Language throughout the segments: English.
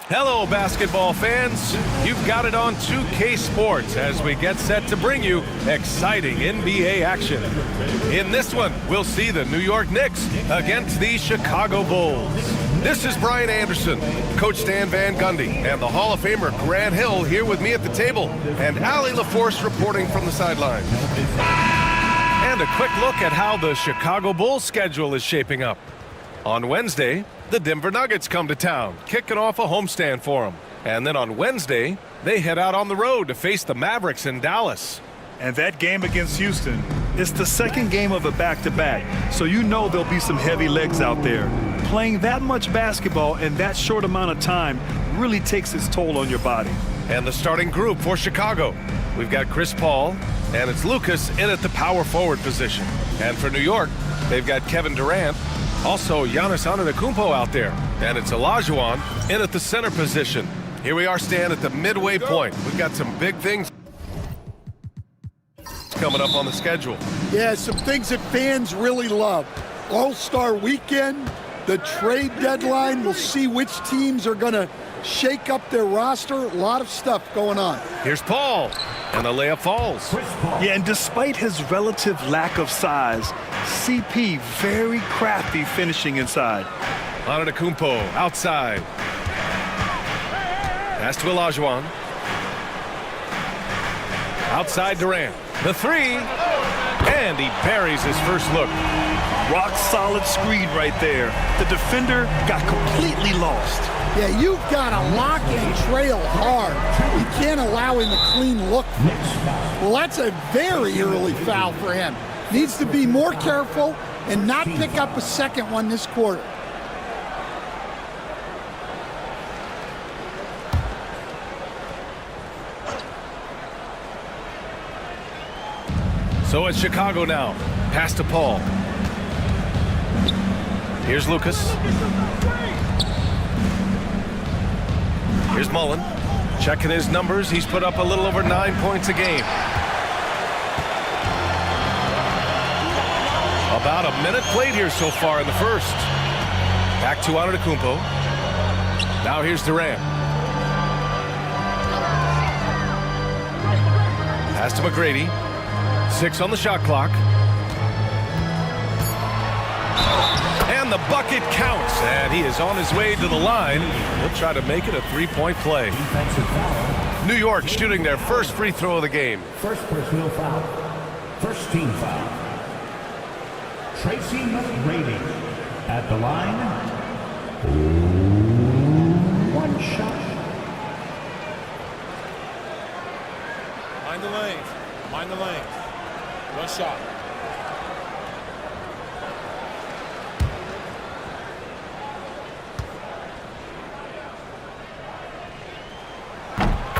Hello, basketball fans. You've got it on 2K Sports as we get set to bring you exciting NBA action. In this one, we'll see the New York Knicks against the Chicago Bulls. This is Brian Anderson, Coach Stan Van Gundy, and the Hall of Famer Grant Hill here with me at the table, and Allie LaForce reporting from the sidelines. And a quick look at how the Chicago Bulls schedule is shaping up. On Wednesday, the Denver Nuggets come to town, kicking off a homestand for them. And then on Wednesday, they head out on the road to face the Mavericks in Dallas. And that game against Houston is the second game of a back-to-back, so you know there'll be some heavy legs out there. Playing that much basketball in that short amount of time really takes its toll on your body. And the starting group for Chicago. We've got Chris Paul, and it's Lucas in at the power forward position. And for New York, they've got Kevin Durant, also Giannis Antetokounmpo out there, and it's Olajuwon in at the center position. Here we are, Stan, at the midway point. We've got some big things coming up on the schedule. Yeah, some things that fans really love. All-Star Weekend, the trade deadline. We'll see which teams are going to shake up their roster. A lot of stuff going on. Here's Paul, and the layup falls. Yeah, and despite his relative lack of size, CP very crafty finishing inside. Antetokounmpo outside. Pass to Olajuwon. Outside Durant. The three, and he buries his first look. Rock solid screen right there. The defender got completely lost. Yeah, you've got to lock and trail hard. You can't allow him a clean look. Well, that's a very early foul for him. Needs to be more careful and not pick up a second one this quarter. So it's Chicago now. Pass to Paul. Here's Lucas. Here's Mullen. Checking his numbers. He's put up a little over 9 points a game. About a minute played here so far in the first. Back to Antetokounmpo. Now here's Durant. Pass to McGrady. 6 on the shot clock. And the bucket counts, and he is on his way to the line. He'll try to make it a three-point play. New York shooting their first free throw of the game. First personal foul. First team foul. Tracy McGrady at the line. One shot. Mind the lanes. Mind the lanes. One shot.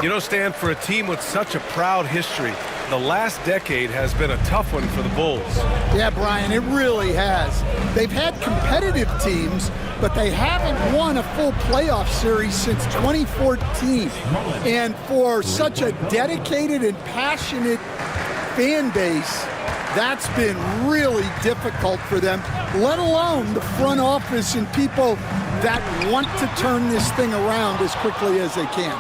You know, Stan, for a team with such a proud history, the last decade has been a tough one for the Bulls. Yeah, Brian, it really has. They've had competitive teams, but they haven't won a full playoff series since 2014. And for such a dedicated and passionate fan base, that's been really difficult for them, let alone the front office and people that want to turn this thing around as quickly as they can.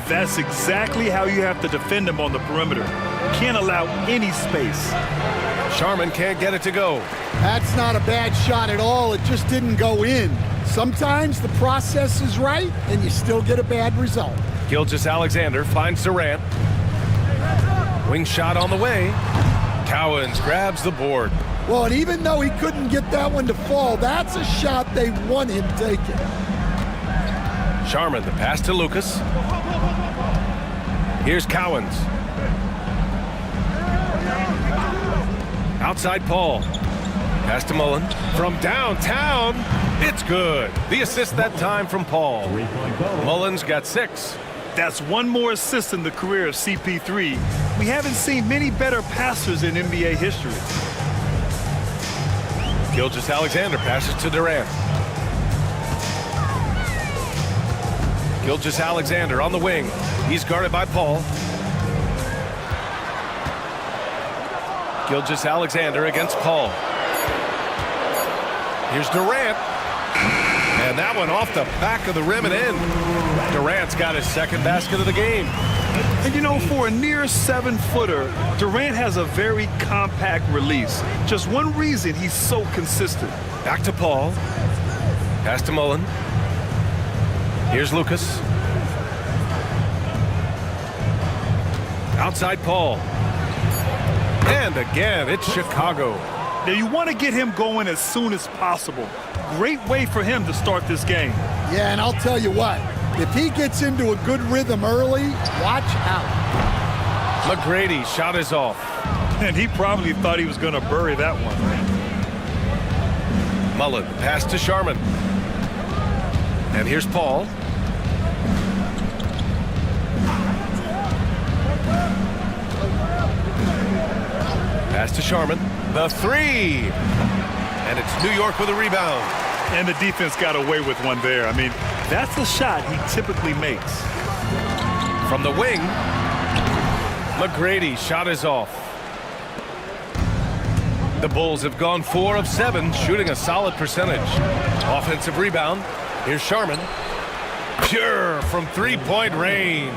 That's exactly how you have to defend them on the perimeter. Can't allow any space. Sharman can't get it to go. That's not a bad shot at all. It just didn't go in. Sometimes the process is right, and you still get a bad result. Gilgeous-Alexander finds Durant. Wing shot on the way. Cowens grabs the board. Well, and even though he couldn't get that one to fall, that's a shot they want him taking. Sharman, the pass to Lucas. Here's Cowens. Outside Paul. Pass to Mullen. From downtown, it's good. The assist that time from Paul. Mullen's got 6. That's one more assist in the career of CP3. We haven't seen many better passers in NBA history. Gilgeous-Alexander passes to Durant. Gilgeous-Alexander on the wing. He's guarded by Paul. Gilgeous-Alexander against Paul. Here's Durant. And that one off the back of the rim and in. Durant's got his second basket of the game. And you know, for a near 7-footer, Durant has a very compact release. Just one reason he's so consistent. Back to Paul. Pass to Mullen. Here's Lucas. Outside Paul. And again, it's Chicago. Now, you want to get him going as soon as possible. Great way for him to start this game. Yeah, and I'll tell you what, if he gets into a good rhythm early, watch out. McGrady shot is off. And he probably thought he was going to bury that one. Mullen, pass to Sharman. And here's Paul. Pass to Sharman. The three. And it's New York with a rebound. And the defense got away with one there. I mean, that's a shot he typically makes. From the wing, McGrady shot is off. The Bulls have gone 4 of 7, shooting a solid percentage. Offensive rebound. Here's Sharman. Pure from three-point range.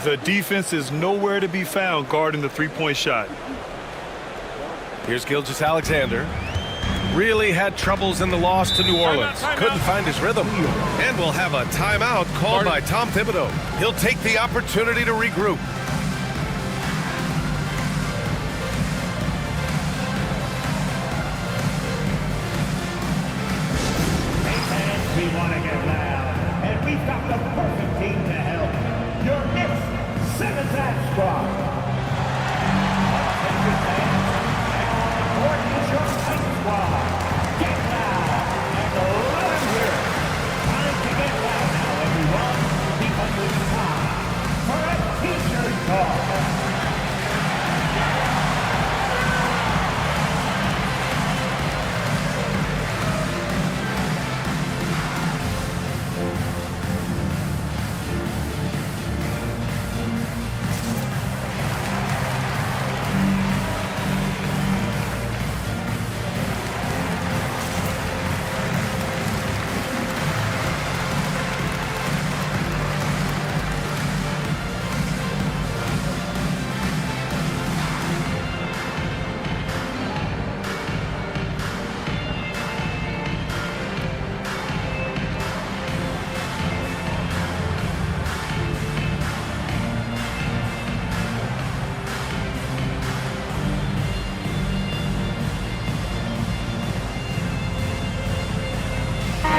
The defense is nowhere to be found guarding the three-point shot. Here's Gilgeous-Alexander. Really had troubles in the loss to New Orleans. Couldn't find his rhythm. And we'll have a timeout called by Tom Thibodeau. He'll take the opportunity to regroup. We want to get loud, and we've got the perfect team to help. Your Knicks 7th Act Squad. Attention fans, now on the court is your Night Squad. Get loud and let them hear it. Time to get loud now, everyone, because it's time for a T-shirt talk.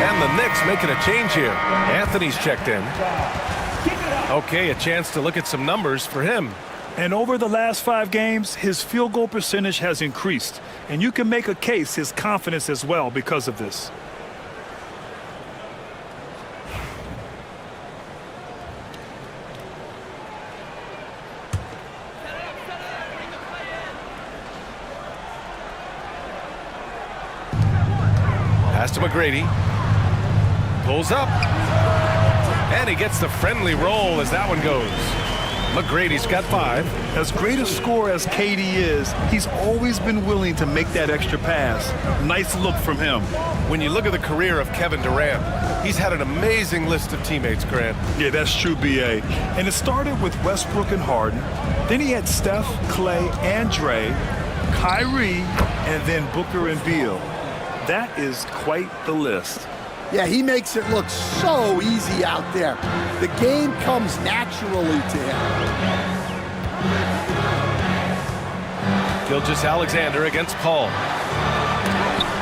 And the Knicks making a change here. Anthony's checked in. Okay, a chance to look at some numbers for him. And over the last 5 games, his field goal percentage has increased. And you can make a case his confidence as well because of this. Pass to McGrady. Pulls up. And he gets the friendly roll as that one goes. McGrady's got 5. As great a scorer as KD is, he's always been willing to make that extra pass. Nice look from him. When you look at the career of Kevin Durant, he's had an amazing list of teammates, Grant. Yeah, that's true, B.A. And it started with Westbrook and Harden. Then he had Steph, Clay, and Dre, Kyrie, and then Booker and Beal. That is quite the list. Yeah, he makes it look so easy out there. The game comes naturally to him. Gilgeous-Alexander against Paul.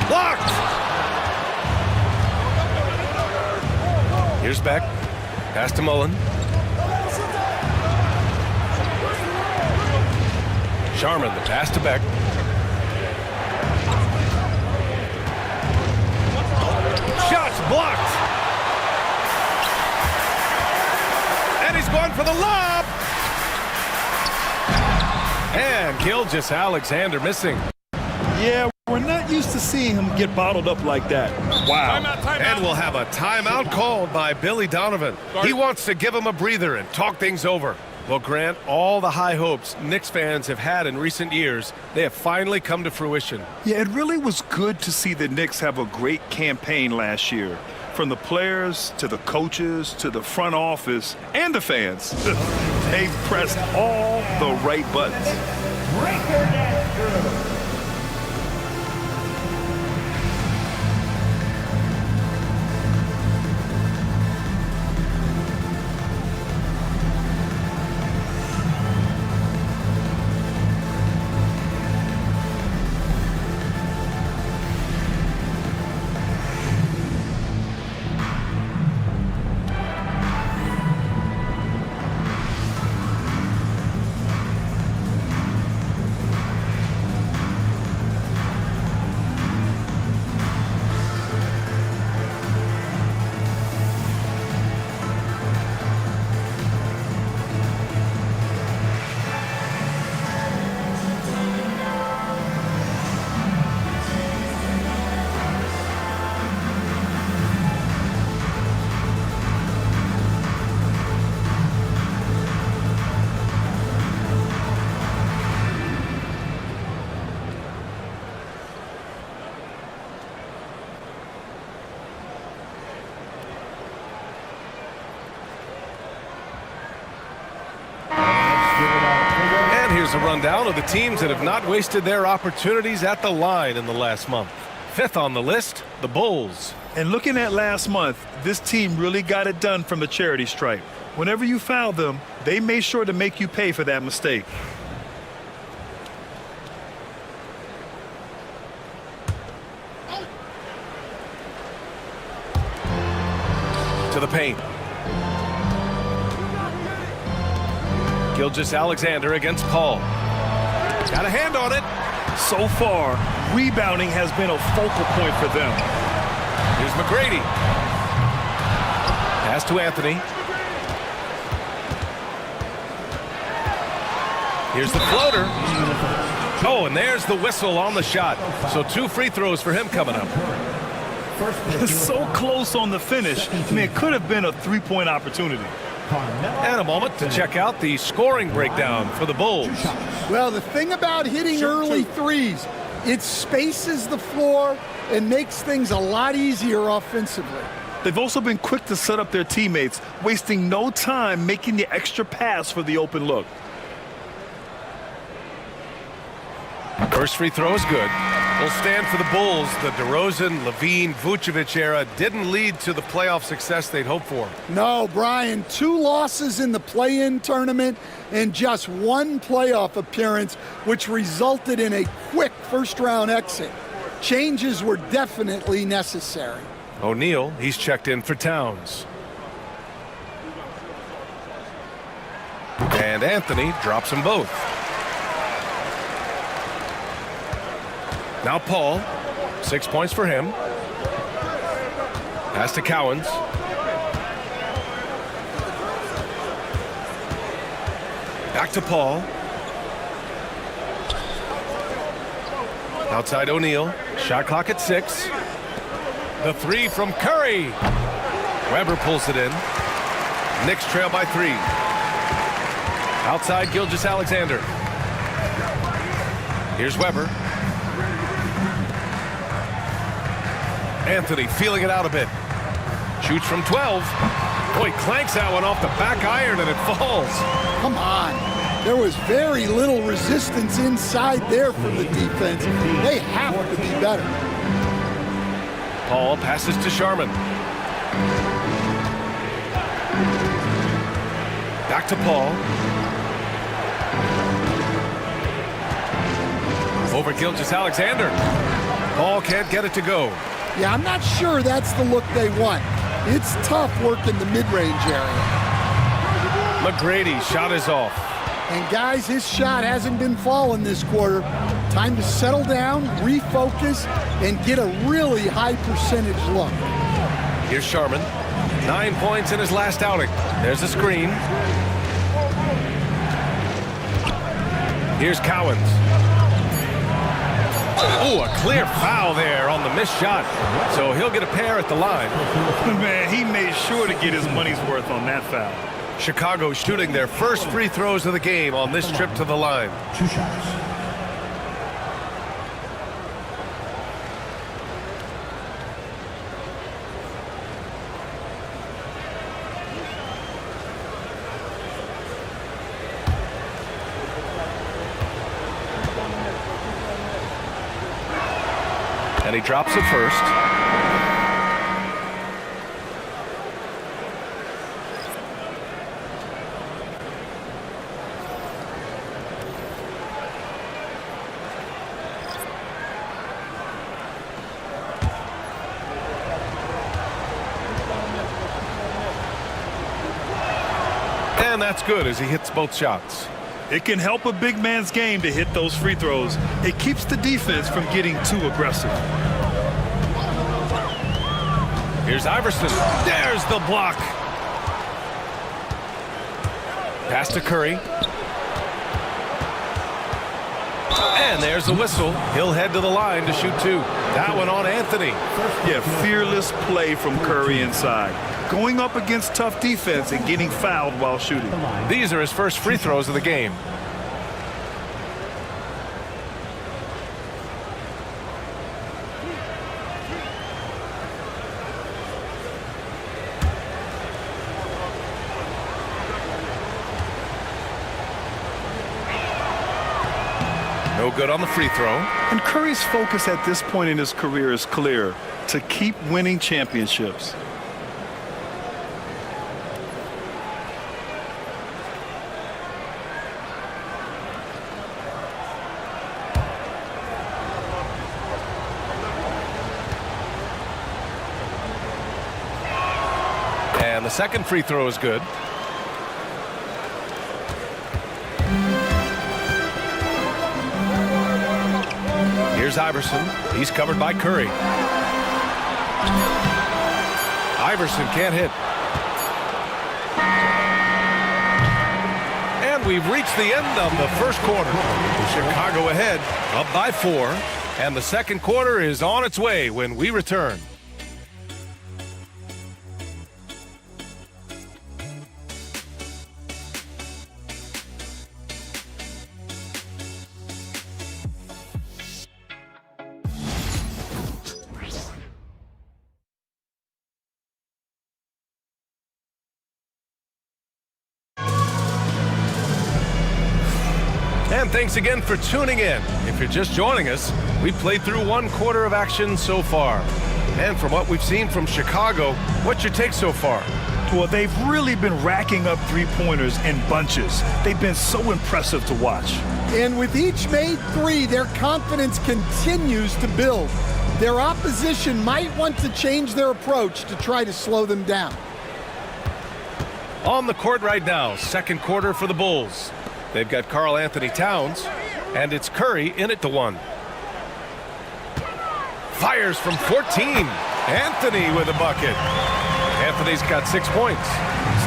Blocked! Here's Beck. Pass to Mullen. Sharman, the pass to Beck. Shots blocked. And he's going for the lob. And Gilgeous-Alexander missing. Yeah, we're not used to seeing him get bottled up like that. Wow. Timeout. And we'll have a timeout called by Billy Donovan. He wants to give him a breather and talk things over. Well, Grant, all the high hopes Knicks fans have had in recent years, they have finally come to fruition. Yeah, it really was good to see the Knicks have a great campaign last year. From the players to the coaches to the front office and the fans, they've pressed all the right buttons. Breaker that's through. Here's a rundown of the teams that have not wasted their opportunities at the line in the last month. Fifth on the list, the Bulls. And looking at last month, this team really got it done from the charity stripe. Whenever you foul them, they made sure to make you pay for that mistake. To the paint. Gilgeous-Alexander against Paul. Got a hand on it. So far, rebounding has been a focal point for them. Here's McGrady. Pass to Anthony. Here's the floater. Oh, and there's the whistle on the shot. So 2 free throws for him coming up. So close on the finish. I mean, it could have been a three-point opportunity. And a moment to check out the scoring breakdown for the Bulls. Well, the thing about hitting early threes, it spaces the floor and makes things a lot easier offensively. They've also been quick to set up their teammates, wasting no time making the extra pass for the open look. First free throw is good. Will stand for the Bulls. The DeRozan, Levine, Vucevic era didn't lead to the playoff success they'd hoped for. No, Brian, 2 losses in the play-in tournament and just 1 playoff appearance, which resulted in a quick first-round exit. Changes were definitely necessary. O'Neal, he's checked in for Towns. And Anthony drops them both. Now Paul, 6 points for him. Pass to Cowens. Back to Paul. Outside O'Neal. Shot clock at 6. The 3 from Curry. Weber pulls it in. Knicks trail by 3. Outside Gilgeous-Alexander. Here's Weber. Anthony feeling it out a bit. Shoots from 12. Boy, clanks that one off the back iron and it falls. Come on. There was very little resistance inside there from the defense. They have to be better. Paul passes to Sharman. Back to Paul. Over Gilgeous-Alexander. Paul can't get it to go. Yeah, I'm not sure that's the look they want. It's tough working the mid-range area. McGrady, shot is off. And guys, his shot hasn't been falling this quarter. Time to settle down, refocus, and get a really high percentage look. Here's Sharman. 9 points in his last outing. There's the screen. Here's Cowens. Oh, a clear foul there on the missed shot. So he'll get a pair at the line. Man, he made sure to get his money's worth on that foul. Chicago shooting their first free throws of the game on this trip to the line. 2 shots. he drops it first. And that's good as he hits both shots. It can help a big man's game to hit those free throws. It keeps the defense from getting too aggressive. Here's Iverson. There's the block. Pass to Curry. And there's the whistle. He'll head to the line to shoot two. That one on Anthony. Yeah, fearless play from Curry inside. Going up against tough defense and getting fouled while shooting. These are his first free throws of the game. No good on the free throw. And Curry's focus at this point in his career is clear: to keep winning championships. And the second free throw is good. Here's Iverson. He's covered by Curry. Iverson can't hit. And we've reached the end of the first quarter. Chicago ahead, up by 4. And the second quarter is on its way when we return. And thanks again for tuning in. If you're just joining us, we played through one quarter of action so far. And from what we've seen from Chicago, what's your take so far? Well, they've really been racking up three-pointers in bunches. They've been so impressive to watch. And with each made three, their confidence continues to build. Their opposition might want to change their approach to try to slow them down. On the court right now, second quarter for the Bulls. They've got Karl Anthony Towns, and it's Curry in it to 1. Fires from 14. Anthony with a bucket. Anthony's got 6 points.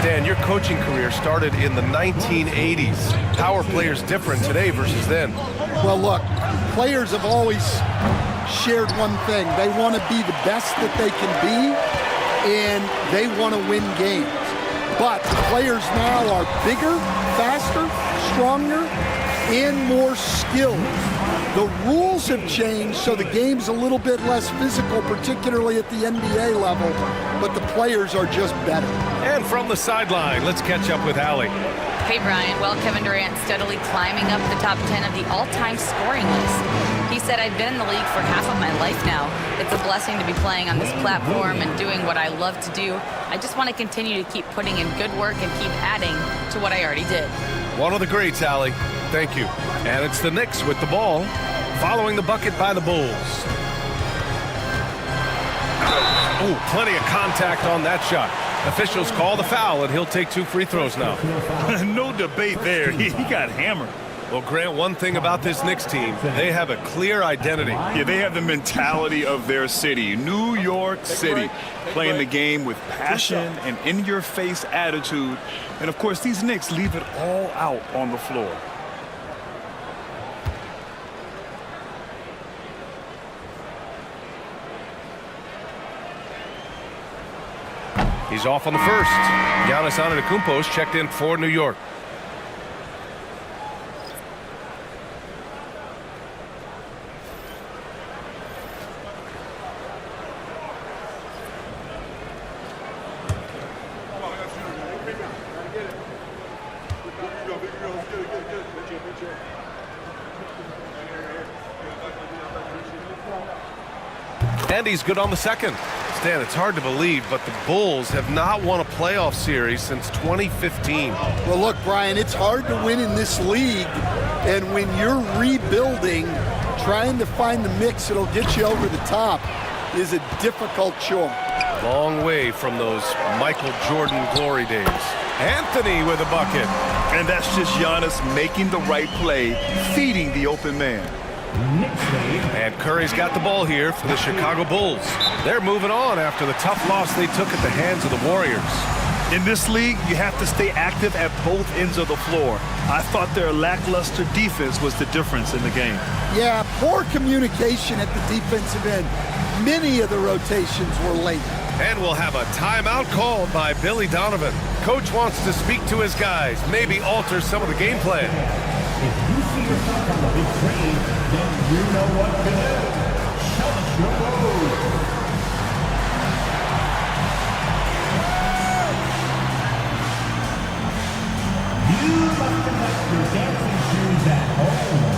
Stan, your coaching career started in the 1980s. How are players different today versus then? Well, look, players have always shared one thing. They want to be the best that they can be, and they want to win games. But players now are bigger, faster, stronger, and more skilled. The rules have changed, so the game's a little bit less physical, particularly at the NBA level, but the players are just better. And from the sideline, let's catch up with Allie. Hey, Brian. Well, Kevin Durant steadily climbing up the top 10 of the all-time scoring list. He said, I've been in the league for half of my life now. It's a blessing to be playing on this platform and doing what I love to do. I just want to continue to keep putting in good work and keep adding to what I already did. One of the greats, Allie. Thank you. And it's the Knicks with the ball, following the bucket by the Bulls. Oh, plenty of contact on that shot. Officials call the foul, and he'll take 2 free throws now. No debate there. He got hammered. Well, Grant, one thing about this Knicks team, they have a clear identity. Yeah, they have the mentality of their city, New York City, playing the game with passion and in-your-face attitude. And, of course, these Knicks leave it all out on the floor. He's off on the first. Giannis Antetokounmpo's checked in for New York. And he's good on the second. Stan, it's hard to believe, but the Bulls have not won a playoff series since 2015. Well, look, Brian, it's hard to win in this league, and when you're rebuilding, trying to find the mix that'll get you over the top is a difficult chore. Long way from those Michael Jordan glory days. Anthony with a bucket. And that's just Giannis making the right play, feeding the open man. And Curry's got the ball here for the Chicago Bulls. They're moving on after the tough loss they took at the hands of the Warriors. In this league, you have to stay active at both ends of the floor. I thought their lackluster defense was the difference in the game. Yeah, poor communication at the defensive end. Many of the rotations were late. And we'll have a timeout called by Billy Donovan. Coach wants to speak to his guys, maybe alter some of the game plan. If you see yourself on the big screen, then you know what to do. Show us your move. You must conduct your dancing shoes at home.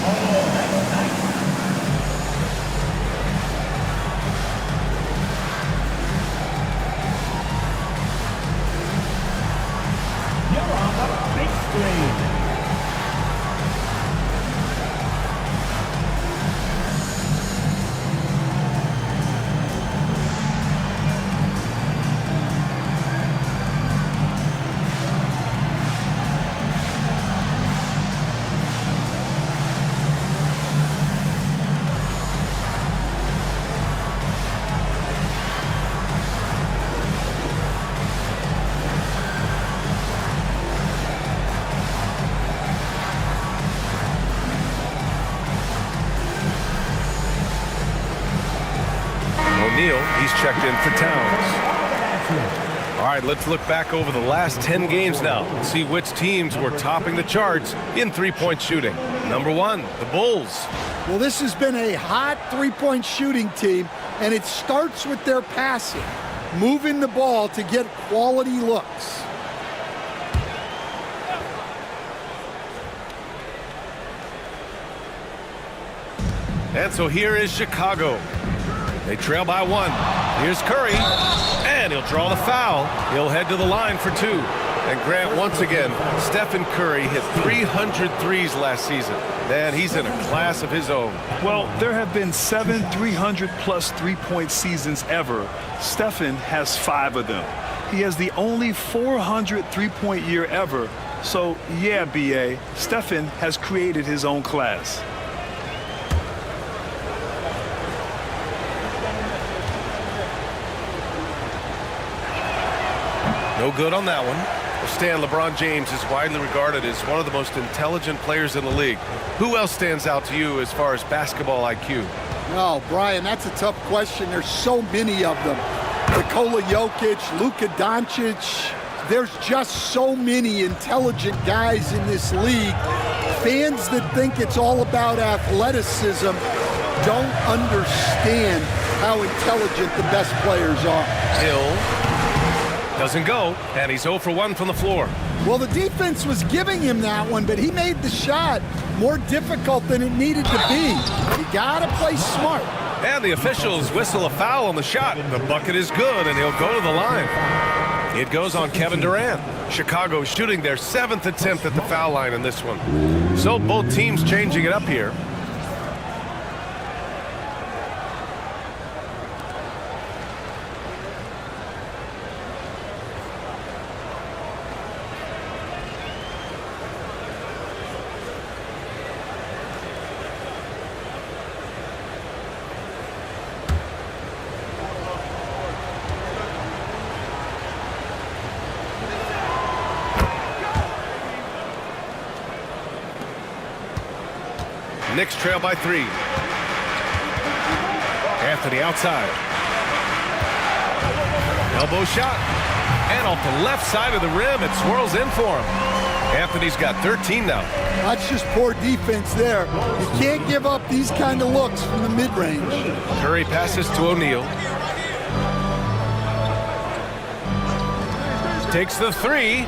Oh, that's nice. You're on the big screen. He's checked in for Towns. All right, let's look back over the last 10 games now and see which teams were topping the charts in three-point shooting. Number one, the Bulls. Well, this has been a hot three-point shooting team, and it starts with their passing, moving the ball to get quality looks. And so here is Chicago. They trail by one. Here's Curry, and he'll draw the foul. He'll head to the line for two. And Grant, once again, Stephen Curry hit 300 threes last season. Man, he's in a class of his own. Well, there have been 7 300-plus three-point seasons ever. Stephen has 5 of them. He has the only 400 three-point year ever. So, yeah, B.A., Stephen has created his own class. No good on that one. Well, Stan, LeBron James is widely regarded as one of the most intelligent players in the league. Who else stands out to you as far as basketball IQ? Oh, Brian, that's a tough question. There's so many of them. Nikola Jokic, Luka Doncic. There's just so many intelligent guys in this league. Fans that think it's all about athleticism don't understand how intelligent the best players are. Hill doesn't go, and he's 0 for 1 from the floor. Well, the defense was giving him that one, but he made the shot more difficult than it needed to be. You gotta play smart. And the officials whistle a foul on the shot. The bucket is good, and he'll go to the line. It goes on Kevin Durant. Chicago shooting their 7th attempt at the foul line in this one. So both teams changing it up here. Knicks trail by 3. Anthony outside. Elbow shot. And off the left side of the rim, it swirls in for him. Anthony's got 13 now. That's just poor defense there. You can't give up these kind of looks from the mid-range. Curry passes to O'Neal. Takes the 3.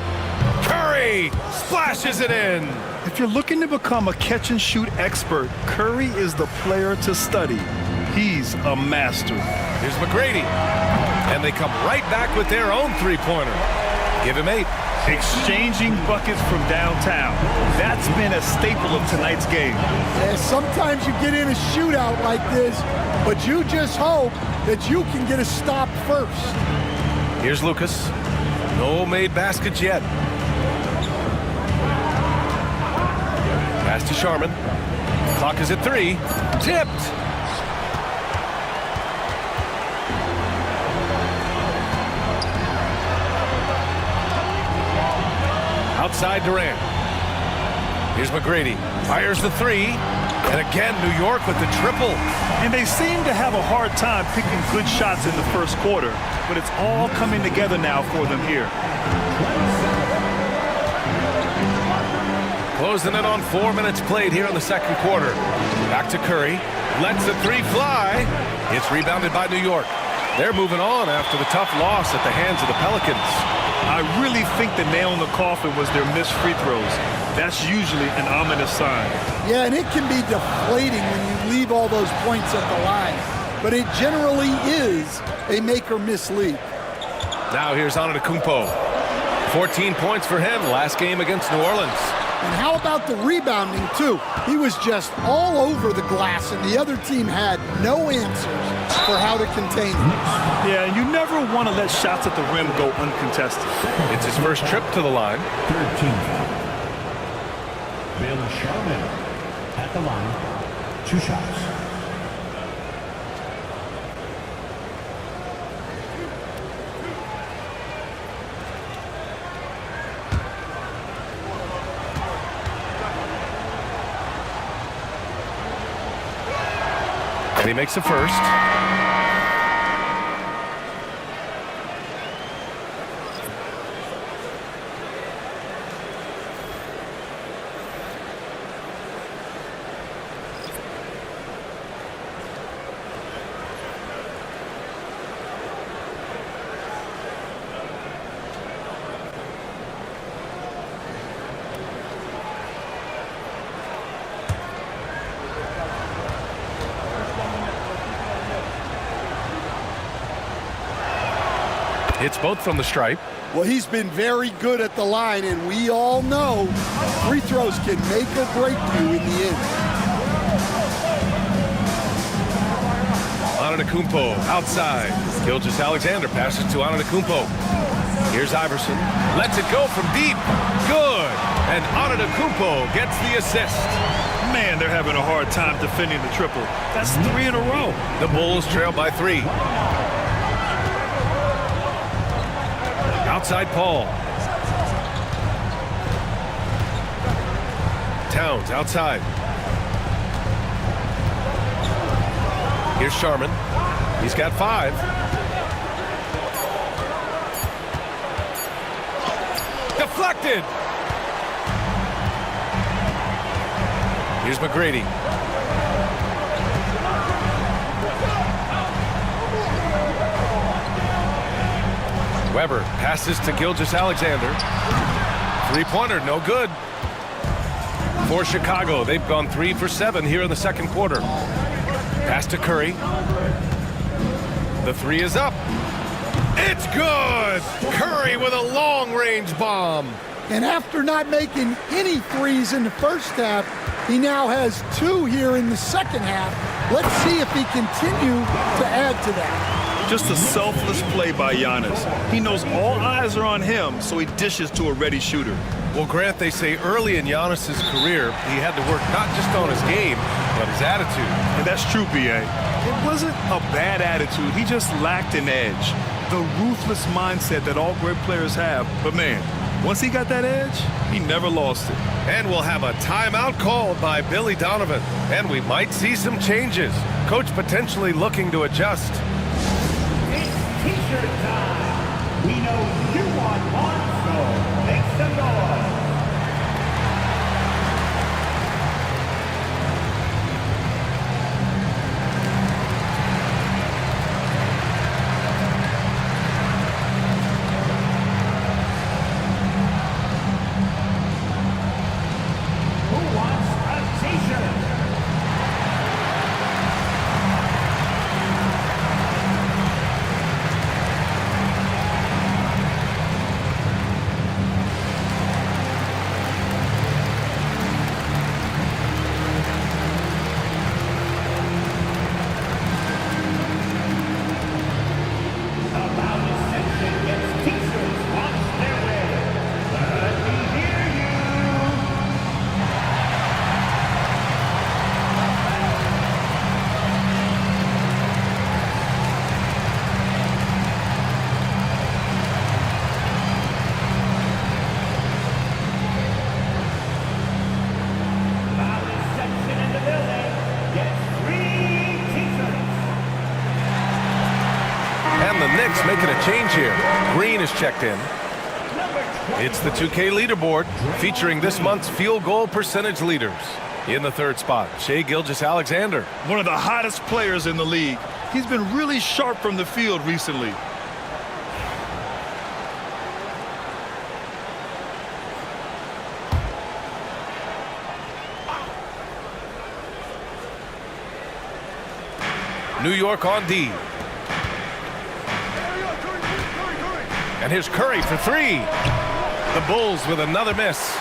Curry splashes it in. If you're looking to become a catch-and-shoot expert, Curry is the player to study. He's a master. Here's McGrady. And they come right back with their own three-pointer. Give him 8. Exchanging buckets from downtown. That's been a staple of tonight's game. Yeah, sometimes you get in a shootout like this, but you just hope that you can get a stop first. Here's Lucas. No made baskets yet. Pass to Sharman. Clock is at 3. Tipped. Outside Durant. Here's McGrady. Fires the 3. And again, New York with the triple. And they seem to have a hard time picking good shots in the first quarter, but it's all coming together now for them here. Closing it on 4 minutes played here in the second quarter. Back to Curry. Lets the 3 fly. It's rebounded by New York. They're moving on after the tough loss at the hands of the Pelicans. I really think the nail in the coffin was their missed free throws. That's usually an ominous sign. Yeah, and it can be deflating when you leave all those points at the line. But it generally is a make-or-miss league. Now here's Antetokounmpo. 14 points for him last game against New Orleans. And how about the rebounding, too? He was just all over the glass, and the other team had no answers for how to contain him. Yeah, and you never want to let shots at the rim go uncontested. It's his first trip to the line. 13. Bill Sharman at the line. 2 shots. And he makes the first. Hits both from the stripe. Well, he's been very good at the line, and we all know free throws can make or break you in the end. Antetokounmpo outside. Gilgeous-Alexander passes to Antetokounmpo. Here's Iverson. Lets it go from deep. Good. And Antetokounmpo gets the assist. Man, they're having a hard time defending the triple. That's 3 in a row. The Bulls trail by 3. Outside Paul. Towns outside. Here's Sharman. He's got 5. Deflected. Here's McGrady. Weber passes to Gilgeous-Alexander. 3-pointer, no good. For Chicago, they've gone 3 for 7 here in the second quarter. Pass to Curry. The 3 is up. It's good! Curry with a long-range bomb. And after not making any threes in the first half, he now has 2 here in the second half. Let's see if he continues to add to that. Just a selfless play by Giannis. He knows all eyes are on him, so he dishes to a ready shooter. Well, Grant, they say early in Giannis's career, he had to work not just on his game, but his attitude. And that's true, B.A. It wasn't a bad attitude. He just lacked an edge. The ruthless mindset that all great players have. But, man, once he got that edge, he never lost it. And we'll have a timeout called by Billy Donovan. And we might see some changes. Coach potentially looking to adjust. It's T-shirt time. We know you want one, so make some noise. Knicks making a change here. Green is checked in. It's the 2K leaderboard featuring this month's field goal percentage leaders. In the third spot, Shai Gilgeous-Alexander. One of the hottest players in the league. He's been really sharp from the field recently. New York on D. And here's Curry for three. The Bulls with another miss.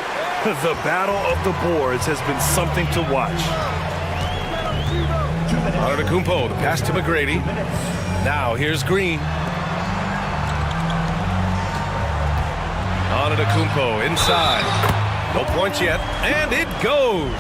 The battle of the boards has been something to watch. Antetokounmpo, the pass to McGrady. Now here's Green. Antetokounmpo inside. No points yet, and it goes.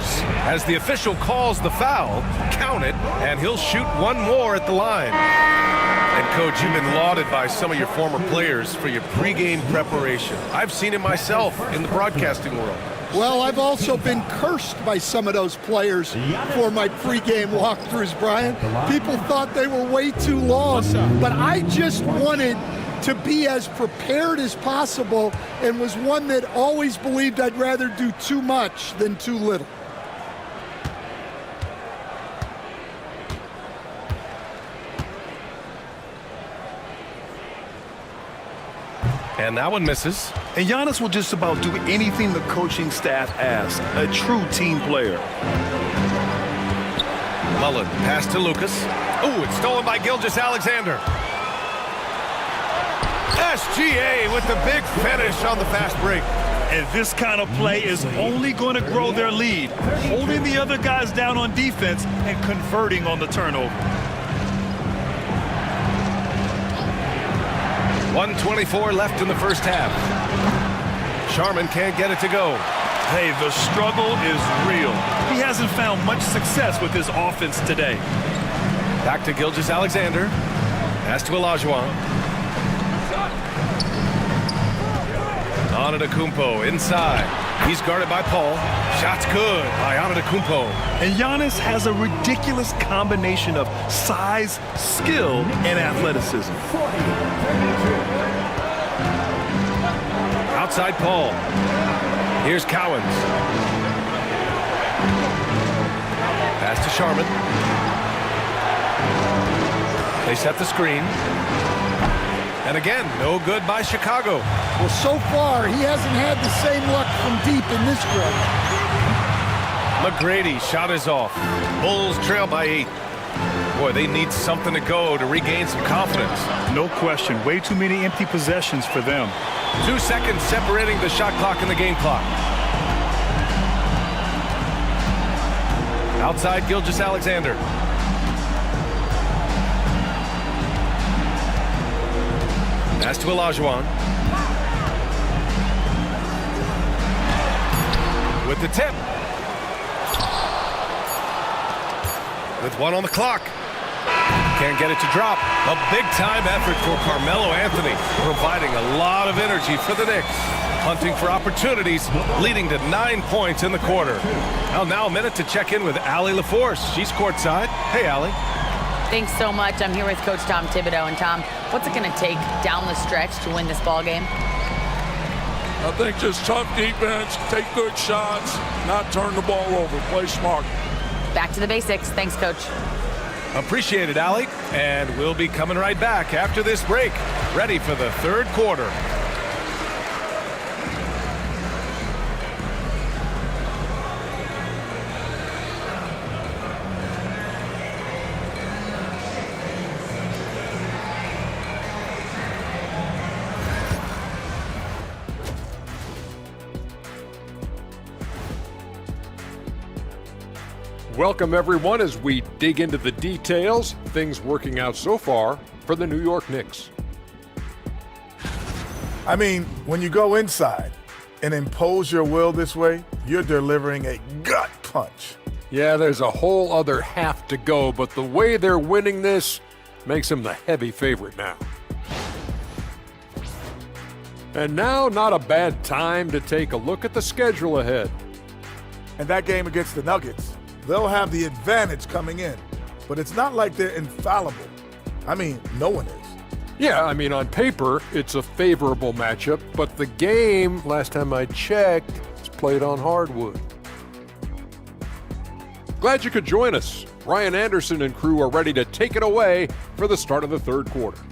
As the official calls the foul, count it, and he'll shoot one more at the line. And Coach, you've been lauded by some of your former players for your pregame preparation. I've seen it myself in the broadcasting world. Well, I've also been cursed by some of those players for my pregame walkthroughs, Brian. People thought they were way too long, but I just wanted to be as prepared as possible and was one that always believed I'd rather do too much than too little. And that one misses. And Giannis will just about do anything the coaching staff asks. A true team player. Mullen, pass to Lucas. Oh, it's stolen by Gilgeous-Alexander. SGA with the big finish on the fast break. And this kind of play is only going to grow their lead, holding the other guys down on defense and converting on the turnover. 1:24 left in the first half. Sharman can't get it to go. Hey, the struggle is real. He hasn't found much success with his offense today. Back to Gilgeous-Alexander. Pass to Olajuwon. Antetokounmpo inside. He's guarded by Paul. Shot's good by Antetokounmpo. And Giannis has a ridiculous combination of size, skill, and athleticism. Outside Paul. Here's Cowens. Pass to Sharman. They set the screen. And again, no good by Chicago. Well, so far, he hasn't had the same luck from deep in this drill. McGrady shot is off. Bulls trail by 8. Boy, they need something to go to regain some confidence. No question. Way too many empty possessions for them. 2 seconds separating the shot clock and the game clock. Outside Gilgeous-Alexander. Pass to Olajuwon. With the tip. With one on the clock. Can't get it to drop. A big-time effort for Carmelo Anthony, providing a lot of energy for the Knicks. Hunting for opportunities, leading to 9 points in the quarter. Well, now a minute to check in with Allie LaForce. She's courtside. Hey, Allie. Thanks so much. I'm here with Coach Tom Thibodeau. And Tom, what's it going to take down the stretch to win this ball game? I think just tough defense, take good shots, not turn the ball over, play smart. Back to the basics. Thanks, Coach. Appreciate it, Allie. And we'll be coming right back after this break, ready for the third quarter. Welcome, everyone, as we dig into the details. Things working out so far for the New York Knicks. I mean, when you go inside and impose your will this way, you're delivering a gut punch. Yeah, there's a whole other half to go, but the way they're winning this makes them the heavy favorite now. And now, not a bad time to take a look at the schedule ahead. And that game against the Nuggets, they'll have the advantage coming in. But it's not like they're infallible. I mean, no one is. Yeah, I mean, on paper, it's a favorable matchup, but the game, last time I checked, is played on hardwood. Glad you could join us. Ryan Anderson and crew are ready to take it away for the start of the third quarter.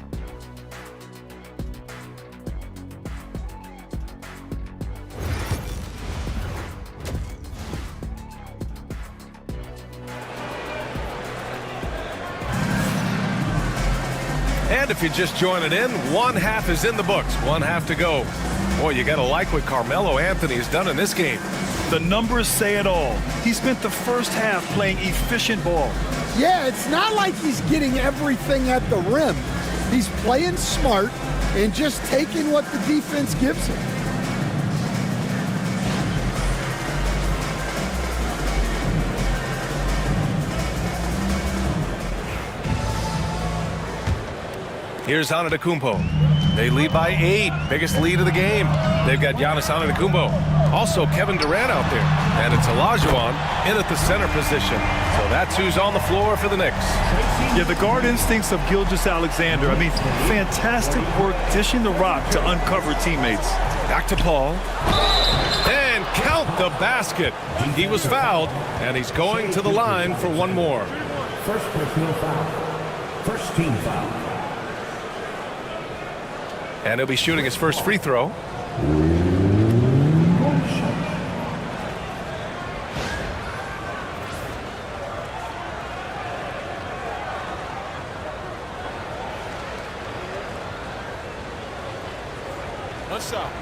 And if you're just joining in, one half is in the books, one half to go. Boy, you got to like what Carmelo Anthony has done in this game. The numbers say it all. He spent the first half playing efficient ball. Yeah, it's not like he's getting everything at the rim. He's playing smart and just taking what the defense gives him. Here's Antetokounmpo. They lead by 8, biggest lead of the game. They've got Giannis Antetokounmpo. Also Kevin Durant out there. And it's Olajuwon in at the center position. So that's who's on the floor for the Knicks. Yeah, the guard instincts of Gilgeous-Alexander. I mean, fantastic work dishing the rock to uncover teammates. Back to Paul. And count the basket. He was fouled, and he's going to the line for one more. First personal foul. First team foul. And he'll be shooting his first free throw. What's up?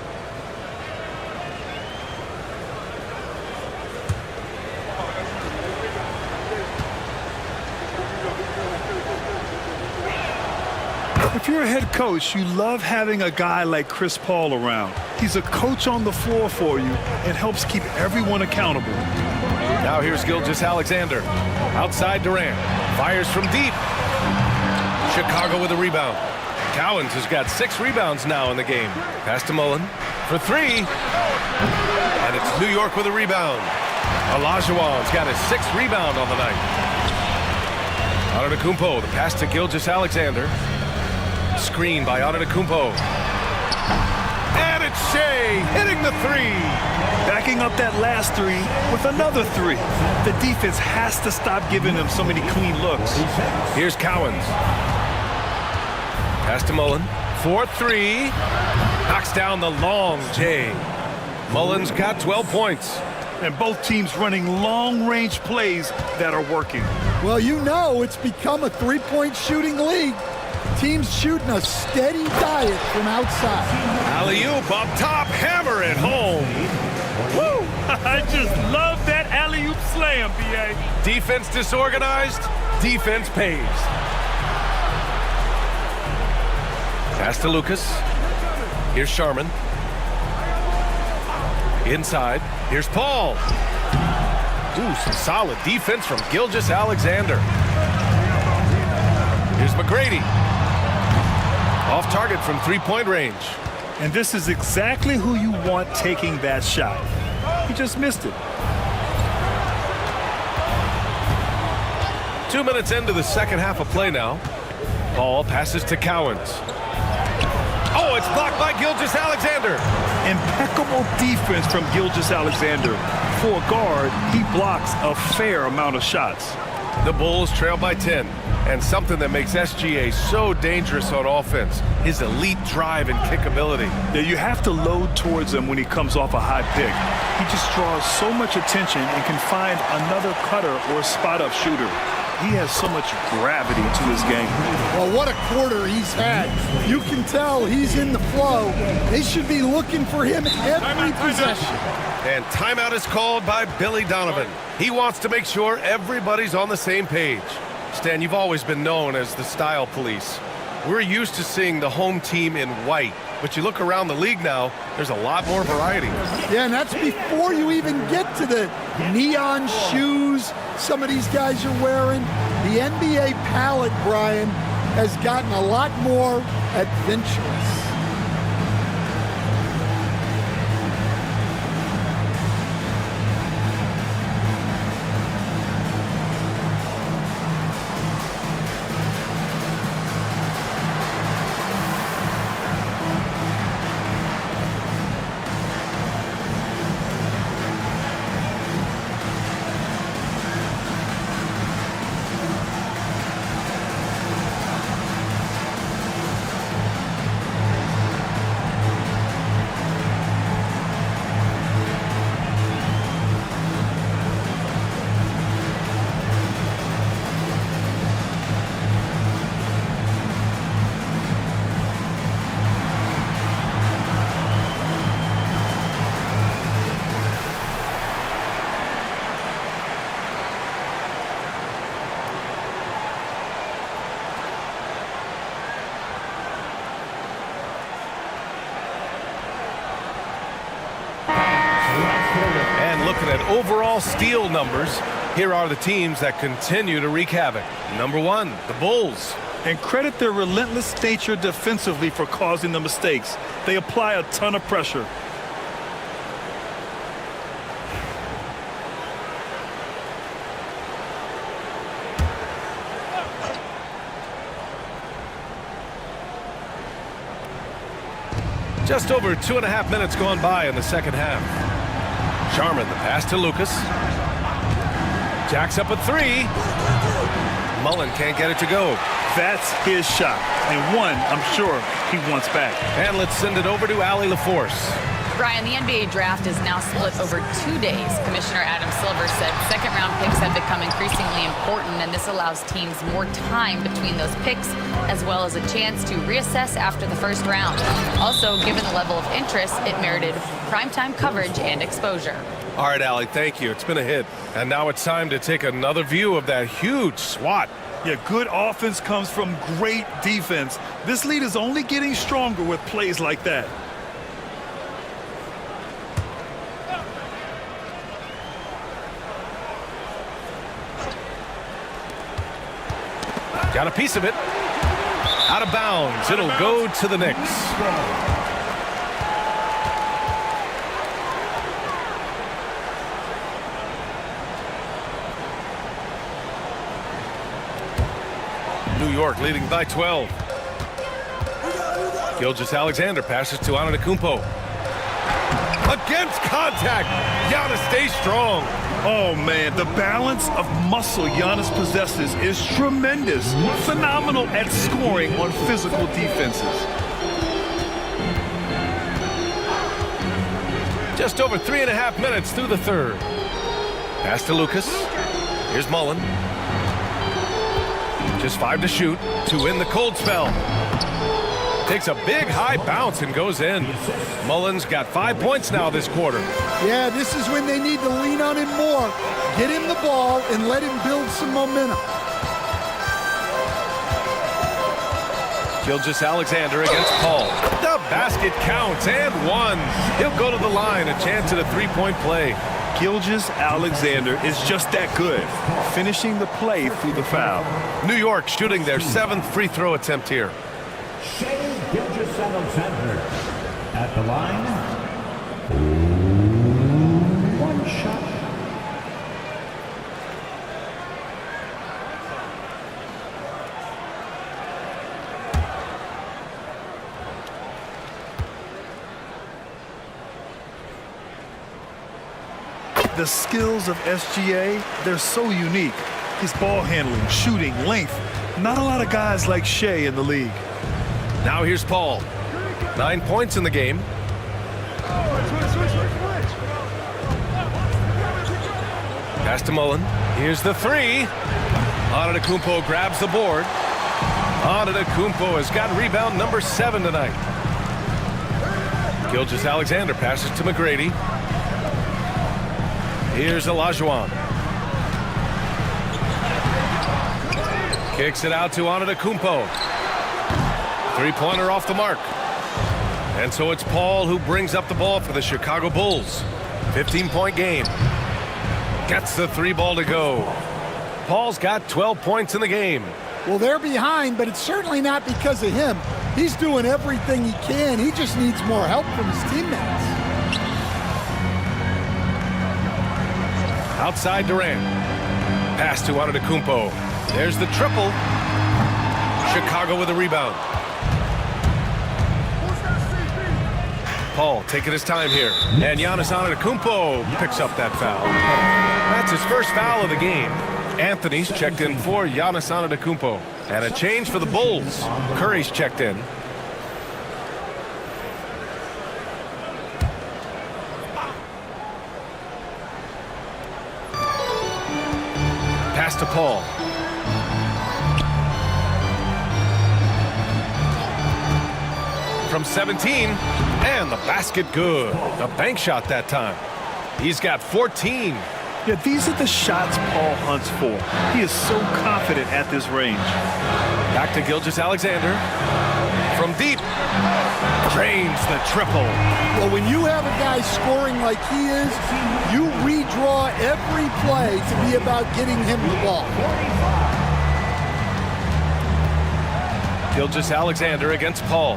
If you're a head coach, you love having a guy like Chris Paul around. He's a coach on the floor for you and helps keep everyone accountable. Now here's Gilgeous-Alexander. Outside Durant. Fires from deep. Chicago with a rebound. Cowens has got 6 rebounds now in the game. Pass to Mullen for 3. And it's New York with a rebound. Olajuwon's got his 6th rebound on the night. Antetokounmpo, the pass to Gilgeous-Alexander. Screen by Antetokounmpo. And it's Shea hitting the 3. Backing up that last 3 with another 3. The defense has to stop giving them so many clean looks. Here's Cowens. Pass to Mullen. 4-3. Knocks down the long J. Mullen's got 12 points. And both teams running long-range plays that are working. Well, you know it's become a three-point shooting league. Teams shooting a steady diet from outside. Alley-oop up top, hammer it home. Woo! I just love that alley-oop slam, B.A. Defense disorganized, defense pays. Pass to Lucas. Here's Sharman. Inside, here's Paul. Ooh, some solid defense from Gilgeous-Alexander. Here's McGrady. Off target from three-point range. And this is exactly who you want taking that shot. He just missed it. 2 minutes into the second half of play now. Ball passes to Cowens. Oh, it's blocked by Gilgeous-Alexander. Impeccable defense from Gilgeous-Alexander. For a guard, he blocks a fair amount of shots. The Bulls trail by 10. And something that makes SGA so dangerous on offense, his elite drive and kickability. Yeah, you have to load towards him when he comes off a high pick. He just draws so much attention and can find another cutter or spot-up shooter. He has so much gravity to his game. Well, what a quarter he's had. You can tell he's in the flow. They should be looking for him every possession. And timeout is called by Billy Donovan. He wants to make sure everybody's on the same page. Stan, you've always been known as the style police. We're used to seeing the home team in white, but you look around the league now, there's a lot more variety. Yeah, and that's before you even get to the neon shoes some of these guys are wearing. The NBA palette, Brian, has gotten a lot more adventurous. looking at overall steal numbers, here are the teams that continue to wreak havoc. Number 1, the Bulls. And credit their relentless nature defensively for causing the mistakes. They apply a ton of pressure. Just over 2.5 minutes gone by in the second half. Sharman, the pass to Lucas. Jacks up a 3. Mullen can't get it to go. That's his shot, and one I'm sure he wants back. And let's send it over to Allie LaForce. Brian, the NBA draft is now split over 2 days. Commissioner Adam Silver said second-round picks have become increasingly important, and this allows teams more time between those picks, as well as a chance to reassess after the first round. Also, given the level of interest, it merited primetime coverage and exposure. All right, Allie, thank you. It's been a hit. And now it's time to take another view of that huge swat. Yeah, good offense comes from great defense. This lead is only getting stronger with plays like that. Got a piece of it. Out of bounds. It'll go to the Knicks. New York leading by 12. Gilgeous-Alexander passes to Antetokounmpo. Against contact. Giannis stays strong. Oh, man, the balance of muscle Giannis possesses is tremendous. Phenomenal at scoring on physical defenses. Just over 3.5 minutes through the third. Pass to Lucas. Here's Mullen. Just 5 to shoot. 2 in the cold spell. Takes a big high bounce and goes in. Mullen's got 5 points now this quarter. Yeah, this is when they need to lean on him more. Get him the ball and let him build some momentum. Gilgeous-Alexander against Paul. The basket counts and one. He'll go to the line, a chance at a three-point play. Gilgeous-Alexander is just that good, finishing the play through the foul. New York shooting their 7th free throw attempt here. Gilgeous-Alexander at the line. One shot. The skills of SGA, they're so unique. His ball handling, shooting, length. Not a lot of guys like Shea in the league. Now here's Paul. 9 points in the game. Pass to Mullen. Here's the 3. Antetokounmpo grabs the board. Antetokounmpo has got rebound number 7 tonight. Gilgeous-Alexander passes to McGrady. Here's Olajuwon. Kicks it out to Antetokounmpo. Three-pointer off the mark. And so it's Paul who brings up the ball for the Chicago Bulls. 15-point game. Gets the 3 ball to go. Paul's got 12 points in the game. Well, they're behind, but it's certainly not because of him. He's doing everything he can. He just needs more help from his teammates. Outside Durant. Pass to Antetokounmpo. There's the triple. Chicago with a rebound. Paul taking his time here. And Giannis Antetokounmpo picks up that foul. That's his first foul of the game. Anthony's checked in for Giannis Antetokounmpo. And a change for the Bulls. Curry's checked in. Pass to Paul. From 17, and the basket good. A bank shot that time. He's got 14. Yeah, these are the shots Paul hunts for. He is so confident at this range. Back to Gilgeous-Alexander. From deep. Drains the triple. Well, when you have a guy scoring like he is, you redraw every play to be about getting him the ball. Gilgeous-Alexander against Paul.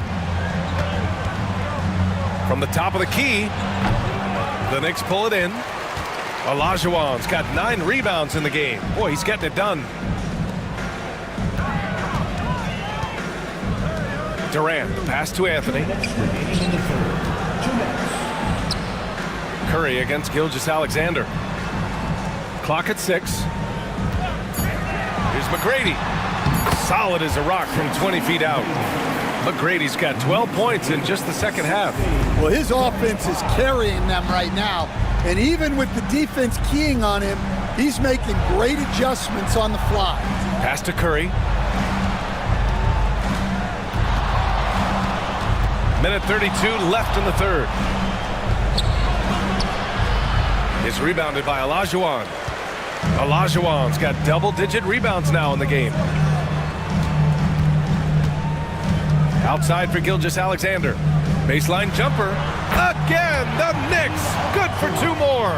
From the top of the key, the Knicks pull it in. Olajuwon's got 9 rebounds in the game. Boy, he's getting it done. Durant, the pass to Anthony. Curry against Gilgeous-Alexander. Clock at 6. Here's McGrady. Solid as a rock from 20 feet out. McGrady's got 12 points in just the second half. Well, his offense is carrying them right now. And even with the defense keying on him, he's making great adjustments on the fly. Pass to Curry. Minute 32 left in the third. It's rebounded by Olajuwon. Olajuwon's got double-digit rebounds now in the game. Outside for Gilgeous-Alexander. Baseline jumper. Again, the Knicks. Good for 2 more.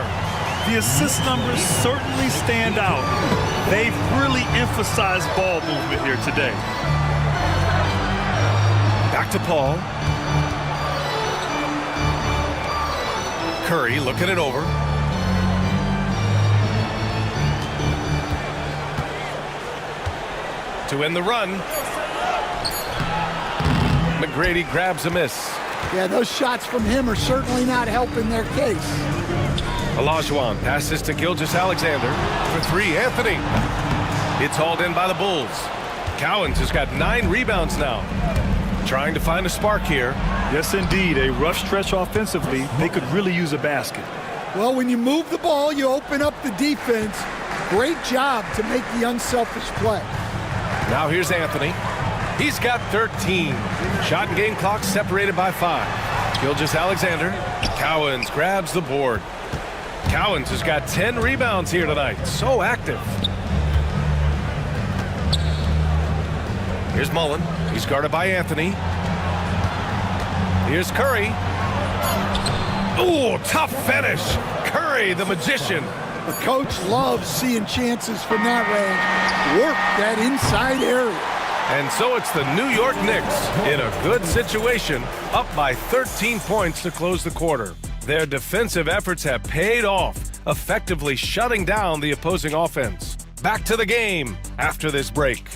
The assist numbers certainly stand out. They've really emphasized ball movement here today. Back to Paul. Curry looking it over. To end the run. McGrady grabs a miss. Yeah, those shots from him are certainly not helping their case. Olajuwon passes to Gilgeous-Alexander for 3. Anthony. It's hauled in by the Bulls. Cowens has got 9 rebounds now. Trying to find a spark here. Yes, indeed. A rough stretch offensively. They could really use a basket. Well, when you move the ball, you open up the defense. Great job to make the unselfish play. Now here's Anthony. He's got 13. Shot and game clock separated by 5. Gilgeous-Alexander. Cowens grabs the board. Cowens has got 10 rebounds here tonight. So active. Here's Mullen. He's guarded by Anthony. Here's Curry. Ooh, tough finish. Curry, the magician. The coach loves seeing chances from that range. Work that inside area. And so it's the New York Knicks in a good situation, up by 13 points to close the quarter. Their defensive efforts have paid off, effectively shutting down the opposing offense. Back to the game after this break.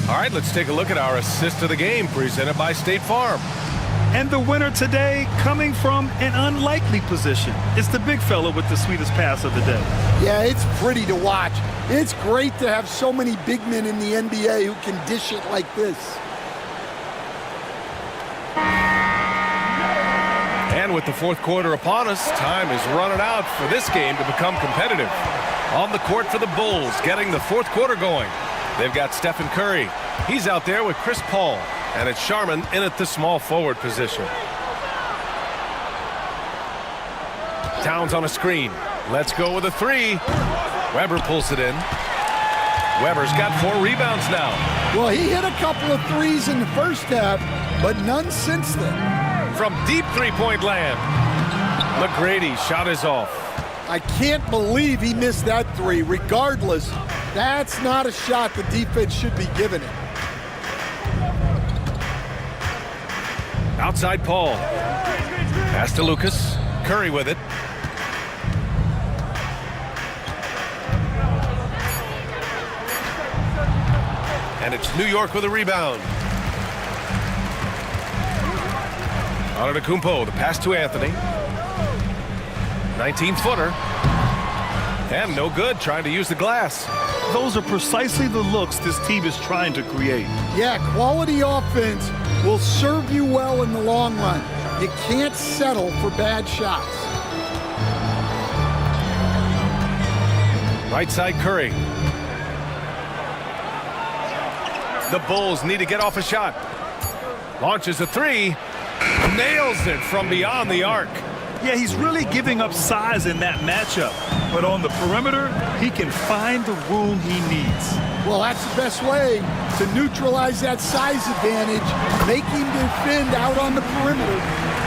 All right, let's take a look at our assist of the game presented by State Farm. And the winner today coming from an unlikely position. It's the big fella with the sweetest pass of the day. Yeah, it's pretty to watch. It's great to have so many big men in the NBA who can dish it like this. And with the fourth quarter upon us, time is running out for this game to become competitive. On the court for the Bulls, getting the fourth quarter going. They've got Stephen Curry. He's out there with Chris Paul. And it's Sharman in at the small forward position. Towns on a screen. Let's go with a 3. Weber pulls it in. Weber's got 4 rebounds now. Well, he hit a couple of threes in the first half, but none since then. From deep three-point land. McGrady shot is off. I can't believe he missed that 3. Regardless, that's not a shot the defense should be giving him. Outside Paul. Pass to Lucas. Curry with it. And it's New York with a rebound. Antetokounmpo, the pass to Anthony. 19-footer. And no good, trying to use the glass. Those are precisely the looks this team is trying to create. Yeah, quality offense will serve you well in the long run. You can't settle for bad shots. Right side Curry. The Bulls need to get off a shot. Launches a three. Nails it from beyond the arc. Yeah, he's really giving up size in that matchup. But on the perimeter, he can find the room he needs. Well, that's the best way to neutralize that size advantage, make him defend out on the perimeter.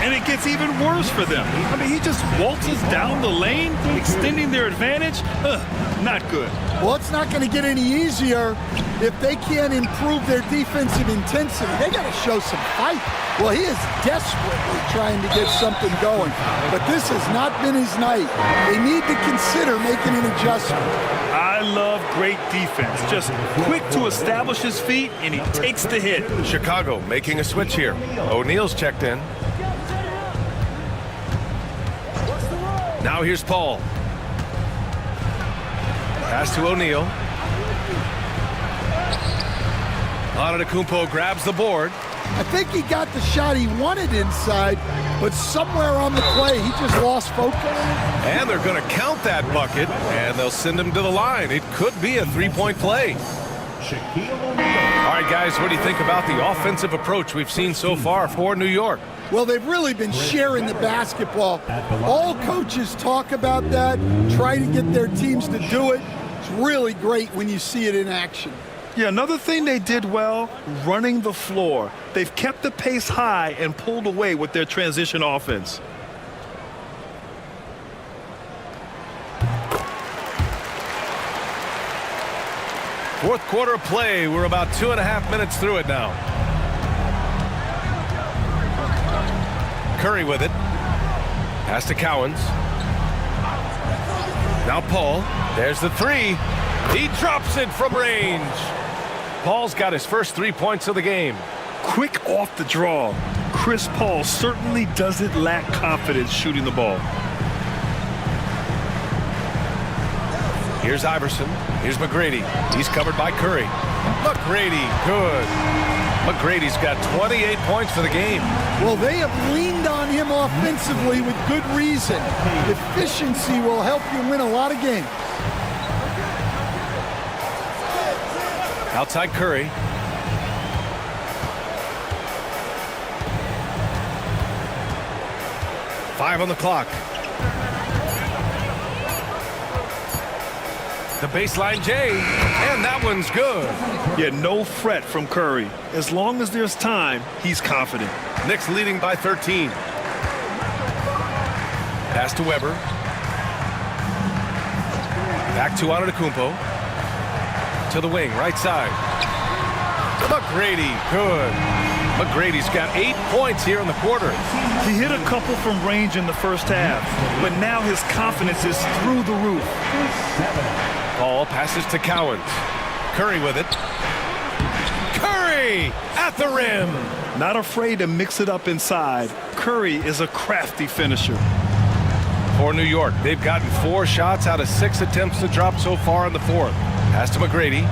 And it gets even worse for them. I mean, he just waltzes down the lane, extending their advantage. Not good. Well, it's not going to get any easier if they can't improve their defensive intensity. They got to show some fight. Well, he is desperately trying to get something going, but this has not been his night. They need to consider making an adjustment. I love great defense. Just quick to establish his feet, and he takes the hit. Chicago making a switch here. O'Neal's checked in. Now here's Paul. Pass to O'Neal. Antetokounmpo grabs the board. I think he got the shot he wanted inside, but somewhere on the play, he just lost focus. And they're going to count that bucket, and they'll send him to the line. It could be a three-point play. All right, guys, what do you think about the offensive approach we've seen so far for New York? Well, they've really been sharing the basketball. All coaches talk about that, try to get their teams to do it. It's really great when you see it in action. Yeah, another thing they did well, running the floor. They've kept the pace high and pulled away with their transition offense. Fourth quarter play. We're about 2.5 minutes through it now. Curry with it. Pass to Cowens. Now Paul. There's the three. He drops it from range. Paul's got his first 3 points of the game. Quick off the draw. Chris Paul certainly doesn't lack confidence shooting the ball. Here's Iverson. Here's McGrady. He's covered by Curry. McGrady, good. McGrady's got 28 points for the game. Well, they have leaned on him offensively with good reason. Efficiency will help you win a lot of games. Outside Curry. Five on the clock. The baseline J, and that one's good. Yeah, no fret from Curry. As long as there's time, he's confident. Knicks leading by 13. Pass to Weber. Back to Antetokounmpo. To the wing, right side. McGrady, good. McGrady's got 8 points here in the quarter. He hit a couple from range in the first half, but now his confidence is through the roof. Paul passes to Cowens. Curry with it. Curry at the rim. Not afraid to mix it up inside. Curry is a crafty finisher. For New York, they've gotten 4 shots out of 6 attempts to drop so far in the fourth. Pass to McGrady.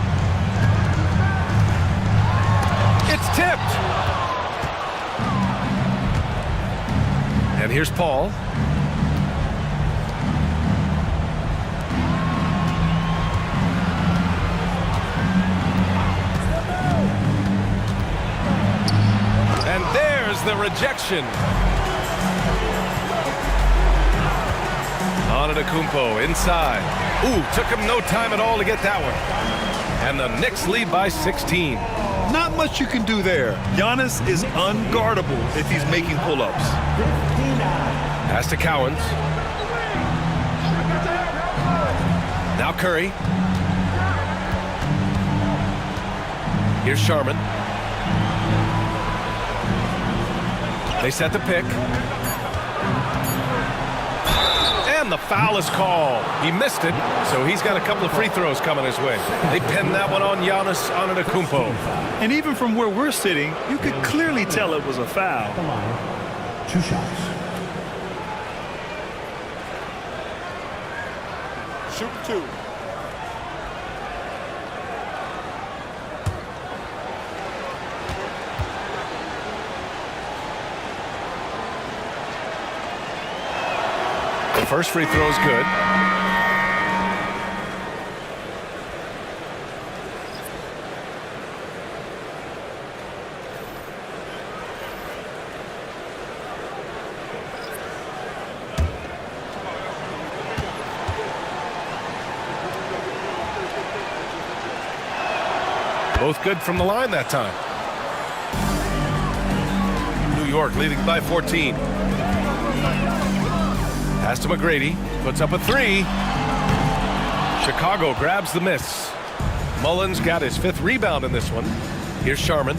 It's tipped. And here's Paul. And there's the rejection. Antetokounmpo inside. Ooh, took him no time at all to get that one. And the Knicks lead by 16. Not much you can do there. Giannis is unguardable if he's making pull-ups. Pass to Cowens. Now Curry. Here's Sharman. They set the pick. And the foul is called. He missed it, so he's got a couple of free throws coming his way. They pinned that one on Giannis Antetokounmpo. And even from where we're sitting, you could clearly tell it was a foul. 2 shots. Shoot 2. The first free throw is good. Both good from the line that time. New York leading by 14. Pass to McGrady. Puts up a three. Chicago grabs the miss. Mullins got his 5th rebound in this one. Here's Sharman.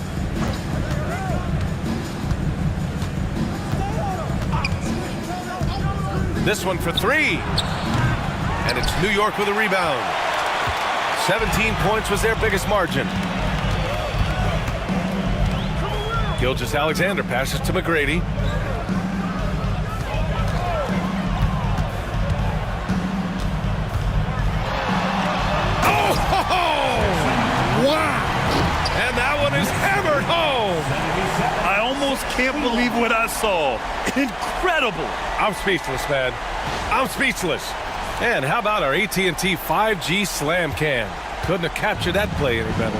This one for 3. And it's New York with a rebound. 17 points was their biggest margin. Gilgeous-Alexander passes to McGrady. Wow! And that one is hammered home. I almost can't believe what I saw. Incredible. I'm speechless, man. I'm speechless. And how about our AT&T 5G Slam Cam? Couldn't have captured that play any better.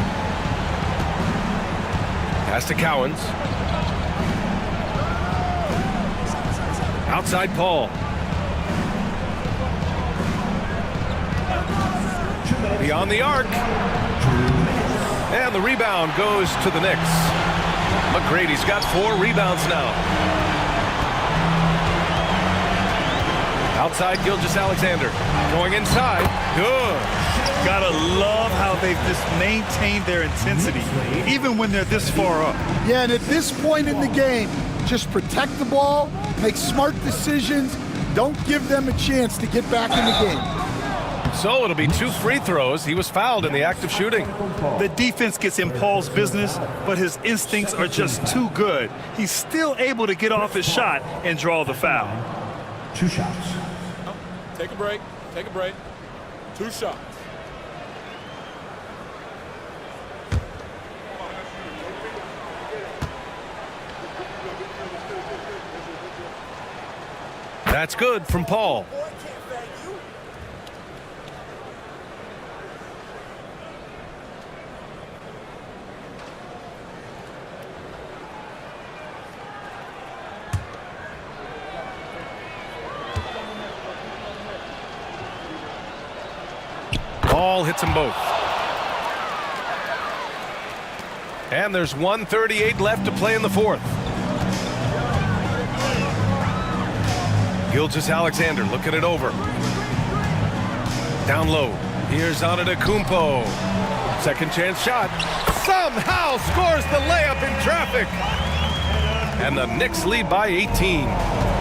Pass to Cowens. Outside Paul. Beyond the arc. And the rebound goes to the Knicks. McGrady's got 4 rebounds now. Outside Gilgeous-Alexander. Going inside. Good. Gotta love how they've just maintained their intensity, even when they're this far up. Yeah, and at this point in the game, just protect the ball, make smart decisions, don't give them a chance to get back in the game. So it'll be 2 free throws. He was fouled in the act of shooting. The defense gets in Paul's business, but his instincts are just too good. He's still able to get off his shot and draw the foul. 2 shots. Take a break. Take a break. 2 shots. That's good from Paul. Paul hits them both. And there's 1:38 left to play in the 4th. Gilgeous-Alexander looking it over. Down low. Here's Antetokounmpo. Second chance shot. Somehow scores the layup in traffic. And the Knicks lead by 18.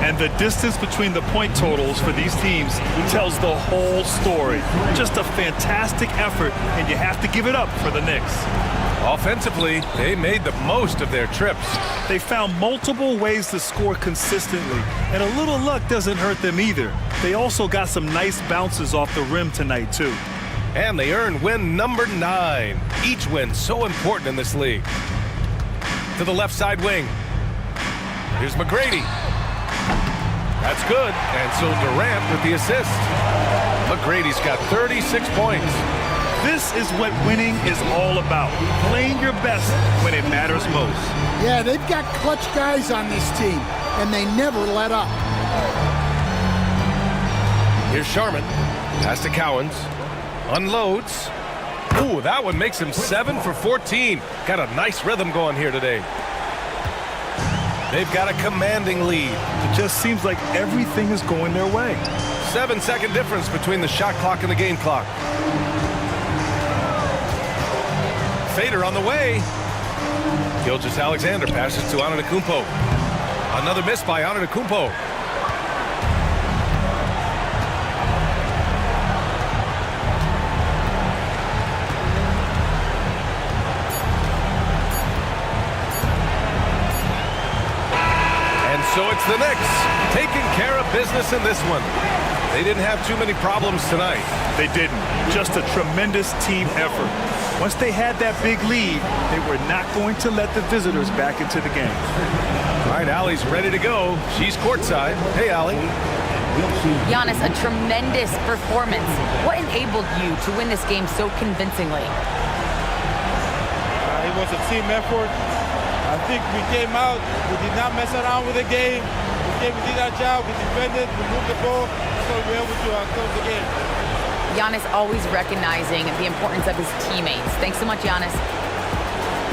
And the distance between the point totals for these teams tells the whole story. Just a fantastic effort, and you have to give it up for the Knicks. Offensively, they made the most of their trips. They found multiple ways to score consistently, and a little luck doesn't hurt them either. They also got some nice bounces off the rim tonight, too. And they earned win number 9. Each win so important in this league. To the left side wing. Here's McGrady. That's good. And so Durant with the assist. McGrady's got 36 points. This is what winning is all about. Playing your best when it matters most. Yeah, they've got clutch guys on this team, and they never let up. Here's Sharman. Pass to Cowens. Unloads. Ooh, that one makes him 7 for 14. Got a nice rhythm going here today. They've got a commanding lead. It just seems like everything is going their way. 7-second difference between the shot clock and the game clock. Fader on the way. Gilgeous-Alexander passes to Antetokounmpo. Another miss by Antetokounmpo. And so it's the Knicks taking care of business in this one. They didn't have too many problems tonight. They didn't. Just a tremendous team effort. Once they had that big lead, they were not going to let the visitors back into the game. All right, Allie's ready to go. She's courtside. Hey, Allie. Giannis, a tremendous performance. What enabled you to win this game so convincingly? It was a team effort. I think we came out, we did not mess around with the game. We did our job, we defended, we moved the ball, so we were able to close the game. Giannis always recognizing the importance of his teammates. Thanks so much, Giannis.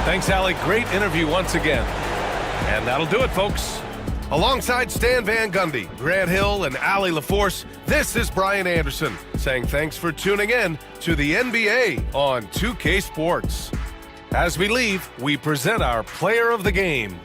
Thanks, Allie. Great interview once again. And that'll do it, folks. Alongside Stan Van Gundy, Grant Hill, and Allie LaForce, this is Brian Anderson saying thanks for tuning in to the NBA on 2K Sports. As we leave, we present our player of the game.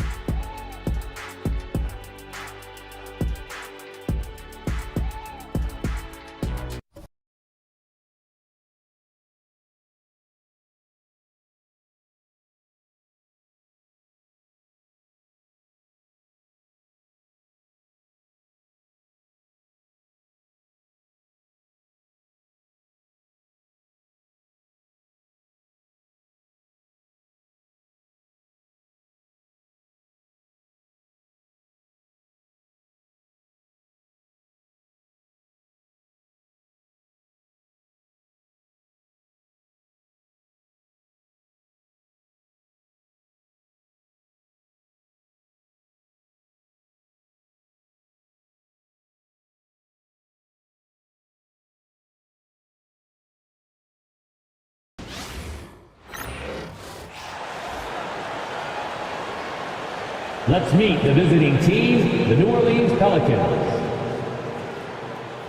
Let's meet the visiting team, the New Orleans Pelicans.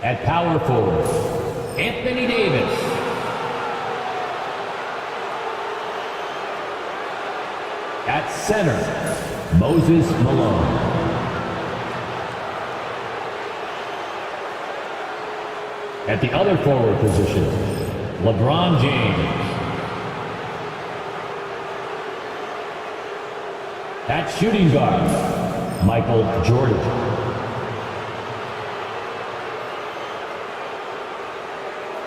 At power forward, Anthony Davis. At center, Moses Malone. At the other forward position, LeBron James. At shooting guard, Michael Jordan.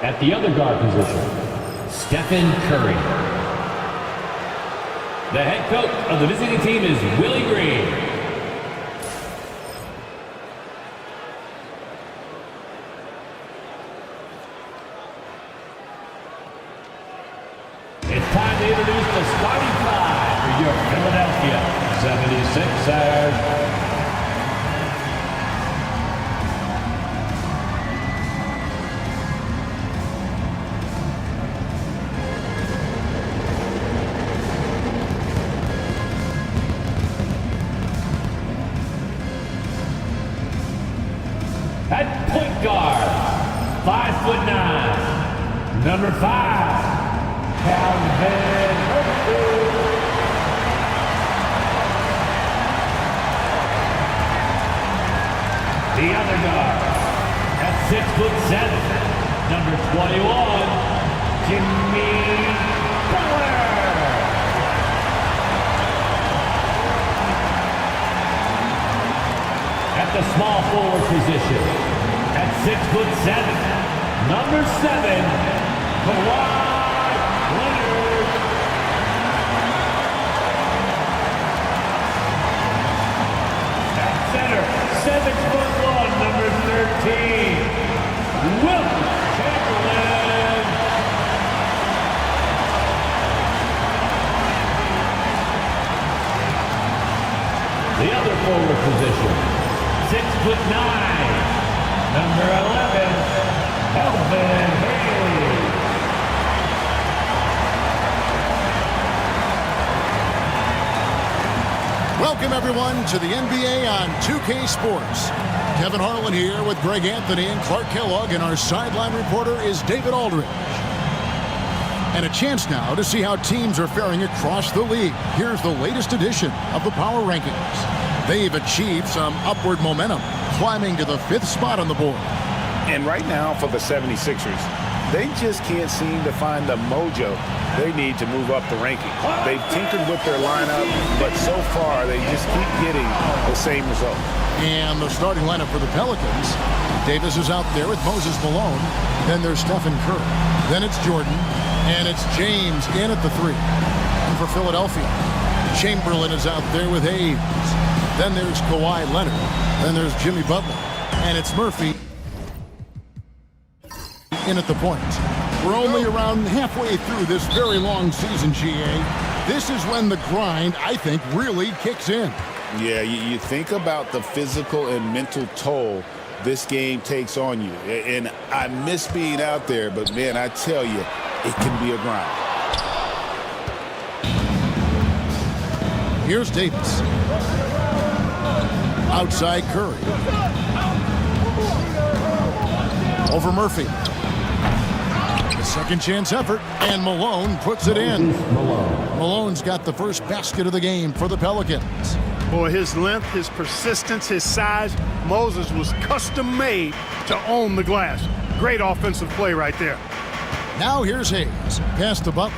At the other guard position, Stephen Curry. The head coach of the visiting team is Willie Green. It's time to introduce the starting five for your Philadelphia 76ers. At point guard, 5'9", number 5, Calvin Murphy. The other guard, at 6'7", number 21, Jimmy Butler. At the small forward position, at 6'7", number 7, Kawhi Leonard. At center, 7'1", number 13, Wilt Chamberlain. The other forward position, 6'9", number 11, Elvin Hayes. Welcome, everyone, to the NBA on 2K Sports. Kevin Harlan here with Greg Anthony and Clark Kellogg, and our sideline reporter is David Aldridge. And a chance now to see how teams are faring across the league. Here's the latest edition of the Power Rankings. They've achieved some upward momentum, climbing to the 5th spot on the board. And right now for the 76ers, they just can't seem to find the mojo they need to move up the rankings. They've tinkered with their lineup, but so far they just keep getting the same result. And the starting lineup for the Pelicans, Davis is out there with Moses Malone. Then there's Stephen Curry. Then it's Jordan. And it's James in at the 3. And for Philadelphia, Chamberlain is out there with Hayes. Then there's Kawhi Leonard. Then there's Jimmy Butler. And it's Murphy in at the point. We're only around halfway through this very long season, GA. This is when the grind, I think, really kicks in. Yeah, you think about the physical and mental toll this game takes on you. And I miss being out there, but, man, I tell you, it can be a grind. Here's Davis. Outside Curry. Over Murphy. A second chance effort, and Malone puts it in. Malone's got the first basket of the game for the Pelicans. Boy, his length, his persistence, his size, Moses was custom made to own the glass. Great offensive play right there. Now here's Hayes. Pass to Butler.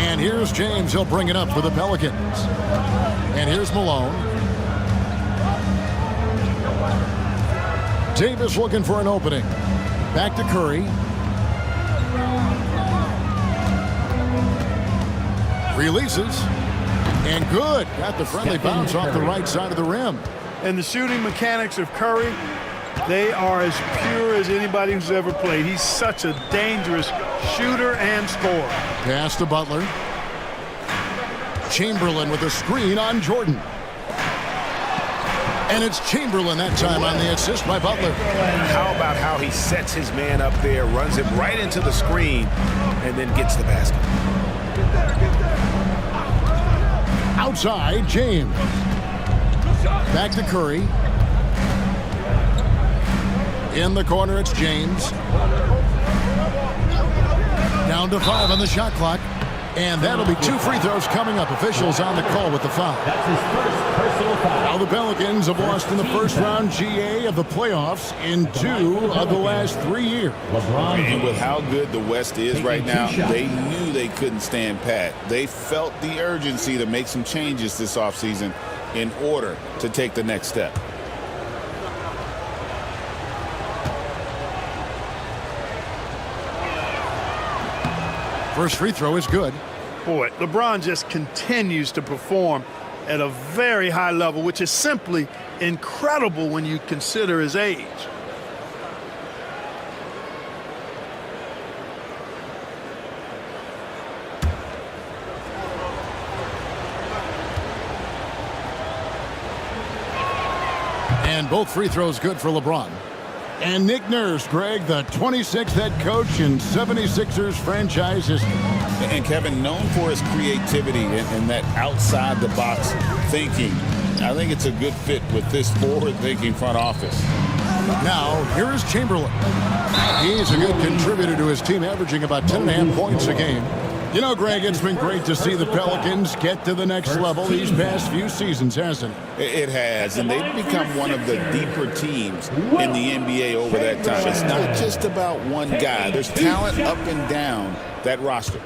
And here's James. He'll bring it up for the Pelicans. And here's Malone. Davis looking for an opening. Back to Curry. Releases. And good. Got the friendly bounce off the right side of the rim. And the shooting mechanics of Curry, they are as pure as anybody who's ever played. He's such a dangerous shooter and scorer. Pass to Butler. Chamberlain with a screen on Jordan. And it's Chamberlain that time on the assist by Butler. How about how he sets his man up there, runs it right into the screen, and then gets the basket. Outside, James. Back to Curry. In the corner, it's James. Down to 5 on the shot clock. And that'll be 2 free throws coming up. Officials on the call with the foul. That's his first personal foul. Now the Pelicans have lost in the first round GA of the playoffs in 2 of the last 3 years. And with how good the West is right now, they knew they couldn't stand pat. They felt the urgency to make some changes this offseason in order to take the next step. First free throw is good. Boy, LeBron just continues to perform at a very high level, which is simply incredible when you consider his age. And both free throws good for LeBron. And Nick Nurse, Greg, the 26th head coach in 76ers franchise history. And Kevin, known for his creativity and that outside-the-box thinking, I think it's a good fit with this forward-thinking front office. Now, here is Chamberlain. He's a good contributor to his team, averaging about 10.5 points a game. You know, Greg, it's been great to see the Pelicans get to the next level these past few seasons, hasn't it? It has, and they've become one of the deeper teams in the NBA over that time. It's not just about one guy. There's talent up and down that roster.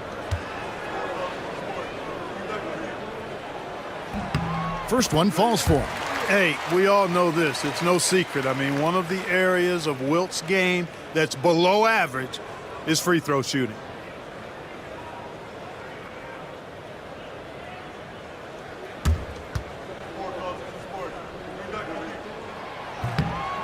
First one falls for him. Hey, we all know this. It's no secret. I mean, one of the areas of Wilt's game that's below average is free throw shooting.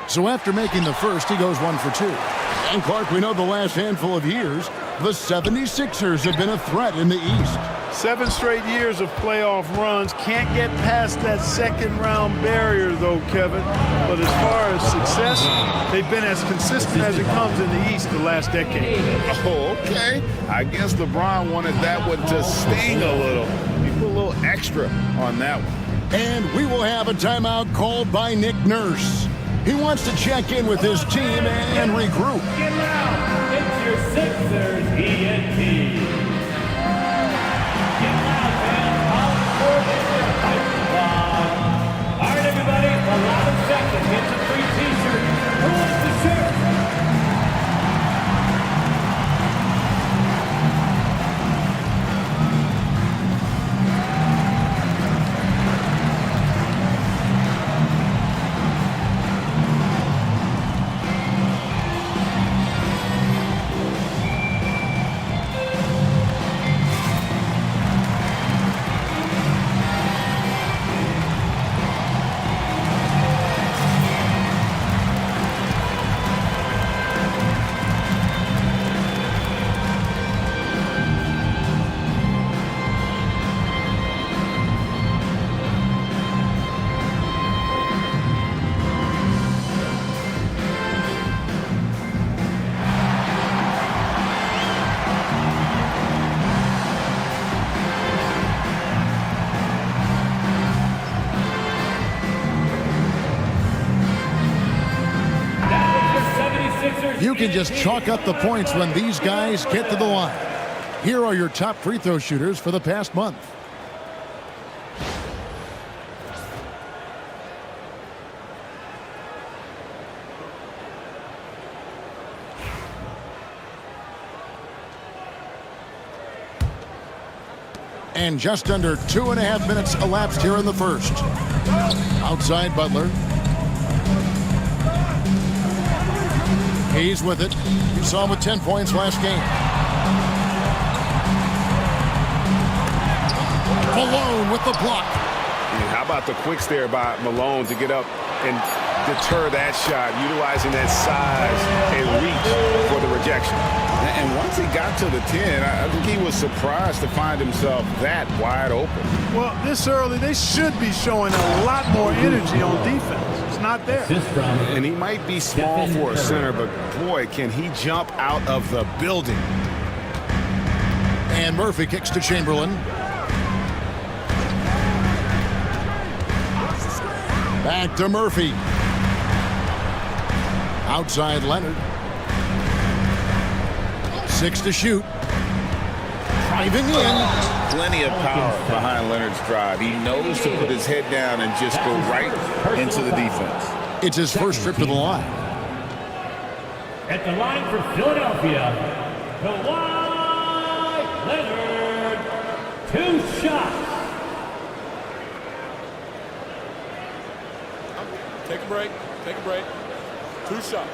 So after making the first, he goes 1 for 2. And Clark, we know the last handful of years, the 76ers have been a threat in the East. 7 straight years of playoff runs. Can't get past that second round barrier, though, Kevin. But as far as success, they've been as consistent as it comes in the East the last decade. Oh, okay. I guess LeBron wanted that one to sting a little. He put a little extra on that one. And we will have a timeout called by Nick Nurse. He wants to check in with his team and regroup. Get loud. It's your Sixers ENT. Get loud, fans. All for the fight squad. All right, everybody. 11 seconds. Get the free T-shirt. Who wants the shirt? You can just chalk up the points when these guys get to the line. Here are your top free throw shooters for the past month. And just under 2.5 minutes elapsed here in the first. Outside Butler. He's with it. You saw him with 10 points last game. Malone with the block. How about the quicks there by Malone to get up and deter that shot, utilizing that size and reach for the rejection. And once he got to the 10, I think he was surprised to find himself that wide open. Well, this early, they should be showing a lot more energy on defense. It's not there. And he might be small for a center, but boy, can he jump out of the building. And Murphy kicks to Chamberlain. Back to Murphy. Outside Leonard. 6 to shoot. Driving in. Plenty of power behind Leonard's drive. He knows to put his head down and just go right into the defense. It's his first trip to the line. At the line for Philadelphia, Kawhi Leonard. 2 shots. Take a break. Take a break. 2 shots.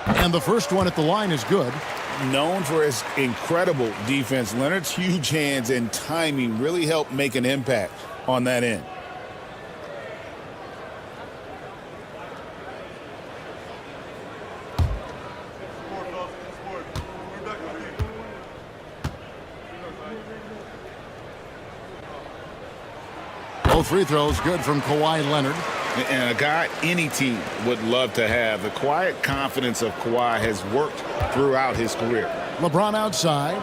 And the first one at the line is good. Known for his incredible defense, Leonard's huge hands and timing really helped make an impact on that end. Both free throws good from Kawhi Leonard. And a guy any team would love to have. The quiet confidence of Kawhi has worked throughout his career. LeBron outside.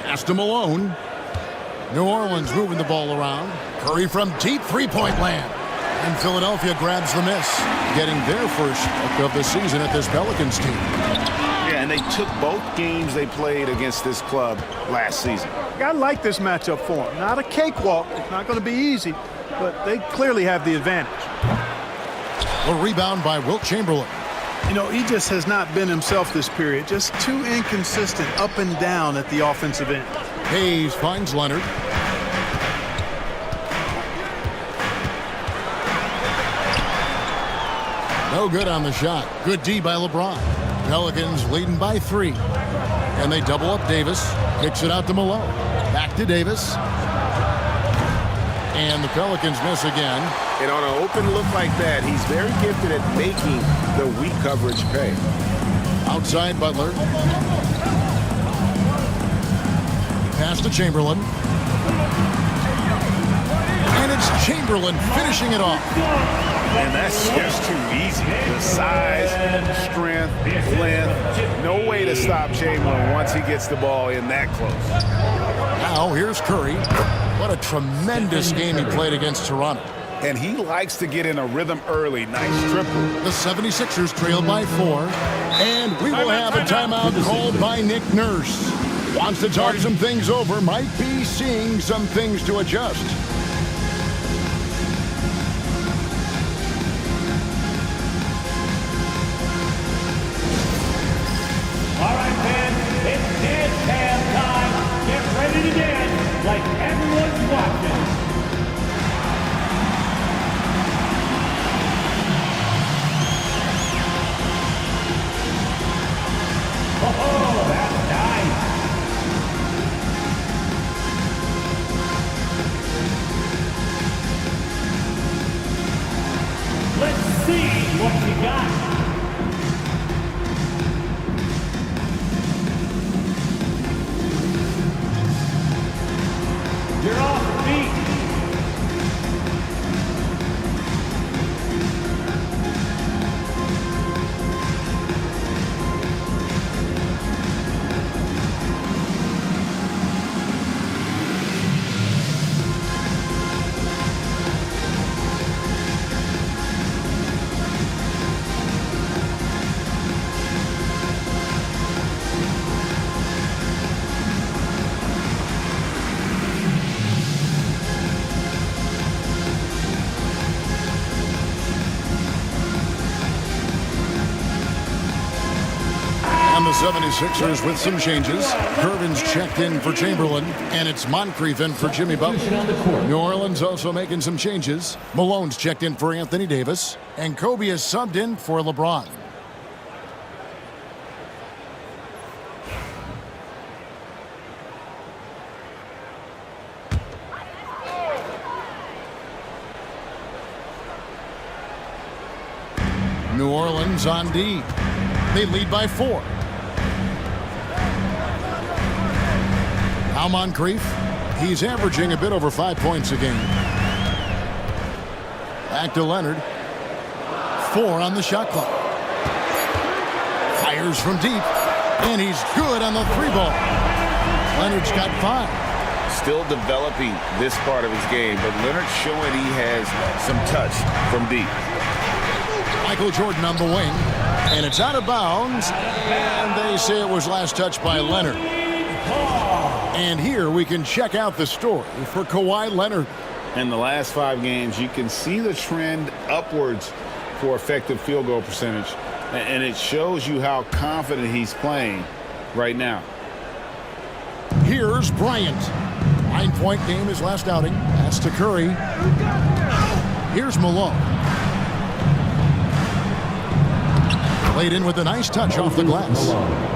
Pass to Malone. New Orleans moving the ball around. Curry from deep three-point land. And Philadelphia grabs the miss, getting their first of the season at this Pelicans team. Yeah, and they took both games they played against this club last season. I like this matchup for them. Not a cakewalk. It's not going to be easy, but they clearly have the advantage. A rebound by Wilt Chamberlain. You know, he just has not been himself this period. Just too inconsistent up and down at the offensive end. Hayes finds Leonard. No good on the shot. Good D by LeBron. Pelicans leading by 3. And they double up Davis. Kicks it out to Malone. Back to Davis. And the Pelicans miss again. And on an open look like that, he's very gifted at making the weak coverage pay. Outside Butler. Pass to Chamberlain. And it's Chamberlain finishing it off. And that's just too easy. The size, strength, length. No way to stop Chamberlain once he gets the ball in that close. Now here's Curry. What a tremendous game he played against Toronto. And he likes to get in a rhythm early. Nice triple. The 76ers trail by 4. And we will have a timeout called by Nick Nurse. Wants to talk some things over. Might be seeing some things to adjust. All right, fans, it's dance time. Get ready to dance like everyone's watching. Oh, that's nice. Let's see what you got. You're off the beat. the 76ers with some changes. Gervin's checked in for Chamberlain, and it's Moncrief in for Jimmy Butler. New Orleans also making some changes. Malone's checked in for Anthony Davis, and Kobe is subbed in for LeBron. New Orleans on D. They lead by 4. Now Moncrief. He's averaging a bit over 5 points a game. Back to Leonard. 4 on the shot clock. Fires from deep. And he's good on the 3-ball. Leonard's got 5. Still developing this part of his game, but Leonard's showing he has some touch from deep. Michael Jordan on the wing, and it's out of bounds, and they say it was last touched by Leonard. And here we can check out the story for Kawhi Leonard. In the last 5 games, you can see the trend upwards for effective field goal percentage, and it shows you how confident he's playing right now. Here's Bryant. 9-point game his last outing. Pass to Curry. Here's Malone. Played in with a nice touch off the glass.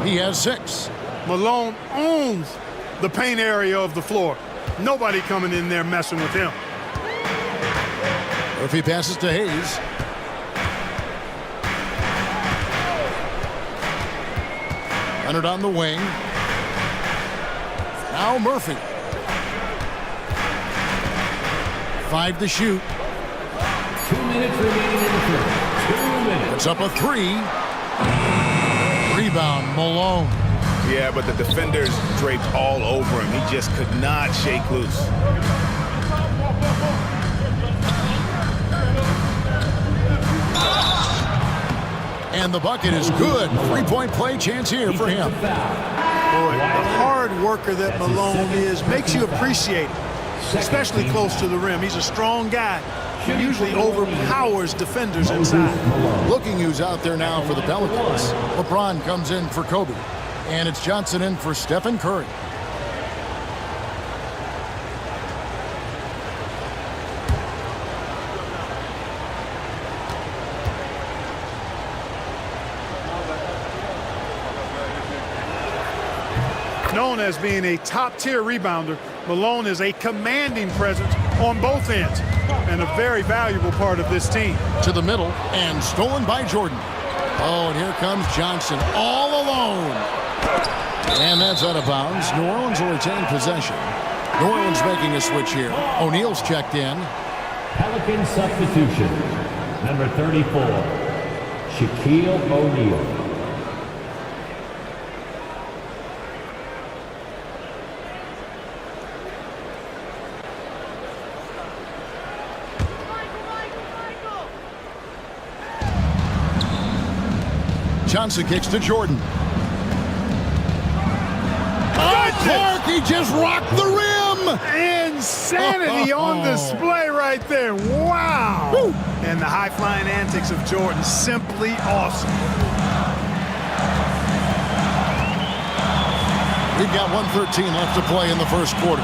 He has 6. Malone owns the paint area of the floor. Nobody coming in there messing with him. Murphy passes to Hayes. Leonard on the wing. Now Murphy. 5 to shoot. 2 minutes remaining in the first. 2 minutes. It's up a 3. Rebound, Malone. Yeah, but the defenders draped all over him. He just could not shake loose. And the bucket is good. 3-point play chance here for him. Boy, the hard worker that Malone is makes you appreciate it, especially close to the rim. He's a strong guy. He usually overpowers defenders inside. Looking who's out there now for the Pelicans. LeBron comes in for Kobe. And it's Johnson in for Stephen Curry. Known as being a top-tier rebounder, Malone is a commanding presence on both ends and a very valuable part of this team. To the middle and stolen by Jordan. Oh, and here comes Johnson all alone. And that's out of bounds. New Orleans will retain possession. New Orleans making a switch here. O'Neal's checked in. Pelican substitution. Number 34, Shaquille O'Neal. Johnson kicks to Jordan. Clark, he just rocked the rim. Insanity on display right there. Wow. Woo. And the high-flying antics of Jordan, simply awesome. We've got 1:13 left to play in the first quarter.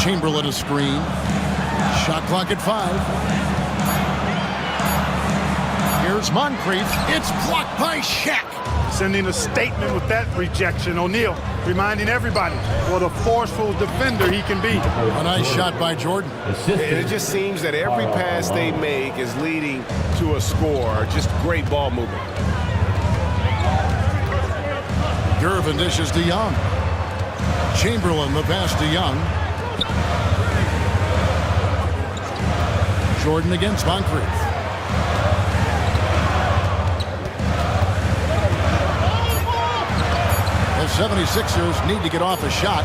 Chamberlain a screen. Shot clock at 5. Here's Moncrief. It's blocked by Shaq. Sending a statement with that rejection. O'Neal reminding everybody what a forceful defender he can be. A nice shot by Jordan. It just seems that every pass they make is leading to a score. Just great ball movement. Gervin dishes to Young. Chamberlain the pass to Young. Jordan against Moncrief. The 76ers need to get off a shot.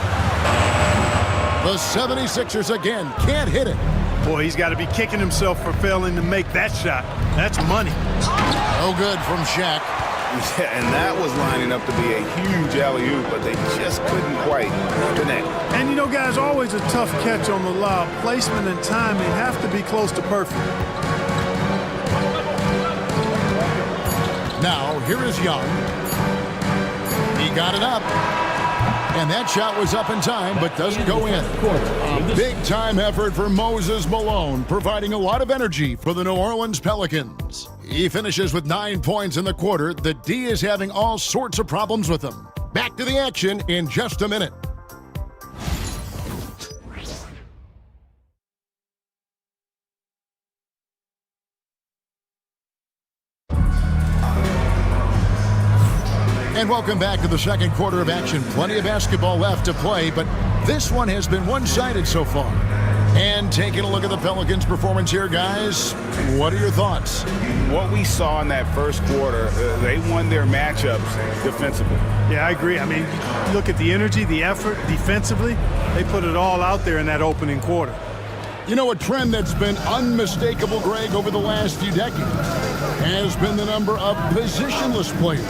The 76ers again can't hit it. Boy, he's got to be kicking himself for failing to make that shot. That's money. No good from Shaq. Yeah, and that was lining up to be a huge alley-oop, but they just couldn't quite connect. And you know, guys, always a tough catch on the lob. Placement and timing have to be close to perfect. Now, here is Young. He got it up. And that shot was up in time, but doesn't go in. A big-time effort for Moses Malone, providing a lot of energy for the New Orleans Pelicans. He finishes with 9 points in the quarter. The D is having all sorts of problems with him. Back to the action in just a minute. And welcome back to the second quarter of action. Plenty of basketball left to play, but this one has been one-sided so far. And taking a look at the Pelicans' performance here, guys, what are your thoughts? What we saw in that first quarter, they won their matchups defensively. Yeah, I agree. I mean, look at the energy, the effort defensively. They put it all out there in that opening quarter. You know, a trend that's been unmistakable, Greg, over the last few decades has been the number of positionless players.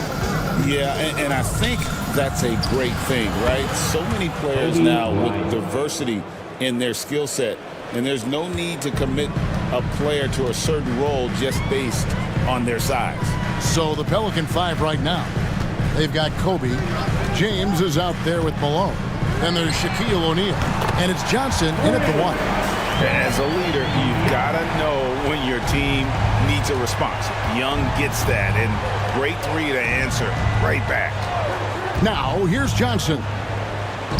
Yeah, and I think that's a great thing, right? So many players now with diversity in their skill set, and there's no need to commit a player to a certain role just based on their size. So the Pelican 5 right now, they've got Kobe. James is out there with Malone. Then there's Shaquille O'Neal. And it's Johnson in at the 1. As a leader, you've got to know when your team needs a response. Young gets that, and great three to answer right back. Now, here's Johnson.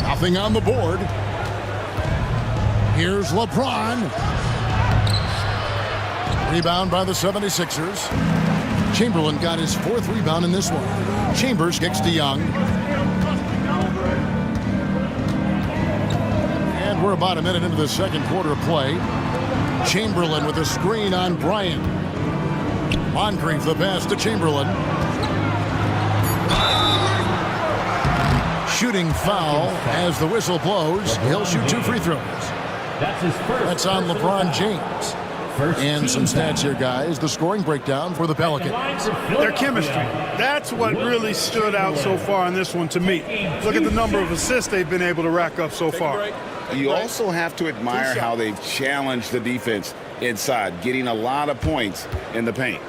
Nothing on the board. Here's LeBron. Rebound by the 76ers. Chamberlain got his 4th rebound in this one. Chambers kicks to Young. And we're about a minute into the second quarter of play. Chamberlain with a screen on Bryant. Moncrief the pass to Chamberlain. Shooting foul as the whistle blows. He'll shoot 2 free throws. That's on LeBron James. And some stats here, guys. The scoring breakdown for the Pelicans. Their chemistry. That's what really stood out so far in this one to me. Look at the number of assists they've been able to rack up so far. You also have to admire how they've challenged the defense inside, getting a lot of points in the paint.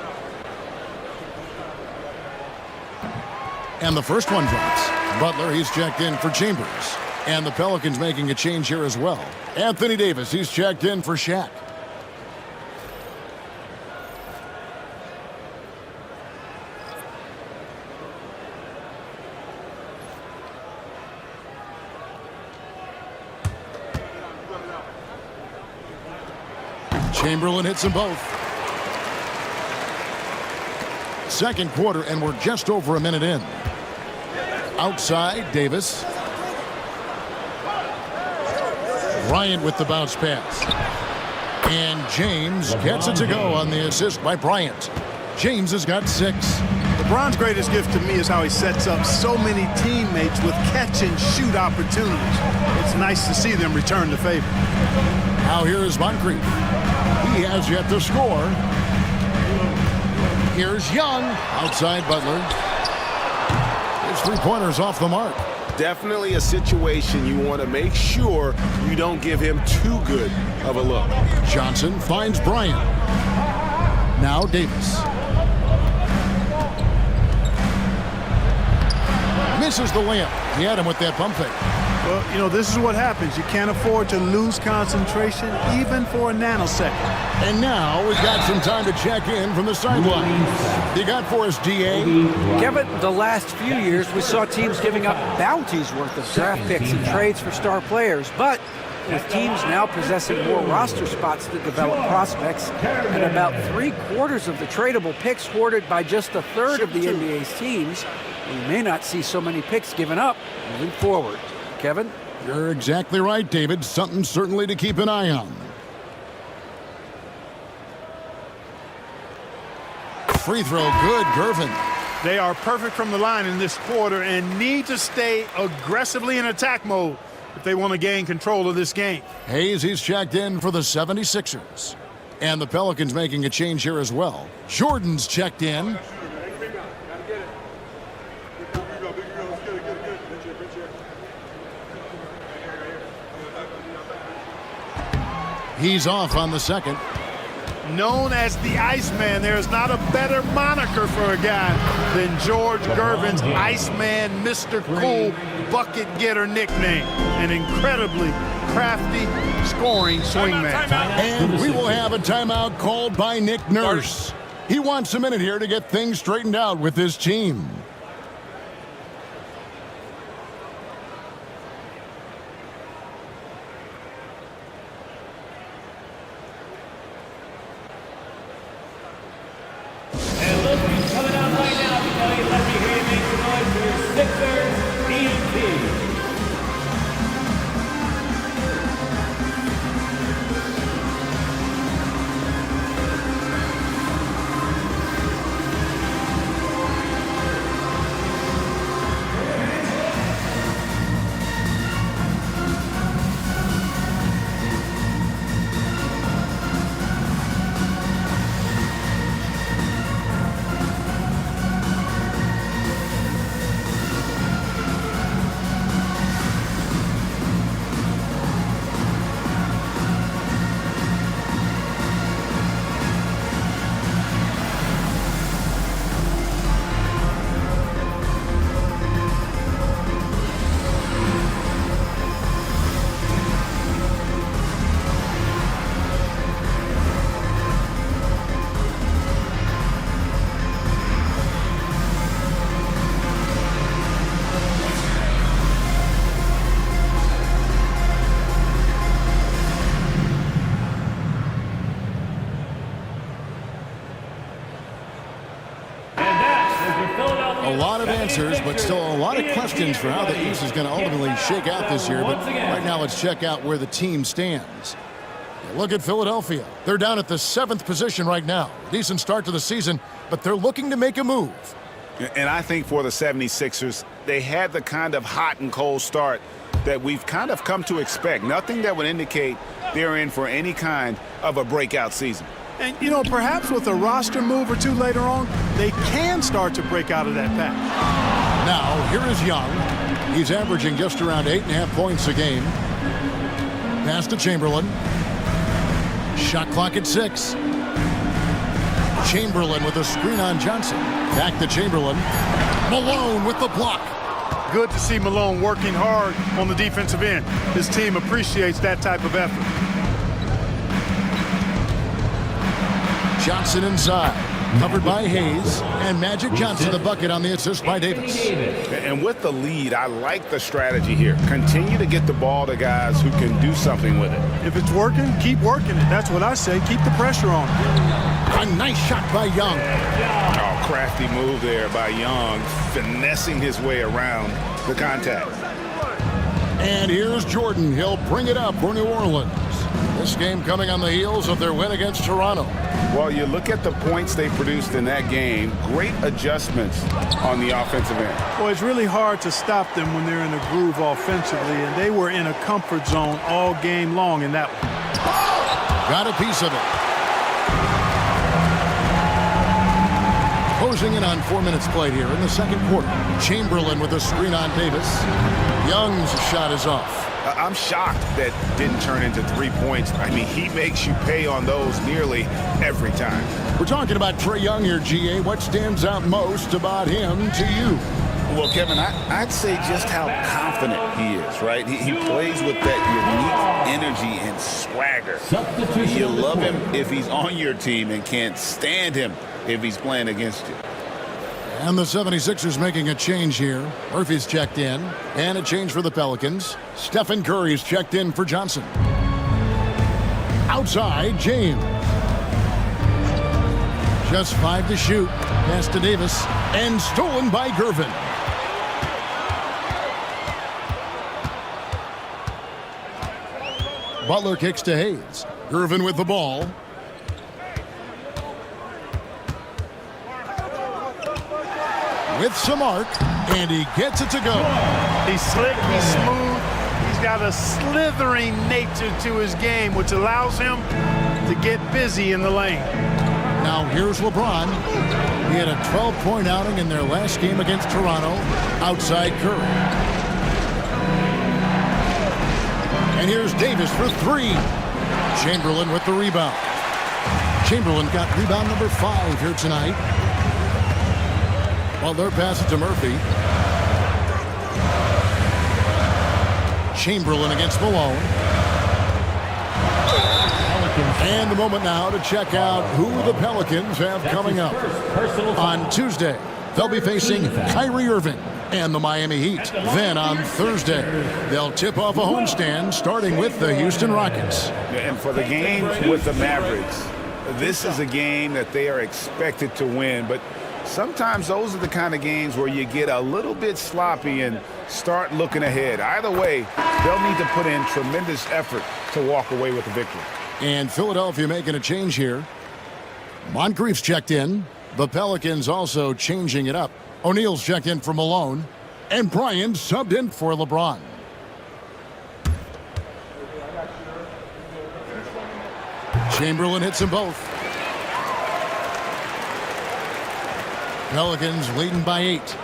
And the first one drops. Butler, he's checked in for Chambers. And the Pelicans making a change here as well. Anthony Davis, he's checked in for Shaq. Chamberlain hits them both. Second quarter, and we're just over a minute in. Outside, Davis. Bryant with the bounce pass. And James gets it to go on the assist by Bryant. James has got 6. LeBron's greatest gift to me is how he sets up so many teammates with catch-and-shoot opportunities. It's nice to see them return the favor. Now here is Moncrief. He has yet to score. Here's Young. Outside Butler. His 3-pointer's off the mark. Definitely a situation you want to make sure you don't give him too good of a look. Johnson finds Bryant. Now Davis. Misses the layup. He had him with that pump fake. Well, you know, this is what happens. You can't afford to lose concentration even for a nanosecond. And now we've got some time to check in from the sidelines. You got for us, D.A.? Kevin, the last few years we saw teams giving up bounties worth of draft picks and trades for star players. But with teams now possessing more roster spots to develop prospects and about 3/4 of the tradable picks hoarded by just 1/3 of the NBA's teams, we may not see so many picks given up moving forward. Kevin? You're exactly right, David. Something certainly to keep an eye on. Free throw good, Gervin. They are perfect from the line in this quarter and need to stay aggressively in attack mode if they want to gain control of this game. Hayes, he's checked in for the 76ers. And the Pelicans making a change here as well. Jordan's checked in. He's off on the second. Known as the Iceman, there's not a better moniker for a guy than George Gervin's Iceman Mr. Cool bucket getter nickname. An incredibly crafty scoring swingman. And we will have a timeout called by Nick Nurse. He wants a minute here to get things straightened out with his team. Coming out right now, because let me hear you make some noise for your Sixers EMP. A lot of answers, but still a lot of questions for how the East is going to ultimately shake out this year. But right now, let's check out where the team stands. Look at Philadelphia. They're down at the 7th position right now. Decent start to the season, but they're looking to make a move. And I think for the 76ers, they had the kind of hot and cold start that we've kind of come to expect. Nothing that would indicate they're in for any kind of a breakout season. And, you know, perhaps with a roster move or two later on, they can start to break out of that patch. Now, here is Young. He's averaging just around 8.5 points a game. Pass to Chamberlain. Shot clock at 6. Chamberlain with a screen on Johnson. Back to Chamberlain. Malone with the block. Good to see Malone working hard on the defensive end. His team appreciates that type of effort. Johnson inside. Covered by Hayes. And Magic Johnson the bucket on the assist by Davis. And with the lead, I like the strategy here. Continue to get the ball to guys who can do something with it. If it's working, keep working it. That's what I say. Keep the pressure on. A nice shot by Young. Oh, crafty move there by Young, finessing his way around the contact. And here's Jordan. He'll bring it up for New Orleans. This game coming on the heels of their win against Toronto. Well, you look at the points they produced in that game, great adjustments on the offensive end. Well, it's really hard to stop them when they're in a groove offensively, and they were in a comfort zone all game long in that one. Got a piece of it. Closing in on 4 minutes played here in the second quarter. Chamberlain with a screen on Davis. Young's shot is off. I'm shocked that didn't turn into 3 points. I mean, he makes you pay on those nearly every time. We're talking about Trae Young here, GA. What stands out most about him to you? Well, Kevin, I'd say just how confident he is, right? He plays with that unique energy and swagger. You love him if he's on your team and can't stand him if he's playing against you. And the 76ers making a change here. Murphy's checked in. And a change for the Pelicans. Stephen Curry's checked in for Johnson. Outside, James. Just 5 to shoot. Pass to Davis. And stolen by Gervin. Butler kicks to Hayes. Gervin with the ball. With some arc, and he gets it to go. He's slick, he's smooth, he's got a slithering nature to his game, which allows him to get busy in the lane. Now here's LeBron. He had a 12-point outing in their last game against Toronto, outside Curry. And here's Davis for 3. Chamberlain with the rebound. Chamberlain got rebound number 5 here tonight. Butler passes to Murphy. Chamberlain against Malone. And a moment now to check out who the Pelicans have coming up. On Tuesday, they'll be facing Kyrie Irving and the Miami Heat. Then on Thursday, they'll tip off a homestand starting with the Houston Rockets. And for the game with the Mavericks, this is a game that they are expected to win, but sometimes those are the kind of games where you get a little bit sloppy and start looking ahead. Either way, they'll need to put in tremendous effort to walk away with the victory. And Philadelphia making a change here. Moncrief's checked in. The Pelicans also changing it up. O'Neal's checked in for Malone. And Bryant subbed in for LeBron. Chamberlain hits them both. Pelicans leading by 8.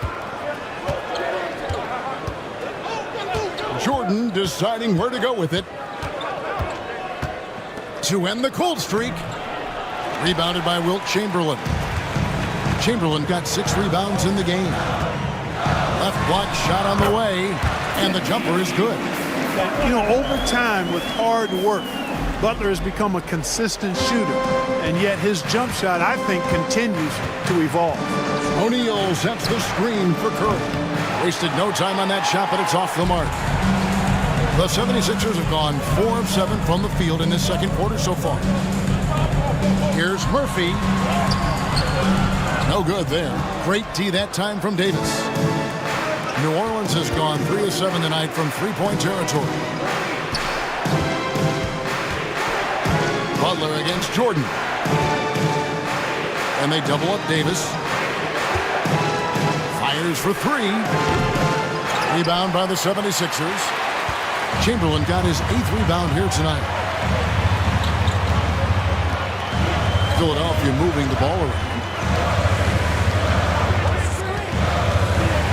Jordan deciding where to go with it. To end the cold streak. Rebounded by Wilt Chamberlain. Chamberlain got 6 rebounds in the game. Left block shot on the way, and the jumper is good. You know, over time with hard work, Butler has become a consistent shooter, and yet his jump shot, I think, continues to evolve. O'Neal sets the screen for Curry. Wasted no time on that shot, but it's off the mark. The 76ers have gone 4 of 7 from the field in this second quarter so far. Here's Murphy. No good there. Great D that time from Davis. New Orleans has gone 3 of 7 tonight from three-point territory. Butler against Jordan. And they double up Davis. Fires for 3. Rebound by the 76ers. Chamberlain got his 8th rebound here tonight. Philadelphia moving the ball around.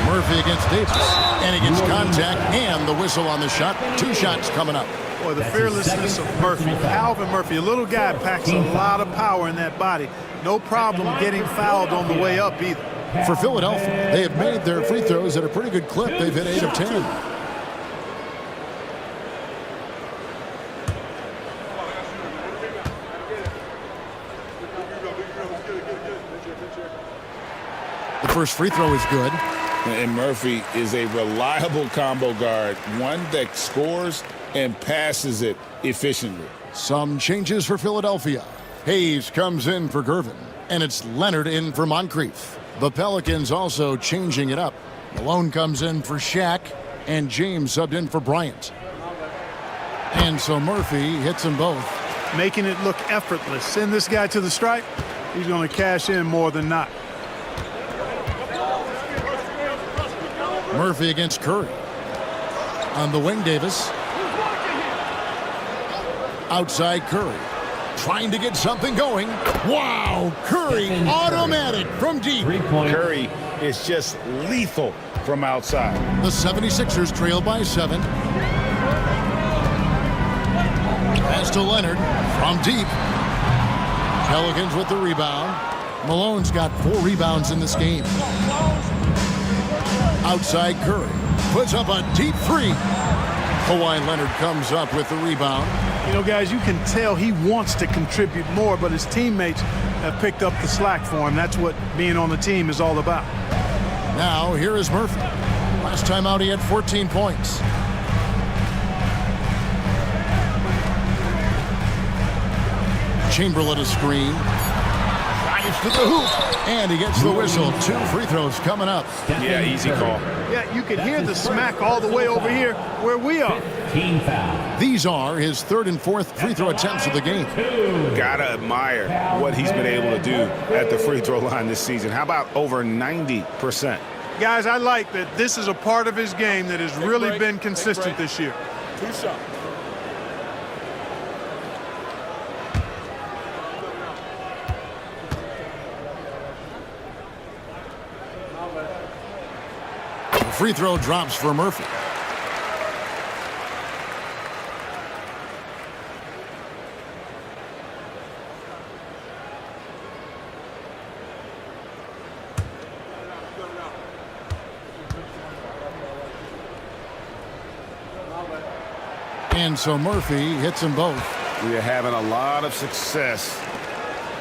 Murphy against Davis. And he gets contact and the whistle on the shot. 2 shots coming up. Boy, the fearlessness of Murphy. Alvin Murphy, a little guy, packs a lot of power in that body. No problem getting fouled on the way up either. For Philadelphia, they have made their free throws at a pretty good clip. They've hit 8 of 10. The first free throw is good. And Murphy is a reliable combo guard, one that scores and passes it efficiently. Some changes for Philadelphia. Hayes comes in for Gervin, and it's Leonard in for Moncrief. The Pelicans also changing it up. Malone comes in for Shaq, and James subbed in for Bryant. And so Murphy hits them both. Making it look effortless. Send this guy to the stripe, he's going to cash in more than not. Murphy against Curry. On the wing, Davis. Outside Curry. Trying to get something going. Wow! Curry automatic from deep. Curry is just lethal from outside. The 76ers trail by 7. Pass to Leonard from deep. Pelicans with the rebound. Malone's got 4 rebounds in this game. Outside Curry. Puts up a deep 3. Kawhi Leonard comes up with the rebound. You know, guys, you can tell he wants to contribute more, but his teammates have picked up the slack for him. That's what being on the team is all about. Now, here is Murphy. Last time out, he had 14 points. Chamberlain a screen. Drives to the hoop. And he gets the whistle. 2 free throws coming up. Yeah, easy call. Yeah, you could hear the smack all the way over here where we are. These are his 3rd and 4th free throw attempts of the game. Gotta admire what he's been able to do at the free throw line this season. How about over 90%? Guys, I like that this is a part of his game that has really been consistent this year. 2 shots. Free throw drops for Murphy. And so Murphy hits them both. We are having a lot of success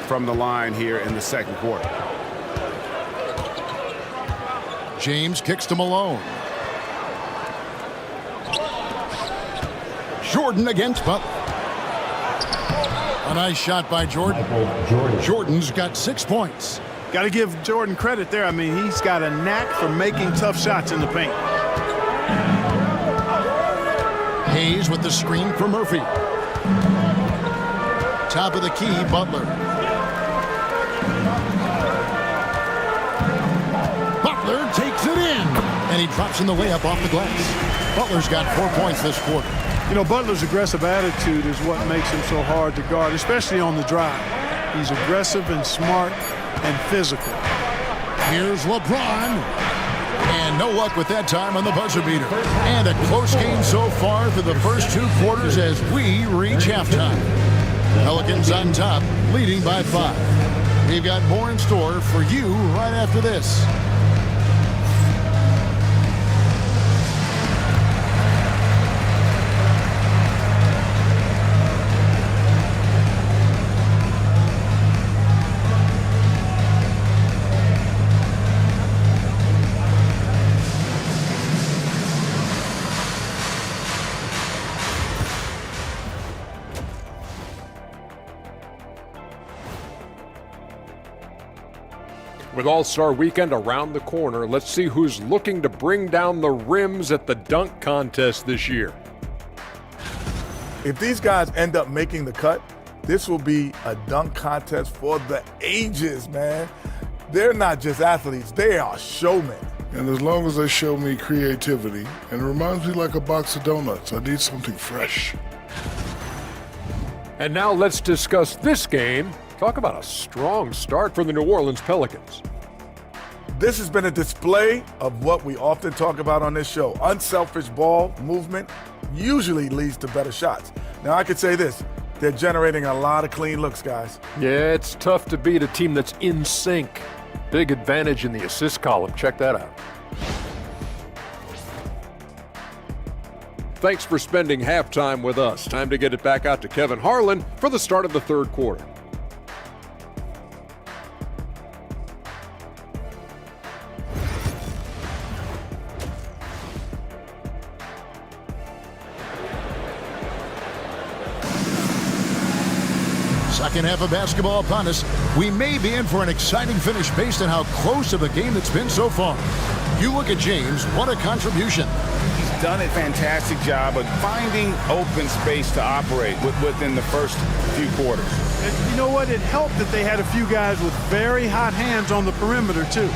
from the line here in the second quarter. James kicks to Malone. Jordan against Butler. A nice shot by Jordan. Jordan's got 6 points. Got to give Jordan credit there. I mean, he's got a knack for making tough shots in the paint. Hayes with the screen for Murphy. Top of the key, Butler. Butler takes it in. And he drops in the layup off the glass. Butler's got 4 points this quarter. You know, Butler's aggressive attitude is what makes him so hard to guard, especially on the drive. He's aggressive and smart and physical. Here's LeBron. And no luck with that time on the buzzer beater. And a close game so far through the first 2 quarters as we reach halftime. Pelicans on top, leading by 5. We've got more in store for you right after this. With All-Star Weekend around the corner, let's see who's looking to bring down the rims at the dunk contest this year. If these guys end up making the cut, this will be a dunk contest for the ages, man. They're not just athletes, they are showmen. And as long as they show me creativity, and it reminds me like a box of donuts, I need something fresh. And now let's discuss this game. Talk about a strong start for the New Orleans Pelicans. This has been a display of what we often talk about on this show. Unselfish ball movement usually leads to better shots. Now, I could say this. They're generating a lot of clean looks, guys. Yeah, it's tough to beat a team that's in sync. Big advantage in the assist column. Check that out. Thanks for spending halftime with us. Time to get it back out to Kevin Harlan for the start of the third quarter. Second half of basketball upon us. We may be in for an exciting finish based on how close of a game it's been so far. You look at James, what a contribution. He's done a fantastic job of finding open space to operate within the first few quarters. And you know what? It helped that they had a few guys with very hot hands on the perimeter, too.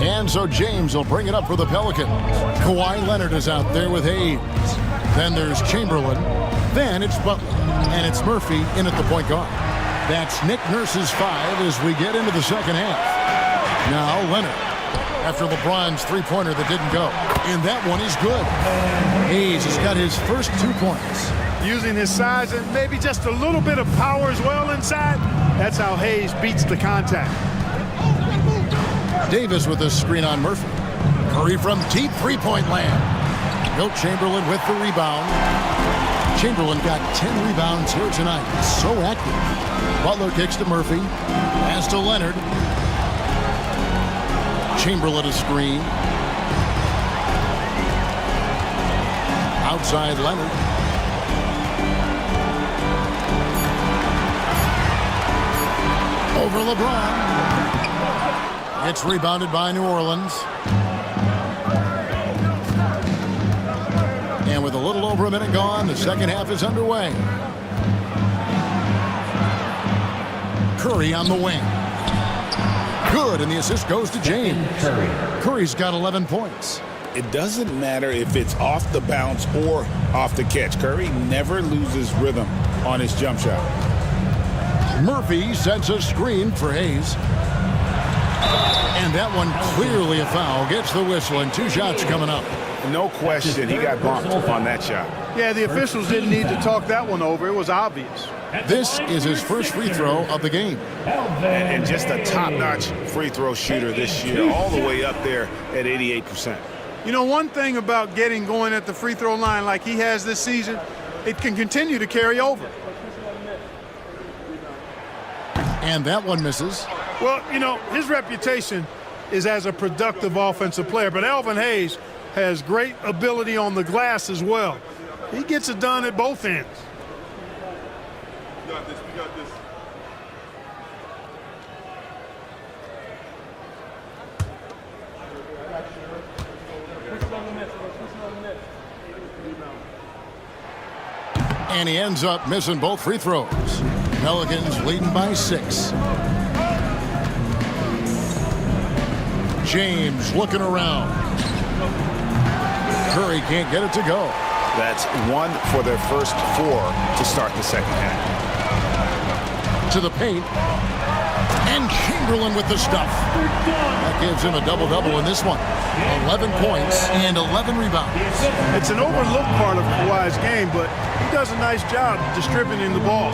And so James will bring it up for the Pelicans. Kawhi Leonard is out there with Hayes. Then there's Chamberlain. Then it's Butler. And it's Murphy in at the point guard. That's Nick Nurse's 5 as we get into the second half. Now Leonard. After LeBron's three-pointer that didn't go. And that one is good. Hayes has got his first 2 points. Using his size and maybe just a little bit of power as well inside. That's how Hayes beats the contact. Davis with a screen on Murphy. Curry from deep three-point land. Wilt Chamberlain with the rebound. Chamberlain got 10 rebounds here tonight. So active. Butler kicks to Murphy. Pass to Leonard. Chamberlain a screen. Outside Leonard. Over LeBron. It's rebounded by New Orleans. And with a little over a minute gone, the second half is underway. Curry on the wing. Good, and the assist goes to James. Curry's got 11 points. It doesn't matter if it's off the bounce or off the catch. Curry never loses rhythm on his jump shot. Murphy sets a screen for Hayes. And that one clearly a foul. Gets the whistle, and 2 shots coming up. No question, he got bumped on that shot. Yeah, the officials didn't need to talk that one over. It was obvious. This is his first free throw of the game. And just a top-notch free throw shooter this year, all the way up there at 88%. You know, one thing about getting going at the free throw line like he has this season, it can continue to carry over. And that one misses. Well, you know, his reputation is as a productive offensive player, but Elvin Hayes has great ability on the glass as well. He gets it done at both ends. We got this. And he ends up missing both free throws. Pelicans leading by 6. James looking around. Curry can't get it to go. That's 1 for their first 4 to start the second half. To the paint. And Chamberlain with the stuff. That gives him a double-double in this one. 11 points and 11 rebounds. It's an overlooked part of Kawhi's game, but he does a nice job distributing the ball.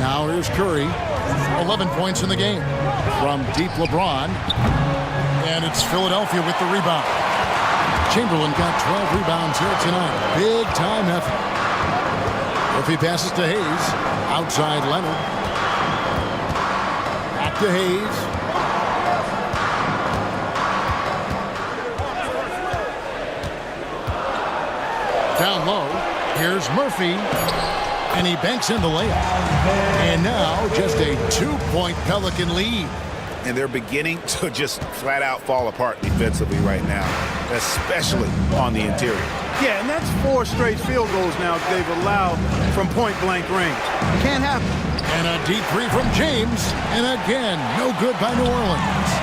Now here's Curry. 11 points in the game. From deep LeBron. And it's Philadelphia with the rebound. Chamberlain got 12 rebounds here tonight. Big time effort. If he passes to Hayes. Outside Leonard. Back to Hayes. Down low, here's Murphy, and he banks in the layup. And now just a 2-point Pelican lead. And they're beginning to just flat out fall apart defensively right now, especially on the interior. Yeah, and that's 4 straight field goals now they've allowed from point-blank range. Can't happen. And a deep 3 from James, and again, no good by New Orleans.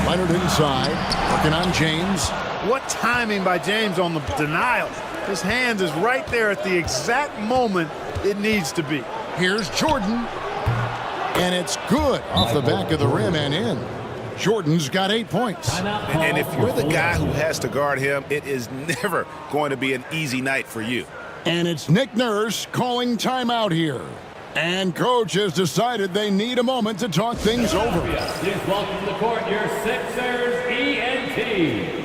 Leonard inside, working on James. What timing by James on the denial. His hand is right there at the exact moment it needs to be. Here's Jordan. And it's good off the back of the rim and in. Jordan's got 8 points. And if you're the guy who has to guard him, it is never going to be an easy night for you. And it's Nick Nurse calling timeout here. And coach has decided they need a moment to talk things over. Please welcome to the court your Sixers ENT.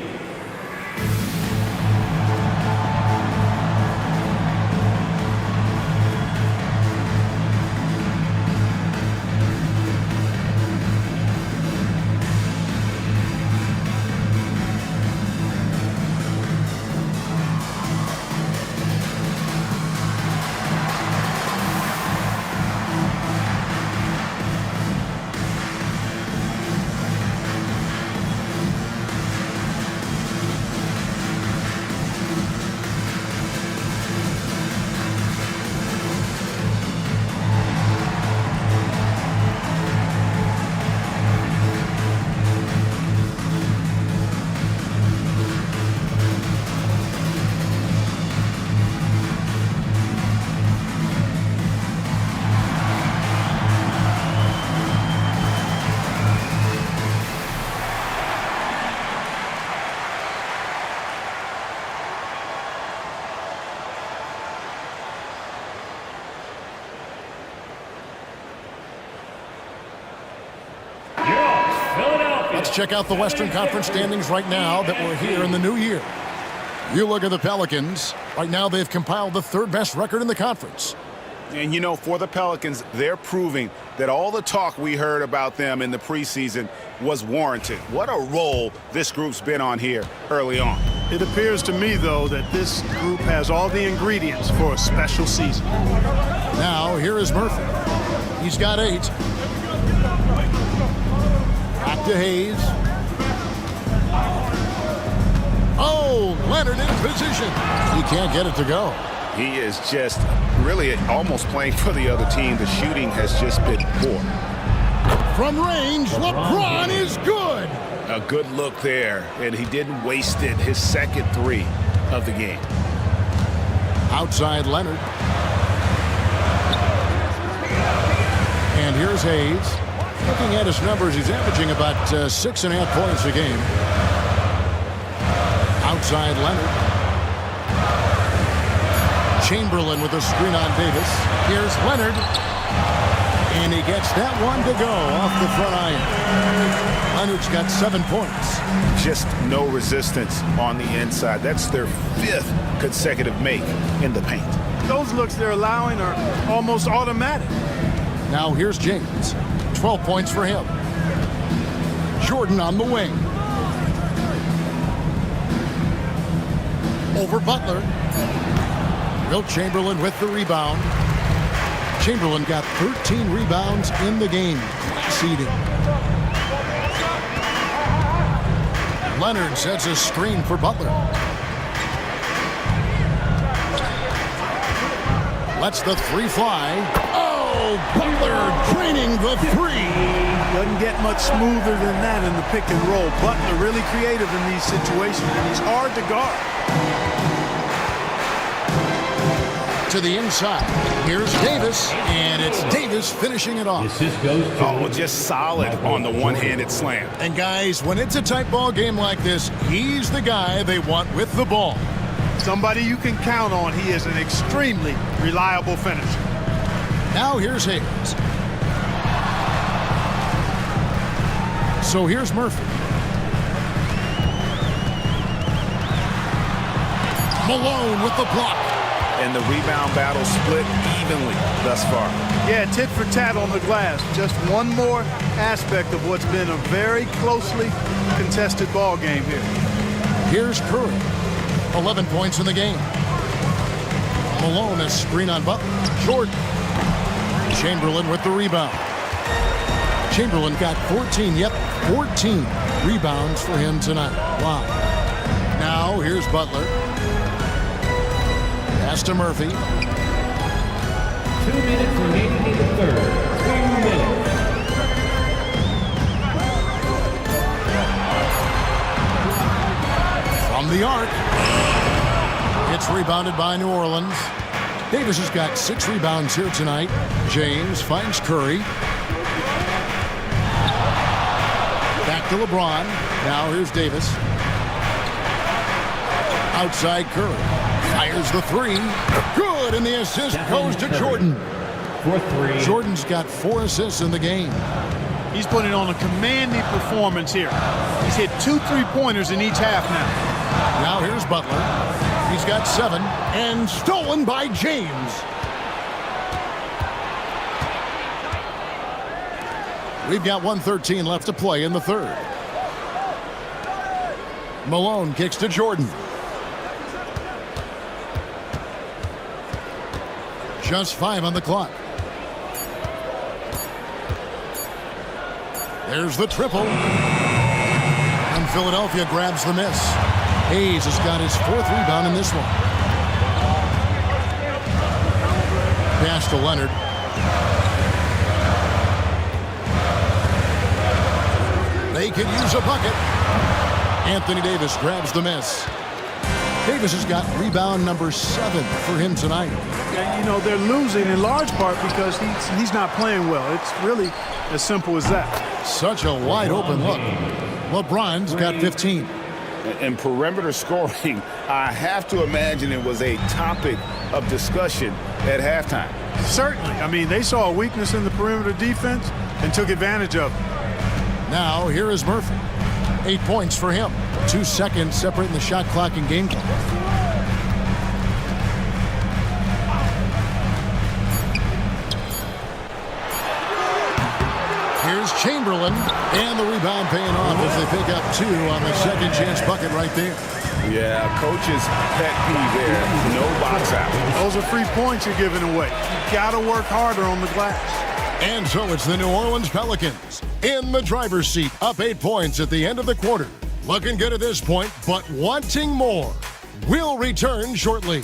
Let's check out the Western Conference standings right now that we're here in the new year. You look at the Pelicans. Right now they've compiled the 3rd best record in the conference. And, you know, for the Pelicans, they're proving that all the talk we heard about them in the preseason was warranted. What a role this group's been on here early on. It appears to me, though, that this group has all the ingredients for a special season. Now, here is Murphy. He's got 8. Back to Hayes. Oh, Leonard in position. He can't get it to go. He is just really almost playing for the other team. The shooting has just been poor. From range, LeBron is good. A good look there, and he didn't waste it. His second 3 of the game. Outside Leonard. And here's Hayes. Looking at his numbers, he's averaging about 6.5 points a game. Outside Leonard. Chamberlain with a screen on Davis. Here's Leonard. And he gets that one to go off the front iron. Leonard's got 7 points. Just no resistance on the inside. That's their 5th consecutive make in the paint. Those looks they're allowing are almost automatic. Now here's James. 12 points for him. Jordan on the wing. Over Butler. Wilt Chamberlain with the rebound. Chamberlain got 13 rebounds in the game. Seeding. Leonard sets a screen for Butler. Lets the three fly. Oh, Butler draining the three. Doesn't get much smoother than that in the pick and roll. Butler really creative in these situations, and he's hard to guard. To the inside. Here's Davis, and it's Davis finishing it off. Oh, just solid on the one-handed slam. And guys, when it's a tight ball game like this, he's the guy they want with the ball. Somebody you can count on. He is an extremely reliable finisher. Now here's Hayes. So here's Murphy. Malone with the block. And the rebound battle split evenly thus far. Yeah, tit for tat on the glass. Just one more aspect of what's been a very closely contested ball game here. Here's Curry. 11 points in the game. Malone a screen on Butler. Jordan. Chamberlain with the rebound. Chamberlain got 14. Yep, 14 rebounds for him tonight. Wow. Now here's Butler. Pass to Murphy. 2 minutes remaining in the third. 2 minutes. From the arc. It's rebounded by New Orleans. Davis has got 6 rebounds here tonight. James finds Curry. Back to LeBron. Now here's Davis. Outside Curry. Fires the three. Good, and the assist goes to Jordan. For 3. Jordan's got 4 assists in the game. He's putting on a commanding performance here. He's hit 2 3-pointers in each half now. Now here's Butler. He's got 7 and stolen by James. We've got 1:13 left to play in the third. Malone kicks to Jordan. Just 5 on the clock. There's the triple. And Philadelphia grabs the miss. Hayes has got his 4th rebound in this one. Pass to Leonard. They could use a bucket. Anthony Davis grabs the miss. Davis has got rebound number 7 for him tonight. You know, they're losing in large part because he's not playing well. It's really as simple as that. Such a wide open look. LeBron's got 15. And perimeter scoring, I have to imagine it was a topic of discussion at halftime. Certainly. I mean, they saw a weakness in the perimeter defense and took advantage of it. Now, here is Murphy. 8 points for him. 2 seconds separating the shot clock and game clock. Here's Chamberlain, and the rebound paying off as they pick up 2 on the second chance bucket right there. Yeah, coach's pet peeve there. No box out. Those are free points you're giving away. You got to work harder on the glass. And so it's the New Orleans Pelicans in the driver's seat, up 8 points at the end of the quarter. Looking good at this point, but wanting more. We'll return shortly.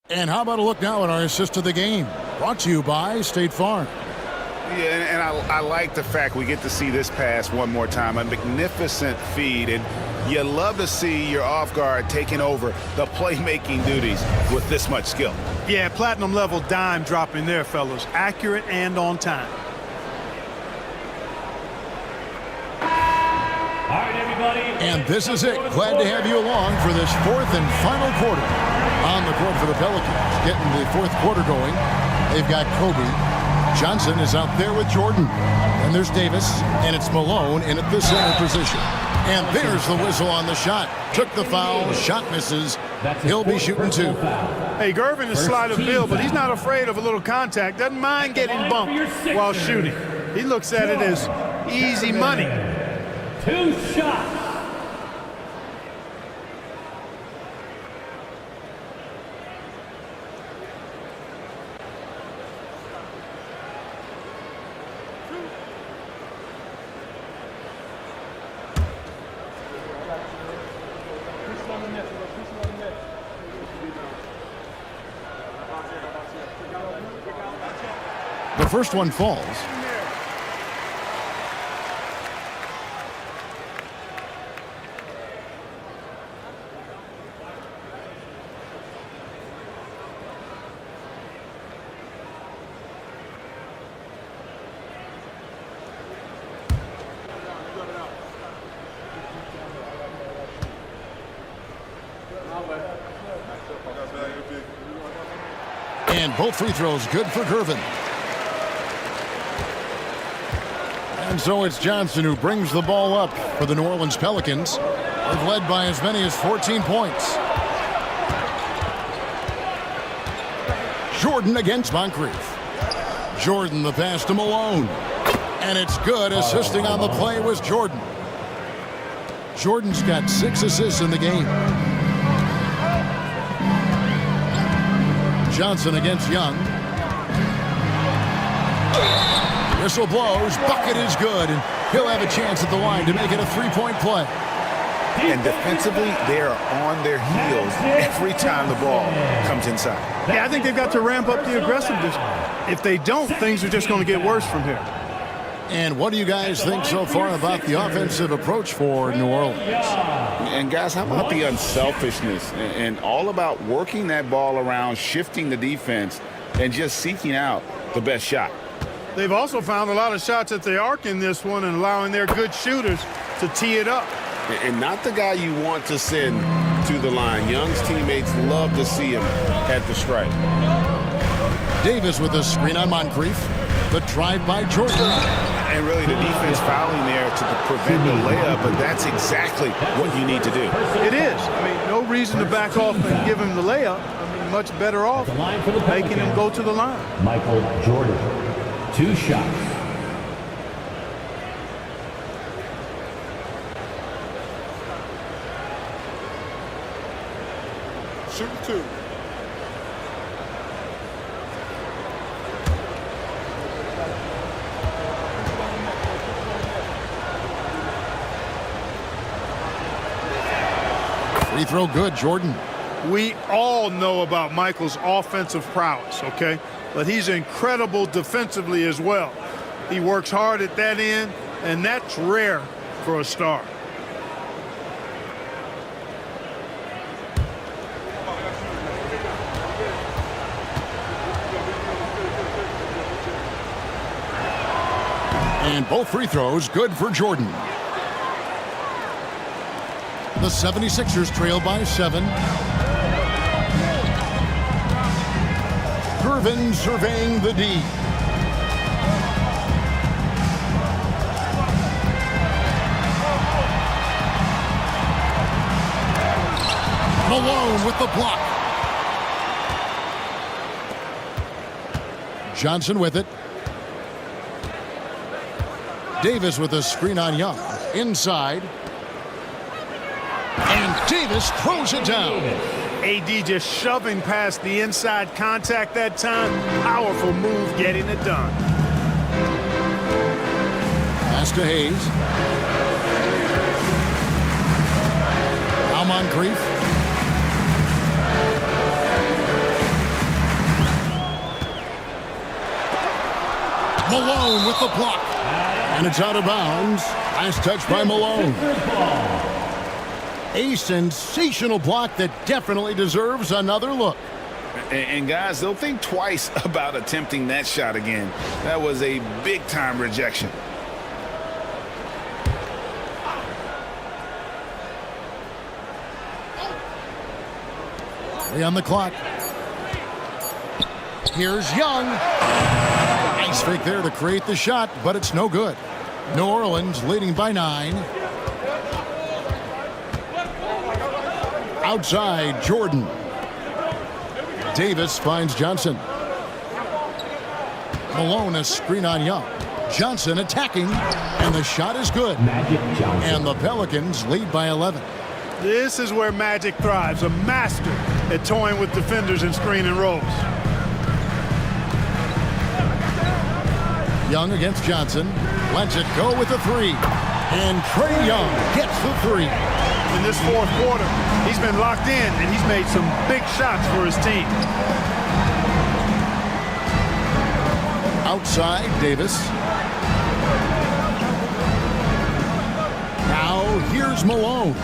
And how about a look now at our assist of the game? Brought to you by State Farm. Yeah, and I like the fact we get to see this pass one more time. A magnificent feed, and you love to see your off guard taking over the playmaking duties with this much skill. Yeah, platinum level dime dropping there, fellas. Accurate and on time. All right, everybody. And this is it. Glad to have you along for this fourth and final quarter. On the court for the Pelicans, getting the fourth quarter going. They've got Kobe. Johnson is out there with Jordan. And there's Davis, and it's Malone in at the center position. And there's the whistle on the shot. Took the foul, shot misses. He'll be shooting two. Hey, Gervin is slight of build, but he's not afraid of a little contact. Doesn't mind getting bumped while shooting. He looks at it as easy money. 2 shots. The first one falls. And both free throws good for Gervin. And so it's Johnson who brings the ball up for the New Orleans Pelicans. They've led by as many as 14 points. Jordan against Moncrief. Jordan the pass to Malone. And it's good. Assisting on the play was Jordan. Jordan's got 6 assists in the game. Johnson against Young. Whistle blows. Bucket is good. And he'll have a chance at the line to make it a 3-point play. And defensively, they are on their heels every time the ball comes inside. Yeah, I think they've got to ramp up the aggressiveness. If they don't, things are just going to get worse from here. And what do you guys think so far about the offensive approach for New Orleans? And guys, how about the unselfishness and all about working that ball around, shifting the defense, and just seeking out the best shot? They've also found a lot of shots at the arc in this one and allowing their good shooters to tee it up. And not the guy you want to send to the line. Young's teammates love to see him at the stripe. Davis with a screen on Moncrief. The drive by Jordan. And really the defense fouling there to prevent the layup, but that's exactly what you need to do. It is. I mean, no reason to back off and give him the layup. I mean, much better off making him go to the line. Michael Jordan, 2 shots. Shoot 2. Free throw good, Jordan. We all know about Michael's offensive prowess, okay? But he's incredible defensively as well. He works hard at that end, and that's rare for a star. And both free throws good for Jordan. The 76ers trail by 7. Gervin surveying the D. Malone with the block. Johnson with it. Davis with a screen on Young. Inside. And Davis throws it down. AD just shoving past the inside contact that time. Powerful move getting it done. Pass to Hayes. Now Moncrief. Malone with the block. And it's out of bounds. Last touch by Malone. A sensational block that definitely deserves another look. And guys, they'll think twice about attempting that shot again. That was a big-time rejection. On the clock. Here's Young. Nice fake there to create the shot, but it's no good. New Orleans leading by 9. Outside, Jordan. Davis finds Johnson. Malone a screen on Young. Johnson attacking, and the shot is good. And the Pelicans lead by 11. This is where Magic thrives, a master at toying with defenders and screen and rolls. Young against Johnson. Lets it go with the 3. And Trae Young gets the 3. In this fourth quarter, he's been locked in, and he's made some big shots for his team. Outside, Davis. Now here's Malone.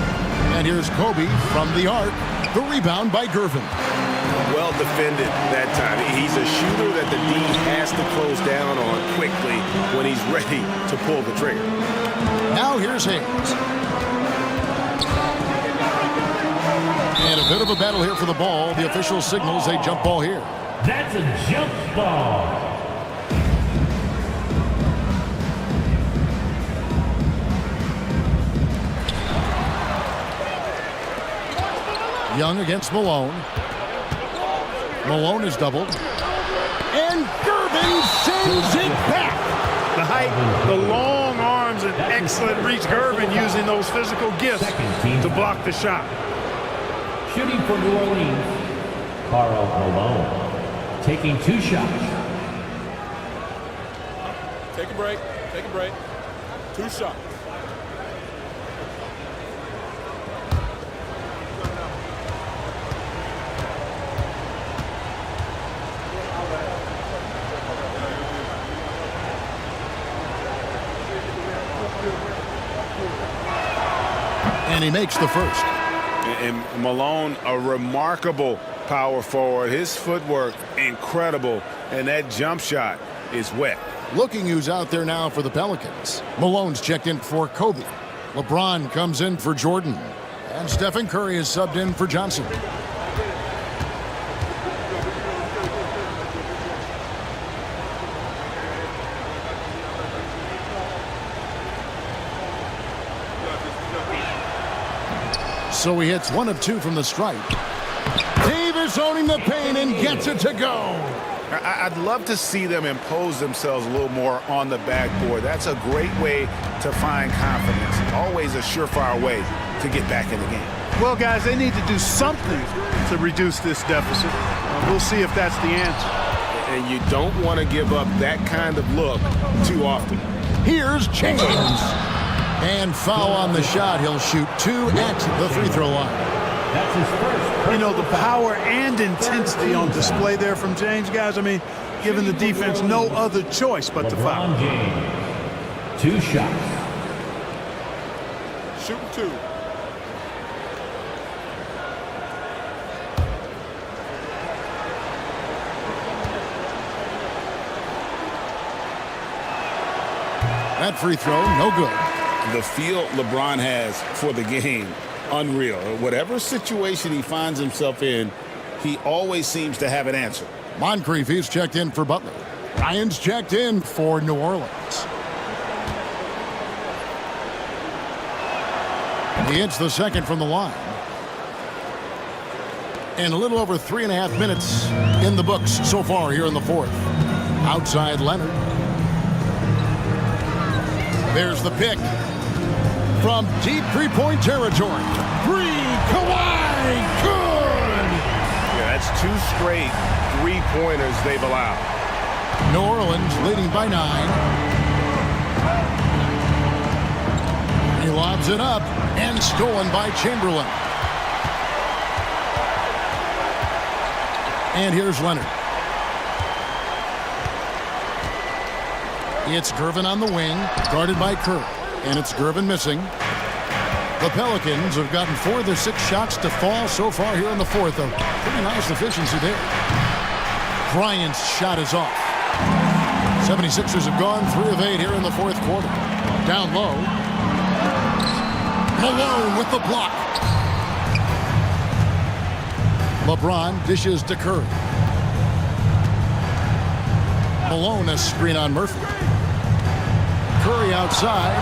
And here's Kobe from the arc. The rebound by Gervin. Well defended that time. He's a shooter that the D has to close down on quickly when he's ready to pull the trigger. Now here's Hayes. And a bit of a battle here for the ball. The official signals a jump ball here. That's a jump ball. Young against Malone. Malone is doubled. And Gervin sends it back. The height, the long arms, and excellent reach. Gervin using those physical gifts to block the shot. Shooting for New Orleans, Karl Malone. Taking 2 shots. Take a break. Take a break. 2 shots. And he makes the first. And Malone, a remarkable power forward. His footwork, incredible. And that jump shot is wet. Looking who's out there now for the Pelicans. Malone's checked in for Kobe. LeBron comes in for Jordan. And Stephen Curry is subbed in for Johnson. So he hits 1 of 2 from the stripe. Davis owning the paint and gets it to go. I'd love to see them impose themselves a little more on the backboard. That's a great way to find confidence. Always a surefire way to get back in the game. Well, guys, they need to do something to reduce this deficit. We'll see if that's the answer. And you don't want to give up that kind of look too often. Here's James. And foul on the shot. He'll shoot 2 at the free throw line. That's his first. You know, the power and intensity on display there from James, guys. I mean, giving the defense no other choice but to foul. LeBron James. 2 shots. Shooting 2. That free throw, no good. The feel LeBron has for the game, unreal. Whatever situation he finds himself in, he always seems to have an answer. Moncrief is checked in for Butler. Ryan's checked in for New Orleans. He hits the second from the line. And a little over 3.5 minutes in the books so far here in the fourth. Outside Leonard. There's the pick. From deep three-point territory. 3, Kawhi, good! Yeah, that's 2 straight three-pointers they've allowed. New Orleans leading by 9. He lobs it up and stolen by Chamberlain. And here's Leonard. It's Gervin on the wing, guarded by Kerr. And it's Gervin missing. The Pelicans have gotten 4 of their 6 shots to fall so far here in the fourth. A pretty nice efficiency there. Bryant's shot is off. 76ers have gone 3 of 8 here in the fourth quarter. Down low. Malone with the block. LeBron dishes to Curry. Malone a screen on Murphy. Curry outside.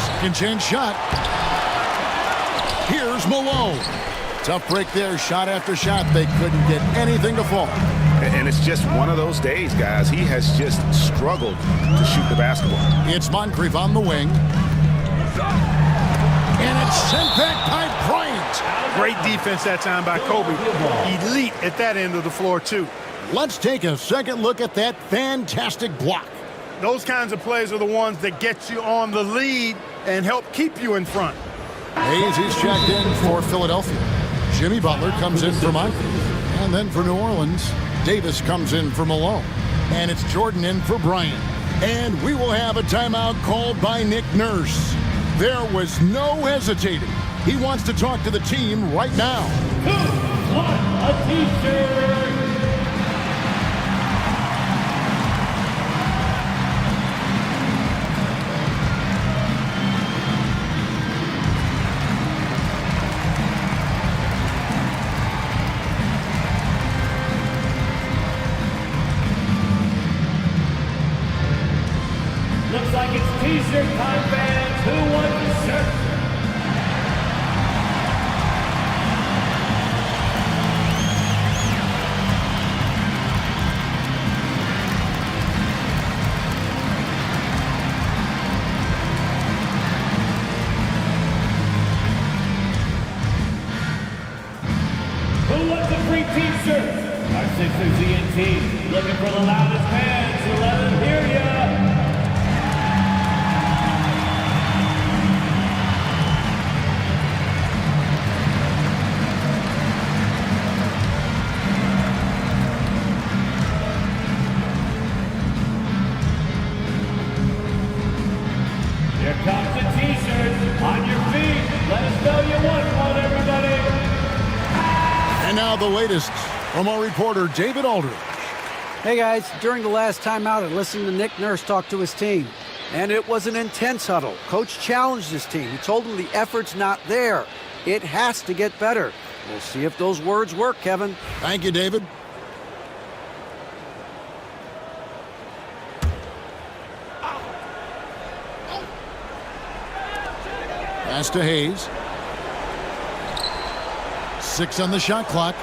Second chance shot. Here's Malone. Tough break there. Shot after shot. They couldn't get anything to fall. And it's just one of those days, guys. He has just struggled to shoot the basketball. It's Moncrief on the wing. And it's sent back by Bryant. Great defense that time by Kobe. Elite at that end of the floor, too. Let's take a second look at that fantastic block. Those kinds of plays are the ones that get you on the lead and help keep you in front. Hayes is checked in for Philadelphia. Jimmy Butler comes in for Moncrief. And then for New Orleans, Davis comes in for Malone. And it's Jordan in for Bryant. And we will have a timeout called by Nick Nurse. There was no hesitating. He wants to talk to the team right now. Who won a t-shirt? Looks like it's t-shirt time, fans. Who won the shirt? Who wants a free t-shirt? Our Sixers ENT looking for the loudest fans, so let them hear ya. Here comes the t-shirt on your feet. Let us know you want one, everybody. And now the latest from our reporter, David Aldridge. Hey guys, during the last timeout, I listened to Nick Nurse talk to his team. And it was an intense huddle. Coach challenged his team. He told them the effort's not there. It has to get better. We'll see if those words work, Kevin. Thank you, David. Pass to Hayes. 6 on the shot clock.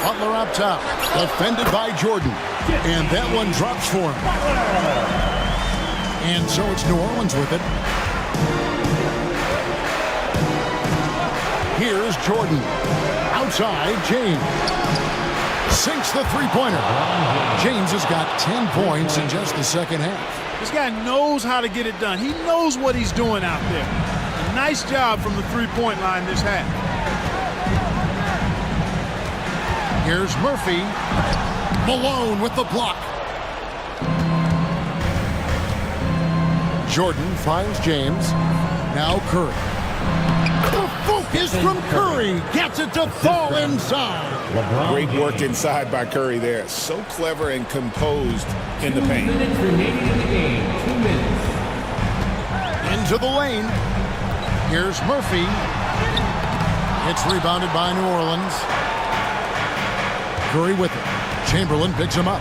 Butler up top. Defended by Jordan. And that one drops for him. And so it's New Orleans with it. Here's Jordan. Outside, James. Sinks the three-pointer. James has got 10 points in just the second half. This guy knows how to get it done. He knows what he's doing out there. A nice job from the three-point line this half. Here's Murphy. Malone with the block. Jordan finds James. Now Curry. The focus from Curry gets it to fall inside. Great work inside by Curry there. So clever and composed in the paint. 2 minutes remaining in the game. 2 minutes. Into the lane. Here's Murphy. It's rebounded by New Orleans. Curry with it. Chamberlain picks him up.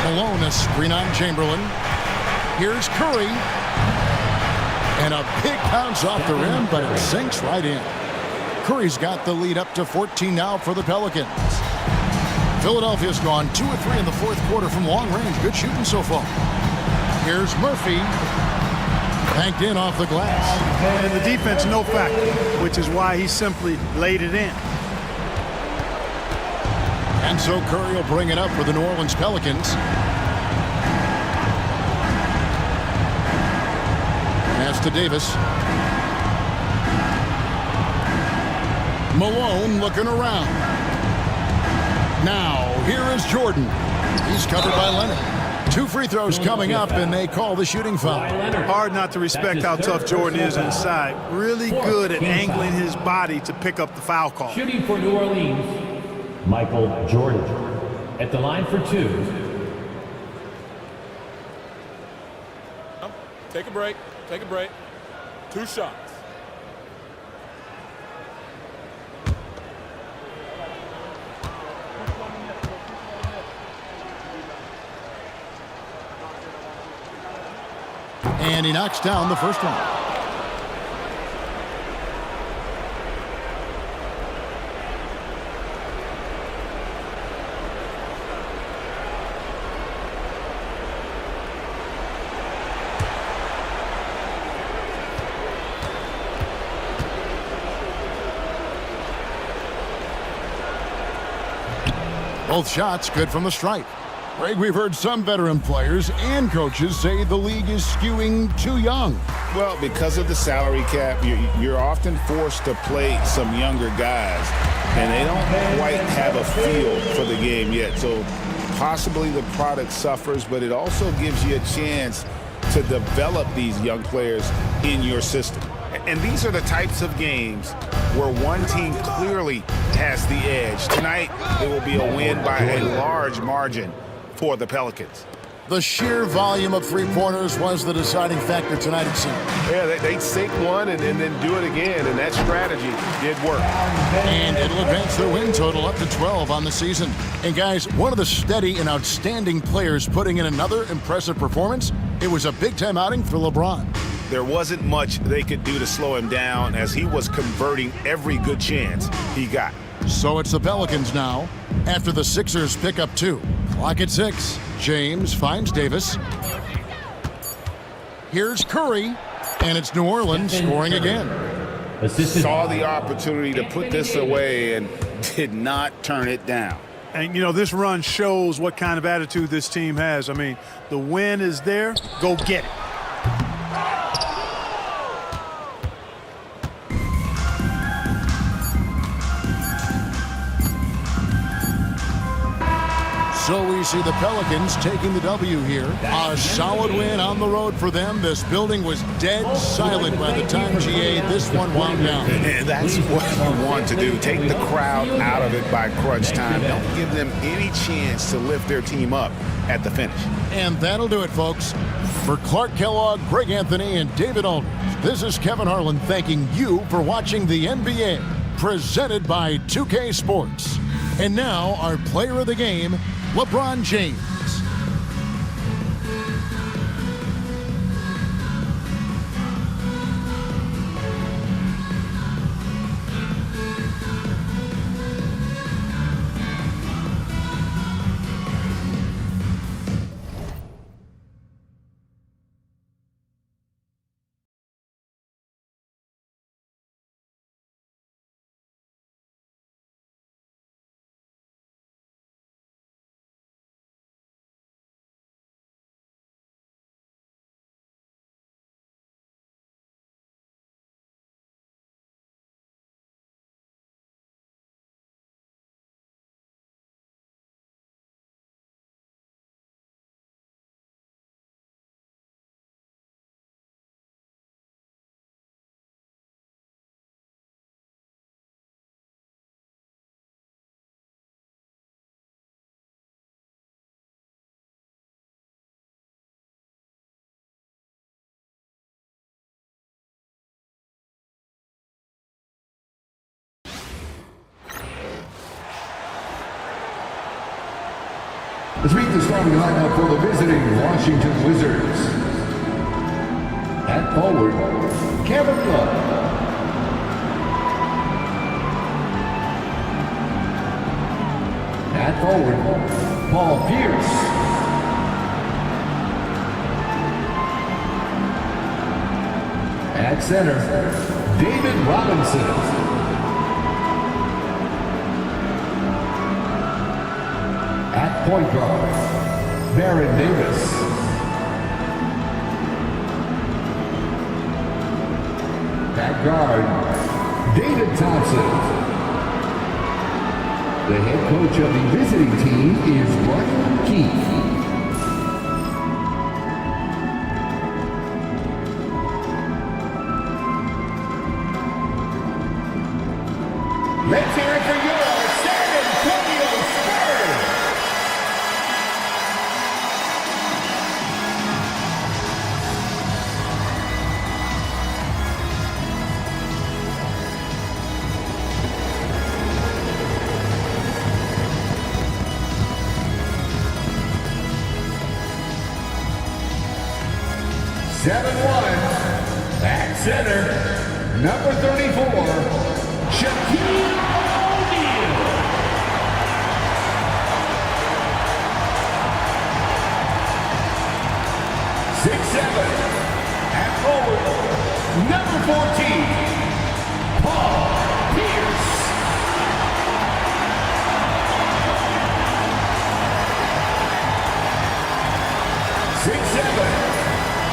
Malone a screen on Chamberlain. Here's Curry. And a big bounce off the rim, but it sinks right in. Curry's got the lead up to 14 now for the Pelicans. Philadelphia's gone 2 of 3 in the fourth quarter from long range. Good shooting so far. Here's Murphy. Banked in off the glass. And the defense no factor, which is why he simply laid it in. And so Curry will bring it up for the New Orleans Pelicans. Pass to Davis. Malone looking around. Now, here is Jordan. He's covered by Leonard. 2 free throws coming up, and they call the shooting foul. Hard not to respect how tough Jordan is inside. Really good at angling his body to pick up the foul call. Shooting for New Orleans, Michael Jordan. At the line for 2. Take a break. Take a break. 2 shots. And he knocks down the first one. Both shots good from the stripe. Greg, we've heard some veteran players and coaches say the league is skewing too young. Well, because of the salary cap, you're often forced to play some younger guys, and they don't quite have a feel for the game yet. So possibly the product suffers, but it also gives you a chance to develop these young players in your system. And these are the types of games where one team clearly has the edge. Tonight, it will be a win by a large margin for the Pelicans. The sheer volume of three-pointers was the deciding factor tonight, it seemed. Yeah, they sink one and then do it again, and that strategy did work. And it'll advance their win total up to 12 on the season. And guys, one of the steady and outstanding players putting in another impressive performance, it was a big-time outing for LeBron. There wasn't much they could do to slow him down as he was converting every good chance he got. So it's the Pelicans now, after the Sixers pick up 2. Clock at 6. James finds Davis. Here's Curry, and it's New Orleans scoring again. Saw the opportunity to put this away and did not turn it down. And, you know, this run shows what kind of attitude this team has. I mean, the win is there. Go get it. So we see the Pelicans taking the W here. A solid win on the road for them. This building was dead silent by the time, GA, this one wound down. And that's what you want to do. Take the crowd out of it by crunch time. Don't give them any chance to lift their team up at the finish. And that'll do it, folks. For Clark Kellogg, Greg Anthony, and David Aldridge, this is Kevin Harlan thanking you for watching the NBA, presented by 2K Sports. And now, our player of the game, LeBron James. Let's meet the starting lineup for the visiting Washington Wizards. At forward, Kevin Love. At forward, Paul Pierce. At center, David Robinson. At point guard, Baron Davis. At guard, David Thompson. The head coach of the visiting team is Mark Keefe. Let's hear it for your San Antonio Spurs. At center, number 34, Shaquille O'Neal. 6'7", at forward, number 14, Paul Pierce. 6'7",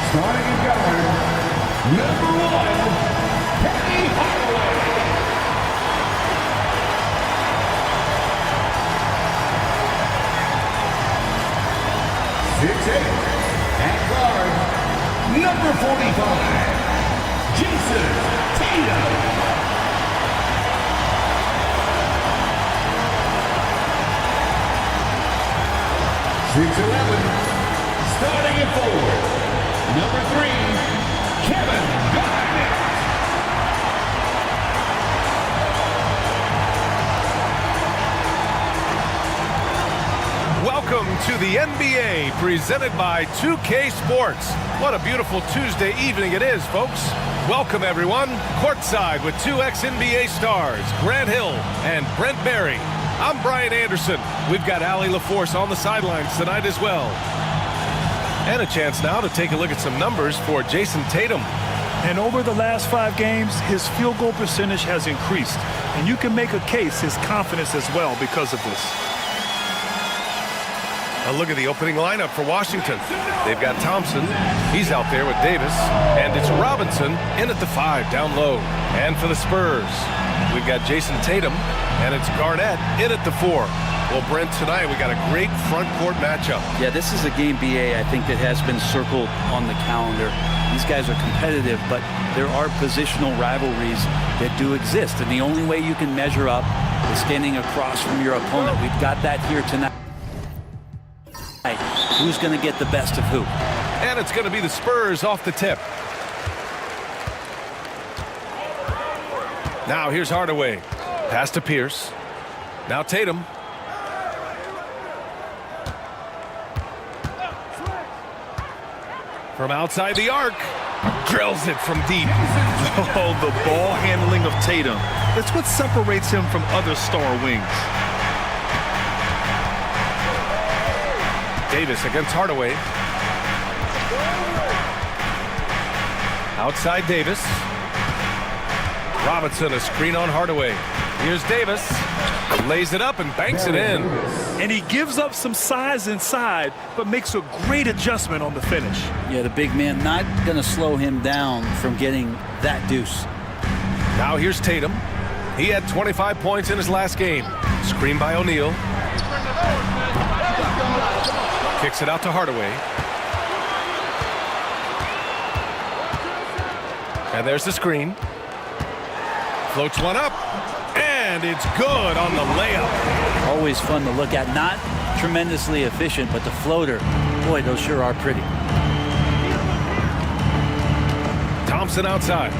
starting in guard, number 1, Penny Hardaway. 6'8", at guard, number 45, Jason Tatum. 6'11", starting at forward, number 3, Kevin Garnett. Welcome to the NBA, presented by 2K Sports. What a beautiful Tuesday evening it is, folks. Welcome, everyone. Courtside with two ex-NBA stars, Grant Hill and Brent Barry. I'm Brian Anderson. We've got Allie LaForce on the sidelines tonight as well. And a chance now to take a look at some numbers for Jason Tatum. And over the last 5 games, his field goal percentage has increased. And you can make a case his confidence as well because of this. A look at the opening lineup for Washington. They've got Thompson. He's out there with Davis. And it's Robinson in at the 5 down low. And for the Spurs, we've got Jason Tatum. And it's Garnett in at the 4. Well, Brent, tonight we got a great front court matchup. Yeah, this is a game, BA, I think, that has been circled on the calendar. These guys are competitive, but there are positional rivalries that do exist. And the only way you can measure up is standing across from your opponent. We've got that here tonight. Who's going to get the best of who? And it's going to be the Spurs off the tip. Now here's Hardaway. Pass to Pierce. Now Tatum. From outside the arc. Drills it from deep. Oh, the ball handling of Tatum. That's what separates him from other star wings. Davis against Hardaway. Outside Davis. Robinson, a screen on Hardaway. Here's Davis. Lays it up and banks it in. And he gives up some size inside, but makes a great adjustment on the finish. Yeah, the big man not going to slow him down from getting that deuce. Now here's Tatum. He had 25 points in his last game. Screen by O'Neal. Kicks it out to Hardaway. And there's the screen. Floats one up. And it's good on the layup. Always fun to look at. Not tremendously efficient, but the floater, boy, those sure are pretty. Thompson outside.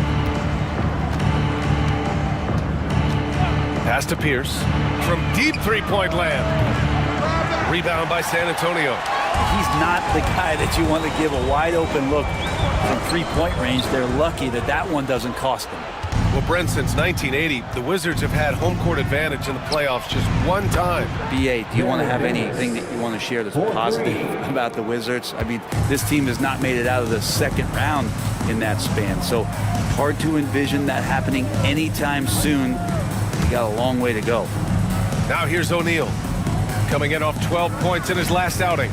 Pass to Pierce. From deep three-point land. Rebound by San Antonio. He's not the guy that you want to give a wide-open look from three-point range. They're lucky that that one doesn't cost them. Well, Brent, since 1980, the Wizards have had home court advantage in the playoffs just one time. BA, do you want to have anything that you want to share that's positive about the Wizards? I mean, this team has not made it out of the second round in that span, so hard to envision that happening anytime soon. You got a long way to go. Now here's O'Neal, coming in off 12 points in his last outing.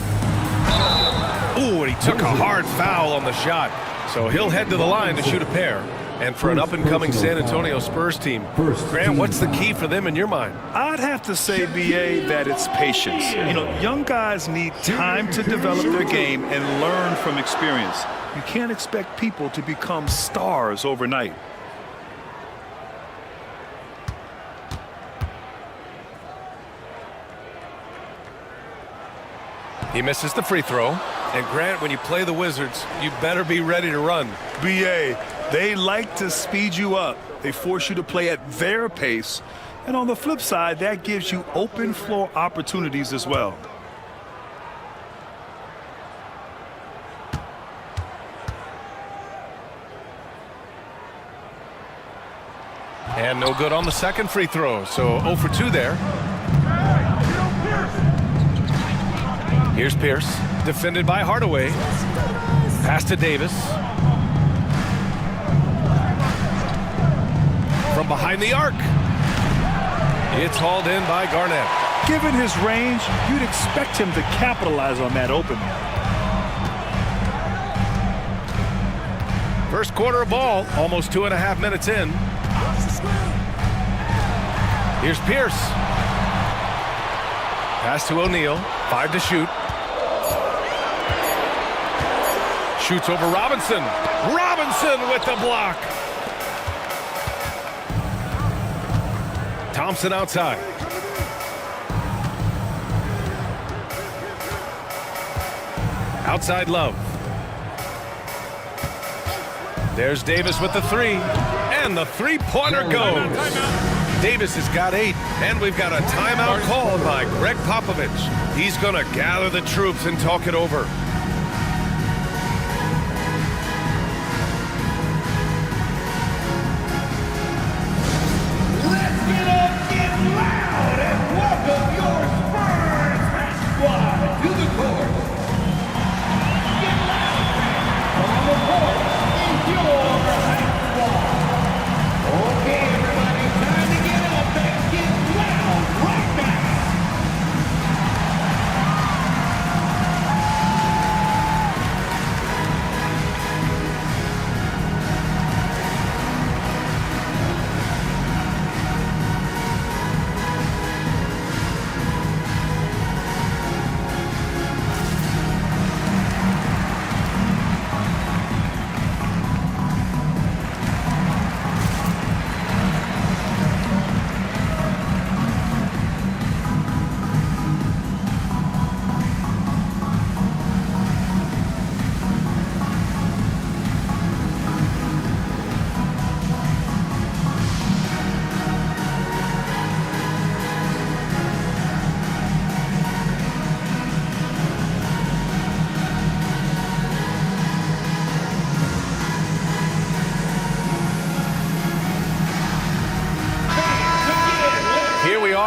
Ooh, and he took a hard foul on the shot, so he'll head to the line to shoot a pair. And for an up-and-coming San Antonio Spurs team, Grant, what's the key for them in your mind? I'd have to say, B.A., that it's patience. Young guys need time to develop their game and learn from experience. You can't expect people to become stars overnight. He misses the free throw. And Grant, when you play the Wizards, you better be ready to run. B.A., they like to speed you up. They force you to play at their pace. And on the flip side, that gives you open floor opportunities as well. And no good on the second free throw, so 0 for 2 there. Here's Pierce, defended by Hardaway. Pass to Davis. From behind the arc. It's hauled in by Garnett. Given his range, you'd expect him to capitalize on that opening. First quarter of ball, almost 2.5 minutes in. Here's Pierce. Pass to O'Neal. 5 to shoot. Shoots over Robinson. Robinson with the block. Thompson outside. Outside Love. There's Davis with the 3. And the three-pointer goes. Davis has got 8. And we've got a timeout called by Greg Popovich. He's going to gather the troops and talk it over.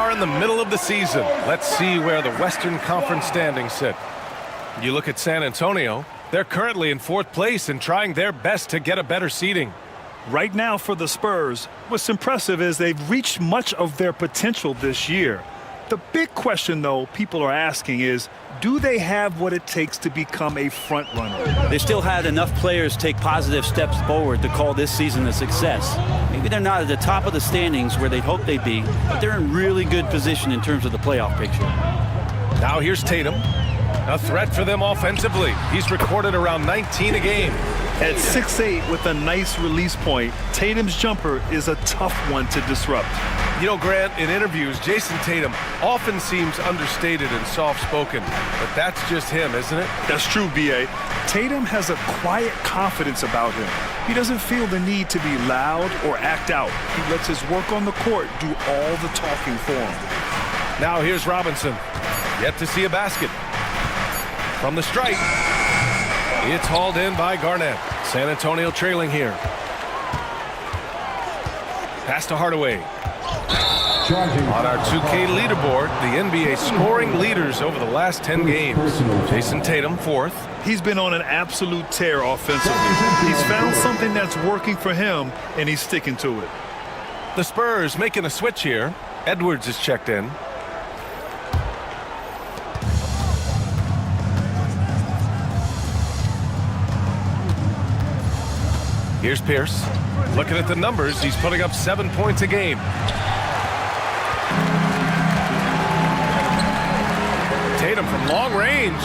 In the middle of the season. Let's see where the Western Conference standings sit. You look at San Antonio, they're currently in 4th place and trying their best to get a better seeding. Right now for the Spurs, what's impressive is they've reached much of their potential this year. The big question, though, people are asking is, do they have what it takes to become a front runner? They still had enough players take positive steps forward to call this season a success. Maybe they're not at the top of the standings where they'd hope they'd be, but they're in really good position in terms of the playoff picture. Now here's Tatum. A threat for them offensively. He's recorded around 19 a game. At 6'8" with a nice release point, Tatum's jumper is a tough one to disrupt. You know, Grant, in interviews, Jason Tatum often seems understated and soft-spoken, but that's just him, isn't it? That's true, B.A. Tatum has a quiet confidence about him. He doesn't feel the need to be loud or act out. He lets his work on the court do all the talking for him. Now here's Robinson. Yet to see a basket. From the stripe. It's hauled in by Garnett. San Antonio trailing here. Pass to Hardaway. On our 2K leaderboard, the NBA scoring leaders over the last 10 games. Jason Tatum, 4th. He's been on an absolute tear offensively. He's found something that's working for him, and he's sticking to it. The Spurs making a switch here. Edwards is checked in. Here's Pierce. Looking at the numbers, he's putting up 7 points a game. Tatum from long range.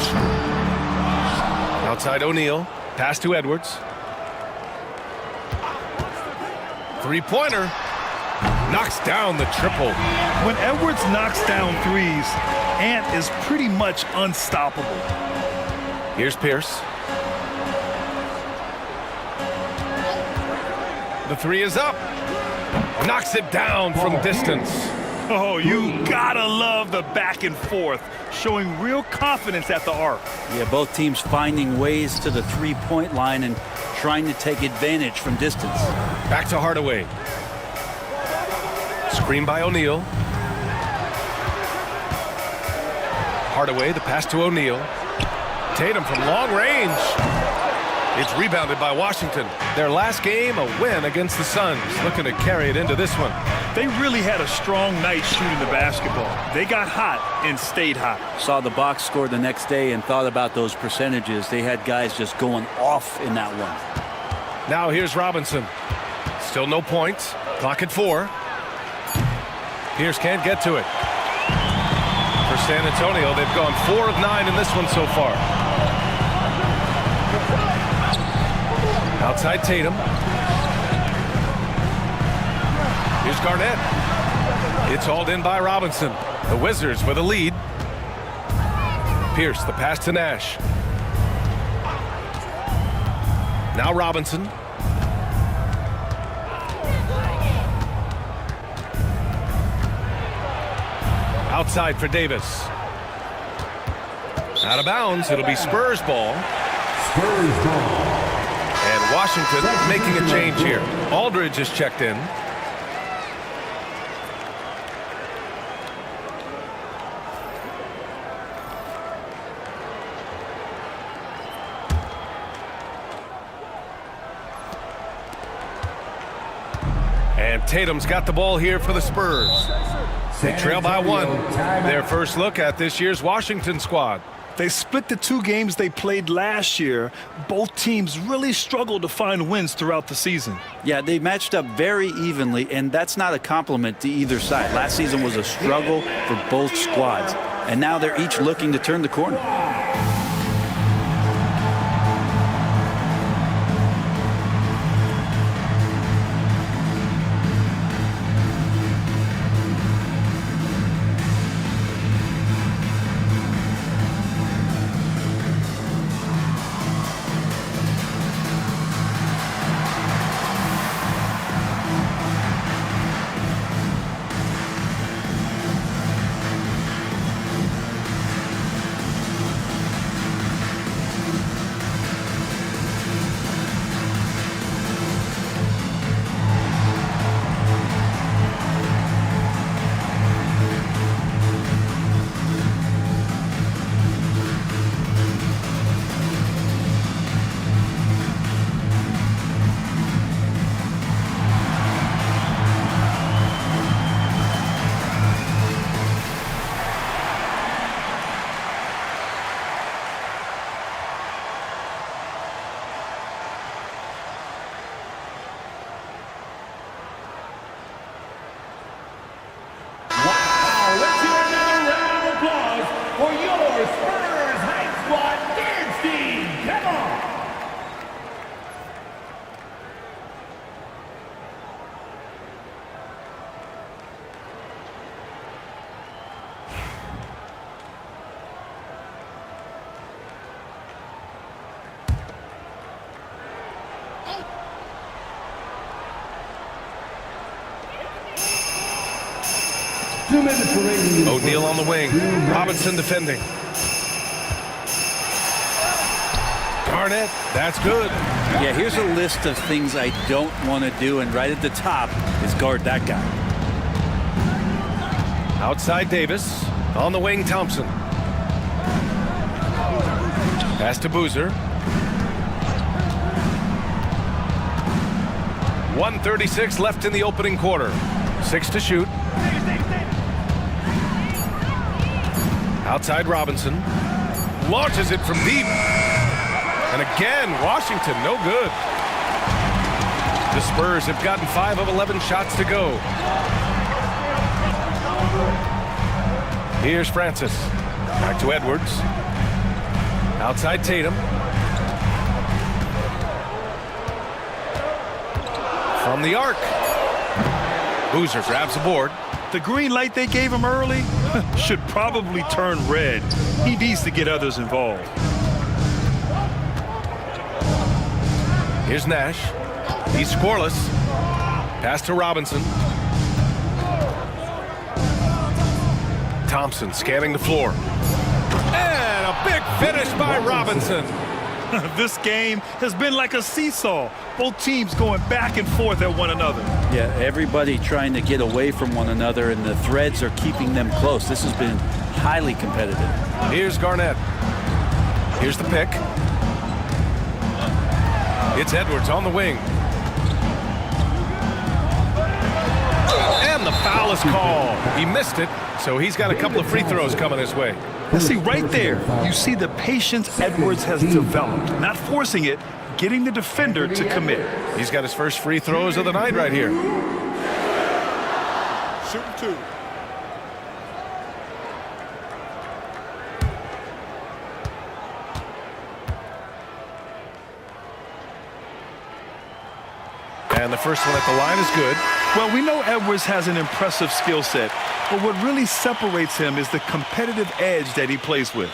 Outside O'Neal. Pass to Edwards. Three-pointer. Knocks down the triple. When Edwards knocks down threes, Ant is pretty much unstoppable. Here's Pierce. The three is up. Knocks it down from distance. Oh, you gotta love the back and forth, showing real confidence at the arc. Yeah, both teams finding ways to the three-point line and trying to take advantage from distance. Back to Hardaway. Screen by O'Neal. Hardaway, the pass to O'Neal. Tatum from long range. It's rebounded by Washington. Their last game, a win against the Suns. Looking to carry it into this one. They really had a strong night shooting the basketball. They got hot and stayed hot. Saw the box score the next day and thought about those percentages. They had guys just going off in that one. Now here's Robinson. Still no points. Clock at 4. Pierce can't get to it. For San Antonio, they've gone 4 of 9 in this one so far. Outside Tatum. Here's Garnett. It's hauled in by Robinson. The Wizards with a lead. Pierce, the pass to Nash. Now Robinson. Outside for Davis. Out of bounds. It'll be Spurs ball. Spurs ball. And Washington making a change here. Aldridge is checked in. And Tatum's got the ball here for the Spurs. They trail by 1. Their first look at this year's Washington squad. They split the 2 games they played last year. Both teams really struggled to find wins throughout the season. Yeah, they matched up very evenly, and that's not a compliment to either side. Last season was a struggle for both squads, and now they're each looking to turn the corner. O'Neal on the wing. Robinson defending. Garnett, that's good. Yeah, here's a list of things I don't want to do, and right at the top is guard that guy. Outside Davis. On the wing, Thompson. Pass to Boozer. 1:36 left in the opening quarter. 6 to shoot. Outside Robinson. Launches it from deep. And again, Washington, no good. The Spurs have gotten 5 of 11 shots to go. Here's Francis. Back to Edwards. Outside Tatum. From the arc. Boozer grabs the board. The green light they gave him early should probably turn red. He needs to get others involved. Here's Nash. He's scoreless. Pass to Robinson. Thompson scanning the floor. And a big finish by Robinson. This game has been like a seesaw. Both teams going back and forth at one another. Yeah, everybody trying to get away from one another, and the threads are keeping them close. This has been highly competitive. Here's Garnett. Here's the pick. It's Edwards on the wing. And the foul is called. He missed it, so he's got a couple of free throws coming his way. See, right there, you see the patience Edwards has developed. Not forcing it, getting the defender to commit. He's got his first free throws of the night right here. Shooting 2. And the first one at the line is good. Well, we know Edwards has an impressive skill set, but what really separates him is the competitive edge that he plays with.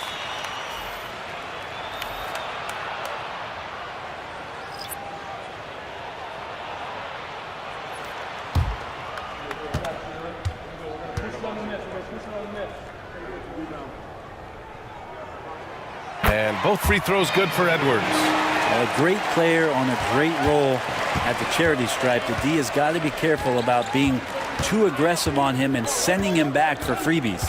And both free throws good for Edwards. A great player on a great role at the charity stripe. The D has got to be careful about being too aggressive on him and sending him back for freebies.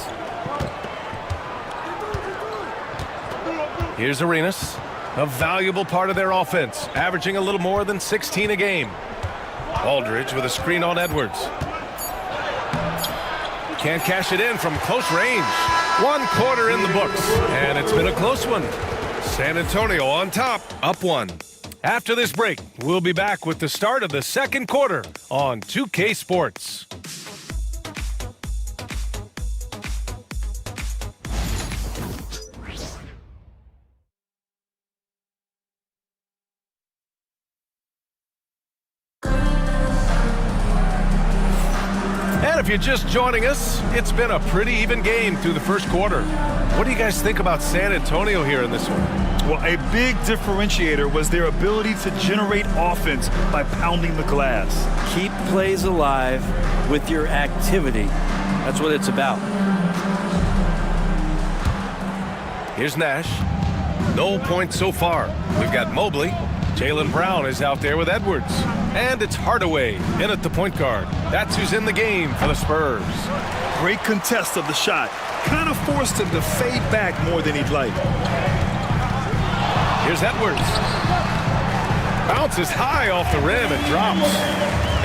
Here's Arenas, a valuable part of their offense, averaging a little more than 16 a game. Aldridge with a screen on Edwards. Can't cash it in from close range. 1 quarter in the books, and it's been a close one. San Antonio on top, up 1. After this break, we'll be back with the start of the second quarter on 2K Sports. And if you're just joining us, it's been a pretty even game through the first quarter. What do you guys think about San Antonio here in this one? Well, a big differentiator was their ability to generate offense by pounding the glass. Keep plays alive with your activity. That's what it's about. Here's Nash. No points so far. We've got Mobley. Jaylen Brown is out there with Edwards. And it's Hardaway in at the point guard. That's who's in the game for the Spurs. Great contest of the shot. Kind of forced him to fade back more than he'd like. Here's Edwards. Bounces high off the rim and drops.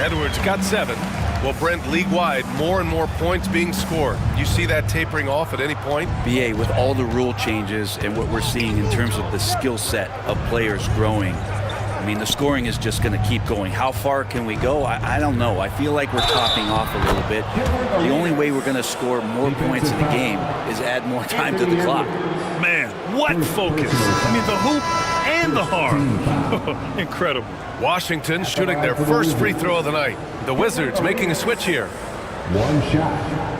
Edwards got 7. Well, Brent, league-wide, more and more points being scored. You see that tapering off at any point? BA, with all the rule changes and what we're seeing in terms of the skill set of players growing, I mean, the scoring is just going to keep going. How far can we go? I don't know. I feel like we're topping off a little bit. The only way we're going to score more points in the game is add more time to the clock. Man, what focus. I mean, the hoop and the heart. Incredible. Washington shooting their first free throw of the night. The Wizards making a switch here. 1 shot.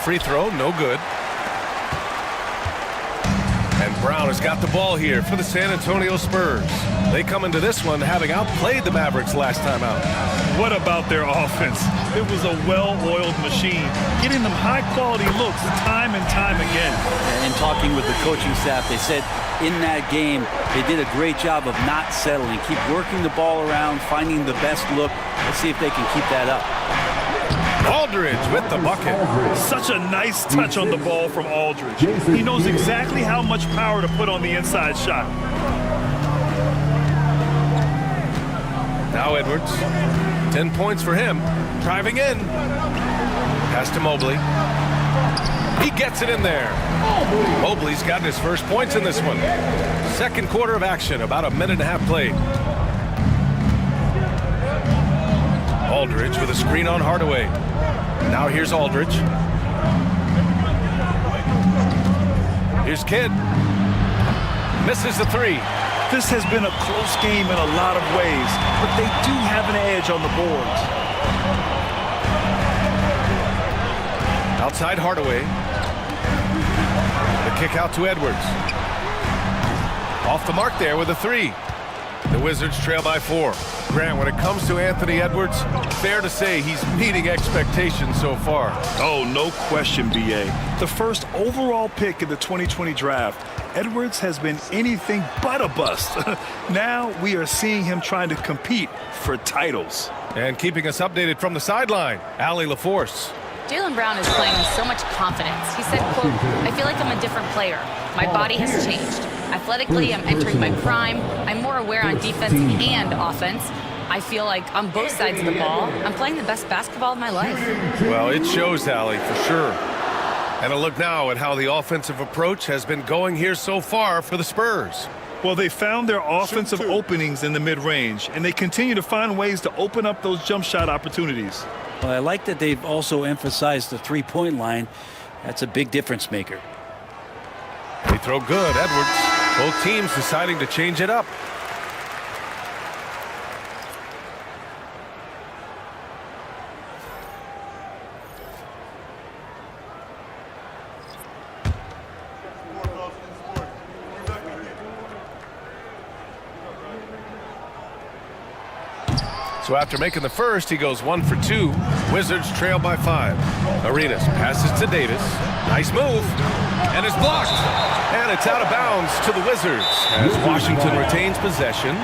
Free throw, no good. And Brown has got the ball here for the San Antonio Spurs. They come into this one having outplayed the Mavericks last time out. What about their offense? It was a well-oiled machine, getting them high-quality looks time and time again. And talking with the coaching staff, they said in that game they did a great job of not settling. Keep working the ball around, finding the best look. Let's see if they can keep that up. Aldridge with the bucket. Such a nice touch on the ball from Aldridge. He knows exactly how much power to put on the inside shot. Now Edwards. 10 points for him. Driving in. Pass to Mobley. He gets it in there. Mobley's gotten his first points in this one. Second quarter of action, about a minute and a half played. Aldridge with a screen on Hardaway. Now here's Aldridge. Here's Kidd. Misses the three. This has been a close game in a lot of ways, but they do have an edge on the boards. Outside Hardaway. The kick out to Edwards. Off the mark there with a three. The Wizards trail by 4. Grant, when it comes to Anthony Edwards, fair to say he's meeting expectations so far. Oh, no question, B.A. The first overall pick in the 2020 draft, Edwards has been anything but a bust. Now we are seeing him trying to compete for titles. And keeping us updated from the sideline, Allie LaForce. Jaylen Brown is playing with so much confidence. He said, quote, "I feel like I'm a different player. My body has changed. Athletically, I'm entering my prime. I'm more aware on defense and offense. I feel like on both sides of the ball, I'm playing the best basketball of my life." Well, it shows, Allie, for sure. And a look now at how the offensive approach has been going here so far for the Spurs. Well, they found their offensive openings in the mid-range, and they continue to find ways to open up those jump shot opportunities. Well, I like that they've also emphasized the three-point line. That's a big difference maker. They throw good, Edwards. Both teams deciding to change it up. So after making the first, he goes 1 for 2. Wizards trail by 5. Arenas passes to Davis. Nice move. And it's blocked. And it's out of bounds to the Wizards as Washington retains possession.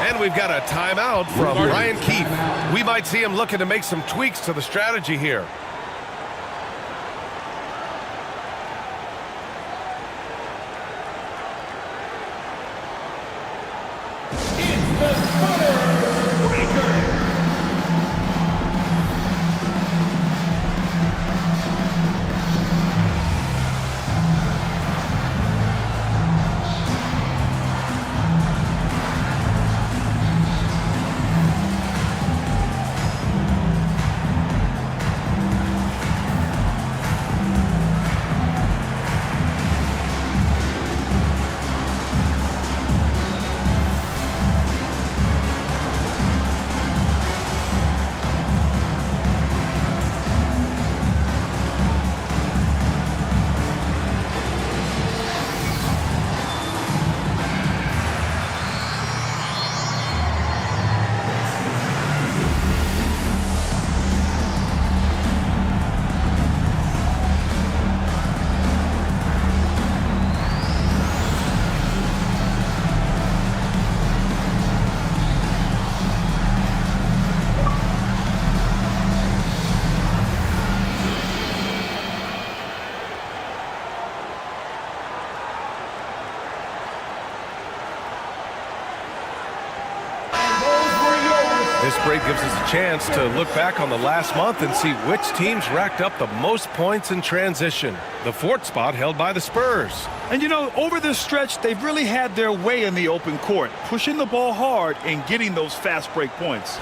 And we've got a timeout from Ryan Keefe. We might see him looking to make some tweaks to the strategy here. This break gives us a chance to look back on the last month and see which teams racked up the most points in transition. The 4th spot held by the Spurs. And you know, over this stretch, they've really had their way in the open court, pushing the ball hard and getting those fast break points.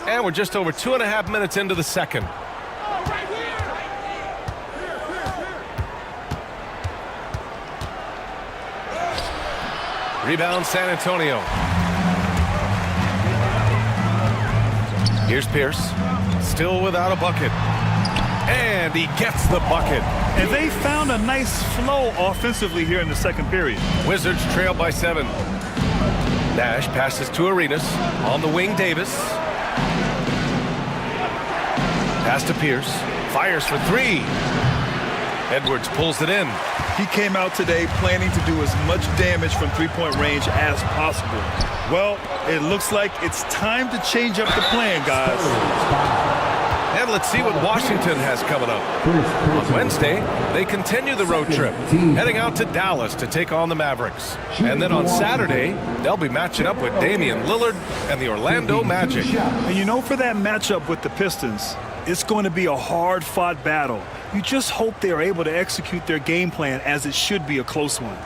And we're just over 2.5 minutes into the second. Rebound San Antonio. Here's Pierce. Still without a bucket. And he gets the bucket. And they found a nice flow offensively here in the second period. Wizards trail by 7. Nash passes to Arenas. On the wing, Davis. Pass to Pierce. Fires for 3. Edwards pulls it in. He came out today planning to do as much damage from three-point range as possible. Well, it looks like it's time to change up the plan, guys. And let's see what Washington has coming up. On Wednesday, they continue the road trip, heading out to Dallas to take on the Mavericks. And then on Saturday, they'll be matching up with Damian Lillard and the Orlando Magic. And you know, for that matchup with the Pistons, it's going to be a hard-fought battle. You just hope they are able to execute their game plan, as it should be a close one.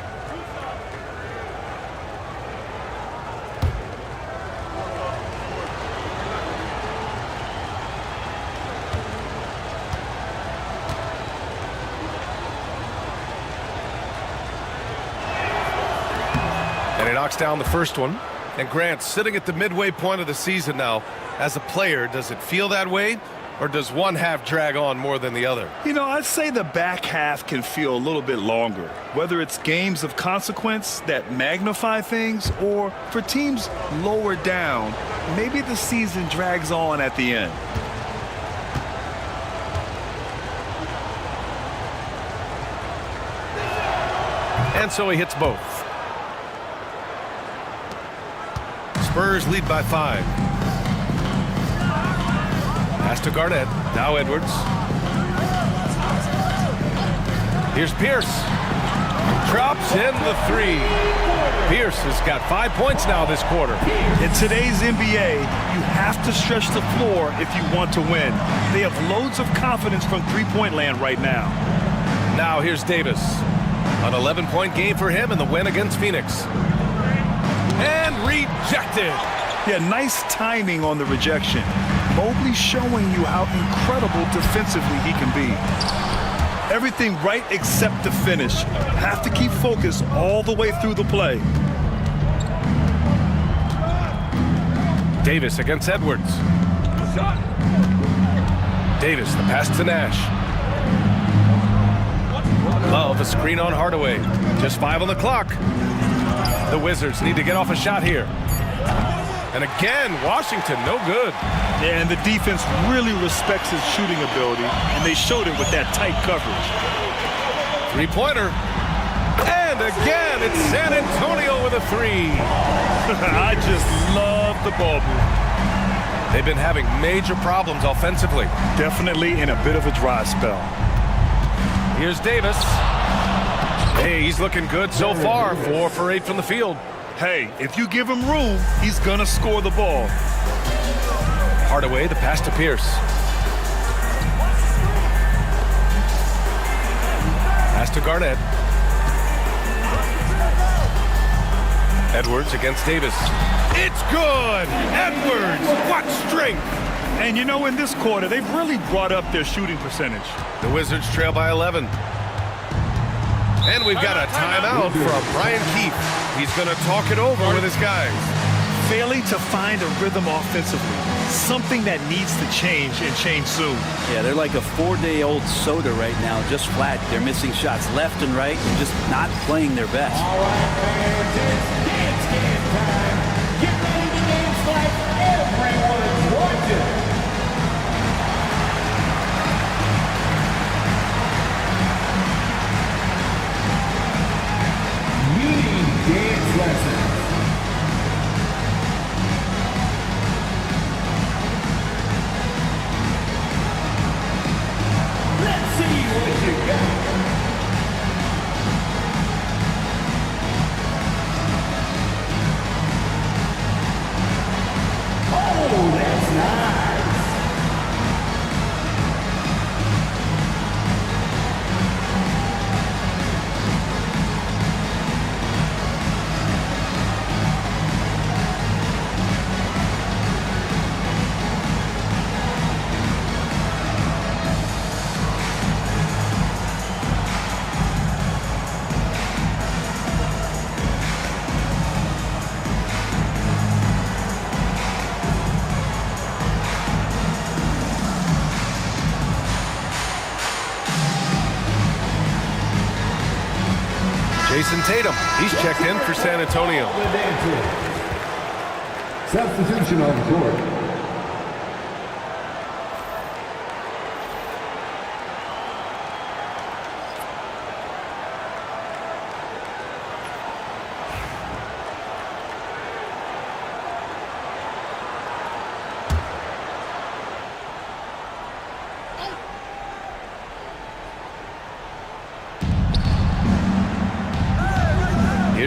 And he knocks down the first one. And Grant, sitting at the midway point of the season now, as a player, does it feel that way? Or does one half drag on more than the other? You know, I'd say the back half can feel a little bit longer, whether it's games of consequence that magnify things, or for teams lower down, maybe the season drags on at the end. And so he hits both. Spurs lead by 5. Pass to Garnett. Now Edwards. Here's Pierce. Drops in the 3. Pierce has got 5 points now this quarter. In today's NBA, you have to stretch the floor if you want to win. They have loads of confidence from three-point land right now. Now here's Davis. An 11-point game for him in the win against Phoenix. And rejected. Yeah, nice timing on the rejection. Mobley showing you how incredible defensively he can be. Everything right except the finish. Have to keep focused all the way through the play. Davis against Edwards. Davis, the pass to Nash. Love, a screen on Hardaway. Just 5 on the clock. The Wizards need to get off a shot here. And again, Washington, no good. Yeah, and the defense really respects his shooting ability, and they showed it with that tight coverage. Three-pointer. And again, it's San Antonio with a 3. I just love the ball movement. They've been having major problems offensively. Definitely in a bit of a dry spell. Here's Davis. Hey, he's looking good so far. 4 for 8 from the field. Hey, if you give him room, he's going to score the ball. Hardaway, the pass to Pierce. Pass to Garnett. Edwards against Davis. It's good! Edwards! What strength! And you know, in this quarter, they've really brought up their shooting percentage. The Wizards trail by 11. And we've got a timeout from Brian Keefe. He's going to talk it over with his guys. Failing to find a rhythm offensively. Something that needs to change, and change soon. Yeah, they're like a 4-day-old soda right now, just flat. They're missing shots left and right and just not playing their best. All right, fans, it's dance game time. Get ready to dance like everyone's watching. Dance lessons. Let's see what you got. Oh, that's nice. Jason Tatum, he's checked in for San Antonio. Substitution on the court.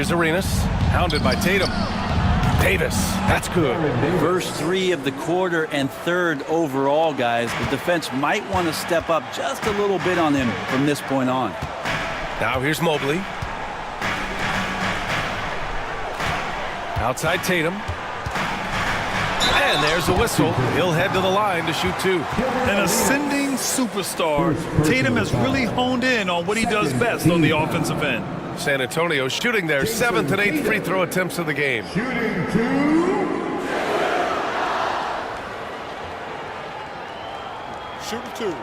Here's Arenas, hounded by Tatum. Davis, that's good. First 3 of the quarter and third overall, guys. The defense might want to step up just a little bit on him from this point on. Now here's Mobley. Outside Tatum. And there's a whistle. He'll head to the line to shoot 2. An ascending superstar. Tatum has really honed in on what he does best on the offensive end. San Antonio shooting their 7th and 8th free throw attempts of the game. Shooting 2. Shooting 2.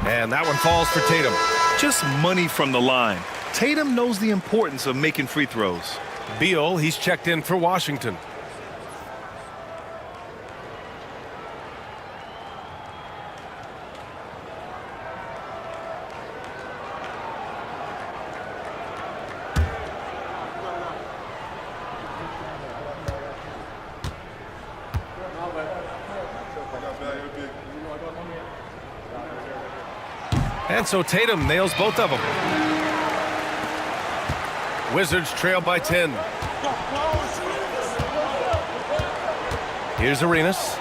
And that one falls for Tatum. Just money from the line. Tatum knows the importance of making free throws. Beal, he's checked in for Washington. And so Tatum nails both of them. Wizards trail by 10. Here's Arenas.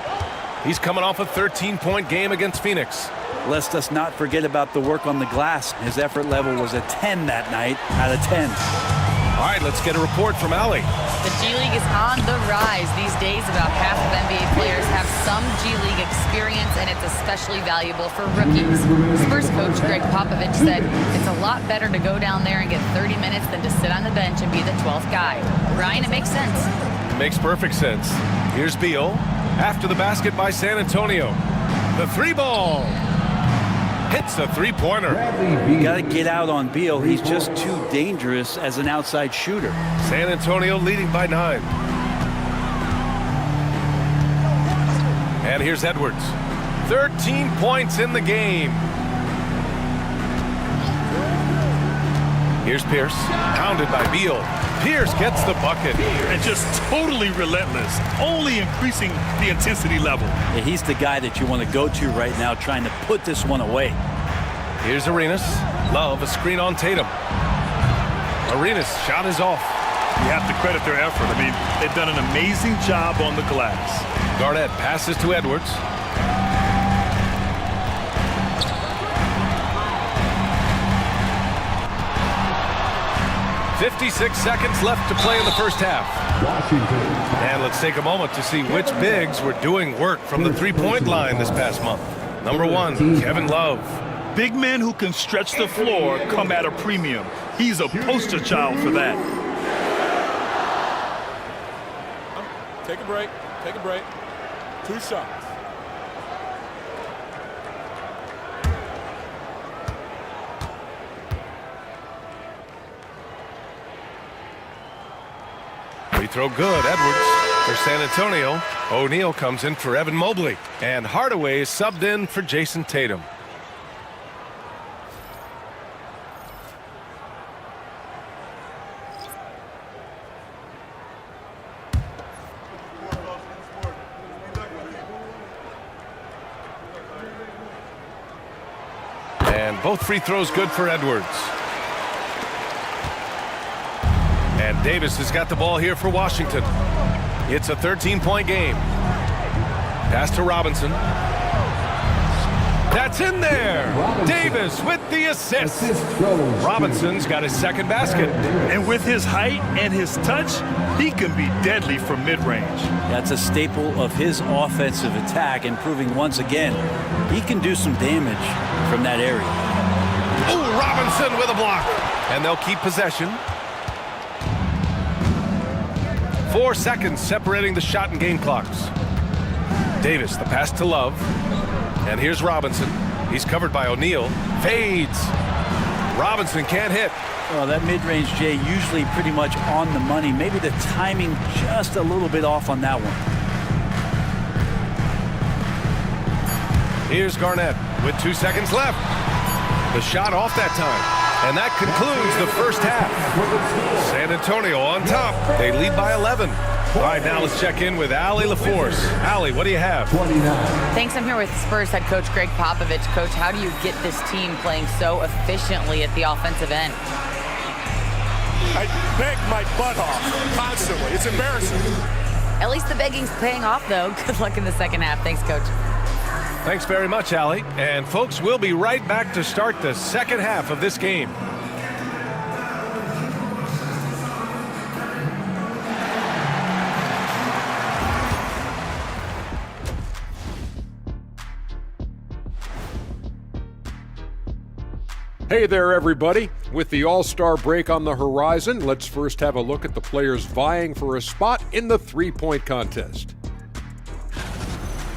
He's coming off a 13-point game against Phoenix. Let us not forget about the work on the glass. His effort level was a 10 that night out of 10. All right, let's get a report from Allie. The G League is on the rise these days. About half of NBA players have some G League experience, and it's especially valuable for rookies. Spurs coach Greg Popovich said it's a lot better to go down there and get 30 minutes than to sit on the bench and be the 12th guy. Ryan, it makes sense. It makes perfect sense. Here's Beal. After the basket by San Antonio. The 3-ball. Hits a 3-pointer. You got to get out on Beal. He's just too dangerous as an outside shooter. San Antonio leading by 9. And here's Edwards. 13 points in the game. Here's Pierce, hounded by Beal. Pierce gets the bucket. And just totally relentless, only increasing the intensity level. Yeah, he's the guy that you want to go to right now, trying to put this one away. Here's Arenas. Love a screen on Tatum. Arenas' shot is off. You have to credit their effort. I mean, they've done an amazing job on the glass. Garnett passes to Edwards. .56 seconds left to play in the first half. And let's take a moment to see which bigs were doing work from the three-point line this past month. Number 1, Kevin Love. Big men who can stretch the floor come at a premium. He's a poster child for that. Take a break. Take a break. 2 shots. Free throw good. Edwards for San Antonio. O'Neal comes in for Evan Mobley. And Hardaway is subbed in for Jason Tatum. And both free throws good for Edwards. And Davis has got the ball here for Washington. It's a 13-point game. Pass to Robinson. That's in there. Davis with the assist. Robinson's got his second basket. And with his height and his touch, he can be deadly from mid-range. That's a staple of his offensive attack, and proving once again he can do some damage from that area. Oh, Robinson with a block. And they'll keep possession. 4 seconds separating the shot and game clocks. Davis, the pass to Love. And here's Robinson. He's covered by O'Neal. Fades. Robinson can't hit. Well, that mid-range, Jay, usually pretty much on the money. Maybe the timing just a little bit off on that one. Here's Garnett with 2 seconds left. The shot off that time. And that concludes the first half. San Antonio on top. They lead by 11. All right, now let's check in with Allie LaForce. Allie, what do you have? Thanks. I'm here with Spurs head coach Greg Popovich. Coach, how do you get this team playing so efficiently at the offensive end? I beg my butt off constantly. It's embarrassing. At least the begging's paying off, though. Good luck in the second half. Thanks, Coach. Thanks very much, Allie. And folks, we'll be right back to start the second half of this game. Hey there, everybody. With the All-Star break on the horizon, let's first have a look at the players vying for a spot in the three-point contest.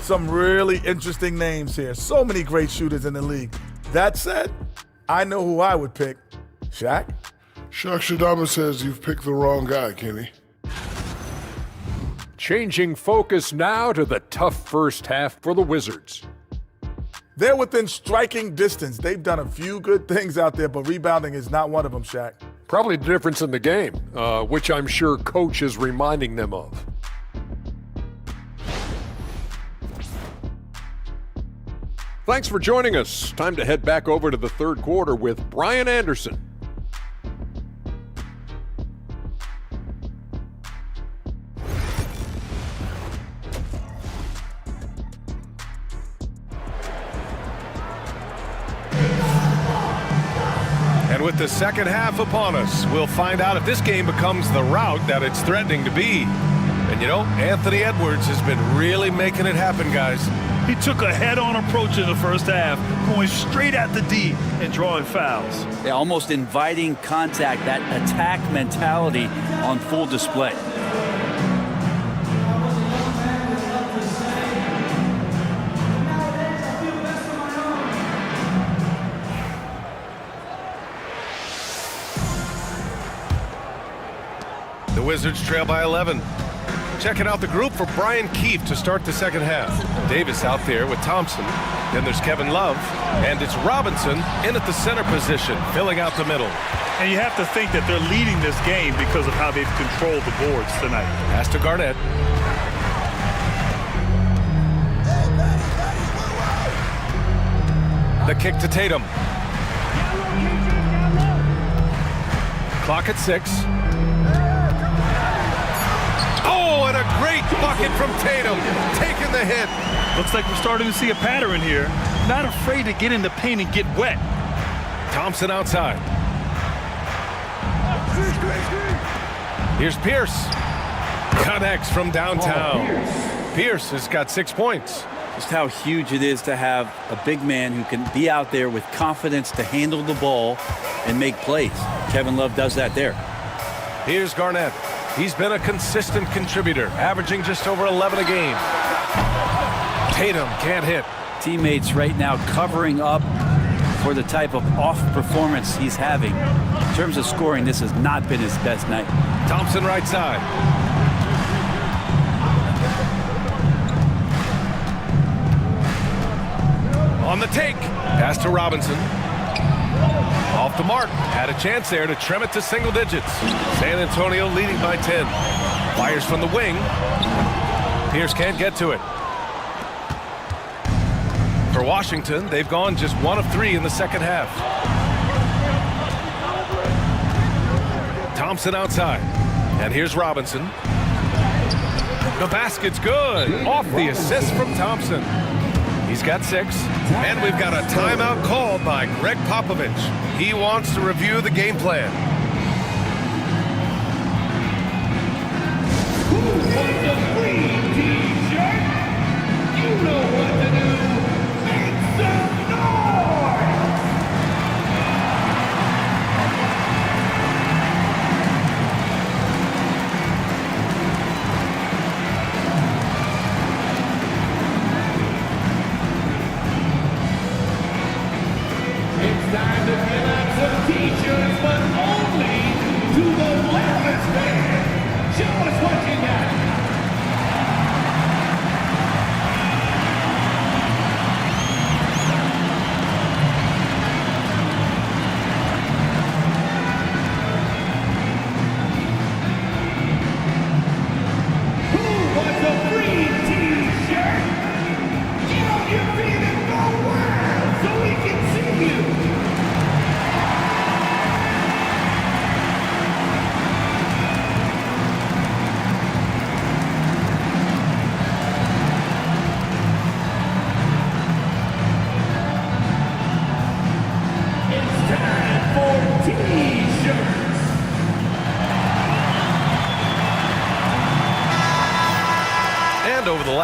Some really interesting names here. So many great shooters in the league. That said, I know who I would pick. Shaq? Shaq Shadama says you've picked the wrong guy, Kenny. Changing focus now to the tough first half for the Wizards. They're within striking distance. They've done a few good things out there, but rebounding is not one of them, Shaq. Probably the difference in the game, which I'm sure Coach is reminding them of. Thanks for joining us. Time to head back over to the third quarter with Brian Anderson. And with the second half upon us, we'll find out if this game becomes the rout that it's threatening to be. And you know, Anthony Edwards has been really making it happen, guys. He took a head-on approach in the first half, going straight at the D and drawing fouls. Yeah, almost inviting contact, that attack mentality on full display. The Wizards trail by 11. Checking out the group for Brian Keefe to start the second half. Davis out there with Thompson. Then there's Kevin Love. And it's Robinson in at the center position, filling out the middle. And you have to think that they're leading this game because of how they've controlled the boards tonight. Pass to Garnett. The kick to Tatum. Clock at 6. Oh, and a great bucket from Tatum, taking the hit. Looks like we're starting to see a pattern here. Not afraid to get in the paint and get wet. Thompson outside. Here's Pierce. Connects from downtown. Pierce has got 6 points. Just how huge it is to have a big man who can be out there with confidence to handle the ball and make plays. Kevin Love does that there. Here's Garnett. He's been a consistent contributor, averaging just over 11 a game. Tatum can't hit. Teammates right now covering up for the type of off performance he's having. In terms of scoring, this has not been his best night. Thompson right side. On the take. Pass to Robinson. Off the mark. Had a chance there to trim it to single digits. San Antonio leading by 10. Fires from the wing. Pierce can't get to it. For Washington, they've gone just 1 of 3 in the second half. Thompson outside. And here's Robinson. The basket's good. Off the assist from Thompson. He's got 6. And we've got a timeout called by Greg Popovich. He wants to review the game plan. Who wants a free t-shirt? You know what to do. Make some noise! It's time to give out some t-shirts, but only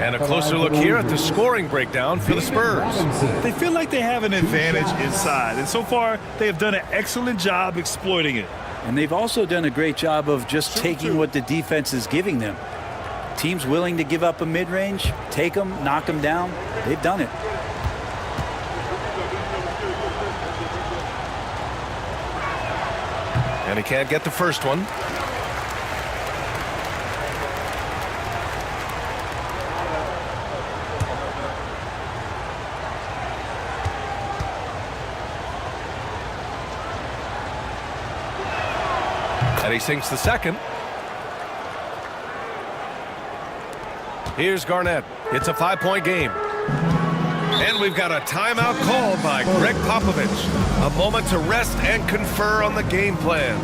And a closer look here at the scoring breakdown for the Spurs. They feel like they have an advantage inside, and so far they have done an excellent job exploiting it. And they've also done a great job of just taking what the defense is giving them. Teams willing to give up a mid-range, take them, knock them down. They've done it. And he can't get the first one. And he sinks the second. Here's Garnett. It's a 5-point game. And we've got a timeout called by Greg Popovich. A moment to rest and confer on the game plan.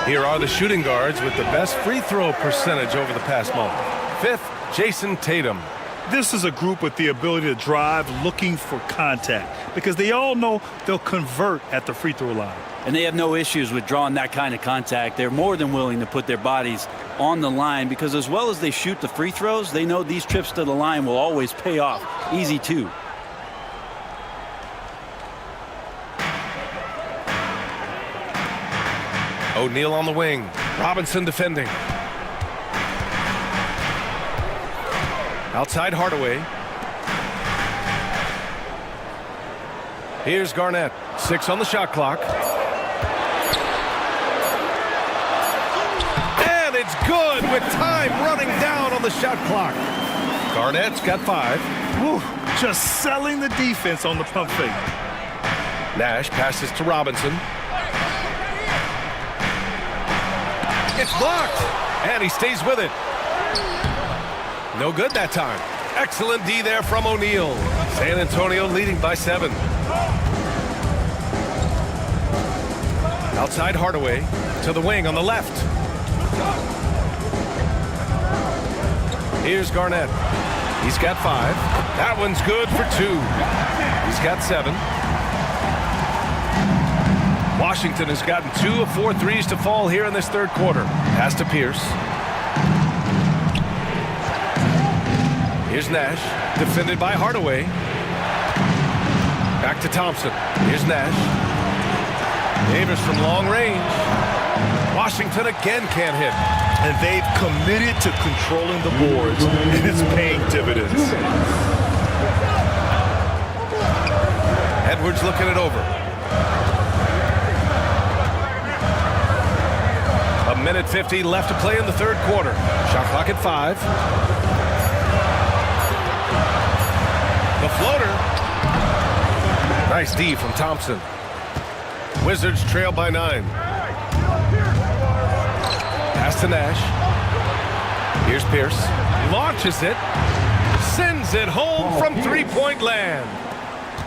Here are the shooting guards with the best free throw percentage over the past month. 5th, Jason Tatum. This is a group with the ability to drive looking for contact because they all know they'll convert at the free throw line. And they have no issues with drawing that kind of contact. They're more than willing to put their bodies on the line because as well as they shoot the free throws, they know these trips to the line will always pay off. Easy too. O'Neal on the wing. Robinson defending. Outside Hardaway. Here's Garnett. 6 on the shot clock. And it's good with time running down on the shot clock. Garnett's got 5. Whew, just selling the defense on the pump fake. Nash passes to Robinson. It's blocked, and he stays with it. No good that time. Excellent D there from O'Neal. San Antonio leading by 7. Outside Hardaway to the wing on the left. Here's Garnett. He's got 5. That one's good for 2. He's got 7. Washington has gotten 2 of 4 threes to fall here in this third quarter. Pass to Pierce. Here's Nash, defended by Hardaway. Back to Thompson. Here's Nash. Davis from long range. Washington again can't hit. And they've committed to controlling the boards, and it's paying dividends. Edwards looking it over. A minute 50 left to play in the third quarter. Shot clock at 5. The floater. Nice D from Thompson. Wizards trail by 9. Pass to Nash. Here's Pierce. Launches it. Sends it home from three-point land.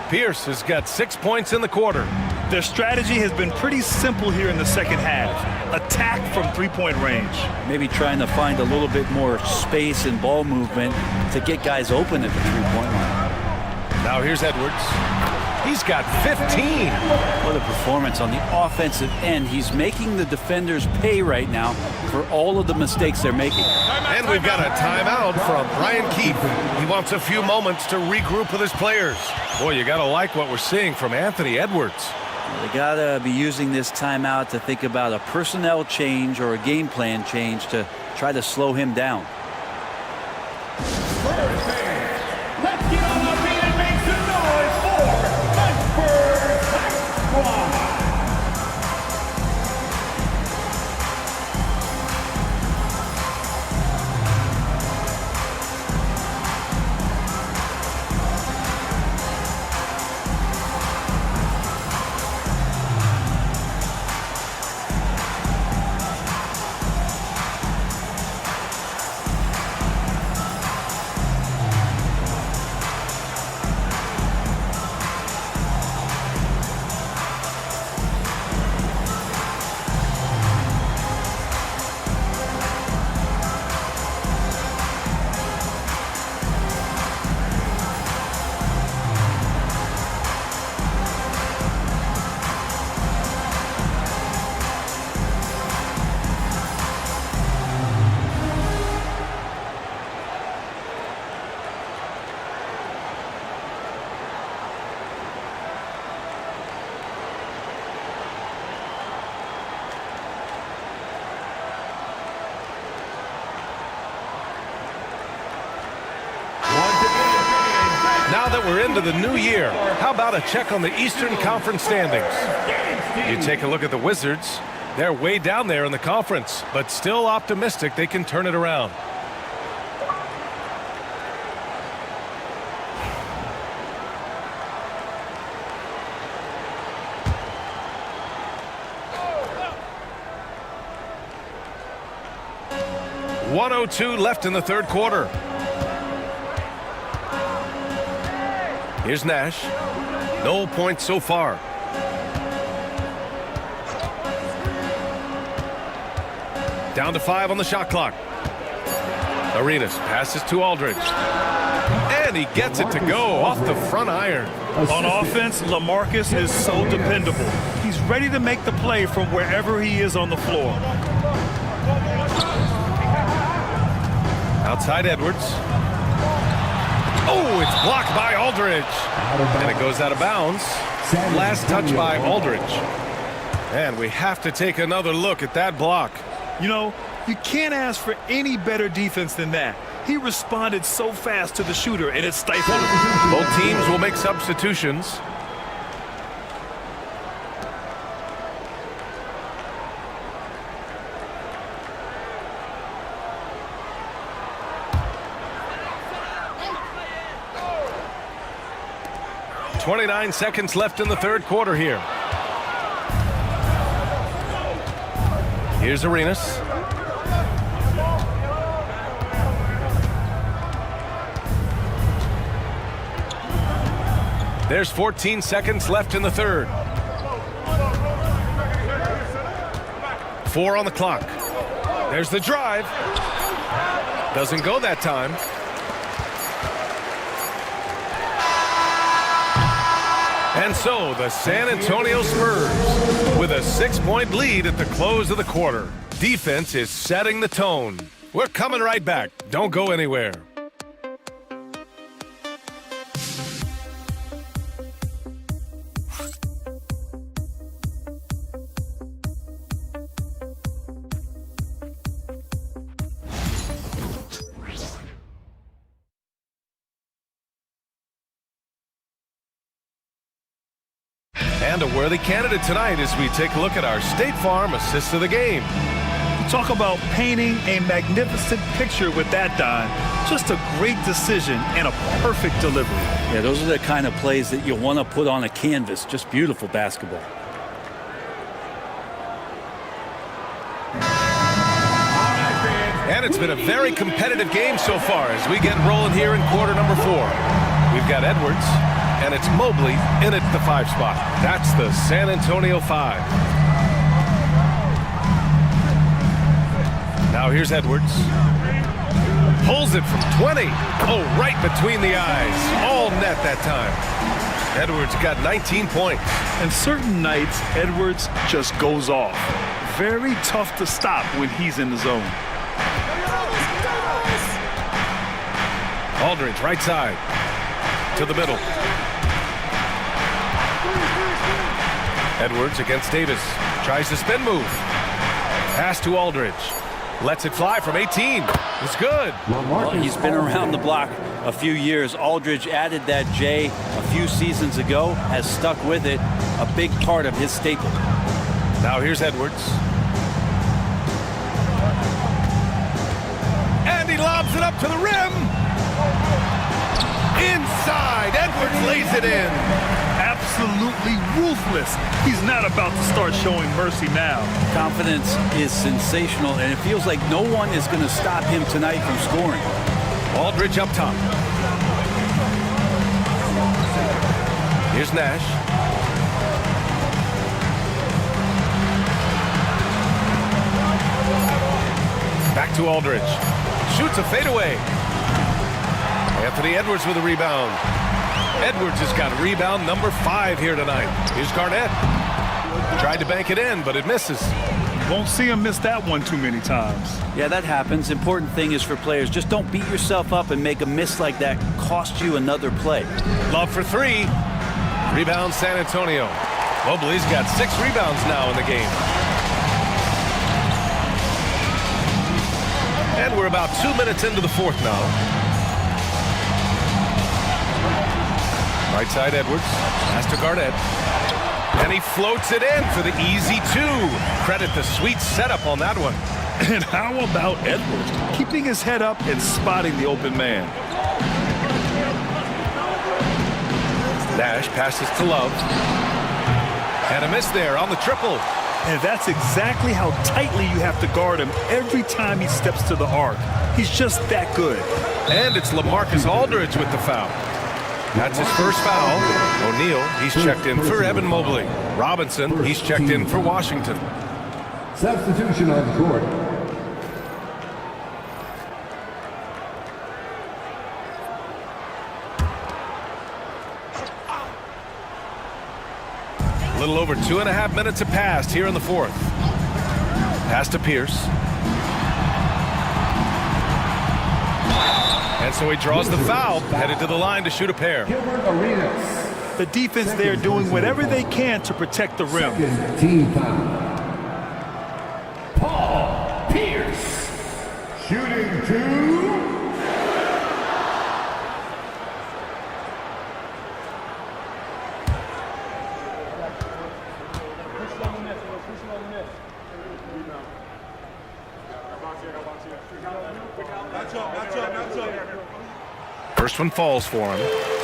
Pierce has got 6 points in the quarter. Their strategy has been pretty simple here in the second half. Attack from three-point range. Maybe trying to find a little bit more space and ball movement to get guys open at the three-point line. Now here's Edwards. He's got 15. What a performance on the offensive end. He's making the defenders pay right now for all of the mistakes they're making. And we've got a timeout from Brian Keefe. He wants a few moments to regroup with his players. Boy, you got to like what we're seeing from Anthony Edwards. They got to be using this timeout to think about a personnel change or a game plan change to try to slow him down. Let's get on the feet and make some noise for the Spurs Squad. Now that we're into the new year, how about a check on the Eastern Conference standings? You take a look at the Wizards. They're way down there in the conference, but still optimistic they can turn it around. .102 left in the third quarter. Here's Nash. No points so far. Down to 5 on the shot clock. Arenas passes to Aldridge. And he gets it to go off the front iron. On offense, LaMarcus is so dependable. He's ready to make the play from wherever he is on the floor. Outside Edwards. Oh, it's blocked by Aldridge. And it goes out of bounds. Last touch by Aldridge. And we have to take another look at that block. You know, you can't ask for any better defense than that. He responded so fast to the shooter, and it stifled him. Both teams will make substitutions. .29 seconds left in the third quarter here. Here's Arenas. There's 14 seconds left in the third. 4 on the clock. There's the drive. Doesn't go that time. And so the San Antonio Spurs with a 6-point lead at the close of the quarter. Defense is setting the tone. We're coming right back. Don't go anywhere. And a worthy candidate tonight as we take a look at our State Farm assist of the game. Talk about painting a magnificent picture with that, Don. Just a great decision and a perfect delivery. Yeah, those are the kind of plays that you want to put on a canvas. Just beautiful basketball. And it's been a very competitive game so far as we get rolling here in quarter number 4. We've got Edwards. And it's Mobley in at the 5 spot. That's the San Antonio 5. Now here's Edwards. Pulls it from 20. Oh, right between the eyes. All net that time. Edwards got 19 points. And certain nights, Edwards just goes off. Very tough to stop when he's in the zone. Aldridge, right side. To the middle. Edwards against Davis. Tries the spin move. Pass to Aldridge. Lets it fly from 18. It's good. Well, he's been around the block a few years. Aldridge added that J a few seasons ago, has stuck with it, a big part of his staple. Now here's Edwards. And he lobs it up to the rim. Inside, Edwards lays it in. Absolutely ruthless. He's not about to start showing mercy now. Confidence is sensational, and it feels like no one is going to stop him tonight from scoring. Aldridge up top. Here's Nash. Back to Aldridge. Shoots a fadeaway. Anthony Edwards with a rebound. Edwards has got rebound number 5 here tonight. Here's Garnett. Tried to bank it in, but it misses. Won't see him miss that one too many times. Yeah, that happens. Important thing is for players, just don't beat yourself up and make a miss like that cost you another play. Love for 3. Rebound San Antonio. Mobley's got 6 rebounds now in the game. And we're about 2 minutes into the fourth now. Right side Edwards. Pass to Garnett. And he floats it in for the easy 2. Credit the sweet setup on that one. And how about Edwards? Keeping his head up and spotting the open man. Nash passes to Love. And a miss there on the triple. And that's exactly how tightly you have to guard him every time he steps to the arc. He's just that good. And it's LaMarcus Aldridge with the foul. That's his first foul. O'Neal, he's checked in for Evan Mobley. Robinson, he's checked in for Washington. Substitution on the court. A little over 2.5 minutes have passed here in the fourth. Pass to Pierce. And so he draws the foul, headed to the line to shoot a pair. The defense there doing whatever they can to protect the rim. Second team foul. Paul Pierce. Shooting 2. First one falls for him.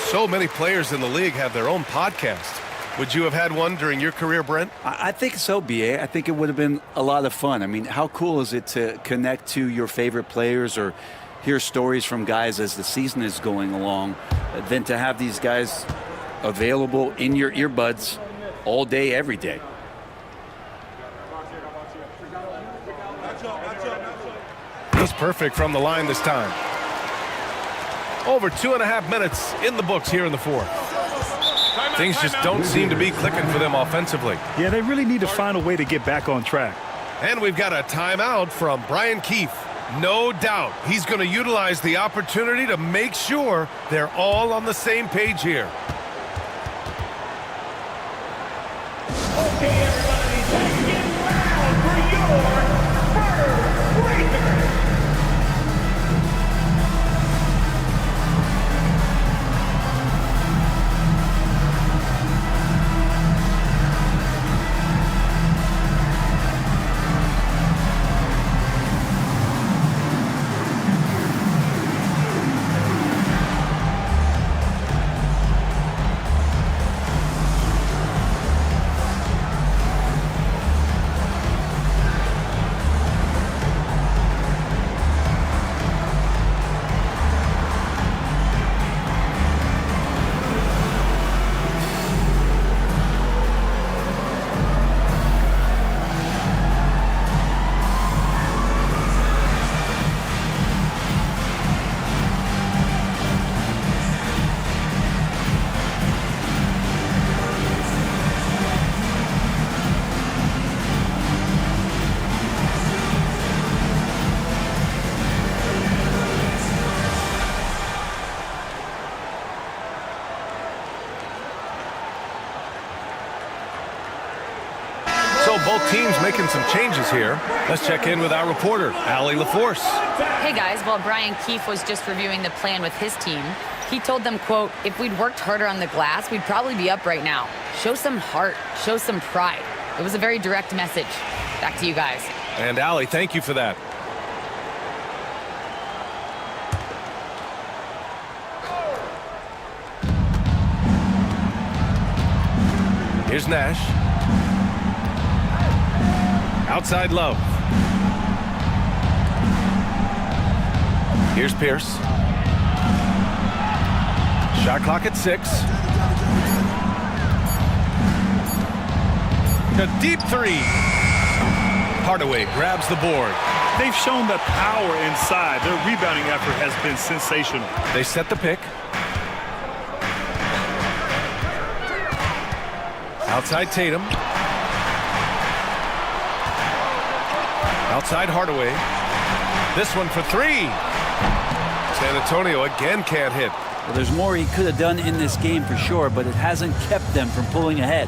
So many players in the league have their own podcast. Would you have had one during your career, Brent? I think so, B.A. I think it would have been a lot of fun. I mean, how cool is it to connect to your favorite players or hear stories from guys as the season is going along than to have these guys available in your earbuds all day, every day. He's perfect from the line this time. Over 2.5 minutes in the books here in the fourth. Things just don't seem to be clicking for them offensively. Yeah, they really need to find a way to get back on track. And we've got a timeout from Brian Keefe. No doubt he's going to utilize the opportunity to make sure they're all on the same page here. Okay, everybody, let's get loud for your first breaker. So both teams making some changes here. Let's check in with our reporter, Allie LaForce. Hey guys, while Brian Keefe was just reviewing the plan with his team, he told them, quote, if we'd worked harder on the glass, we'd probably be up right now. Show some heart, show some pride. It was a very direct message. Back to you guys. And Allie, thank you for that. Here's Nash. Outside Love. Here's Pierce. Shot clock at 6. A deep three. Hardaway grabs the board. They've shown the power inside. Their rebounding effort has been sensational. They set the pick. Outside Tatum. Outside Hardaway. This one for 3. San Antonio again can't hit. Well, there's more he could have done in this game for sure, but it hasn't kept them from pulling ahead.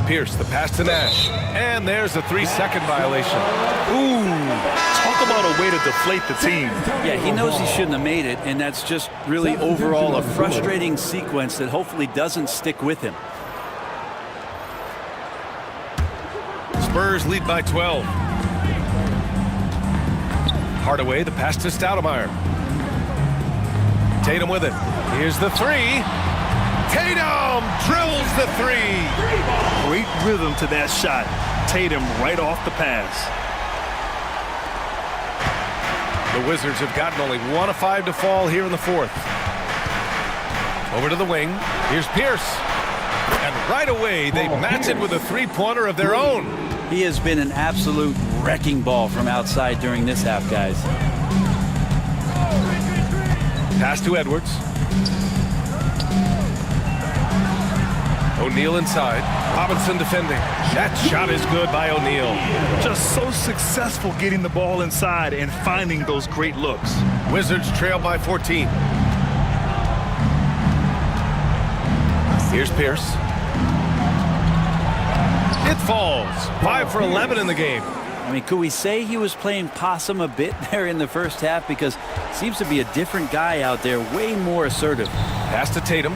Pierce, the pass to Nash. And there's a 3-second violation. Ooh, talk about a way to deflate the team. Yeah, he knows he shouldn't have made it, and that's just really overall a frustrating sequence that hopefully doesn't stick with him. Spurs lead by 12. Hardaway, the pass to Stoudemire. Tatum with it. Here's the 3. Tatum drills the 3. Great rhythm to that shot. Tatum right off the pass. The Wizards have gotten only 1 of 5 to fall here in the 4th. Over to the wing. Here's Pierce. And right away, they match it with a 3-pointer of their own. He has been an absolute wrecking ball from outside during this half, guys. Pass to Edwards. O'Neal inside. Robinson defending. That shot is good by O'Neal. Just so successful getting the ball inside and finding those great looks. Wizards trail by 14. Here's Pierce. It falls. 5 for 11 in the game. I mean, could we say he was playing possum a bit there in the first half? Because it seems to be a different guy out there, way more assertive. Pass to Tatum.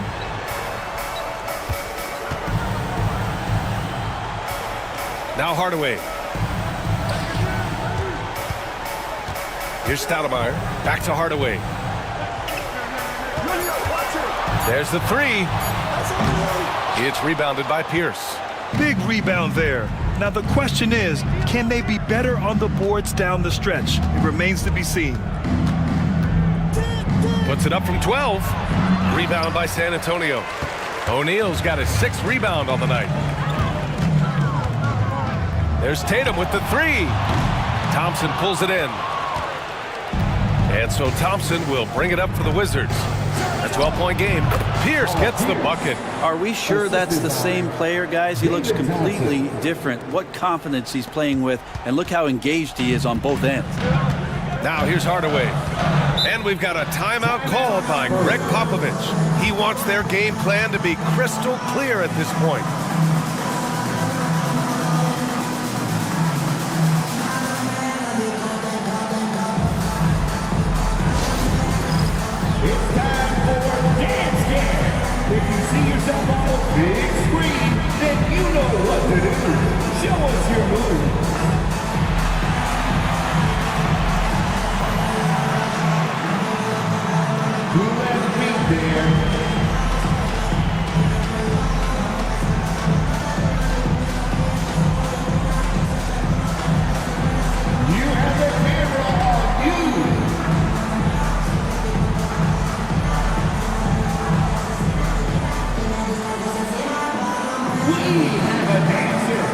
Now Hardaway. Here's Stoudemire. Back to Hardaway. There's the 3. It's rebounded by Pierce. Big rebound there. Now the question is, can they be better on the boards down the stretch? It remains to be seen. Puts it up from 12. Rebound by San Antonio. O'Neal's got his 6th rebound on the night. There's Tatum with the 3. Thompson pulls it in. And so Thompson will bring it up for the Wizards. A 12-point game. Pierce gets the bucket. Are we sure that's the same player, guys? He looks completely different. What confidence he's playing with, and look how engaged he is on both ends. Now here's Hardaway. And we've got a timeout called by Greg Popovich. He wants their game plan to be crystal clear at this point. If you see yourself on a big screen, then you know what to do. Show us your moves. Who has been there? You have the camera on you. We have a dancer.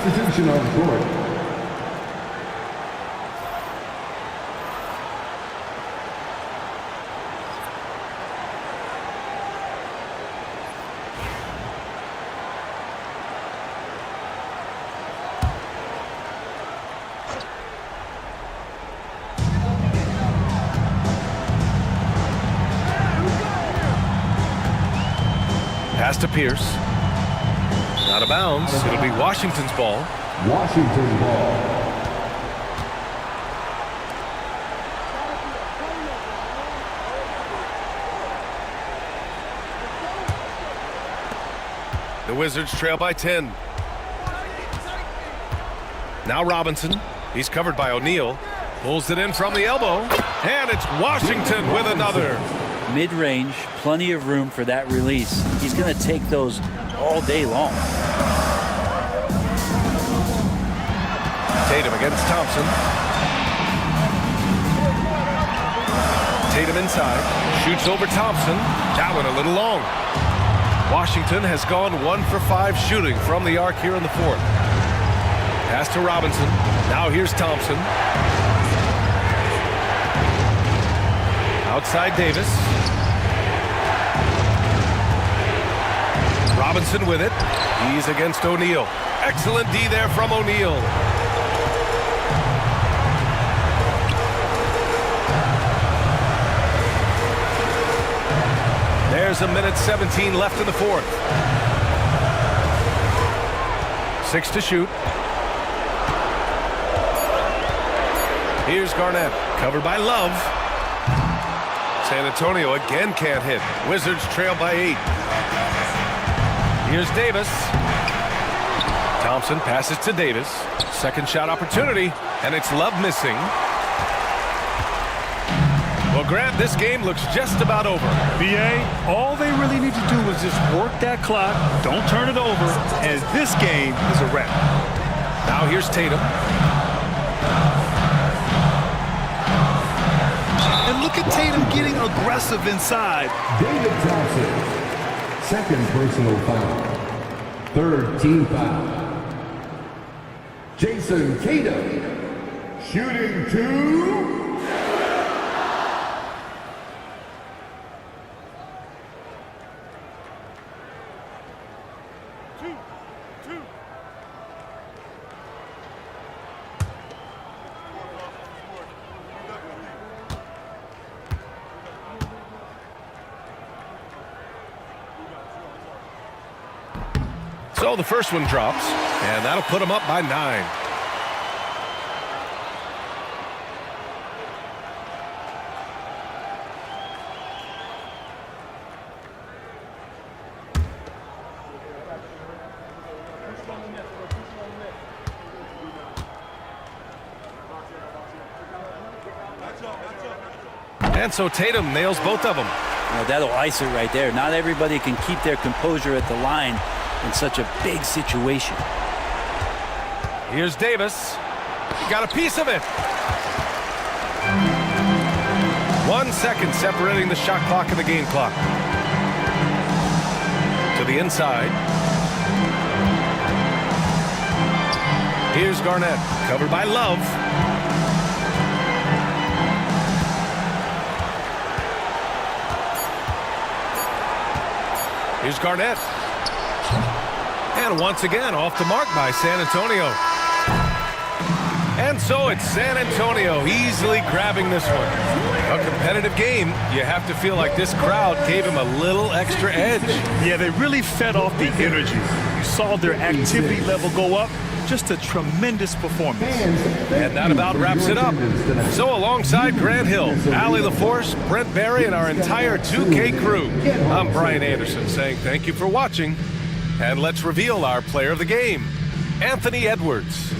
Substitution on the court. Pass to Pierce. Out of bounds. It'll be Washington's ball. Washington ball. The Wizards trail by 10. Now Robinson. He's covered by O'Neal. Pulls it in from the elbow. And it's Washington with another. Mid-range, plenty of room for that release. He's going to take those all day long. Tatum against Thompson. Tatum inside. Shoots over Thompson. That one a little long. Washington has gone 1 for 5 shooting from the arc here in the fourth. Pass to Robinson. Now here's Thompson. Outside Davis. Robinson with it. He's against O'Neal. Excellent D there from O'Neal. There's a minute 17 left in the fourth. 6 to shoot. Here's Garnett. Covered by Love. San Antonio again can't hit. Wizards trail by 8. Here's Davis. Thompson passes to Davis. Second shot opportunity, and it's Love missing. Well, Grant, this game looks just about over. BA, all they really need to do is just work that clock, don't turn it over, and this game is a wrap. Now here's Tatum. And look at Tatum getting aggressive inside. David Thompson. Second personal foul. Third team foul. Jason Tatum. Shooting 2. So the first one drops, and that'll put them up by 9. And so Tatum nails both of them. Well, that'll ice it right there. Not everybody can keep their composure at the line in such a big situation. Here's Davis. He got a piece of it. 1 second separating the shot clock and the game clock. To the inside. Here's Garnett, covered by Love. Here's Garnett. And once again, off the mark by San Antonio. And so it's San Antonio easily grabbing this one. A competitive game. You have to feel like this crowd gave him a little extra edge. Yeah, they really fed off the energy. You saw their activity level go up. Just a tremendous performance. And that about wraps it up. So alongside Grant Hill, Allie LaForce, Brent Barry, and our entire 2K crew, I'm Brian Anderson saying thank you for watching. And let's reveal our player of the game, Anthony Edwards.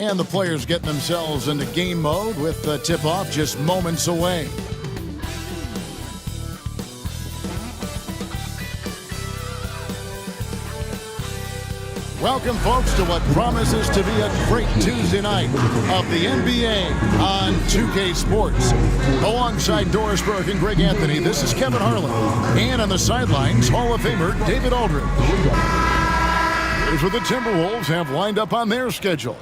And the players getting themselves into game mode with the tip-off just moments away. Welcome, folks, to what promises to be a great Tuesday night of the NBA on 2K Sports. Alongside Doris Burke and Greg Anthony, this is Kevin Harlan. And on the sidelines, Hall of Famer David Aldridge. Here's what the Timberwolves have lined up on their schedule.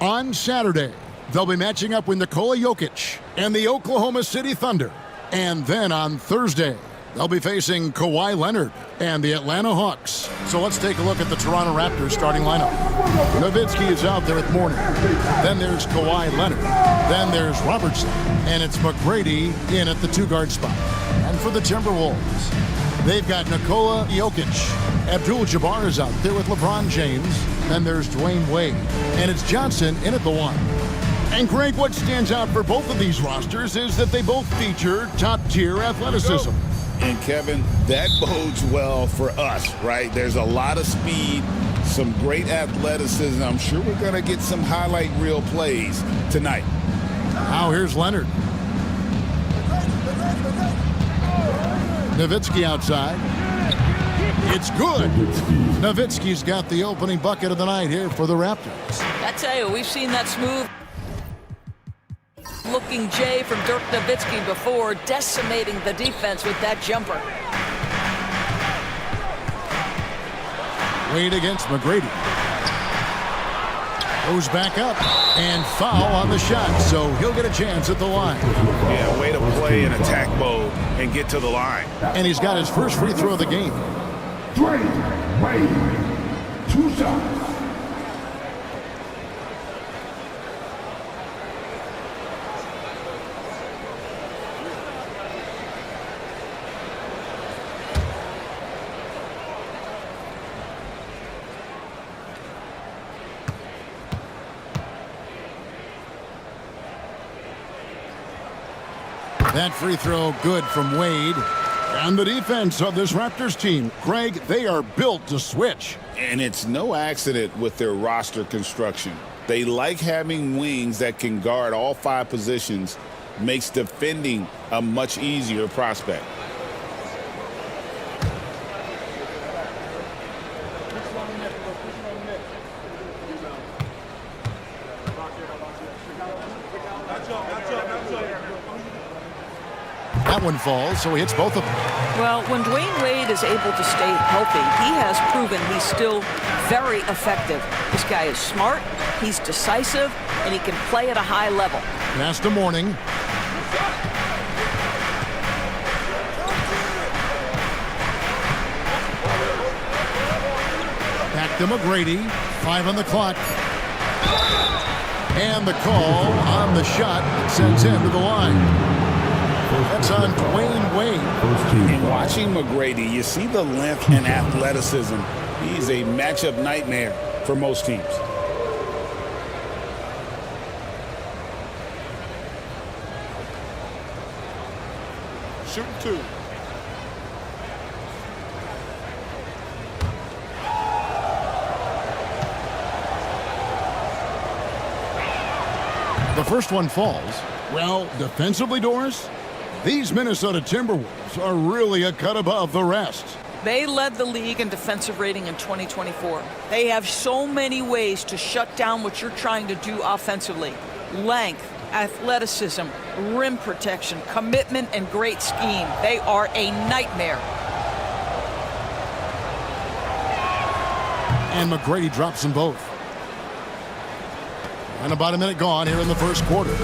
On Saturday, they'll be matching up with Nikola Jokic and the Oklahoma City Thunder. And then on Thursday, they'll be facing Kawhi Leonard and the Atlanta Hawks. So let's take a look at the Toronto Raptors starting lineup. Nowitzki is out there with Mourning. Then there's Kawhi Leonard. Then there's Robertson. And it's McGrady in at the two-guard spot. And for the Timberwolves, they've got Nikola Jokic. Abdul-Jabbar is out there with LeBron James. Then there's Dwayne Wade. And it's Johnson in at the one. And Greg, what stands out for both of these rosters is that they both feature top-tier athleticism. And Kevin, that bodes well for us, right? There's a lot of speed, some great athleticism. I'm sure we're going to get some highlight reel plays tonight. Now here's Leonard. Nowitzki outside. It's good. Nowitzki's got the opening bucket of the night here for the Raptors. I tell you, we've seen that smooth looking J from Dirk Nowitzki before, decimating the defense with that jumper. Wade against McGrady. Goes back up and foul on the shot, so he'll get a chance at the line. Yeah, way to play in attack mode and get to the line. And he's got his first free throw of the game. Dwayne Wade, 2 shots. That free throw good from Wade. And the defense of this Raptors team, Greg, they are built to switch. And it's no accident with their roster construction. They like having wings that can guard all 5 positions, makes defending a much easier prospect. That one falls, so he hits both of them. Well, when Dwayne Wade is able to stay healthy, he has proven he's still very effective. This guy is smart, he's decisive, and he can play at a high level. Pass to Mourning. Back to McGrady. 5 on the clock. And the call on the shot that sends him to the line. That's on Dwayne Wade. And watching McGrady, you see the length and athleticism. He's a matchup nightmare for most teams. Shoot 2. The first one falls. Well, defensively, Doris, these Minnesota Timberwolves are really a cut above the rest. They led the league in defensive rating in 2024. They have so many ways to shut down what you're trying to do offensively. Length, athleticism, rim protection, commitment, and great scheme. They are a nightmare. And McGrady drops them both. And about a minute gone here in the first quarter.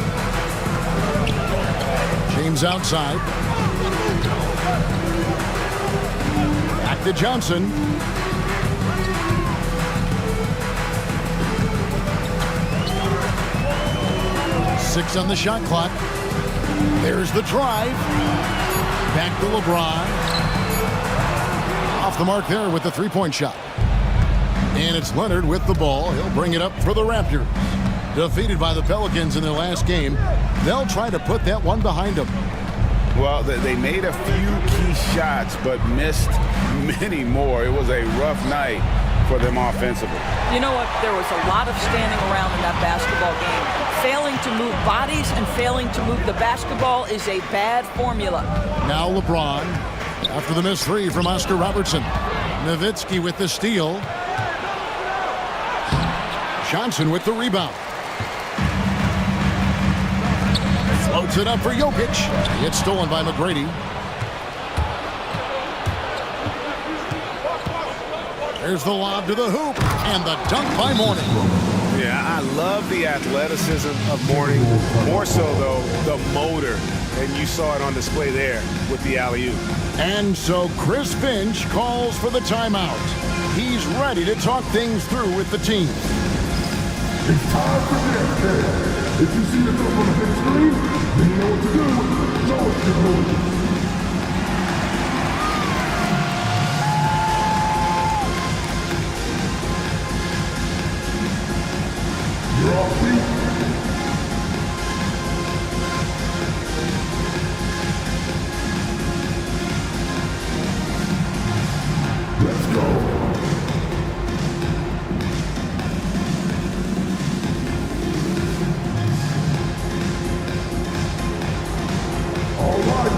James outside. Back to Johnson. Six on the shot clock. There's the drive. Back to LeBron. Off the mark there with the three-point shot. And it's Leonard with the ball. He'll bring it up for the Raptors. Defeated by the Pelicans in their last game, they'll try to put that one behind them. Well, they made a few key shots, but missed many more. It was a rough night for them offensively. You know what? There was a lot of standing around in that basketball game. Failing to move bodies and failing to move the basketball is a bad formula. Now LeBron, after the missed three from Oscar Robertson. Nowitzki with the steal. Johnson with the rebound. Floats it up for Jokic. It's stolen by McGrady. There's the lob to the hoop, and the dunk by Mourning. Yeah, I love the athleticism of Mourning. More so, though, the motor. And you saw it on display there with the alley-oop. And so Chris Finch calls for the timeout. He's ready to talk things through with the team. It's time for this. If you see the film on the big screen, then you know what to do. Show us your moves. You're off beat. Let's go. All right.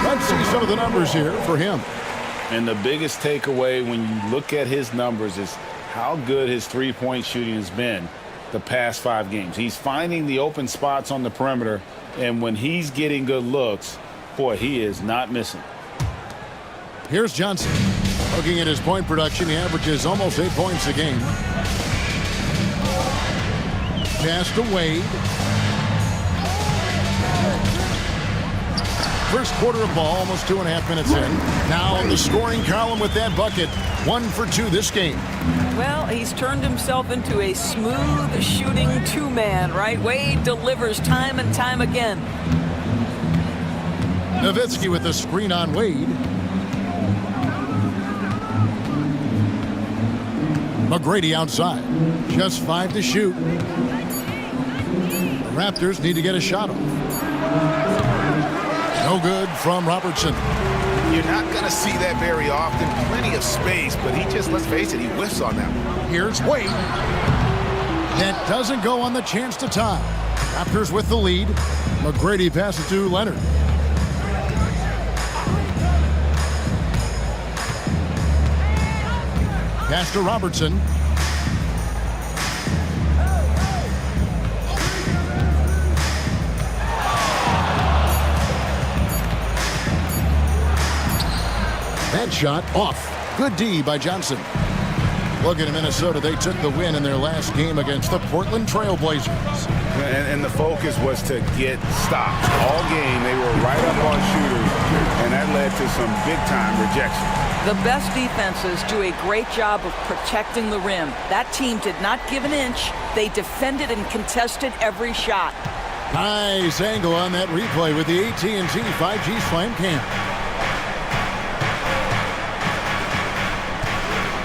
Let's see some of the numbers here for him. And the biggest takeaway when you look at his numbers is how good his three-point shooting has been the past 5 games. He's finding the open spots on the perimeter, and when he's getting good looks, boy, he is not missing. Here's Johnson. Looking at his point production, he averages almost 8 points a game. Pass to Wade. First quarter of ball, almost 2.5 minutes in. Now in the scoring column with that bucket. 1 for 2 this game. Well, he's turned himself into a smooth shooting two-man, right? Wade delivers time and time again. Nowitzki with the screen on Wade. McGrady outside. Just 5 to shoot. The Raptors need to get a shot off. No good from Robertson. You're not going to see that very often. Plenty of space, but he just, let's face it, he whiffs on that one. Here's Wade. That doesn't go on the chance to tie. Raptors with the lead. McGrady passes to Leonard. Pass to Robertson. That shot off. Good D by Johnson. Looking at Minnesota, they took the win in their last game against the Portland Trail Blazers. And the focus was to get stops. All game, they were right up on shooters, and that led to some big-time rejection. The best defenses do a great job of protecting the rim. That team did not give an inch. They defended and contested every shot. Nice angle on that replay with the AT&T 5G Slam Cam.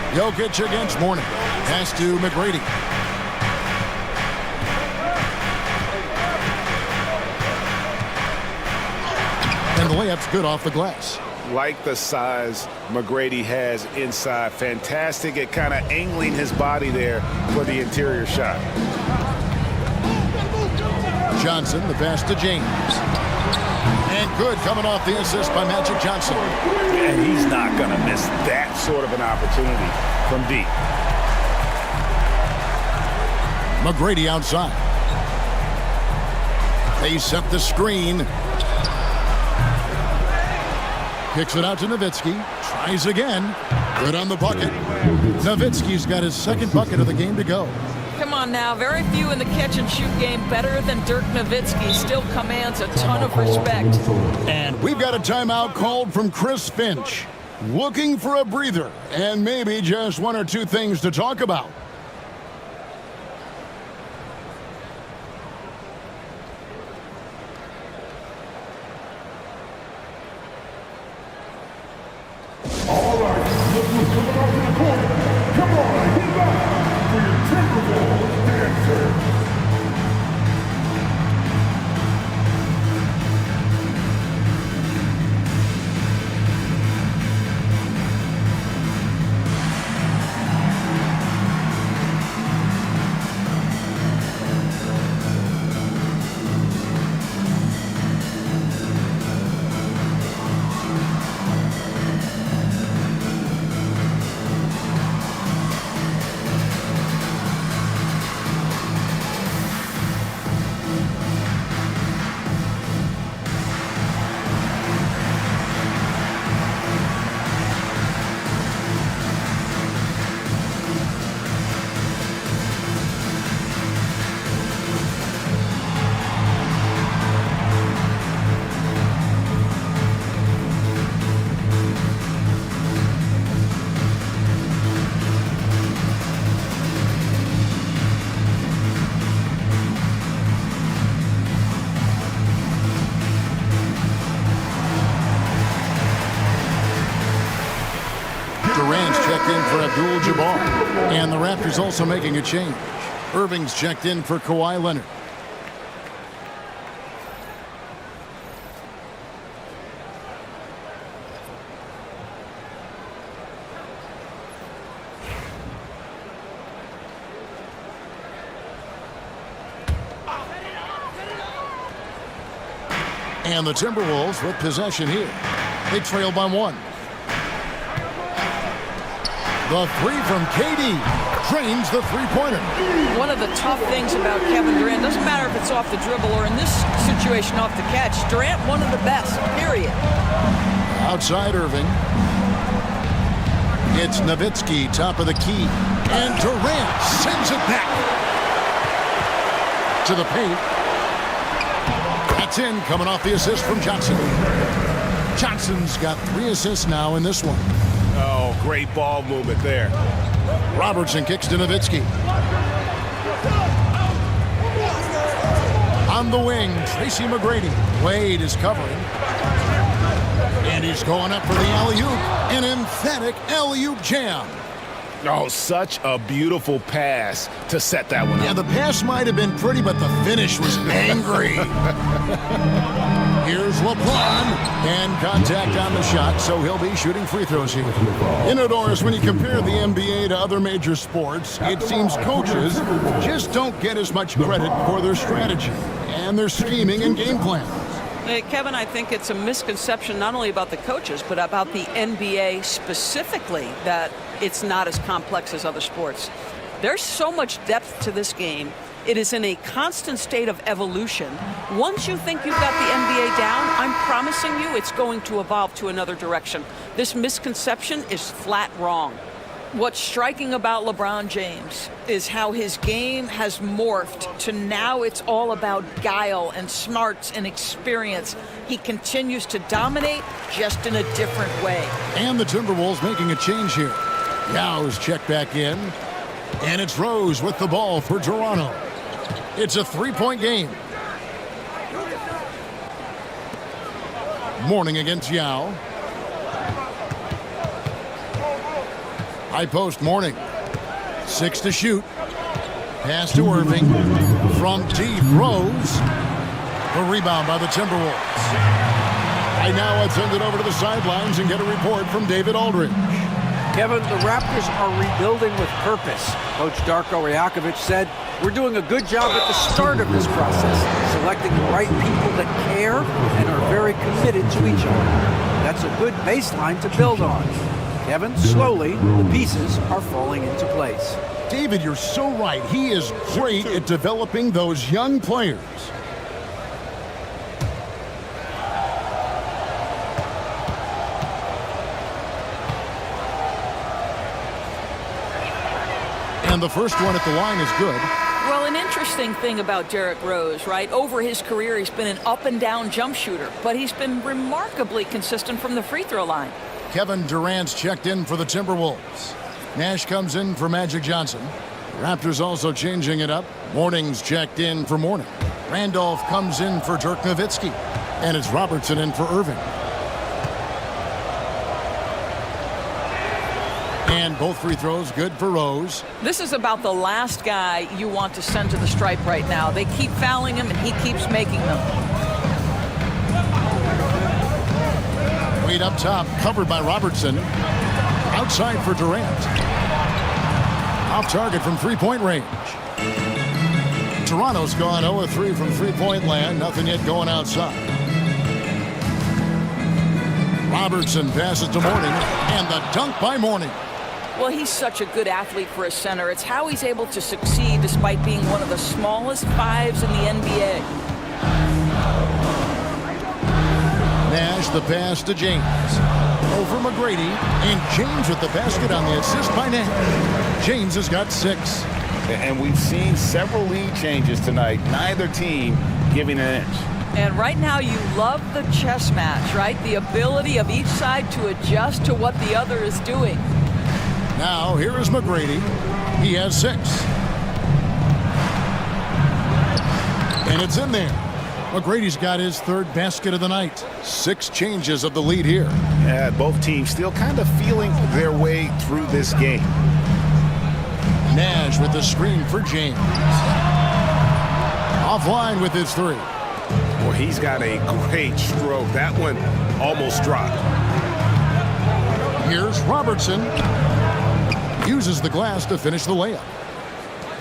Jokic against Mourning. Pass to McGrady. And the layup's good off the glass. Like the size McGrady has inside. Fantastic at kind of angling his body there for the interior shot. Johnson, the pass to James. And good coming off the assist by Magic Johnson. And he's not going to miss that sort of an opportunity from deep. McGrady outside. They set the screen. Kicks it out to Nowitzki. Tries again. Good on the bucket. Nowitzki's got his second bucket of the game to go. Come on now. Very few in the catch-and-shoot game better than Dirk Nowitzki. Still commands a ton of respect. And we've got a timeout called from Chris Finch. Looking for a breather and maybe just one or two things to talk about. All right, look who's coming out to the court. Come on, get back for your Timberwolves dancer. Durant's checked in for Abdul-Jabbar. And the Raptors also making a change. Irving's checked in for Kawhi Leonard. And the Timberwolves with possession here. They trail by one. The three from KD drains the three-pointer. One of the tough things about Kevin Durant, doesn't matter if it's off the dribble or in this situation off the catch, Durant one of the best, period. Outside Irving. It's Nowitzki, top of the key. And Durant sends it back to the paint. That's in, coming off the assist from Johnson. Johnson's got 3 assists now in this one. Oh, great ball movement there. Robertson kicks to Nowitzki. On the wing, Tracy McGrady. Wade is covering. And he's going up for the alley-oop. An emphatic alley-oop jam. Oh, such a beautiful pass to set that one up. Yeah, the pass might have been pretty, but the finish was angry. Here's LeBron, and contact on the shot, so he'll be shooting free throws here. You know, Doris, when you compare the NBA to other major sports, it seems coaches just don't get as much credit for their strategy and their scheming and game plan. Kevin, I think it's a misconception not only about the coaches, but about the NBA specifically, that it's not as complex as other sports. There's so much depth to this game. It is in a constant state of evolution. Once you think you've got the NBA down, I'm promising you it's going to evolve to another direction. This misconception is flat wrong. What's striking about LeBron James is how his game has morphed to now it's all about guile and smarts and experience. He continues to dominate, just in a different way. And the Timberwolves making a change here. Yow's checked back in. And it's Rose with the ball for Toronto. It's a 3-point game. Morning against Yao. High post Morning. 6 to shoot. Pass to Irving. From deep, Rose. The rebound by the Timberwolves. Right now, let's send it over to the sidelines and get a report from David Aldridge. Kevin, the Raptors are rebuilding with purpose. Coach Darko Rajakovic said, "We're doing a good job at the start of this process, selecting the right people that care and are very committed to each other. That's a good baseline to build on." Kevin, slowly, the pieces are falling into place. David, you're so right. He is great at developing those young players. And the first one at the line is good. Well, an interesting thing about Derrick Rose, right? Over his career, he's been an up-and-down jump shooter, but he's been remarkably consistent from the free throw line. Kevin Durant's checked in for the Timberwolves. Nash comes in for Magic Johnson. Raptors also changing it up. Morning's checked in for Morning. Randolph comes in for Dirk Nowitzki. And it's Robertson in for Irving. And both free throws good for Rose. This is about the last guy you want to send to the stripe right now. They keep fouling him, and he keeps making them. Wade up top, covered by Robertson. Outside for Durant. Off target from three-point range. Toronto's gone 0-3 from three-point land. Nothing yet going outside. Robertson passes to Morning, and the dunk by Morning. Well, he's such a good athlete for a center. It's how he's able to succeed despite being one of the smallest fives in the NBA. Nash the pass to James. Over McGrady, and James with the basket on the assist by Nash. James has got 6. And we've seen several lead changes tonight. Neither team giving an inch. And right now you love the chess match, right? The ability of each side to adjust to what the other is doing. Now here is McGrady. He has 6. And it's in there. McGrady's got his 3rd basket of the night. 6 changes of the lead here. Yeah, both teams still kind of feeling their way through this game. Nash with the screen for James. Offline with his 3. Well, he's got a great stroke. That one almost dropped. Here's Robertson. Uses the glass to finish the layup.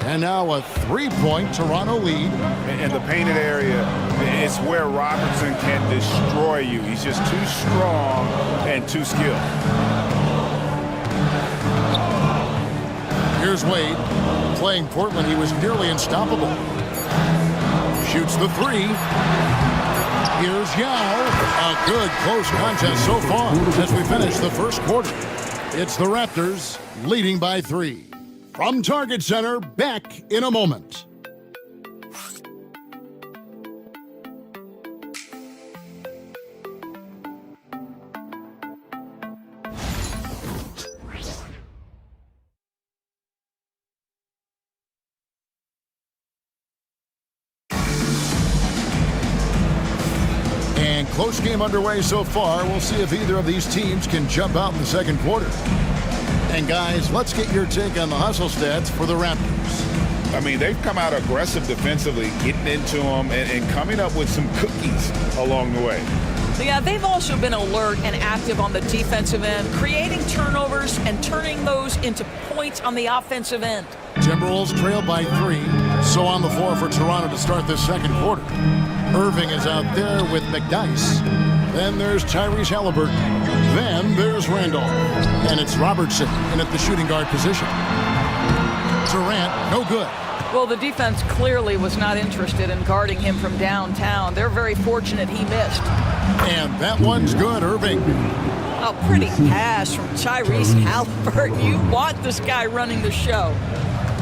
And now a 3-point Toronto lead. In the painted area, it's where Robertson can destroy you. He's just too strong and too skilled. Here's Wade. Playing Portland, he was nearly unstoppable. Shoots the 3. Here's Yao. A good close contest so far as we finish the first quarter. It's the Raptors leading by 3. From Target Center, back in a moment. And close game underway so far. We'll see if either of these teams can jump out in the second quarter. And guys, let's get your take on the hustle stats for the Raptors. I mean, they've come out aggressive defensively, getting into them and coming up with some cookies along the way. Yeah, they've also been alert and active on the defensive end, creating turnovers and turning those into points on the offensive end. Timberwolves trail by 3, so on the floor for Toronto to start this second quarter. Irving is out there with McDyess. Then there's Tyrese Halliburton. Then there's Randolph. And it's Robertson in at the shooting guard position. Durant, no good. Well, the defense clearly was not interested in guarding him from downtown. They're very fortunate he missed. And that one's good, Irving. A pretty pass from Tyrese Halliburton. You want this guy running the show.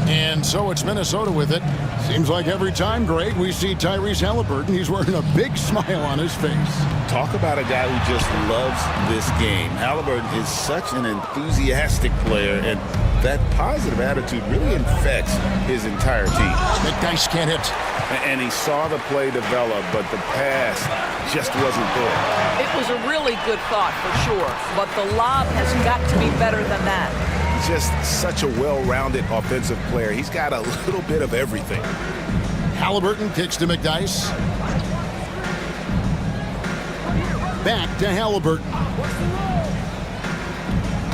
And so it's Minnesota with it. Seems like every time, Greg, we see Tyrese Halliburton, he's wearing a big smile on his face. Talk about a guy who just loves this game. Halliburton is such an enthusiastic player, and that positive attitude really infects his entire team. McDyess can't hit. And he saw the play develop, but the pass just wasn't there. It was a really good thought for sure, but the lob has got to be better than that. He's just such a well-rounded offensive player. He's got a little bit of everything. Halliburton kicks to McDyess. Back to Halliburton.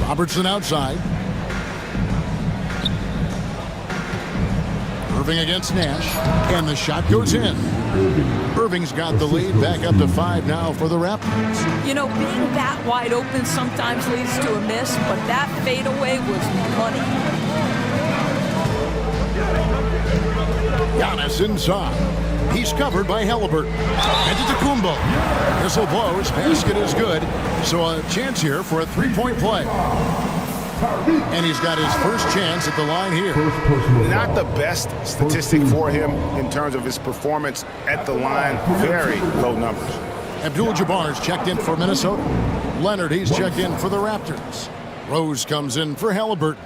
Robertson outside. Irving against Nash, and the shot goes in. Irving's got the lead, back up to 5 now for the Raptors. You know, being that wide open sometimes leads to a miss, but that fadeaway was money. Giannis inside. He's covered by Halliburton. Antetokounmpo. Whistle blows, basket is good, so a chance here for a 3-point play. And he's got his first chance at the line here. Not the best statistic for him in terms of his performance at the line. Very low numbers. Abdul-Jabbar's checked in for Minnesota. Leonard, he's checked in for the Raptors. Rose comes in for Halliburton.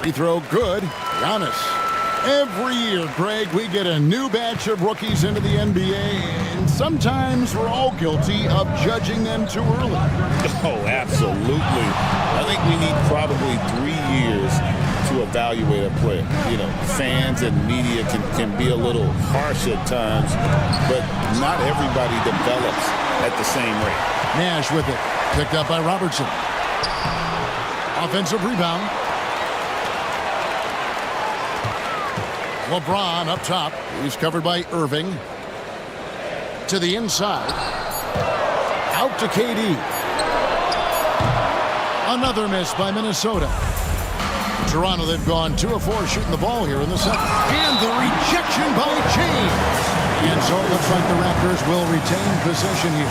Free throw good. Giannis. Every year, Greg, we get a new batch of rookies into the NBA, and sometimes we're all guilty of judging them too early. Oh, absolutely. I think we need probably 3 years to evaluate a player. You know, fans and media can be a little harsh at times, but not everybody develops at the same rate. Nash with it. Picked up by Robertson. Offensive rebound. LeBron up top. He's covered by Irving. To the inside. Out to KD. Another miss by Minnesota. Toronto, they've gone 2 of 4 shooting the ball here in the second. And the rejection by James. And so it looks like the Raptors will retain possession here.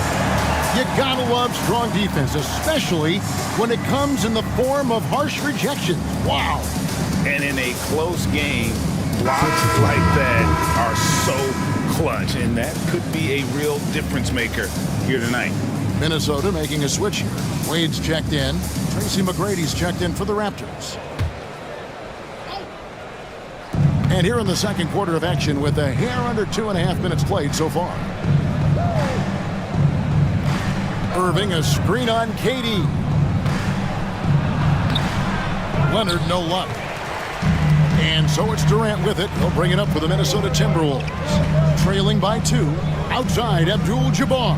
You gotta love strong defense, especially when it comes in the form of harsh rejections. Wow. And in a close game, blocks like that are so clutch, and that could be a real difference maker here tonight. Minnesota making a switch here. Wade's checked in. Tracy McGrady's checked in for the Raptors. And here in the second quarter of action with a hair under 2.5 minutes played so far. Irving, a screen on KD. Leonard, no luck. And so it's Durant with it. He'll bring it up for the Minnesota Timberwolves. Trailing by 2. Outside, Abdul-Jabbar.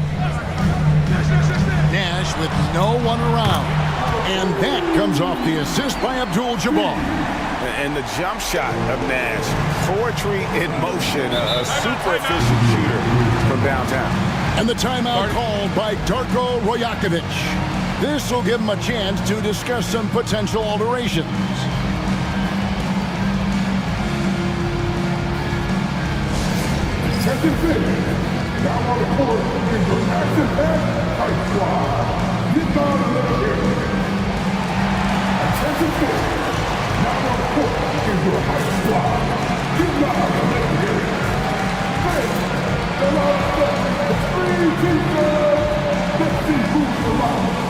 Nash with no one around. And that comes off the assist by Abdul-Jabbar. And the jump shot of Nash. Poetry in motion. A super efficient shooter from downtown. And the timeout called by Darko Rajakovic. This will give him a chance to discuss some potential alterations. Second finish. Down on the court is the action-packed tight squad. Get down and let it hear it. Attention finish. Down on the court is your tight squad. Get down and let it hear it. Finish. The last step. The three teachers. Let's see who's alive.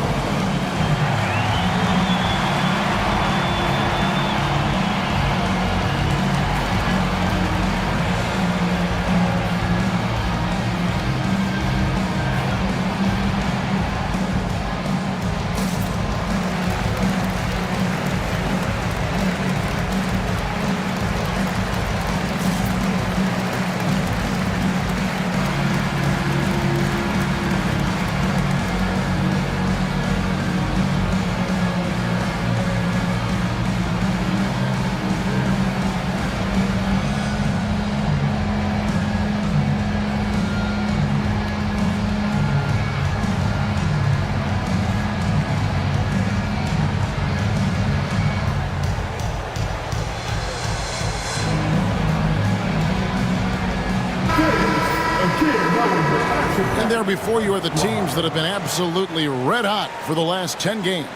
And there before you are the teams that have been absolutely red hot for the last 10 games.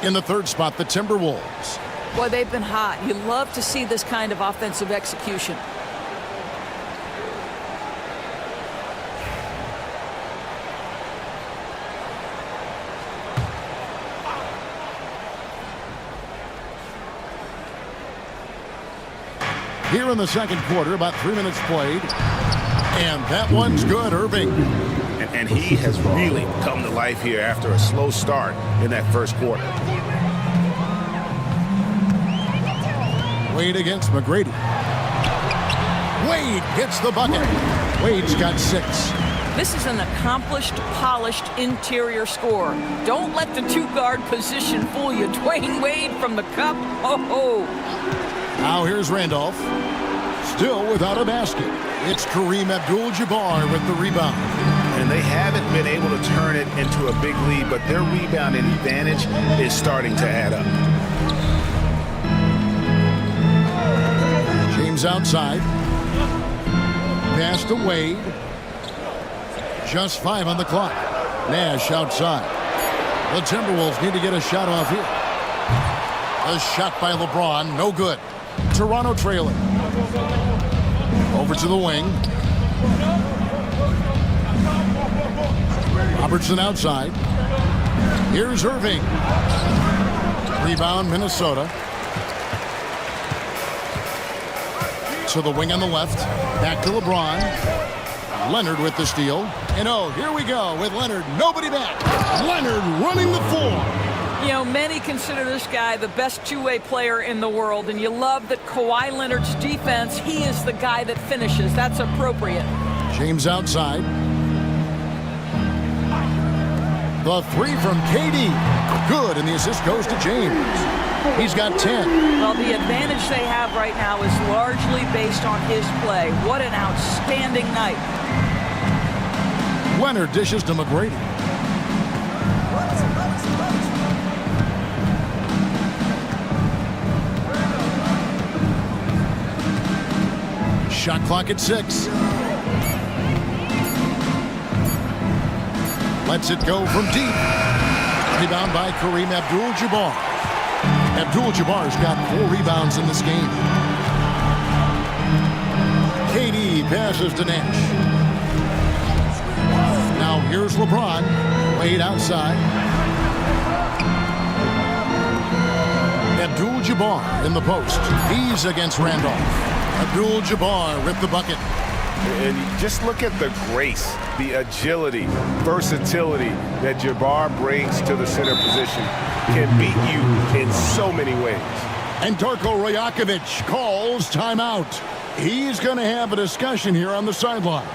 In the third spot, the Timberwolves. Boy, they've been hot. You love to see this kind of offensive execution. Here in the second quarter, about 3 minutes played. And that one's good, Irving. And he has really come to life here after a slow start in that first quarter. Wade against McGrady. Wade gets the bucket. Wade's got 6. This is an accomplished, polished interior scorer. Don't let the two-guard position fool you. Dwayne Wade from the cup. Oh. Now here's Randolph. Still without a basket. It's Kareem Abdul-Jabbar with the rebound. And they haven't been able to turn it into a big lead, but their rebounding advantage is starting to add up. James outside. Pass to Wade. Just 5 on the clock. Nash outside. The Timberwolves need to get a shot off here. A shot by LeBron, no good. Toronto trailing. Over to the wing. Robertson outside. Here's Irving. Rebound, Minnesota. To the wing on the left. Back to LeBron. Leonard with the steal. And here we go with Leonard. Nobody back. Leonard running the floor. You know, many consider this guy the best two-way player in the world, and you love that Kawhi Leonard's defense, he is the guy that finishes. That's appropriate. James outside. The three from KD. Good, and the assist goes to James. He's got 10. Well, the advantage they have right now is largely based on his play. What an outstanding night. Leonard dishes to McGrady. Shot clock at 6. Lets it go from deep. Rebound by Kareem Abdul-Jabbar. Abdul-Jabbar's got 4 rebounds in this game. KD passes to Nash. Now here's LeBron. Wade outside. Abdul-Jabbar in the post. He's against Randolph. Abdul-Jabbar with the bucket. And just look at the grace, the agility, versatility that Jabbar brings to the center position. Can beat you in so many ways. And Darko Rajakovic calls timeout. He's going to have a discussion here on the sideline.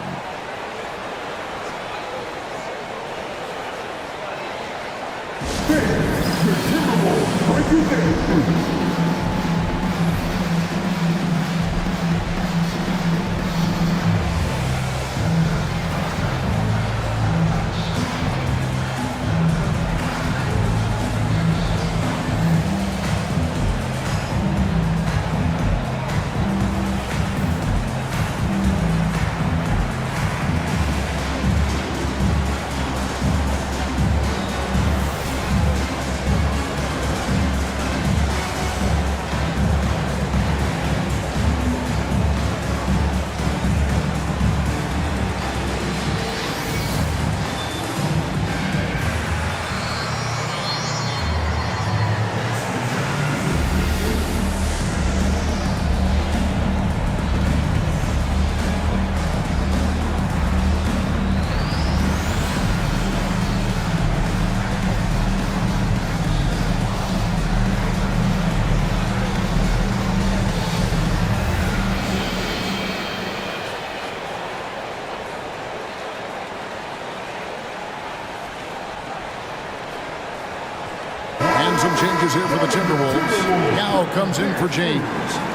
Some changes here for the Timberwolves. Now comes in for James.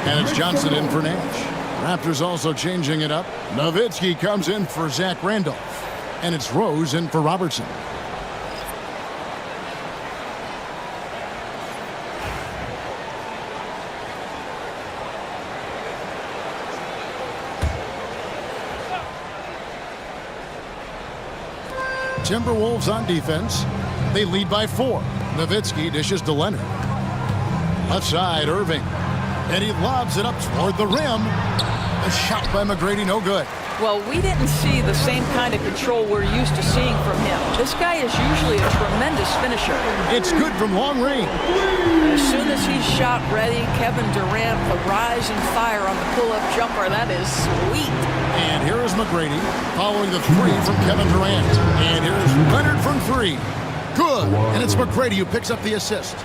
And it's Johnson in for Nash. Raptors also changing it up. Nowitzki comes in for Zach Randolph. And it's Rose in for Robertson. Timberwolves on defense. They lead by 4. Nowitzki dishes to Leonard. Left side, Irving. And he lobs it up toward the rim. A shot by McGrady, no good. Well, we didn't see the same kind of control we're used to seeing from him. This guy is usually a tremendous finisher. It's good from long range. As soon as he's shot ready, Kevin Durant will rise and fire on the pull-up jumper. That is sweet. And here is McGrady following the 3 from Kevin Durant. And here's Leonard from 3. Good. And it's McGrady who picks up the assist.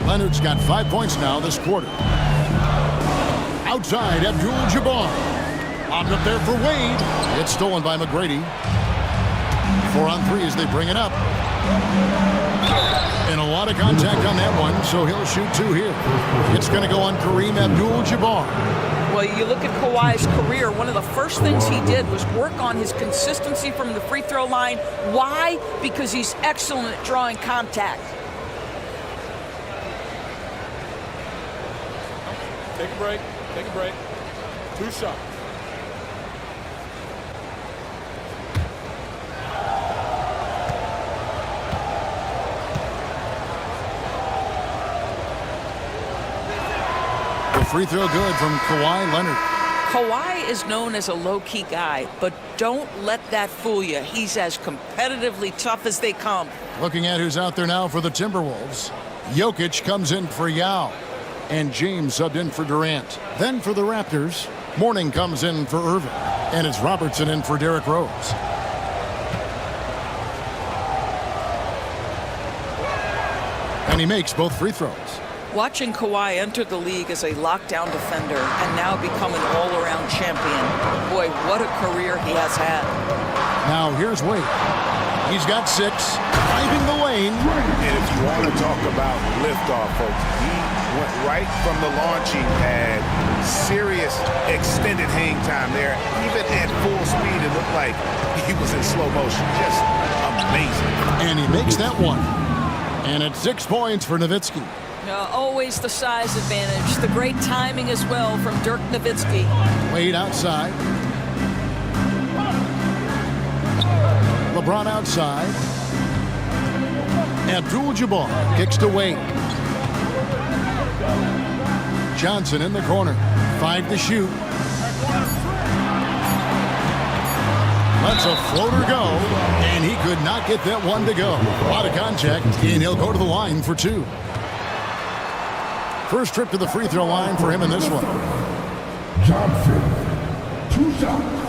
Leonard's got 5 points now this quarter. Outside, Abdul-Jabbar. Lobbed up there for Wade. It's stolen by McGrady. 4 on 3 as they bring it up. And a lot of contact on that one, so he'll shoot 2 here. It's going to go on Kareem Abdul-Jabbar. Well, you look at Kawhi's career, one of the first things he did was work on his consistency from the free throw line. Why? Because he's excellent at drawing contact. Take a break. Take a break. 2 shots. The free throw good from Kawhi Leonard. Kawhi is known as a low-key guy, but don't let that fool you. He's as competitively tough as they come. Looking at who's out there now for the Timberwolves. Jokic comes in for Yao. And James subbed in for Durant. Then for the Raptors, Mourning comes in for Irving. And it's Robertson in for Derrick Rose. And he makes both free throws. Watching Kawhi enter the league as a lockdown defender and now become an all-around champion. Boy, what a career he has had. Now here's Wade. He's got 6, driving the lane. And if you want to talk about liftoff, folks, he went right from the launching pad. Serious extended hang time there. Even at full speed, it looked like he was in slow motion. Just amazing. And he makes that one. And it's 6 points for Nowitzki. Always the size advantage. The great timing as well from Dirk Nowitzki. Wade outside. LeBron outside. Abdul-Jabbar kicks to Wade. Johnson in the corner. 5 to shoot. Lets a floater go, and he could not get that one to go. A lot of contact, and he'll go to the line for 2. First trip to the free throw line for him in this one. Johnson, 2 shots.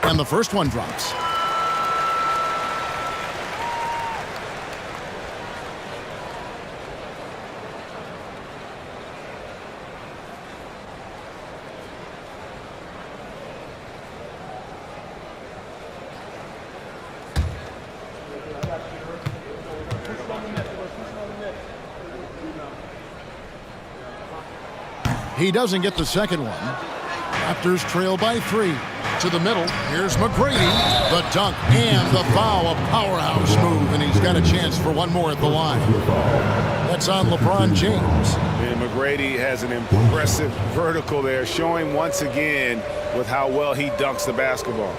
And the first one drops. He doesn't get the second one. Raptors trail by 3. To the middle. Here's McGrady. The dunk and the foul. A powerhouse move, and he's got a chance for one more at the line. That's on LeBron James. And McGrady has an impressive vertical there, showing once again with how well he dunks the basketball.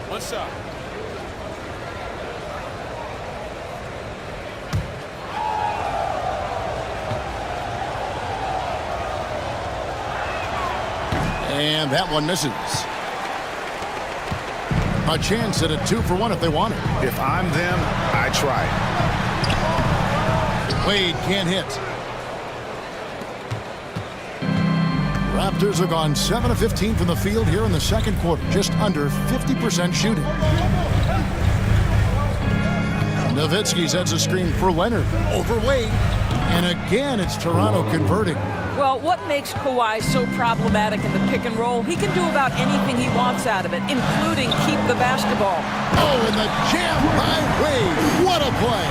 One shot. And that one misses. A chance at a 2-for-1 if they want it. If I'm them, I try. Wade can't hit. Raptors have gone 7 of 15 from the field here in the second quarter. Just under 50% shooting. Nowitzki sets a screen for Leonard. Over Wade. And again, it's Toronto converting. Well, what makes Kawhi so problematic in the pick and roll? He can do about anything he wants out of it, including keep the basketball. Oh, and the jam by Wade. What a play.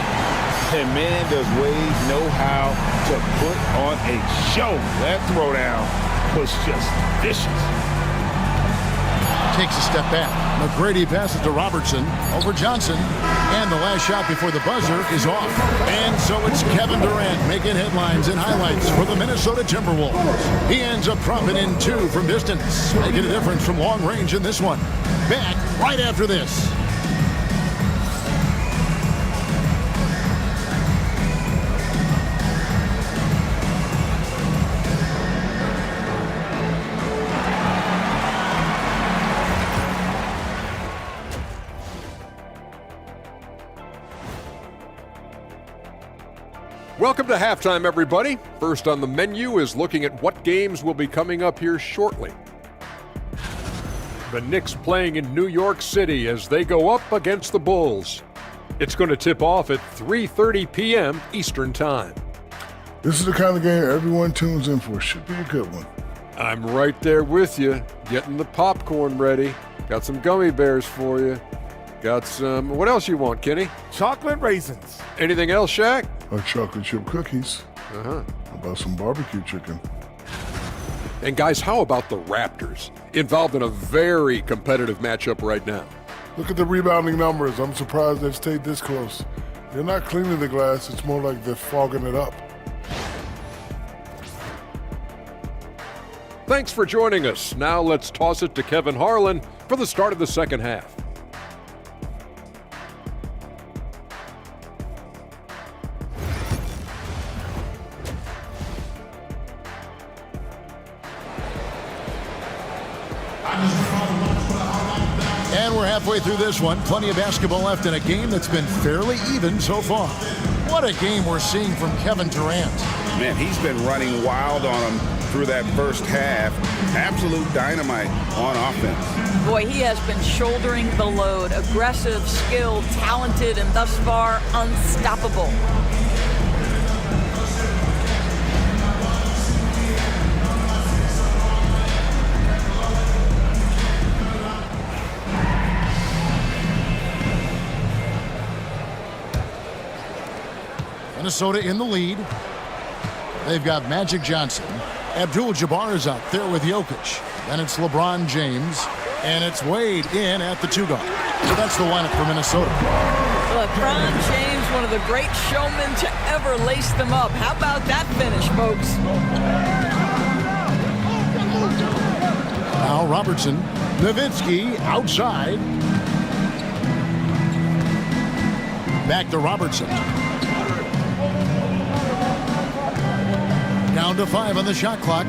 And man, does Wade know how to put on a show. That throwdown was just vicious. Takes a step back. McGrady passes to Robertson over Johnson. And the last shot before the buzzer is off. And so it's Kevin Durant making headlines and highlights for the Minnesota Timberwolves. He ends up dropping in 2 from distance, making a difference from long range in this one. Back right after this. Welcome to halftime, everybody. First on the menu is looking at what games will be coming up here shortly. The Knicks playing in New York City as they go up against the Bulls. It's going to tip off at 3:30 p.m. Eastern Time. This is the kind of game everyone tunes in for. Should be a good one. I'm right there with you, getting the popcorn ready. Got some gummy bears for you. Got some, what else you want, Kenny? Chocolate raisins. Anything else, Shaq? Like chocolate chip cookies. Uh-huh. How about some barbecue chicken? And guys, how about the Raptors? Involved in a very competitive matchup right now. Look at the rebounding numbers. I'm surprised they've stayed this close. They're not cleaning the glass. It's more like they're fogging it up. Thanks for joining us. Now let's toss it to Kevin Harlan for the start of the second half. And we're halfway through this one. Plenty of basketball left in a game that's been fairly even so far. What a game we're seeing from Kevin Durant. Man, he's been running wild on him through that first half. Absolute dynamite on offense. Boy, he has been shouldering the load. Aggressive, skilled, talented, and thus far unstoppable. Minnesota in the lead. They've got Magic Johnson. Abdul-Jabbar is out there with Jokic. Then it's LeBron James. And it's Wade in at the 2-guard. So that's the lineup for Minnesota. LeBron James, one of the great showmen to ever lace them up. How about that finish, folks? Now Robertson. Nowitzki outside. Back to Robertson. Down to 5 on the shot clock.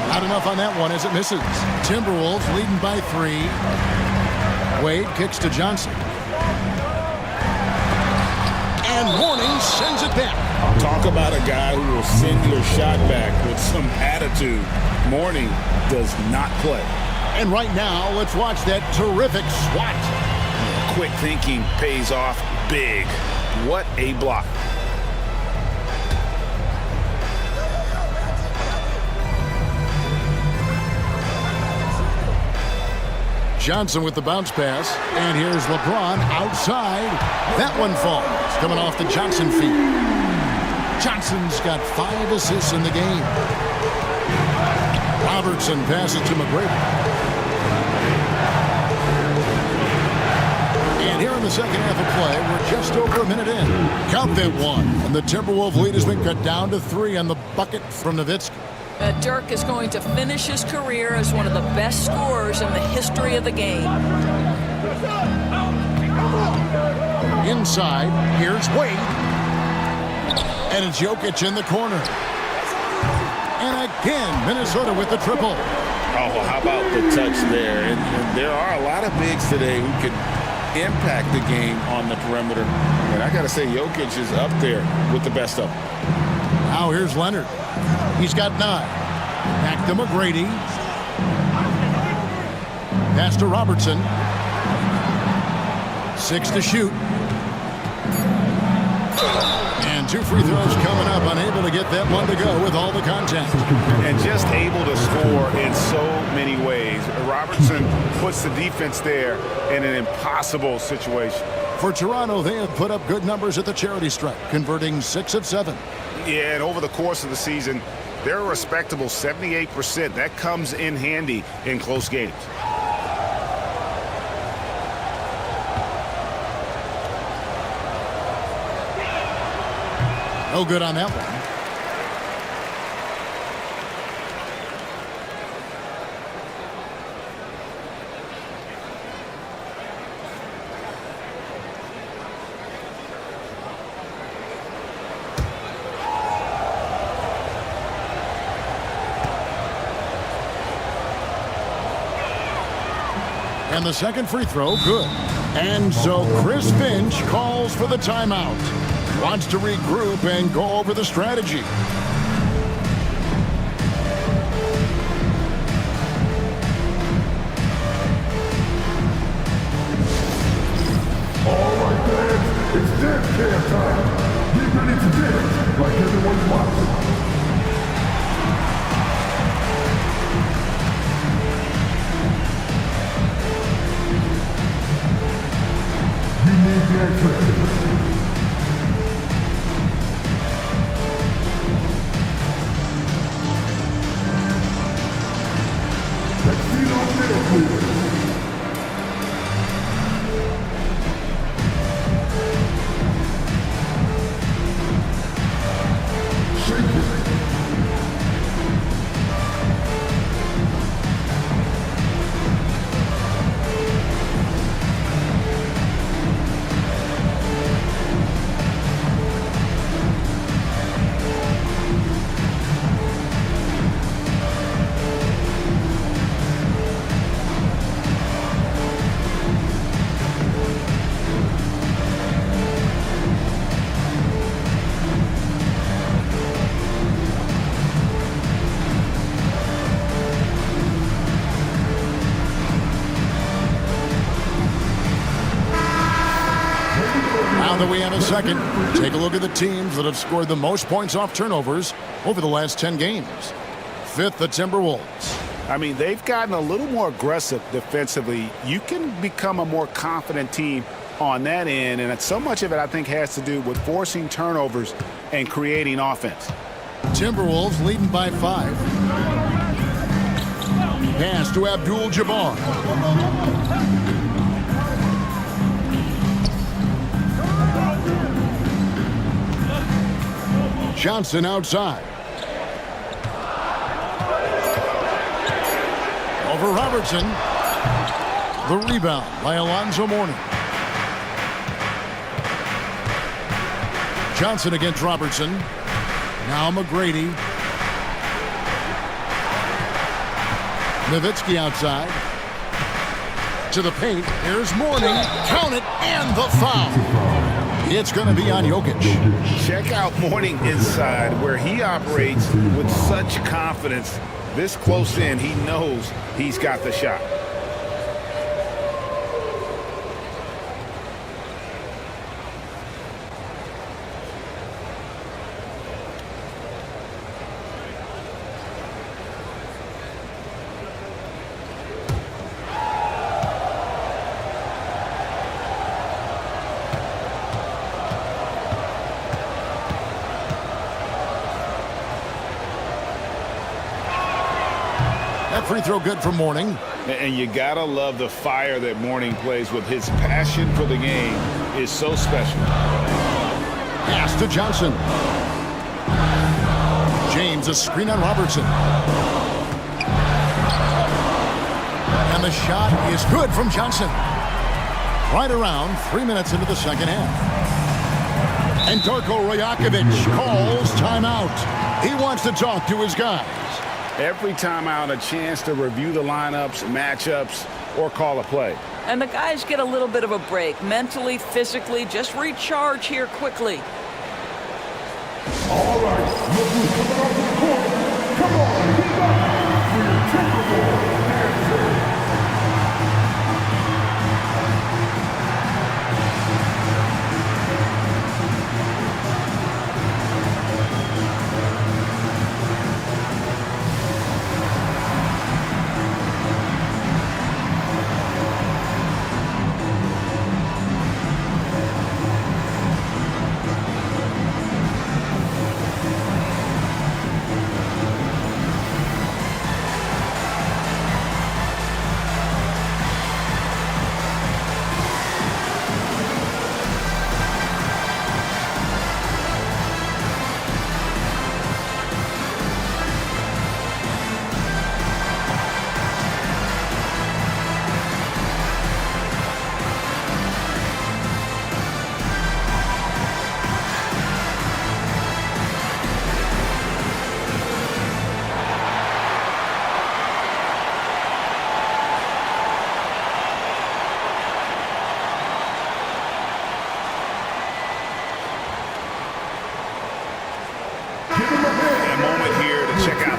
Not enough on that one as it misses. Timberwolves leading by 3. Wade kicks to Johnson. And Mourning sends it back. Talk about a guy who will send your shot back with some attitude. Mourning does not play. And right now, let's watch that terrific swat. Quick thinking pays off big. What a block. Johnson with the bounce pass. And here's LeBron outside. That one falls. Coming off the Johnson feet. Johnson's got 5 assists in the game. Robertson passes to McGrady. And here in the second half of play, we're just over a minute in. Count that one. And the Timberwolves lead has been cut down to 3 on the bucket from Nowitzki. Dirk is going to finish his career as one of the best scorers in the history of the game. Inside, here's Wade. And it's Jokic in the corner. And again, Minnesota with the triple. Oh, how about the touch there? And there are a lot of bigs today who can impact the game on the perimeter. And I got to say, Jokic is up there with the best of them. Now here's Leonard. He's got 9. Back to McGrady. Pass to Robertson. 6 to shoot. And 2 free throws coming up. Unable to get that one to go with all the contact. And just able to score in so many ways. Robertson puts the defense there in an impossible situation. For Toronto, they have put up good numbers at the charity stripe, converting 6 of 7. Yeah, and over the course of the season, they're a respectable 78%. That comes in handy in close games. No good on that one. And the second free throw, good. And so Chris Finch calls for the timeout. Wants to regroup and go over the strategy. All right, fans, it's dance camp time. Get ready to dance like everyone's watching. You need the activity. Let's see those middle players. Now that we have a second, take a look at the teams that have scored the most points off turnovers over the last 10 games. Fifth, the Timberwolves. I mean, they've gotten a little more aggressive defensively. You can become a more confident team on that end, and so much of it, I think, has to do with forcing turnovers and creating offense. Timberwolves leading by 5. Pass to Abdul-Jabbar. Johnson outside. Over Robertson. The rebound by Alonzo Mourning. Johnson against Robertson. Now McGrady. Nowitzki outside. To the paint. Here's Mourning. Count it, and the foul. It's going to be on Jokic. Check out Mourning inside, where he operates with such confidence. This close in, he knows he's got the shot. Free throw good for Mourning. And you gotta love the fire that Mourning plays with. His passion for the game is so special. Pass to Johnson. James, a screen on Robertson. And the shot is good from Johnson. Right around 3 minutes into the second half. And Darko Rajakovic calls timeout. He wants to talk to his guys. Every timeout, a chance to review the lineups, matchups, or call a play. And the guys get a little bit of a break, mentally, physically, just recharge here quickly. All right, look who's coming off the court. Come on, get back for your Timberwolves dancer.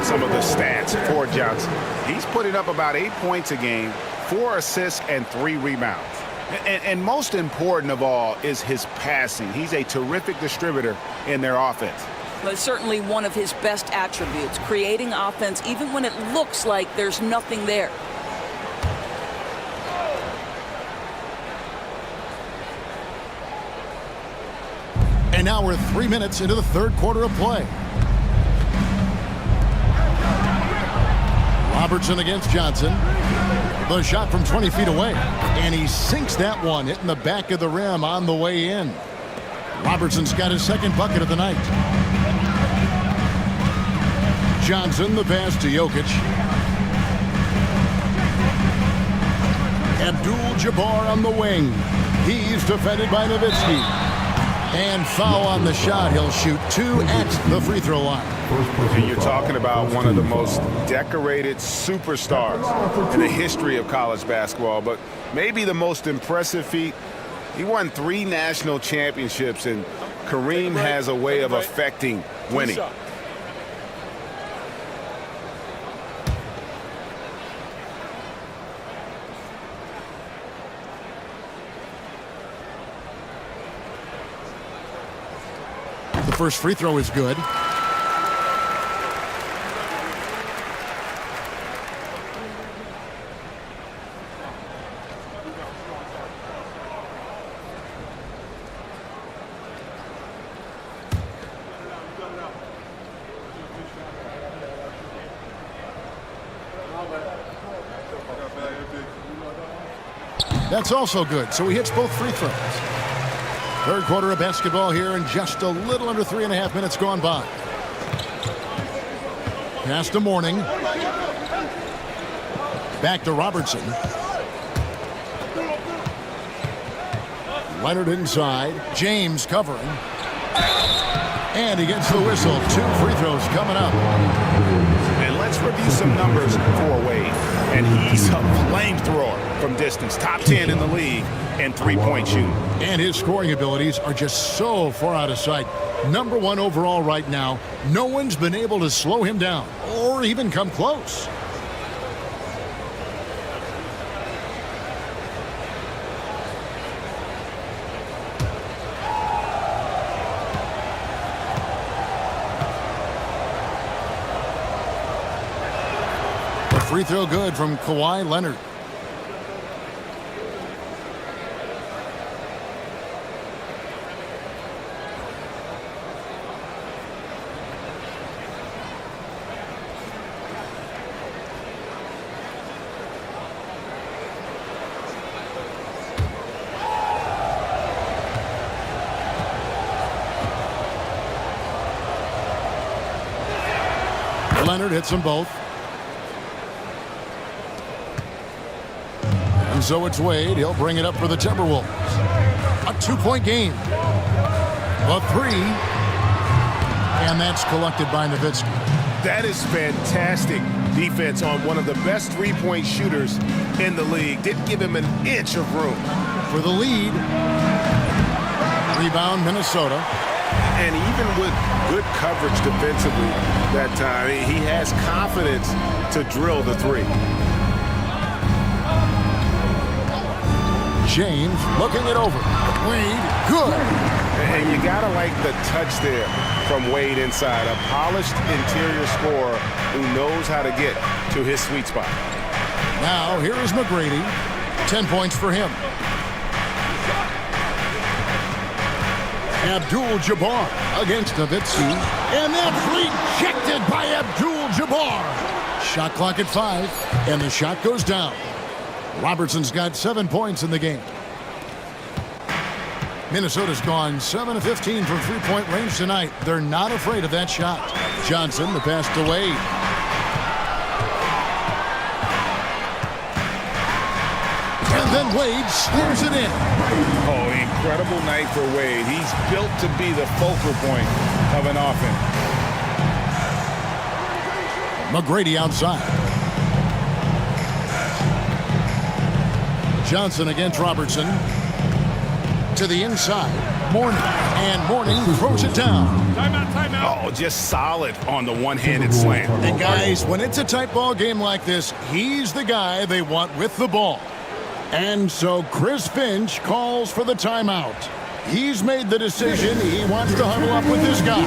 some of the stats for Johnson. He's putting up about 8 points a game, 4 assists, and 3 rebounds. And most important of all is his passing. He's a terrific distributor in their offense. But it's certainly one of his best attributes, creating offense even when it looks like there's nothing there. And now we're 3 minutes into the third quarter of play. Robertson against Johnson. The shot from 20 feet away. And he sinks that one, hitting the back of the rim on the way in. Robertson's got his second bucket of the night. Johnson, the pass to Jokic. Abdul-Jabbar on the wing. He's defended by Nowitzki. And foul on the shot. He'll shoot 2 at the free throw line. And you're talking about one of the most decorated superstars in the history of college basketball, but maybe the most impressive feat. He won 3 national championships, and Kareem has a way of affecting winning. The first free throw is good. That's also good, so he hits both free throws. Third quarter of basketball here, and just a little under 3.5 minutes gone by. Pass to Mourning. Back to Robertson. Leonard inside. James covering. And he gets the whistle. 2 free throws coming up. And let's review some numbers for Wade. And he's a flamethrower from distance. Top 10 in the league in three-point shooting. And his scoring abilities are just so far out of sight. Number 1 overall right now. No one's been able to slow him down or even come close. The free throw good from Kawhi Leonard. Leonard hits them both. And so it's Wade. He'll bring it up for the Timberwolves. A 2-point game. A 3. And that's collected by Nowitzki. That is fantastic defense on one of the best three-point shooters in the league. Didn't give him an inch of room. For the lead. Rebound, Minnesota. And even with good coverage defensively that time, he has confidence to drill the 3. James looking it over. Wade, good. And you gotta like the touch there from Wade inside. A polished interior scorer who knows how to get to his sweet spot. Now here is McGrady. 10 points for him. Abdul-Jabbar against Nowitzki. And that's rejected by Abdul-Jabbar. Shot clock at 5. And the shot goes down. Robertson's got 7 points in the game. Minnesota's gone 7 of 15 from three-point range tonight. They're not afraid of that shot. Johnson, the pass to Wade. And then Wade slams it in. Oh, incredible night for Wade. He's built to be the focal point of an offense. McGrady outside. Johnson against Robertson. to the inside. Mourning, and Mourning throws it down. Oh, just solid on the one-handed slam. And guys, when it's a tight ball game like this, he's the guy they want with the ball. And so Chris Finch calls for the timeout. He's made the decision. He wants to huddle up with this guy.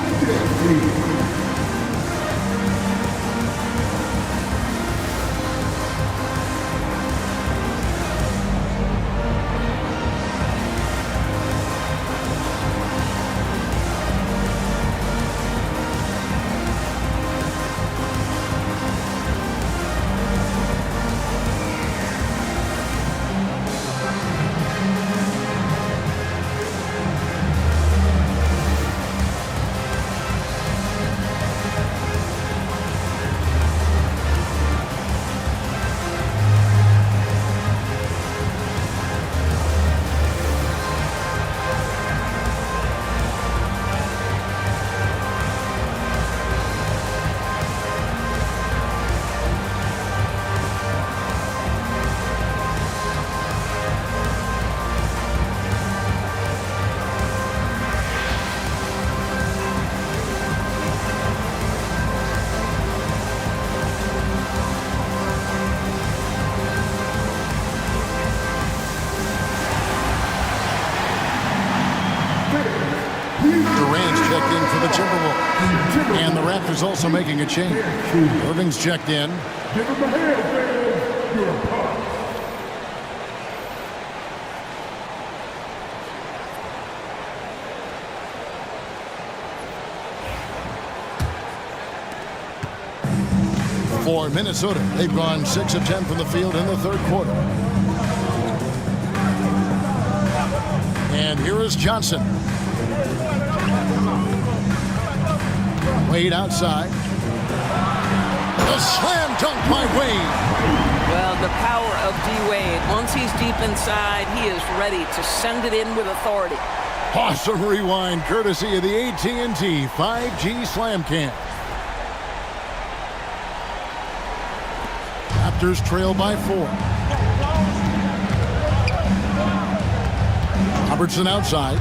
Durant's checked in for the Timberwolves. And the Raptors also making a change. Irving's checked in. Give him a hand, man. You're a pop. 4 Minnesota. They've gone 6 of 10 from the field in the third quarter. And here is Johnson. Wade outside. The slam dunk by Wade. Well, the power of D-Wade. Once he's deep inside, he is ready to send it in with authority. Awesome rewind courtesy of the AT&T 5G Slam Cam. Raptors trail by 4. Robertson outside.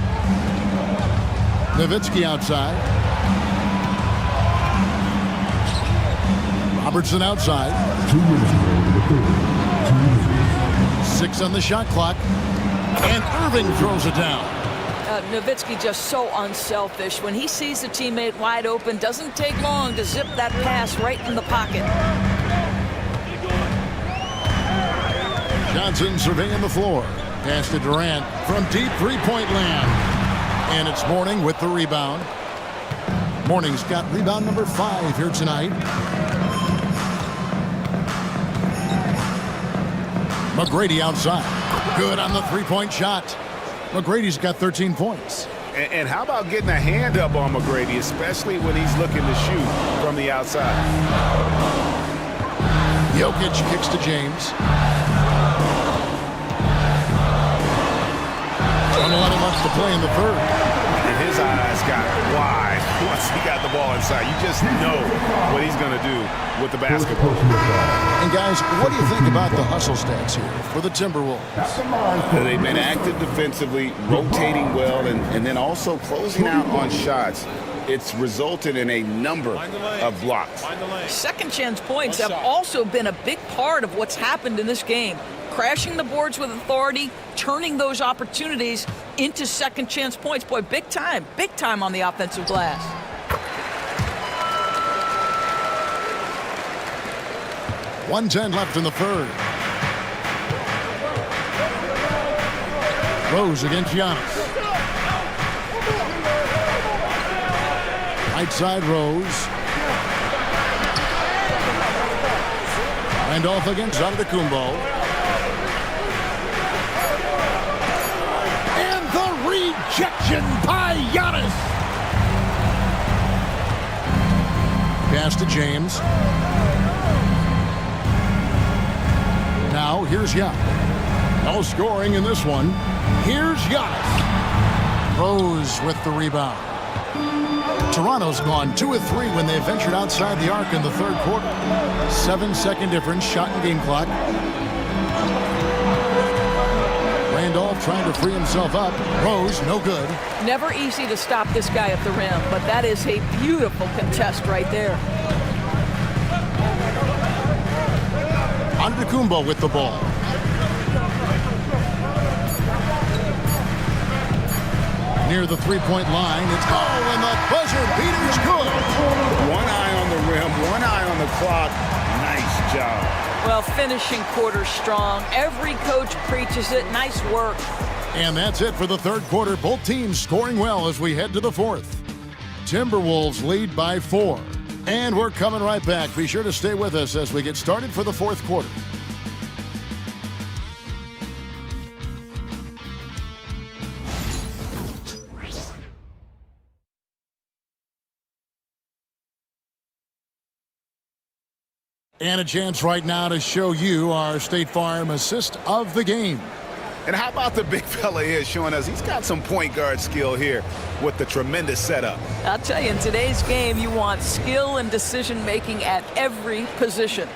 Nowitzki outside. Robertson outside. 6 on the shot clock. And Irving throws it down. Nowitzki just so unselfish. When he sees a teammate wide open, doesn't take long to zip that pass right in the pocket. Johnson surveying the floor. Pass to Durant from deep three-point land. And it's Mourning with the rebound. Mourning's got rebound number 5 here tonight. McGrady outside. Good on the three-point shot. McGrady's got 13 points. And how about getting a hand up on McGrady, especially when he's looking to shoot from the outside? Jokic kicks to James. Not a lot of much to play in the third. And his eyes got wide once he got the ball inside. You just know what he's going to do with the basketball. And guys, what do you think about the hustle stats here for the Timberwolves? They've been active defensively, rotating well, and then also closing out on shots. It's resulted in a number of blocks. Second chance points have also been a big part of what's happened in this game. Crashing the boards with authority, turning those opportunities into second chance points. Boy, big time on the offensive glass. .110 left in the third. Rose against Giannis. Right side Rose. Randolph against Antetokounmpo. And the rejection by Giannis. Pass to James. Now here's Giannis. No scoring in this one. Here's Giannis. Rose with the rebound. Toronto's gone 2 of 3 when they ventured outside the arc in the third quarter. 7-second difference, shot and game clock. Randolph trying to free himself up. Rose, no good. Never easy to stop this guy at the rim, but that is a beautiful contest right there. Antetokounmpo with the ball. Near the three-point line, it's and the buzzer beater's good. One eye on the rim, one eye on the clock. Nice job. Well, finishing quarter strong. Every coach preaches it. Nice work. And that's it for the third quarter. Both teams scoring well as we head to the fourth. Timberwolves lead by 4. And we're coming right back. Be sure to stay with us as we get started for the fourth quarter. And a chance right now to show you our State Farm assist of the game. And how about the big fella here showing us he's got some point guard skill here with the tremendous setup. I'll tell you, in today's game, you want skill and decision-making at every position.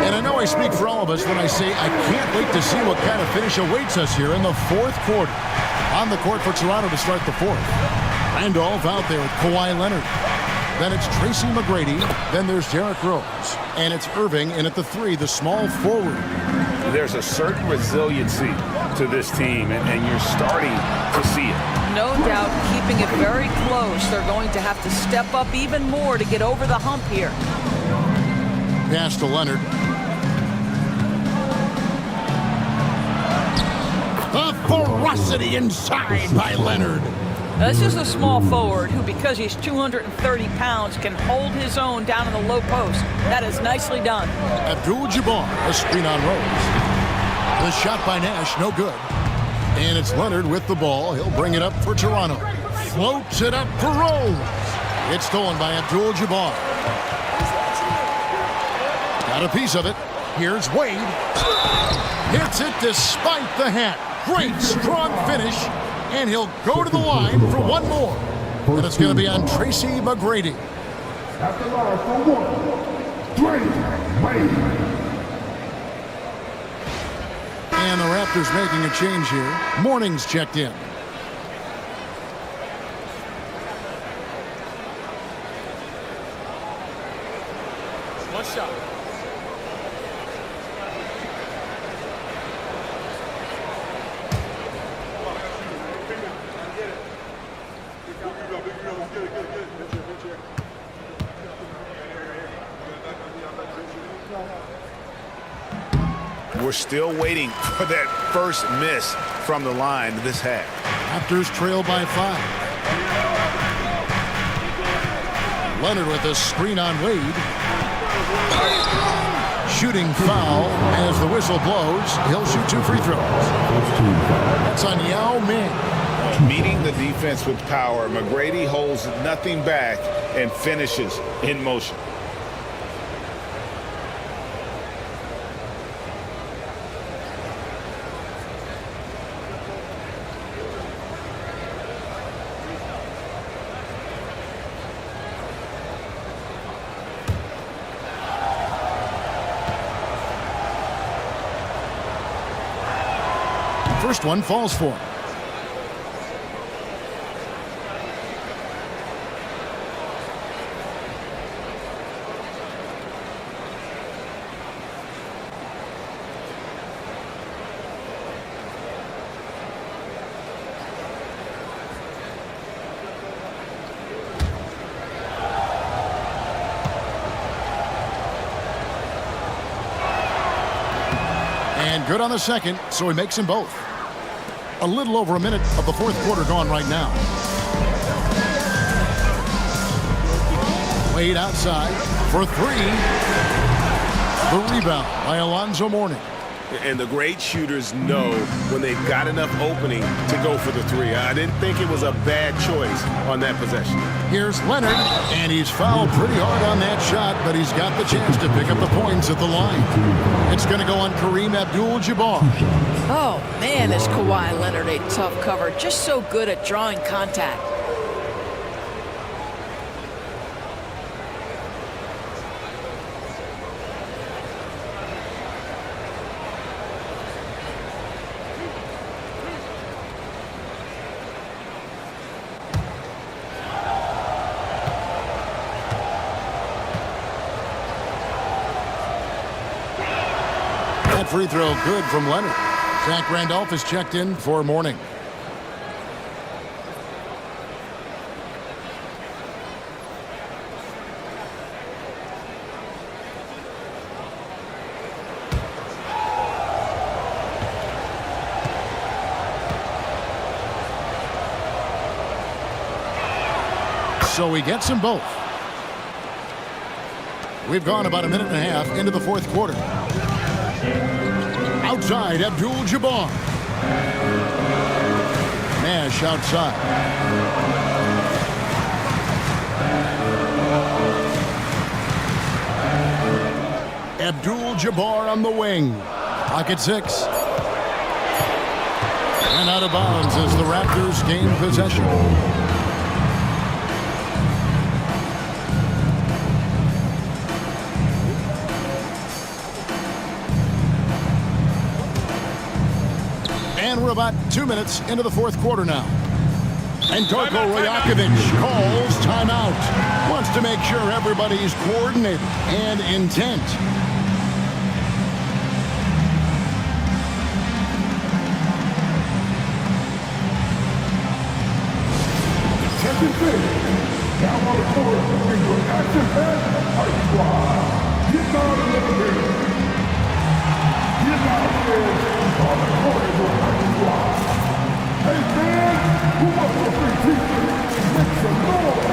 And I know I speak for all of us when I say I can't wait to see what kind of finish awaits us here in the fourth quarter. On the court for Toronto to start the fourth. Randolph out there with Kawhi Leonard. Then it's Tracy McGrady. Then there's Derrick Rose. And it's Irving in at the 3, the small forward. There's a certain resiliency to this team, and you're starting to see it. No doubt, keeping it very close. They're going to have to step up even more to get over the hump here. Pass to Leonard. The ferocity inside by Leonard. This is a small forward who, because he's 230 pounds, can hold his own down in the low post. That is nicely done. Abdul-Jabbar, a screen on Rose. The shot by Nash, no good. And it's Leonard with the ball. He'll bring it up for Toronto. Floats it up for Rose. It's stolen by Abdul-Jabbar. Got a piece of it. Here's Wade. Hits it despite the hat. Great, strong finish. And he'll go to the line for one more. And it's going to be on Tracy McGrady. At the line for 1, Dwayne Wade. And the Raptors making a change here. Morning's checked in. One shot. We're still waiting for that first miss from the line this half. Raptors trail by 5. Leonard with a screen on Wade. Shooting foul as the whistle blows. He'll shoot 2 free throws. That's on Yao Ming. Meeting the defense with power, McGrady holds nothing back and finishes in motion. First one falls for him. And good on the second, so he makes them both. A little over a minute of the fourth quarter gone right now. Wade outside for 3. The rebound by Alonzo Mourning. And the great shooters know when they've got enough opening to go for the 3. I didn't think it was a bad choice on that possession. Here's Leonard, and he's fouled pretty hard on that shot, but he's got the chance to pick up the points at the line. It's going to go on Kareem Abdul-Jabbar. Oh, man, is Kawhi Leonard a tough cover. Just so good at drawing contact. That free throw good from Leonard. Zach Randolph is checked in for Mourning. So he gets them both. We've gone about a minute and a half into the fourth quarter. Outside, Abdul-Jabbar. Nash outside. Abdul-Jabbar on the wing. Pocket 6. And out of bounds as the Raptors gain possession. And we're about 2 minutes into the fourth quarter now. And Darko Rajakovic calls timeout. Wants to make sure everybody's coordinated and intent. Second base, down on the court, is your action-packed ice squad. Get down and let them in. Get downstairs on the court is your ice squad. Hey fans, who wants a free t-shirt? Make some noise.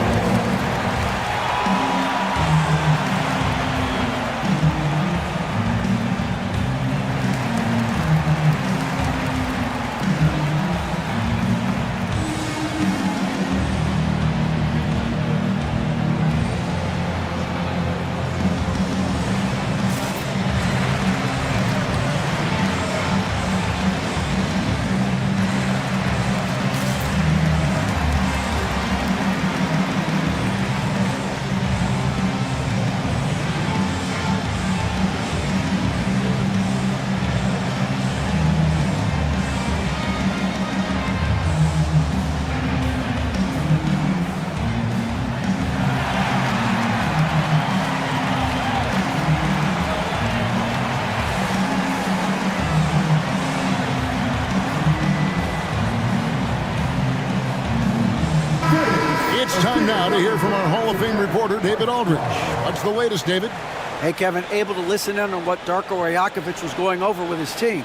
Time now to hear from our Hall of Fame reporter, David Aldridge. What's the latest, David? Hey, Kevin, able to listen in on what Darko Rajakovic was going over with his team.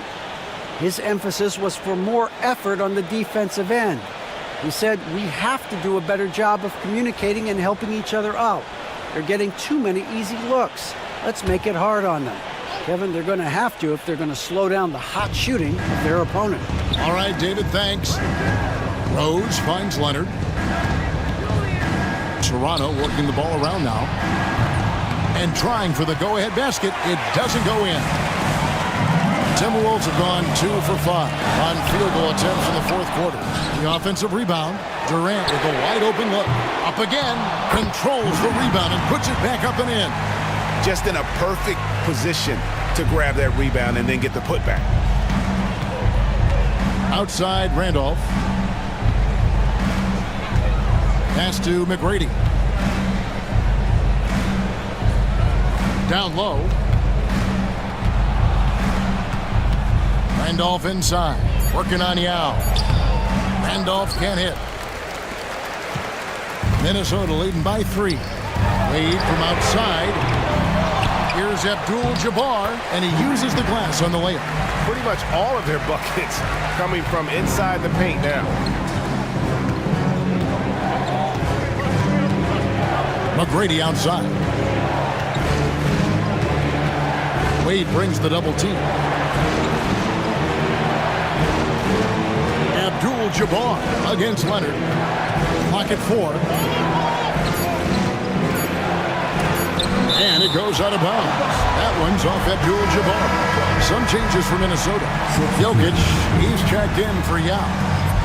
His emphasis was for more effort on the defensive end. He said, we have to do a better job of communicating and helping each other out. They're getting too many easy looks. Let's make it hard on them. Kevin, they're going to have to if they're going to slow down the hot shooting of their opponent. All right, David, thanks. Rose finds Leonard. Toronto working the ball around now. And trying for the go-ahead basket. It doesn't go in. Timberwolves have gone 2 for 5 on field goal attempts in the fourth quarter. The offensive rebound. Durant with a wide-open look. Up again. Controls the rebound and puts it back up and in. Just in a perfect position to grab that rebound and then get the putback. Outside, Randolph. Pass to McGrady. Down low. Randolph inside. Working on Yao. Randolph can't hit. Minnesota leading by 3. Wade from outside. Here's Abdul-Jabbar, and he uses the glass on the layup. Pretty much all of their buckets coming from inside the paint now. McGrady outside. Wade brings the double team. Abdul-Jabbar against Leonard. Pocket 4. And it goes out of bounds. That one's off Abdul-Jabbar. Some changes for Minnesota. Jokic, he's checked in for Yao.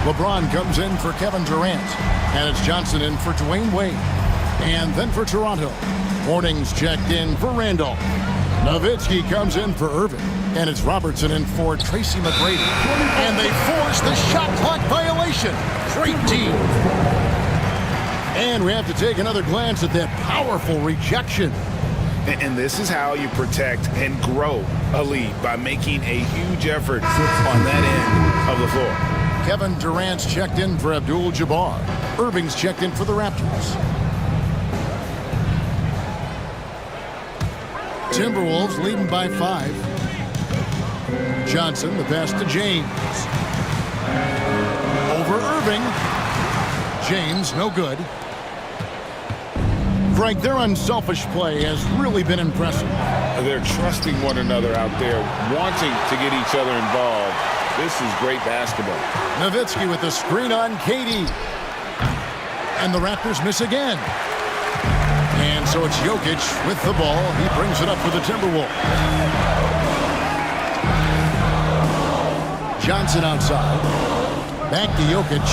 LeBron comes in for Kevin Durant. And it's Johnson in for Dwayne Wade. And then for Toronto, Morning's checked in for Randolph. Nowitzki comes in for Irving. And it's Robertson in for Tracy McGrady. And they force the shot clock violation. Great team. And we have to take another glance at that powerful rejection. And this is how you protect and grow a lead, by making a huge effort on that end of the floor. Kevin Durant's checked in for Abdul-Jabbar. Irving's checked in for the Raptors. Timberwolves leading by 5. Johnson, the pass to James. Over Irving. James, no good. Frank, their unselfish play has really been impressive. They're trusting one another out there, wanting to get each other involved. This is great basketball. Nowitzki with the screen on Katie. And the Raptors miss again. And so it's Jokic with the ball. He brings it up for the Timberwolves. Johnson outside. Back to Jokic.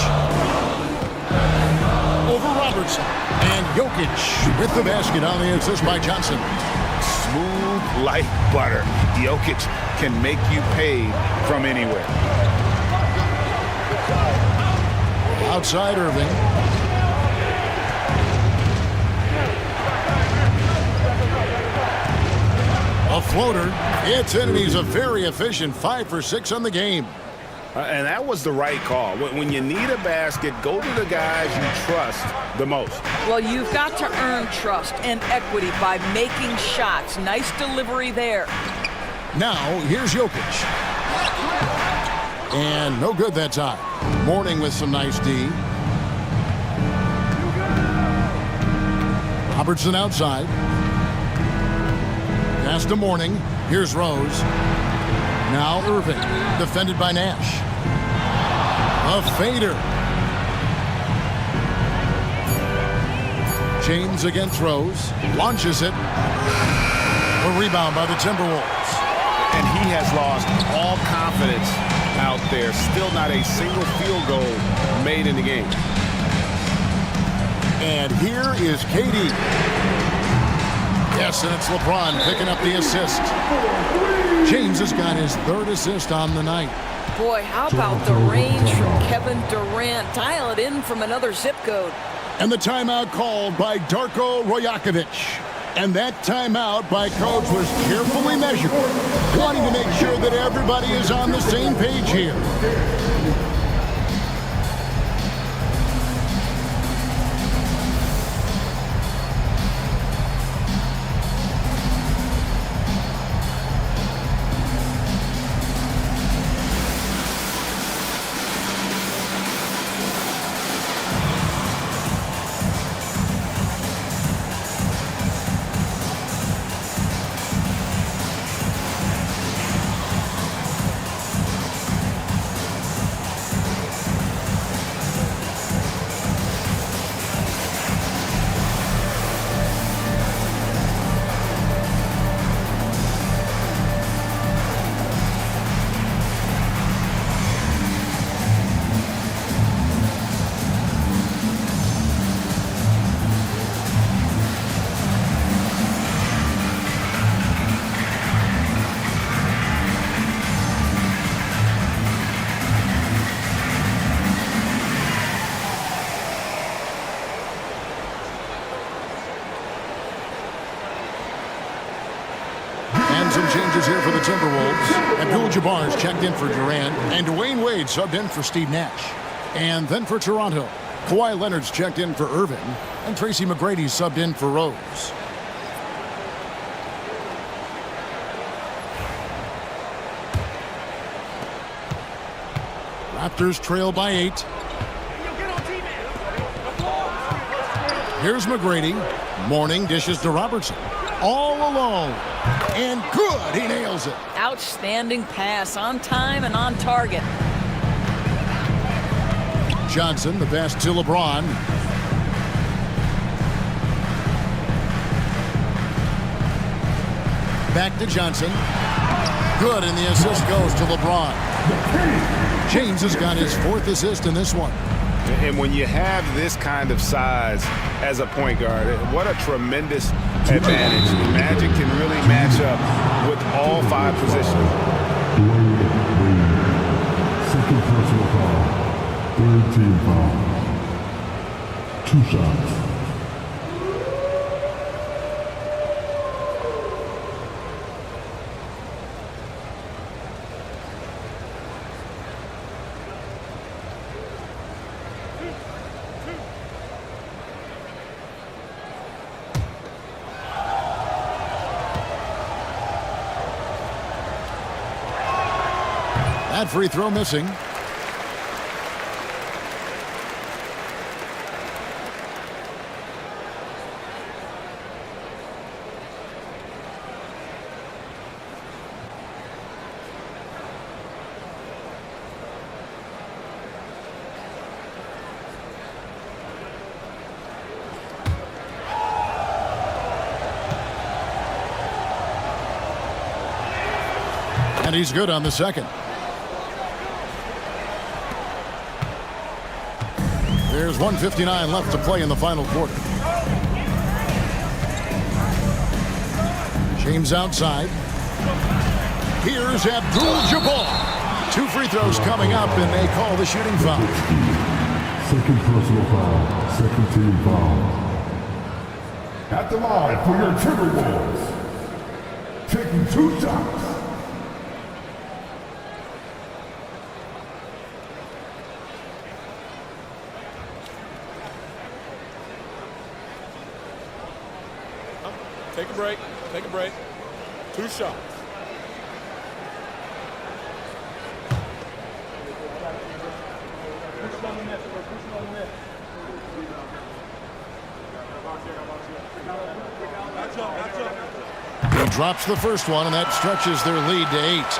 Over Robertson. And Jokic with the basket on the assist by Johnson. Smooth like butter. Jokic can make you pay from anywhere. Outside Irving. A floater. It's in, and he's a very efficient 5 for 6 on the game. And that was the right call. When you need a basket, go to the guys you trust the most. Well, you've got to earn trust and equity by making shots. Nice delivery there. Now, here's Jokic. And no good that time. Mourning with some nice D. Robertson outside. Pass to Mourning. Here's Rose. Now Irving, defended by Nash. A fader. James against Rose. Launches it. A rebound by the Timberwolves. And he has lost all confidence out there. Still not a single field goal made in the game. And here is KD. Yes, and it's LeBron picking up the assist. James has got his 3rd assist on the night. Boy, how about the range from Kevin Durant? Dial it in from another zip code. And the timeout called by Darko Rajakovic. And that timeout by coach was carefully measured, wanting to make sure that everybody is on the same page here. Some changes here for the Timberwolves. Abdul-Jabbar's checked in for Durant, and Dwayne Wade subbed in for Steve Nash. And then for Toronto, Kawhi Leonard's checked in for Irving, and Tracy McGrady subbed in for Rose. Raptors trail by 8. Here's McGrady. Mourning dishes to Robertson. All alone. And good. He nails it. Outstanding pass. On time and on target. Johnson, the pass to LeBron. Back to Johnson. Good, and the assist goes to LeBron. James has got his 4th assist in this one. And when you have this kind of size as a point guard, what a tremendous advantage. Magic can really match up with all 5 positions. Second personal foul. 3rd team foul. 2 shots. That free throw missing. And he's good on the second. There's 1:59 left to play in the final quarter. James outside. Here's Abdul-Jabbar. 2 free throws coming up, and they call the shooting foul. Second personal foul. Second team foul. At the line for your Timberwolves. Taking 2 shots. Take a break. Take a break. 2 shots. He drops the first one, and that stretches their lead to 8.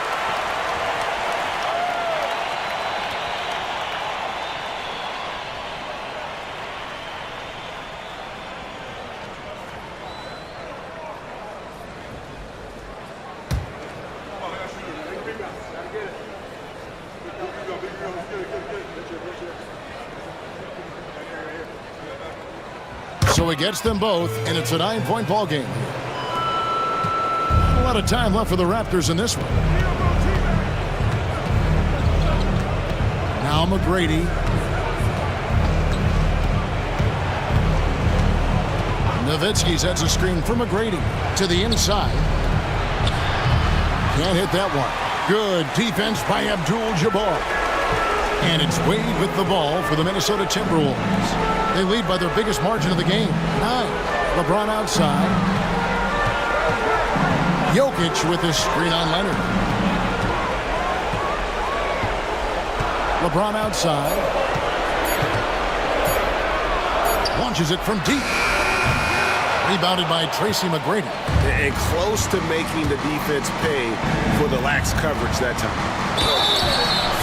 So he gets them both, and it's a 9-point ball game. A lot of time left for the Raptors in this one. Now McGrady. Nowitzki sets a screen for McGrady to the inside. Can't hit that one. Good defense by Abdul-Jabbar. And it's Wade with the ball for the Minnesota Timberwolves. They lead by their biggest margin of the game, 9. LeBron outside. Jokic with his screen on Leonard. LeBron outside. Launches it from deep. Rebounded by Tracy McGrady. And close to making the defense pay for the lax coverage that time.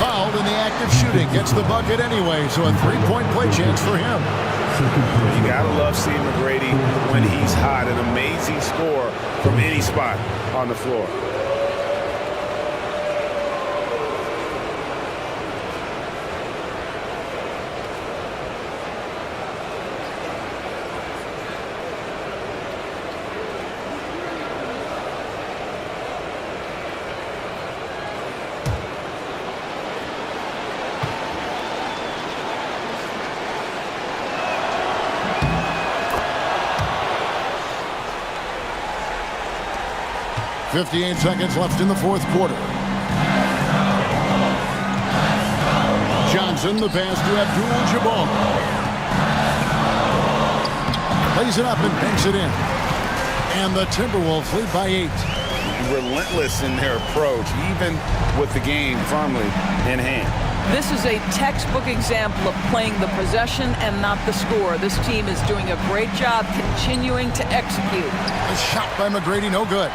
Fouled in the act of shooting. Gets the bucket anyway, so a 3-point play chance for him. You gotta love seeing McGrady when he's hot. An amazing score from any spot on the floor. .58 seconds left in the fourth quarter. Johnson, the pass to Abdul-Jabbar. Lays it up and banks it in. And the Timberwolves lead by 8. Relentless in their approach, even with the game firmly in hand. This is a textbook example of playing the possession and not the score. This team is doing a great job continuing to execute. A shot by McGrady, no good.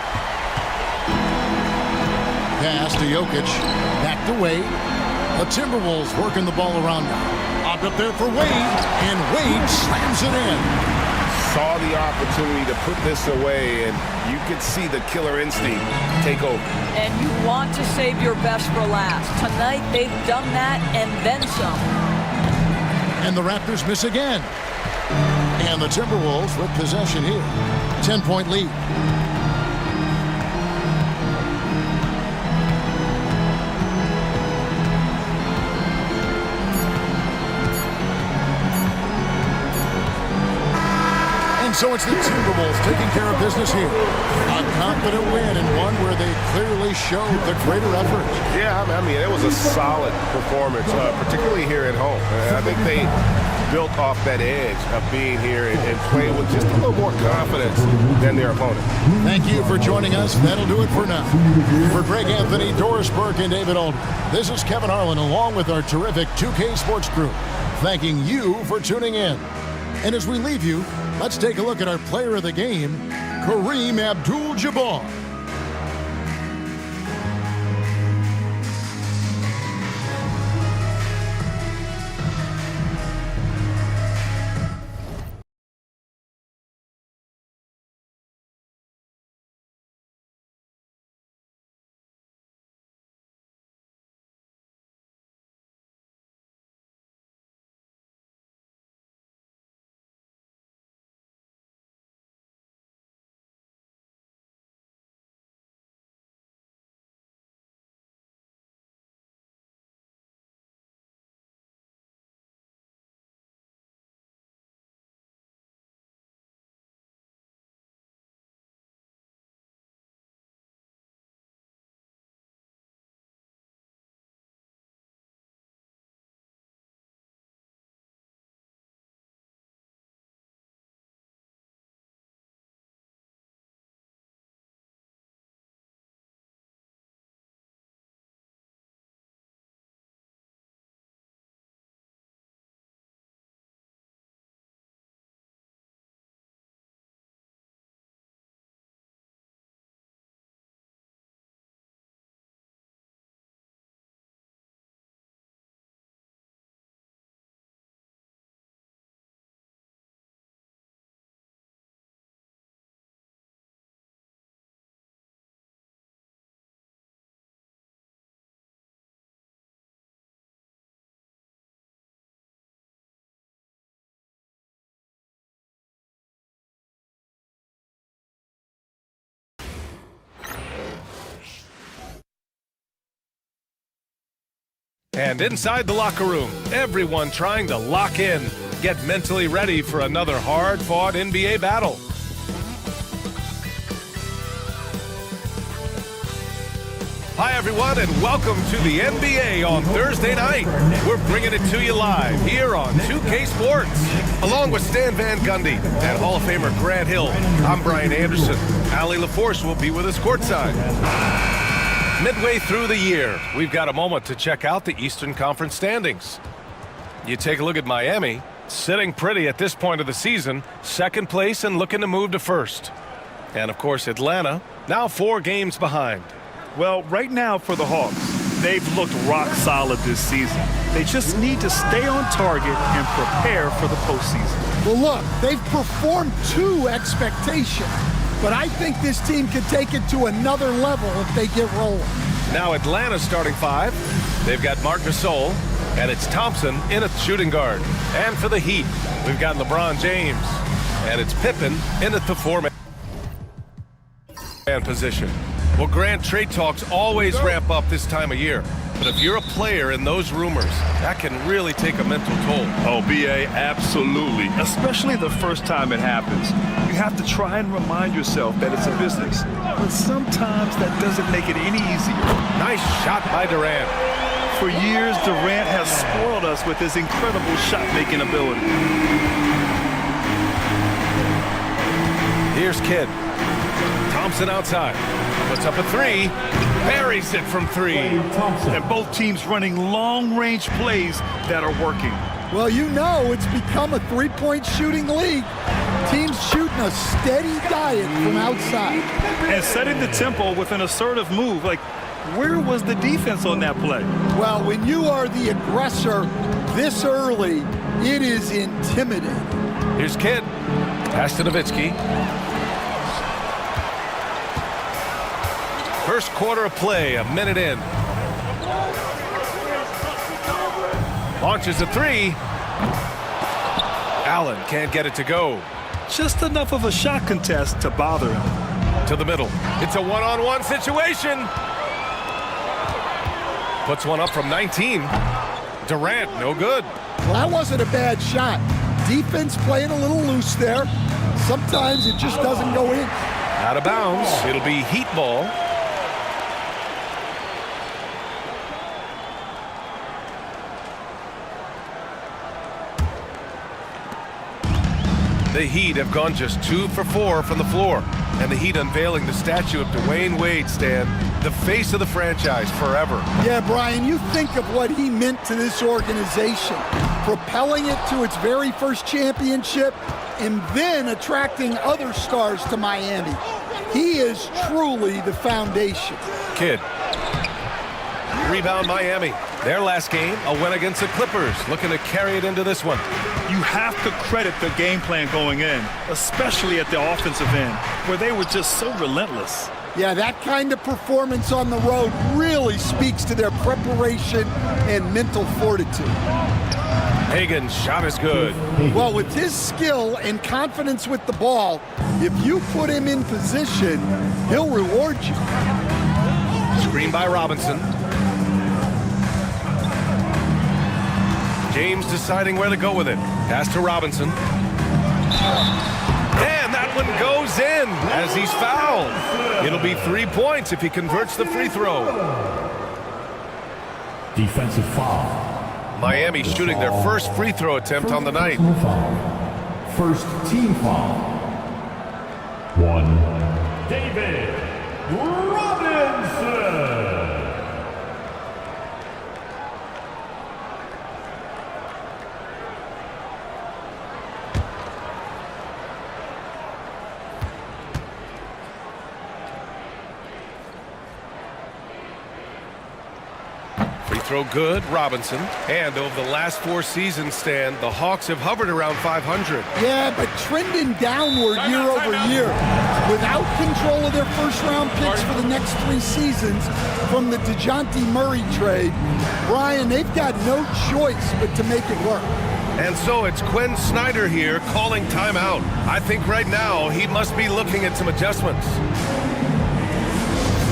Pass to Jokic. Back to Wade. The Timberwolves working the ball around now. Up there for Wade. And Wade slams it in. Saw the opportunity to put this away, and you could see the killer instinct take over. And you want to save your best for last. Tonight, they've done that and then some. And the Raptors miss again. And the Timberwolves with possession here. 10-point lead. So it's the Timberwolves taking care of business here. A confident win and one where they clearly showed the greater effort. Yeah, I mean, it was a solid performance, particularly here at home. I think they built off that edge of being here and playing with just a little more confidence than their opponent. Thank you for joining us. That'll do it for now. For Greg Anthony, Doris Burke, and David Aldridge, this is Kevin Harlan along with our terrific 2K Sports crew, thanking you for tuning in. And as we leave you, let's take a look at our player of the game, Kareem Abdul-Jabbar. And inside the locker room, everyone trying to lock in, get mentally ready for another hard-fought NBA battle. Hi, everyone, and welcome to the NBA on Thursday night. We're bringing it to you live here on 2K Sports. Along with Stan Van Gundy and Hall of Famer Grant Hill, I'm Brian Anderson. Allie LaForce will be with us courtside. Midway through the year, we've got a moment to check out the Eastern Conference standings. You take a look at Miami, sitting pretty at this point of the season, second place and looking to move to first. And, of course, Atlanta, now 4 games behind. Well, right now for the Hawks, they've looked rock solid this season. They just need to stay on target and prepare for the postseason. Well, look, they've performed to expectation, but I think this team can take it to another level if they get rolling. Now Atlanta's starting 5. They've got Marc Gasol, and it's Thompson in at shooting guard. And for the Heat, we've got LeBron James, and it's Pippen in at the 4-man position. Well, Grant, trade talks always ramp up this time of year. But if you're a player in those rumors, that can really take a mental toll. Oh, B.A., absolutely. Especially the first time it happens. You have to try and remind yourself that it's a business. But sometimes that doesn't make it any easier. Nice shot by Durant. For years, Durant has spoiled us with his incredible shot-making ability. Here's Kidd. Thompson outside. Puts up a 3. Buries it from 3. And both teams running long-range plays that are working. Well, you know it's become a three-point shooting league. Teams shooting a steady diet from outside. And setting the tempo with an assertive move. Like, where was the defense on that play? Well, when you are the aggressor this early, it is intimidating. Here's Kidd. Pass to Nowitzki. First quarter of play, a minute in. Launches a 3. Allen can't get it to go. Just enough of a shot contest to bother him. To the middle. It's a one-on-one situation. Puts one up from 19. Durant, no good. Well, that wasn't a bad shot. Defense playing a little loose there. Sometimes it just doesn't go in. Out of bounds. It'll be Heat ball. The Heat have gone just 2 for 4 from the floor. And the Heat unveiling the statue of Dwayne Wade, Stan, the face of the franchise forever. Yeah, Brian, you think of what he meant to this organization, propelling it to its very first championship and then attracting other stars to Miami. He is truly the foundation. Kidd. Rebound Miami. Their last game, a win against the Clippers, looking to carry it into this one. You have to credit the game plan going in, especially at the offensive end, where they were just so relentless. Yeah, that kind of performance on the road really speaks to their preparation and mental fortitude. Hagan's shot is good. Well, with his skill and confidence with the ball, if you put him in position, he'll reward you. Screen by Robinson. James deciding where to go with it. Pass to Robinson. And that one goes in as he's fouled. It'll be 3 points if he converts the free throw. Defensive foul. Miami shooting their first free throw attempt on the night. First team foul. 1. David Robinson. Throw good, Robinson. And over the last 4 seasons, Stan, the Hawks have hovered around 500. Yeah, but trending downward year over year. Without control of their first-round picks for the next 3 seasons from the DeJounte Murray trade, Brian, they've got no choice but to make it work. And so it's Quinn Snyder here calling timeout. I think right now he must be looking at some adjustments.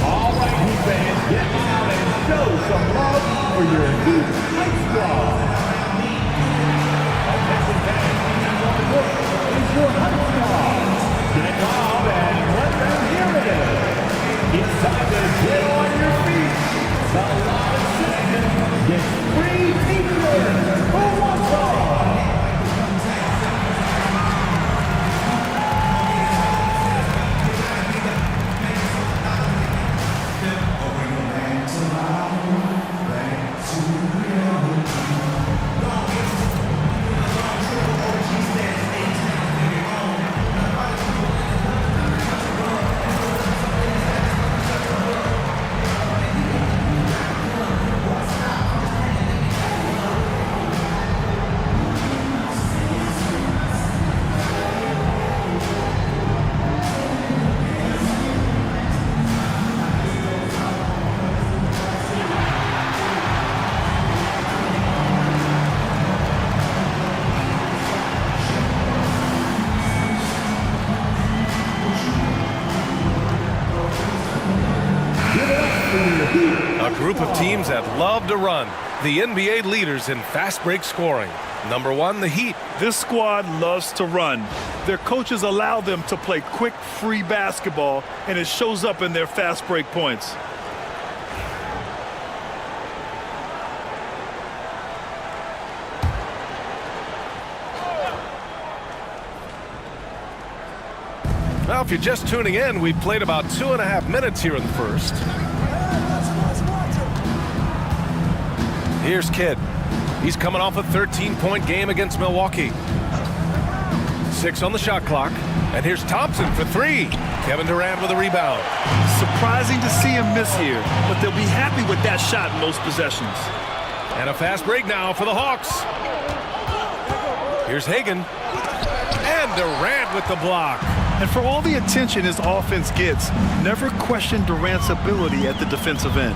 All right, Heat fans, get out and show some love for your Heat Ice Squad. Offensive pass number 1 is your Ice Squad. Get out and let them hear it. It's time to get on your feet. The live system gets free t-shirts for one star. A group of teams that love to run. The NBA leaders in fast break scoring. Number 1, the Heat. This squad loves to run. Their coaches allow them to play quick, free basketball, and it shows up in their fast break points. Well, if you're just tuning in, we've played about 2.5 minutes here in the first. Here's Kidd. He's coming off a 13-point game against Milwaukee. 6 on the shot clock. And here's Thompson for 3. Kevin Durant with a rebound. Surprising to see him miss here, but they'll be happy with that shot in most possessions. And a fast break now for the Hawks. Here's Hagan. And Durant with the block. And for all the attention his offense gets, never question Durant's ability at the defensive end.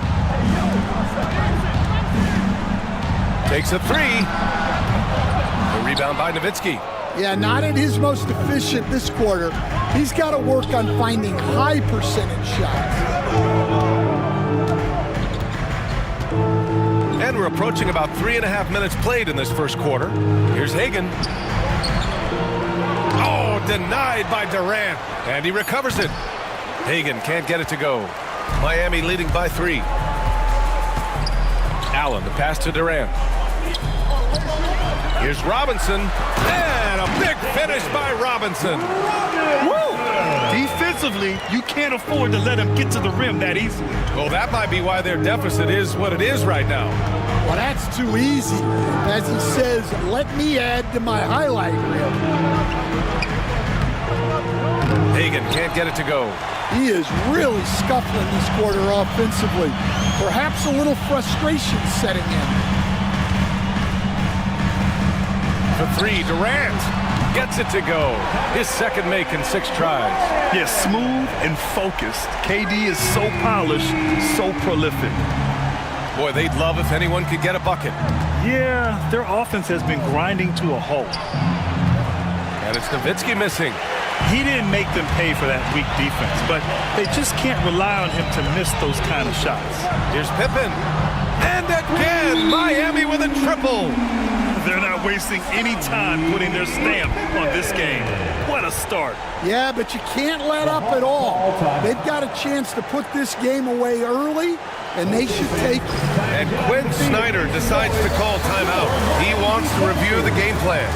Takes a 3. The rebound by Nowitzki. Yeah, not at his most efficient this quarter. He's got to work on finding high percentage shots. And we're approaching about 3.5 minutes played in this first quarter. Here's Hagan. Oh, denied by Durant. And he recovers it. Hagan can't get it to go. Miami leading by 3. Allen, the pass to Durant. Here's Robinson, and a big finish by Robinson. Woo! Defensively, you can't afford to let him get to the rim that easily. Well, that might be why their deficit is what it is right now. Well, that's too easy. As he says, let me add to my highlight reel. Hagan can't get it to go. He is really scuffling this quarter offensively. Perhaps a little frustration setting in. For three, Durant gets it to go. His second make in 6 tries. Yes, smooth and focused. KD is so polished, so prolific. Boy, they'd love if anyone could get a bucket. Yeah, their offense has been grinding to a halt. And it's Nowitzki missing. He didn't make them pay for that weak defense, but they just can't rely on him to miss those kind of shots. Here's Pippen. And again, Miami with a triple. They're not wasting any time putting their stamp on this game. What a start. Yeah, but you can't let up at all. They've got a chance to put this game away early, and they should take it. And Quinn Snyder decides to call timeout. He wants to review the game plan.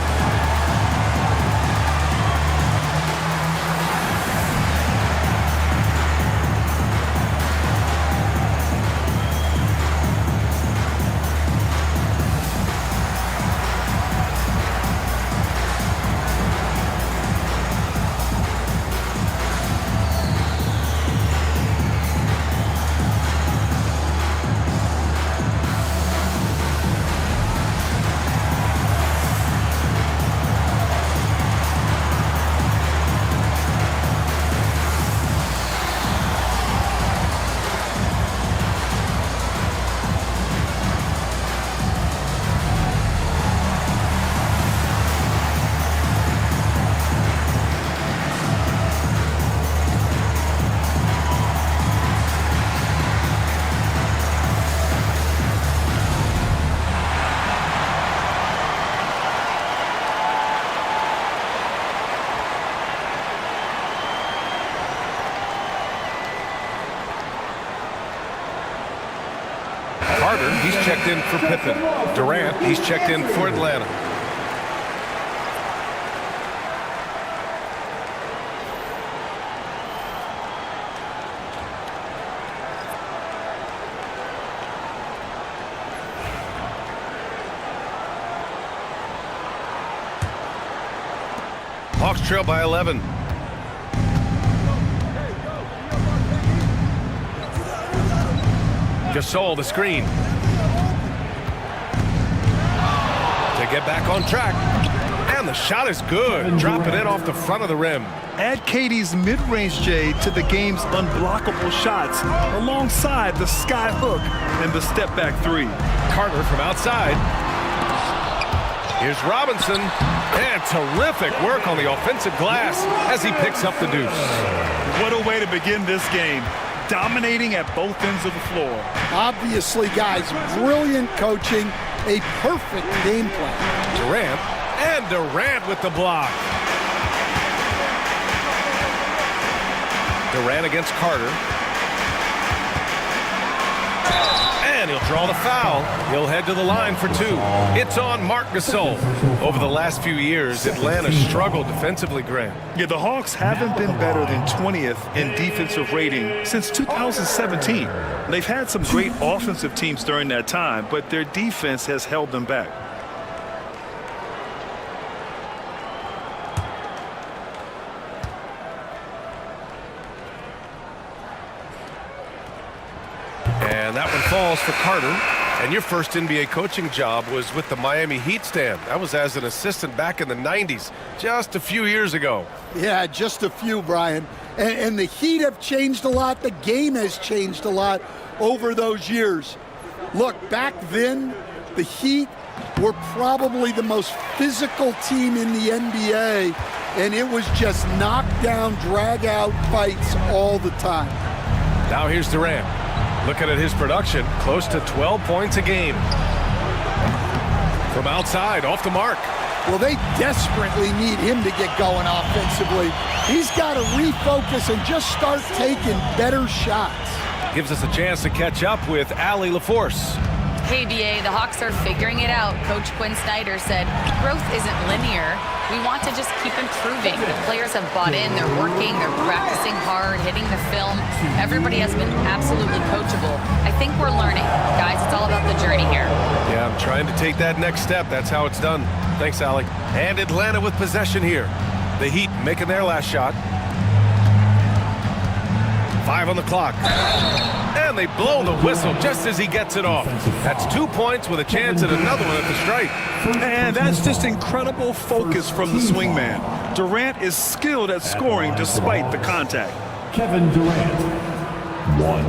Carter, he's checked in for Pippen. Durant, he's checked in for Atlanta. Hawks trail by 11. Gasol, the screen. To get back on track. And the shot is good. Dropping it off the front of the rim. Add KD's mid-range J to the game's unblockable shots alongside the sky hook and the step-back three. Carter from outside. Here's Robinson. And terrific work on the offensive glass as he picks up the deuce. What a way to begin this game. Dominating at both ends of the floor. Obviously, guys, brilliant coaching, a perfect game plan. Durant with the block. Durant against Carter. And he'll draw the foul. He'll head to the line for 2. It's on Marc Gasol. Over the last few years, Atlanta struggled defensively, Grant. Yeah, the Hawks haven't been better than 20th in defensive rating since 2017. They've had some great offensive teams during that time, but their defense has held them back. And that one falls for Carter. And your first NBA coaching job was with the Miami Heat, Stan. That was as an assistant back in the 90s, just a few years ago. Yeah, just a few, Brian. And the Heat have changed a lot. The game has changed a lot over those years. Look, back then, the Heat were probably the most physical team in the NBA, and it was just knockdown, drag-out fights all the time. Now here's Durant. Looking at his production, close to 12 points a game. From outside, off the mark. Well, they desperately need him to get going offensively. He's got to refocus and just start taking better shots. Gives us a chance to catch up with Allie LaForce. Hey, BA, the Hawks are figuring it out. Coach Quinn Snyder said, growth isn't linear. We want to just keep improving. The players have bought in. They're working. They're practicing hard, hitting the film. Everybody has been absolutely coachable. I think we're learning. Guys, it's all about the journey here. Yeah, I'm trying to take that next step. That's how it's done. Thanks, Alec. And Atlanta with possession here. The Heat making their last shot. 5 on the clock. And they blow the whistle just as he gets it off. That's 2 points with a chance at another one at the stripe. And that's just incredible focus from the swingman. Durant is skilled at scoring despite the contact. Kevin Durant, 1.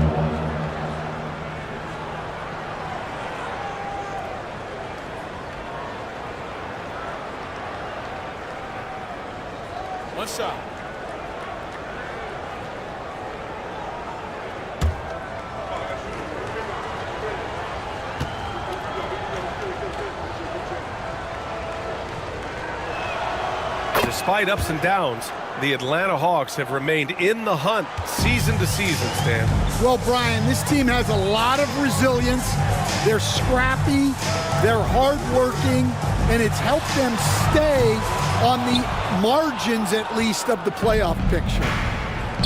One shot. Despite ups and downs, the Atlanta Hawks have remained in the hunt season to season, Stan. Well, Brian, this team has a lot of resilience. They're scrappy, they're hardworking, and it's helped them stay on the margins, at least, of the playoff picture.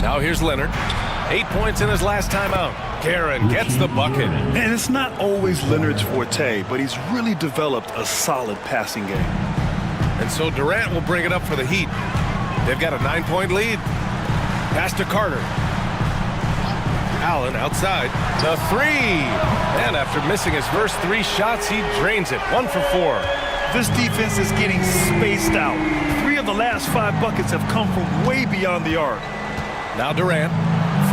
Now here's Leonard. 8 points in his last time out. Karen gets the bucket. And it's not always Leonard's forte, but he's really developed a solid passing game. And so Durant will bring it up for the Heat. They've got a 9-point lead. Pass to Carter. Allen outside. The three. And after missing his first 3 shots, he drains it. 1 for 4. This defense is getting spaced out. 3 of the last 5 buckets have come from way beyond the arc. Now Durant.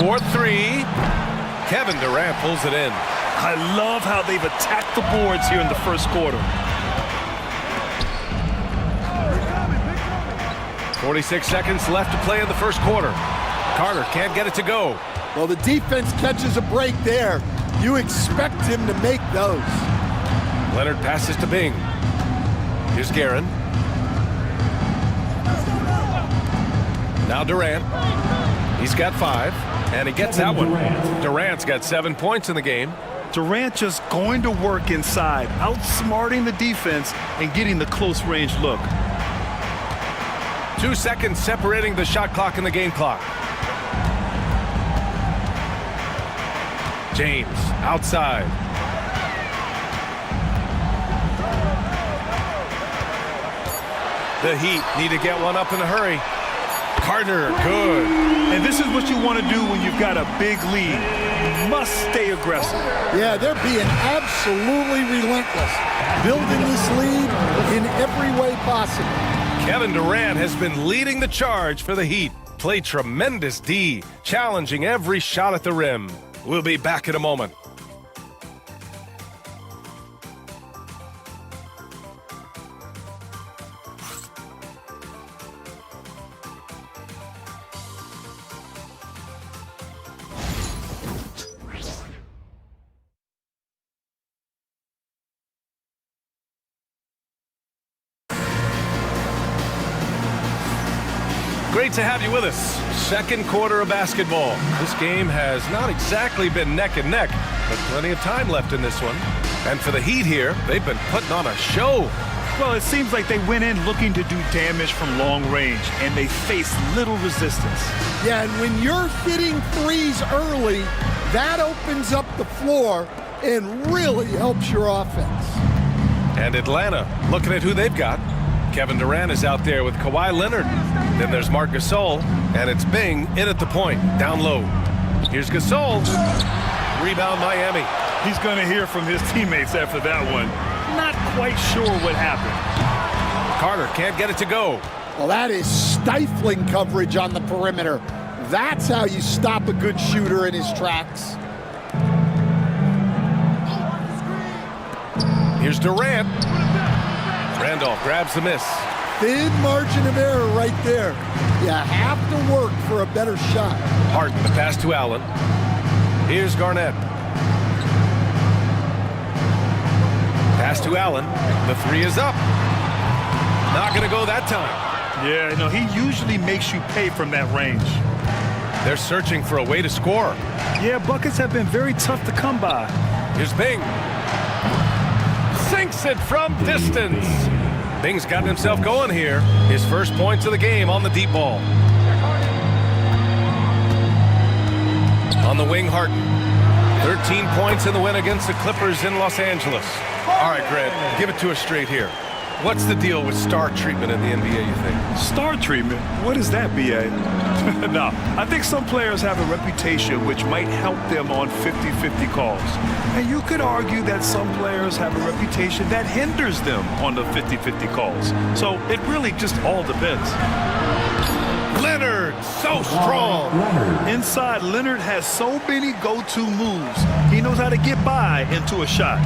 4-3. Kevin Durant pulls it in. I love how they've attacked the boards here in the first quarter. 46 seconds left to play in the first quarter. Carter can't get it to go. Well, the defense catches a break there. You expect him to make those. Leonard passes to Bing. Here's Guerin. Now Durant. He's got 5, and he gets that one. Durant's got 7 points in the game. Durant just going to work inside, outsmarting the defense and getting the close-range look. 2 seconds separating the shot clock and the game clock. James outside. The Heat need to get one up in a hurry. Carter, good. And this is what you want to do when you've got a big lead. You must stay aggressive. Yeah, they're being absolutely relentless, building this lead in every way possible. Kevin Durant has been leading the charge for the Heat. Played tremendous D, challenging every shot at the rim. We'll be back in a moment. Great to have you with us. Second quarter of basketball. This game has not exactly been neck and neck, but plenty of time left in this one. And for the Heat here, they've been putting on a show. Well, it seems like they went in looking to do damage from long range, and they faced little resistance. Yeah, and when you're hitting threes early, that opens up the floor and really helps your offense. And Atlanta, looking at who they've got. Kevin Durant is out there with Kawhi Leonard. Then there's Marc Gasol, and it's Bing in at the point, down low. Here's Gasol. Rebound Miami. He's going to hear from his teammates after that one. Not quite sure what happened. Carter can't get it to go. Well, that is stifling coverage on the perimeter. That's how you stop a good shooter in his tracks. Here's Durant. Randolph grabs the miss. Thin margin of error right there. You have to work for a better shot. Harden, the pass to Allen. Here's Garnett. Pass to Allen. The three is up. Not going to go that time. Yeah, no, he usually makes you pay from that range. They're searching for a way to score. Yeah, buckets have been very tough to come by. Here's Bing. Sinks it from distance. Bing's gotten himself going here. His first points of the game on the deep ball. On the wing, Harden. 13 points in the win against the Clippers in Los Angeles. All right, Grant, give it to us straight here. What's the deal with star treatment in the NBA, you think? Star treatment? What is that, B.A.? No, I think some players have a reputation which might help them on 50-50 calls. And you could argue that some players have a reputation that hinders them on the 50-50 calls. So it really just all depends. Leonard, so strong. Inside, Leonard has so many go-to moves. He knows how to get by into a shot.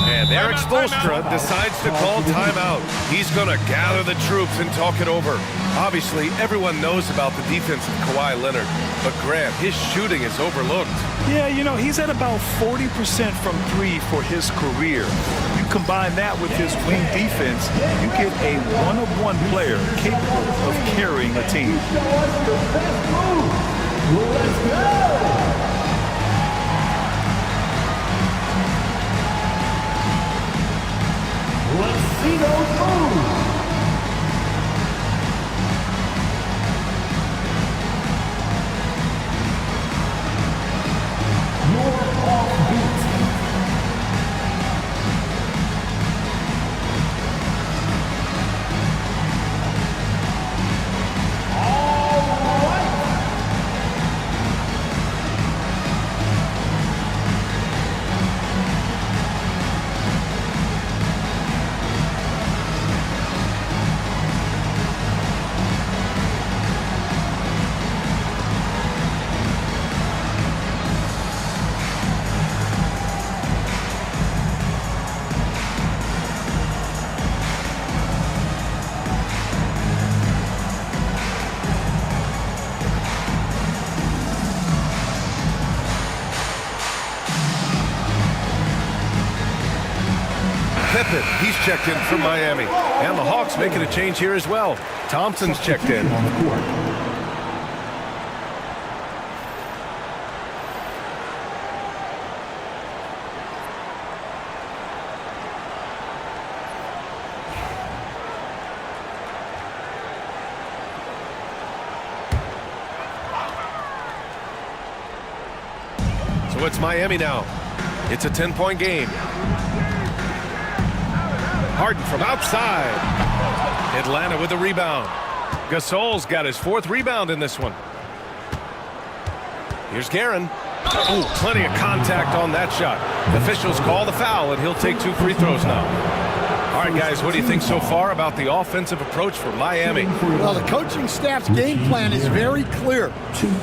And Eric Spoelstra decides to call timeout. He's going to gather the troops and talk it over. Obviously, everyone knows about the defense of Kawhi Leonard, but Grant, his shooting is overlooked. Yeah, you know, he's at about 40% from three for his career. You combine that with his wing defense, you get a one-of-one player capable of carrying a team. Let's go! Let's see those moves. You're off beat. All right. Pippen, he's checked in from Miami. And the Hawks making a change here as well. Thompson's checked in. So it's Miami now. It's a 10-point game. Harden from outside. Atlanta with the rebound. Gasol's got his fourth rebound in this one. Here's Guerin. Oh, plenty of contact on that shot. Officials call the foul, and he'll take 2 free throws now. All right, guys, what do you think so far about the offensive approach for Miami? Well, the coaching staff's game plan is very clear.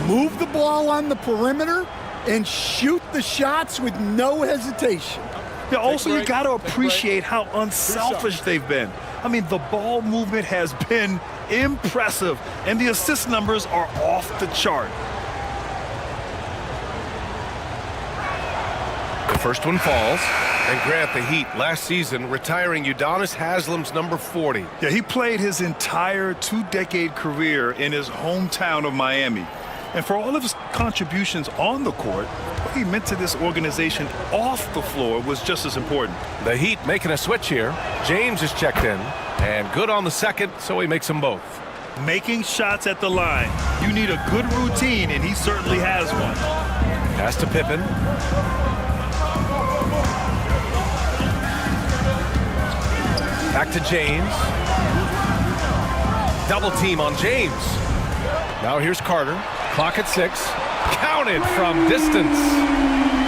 Move the ball on the perimeter and shoot the shots with no hesitation. Yeah, also, you got to appreciate how unselfish they've been. I mean, the ball movement has been impressive, and the assist numbers are off the chart. The first one falls. And Grant, the Heat, last season, retiring Udonis Haslam's number 40. Yeah, he played his entire 2-decade career in his hometown of Miami. And for all of his contributions on the court, what he meant to this organization off the floor was just as important. The Heat making a switch here. James is checked in. And good on the second, so he makes them both. Making shots at the line. You need a good routine, and he certainly has one. Pass to Pippen. Back to James. Double team on James. Now here's Carter. Clock at 6. Counted from distance.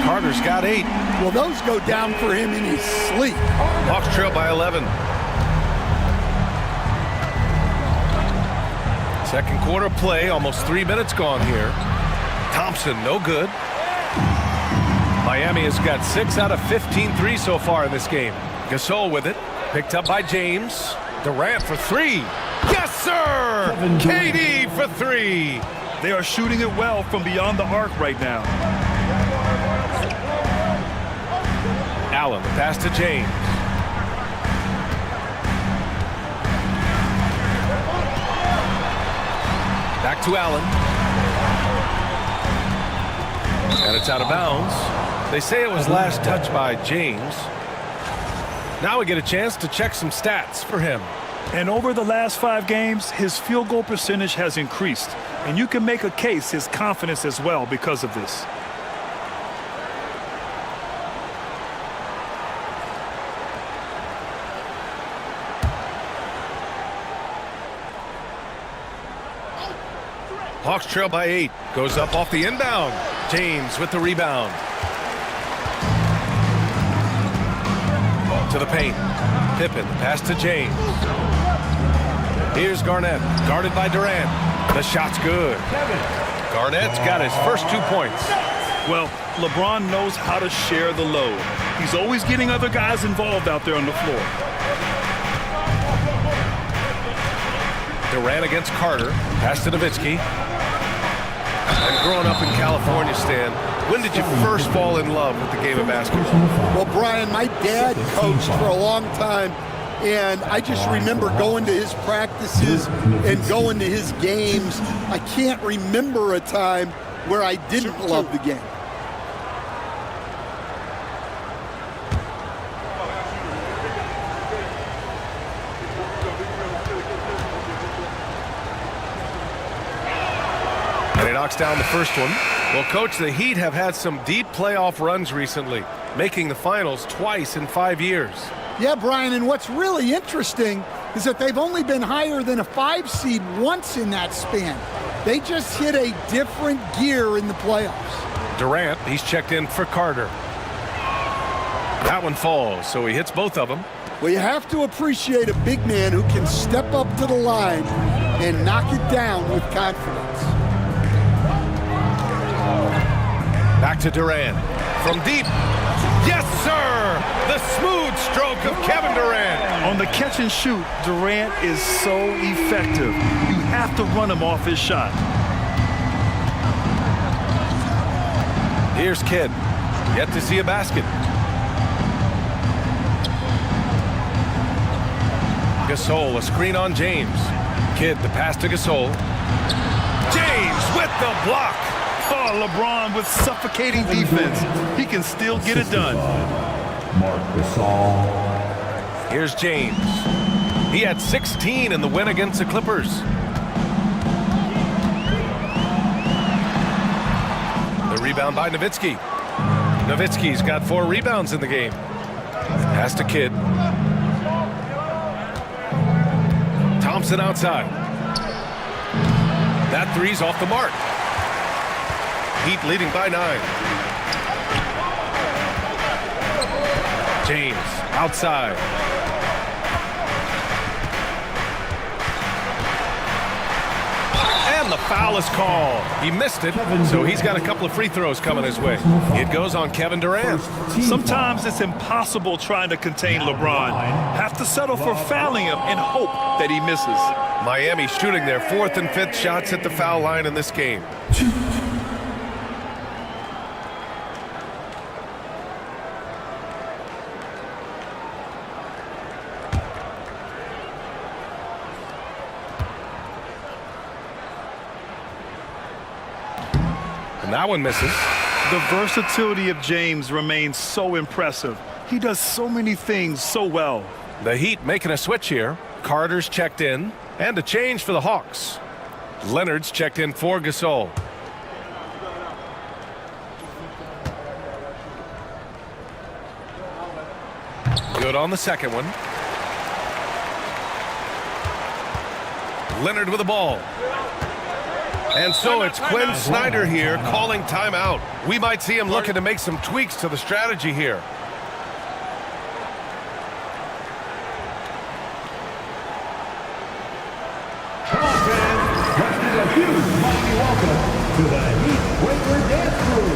Carter's got 8. Well, those go down for him in his sleep. Hawks trail by 11. Second quarter play, almost 3 minutes gone here. Thompson, no good. Miami has got 6 out of 15 threes so far in this game. Gasol with it. Picked up by James. Durant for 3. Yes, sir! KD for 3. They are shooting it well from beyond the arc right now. Allen, the pass to James. Back to Allen. And it's out of bounds. They say it was last touched by James. Now we get a chance to check some stats for him. And over the last 5 games, his field goal percentage has increased. And you can make a case his confidence as well because of this. Hawks trail by 8. Goes up off the inbound. James with the rebound. To the paint. Pippen, pass to James. Here's Garnett, guarded by Durant. The shot's good. Garnett's got his first 2 points. Well, LeBron knows how to share the load. He's always getting other guys involved out there on the floor. Durant against Carter. Pass to Nowitzki. And growing up in California, Stan, when did you first fall in love with the game of basketball? Well, Brian, my dad coached for a long time, and I just remember going to his practices and going to his games. I can't remember a time where I didn't love the game. And he knocks down the first one. Well, Coach, the Heat have had some deep playoff runs recently, making the finals twice in 5 years. Yeah, Brian, and what's really interesting is that they've only been higher than a 5 seed once in that span. They just hit a different gear in the playoffs. Durant, he's checked in for Carter. That one falls, so he hits both of them. Well, you have to appreciate a big man who can step up to the line and knock it down with confidence. Back to Durant. From deep. Yes, sir! The smooth stroke of Kevin Durant. On the catch and shoot, Durant is so effective. You have to run him off his shot. Here's Kidd. Yet to see a basket. Gasol, a screen on James. Kidd, the pass to Gasol. James with the block. Oh, LeBron with suffocating defense. He can still get it done. Mark Gasol. Here's James. He had 16 in the win against the Clippers. The rebound by Nowitzki. Nowitzki's got 4 rebounds in the game. Pass to Kidd. Thompson outside. That three's off the mark. Heat leading by 9. James outside. And the foul is called. He missed it, so he's got a couple of free throws coming his way. It goes on Kevin Durant. Sometimes it's impossible trying to contain LeBron. Have to settle for fouling him and hope that he misses. Miami shooting their 4th and 5th shots at the foul line in this game. And that one misses. The versatility of James remains so impressive. He does so many things so well. The Heat making a switch here. Carter's checked in. And a change for the Hawks. Leonard's checked in for Gasol. Good on the second one. Leonard with the ball. And so it's Quinn Snyder here calling timeout. We might see him looking to make some tweaks to the strategy here. Come on, fans. Let's give a huge mighty welcome to the Heat Breaker Dance Crew.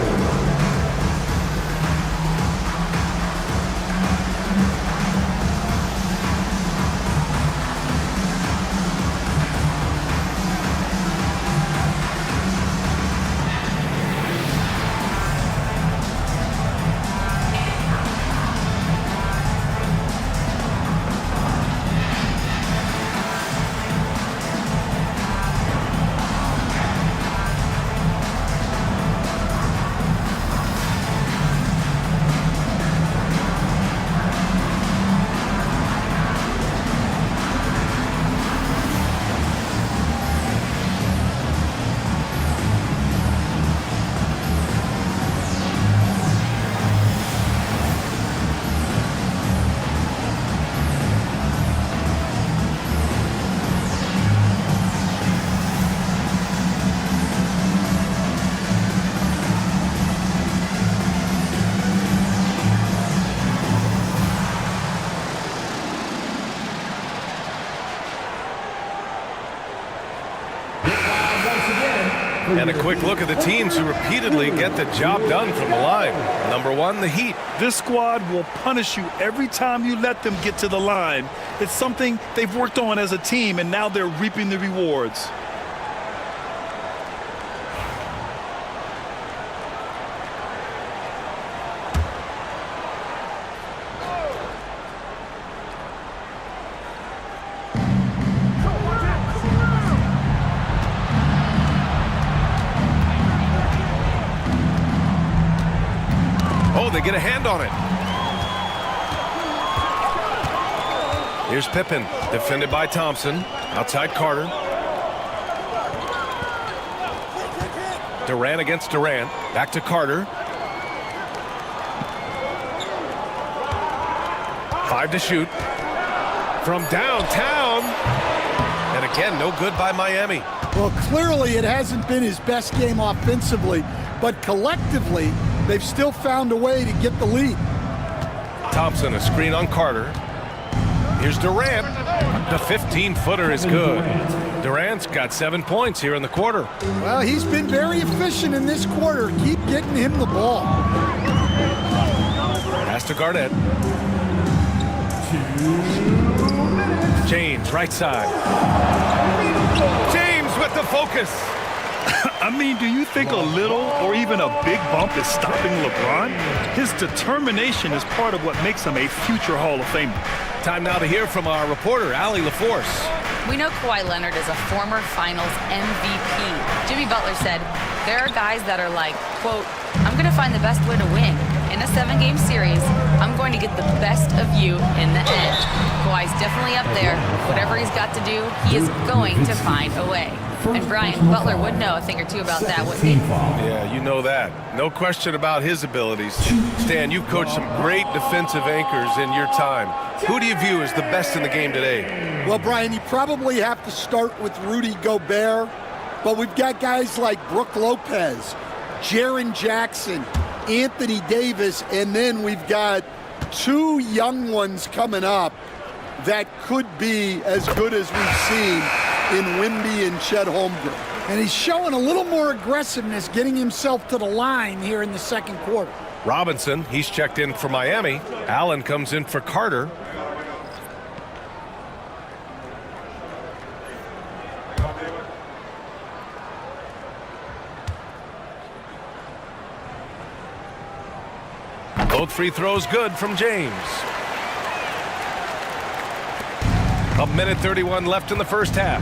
And a quick look at the teams who repeatedly get the job done from the line. Number 1, the Heat. This squad will punish you every time you let them get to the line. It's something they've worked on as a team, and now they're reaping the rewards. They get a hand on it. Here's Pippen, defended by Thompson. Outside Carter. Durant against Durant. Back to Carter. 5 to shoot. From downtown. And again, no good by Miami. Well, clearly it hasn't been his best game offensively, but collectively, they've still found a way to get the lead. Thompson, a screen on Carter. Here's Durant. The 15-footer is good. Durant's got 7 points here in the quarter. Well, he's been very efficient in this quarter. Keep getting him the ball. Pass to Garnett. James, right side. James with the focus. I mean, do you think a little or even a big bump is stopping LeBron? His determination is part of what makes him a future Hall of Famer. Time now to hear from our reporter, Allie LaForce. We know Kawhi Leonard is a former Finals MVP. Jimmy Butler said, there are guys that are like, quote, I'm going to find the best way to win. In a 7-game series, I'm going to get the best of you in the end. Kawhi's definitely up there. Whatever he's got to do, he is going to find a way. And Brian, Butler would know a thing or two about that, wouldn't he? Yeah, you know that. No question about his abilities. Stan, you've coached some great defensive anchors in your time. Who do you view as the best in the game today? Well, Brian, you probably have to start with Rudy Gobert, but we've got guys like Brook Lopez, Jaren Jackson, Anthony Davis, and then we've got 2 young ones coming up that could be as good as we've seen in Wemby and Chet Holmgren. And he's showing a little more aggressiveness, getting himself to the line here in the second quarter. Robinson, he's checked in for Miami. Allen comes in for Carter. Both free throws good from James. 1:31 left in the first half.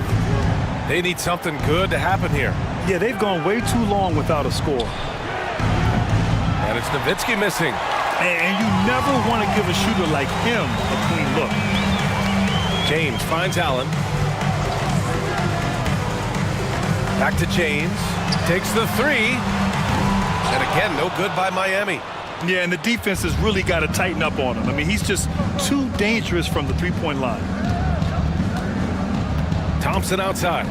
They need something good to happen here. Yeah, they've gone way too long without a score. And it's Nowitzki missing. And you never want to give a shooter like him a clean look. James finds Allen. Back to James. Takes the 3. And again, no good by Miami. Yeah, and the defense has really got to tighten up on him. I mean, he's just too dangerous from the three-point line. Thompson outside.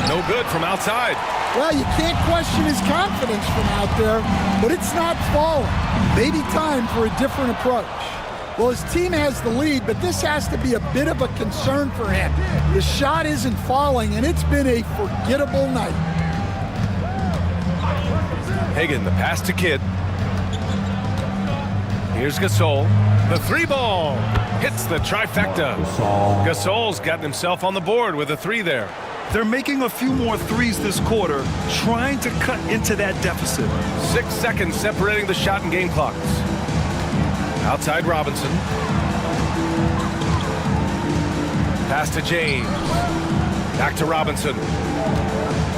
No good from outside. Well, you can't question his confidence from out there, but it's not falling. Maybe time for a different approach. Well, his team has the lead, but this has to be a bit of a concern for him. The shot isn't falling, and it's been a forgettable night. Hagan, the pass to Kidd. Here's Gasol. The 3-ball hits the trifecta. Gasol's gotten himself on the board with a 3 there. They're making a few more threes this quarter, trying to cut into that deficit. 6 seconds separating the shot and game clocks. Outside Robinson. Pass to James. Back to Robinson.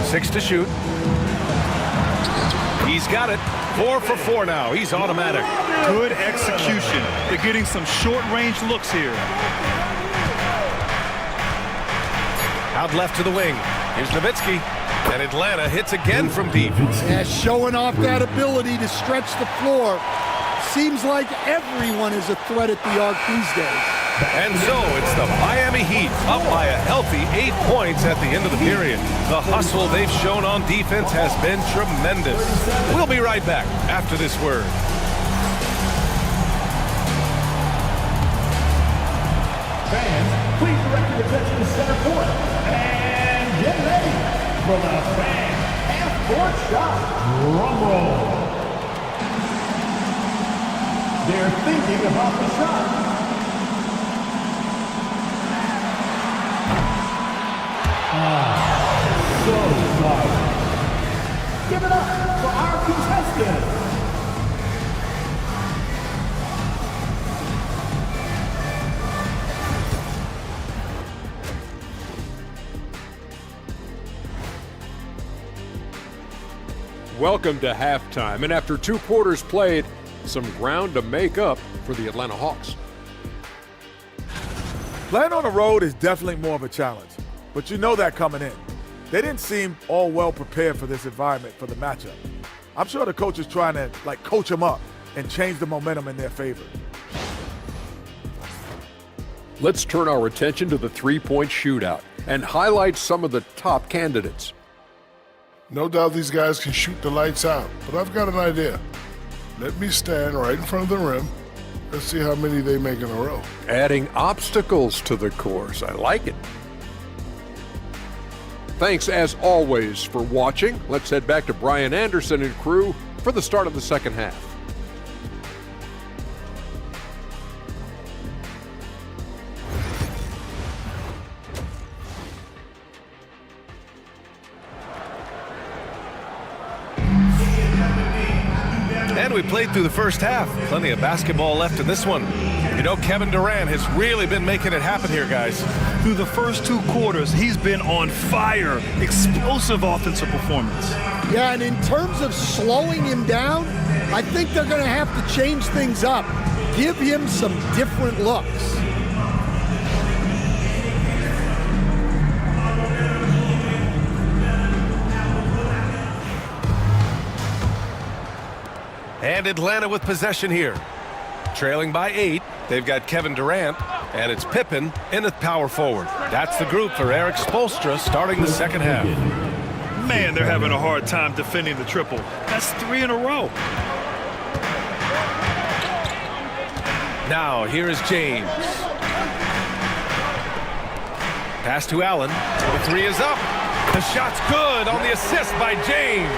6 to shoot. He's got it. 4 for 4 now. He's automatic. Good execution. They're getting some short-range looks here. Out left to the wing. Here's Nowitzki. And Atlanta hits again from deep. Yeah, showing off that ability to stretch the floor. Seems like everyone is a threat at the arc these days. And so it's the Miami Heat up by a healthy 8 points at the end of the period. The hustle they've shown on defense has been tremendous. We'll be right back after this word. Fans, please direct your attention to center court and get ready. for the fan half-court shot. Rumble. They're thinking about the shot. So sorry. Give it up for our contestants. Welcome to halftime, and after 2 quarters played, some ground to make up for the Atlanta Hawks. Playing on the road is definitely more of a challenge, but you know that coming in. They didn't seem all well prepared for this environment, for the matchup. I'm sure the coach is trying to coach them up and change the momentum in their favor. Let's turn our attention to the three-point shootout and highlight some of the top candidates. No doubt these guys can shoot the lights out, but I've got an idea. Let me stand right in front of the rim. Let's see how many they make in a row. Adding obstacles to the course. I like it. Thanks, as always, for watching. Let's head back to Brian Anderson and crew for the start of the second half. And we played through the first half. Plenty of basketball left in this one. You know, Kevin Durant has really been making it happen here, guys. Through the first 2 quarters, he's been on fire. Explosive offensive performance. Yeah, and in terms of slowing him down, I think they're going to have to change things up. Give him some different looks. And Atlanta with possession here. Trailing by 8, they've got Kevin Durant, and it's Pippen in the power forward. That's the group for Eric Spoelstra starting the second half. Man, they're having a hard time defending the triple. That's 3 in a row. Now, here is James. Pass to Allen. The 3 is up. The shot's good on the assist by James.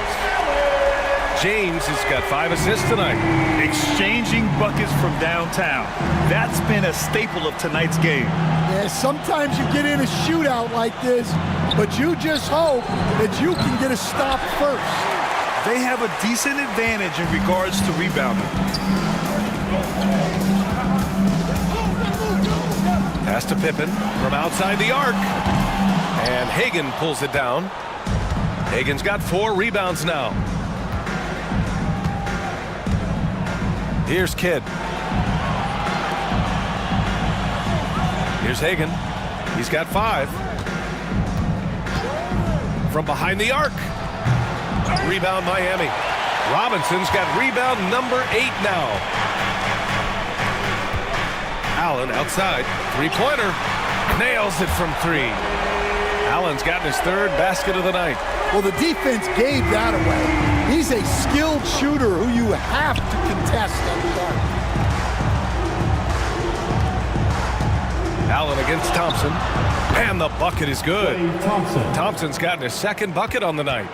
James has got 5 assists tonight. Exchanging buckets from downtown. That's been a staple of tonight's game. Yeah, sometimes you get in a shootout like this, but you just hope that you can get a stop first. They have a decent advantage in regards to rebounding. Pass to Pippen from outside the arc. And Hagan pulls it down. Hagan's got 4 rebounds now. Here's Kidd. Here's Hagan. He's got 5. From behind the arc. Rebound Miami. Robinson's got rebound number 8 now. Allen outside. 3-pointer. Nails it from 3. Allen's gotten his 3rd basket of the night. Well, the defense gave that away. He's a skilled shooter who you have to contest on the arc. Allen against Thompson. And the bucket is good. Thompson's gotten his 2nd bucket on the night.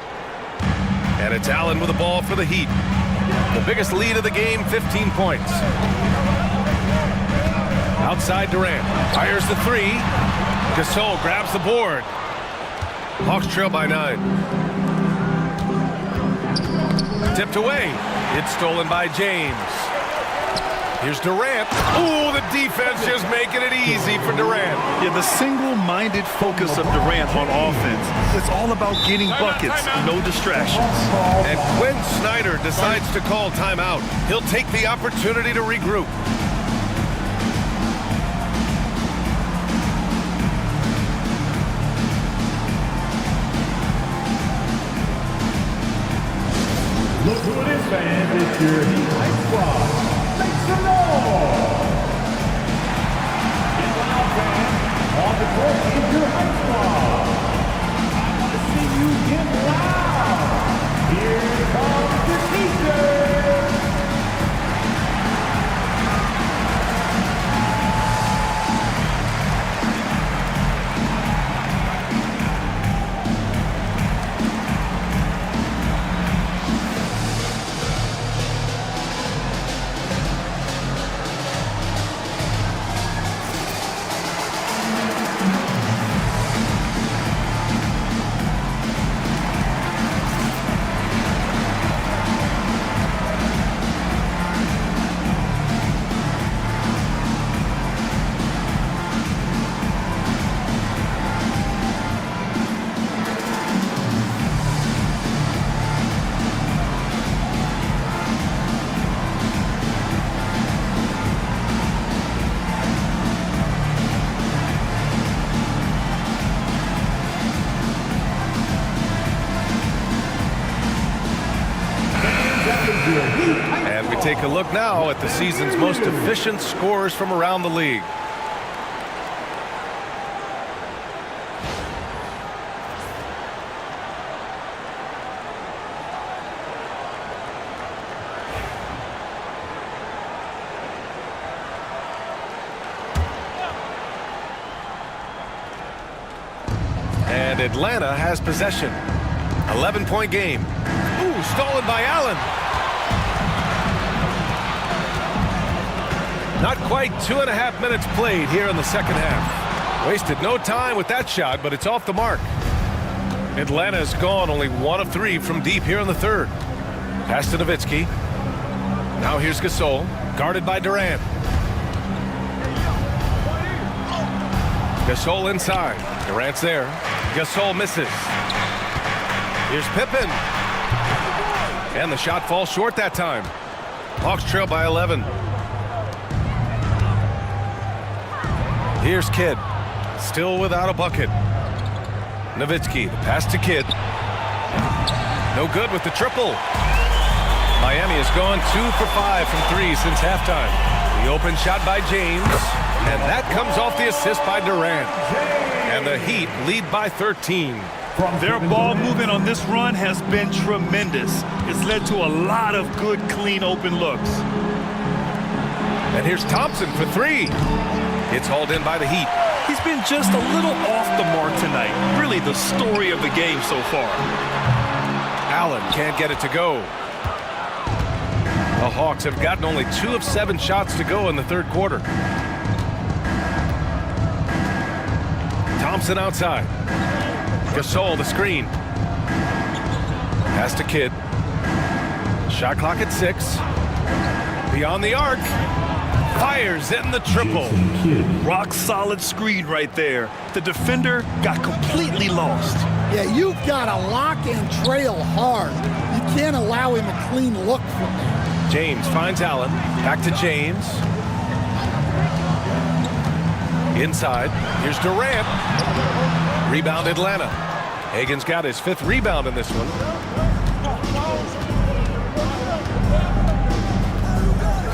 And it's Allen with the ball for the Heat. The biggest lead of the game, 15 points. Outside Durant. Fires the 3. Gasol grabs the board. Hawks trail by 9. Tipped away. It's stolen by James. Here's Durant. Ooh, the defense just making it easy for Durant. Yeah, the single-minded focus of Durant on offense. It's all about getting buckets, no distractions. And when Snyder decides to call timeout, he'll take the opportunity to regroup. Look who it is, fans. It's your Heat High Squad. Make some noise! Get loud, fans. On the court is your High Squad. I want to see you get loud. Here comes the teacher. take a look now at the season's most efficient scorers from around the league. And Atlanta has possession. 11-point game. Ooh, stolen by Allen. Not quite 2.5 minutes played here in the second half. Wasted no time with that shot, but it's off the mark. Atlanta has gone only 1 of 3 from deep here in the third. Pass to Nowitzki. Now here's Gasol, guarded by Durant. Gasol inside. Durant's there. Gasol misses. Here's Pippen. And the shot falls short that time. Hawks trail by 11. Here's Kidd. Still without a bucket. Nowitzki, the pass to Kidd. No good with the triple. Miami has gone 2 for 5 from 3 since halftime. The open shot by James. And that comes off the assist by Durant. And the Heat lead by 13. Their ball movement on this run has been tremendous. It's led to a lot of good, clean, open looks. And here's Thompson for 3. It's hauled in by the Heat. He's been just a little off the mark tonight. Really the story of the game so far. Allen can't get it to go. The Hawks have gotten only 2 of 7 shots to go in the third quarter. Thompson outside. Gasol the screen. Pass to Kidd. Shot clock at 6. Beyond the arc. Fires in the triple. Rock solid screen right there. The defender got completely lost. Yeah, you've got to lock and trail hard. You can't allow him a clean look from there. James finds Allen. Back to James. Inside. Here's Durant. Rebound Atlanta. Hagan's got his 5th rebound in this one.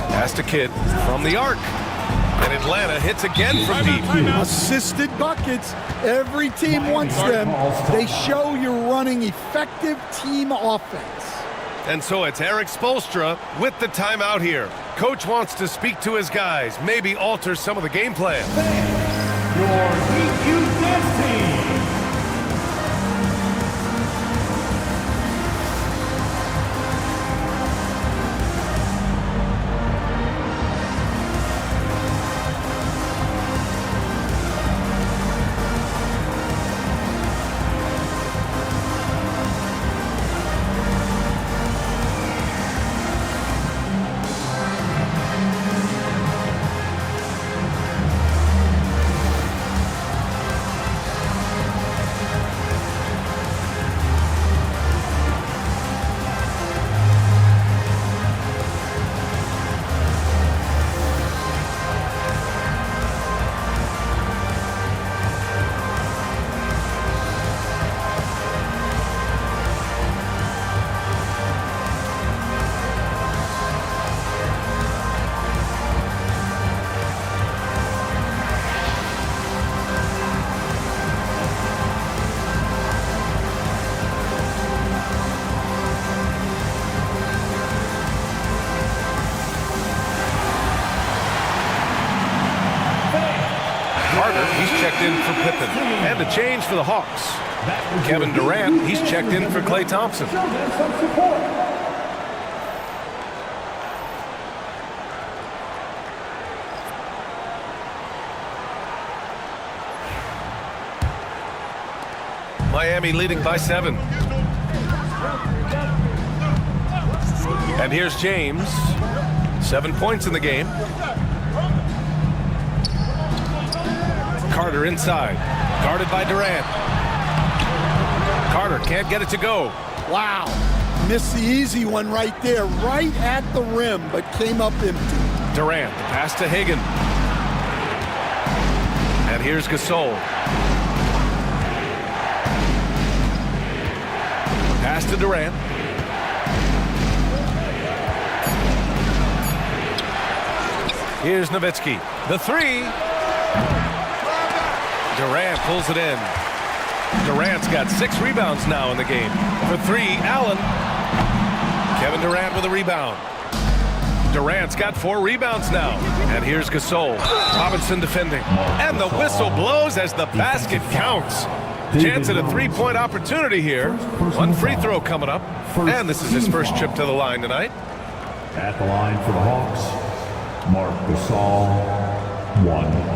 Pass to Kidd from the arc. And Atlanta hits again from deep. Assisted buckets. Every team wants them. They show you're running effective team offense. And so it's Eric Spoelstra with the timeout here. Coach wants to speak to his guys, maybe alter some of the game plan. Your EQ dance team. He's checked in for Pippen. And a change for the Hawks. Kevin Durant, he's checked in for Klay Thompson. Miami leading by 7. And here's James. 7 points in the game. Carter inside, guarded by Durant. Carter can't get it to go. Wow, missed the easy one right there, right at the rim, but came up empty. Durant, the pass to Hagan. And here's Gasol. Pass to Durant. Here's Nowitzki. The three. Durant pulls it in. Durant's got 6 rebounds now in the game. For 3, Allen. Kevin Durant with a rebound. Durant's got 4 rebounds now. And here's Gasol. Robinson defending. And the whistle blows as the basket counts. Chance at a 3-point opportunity here. 1 free throw coming up. And this is his first trip to the line tonight. At the line for the Hawks, Marc Gasol, 1.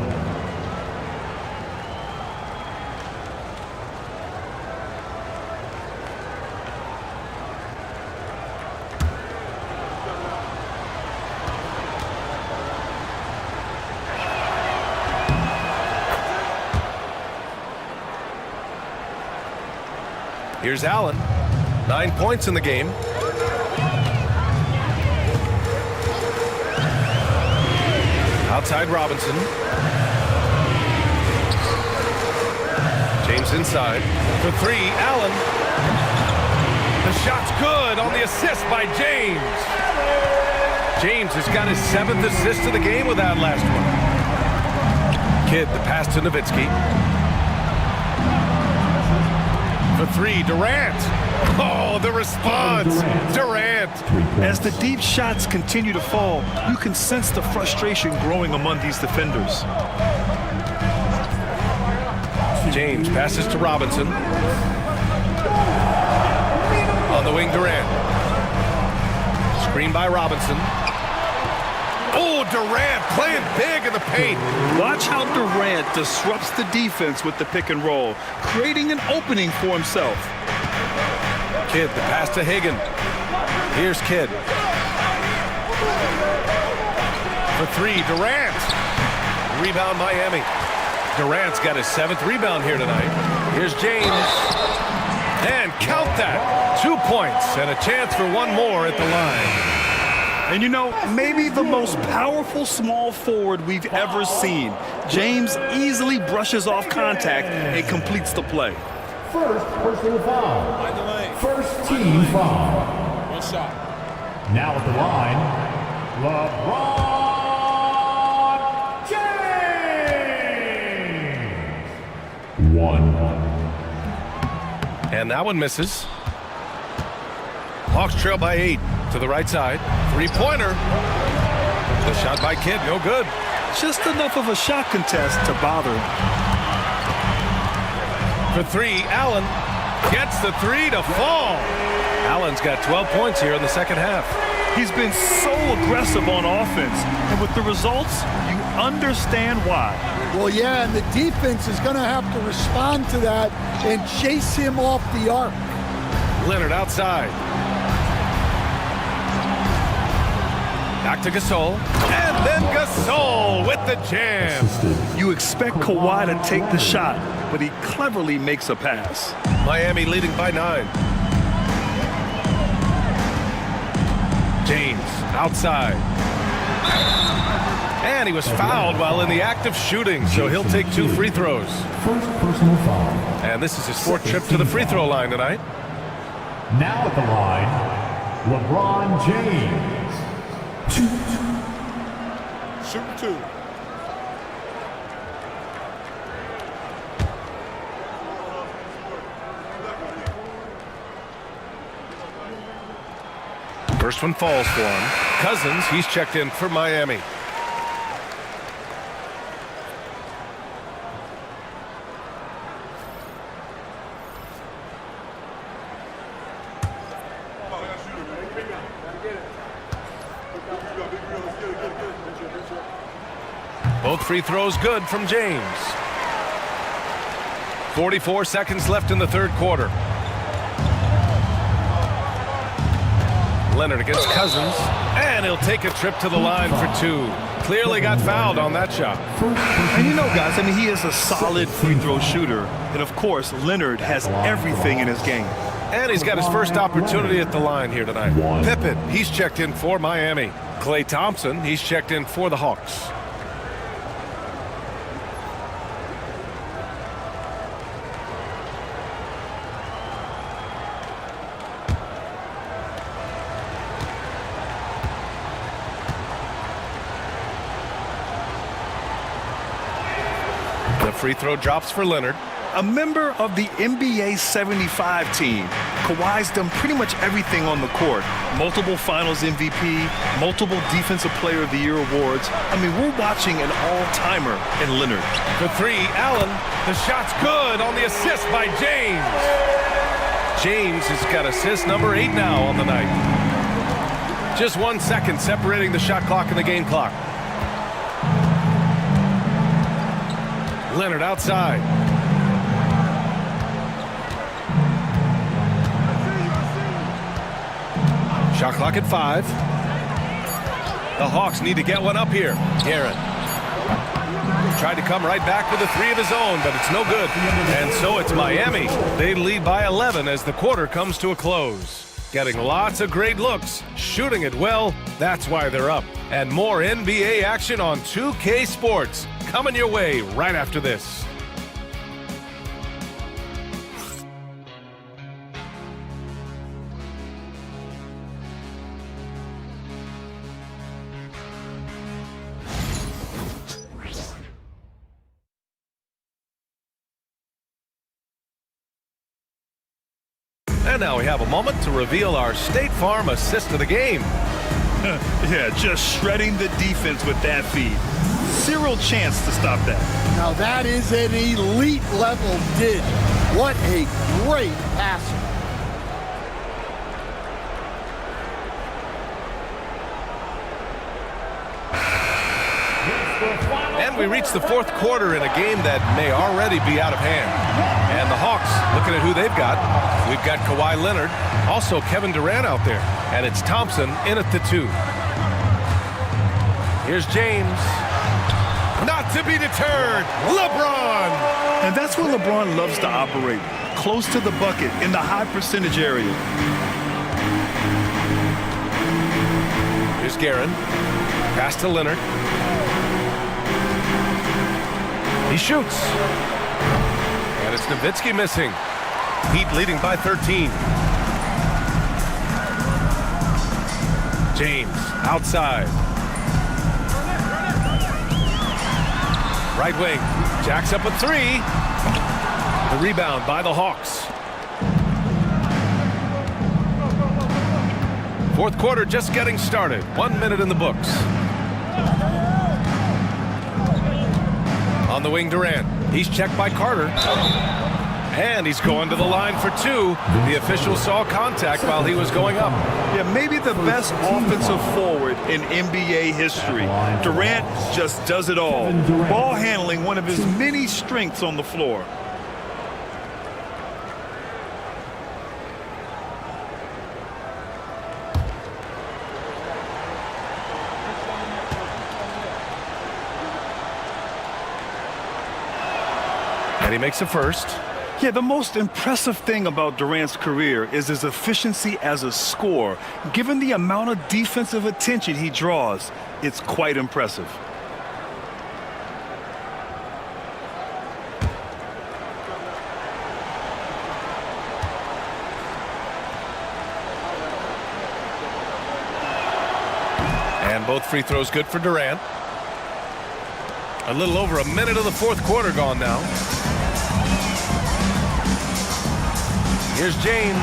Here's Allen. 9 points in the game. Outside Robinson. James inside. For 3, Allen. The shot's good on the assist by James. James has got his 7th assist of the game with that last one. Kidd, the pass to Nowitzki. For 3, Durant. Oh, the response. Durant. As the deep shots continue to fall, you can sense the frustration growing among these defenders. James passes to Robinson. On the wing, Durant. Screen by Robinson. Oh, Durant playing big in the paint. Watch how Durant disrupts the defense with the pick and roll, creating an opening for himself. Kidd, the pass to Hagan. Here's Kidd. For 3, Durant. Rebound Miami. Durant's got his 7th rebound here tonight. Here's James. And count that. 2 points and a chance for 1 more at the line. And you know, maybe the most powerful small forward we've ever seen. James easily brushes off contact and completes the play. First personal foul. First team foul. 1 shot. Now at the line, LeBron James. 1. And that one misses. Hawks trail by 8 to the right side. 3-pointer. The shot by Kidd, no good. Just enough of a shot contest to bother him. For 3, Allen gets the 3 to fall. Allen's got 12 points here in the second half. He's been so aggressive on offense, and with the results, you understand why. Well, yeah, and the defense is going to have to respond to that and chase him off the arc. Leonard outside. Back to Gasol. And then Gasol with the jam. You expect Kawhi to take the shot, but he cleverly makes a pass. Miami leading by 9. James outside. And he was fouled while in the act of shooting, so he'll take 2 free throws. First personal foul. And this is his 4th trip to the free throw line tonight. Now at the line, LeBron James. 2. Shoot 2. First one falls for him. Cousins, he's checked in for Miami. Both free throws good from James. 44 seconds left in the 3rd quarter. Leonard against Cousins, and he'll take a trip to the line for 2. Clearly got fouled on that shot. And you know, guys, I mean, he is a solid free throw shooter. And of course, Leonard has everything in his game. And he's got his first opportunity at the line here tonight. Pippen, he's checked in for Miami. Klay Thompson, he's checked in for the Hawks. free throw drops for Leonard. A member of the NBA 75 team, Kawhi's done pretty much everything on the court. Multiple Finals MVP, multiple Defensive Player of the Year awards. I mean, we're watching an all-timer in Leonard. The three, Allen. The shot's good on the assist by James. James has got assist number 8 now on the night. Just 1 second separating the shot clock and the game clock. Leonard outside. Shot clock at 5. The Hawks need to get one up here. Guerin tried to come right back with a 3 of his own, but it's no good. And so it's Miami. They lead by 11 as the quarter comes to a close. Getting lots of great looks, shooting it well, that's why they're up. And more NBA action on 2K Sports coming your way right after this. And now we have a moment to reveal our State Farm assist of the game. Yeah, just shredding the defense with that feed. Zero chance to stop that. Now that is an elite level dig. What a great passer. And we reach the fourth quarter in a game that may already be out of hand. And the Hawks, looking at who they've got, we've got Kawhi Leonard, also Kevin Durant out there, and it's Thompson in at the 2. Here's James. Not to be deterred, LeBron! And that's where LeBron loves to operate, close to the bucket in the high percentage area. Here's Guerin. Pass to Leonard. He shoots. And it's Nowitzki missing. Heat leading by 13. James outside. Right wing. Jacks up a 3. The rebound by the Hawks. Fourth quarter just getting started. 1 minute in the books. On the wing, Durant. He's checked by Carter. And he's going to the line for 2. The official saw contact while he was going up. Yeah, maybe the best offensive forward in NBA history. Durant just does it all. Ball handling, one of his many strengths on the floor. And he makes a first. Yeah, the most impressive thing about Durant's career is his efficiency as a scorer. Given the amount of defensive attention he draws, it's quite impressive. And both free throws good for Durant. A little over a minute of the fourth quarter gone now. Here's James.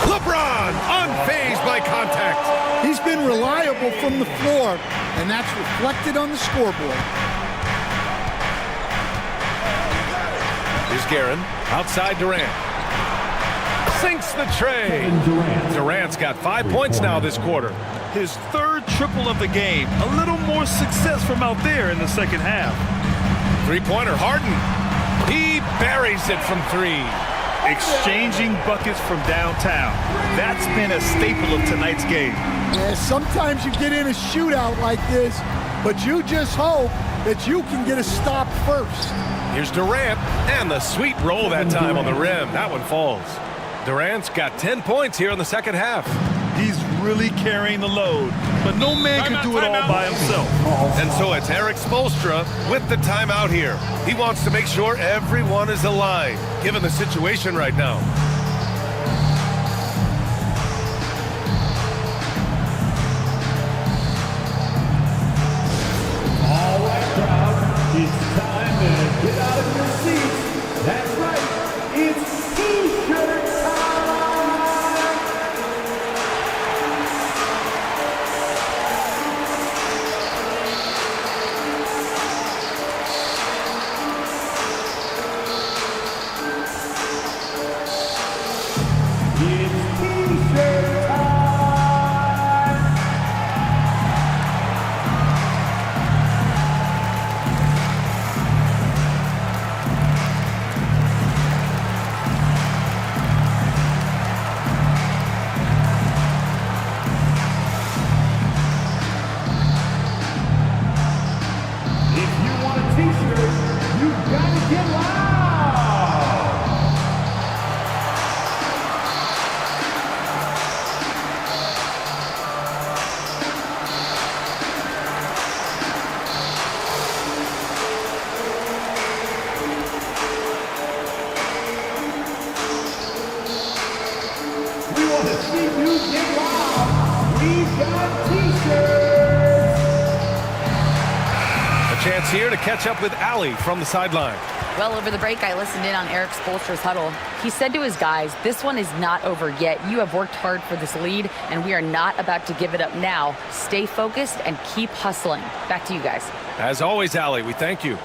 LeBron, unfazed by contact. He's been reliable from the floor, and that's reflected on the scoreboard. Here's Guerin. Outside Durant. Sinks the tray. Durant's got 5 points now this quarter. His third triple of the game. A little more success from out there in the second half. Three-pointer, Harden. He buries it from 3. Exchanging buckets from downtown. That's been a staple of tonight's game. Yeah, sometimes you get in a shootout like this, but you just hope that you can get a stop first. Here's Durant, and the sweet roll that time on the rim. That one falls. Durant's got 10 points here in the second half. He's really carrying the load, but no man can do it all by himself. And so it's Eric Spoelstra with the timeout here. He wants to make sure everyone is aligned, given the situation right now. All right, crowd, it's time to get out of Chance here to catch up with Allie from the sideline. Well, over the break, I listened in on Eric Spoelstra's huddle. He said to his guys, this one is not over yet. You have worked hard for this lead, and we are not about to give it up now. Stay focused and keep hustling. Back to you guys. As always, Allie, we thank you.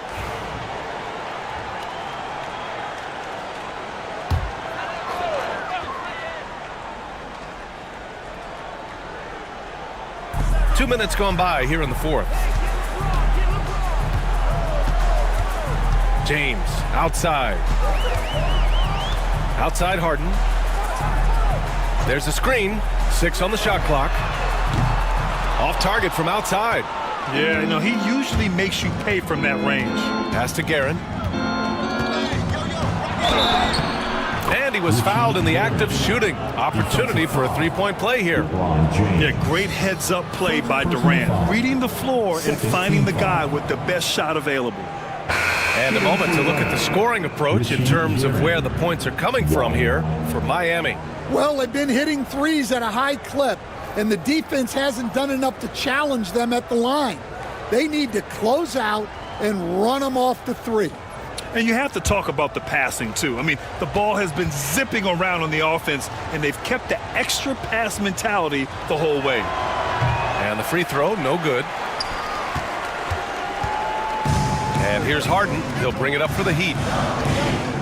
Two minutes gone by here in the fourth. James outside. Outside Harden. There's a screen. 6 on the shot clock. Off target from outside. Yeah, he usually makes you pay from that range. Pass to Guerin. And he was fouled in the act of shooting. Opportunity for a three-point play here. Yeah, great heads-up play by Durant. Reading the floor and finding the guy with the best shot available. And a moment to look at the scoring approach in terms of where the points are coming from here for Miami. Well, they've been hitting threes at a high clip, and the defense hasn't done enough to challenge them at the line. They need to close out and run them off the three. And you have to talk about the passing, too. I mean, the ball has been zipping around on the offense, and they've kept the extra pass mentality the whole way. And the free throw, no good. And here's Harden. He'll bring it up for the Heat.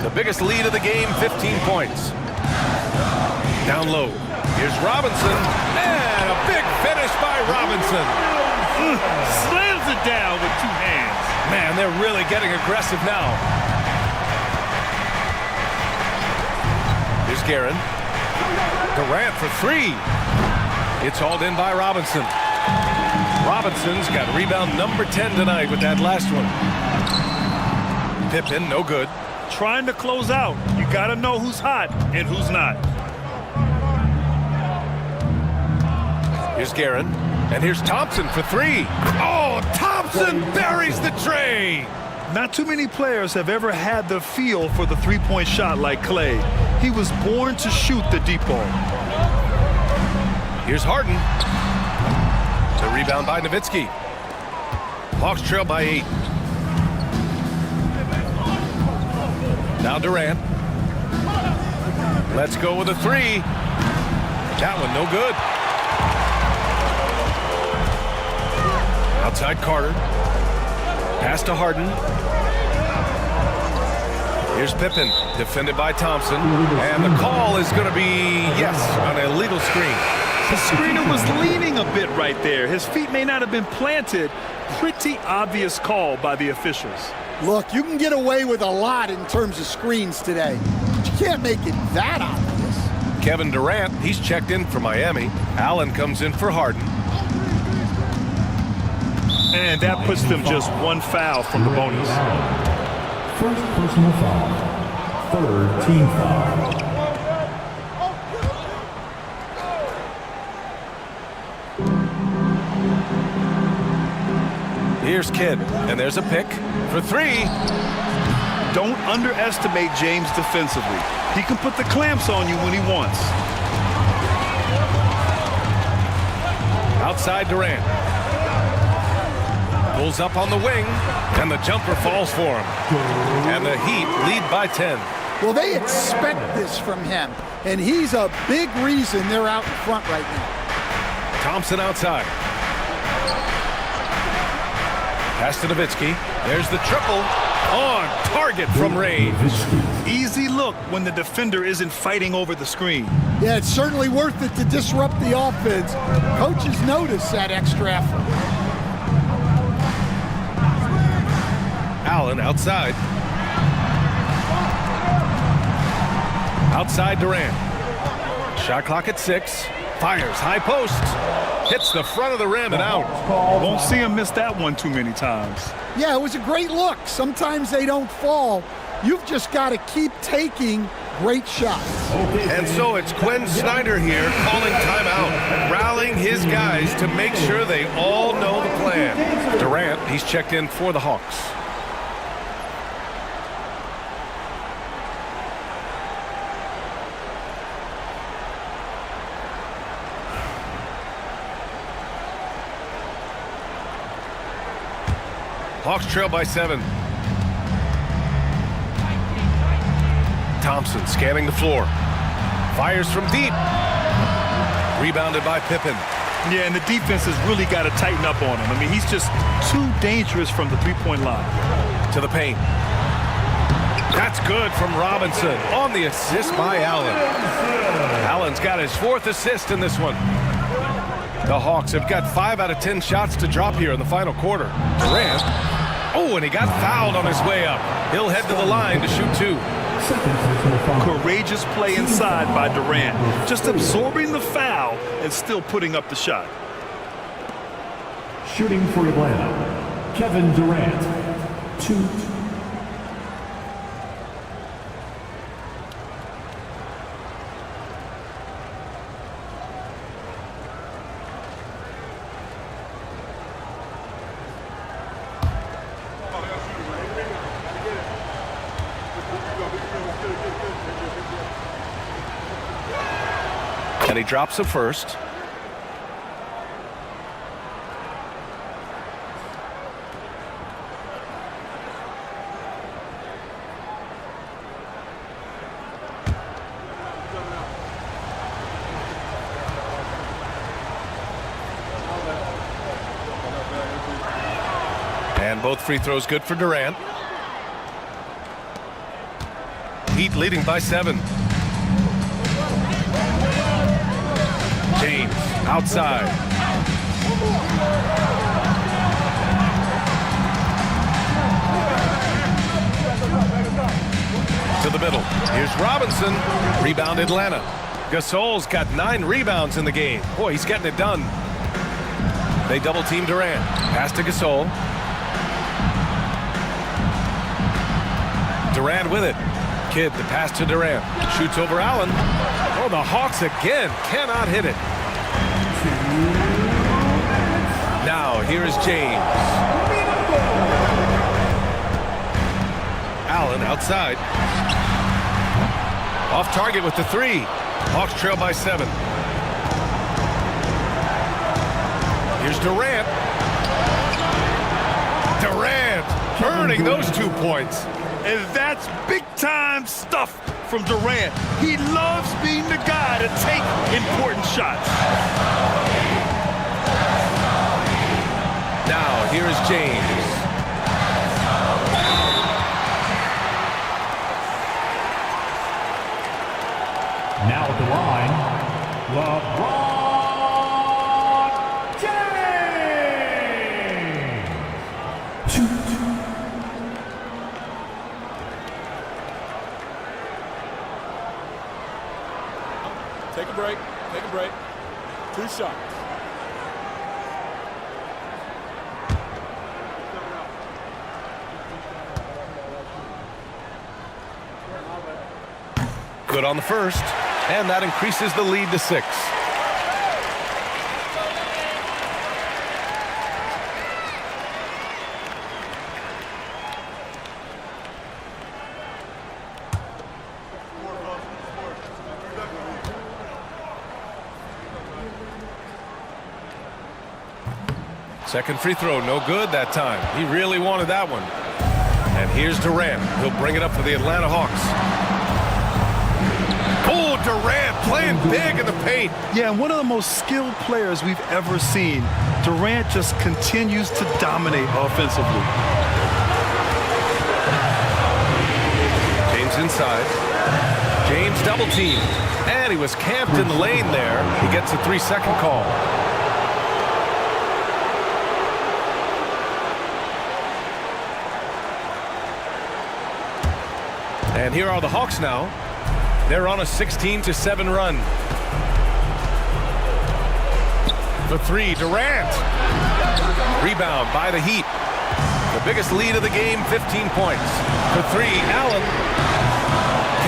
The biggest lead of the game, 15 points. Down low. Here's Robinson. And a big finish by Robinson. Slams it down with two hands. Man, they're really getting aggressive now. Here's Guerin. Durant for three. It's hauled in by Robinson. Robinson's got rebound number 10 tonight with that last one. Pippen, no good. Trying to close out. You got to know who's hot and who's not. Here's Guerin. And here's Thompson for three. Oh, Thompson buries the tray. Not too many players have ever had the feel for the three-point shot like Clay. He was born to shoot the deep ball. Here's Harden. The rebound by Nowitzki. Hawks trail by 8. Now Durant. Let's go with a three. That one no good. Outside Carter. Pass to Harden. Here's Pippen, defended by Thompson. And the call is going to be, yes, an illegal screen. The screener was leaning a bit right there. His feet may not have been planted. Pretty obvious call by the officials. Look, you can get away with a lot in terms of screens today, but you can't make it that obvious. Kevin Durant, he's checked in for Miami. Allen comes in for Harden. And that puts them just one foul from the bonus. First personal foul. Third team foul. Here's Kidd, and there's a pick for three. Don't underestimate James defensively. He can put the clamps on you when he wants. Outside Durant. Pulls up on the wing, and the jumper falls for him. And the Heat lead by 10. Well, they expect this from him, and he's a big reason they're out in front right now. Thompson outside. Pass to Nowitzki. There's the triple. On target from range. Easy look when the defender isn't fighting over the screen. Yeah, it's certainly worth it to disrupt the offense. Coaches notice that extra effort. Allen outside. Outside Durant. Shot clock at 6. Fires high post. Hits the front of the rim and out. Won't see him miss that one too many times. Yeah, it was a great look. Sometimes they don't fall. You've just got to keep taking great shots. And so it's Quinn Snyder here calling timeout, rallying his guys to make sure they all know the plan. Durant, he's checked in for the Hawks. Hawks trail by 7. Thompson scanning the floor. Fires from deep. Rebounded by Pippen. Yeah, and the defense has really got to tighten up on him. I mean, he's just too dangerous from the three-point line. To the paint. That's good from Robinson on the assist by Allen. Allen's got his 4th assist in this one. The Hawks have got 5 out of 10 shots to drop here in the final quarter. Durant. Oh, and he got fouled on his way up. He'll head to the line to shoot 2. Courageous play inside by Durant. Just absorbing the foul and still putting up the shot. Shooting for Atlanta, Kevin Durant, 2. And he drops it first. And both free throws good for Durant. Heat leading by 7. James outside. To the middle. Here's Robinson. Rebound Atlanta. Gasol's got 9 rebounds in the game. Boy, he's getting it done. They double team Durant. Pass to Gasol. Durant with it. Kidd, the pass to Durant. Shoots over Allen. Oh, the Hawks again cannot hit it. Now, here is James. Allen outside. Off target with the 3. Hawks trail by 7. Here's Durant. Durant earning those 2 points. And that's big-time stuff from Durant. He loves being the guy to take important shots. Now, here is James. Now at the line, LeBron James. 2. Take a break. Take a break. 2 shots. Good on the first, and that increases the lead to 6. Second free throw, no good that time. He really wanted that one. And here's Durant. He'll bring it up for the Atlanta Hawks. Oh, Durant playing big in the paint. Yeah, one of the most skilled players we've ever seen. Durant just continues to dominate offensively. James inside. James double team. And he was camped in the lane there. He gets a 3-second call. And here are the Hawks now. They're on a 16-7 run. The 3, Durant. Rebound by the Heat. The biggest lead of the game, 15 points. The 3, Allen.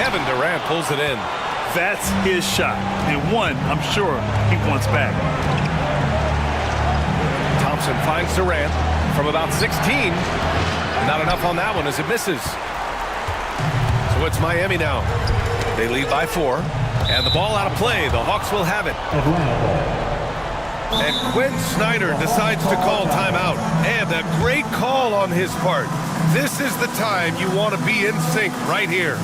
Kevin Durant pulls it in. That's his shot. And one, I'm sure, he wants back. Thompson finds Durant from about 16. Not enough on that one as it misses. So it's Miami now. They lead by 4. And the ball out of play. The Hawks will have it. And Quinn Snyder decides to call timeout. And a great call on his part. This is the time you want to be in sync right here.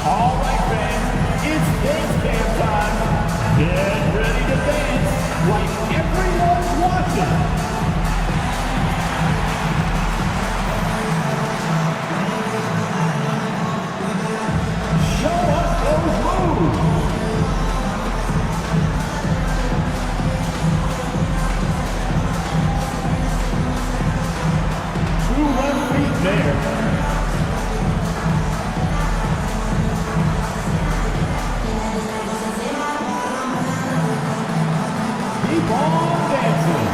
All right, fans, it's dance time. Get ready to dance like everyone's watching. Show us those moves. Two left feet there. Keep on dancing.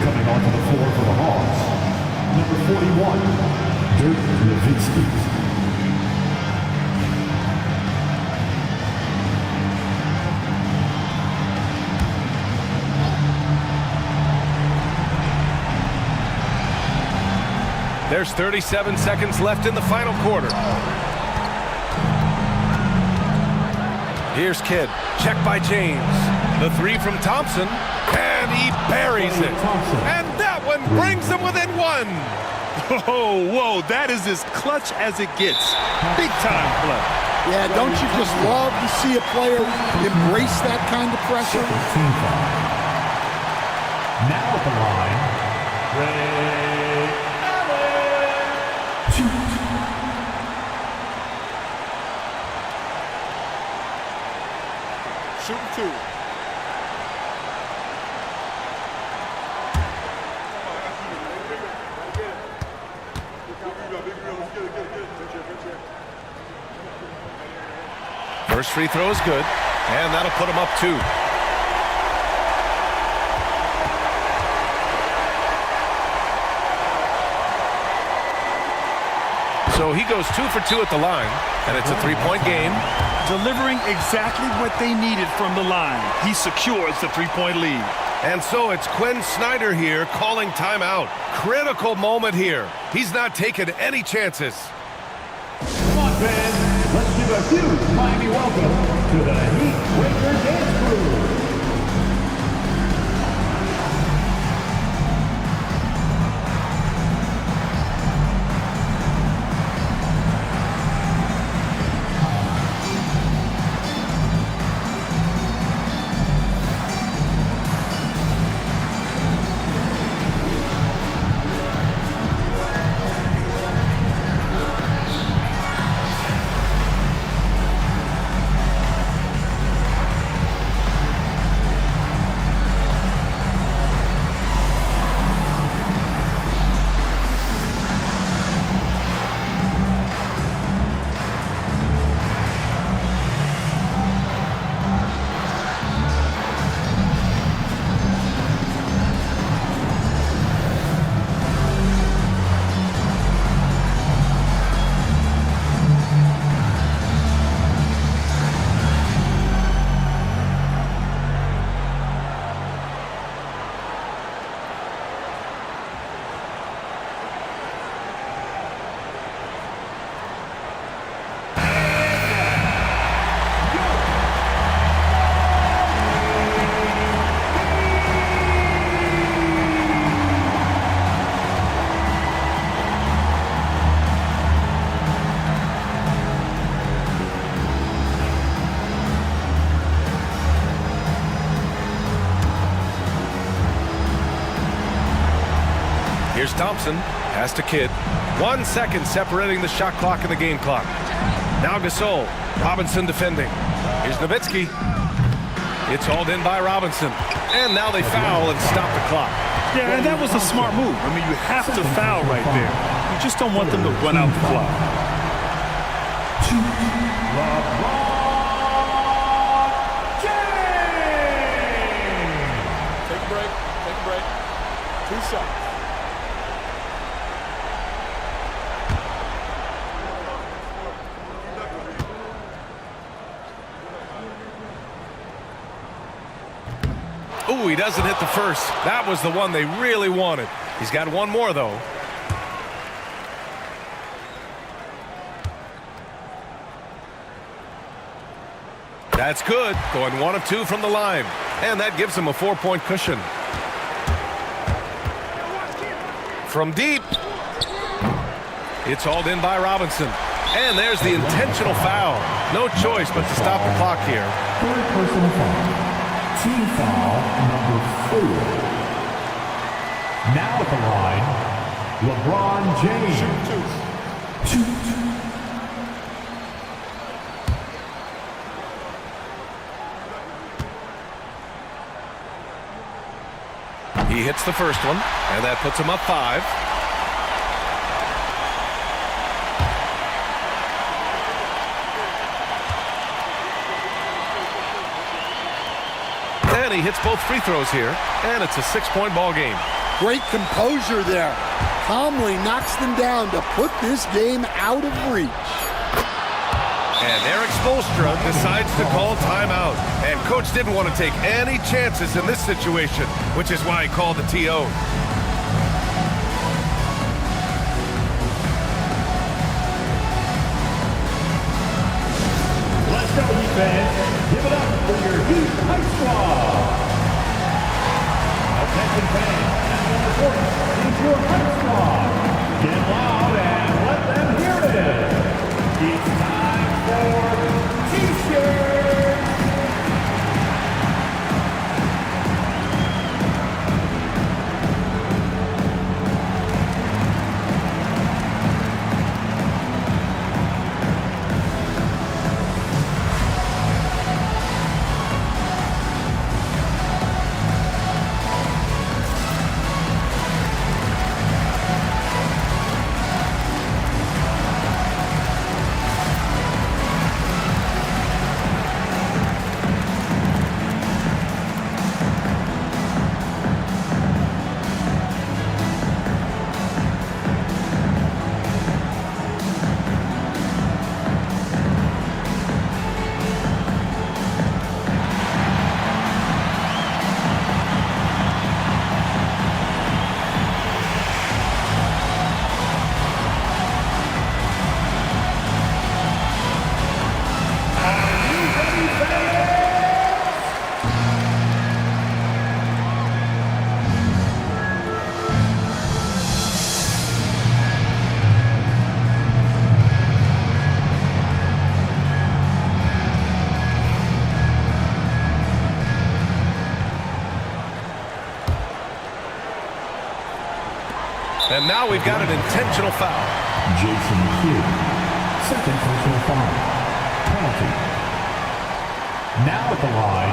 Coming onto the floor for the Hawks, number 41, Dirk Nowitzki. There's 37 seconds left in the final quarter. Here's Kidd. Check by James. The three from Thompson. And he buries it. And that one brings them within one. Oh, whoa, that is as clutch as it gets. Big time play. Yeah, don't you just love to see a player embrace that kind of pressure? Now at the line, Ray Shooting two. First free throw is good, and that'll put him up 2. So he goes 2 for 2 at the line, and it's a 3-point game. Delivering exactly what they needed from the line. He secures the 3-point lead. And so it's Quinn Snyder here calling timeout. Critical moment here. He's not taking any chances. Come on, fans. Let's give a huge Miami welcome to the Heat Breaker Dance Crew. Here's Thompson. Pass to Kidd. 1 second separating the shot clock and the game clock. Now Gasol. Robinson defending. Here's Nowitzki. It's hauled in by Robinson. And now they foul and stop the clock. Yeah, and that was a smart move. I mean, you have to foul right there. You just don't want them to run out the clock. Take a break. Take a break. 2 shots. Ooh, he doesn't hit the first. That was the one they really wanted. He's got one more, though. That's good. Going 1 of 2 from the line. And that gives him a 4-point cushion. From deep. It's hauled in by Robinson. And there's the intentional foul. No choice but to stop the clock here. Third personal foul. Team foul number 4. Now at the line, LeBron James. Shoot. He hits the first one, and that puts him up 5. And he hits both free throws here, and it's a 6-point ball game. Great composure there. Calmly knocks them down to put this game out of reach. And Eric Spoelstra decides to call timeout. And coach didn't want to take any chances in this situation, which is why he called the TO. Let's go, Heat fans. Give it up for your Heat High Squad. Attention fans, at number 40 is your High Squad. Get loud and let them hear it. It's time for T-shirts. And now we've got an intentional foul. Jason Kidd. Second personal foul. Penalty. Now at the line,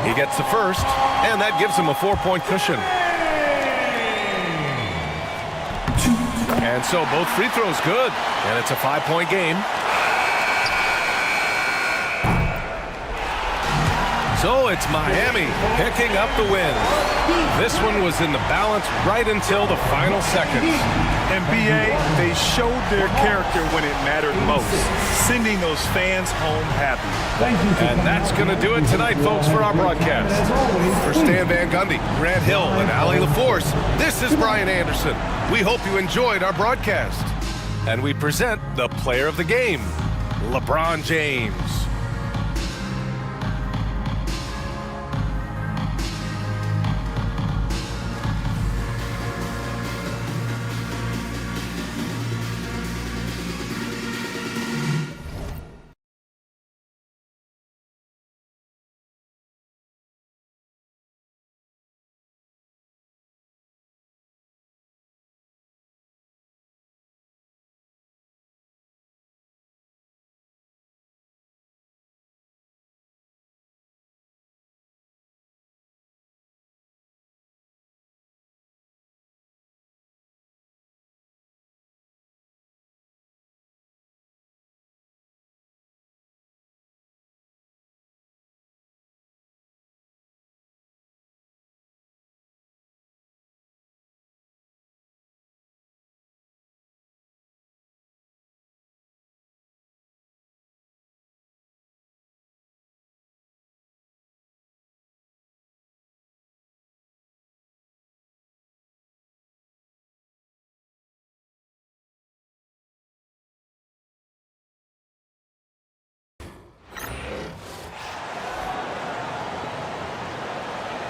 He gets the first, and that gives him a 4-point cushion. And so both free throws good, and it's a 5-point game. So it's Miami picking up the win. This one was in the balance right until the final seconds. NBA, they showed their character when it mattered most, sending those fans home happy. And that's going to do it tonight, folks, for our broadcast. For Stan Van Gundy, Grant Hill, and Ali LaForce, this is Brian Anderson. We hope you enjoyed our broadcast. And we present the player of the game, LeBron James.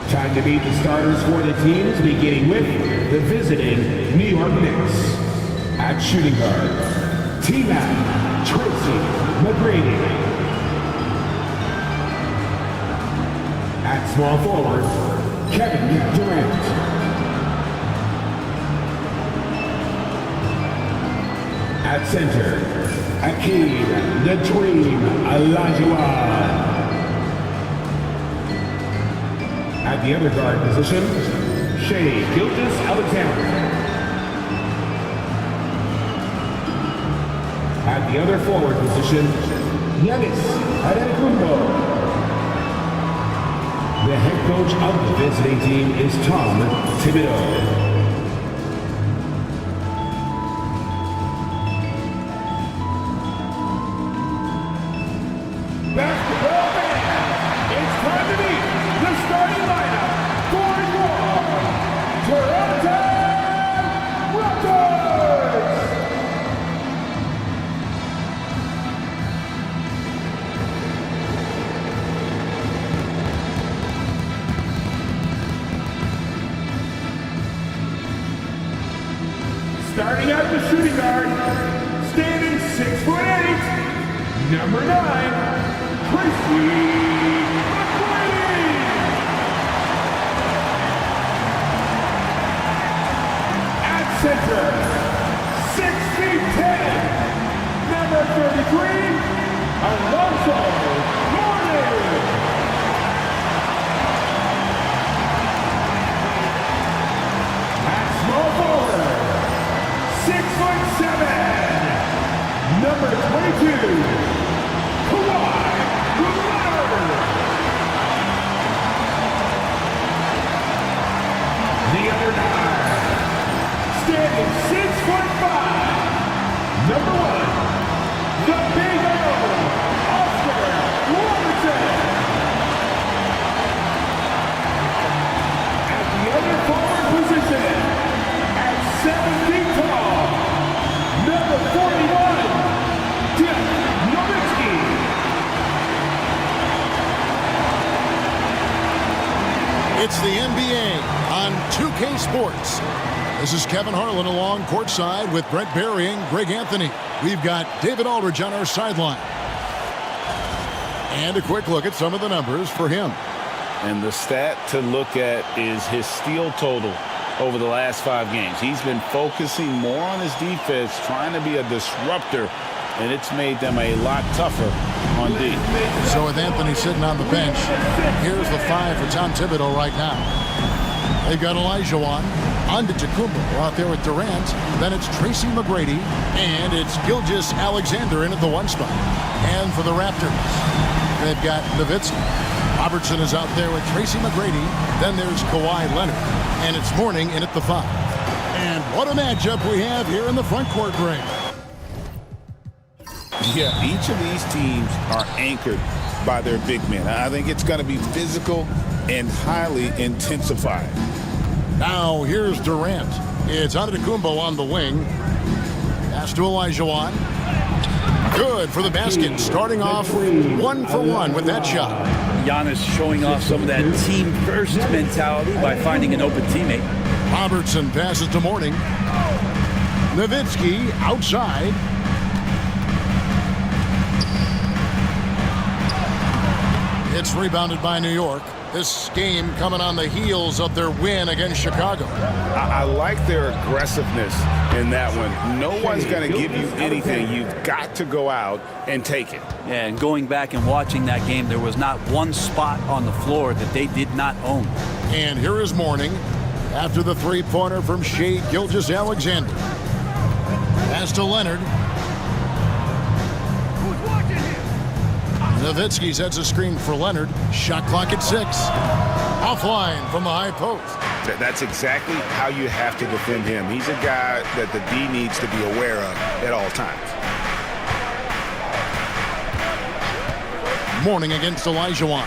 Time to meet the starters for the teams, beginning with the visiting New York Knicks. At shooting guard, T-Mac Tracy McGrady. At small forward, Kevin Durant. At center, Akeem the Dream Olajuwon. At the other guard position, Shea Gilgeous-Alexander. At the other forward position, Giannis Antetokounmpo. The head coach of the visiting team is Tom Thibodeau. Basketball fans, it's time to meet the starting lineup for your Toronto Raptors! Starting at the shooting guard, standing 6'8", number 9, Tracy McGrady. At center, 6'10", number 33, Alonzo Mourning. At small forward, 6'7", number 22, Kawhi Leonard. The other 9, standing 6'5", number 1, the Big O, Oscar Robertson. At the other forward position, at 7 feet tall, number 41, Dirk Nowitzki. It's the NBA on 2K Sports. This is Kevin Harlan along courtside with Brent Barry and Greg Anthony. We've got David Aldridge on our sideline. And a quick look at some of the numbers for him. And the stat to look at is his steal total over the last 5 games. He's been focusing more on his defense, trying to be a disruptor, and it's made them a lot tougher on D. So with Anthony sitting on the bench, here's the 5 for Tom Thibodeau right now. They've got Olajuwon, Antetokounmpo out there with Durant. Then it's Tracy McGrady, and it's Gilgeous-Alexander in at the 1 spot. And for the Raptors, they've got Nowitzki. Robertson is out there with Tracy McGrady. Then there's Kawhi Leonard, and it's Mourning in at the 5. And what a matchup we have here in the front court, Greg. Yeah, each of these teams are anchored by their big men. I think it's going to be physical and highly intensified. Now here's Durant. It's Antetokounmpo on the wing. Pass to Olajuwon. Good for the basket. Starting off 1 for 1 with that shot. Giannis showing off some of that team-first mentality by finding an open teammate. Robertson passes to Mourning. Nowitzki outside. It's rebounded by New York. This game coming on the heels of their win against Chicago. I like their aggressiveness in that one. No one's going to give you anything. You've got to go out and take it. Yeah, and going back and watching that game, there was not one spot on the floor that they did not own. And here is Mourning after the three-pointer from Shea Gilgeous-Alexander. Pass to Leonard. Nowitzki sets a screen for Leonard. Shot clock at 6. Offline from the high post. That's exactly how you have to defend him. He's a guy that the D needs to be aware of at all times. Mourning against Olajuwon.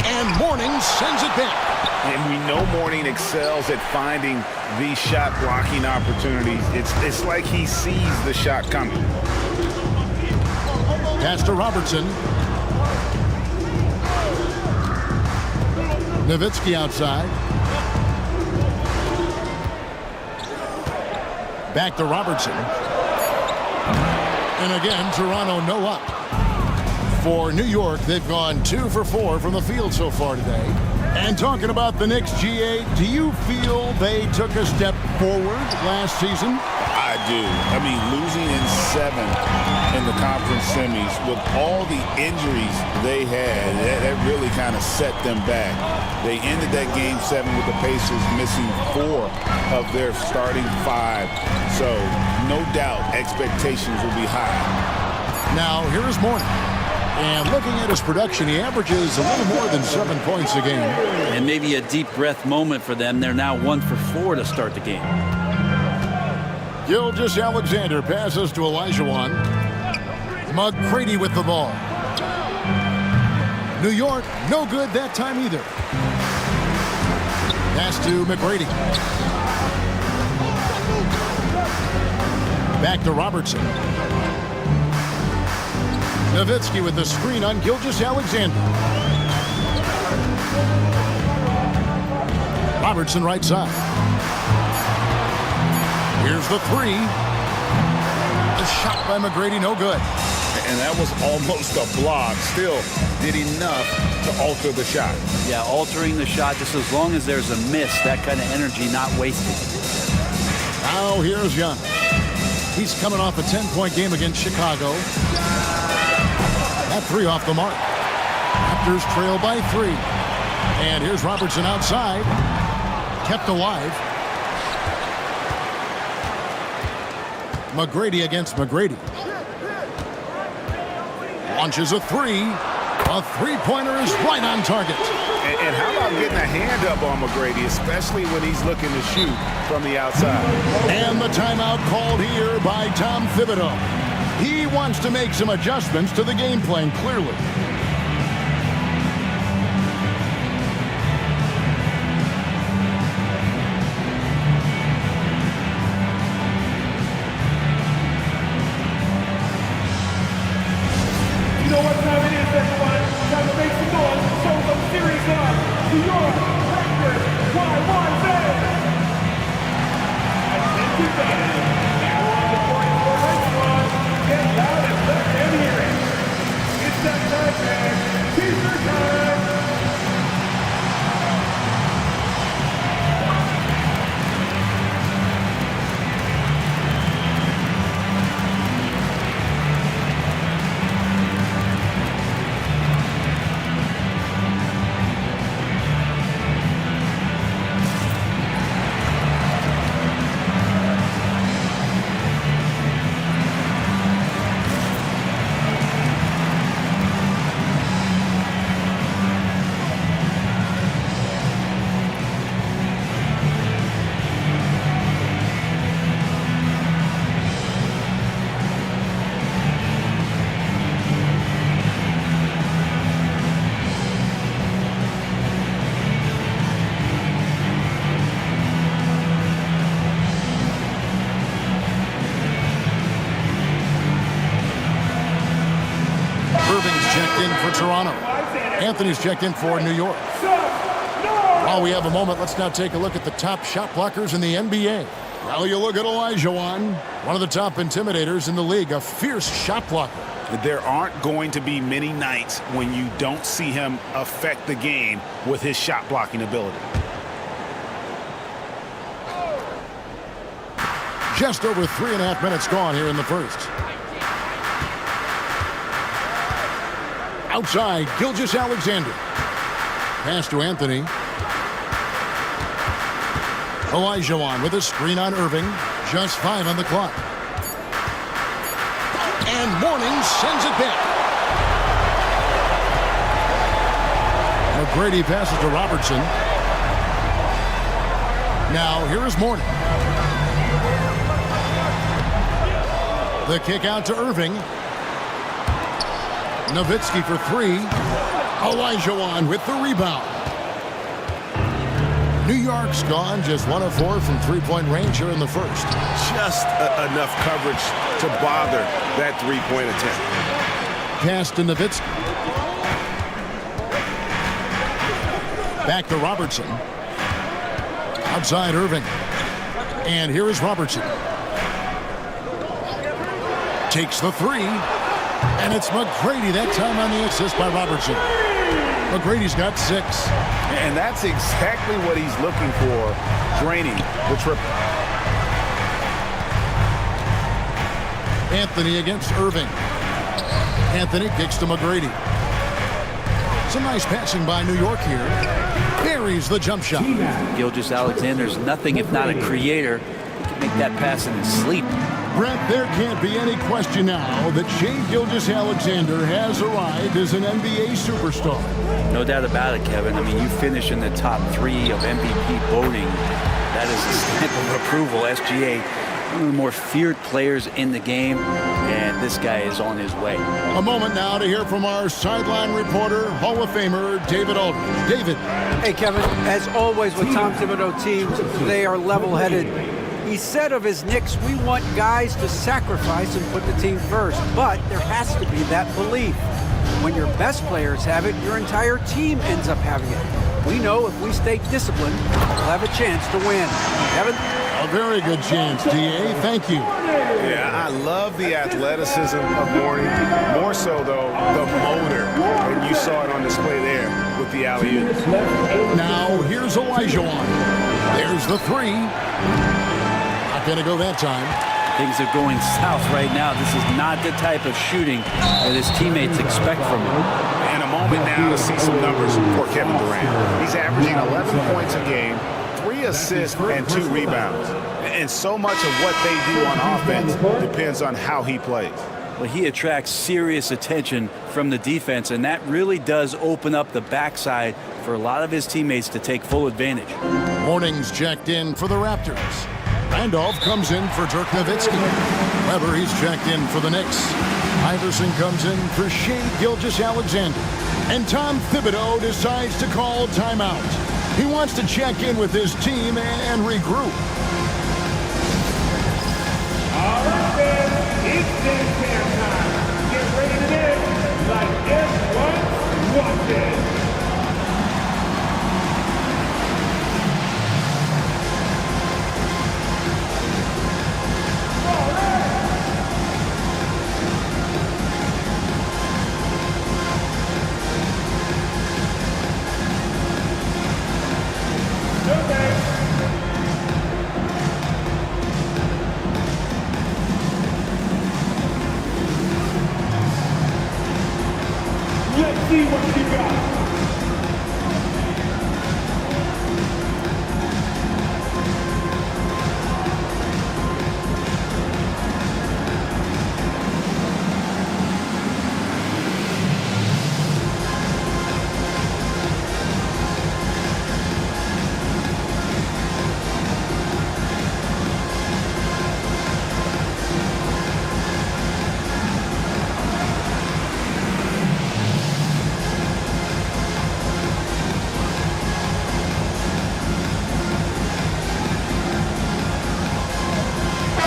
And Mourning sends it back. And we know Mourning excels at finding these shot blocking opportunities. It's like he sees the shot coming. Pass to Robertson. Nowitzki outside. Back to Robertson. And again, Toronto no up. For New York, they've gone 2 for 4 from the field so far today. And talking about the Knicks, GA, do you feel they took a step forward last season? I do. I mean, losing in 7 in the conference semis with all the injuries they had, that really kind of set them back. They ended that game 7 with the Pacers missing 4 of their starting 5. So, no doubt, expectations will be high. Now, here is Mourning. And looking at his production, he averages a little more than 7 points a game. And maybe a deep breath moment for them. They're now 1 for 4 to start the game. Gilgeous-Alexander passes to Olajuwon. McGrady with the ball. New York, no good that time either. Pass to McGrady. Back to Robertson. Nowitzki with the screen on Gilgeous-Alexander. Robertson right side. Here's the 3. The shot by McGrady, no good. And that was almost a block. Still did enough to alter the shot. Yeah, altering the shot just as long as there's a miss, that kind of energy not wasted. Now here's Young. He's coming off a 10-point game against Chicago. That 3 off the mark. Raptors trail by 3. And here's Robertson outside. Kept alive. McGrady against McGrady. Launches a 3. A three-pointer is right on target. And how about getting a hand up on McGrady, especially when he's looking to shoot from the outside. And the timeout called here by Tom Thibodeau. He wants to make some adjustments to the game plan, clearly. You know what time it is, everyone? Time to make some noise and show some series love. New York Raptors, Y1Z. Attention fans, now on the court for this one. Get loud and let them hear it. It's that time, man. Teaser time. Checked in for Toronto. Anthony's checked in for New York. While we have a moment, let's now take a look at the top shot blockers in the NBA. Well, you look at Olajuwon, one of the top intimidators in the league, a fierce shot blocker. There aren't going to be many nights when you don't see him affect the game with his shot blocking ability. Just over 3.5 minutes gone here in the first. Outside, Gilgeous-Alexander. Pass to Anthony. Olajuwon with a screen on Irving. Just 5 on the clock. And Mourning sends it back. McGrady passes to Robertson. Now here is Mourning. The kick out to Irving. Nowitzki for 3. Olajuwon with the rebound. New York's gone just 1 of 4 from three-point range here in the first. Just enough coverage to bother that three-point attempt. Pass to Nowitzki. Back to Robertson. Outside Irving. And here is Robertson. Takes the three. And it's McGrady that time on the assist by Robertson. McGrady's got 6. And that's exactly what he's looking for, draining the triple. Anthony against Irving. Anthony kicks to McGrady. Some nice passing by New York here. Buries the jump shot. Gilgeous-Alexander's nothing if not a creator. He can make that pass in his sleep. Brett, there can't be any question now that Shai Gilgeous-Alexander has arrived as an NBA superstar. No doubt about it, Kevin. I mean, you finish in the top 3 of MVP voting. That is a stamp of approval. SGA, one of the more feared players in the game, and this guy is on his way. A moment now to hear from our sideline reporter, Hall of Famer David Aldridge. David. Hey, Kevin, as always with Tom Thibodeau teams, they are level-headed. He said of his Knicks, we want guys to sacrifice and put the team first, but there has to be that belief. When your best players have it, your entire team ends up having it. We know if we stay disciplined, we'll have a chance to win. Kevin? A very good chance, D.A. Thank you. Yeah, I love the athleticism of Morning. More so, though, the motor. And you saw it on display there with the alley-oop. Now, here's Olajuwon. There's the 3. Not going to go that time. Things are going south right now. This is not the type of shooting that his teammates expect from him. And a moment now to see some numbers for Kevin Durant. He's averaging 11 points a game, 3 assists, and 2 rebounds. And so much of what they do on offense depends on how he plays. Well, he attracts serious attention from the defense, and that really does open up the backside for a lot of his teammates to take full advantage. Morning's checked in for the Raptors. Randolph comes in for Dirk Nowitzki. Weber, he's checked in for the Knicks. Iverson comes in for Shai Gilgeous-Alexander. And Tom Thibodeau decides to call timeout. He wants to check in with his team and regroup. All right, then. It's game time. Get ready to dance like everyone's watching. Let's see what you got.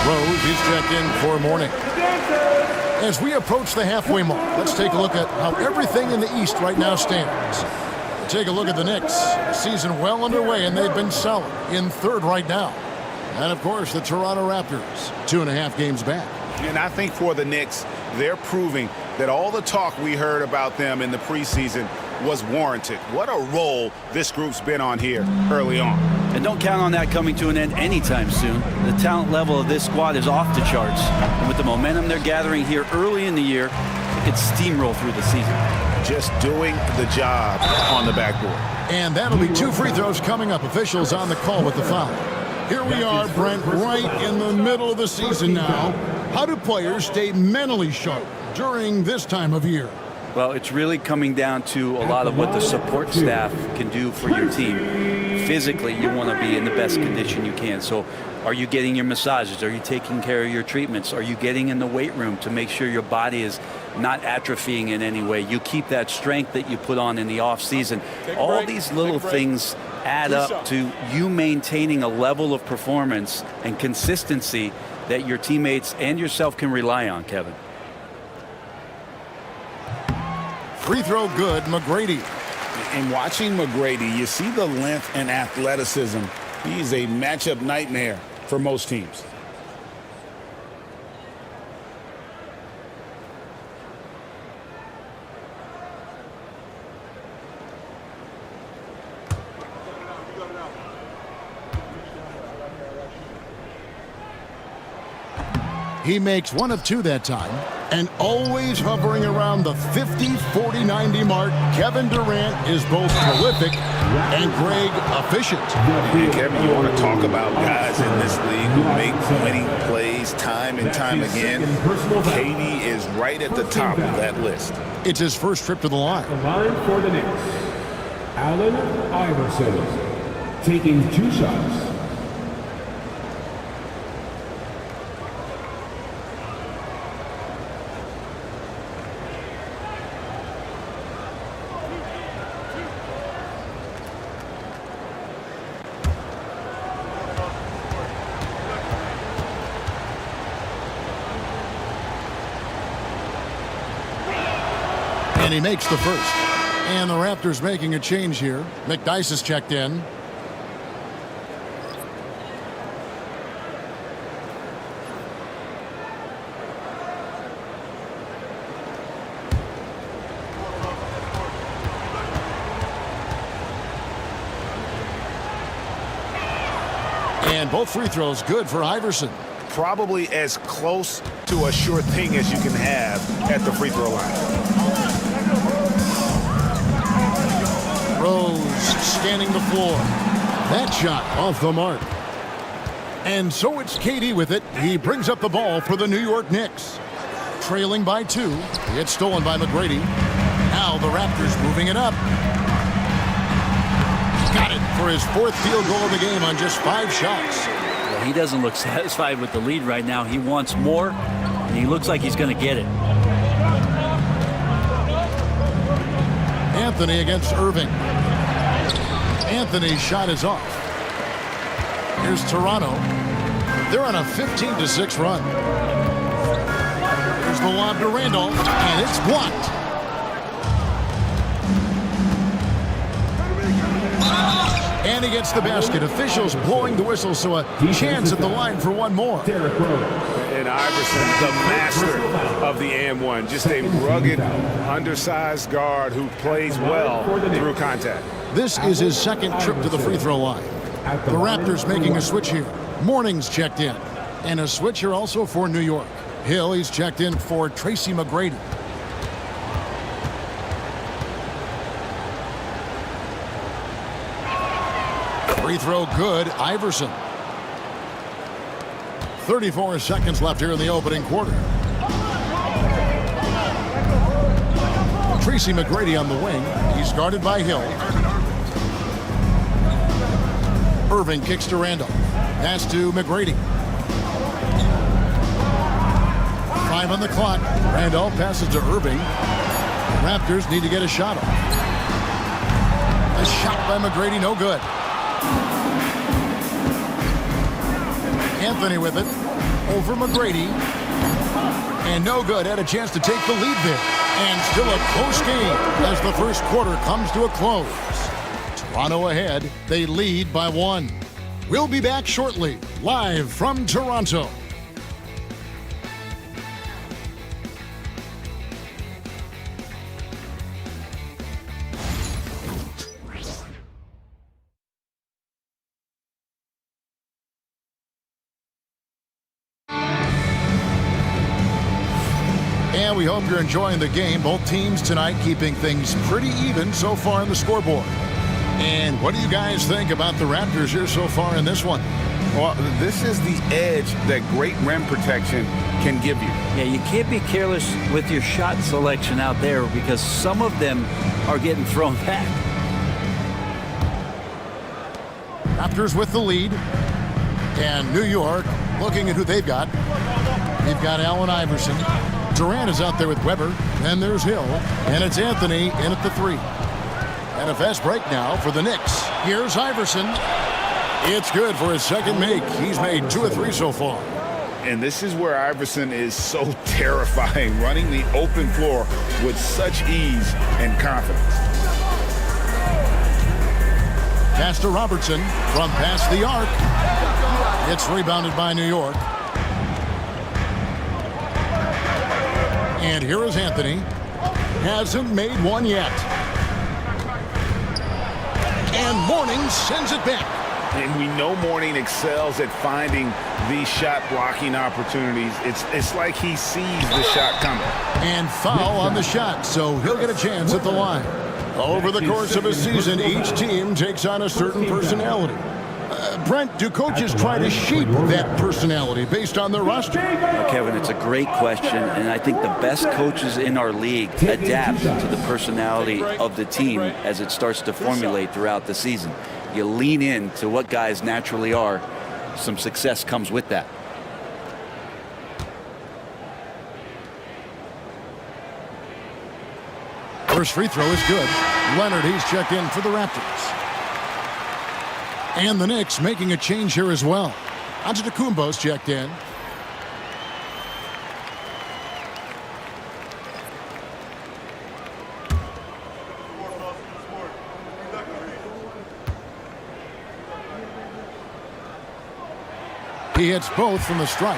Rose, he's checked in for Morning. As we approach the halfway mark, let's take a look at how everything in the East right now stands. Take a look at the Knicks. Season well underway, and they've been solid in 3rd right now. And, of course, the Toronto Raptors, 2.5 games back. And I think for the Knicks, they're proving that all the talk we heard about them in the preseason was warranted. What a role this group's been on here early on. And don't count on that coming to an end anytime soon. The talent level of this squad is off the charts. And with the momentum they're gathering here early in the year, it could steamroll through the season. Just doing the job on the backboard. And that'll be 2 free throws coming up. Officials on the call with the foul. Here we are, Brent, right in the middle of the season now. How do players stay mentally sharp during this time of year? Well, it's really coming down to a lot of what the support staff can do for your team. Physically, you want to be in the best condition you can. So are you getting your massages? Are you taking care of your treatments? Are you getting in the weight room to make sure your body is not atrophying in any way? You keep that strength that you put on in the off season. All these little things add up to you maintaining a level of performance and consistency that your teammates and yourself can rely on, Kevin. Free throw good, McGrady. And watching McGrady, you see the length and athleticism. He's a matchup nightmare for most teams. He makes one of two that time, and always hovering around the 50, 40, 90 mark. Kevin Durant is both prolific and, Greg, efficient. And Kevin, you want to talk about guys in this league who make winning plays time and time again? KD is right at the top of that list. It's his first trip to the line. The line for the Knicks, Allen Iverson, taking 2 shots. And he makes the first. And the Raptors making a change here. McDyess is checked in. And both free throws good for Iverson. Probably as close to a sure thing as you can have at the free throw line. Rose scanning the floor. That shot off the mark. And so it's KD with it. He brings up the ball for the New York Knicks. Trailing by 2. It's stolen by McGrady. Now the Raptors moving it up. Got it for his 4th field goal of the game on just 5 shots. Well, he doesn't look satisfied with the lead right now. He wants more, and he looks like he's going to get it. Anthony against Irving. Anthony's shot is off. Here's Toronto. They're on a 15-6 run. Here's the lob to Randolph, and it's blocked. And he gets the basket. Officials blowing the whistle, so a chance at the line for one more. And Iverson, the master of the and one. Just a rugged, undersized guard who plays well through contact. This is his 2nd trip to the free throw line. The Raptors making a switch here. Morning's checked in. And a switch here also for New York. Hill, he's checked in for Tracy McGrady. Free throw good, Iverson. 34 seconds left here in the opening quarter. Tracy McGrady on the wing. He's guarded by Hill. Irving kicks to Randolph. Pass to McGrady. 5 on the clock. Randolph passes to Irving. The Raptors need to get a shot off. A shot by McGrady, no good. Anthony with it. Over McGrady. And no good. Had a chance to take the lead there. And still a close game as the first quarter comes to a close. Toronto ahead. They lead by 1. We'll be back shortly, live from Toronto. And we hope you're enjoying the game. Both teams tonight keeping things pretty even so far on the scoreboard. And what do you guys think about the Raptors here so far in this one? Well, this is the edge that great rim protection can give you. Yeah, you can't be careless with your shot selection out there because some of them are getting thrown back. Raptors with the lead. And New York looking at who they've got. They've got Allen Iverson. Durant is out there with Weber. Then there's Hill. And it's Anthony in at the 3. And a fast break now for the Knicks. Here's Iverson. It's good for his 2nd make. He's made 2 of 3 so far. And this is where Iverson is so terrifying, running. running the open floor with such ease and confidence. Pass to Robertson from past the arc. It's rebounded by New York. And here is Anthony. Hasn't made one yet. And Mourning sends it back. And we know Mourning excels at finding these shot blocking opportunities. It's like he sees the shot coming. And foul on the shot, so he'll get a chance at the line. Over the course of a season, each team takes on a certain personality. Brent, do coaches try to shape that personality based on their roster? Kevin, it's a great question, and I think the best coaches in our league adapt to the personality of the team as it starts to formulate throughout the season. You lean in to what guys naturally are. Some success comes with that. First free throw is good. Leonard, he's checked in for the Raptors. And the Knicks making a change here as well. Antetokounmpo's checked in. He hits both from the stripe.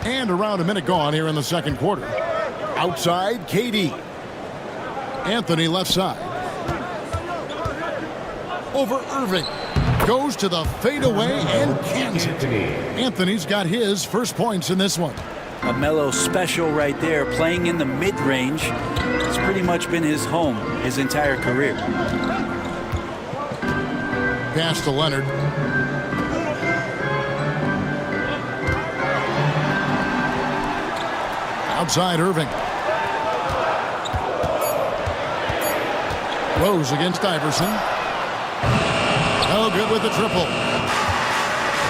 And around a minute gone here in the second quarter. Outside, KD. Anthony left side. Over Irving. Goes to the fadeaway and cans it. Anthony's got his first points in this one. A Melo special right there, playing in the mid-range. It's pretty much been his home his entire career. Pass to Leonard. Outside Irving. Rose against Iverson. No good with the triple.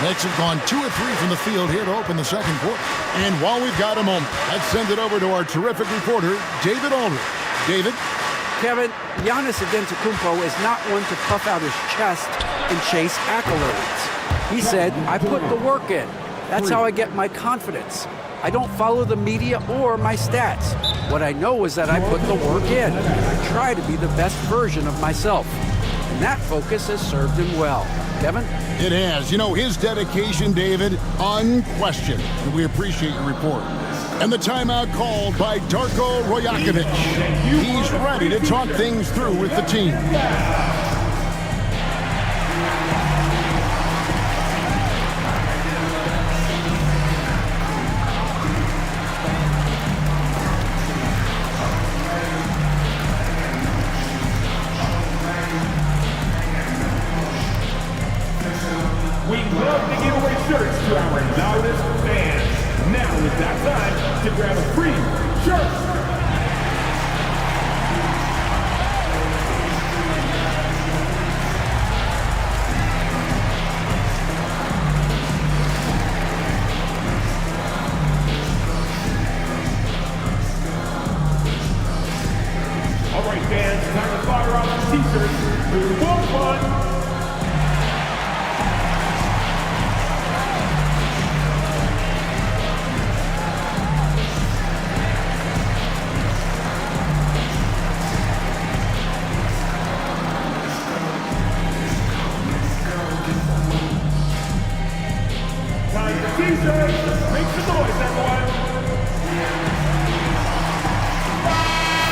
Knicks have gone 2 of 3 from the field here to open the second quarter. And while we've got a moment, let's send it over to our terrific reporter, David Aldridge. David? Kevin, Giannis Antetokounmpo is not one to puff out his chest and chase accolades. He said, I put the work in. That's how I get my confidence. I don't follow the media or my stats. What I know is that I put the work in. I try to be the best version of myself. And that focus has served him well. Kevin? It has. You know, his dedication, David, unquestioned. And we appreciate your report. And the timeout called by Darko Rajakovic. He's ready to talk things through with the team. We love to give away shirts to our loudest fans. Now is that time to grab a free shirt. All right, fans, time to fire off the t-shirts for more fun.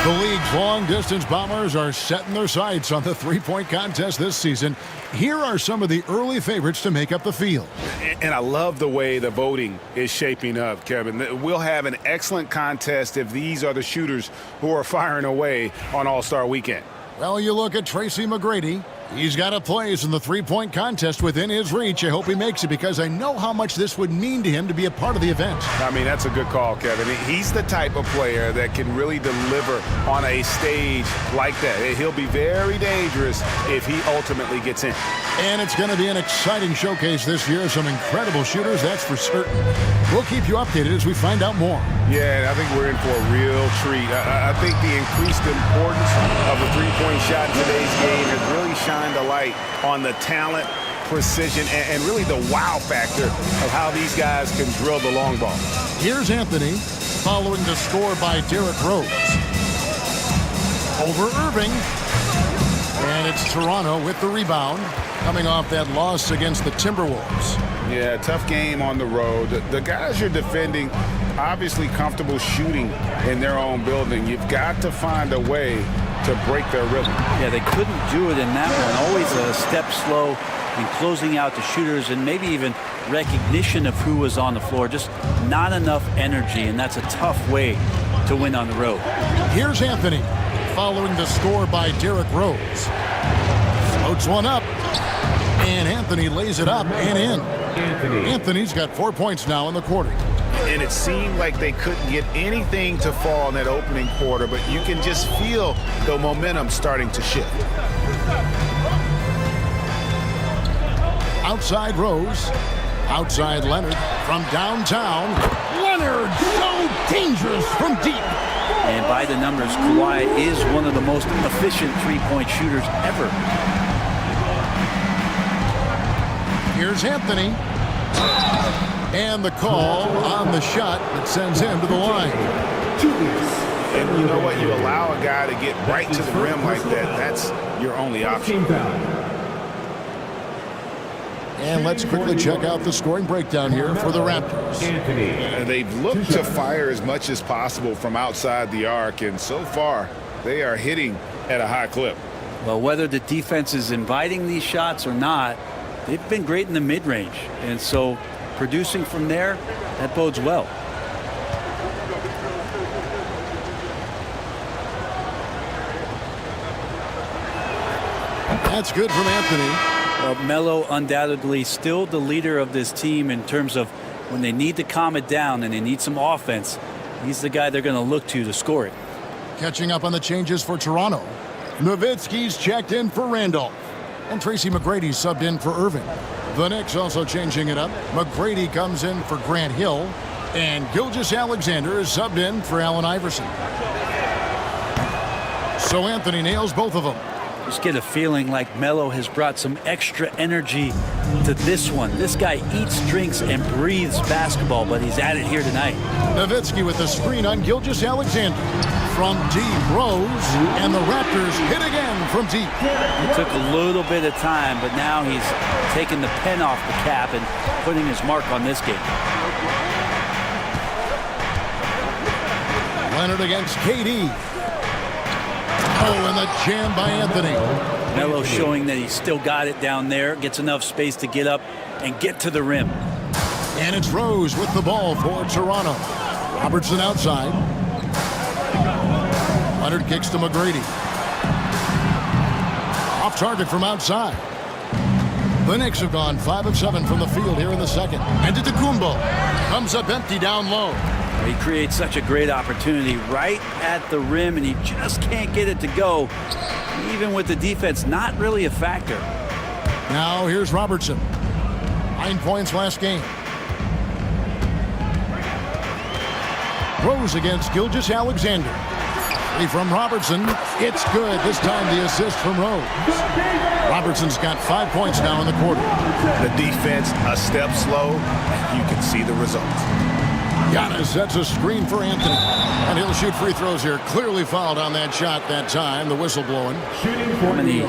The league's long-distance bombers are setting their sights on the three-point contest this season. Here are some of the early favorites to make up the field. And I love the way the voting is shaping up, Kevin. We'll have an excellent contest if these are the shooters who are firing away on All-Star Weekend. Well, you look at Tracy McGrady. He's got a place in the three-point contest within his reach. I hope he makes it because I know how much this would mean to him to be a part of the event. I mean, that's a good call, Kevin. He's the type of player that can really deliver on a stage like that. He'll be very dangerous if he ultimately gets in. And it's going to be an exciting showcase this year. Some incredible shooters, that's for certain. We'll keep you updated as we find out more. Yeah, I think we're in for a real treat. I think the increased importance of the three-point shot in today's game has really shined a light on the talent, precision, and really the wow factor of how these guys can drill the long ball. Here's Anthony following the score by Derrick Rose. Over Irving. And it's Toronto with the rebound, coming off that loss against the Timberwolves. Yeah, tough game on the road. The guys you're defending, obviously comfortable shooting in their own building. You've got to find a way to break their rhythm. Yeah, they couldn't do it in that one. Always a step slow in closing out the shooters and maybe even recognition of who was on the floor. Just not enough energy, and that's a tough way to win on the road. Here's Anthony following the score by Derrick Rose. Floats one up, and Anthony lays it up and in. Anthony's got 4 points now in the quarter. And it seemed like they couldn't get anything to fall in that opening quarter, but you can just feel the momentum starting to shift. Outside Rose. Outside Leonard from downtown. Leonard so dangerous from deep. And by the numbers, Kawhi is one of the most efficient three-point shooters ever. Here's Anthony. And the call on the shot that sends him to the line. And you know what? You allow a guy to get right to the rim like that. That's your only option. And let's quickly check out the scoring breakdown here for the Raptors. They've looked to fire as much as possible from outside the arc, and so far they are hitting at a high clip. Well, whether the defense is inviting these shots or not, they've been great in the mid-range. And so producing from there, that bodes well. That's good from Anthony. Well, Melo undoubtedly still the leader of this team in terms of when they need to calm it down and they need some offense. He's the guy they're going to look to score it. Catching up on the changes for Toronto. Nowitzki's checked in for Randolph. And Tracy McGrady subbed in for Irving. The Knicks also changing it up. McGrady comes in for Grant Hill. And Gilgeous-Alexander is subbed in for Allen Iverson. So Anthony nails both of them. Just get a feeling like Melo has brought some extra energy to this one. This guy eats, drinks, and breathes basketball, but he's at it here tonight. Nowitzki with the screen on Gilgeous-Alexander. From deep, Rose, and the Raptors hit again from deep. It took a little bit of time, but now he's taking the pen off the cap and putting his mark on this game. Leonard against KD. Oh, and the jam by Anthony. Melo showing that he's still got it down there, gets enough space to get up and get to the rim. And it's Rose with the ball for Toronto. Robertson outside. Leonard kicks to McGrady. Off target from outside. The Knicks have gone 5 of 7 from the field here in the second. And Antetokounmpo comes up empty down low. He creates such a great opportunity right at the rim, and he just can't get it to go. Even with the defense not really a factor. Now here's Robertson. 9 points last game. Rose against Gilgeous-Alexander. Three from Robertson. It's good. This time the assist from Rose. Robertson's got 5 points now in the quarter. The defense a step slow. You can see the result. Giannis sets a screen for Anthony. And he'll shoot free throws here. Clearly fouled on that shot that time. The whistle blowing. How many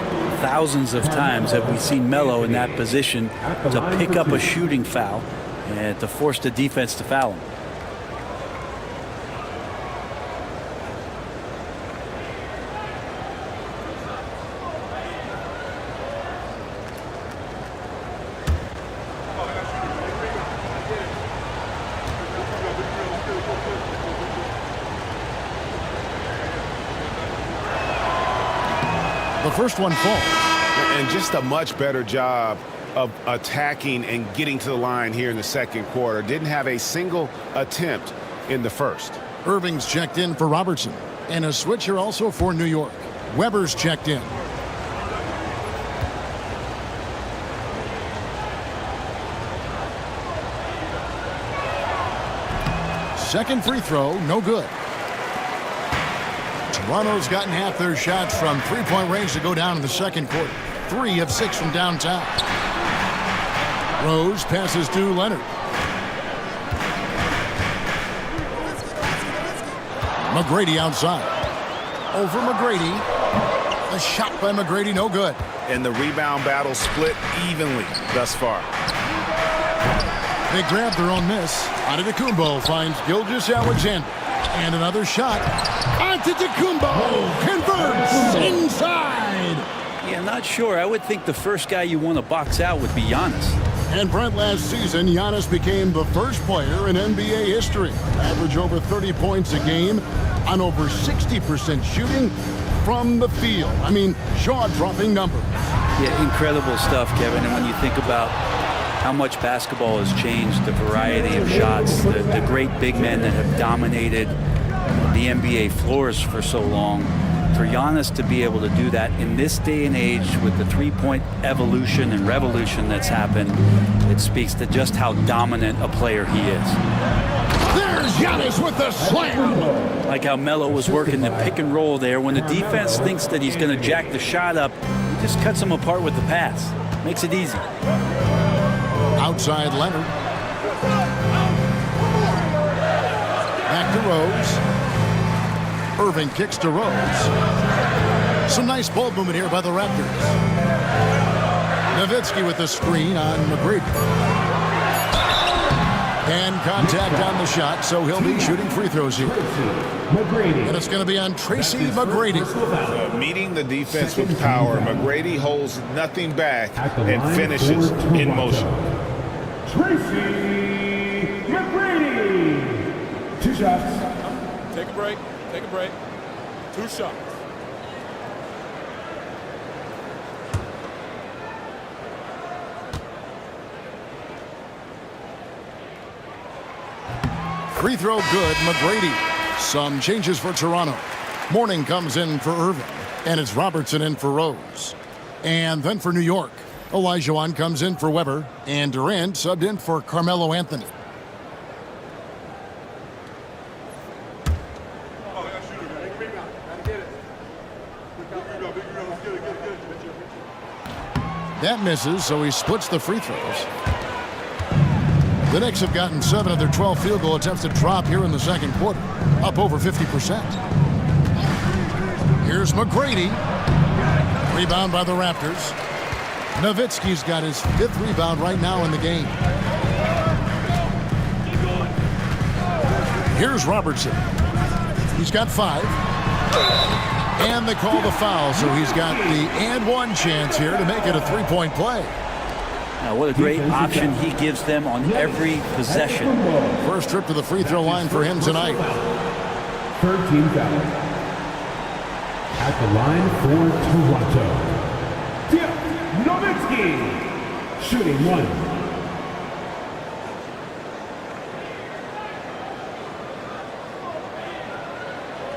thousands of times have we seen Melo in that position to pick up a shooting foul and to force the defense to foul him? The first one falls. And just a much better job of attacking and getting to the line here in the second quarter. Didn't have a single attempt in the first. Irving's checked in for Robertson. And a switcher also for New York. Weber's checked in. Second free throw, no good. Toronto's gotten half their shots from three-point range to go down in the second quarter. 3 of 6 from downtown. Rose passes to Leonard. McGrady outside. over McGrady. A shot by McGrady, no good. And the rebound battle split evenly thus far. They grab their own miss. Antetokounmpo finds Gilgeous-Alexander. And another shot. Antetokounmpo converts inside. Yeah, not sure. I would think the first guy you want to box out would be Giannis. And Brent, last season, Giannis became the first player in NBA history. Average over 30 points a game on over 60% shooting from the field. I mean, jaw-dropping numbers. Yeah, incredible stuff, Kevin. And when you think about how much basketball has changed, the variety of shots, the great big men that have dominated the NBA floors for so long, for Giannis to be able to do that in this day and age with the three-point evolution and revolution that's happened, it speaks to just how dominant a player he is. There's Giannis with the slam. Like how Melo was working the pick and roll there. When the defense thinks that he's going to jack the shot up, he just cuts them apart with the pass. Makes it easy. Outside Leonard. Back to Rose. Irving kicks to Rose. Some nice ball movement here by the Raptors. Nowitzki with the screen on McGrady. And contact on the shot, so he'll be shooting free throws here. And it's going to be on Tracy McGrady. Meeting the defense with power, McGrady holds nothing back and finishes in motion. Tracy McGrady. 2 shots. Take a break. Take a break. 2 shots. Free throw good, McGrady. Some changes for Toronto. Morning comes in for Irving, and it's Robertson in for Rose. And then for New York, Olajuwon comes in for Weber, and Durant subbed in for Carmelo Anthony. That misses, so he splits the free throws. The Knicks have gotten 7 of their 12 field goal attempts to drop here in the second quarter, up over 50%. Here's McGrady. Rebound by the Raptors. Nowitzki's got his 5th rebound right now in the game. Here's Robertson. He's got 5. And they call the foul, so he's got the and one chance here to make it a 3-point play. Now, what a great option he gives them on every possession. First trip to the free throw line for him tonight. 13 foul. At the line for Toronto, Dirk Nowitzki, shooting 1.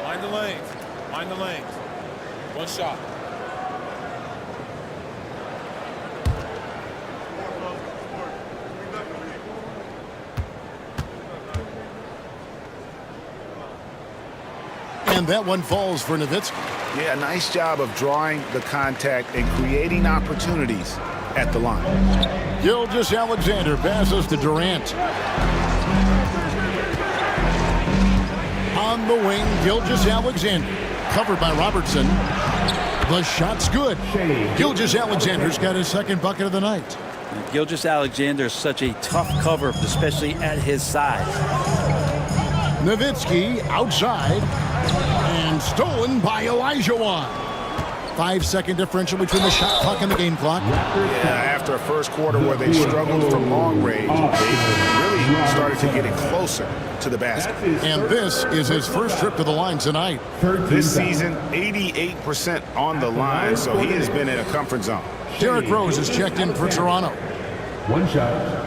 Mind the lanes. Mind the lanes. 1 shot. And that one falls for Nowitzki. Yeah, nice job of drawing the contact and creating opportunities at the line. Gilgeous-Alexander passes to Durant. On the wing, Gilgeous-Alexander. Covered by Robertson. The shot's good. Gilgeous-Alexander's got his 2nd bucket of the night. Gilgeous-Alexander is such a tough cover, especially at his size. Nowitzki outside. And stolen by Olajuwon. 5-second differential between the shot clock and the game clock. Yeah, after a first quarter where they struggled from long range, they really started to get it closer to the basket. And this is his first trip to the line tonight. This season, 88% on the line, so he has been in a comfort zone. Derrick Rose is checked in for Toronto. 1 shot.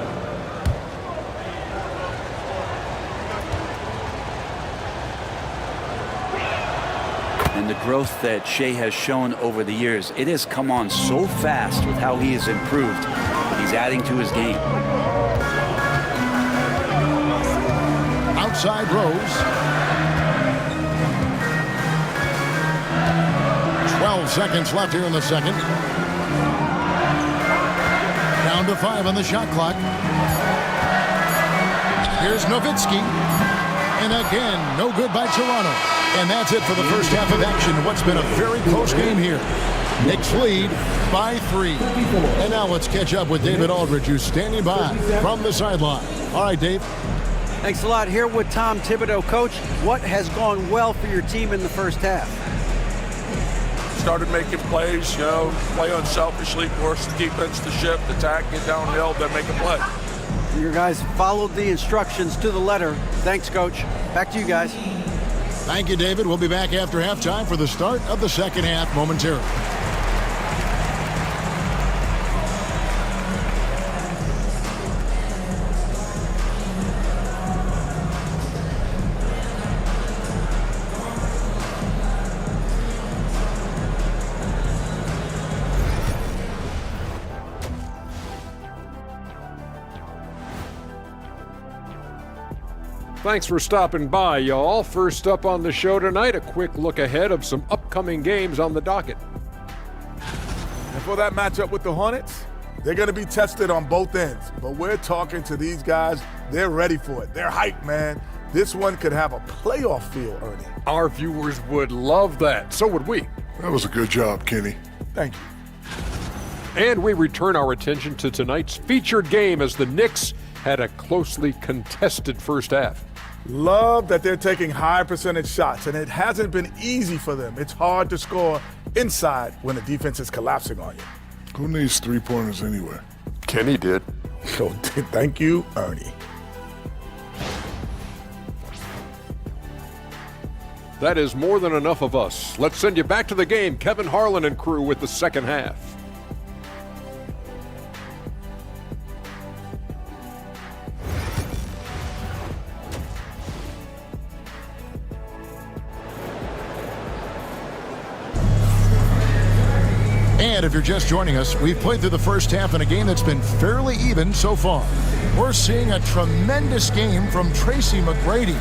And the growth that Shea has shown over the years, it has come on so fast with how he has improved. He's adding to his game. Outside Rose. 12 seconds left here in the second. Down to 5 on the shot clock. Here's Nowitzki. And again, no good by Toronto. And that's it for the first half of action. What's been a very close game here. Knicks lead by 3. And now let's catch up with David Aldridge, who's standing by from the sideline. All right, Dave. Thanks a lot. Here with Tom Thibodeau. Coach, what has gone well for your team in the first half? Started making plays, play unselfishly, force the defense to shift, attack, get downhill, then make a play. Your guys followed the instructions to the letter. Thanks, Coach. Back to you guys. Thank you, David. We'll be back after halftime for the start of the second half momentarily. Thanks for stopping by, y'all. First up on the show tonight, a quick look ahead of some upcoming games on the docket. And for that matchup with the Hornets, they're going to be tested on both ends. But we're talking to these guys. They're ready for it. They're hyped, man. This one could have a playoff feel, Ernie. Our viewers would love that. So would we. That was a good job, Kenny. Thank you. And we return our attention to tonight's featured game as the Knicks had a closely contested first half. Love that they're taking high percentage shots, and it hasn't been easy for them. It's hard to score inside when the defense is collapsing on you. Who needs three-pointers anyway? Kenny did. So thank you, Ernie. That is more than enough of us. Let's send you back to the game. Kevin Harlan and crew with the second half. And if you're just joining us, we've played through the first half in a game that's been fairly even so far. We're seeing a tremendous game from Tracy McGrady.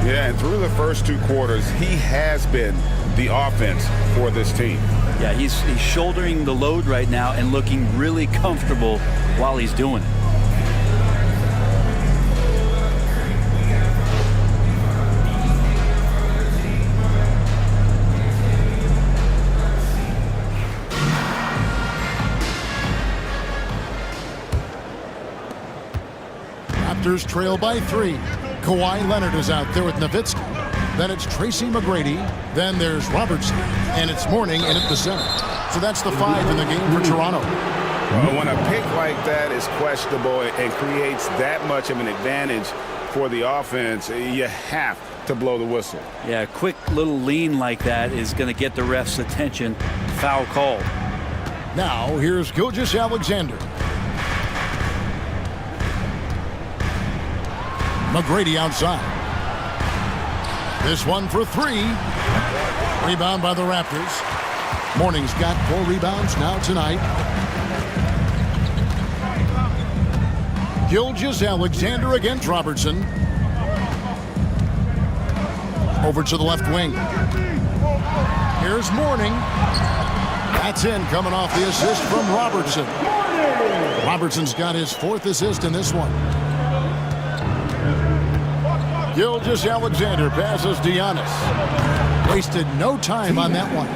Yeah, and through the first 2 quarters, he has been the offense for this team. Yeah, he's shouldering the load right now and looking really comfortable while he's doing it. Raptors trail by 3. Kawhi Leonard is out there with Nowitzki. Then it's Tracy McGrady. Then there's Robertson. And it's Mourning in at the center. So that's the 5 in the game for Toronto. Well, when a pick like that is questionable and creates that much of an advantage for the offense, you have to blow the whistle. Yeah, a quick little lean like that is going to get the ref's attention. Foul call. Now here's Gilgeous-Alexander. McGrady outside. This one for 3. Rebound by the Raptors. Mourning's got 4 rebounds now tonight. Gilgeous-Alexander against Robertson. Over to the left wing. Here's Mourning. That's in, coming off the assist from Robertson. Robertson's got his 4th assist in this one. Gilgeous-Alexander passes to Giannis. Wasted no time on that one.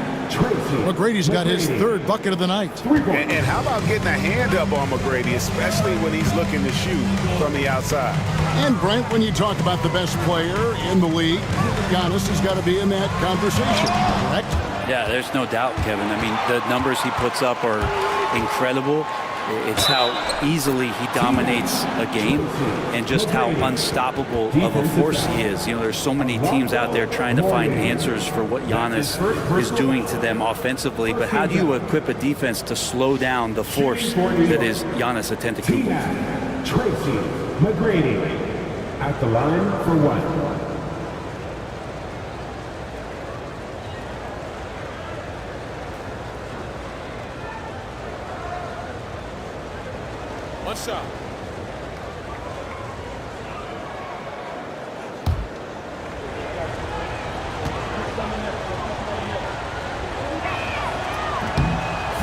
McGrady's got his 3rd bucket of the night. And how about getting a hand up on McGrady, especially when he's looking to shoot from the outside? And Brent, when you talk about the best player in the league, Giannis has got to be in that conversation, correct? Yeah, there's no doubt, Kevin. I mean, the numbers he puts up are incredible. It's how easily he dominates a game and just how unstoppable of a force he is. You know, there's so many teams out there trying to find answers for what Giannis is doing to them offensively, but how do you equip a defense to slow down the force that is Giannis Antetokounmpo? Tracy McGrady at the line for 1. One shot.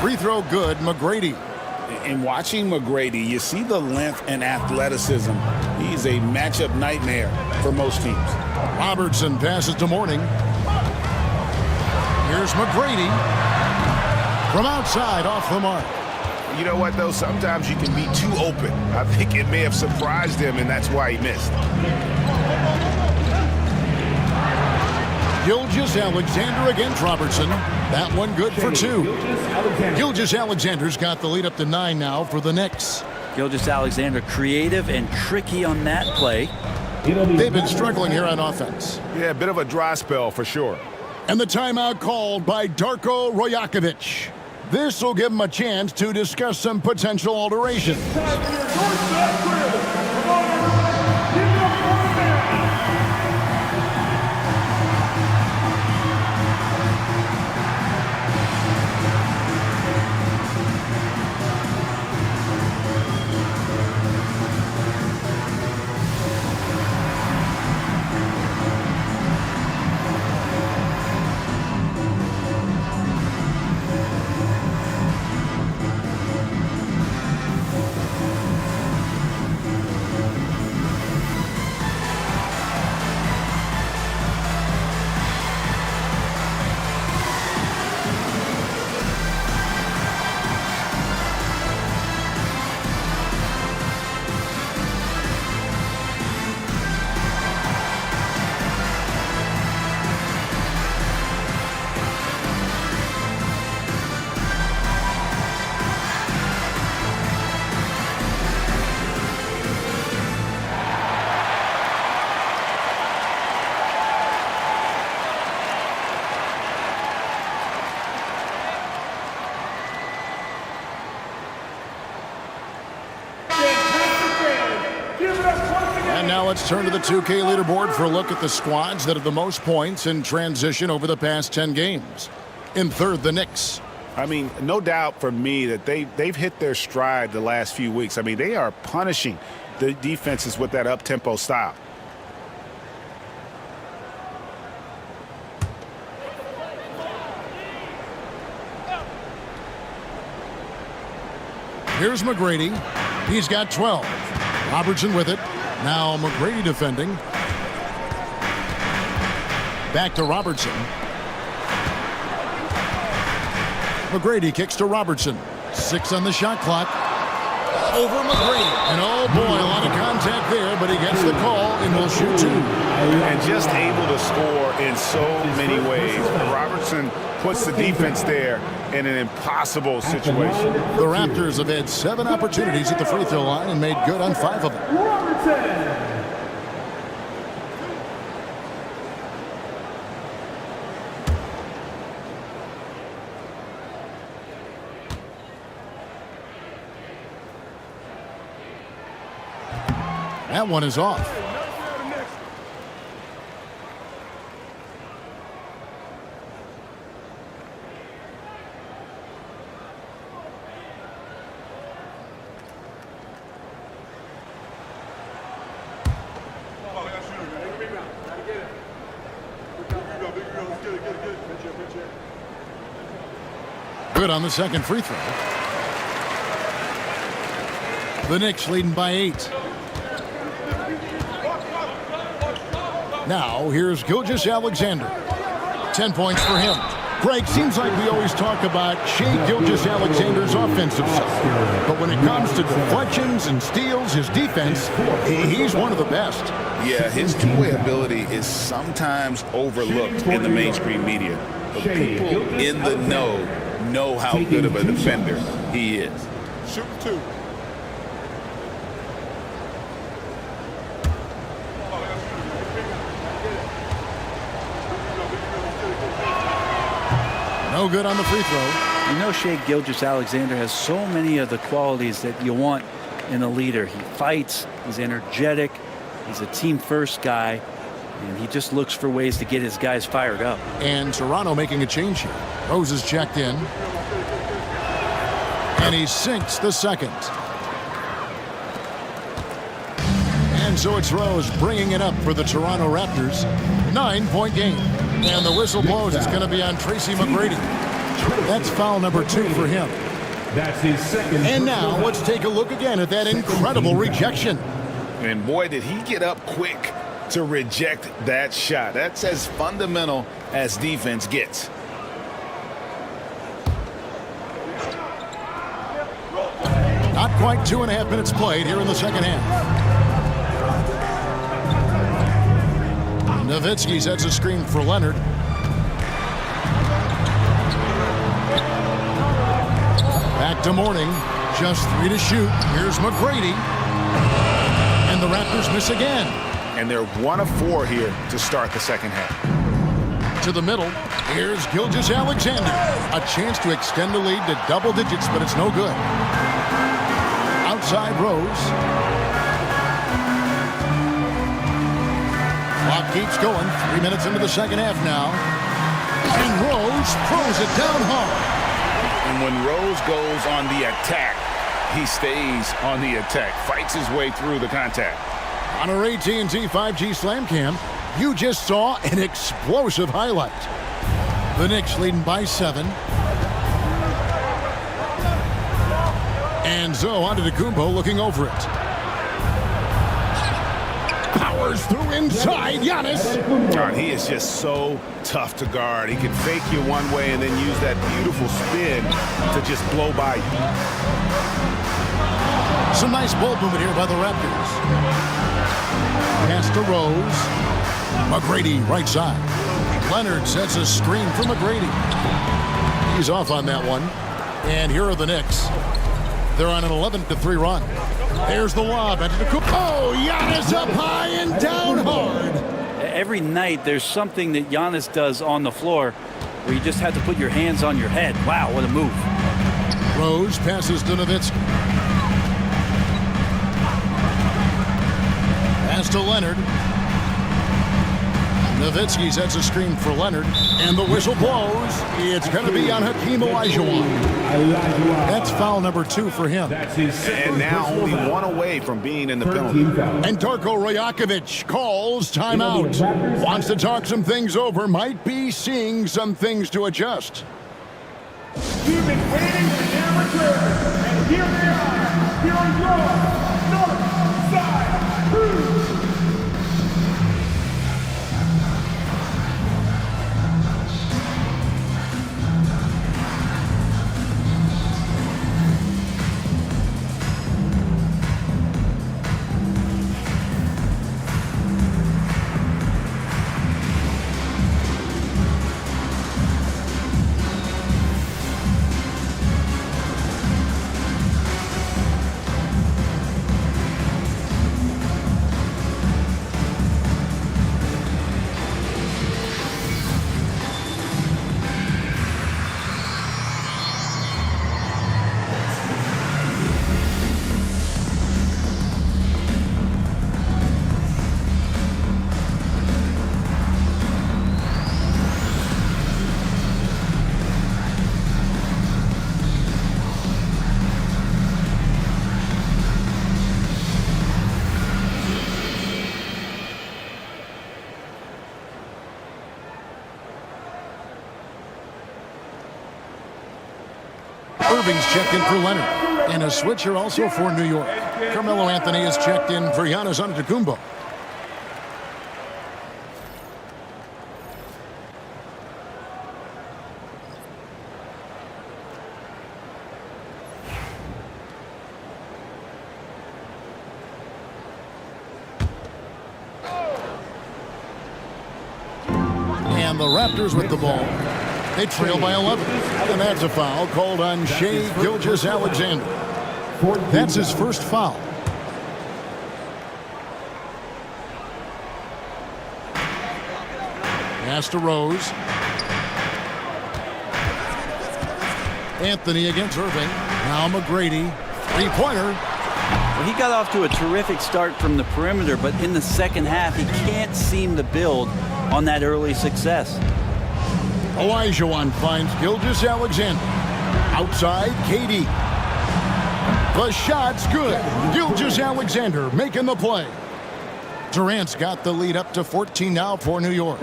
Free throw good, McGrady. In watching McGrady, you see the length and athleticism. He's a matchup nightmare for most teams. Robertson passes to Mourning. Here's McGrady from outside off the mark. You know what, though? Sometimes you can be too open. I think it may have surprised him, and that's why he missed. Gilgeous-Alexander against Robertson. That one good for 2. Gilgeous-Alexander's got the lead up to 9 now for the Knicks. Gilgeous-Alexander creative and tricky on that play. They've been struggling here on offense. Yeah, a bit of a dry spell for sure. And the timeout called by Darko Rajakovic. This will give him a chance to discuss some potential alterations. And now let's turn to the 2K leaderboard for a look at the squads that have the most points in transition over the past 10 games. In third, the Knicks. I mean, no doubt for me that they've hit their stride the last few weeks. I mean, they are punishing the defenses with that up-tempo style. Here's McGrady. He's got 12. Robertson with it. Now McGrady defending. Back to Robertson. McGrady kicks to Robertson. 6 on the shot clock. Over McGrady. And oh boy, a lot of contact there, but he gets the call and will shoot 2. And just able to score in so many ways. Robertson puts the defense there in an impossible situation. The Raptors have had 7 opportunities at the free throw line and made good on 5 of them. That one is off. Good on the second free throw. The Knicks leading by 8. Now, here's Gilgeous-Alexander. 10 points for him. Greg, seems like we always talk about Shai Gilgeous-Alexander's offensive side. But when it comes to deflections and steals, his defense, he's one of the best. Yeah, his two-way ability is sometimes overlooked in the mainstream media. But people in the know how good of a defender he is. Shoot 2. No good on the free throw. You know, Shai Gilgeous-Alexander has so many of the qualities that you want in a leader. He fights, he's energetic, he's a team-first guy, and he just looks for ways to get his guys fired up. And Toronto making a change here. Rose is checked in. And he sinks the second. And so it's Rose bringing it up for the Toronto Raptors. 9-point game. And the whistle blows. It's going to be on Tracy McGrady. That's foul number 2 for him. That's his second. And now let's take a look again at that incredible rejection. And boy, did he get up quick to reject that shot. That's as fundamental as defense gets. quite 2.5 minutes played here in the second half. Nowitzki sets a screen for Leonard. Back to Mourning. Just 3 to shoot. Here's McGrady. And the Raptors miss again. And they're 1 of 4 here to start the second half. To the middle. Here's Gilgeous-Alexander. A chance to extend the lead to double digits, but it's no good. Outside Rose. Clock keeps going. 3 minutes into the second half now. And Rose throws it down hard. And when Rose goes on the attack, he stays on the attack, fights his way through the contact. On our AT&T 5G Slam Cam, you just saw an explosive highlight. The Knicks leading by 7. And Zoe Antetokounmpo looking over it. Powers through inside, Giannis. God, he is just so tough to guard. He can fake you one way and then use that beautiful spin to just blow by you. Some nice ball movement here by the Raptors. Pass to Rose. McGrady right side. Leonard sets a screen for McGrady. He's off on that one. And here are the Knicks. They're on an 11-3 run. There's the lob. Oh, Giannis up high and down hard. Every night there's something that Giannis does on the floor where you just have to put your hands on your head. Wow, what a move. Rose passes to Nowitzki. Pass to Leonard. Nowitzki sets a screen for Leonard, and the whistle blows. It's going to be on Hakeem Olajuwon. That's foul number 2 for him. And now only 1 away from being in the penalty. And Darko Rajakovic calls timeout. Wants to talk some things over, might be seeing some things to adjust. You've been waiting for their return, and here they are, your North Side Crew. Irving's checked in for Leonard. And a switcher also for New York. Carmelo Anthony is checked in for Giannis Antetokounmpo. And the Raptors with the ball. They trail by 11. And that's a foul called on Shai Gilgeous-Alexander. That's his first foul. Pass to Rose. Anthony against Irving. Now McGrady. Three-pointer. Well, he got off to a terrific start from the perimeter, but in the second half, he can't seem to build on that early success. Olajuwon finds Gilgeous-Alexander. Outside, KD. The shot's good. Gilgeous-Alexander making the play. Durant's got the lead up to 14 now for New York.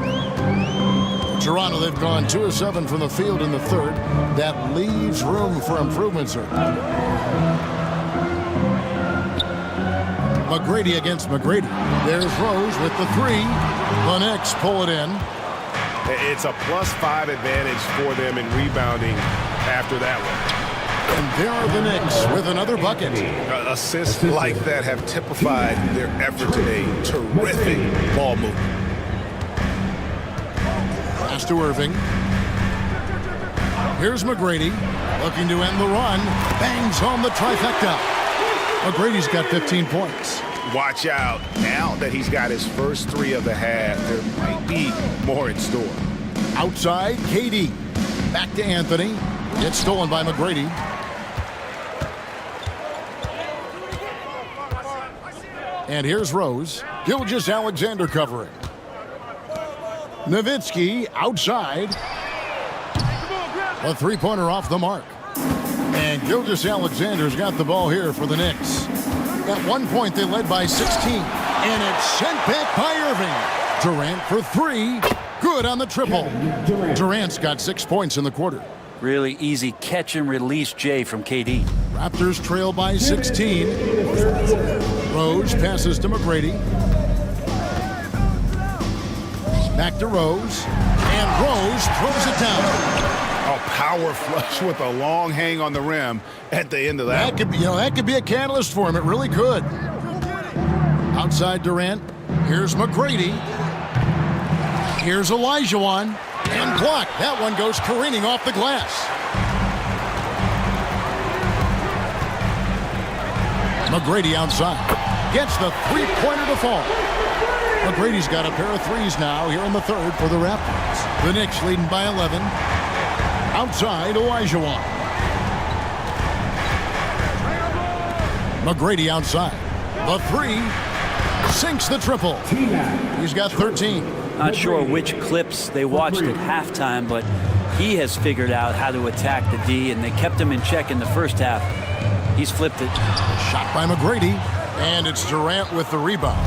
Toronto, they've gone 2 of 7 from the field in the third. That leaves room for improvement, sir. McGrady against McGrady. There's Rose with the 3. The Knicks pull it in. It's a +5 advantage for them in rebounding after that one. And there are the Knicks with another bucket. Assists like that have typified their effort today. Terrific ball movement. Pass to Irving. Here's McGrady looking to end the run. Bangs home the trifecta. McGrady's got 15 points. Watch out. Now that he's got his first 3 of the half, there might be more in store. Outside, KD. Back to Anthony. It's stolen by McGrady. And here's Rose. Gilgeous-Alexander covering. Nowitzki outside. A three-pointer off the mark. And Gilgeous-Alexander's got the ball here for the Knicks. At one point, they led by 16. And it's sent back by Irving. Durant for 3. Good on the triple. Durant's got 6 points in the quarter. Really easy catch and release, Jay, from KD. Raptors trail by 16. Rose passes to McGrady. Back to Rose. And Rose throws it down. A power flush with a long hang on the rim at the end of that. That could be a catalyst for him. It really could. Outside Durant. Here's McGrady. Here's Olajuwon. And blocked. That one goes careening off the glass. McGrady outside. Gets the three-pointer to fall. McGrady's got a pair of threes now here in the third for the Raptors. The Knicks leading by 11. Outside, Olajuwon. McGrady outside. The 3 sinks the triple. He's got 13. Not sure which clips they watched at halftime, but he has figured out how to attack the D, and they kept him in check in the first half. He's flipped it. Shot by McGrady, and it's Durant with the rebound.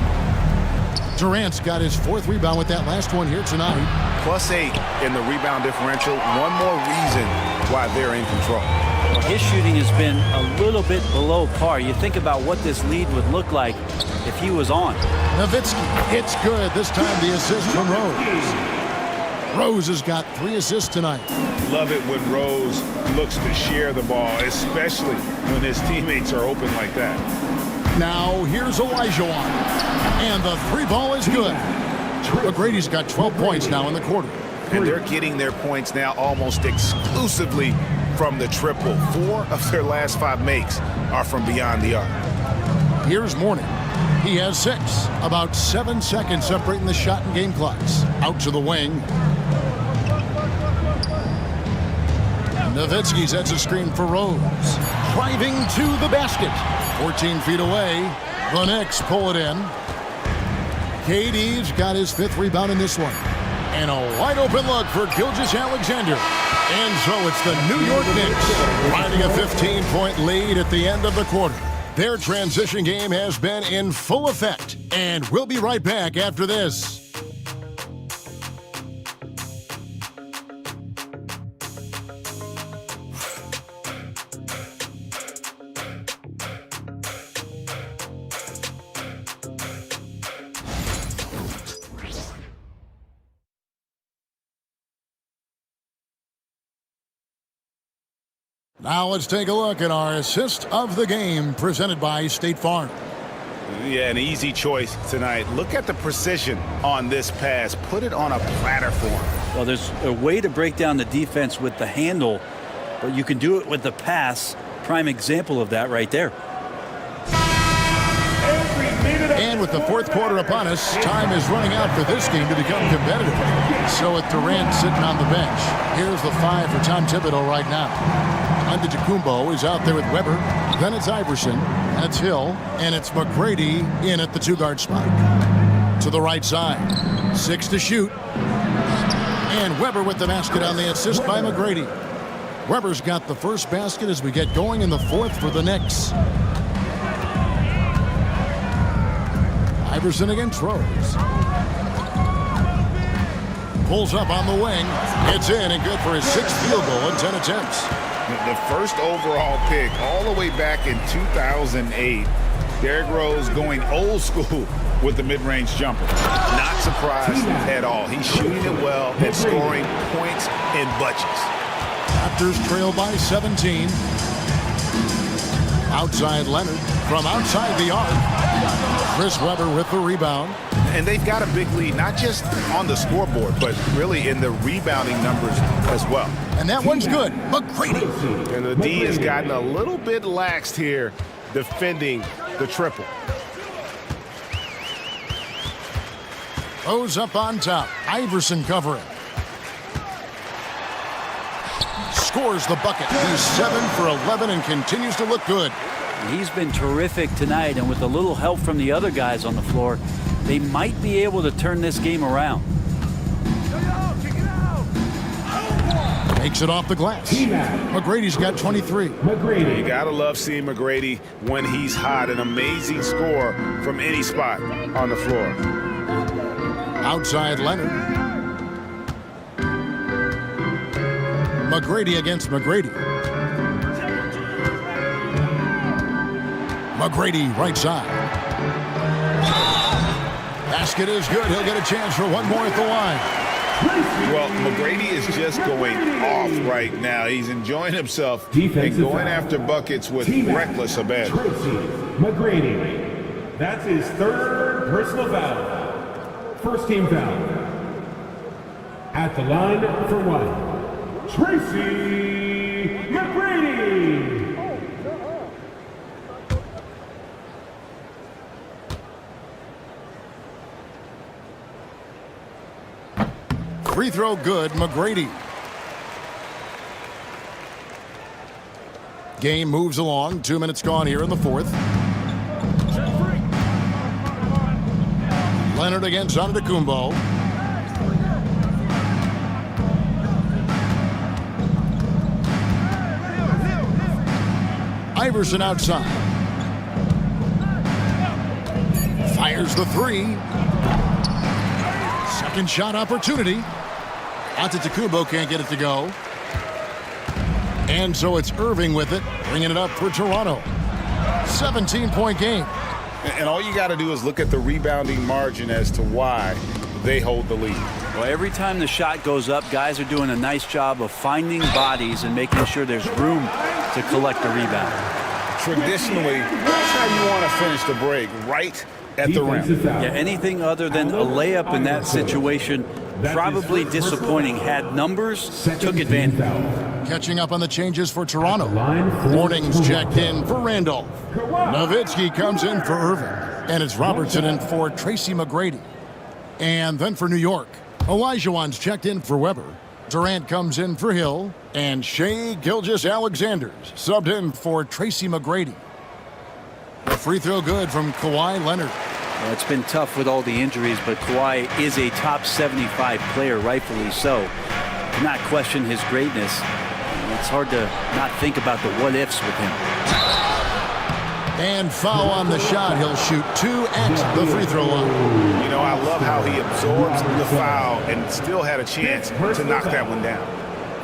Durant's got his 4th rebound with that last one here tonight. +8 in the rebound differential. One more reason why they're in control. Well, his shooting has been a little bit below par. You think about what this lead would look like if he was on. Nowitzki, it's good. This time the assist from Rose. Rose has got 3 assists tonight. Love it when Rose looks to share the ball, especially when his teammates are open like that. Now here's Olajuwon. And the 3 ball is good. McGrady's got 12 points now in the quarter. And they're getting their points now almost exclusively from the triple. 4 of their last 5 makes are from beyond the arc. Here's Mourning. He has 6. About 7 seconds separating the shot and game clocks. Out to the wing. Nowitzki sets a screen for Rose. Driving to the basket. 14 feet away. The Knicks pull it in. KD's got his 5th rebound in this one. And a wide open look for Gilgeous-Alexander. And so it's the New York Knicks finding a 15-point lead at the end of the quarter. Their transition game has been in full effect. And we'll be right back after this. Now let's take a look at our assist of the game presented by State Farm. Yeah, an easy choice tonight. Look at the precision on this pass. Put it on a platter for him. Well, there's a way to break down the defense with the handle, but you can do it with the pass. Prime example of that right there. And with the 4th quarter upon us, time is running out for this game to become competitive. So with Durant sitting on the bench, here's the 5 for Tom Thibodeau right now. Antetokounmpo is out there with Weber. Then it's Iverson. That's Hill. And it's McGrady in at the 2-guard spot. To the right side. 6 to shoot. And Weber with the basket on the assist by McGrady. Weber's got the first basket as we get going in the 4th for the Knicks. Iverson against Rose. Pulls up on the wing. It's in and good for his 6th field goal in 10 attempts. The first overall pick all the way back in 2008. Derrick Rose going old school with the mid-range jumper. Not surprised at all. He's shooting it well and scoring points in bunches. Raptors trail by 17. Outside Leonard from outside the arc. Chris Webber with the rebound. And they've got a big lead, not just on the scoreboard, but really in the rebounding numbers as well. And that one's good. McGrady. And the D has gotten a little bit laxed here defending the triple. Rose up on top. Iverson covering. Scores the bucket. He's 7 for 11 and continues to look good. He's been terrific tonight, and with a little help from the other guys on the floor, they might be able to turn this game around. Takes it off the glass. McGrady's got 23. You gotta love seeing McGrady when he's hot. An amazing score from any spot on the floor. Outside Leonard. McGrady against McGrady. McGrady right side. Basket is good. He'll get a chance for one more at the line. Well, McGrady is just going off right now. He's enjoying himself and going after buckets with reckless abandon. McGrady. That's his third personal foul. First team foul. At the line for one, Tracy McGrady. Free throw good, McGrady. Game moves along. 2 minutes gone here in the fourth. Leonard against Antetokounmpo. Iverson outside. Fires the three. Second shot opportunity. Antetokounmpo can't get it to go. And so it's Irving with it, bringing it up for Toronto. 17-point game. And all you got to do is look at the rebounding margin as to why they hold the lead. Well, every time the shot goes up, guys are doing a nice job of finding bodies and making sure there's room to collect the rebound. Traditionally, that's how you want to finish the break, right at the rim. Yeah, anything other than a layup in that situation, probably disappointing. Had numbers, took advantage. Catching up on the changes for Toronto. Mornings checked in for Randolph. Nowitzki comes in for Irving. And it's Robertson in for Tracy McGrady. And then for New York, Olajuwon's checked in for Weber. Durant comes in for Hill. And Shai Gilgeous-Alexander's subbed in for Tracy McGrady. A free throw good from Kawhi Leonard. Well, it's been tough with all the injuries, but Kawhi is a top 75 player, rightfully so. Do not question his greatness. It's hard to not think about the what-ifs with him. And foul on the shot. He'll shoot 2 at the free throw line. You know, I love how he absorbs the foul and still had a chance to knock that one down.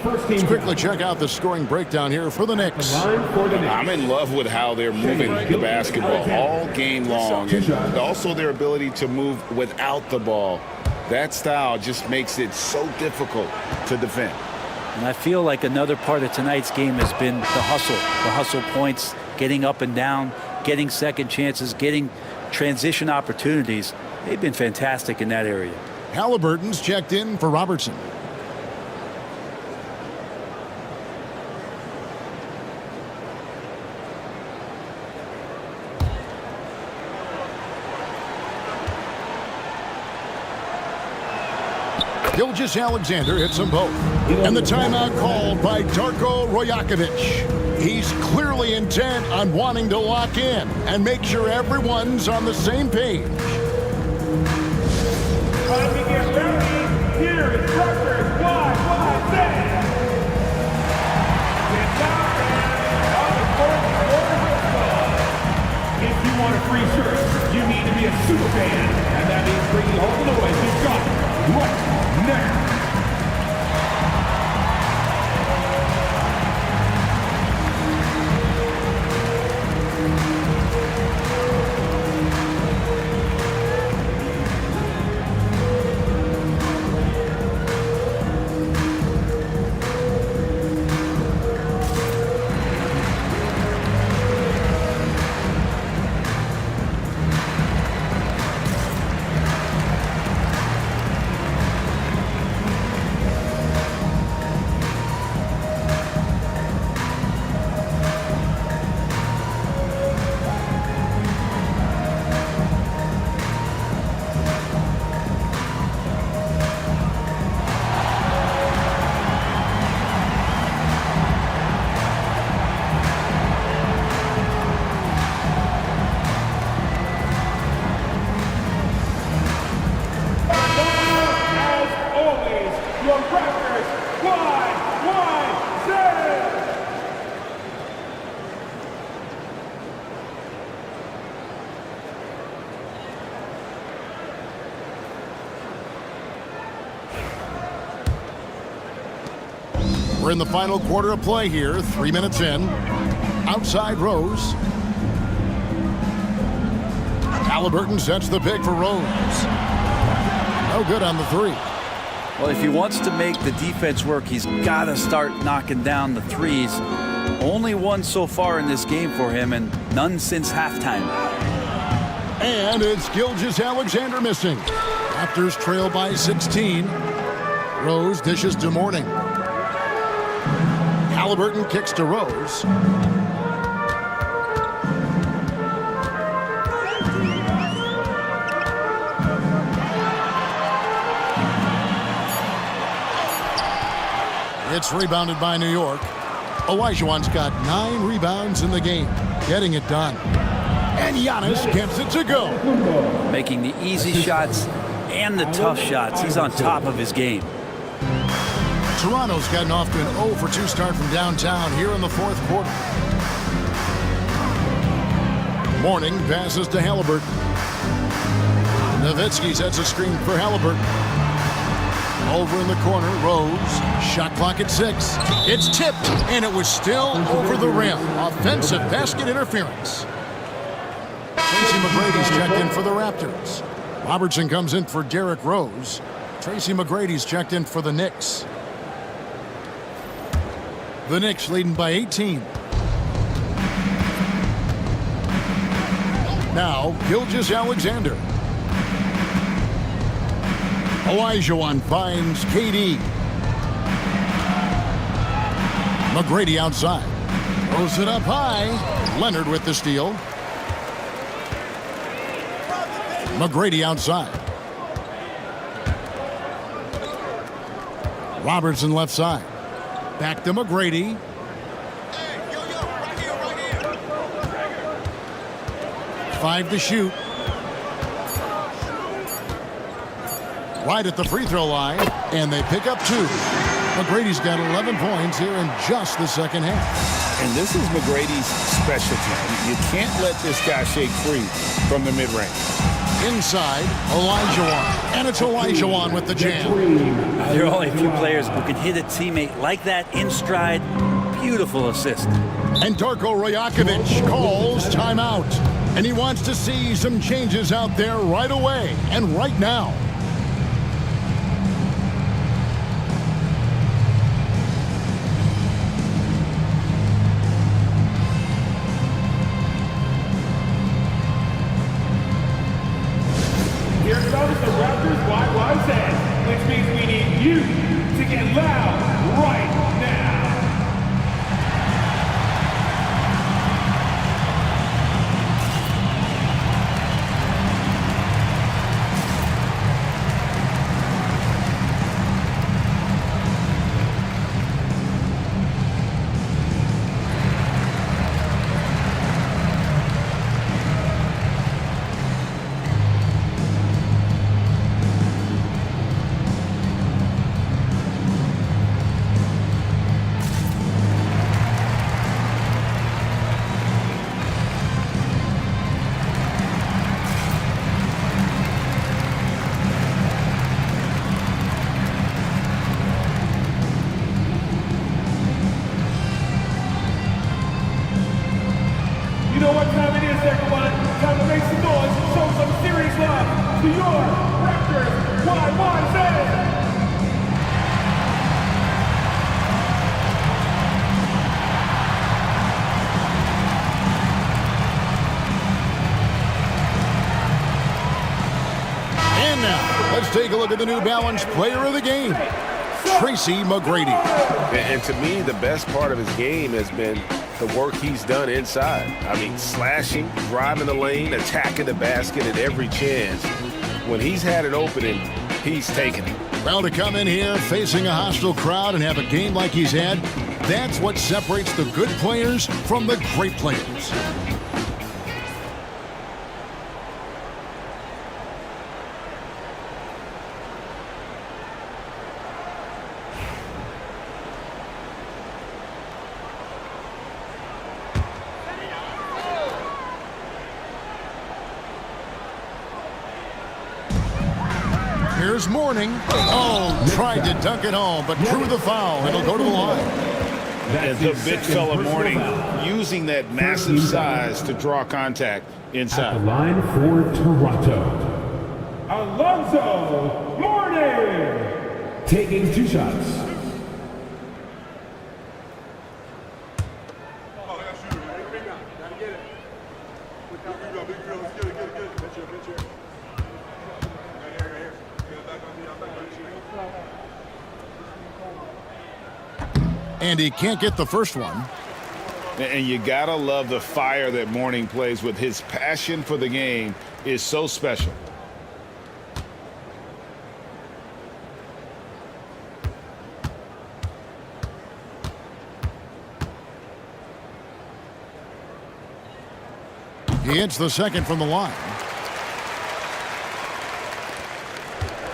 Let's quickly check out the scoring breakdown here for the Knicks. I'm in love with how they're moving the basketball all game long, and also their ability to move without the ball. That style just makes it so difficult to defend. And I feel like another part of tonight's game has been the hustle points, getting up and down, getting second chances, getting transition opportunities. They've been fantastic in that area. Halliburton's checked in for Robertson. Gilgeous-Alexander hits them both. And the timeout called by Darko Rajakovic. He's clearly intent on wanting to lock in and make sure everyone's on the same page. Time to get ready. Here is Rutgers YYZ. Get down there on the fourth quarter whistle. If you want a free shirt, you need to be a super fan, and that means bringing all the noise you've got right now. We're in the final quarter of play here, 3 minutes in. Outside Rose. Halliburton sets the pick for Rose. No good on the three. Well, if he wants to make the defense work, he's got to start knocking down the threes. Only one so far in this game for him, and none since halftime. And it's Gilgeous-Alexander missing. Raptors trail by 16. Rose dishes to Mourning. Halliburton kicks to Rose. It's rebounded by New York. Olajuwon's got 9 rebounds in the game, getting it done. And Giannis gets it to go. Making the easy shots and the tough shots. He's on top of his game. Toronto's gotten off to an 0 for 2 start from downtown here in the fourth quarter. Mourning passes to Halliburton. Nowitzki sets a screen for Halliburton. Over in the corner, Rose. Shot clock at 6. It's tipped, and it was still over the rim. Offensive basket interference. Tracy McGrady's checked in for the Raptors. Robertson comes in for Derrick Rose. Tracy McGrady's checked in for the Knicks. The Knicks leading by 18. Now, Gilgeous-Alexander. Olajuwon finds KD. McGrady outside. Throws it up high. Leonard with the steal. McGrady outside. Robertson left side. Back to McGrady. Five to shoot. Right at the free throw line, and they pick up 2. McGrady's got 11 points here in just the second half. And this is McGrady's specialty. You can't let this guy shake free from the mid-range. Inside, Olajuwon. And it's Olajuwon with the jam. There are only a few players who can hit a teammate like that in stride. Beautiful assist. And Darko Rajakovic calls timeout. And he wants to see some changes out there right away and right now. Here comes the Raptors' wide set, which means we need you to get loud right now. You know what time it is, everyone? Time to make some noise and show some serious love to your Raptors YYZ! And now, let's take a look at the New Balance player of the game, Tracy McGrady. And to me, the best part of his game has been the work he's done inside. I mean, slashing, driving the lane, attacking the basket at every chance. When he's had an opening, he's taken it. Well, to come in here facing a hostile crowd and have a game like he's had, that's what separates the good players from the great players. Here's Mourning. Oh, tried to dunk it home, but drew the foul. It'll go to the line. And the big fella Mourning using that massive size to draw contact inside. At the line for Toronto, Alonzo Mourning, taking 2 shots. And he can't get the first one. And you gotta love the fire that Mourning plays with. His passion for the game is so special. He hits the second from the line.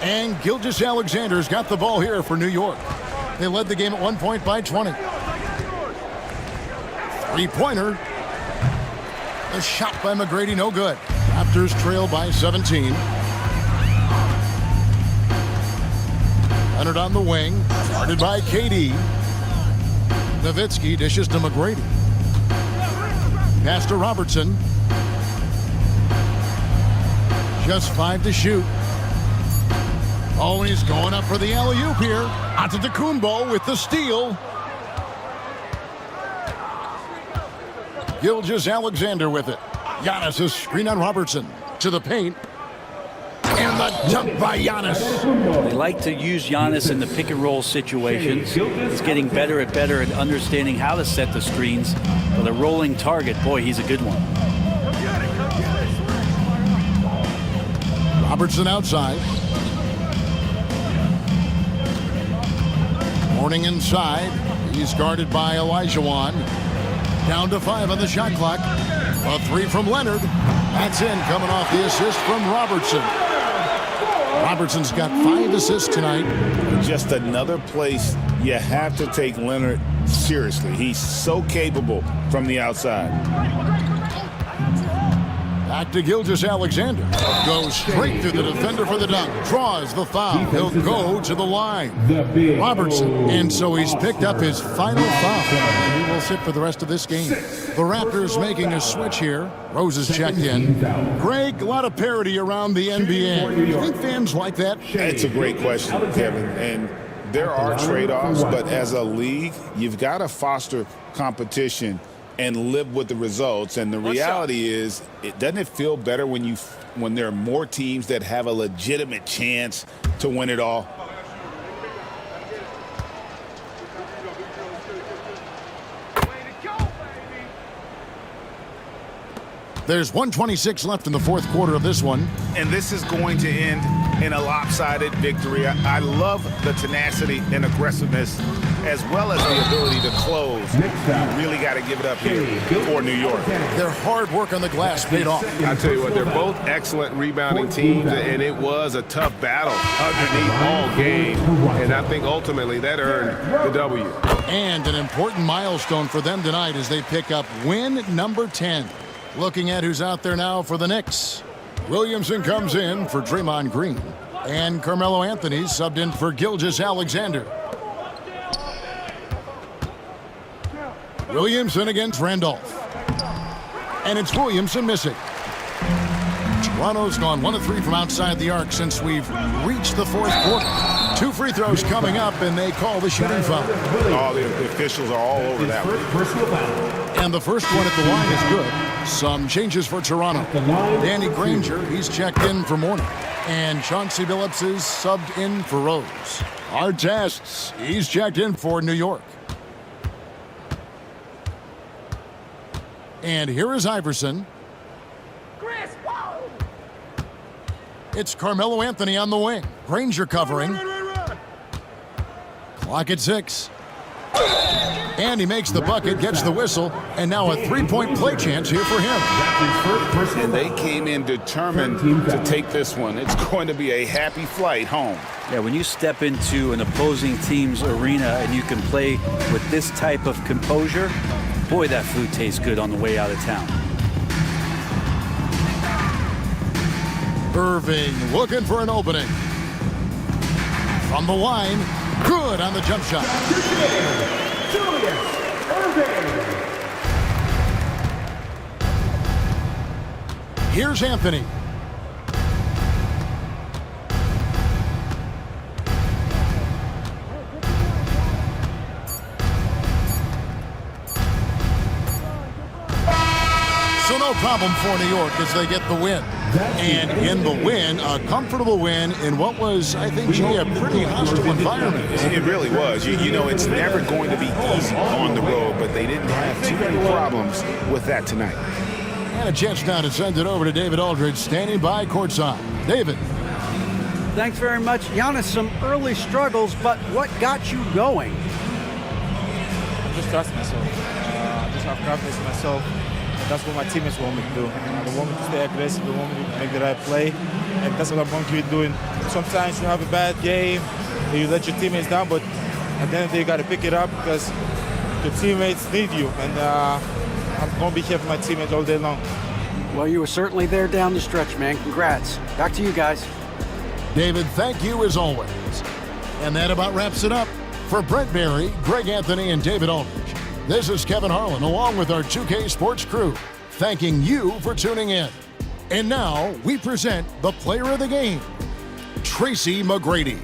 And Gilgeous-Alexander's got the ball here for New York. They led the game at 1 point by 20. Three-pointer. The shot by McGrady, no good. Raptors trail by 17. Leonard on the wing. Guarded by KD. Nowitzki dishes to McGrady. Pass to Robertson. Just 5 to shoot. Oh, and he's going up for the alley-oop here. Antetokounmpo with the steal. Gilgeous-Alexander with it. Giannis' screen on Robertson. To the paint. And the dunk by Giannis. They like to use Giannis in the pick-and-roll situations. He's getting better at understanding how to set the screens. With a rolling target, boy, he's a good one. Robertson outside. Mourning inside. He's guarded by Olajuwon. Down to 5 on the shot clock. A 3 from Leonard. That's in, coming off the assist from Robertson. Robertson's got 5 assists tonight. Just another place you have to take Leonard seriously. He's so capable from the outside. Back to Gilgeous-Alexander. Goes straight through the defender for the dunk. Draws the foul. He'll go to the line. Robertson. And so he's picked up his final foul. And he will sit for the rest of this game. The Raptors making a switch here. Rose is checked in. Greg, a lot of parity around the NBA. You think fans like that? That's a great question, Kevin. And there are trade-offs, but as a league, you've got to foster competition and live with the results. And the reality is, doesn't it feel better when there are more teams that have a legitimate chance to win it all? There's 1:26 left in the fourth quarter of this one. And this is going to end in a lopsided victory. I love the tenacity and aggressiveness as well as the ability to close. You really got to give it up here for New York. Their hard work on the glass paid off. I tell you what, they're both excellent rebounding teams, and it was a tough battle underneath all game. And I think ultimately that earned the W. And an important milestone for them tonight as they pick up win number 10. Looking at who's out there now for the Knicks. Williamson comes in for Draymond Green. And Carmelo Anthony subbed in for Gilgeous-Alexander. Williamson against Randolph. And it's Williamson missing. Toronto's gone 1 of 3 from outside the arc since we've reached the fourth quarter. 2 free throws coming up, and they call the shooting foul. Oh, the officials are all over that one. And the first one at the line is good. Some changes for Toronto. Danny Granger, he's checked in for Mourning. And Chauncey Billups is subbed in for Rose. Artests, he's checked in for New York. And here is Iverson. It's Carmelo Anthony on the wing. Granger covering. Clock at 6. And he makes the bucket, gets the whistle, and now a 3-point play chance here for him. And they came in determined to take this one. It's going to be a happy flight home. Yeah, when you step into an opposing team's arena and you can play with this type of composure, boy, that food tastes good on the way out of town. Irving looking for an opening. From the line, good on the jump shot. Here's Anthony. So no problem for New York as they get the win. And in the win, a comfortable win in what was, I think, a pretty hostile environment. It really was. You know, it's never going to be easy on the road, but they didn't have too many problems with that tonight. And a chance now to send it over to David Aldridge, standing by courtside. David. Thanks very much. Giannis, some early struggles, but what got you going? I just trust myself. I just have confidence in myself. That's what my teammates want me to do. They want me to stay aggressive. They want me to make the right play. And that's what I'm going to be doing. Sometimes you have a bad game, and you let your teammates down, but at the end of the day, you got to pick it up because your teammates need you. And I'm going to be here for my teammates all day long. Well, you were certainly there down the stretch, man. Congrats. Back to you guys. David, thank you as always. And that about wraps it up. For Brent Barry, Greg Anthony, and David Aldridge, this is Kevin Harlan along with our 2K Sports crew, thanking you for tuning in. And now we present the player of the game, Tracy McGrady.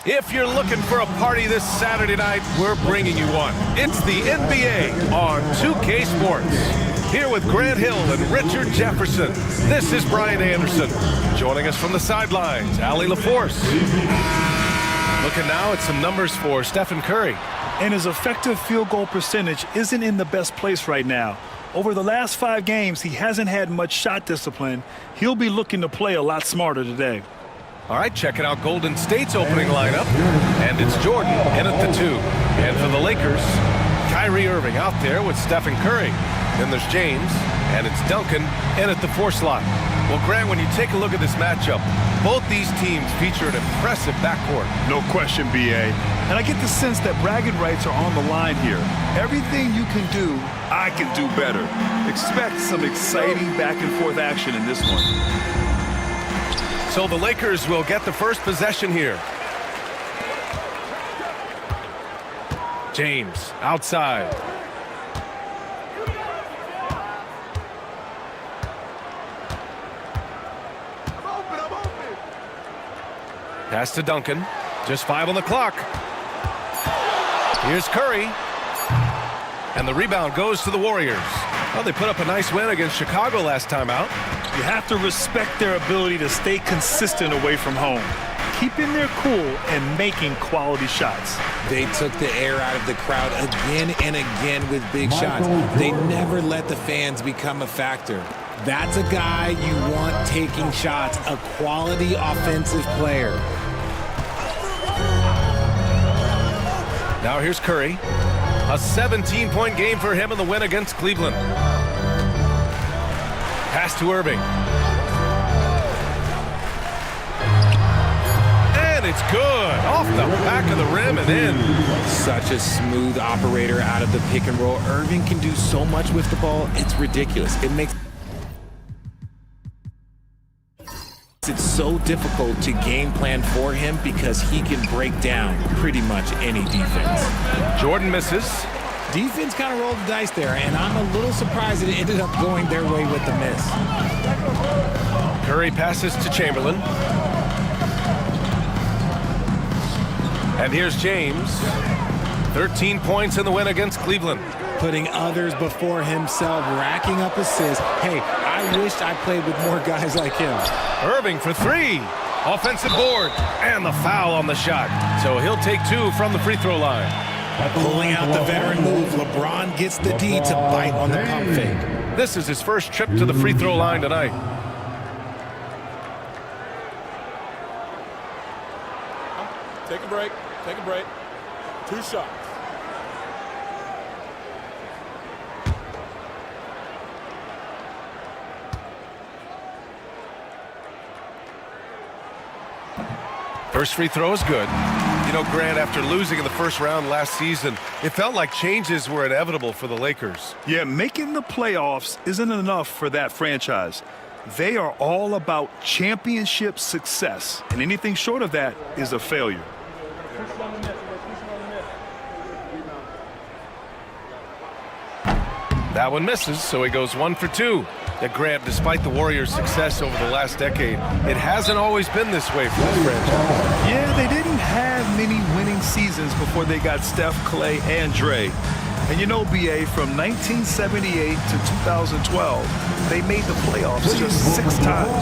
If you're looking for a party this Saturday night, we're bringing you one. It's the NBA on 2K Sports. Here with Grant Hill and Richard Jefferson, this is Brian Anderson. Joining us from the sidelines, Allie LaForce. Looking now at some numbers for Stephen Curry. And his effective field goal percentage isn't in the best place right now. Over the last 5 games, he hasn't had much shot discipline. He'll be looking to play a lot smarter today. All right, checking out Golden State's opening lineup. And it's Jordan in at the 2. And for the Lakers, Kyrie Irving out there with Stephen Curry. Then there's James, and it's Duncan in at the 4 slot. Well, Grant, when you take a look at this matchup, both these teams feature an impressive backcourt. No question, B.A. And I get the sense that bragging rights are on the line here. Everything you can do, I can do better. Expect some exciting back-and-forth action in this one. So the Lakers will get the first possession here. James outside. Pass to Duncan. Just 5 on the clock. Here's Curry. And the rebound goes to the Warriors. Well, they put up a nice win against Chicago last time out. You have to respect their ability to stay consistent away from home, keeping their cool and making quality shots. They took the air out of the crowd again and again with big shots. They never let the fans become a factor. That's a guy you want taking shots, a quality offensive player. Now here's Curry. A 17-point game for him in the win against Cleveland. Pass to Irving. And it's good. Off the back of the rim and in. Such a smooth operator out of the pick and roll. Irving can do so much with the ball. It's ridiculous. It makes it so difficult to game plan for him because he can break down pretty much any defense. Jordan misses. Defense kind of rolled the dice there, and I'm a little surprised that it ended up going their way with the miss. Curry passes to Chamberlain. And here's James. 13 points in the win against Cleveland. Putting others before himself, racking up assists. Hey, I wish I played with more guys like him. Irving for three. Offensive board. And the foul on the shot. So he'll take 2 from the free throw line. Pulling out the veteran move, LeBron gets the D to bite on the pump fake. This is his first trip to the free throw line tonight. Take a break. Take a break. 2 shots. First free throw is good. You know, Grant, after losing in the first round last season, it felt like changes were inevitable for the Lakers. Yeah, making the playoffs isn't enough for that franchise. They are all about championship success, and anything short of that is a failure. That one misses, so he goes 1 for 2. That Grant, despite the Warriors' success over the last decade, it hasn't always been this way for this franchise. Yeah, they didn't have many winning seasons before they got Steph, Clay, and Dre. And you know, BA, from 1978 to 2012, they made the playoffs just 6 times.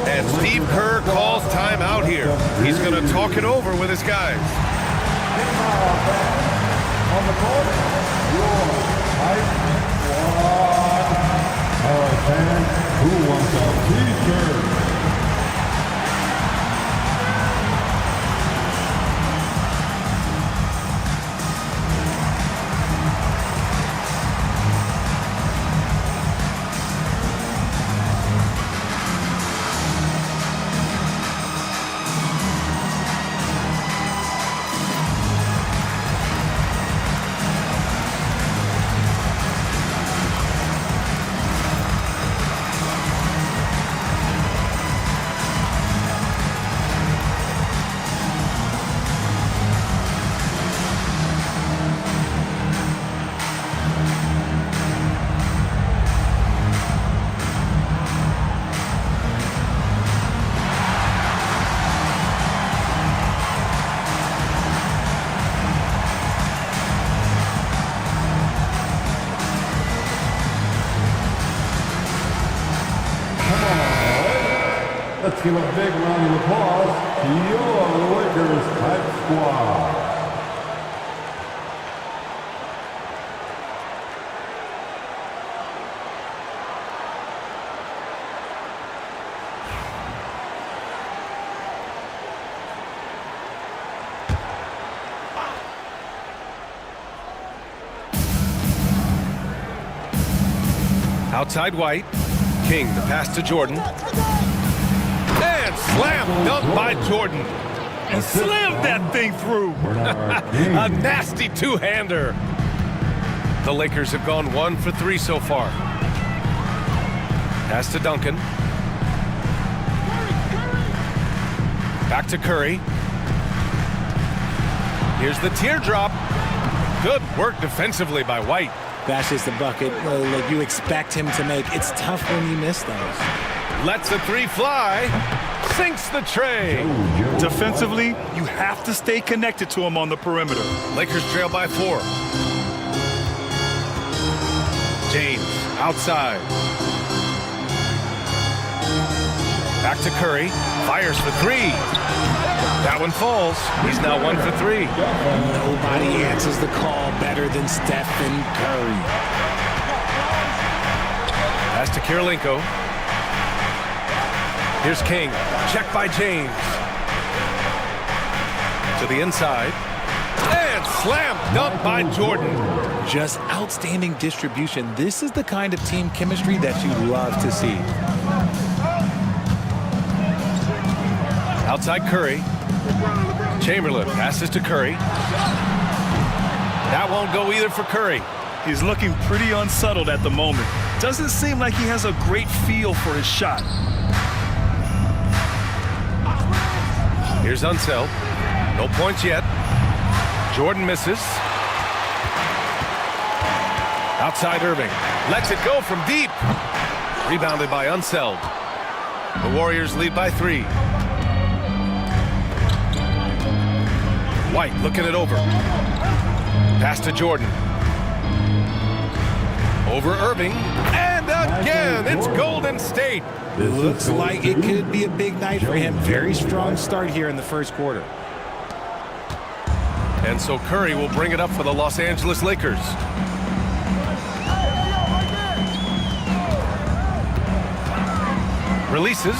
And Steve Kerr calls timeout here. He's going to talk it over with his guys. On the court, your high fan who wants a t-shirt? Let's give a big round of applause to your Lakers Hype Squad. Outside White. King, the pass to Jordan. And slam dunk by Jordan. He slammed that thing through. A nasty two-hander. The Lakers have gone 1 for 3 so far. Pass to Duncan. Back to Curry. Here's the teardrop. Good work defensively by White. That's just the bucket like you expect him to make. It's tough when you miss those. Lets the 3 fly. Sinks the tray. Defensively, you have to stay connected to him on the perimeter. Lakers trail by 4. James outside. Back to Curry. Fires for 3. That one falls. He's now 1 for 3. Nobody answers the call better than Stephen Curry. Pass to Kirilenko. Here's King. Check by James. To the inside. And slam dunk by Jordan. Just outstanding distribution. This is the kind of team chemistry that you love to see. Outside Curry. Chamberlain passes to Curry. That won't go either for Curry. He's looking pretty unsettled at the moment. Doesn't seem like he has a great feel for his shot. Here's Unseld. No points yet. Jordan misses. Outside Irving. Lets it go from deep. Rebounded by Unseld. The Warriors lead by 3. White looking it over. Pass to Jordan. Over Irving. And again, it's Golden State. Looks like it could be a big night for him. Very strong start here in the first quarter. And so Curry will bring it up for the Los Angeles Lakers. Releases.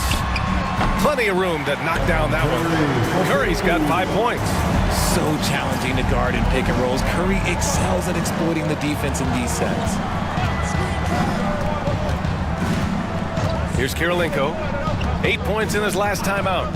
Plenty of room to knock down that one. Curry's got 5 points. So challenging to guard in pick and rolls. Curry excels at exploiting the defense in these sets. Here's Kirilenko. 8 points in his last timeout.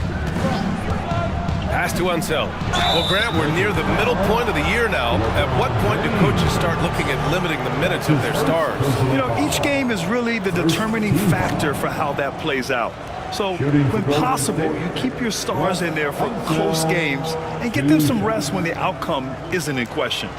Pass to Unseld. Well, Grant, we're near the middle point of the year now. At what point do coaches start looking at limiting the minutes of their stars? You know, each game is really the determining factor for how that plays out. So, when possible, you keep your stars in there for close games and get them some rest when the outcome isn't in question.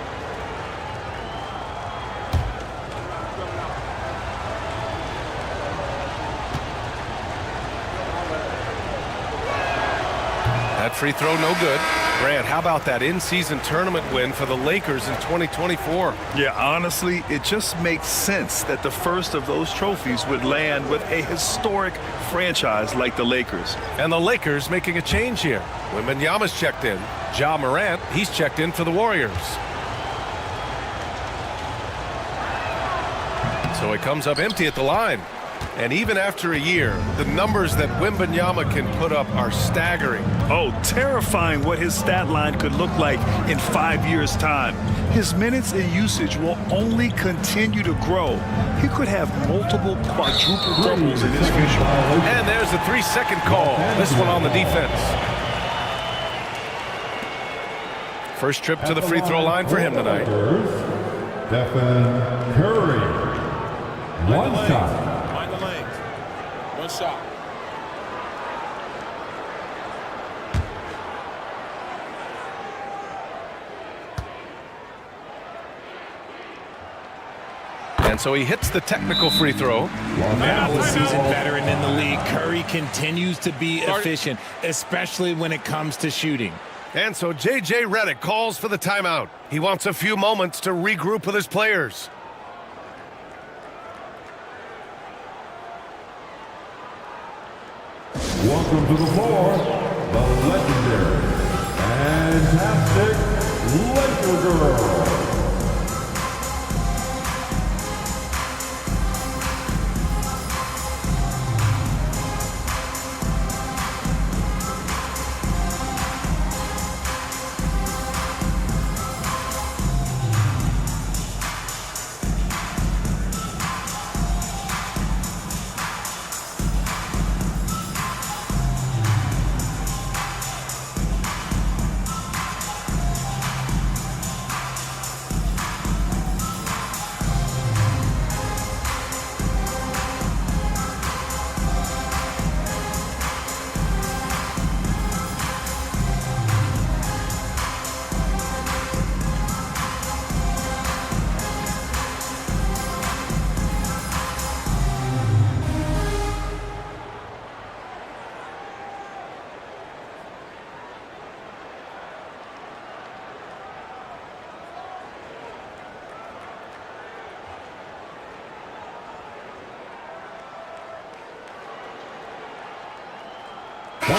That free throw, no good. Grant, how about that in-season tournament win for the Lakers in 2024? Yeah, honestly, it just makes sense that the first of those trophies would land with a historic franchise like the Lakers. And the Lakers making a change here. Wembanyama's checked in. Ja Morant, he's checked in for the Warriors. So it comes up empty at the line. And even after a year, the numbers that Wembanyama can put up are staggering. Oh, terrifying what his stat line could look like in 5 years' time. His minutes and usage will only continue to grow. He could have multiple quadruple doubles in his future. And there's a 3-second call. This one on the defense. First trip to the free throw line for him tonight. Stephen Curry. One shot. One shot. And so he hits the technical free throw. Now a seasoned veteran in the league, Curry continues to be efficient, especially when it comes to shooting. And so J.J. Redick calls for the timeout. He wants a few moments to regroup with his players. Welcome to the floor, the legendary, fantastic Laker Girl.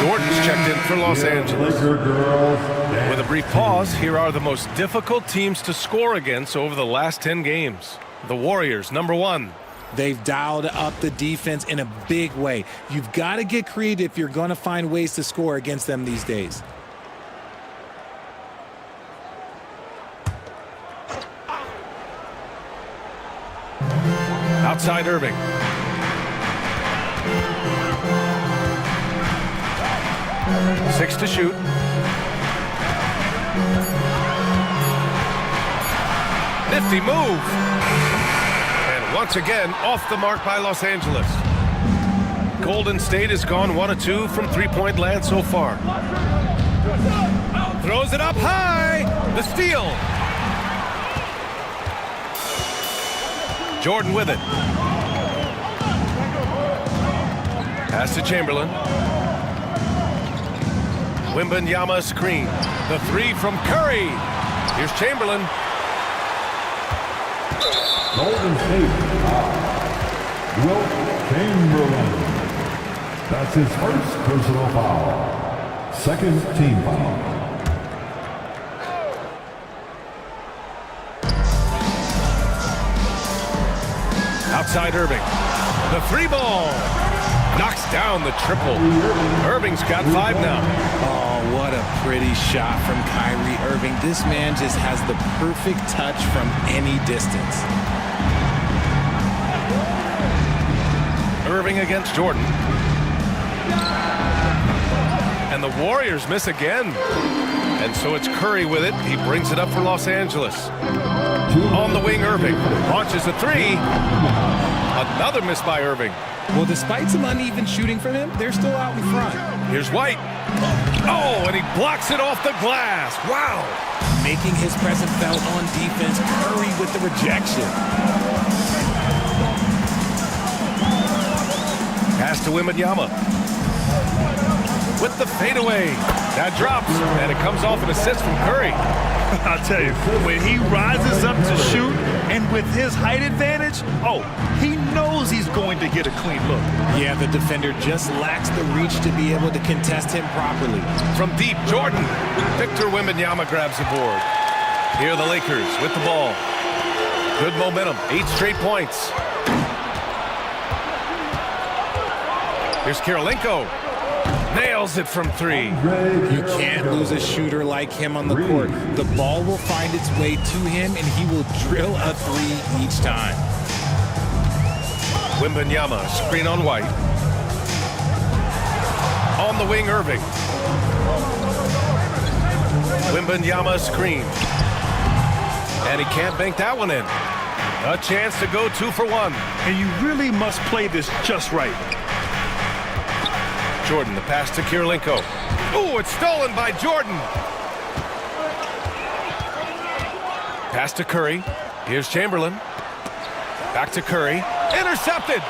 Jordan's checked in for Los Angeles. With a brief pause, here are the most difficult teams to score against over the last 10 games. The Warriors, number 1. They've dialed up the defense in a big way. You've got to get creative if you're going to find ways to score against them these days. Outside Irving. Six to shoot. Nifty move. And once again, off the mark by Los Angeles. Golden State has gone 1 of 2 from three-point land so far. Throws it up high. The steal. Jordan with it. Pass to Chamberlain. Wembanyama screen. The three from Curry. Here's Chamberlain. Golden State, Wilt Chamberlain. That's his first personal foul. Second team foul. Outside Irving. The three ball. Knocks down the triple. Irving's got 5 now. Oh, what a pretty shot from Kyrie Irving. This man just has the perfect touch from any distance. Irving against Jordan. And the Warriors miss again. And so it's Curry with it. He brings it up for Los Angeles. On the wing, Irving launches a 3. Another miss by Irving. Well, despite some uneven shooting from him, they're still out in front. Here's White. Oh, and he blocks it off the glass. Wow. Making his presence felt on defense. Curry with the rejection. Pass to Wembanyama. With the fadeaway. That drops, and it comes off an assist from Curry. I'll tell you, when he rises up to shoot, and with his height advantage, he knows he's going to get a clean look. Yeah, the defender just lacks the reach to be able to contest him properly. From deep, Jordan. Victor Wembanyama grabs the board. Here are the Lakers with the ball. Good momentum, 8 straight points. Here's Kirilenko. Nails it from 3. You can't lose a shooter like him on the court. The ball will find its way to him, and he will drill a 3 each time. Wembanyama, screen on White. On the wing, Irving. Wembanyama screen. And he can't bank that one in. A chance to go 2 for 1. And you really must play this just right. Jordan, the pass to Kirilenko. Ooh, it's stolen by Jordan. Pass to Curry. Here's Chamberlain. Back to Curry. Intercepted.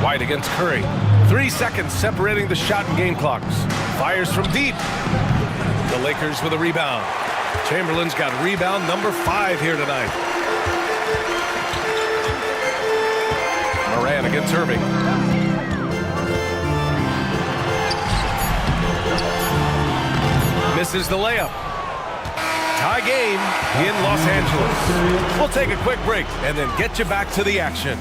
White against Curry. 3 seconds separating the shot and game clocks. Fires from deep. The Lakers with a rebound. Chamberlain's got rebound number 5 here tonight. Moran against Irving. Misses the layup. Tie game in Los Angeles. We'll take a quick break and then get you back to the action.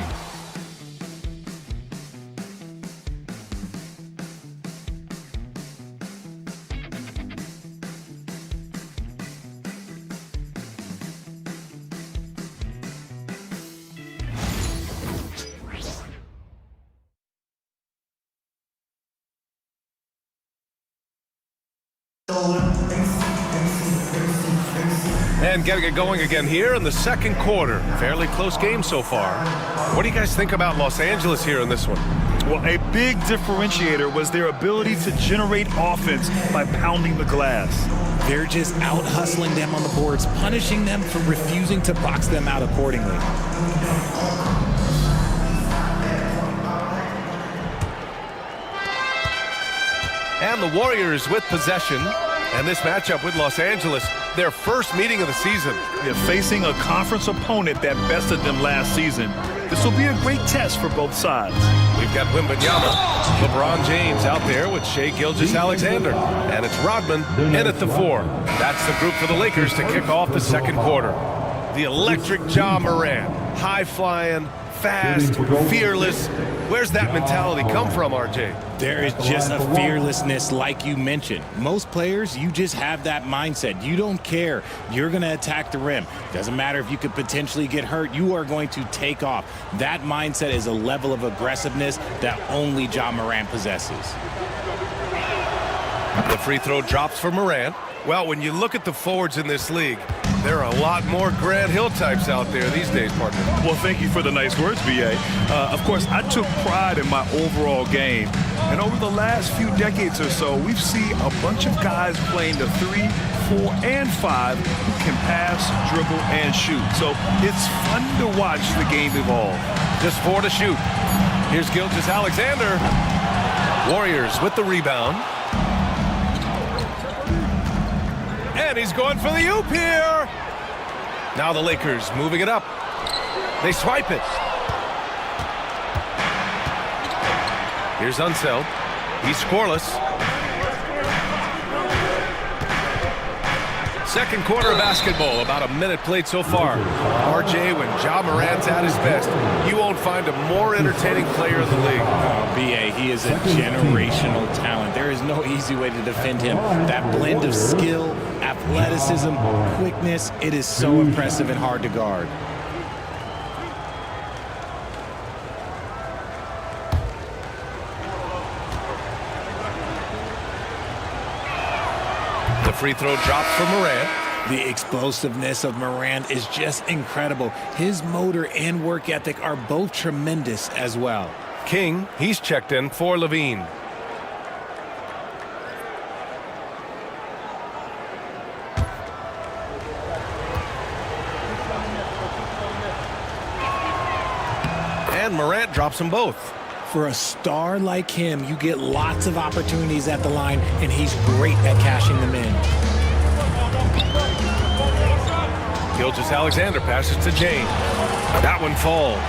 And getting it going again here in the second quarter. Fairly close game so far. What do you guys think about Los Angeles here in this one? Well, a big differentiator was their ability to generate offense by pounding the glass. They're just out hustling them on the boards, punishing them for refusing to box them out accordingly. And the Warriors with possession. And this matchup with Los Angeles, their first meeting of the season. They're facing a conference opponent that bested them last season. This will be a great test for both sides. We've got Wembanyama, LeBron James out there with Shai Gilgeous-Alexander. And it's Rodman in at the 4. That's the group for the Lakers to kick off the second quarter. The electric Ja Morant, high-flying, fast, fearless. Where's that mentality come from, RJ? There is just a fearlessness like you mentioned. Most players, you just have that mindset. You don't care. You're going to attack the rim. Doesn't matter if you could potentially get hurt. You are going to take off. That mindset is a level of aggressiveness that only Ja Morant possesses. The free throw drops for Morant. Well, when you look at the forwards in this league, there are a lot more Grant Hill types out there these days, partner. Well, thank you for the nice words, B.A. Of course, I took pride in my overall game. And over the last few decades or so, we've seen a bunch of guys playing the 3, 4, and 5 who can pass, dribble, and shoot. So it's fun to watch the game evolve. Just 4 to shoot. Here's Gilgeous-Alexander. Warriors with the rebound. And he's going for the oop here. Now the Lakers moving it up. They swipe it. Here's Unseld. He's scoreless. Second quarter of basketball, about a minute played so far. RJ, when Ja Morant's at his best, you won't find a more entertaining player in the league. Oh, B.A., he is a generational talent. There is no easy way to defend him. That blend of skill, athleticism, quickness, it is so impressive and hard to guard. The free throw drops for Morant. The explosiveness of Morant is just incredible. His motor and work ethic are both tremendous as well. King, he's checked in for Levine. And Morant drops them both. For a star like him, you get lots of opportunities at the line, and he's great at cashing them in. Gilgeous-Alexander passes to James. That one falls.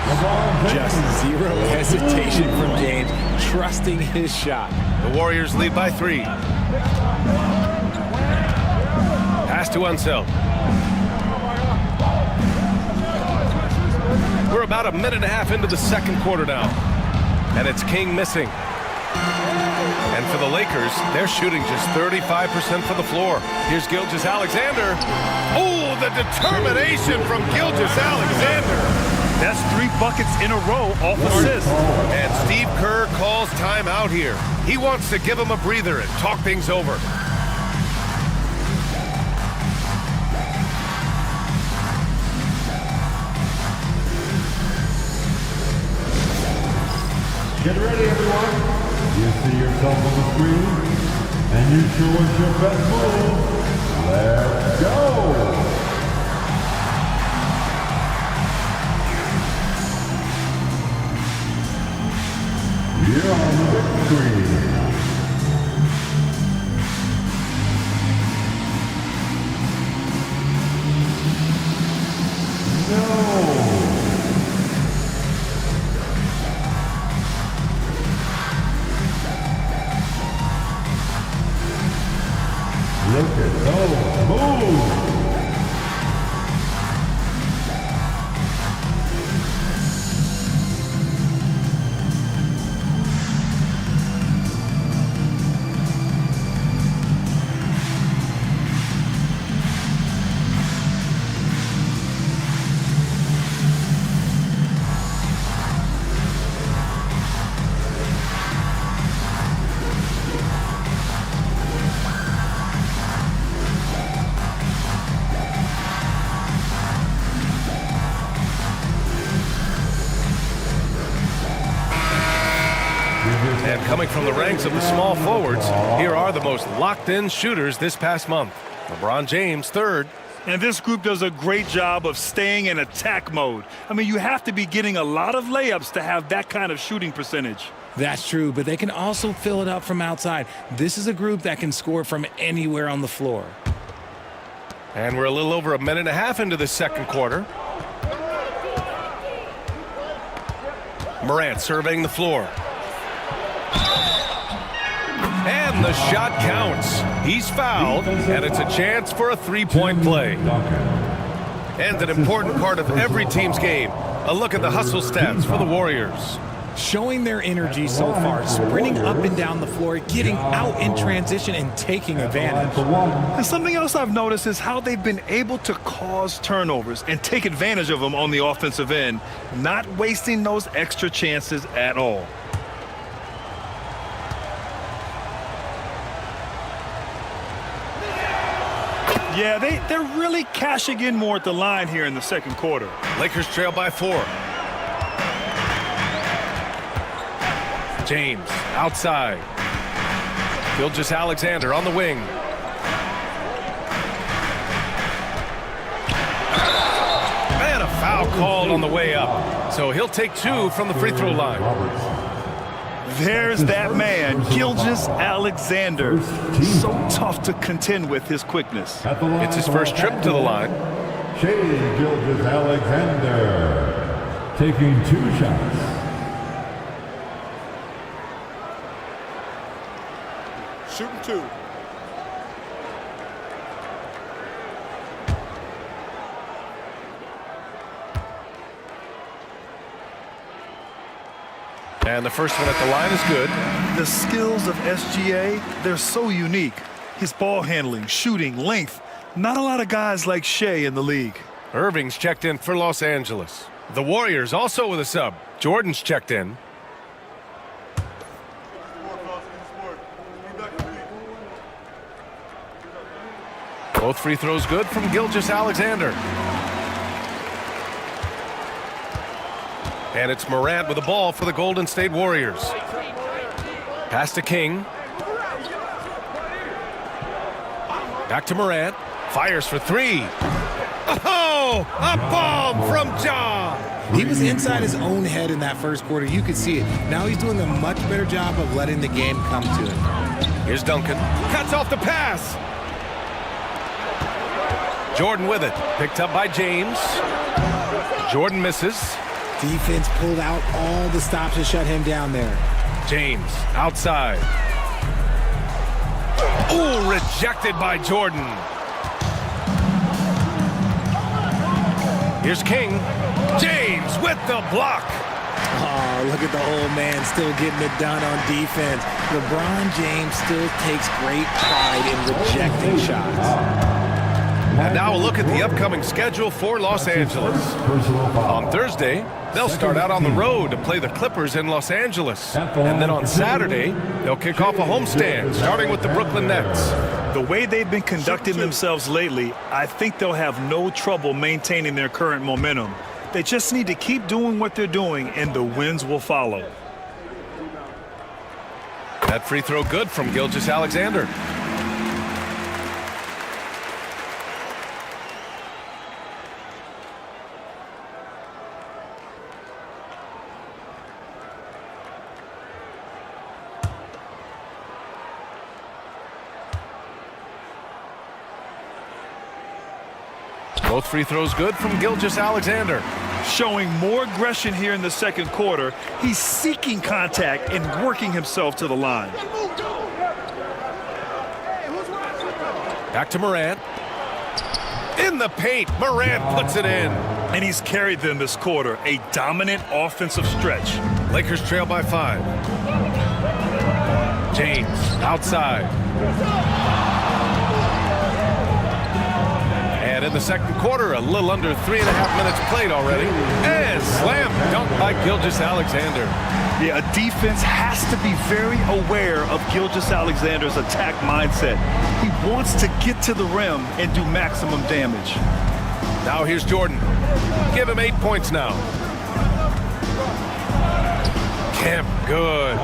Just zero hesitation from James, trusting his shot. The Warriors lead by 3. Pass to Unseld. We're about a minute and a half into the second quarter now. And it's King missing. And for the Lakers, they're shooting just 35% from the floor. Here's Gilgeous-Alexander. Oh, the determination from Gilgeous-Alexander. That's 3 buckets in a row off assists. And Steve Kerr calls timeout here. He wants to give him a breather and talk things over. Get ready, everyone. You see yourself on the screen, and you show us your best move. Let's go. You're on the big screen. No. Look at those moves! And coming from the ranks of the small forwards, here are the most locked-in shooters this past month. LeBron James, 3rd. And this group does a great job of staying in attack mode. I mean, you have to be getting a lot of layups to have that kind of shooting percentage. That's true, but they can also fill it up from outside. This is a group that can score from anywhere on the floor. And we're a little over a minute and a half into the second quarter. Morant surveying the floor. And the shot counts. He's fouled, and it's a chance for a three-point play. And an important part of every team's game, a look at the hustle stats for the Warriors. Showing their energy so far, sprinting up and down the floor, getting out in transition and taking advantage. And something else I've noticed is how they've been able to cause turnovers and take advantage of them on the offensive end, not wasting those extra chances at all. Yeah, they're really cashing in more at the line here in the second quarter. Lakers trail by 4. James outside. Gilgeous-Alexander on the wing. And a foul called on the way up. So he'll take 2 from the free throw line. There's that man, Gilgeous-Alexander. So tough to contend with his quickness. It's his first trip to the line. Shea Gilgeous-Alexander taking 2 shots. Shooting 2. And the first one at the line is good. The skills of SGA, they're so unique. His ball handling, shooting, length. Not a lot of guys like Shea in the league. Irving's checked in for Los Angeles. The Warriors also with a sub. Jordan's checked in. Both free throws good from Gilgeous-Alexander. And it's Morant with the ball for the Golden State Warriors. Pass to King. Back to Morant. Fires for 3. Oh, a bomb from Ja. He was inside his own head in that first quarter. You could see it. Now he's doing a much better job of letting the game come to him. Here's Duncan. Cuts off the pass. Jordan with it. Picked up by James. Jordan misses. Defense pulled out all the stops to shut him down there. James outside. Ooh, rejected by Jordan. Here's King. James with the block. Oh, look at the old man still getting it done on defense. LeBron James still takes great pride in rejecting shots. And now a look at the upcoming schedule for Los Angeles. On Thursday, they'll start out on the road to play the Clippers in Los Angeles. And then on Saturday, they'll kick off a homestand, starting with the Brooklyn Nets. The way they've been conducting themselves lately, I think they'll have no trouble maintaining their current momentum. They just need to keep doing what they're doing, and the wins will follow. That free throw good from Gilgeous-Alexander. Both free throws good from Gilgeous-Alexander. Showing more aggression here in the second quarter. He's seeking contact and working himself to the line. Back to Morant. In the paint, Morant puts it in. And he's carried them this quarter. A dominant offensive stretch. Lakers trail by 5. James outside. And in the second quarter, a little under 3.5 minutes played already. And slam dunk by Gilgeous-Alexander. Yeah, a defense has to be very aware of Gilgeous-Alexander's attack mindset. He wants to get to the rim and do maximum damage. Now here's Jordan. Give him 8 points now. Kemp, good.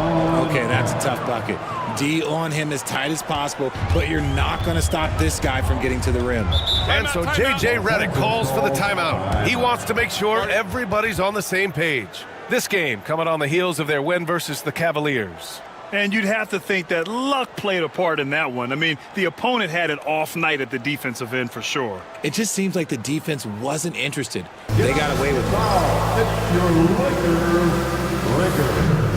Okay, that's a tough bucket. D on him as tight as possible, but you're not going to stop this guy from getting to the rim. And so J.J. Redick calls for the timeout. He wants to make sure everybody's on the same page. This game coming on the heels of their win versus the Cavaliers. And you'd have to think that luck played a part in that one. I mean, the opponent had an off night at the defensive end for sure. It just seems like the defense wasn't interested. They got away with it. It's your Lakers.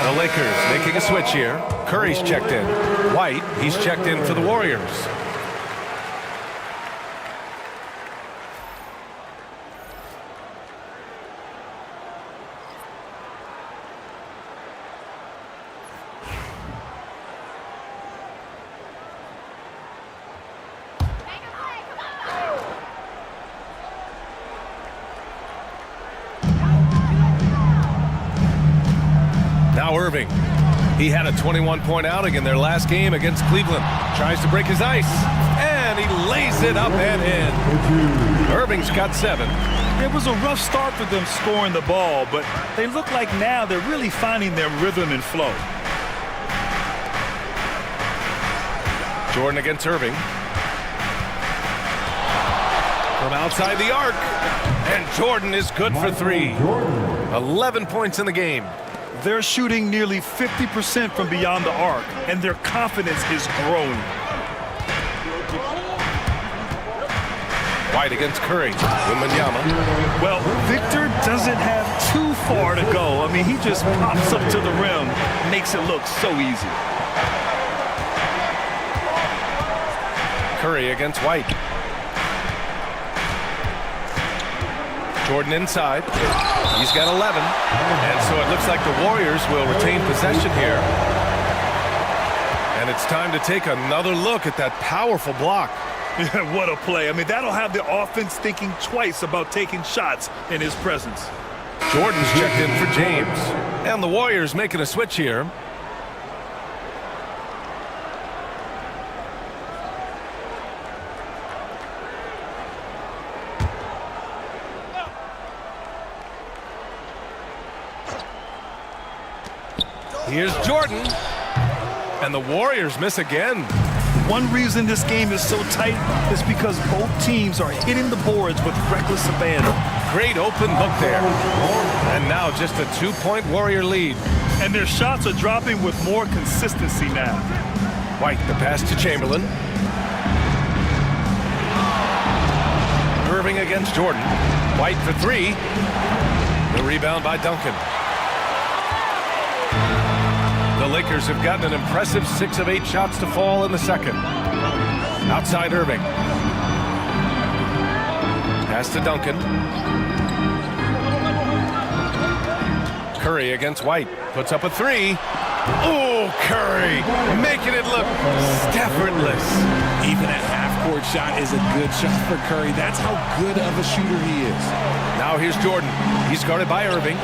The Lakers making a switch here. Curry's checked in. White, he's checked in for the Warriors. Now Irving. He had a 21-point outing in their last game against Cleveland. Tries to break his ice, and he lays it up and in. Irving's got 7. It was a rough start for them scoring the ball, but they look like now they're really finding their rhythm and flow. Jordan against Irving. From outside the arc, and Jordan is good for 3. 11 points in the game. They're shooting nearly 50% from beyond the arc, and their confidence is growing. White against Curry. Wembanyama. Well, Victor doesn't have too far to go. I mean, he just pops up to the rim, makes it look so easy. Curry against White. Jordan inside. He's got 11. And so it looks like the Warriors will retain possession here. And it's time to take another look at that powerful block. Yeah, what a play. I mean, that'll have the offense thinking twice about taking shots in his presence. Jordan's checked in for James. And the Warriors making a switch here. Here's Jordan, and the Warriors miss again. One reason this game is so tight is because both teams are hitting the boards with reckless abandon. Great open look there. And now just a 2-point Warrior lead. And their shots are dropping with more consistency now. White, the pass to Chamberlain. Irving against Jordan. White for 3. The rebound by Duncan. The Lakers have gotten an impressive 6 of 8 shots to fall in the second. Outside Irving. Pass to Duncan. Curry against White. Puts up a 3. Oh, Curry making it look effortless. Even a half-court shot is a good shot for Curry. That's how good of a shooter he is. Now here's Jordan. He's guarded by Irving.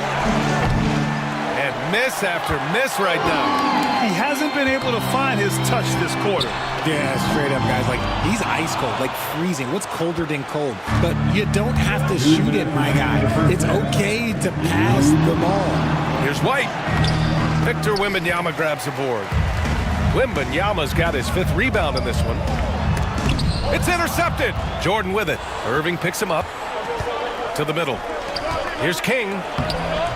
And miss after miss right now. He hasn't been able to find his touch this quarter. Yeah, straight up, guys. Like, he's ice cold, like freezing. What's colder than cold? But you don't have to shoot it, my guy. It's okay to pass the ball. Here's White. Victor Wembanyama grabs the board. Wembanyama's got his 5th rebound in this one. It's intercepted. Jordan with it. Irving picks him up to the middle. Here's King.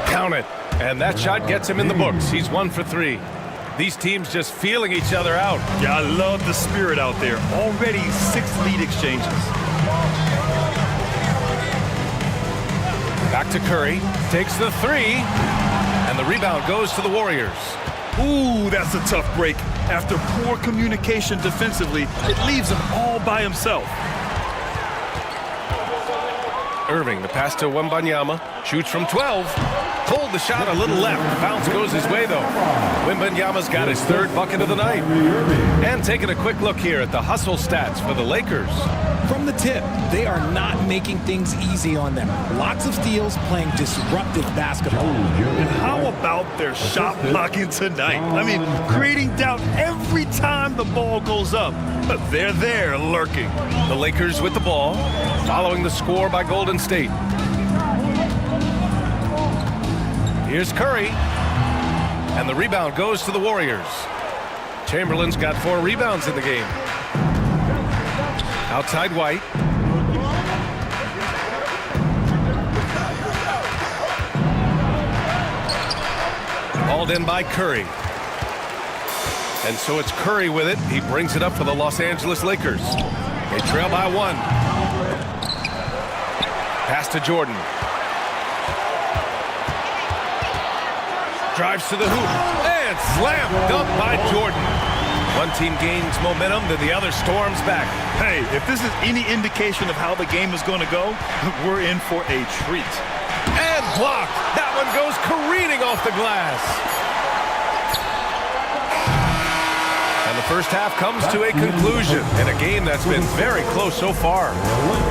Count it. And that shot gets him in the books. He's 1 for 3. These teams just feeling each other out. Yeah, I love the spirit out there. Already 6 lead exchanges. Back to Curry. Takes the 3. And the rebound goes to the Warriors. Ooh, that's a tough break. After poor communication defensively, it leaves him all by himself. Irving, the pass to Wembanyama. Shoots from 12. Pulled the shot a little left. Bounce goes his way, though. Wembanyama's got his 3rd bucket of the night. And taking a quick look here at the hustle stats for the Lakers. From the tip, they are not making things easy on them. Lots of steals, playing disruptive basketball. And how about their shot blocking tonight? I mean, creating doubt every time the ball goes up. But they're there lurking. The Lakers with the ball, following the score by Golden State. Here's Curry. And the rebound goes to the Warriors. Chamberlain's got 4 rebounds in the game. Outside White. Hauled in by Curry. And so it's Curry with it. He brings it up for the Los Angeles Lakers. They trail by 1. Pass to Jordan. Drives to the hoop and slam dunk by Jordan. One team gains momentum, then the other storms back. Hey, if this is any indication of how the game is going to go, we're in for a treat. And blocked. That one goes careening off the glass. And the first half comes to a conclusion in a game that's been very close so far.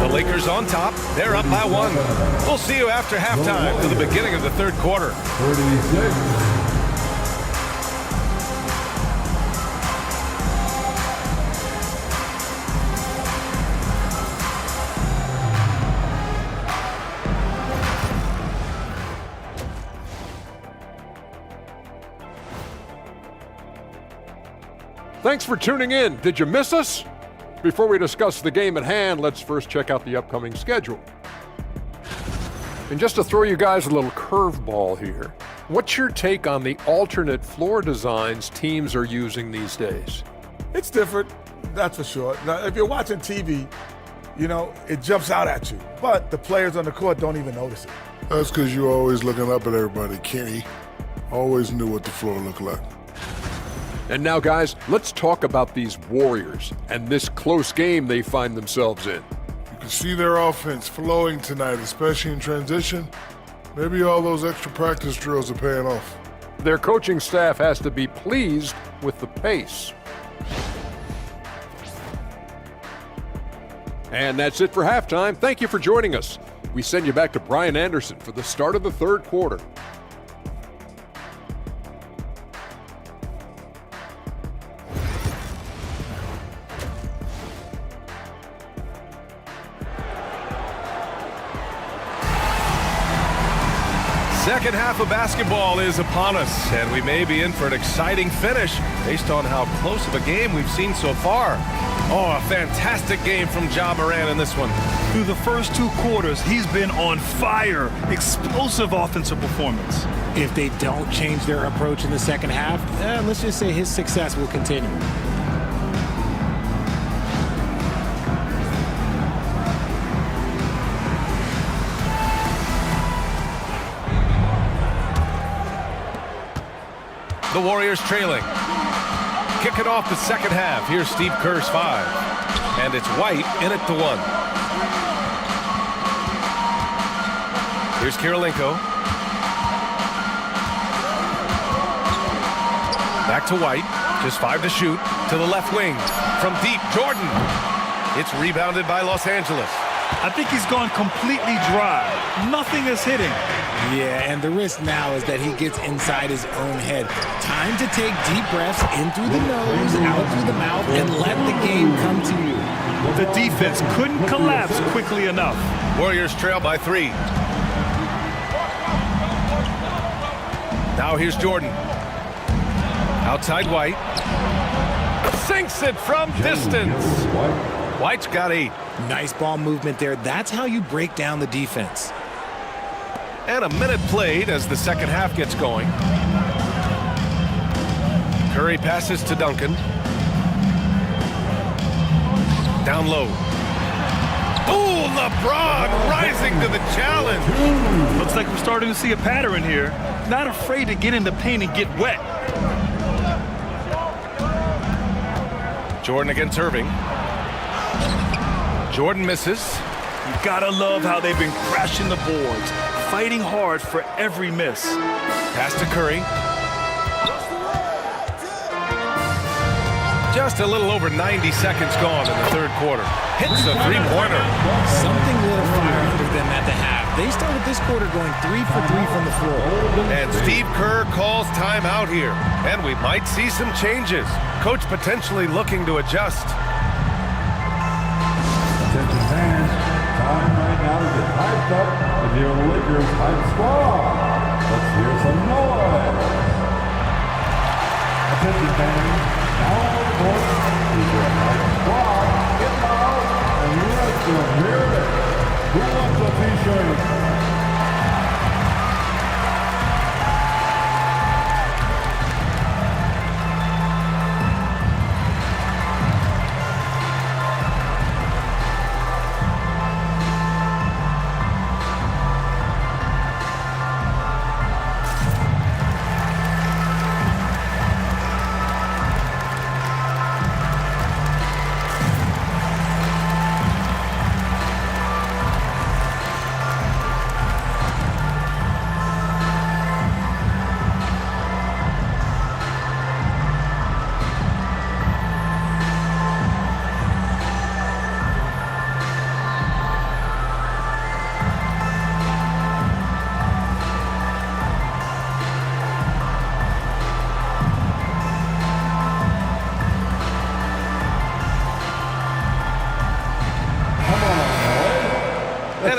The Lakers on top. They're up by 1. We'll see you after halftime for the beginning of the third quarter. 36. Thanks for tuning in. Did you miss us? Before we discuss the game at hand, let's first check out the upcoming schedule. And just to throw you guys a little curveball here, what's your take on the alternate floor designs teams are using these days? It's different, that's for sure. Now, if you're watching TV, you know, it jumps out at you. But the players on the court don't even notice it. That's because you're always looking up at everybody, Kenny. Always knew what the floor looked like. And now, guys, let's talk about these Warriors and this close game they find themselves in. You can see their offense flowing tonight, especially in transition. Maybe all those extra practice drills are paying off. Their coaching staff has to be pleased with the pace. And that's it for halftime. Thank you for joining us. We send you back to Brian Anderson for the start of the third quarter. Second half of basketball is upon us, and we may be in for an exciting finish based on how close of a game we've seen so far. Oh, a fantastic game from Ja Morant in this one. Through the first 2 quarters, he's been on fire. Explosive offensive performance. If they don't change their approach in the second half, let's just say his success will continue. The Warriors trailing. Kicking off the second half. Here's Steve Kerr's 5. And it's White in it to 1. Here's Kirilenko. Back to White. Just 5 to shoot. To the left wing. From deep, Jordan. It's rebounded by Los Angeles. I think he's gone completely dry. Nothing is hitting. Yeah, and the risk now is that he gets inside his own head. Time to take deep breaths in through the nose, out through the mouth, and let the game come to you. The defense couldn't collapse quickly enough. Warriors trail by 3. Now here's Jordan. Outside White. Sinks it from distance. White's got 8. Nice ball movement there. That's how you break down the defense. And a minute played as the second half gets going. Curry passes to Duncan. Down low. Oh, LeBron rising to the challenge. Looks like we're starting to see a pattern here. Not afraid to get in the paint and get wet. Jordan against Irving. Jordan misses. You gotta love how they've been crashing the boards, fighting hard for every miss. Pass to Curry. Just a little over 90 seconds gone in the third quarter. Hits a three-pointer. Something a little fire under them at the half. They started this quarter going 3 for 3 from the floor. And Steve Kerr calls timeout here. And we might see some changes. Coach potentially looking to adjust. Attention fans, time right now to get hyped up with your Lakers hype squad. Let's hear some noise. Attention fans, now on the court is your hype squad. Get loud and let them hear it. Who wants a t-shirt?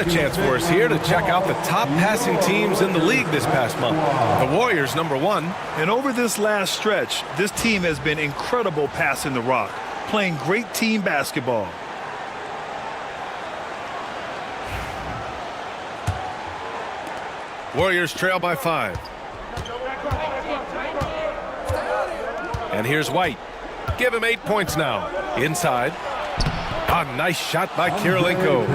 a chance for us here to check out the top passing teams in the league this past month. The Warriors, #1. And over this last stretch, this team has been incredible passing the rock, playing great team basketball. Warriors trail by 5. And here's White. Give him 8 points now. Inside. A nice shot by Kirilenko.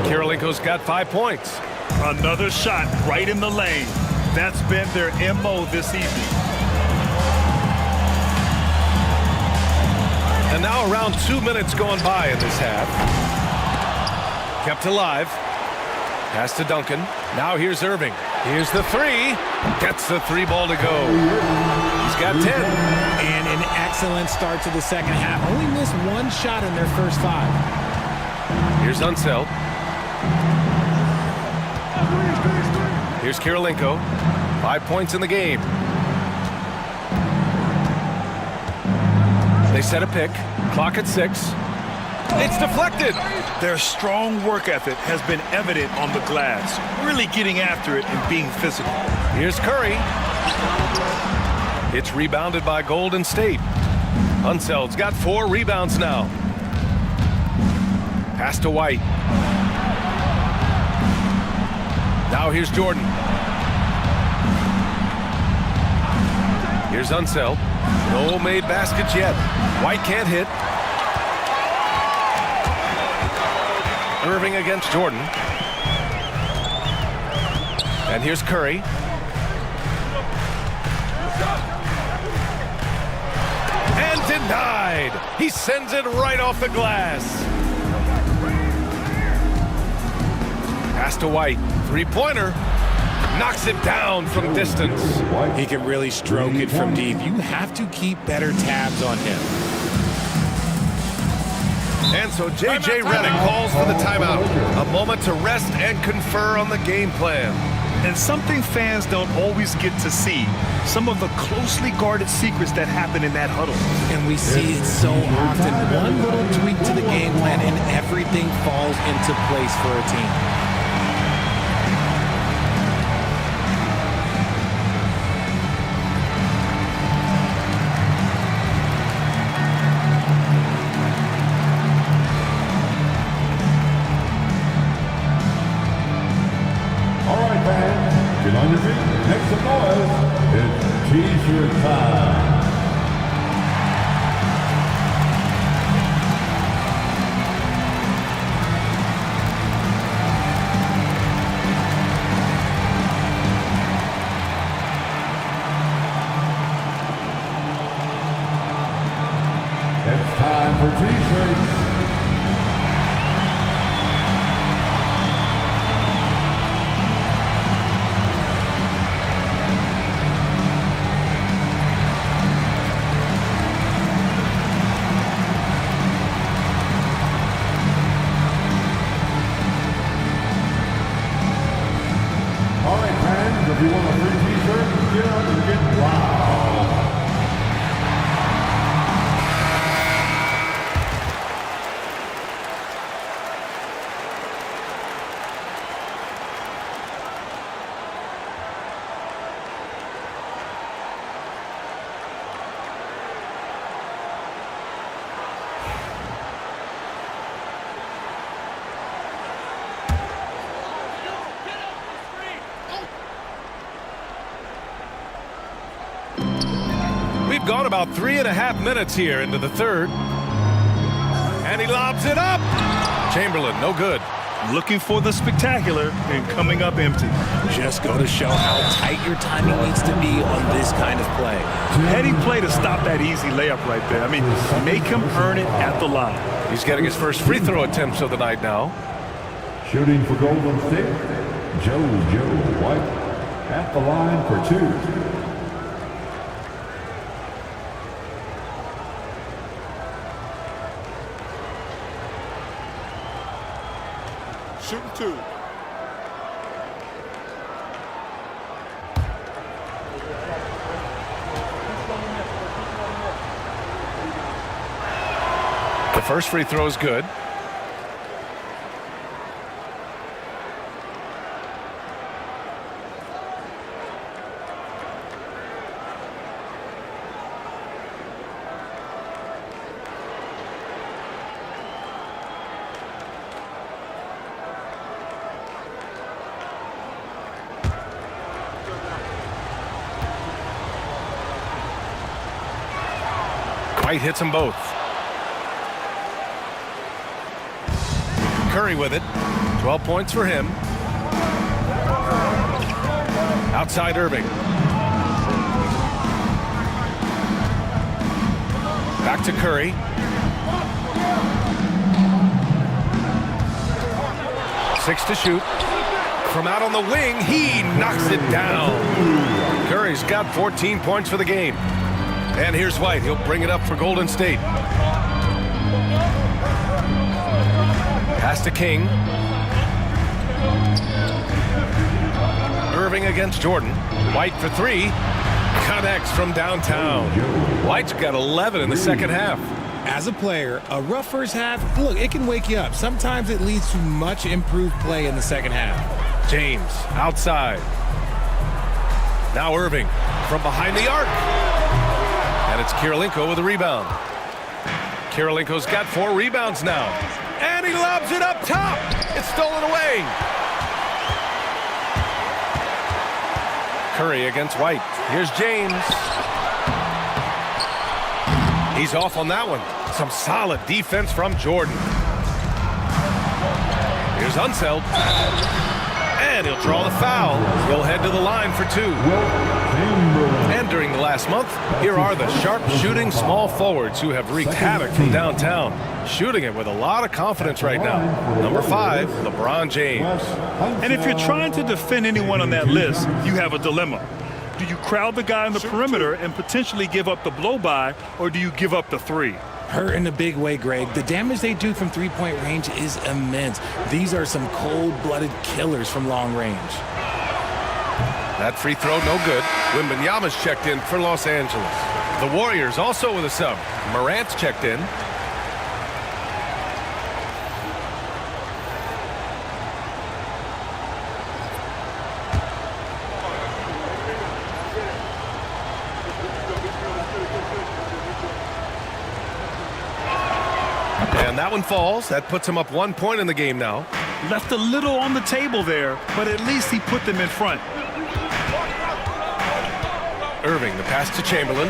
Kirilenko's got 5 points. Another shot right in the lane. That's been their MO this evening. And now around 2 minutes going by in this half. Kept alive. Pass to Duncan. Now here's Irving. Here's the 3. Gets the 3 ball to go. He's got 10. And an excellent start to the second half. Only missed 1 shot in their first 5. Here's Unseld. Here's Kirilenko. 5 points in the game. They set a pick. Clock at 6. It's deflected. Their strong work ethic has been evident on the glass, really getting after it and being physical. Here's Curry. It's rebounded by Golden State. Unseld's got 4 rebounds now. Pass to White. Now here's Jordan. Here's Unseld. No made baskets yet. White can't hit. Irving against Jordan. And here's Curry. And denied. He sends it right off the glass. Pass to White. 3-pointer. Knocks it down from distance. He can really stroke it from deep. You have to keep better tabs on him. And so J.J. Redick calls for the timeout. A moment to rest and confer on the game plan. And something fans don't always get to see, some of the closely guarded secrets that happen in that huddle. And we see it so often. One little tweak to the game plan and everything falls into place for a team. On your feet, make some noise. It's T-shirt time. It's time for T-shirts. If you want a free T-shirt, get up and get loud. We've gone about 3.5 minutes here into the third. And he lobs it up. Chamberlain, no good. Looking for the spectacular and coming up empty. Just go to show how tight your timing needs to be on this kind of play. Heady play to stop that easy layup right there. I mean, make him earn it at the line. He's getting his first free throw attempts of the night now. Shooting for Golden State, Joe White at the line for 2. Shooting 2. The first free throw is good. White hits them both. Curry with it. 12 points for him. Outside Irving. Back to Curry. Six to shoot. From out on the wing, he knocks it down. Curry's got 14 points for the game. And here's White. He'll bring it up for Golden State. Pass to King. Irving against Jordan. White for three. Connects from downtown. White's got 11 in the second half. As a player, a rough first half, look, it can wake you up. Sometimes it leads to much improved play in the second half. James outside. Now Irving from behind the arc. And it's Kirilenko with a rebound. Kirilenko's got 4 rebounds now. And he lobs it up top. It's stolen away. Curry against White. Here's James. He's off on that one. Some solid defense from Jordan. Here's Unseld. And he'll draw the foul. He'll head to the line for 2. And during the last month, here are the sharp-shooting small forwards who have wreaked havoc from downtown. Shooting it with a lot of confidence right now. Number 5, LeBron James. And if you're trying to defend anyone on that list, you have a dilemma. Do you crowd the guy on the perimeter and potentially give up the blow-by, or do you give up the 3? Hurt in a big way, Greg. The damage they do from three-point range is immense. These are some cold-blooded killers from long range. That free throw, no good. Wembanyama's checked in for Los Angeles. The Warriors also with a sub. Morant's checked in. And that one falls. That puts him up 1 point in the game now. Left a little on the table there, but at least he put them in front. Irving, the pass to Chamberlain.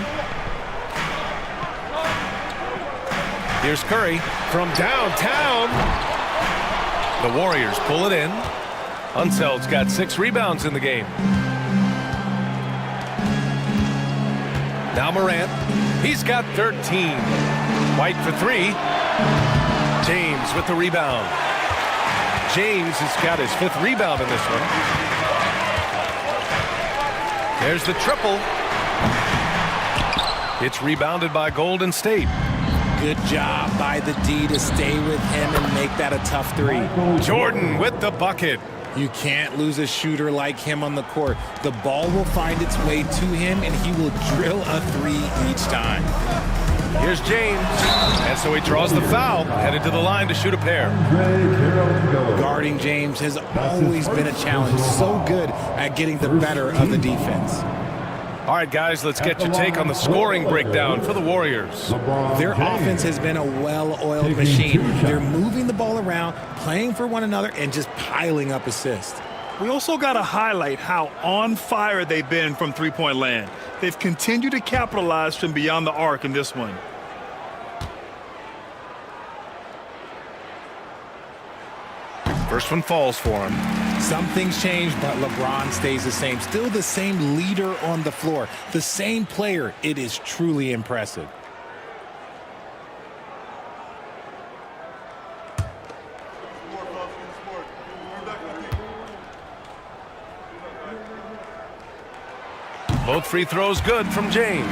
Here's Curry from downtown. The Warriors pull it in. Unseld's got 6 rebounds in the game. Now Morant. He's got 13. White for 3. James with the rebound. James has got his 5th rebound in this one. There's the triple. It's rebounded by Golden State. Good job by the D to stay with him and make that a tough 3. Jordan with the bucket. You can't lose a shooter like him on the court. The ball will find its way to him, and he will drill a 3 each time. Here's James. And so he draws the foul, headed to the line to shoot a pair. Guarding James has always been a challenge. So good at getting the better of the defense. All right, guys, let's get your take on the scoring breakdown for the Warriors. Their offense has been a well-oiled machine. They're moving the ball around, playing for one another, and just piling up assists. We also got to highlight how on fire they've been from three-point land. They've continued to capitalize from beyond the arc in this one. First one falls for him. Some things change, but LeBron stays the same. Still the same leader on the floor. The same player. It is truly impressive. Both free throws good from James.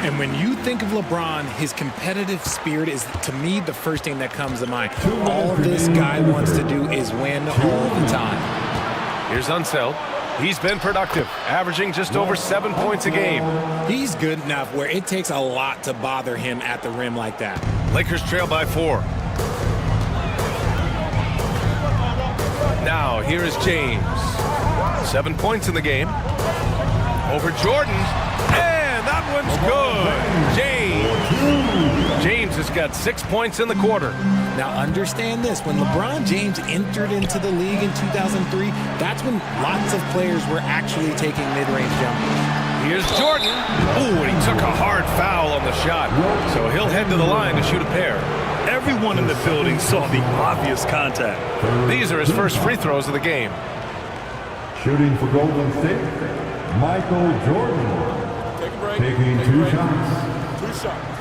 And when you think of LeBron, his competitive spirit is, to me, the first thing that comes to mind. All this guy wants to do is win all the time. Here's Unseld. He's been productive, averaging just over 7 points a game. He's good enough where it takes a lot to bother him at the rim like that. Lakers trail by 4. Now, here is James. 7 points in the game. Over Jordan. And that one's good. James has got 6 points in the quarter. Now understand this, when LeBron James entered into the league in 2003, that's when lots of players were actually taking mid-range jumpers. Here's Jordan. Ooh, and he took a hard foul on the shot. So he'll head to the line to shoot a pair. Everyone in the building saw the obvious contact. These are his first free throws of the game. Shooting for Golden State, Michael Jordan. Take a break. Taking Take a 2 break. shots. 2 shots.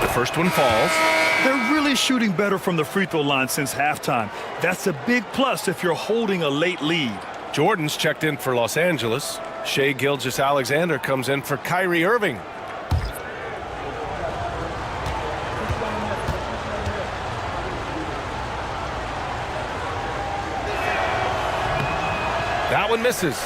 The first one falls. They're really shooting better from the free throw line since halftime. That's a big plus if you're holding a late lead. Jordan's checked in for Los Angeles. Shai Gilgeous-Alexander comes in for Kyrie Irving. That one misses.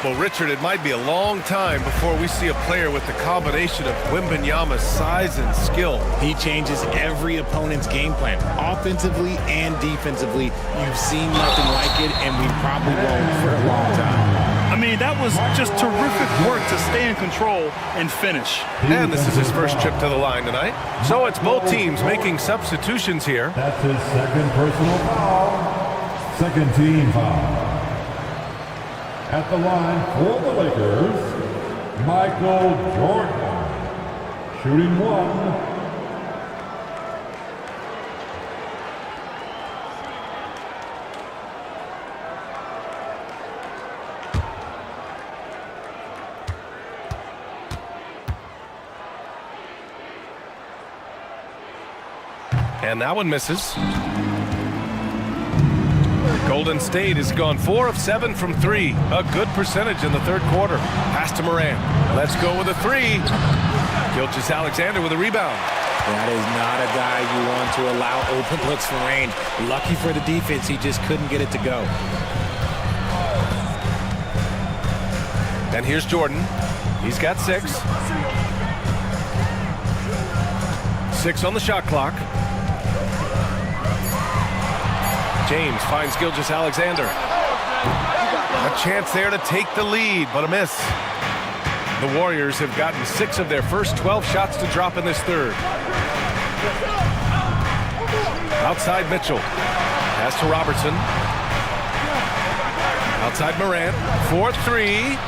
Well, Richard, it might be a long time before we see a player with the combination of Wembanyama's size and skill. He changes every opponent's game plan, offensively and defensively. You've seen nothing like it, and we probably won't for a long time. I mean, that was just terrific work to stay in control and finish. And this is his first trip to the line tonight. So it's both teams making substitutions here. That's his second personal foul. Second team foul. At the line for the Lakers, Michael Jordan. Shooting 1. And that one misses. Golden State has gone 4 of 7 from 3. A good percentage in the third quarter. Pass to Morant. Let's go with a 3. Gilgeous-Alexander with a rebound. That is not a guy you want to allow open looks from range. Lucky for the defense, he just couldn't get it to go. And here's Jordan. He's got 6. 6 on the shot clock. James finds Gilgeous-Alexander. A chance there to take the lead, but a miss. The Warriors have gotten 6 of their first 12 shots to drop in this third. Outside Mitchell. Pass to Robertson. Outside Morant. 4-3.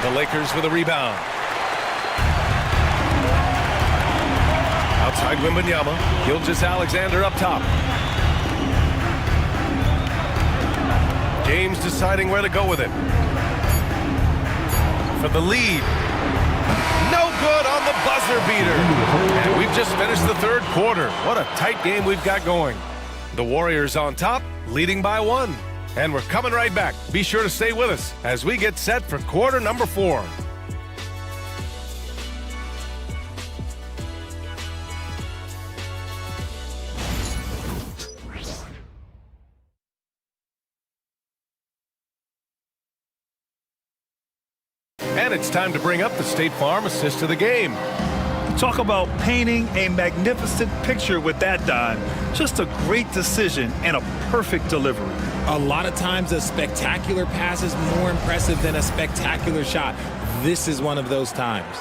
The Lakers with a rebound. Outside Wembanyama. Gilgeous-Alexander up top. James deciding where to go with it. For the lead. No good on the buzzer beater. And we've just finished the third quarter. What a tight game we've got going. The Warriors on top, leading by 1. And we're coming right back. Be sure to stay with us as we get set for quarter number 4. And it's time to bring up the State Farm assist of the game. Talk about painting a magnificent picture with that dime. Just a great decision and a perfect delivery. A lot of times a spectacular pass is more impressive than a spectacular shot. This is one of those times.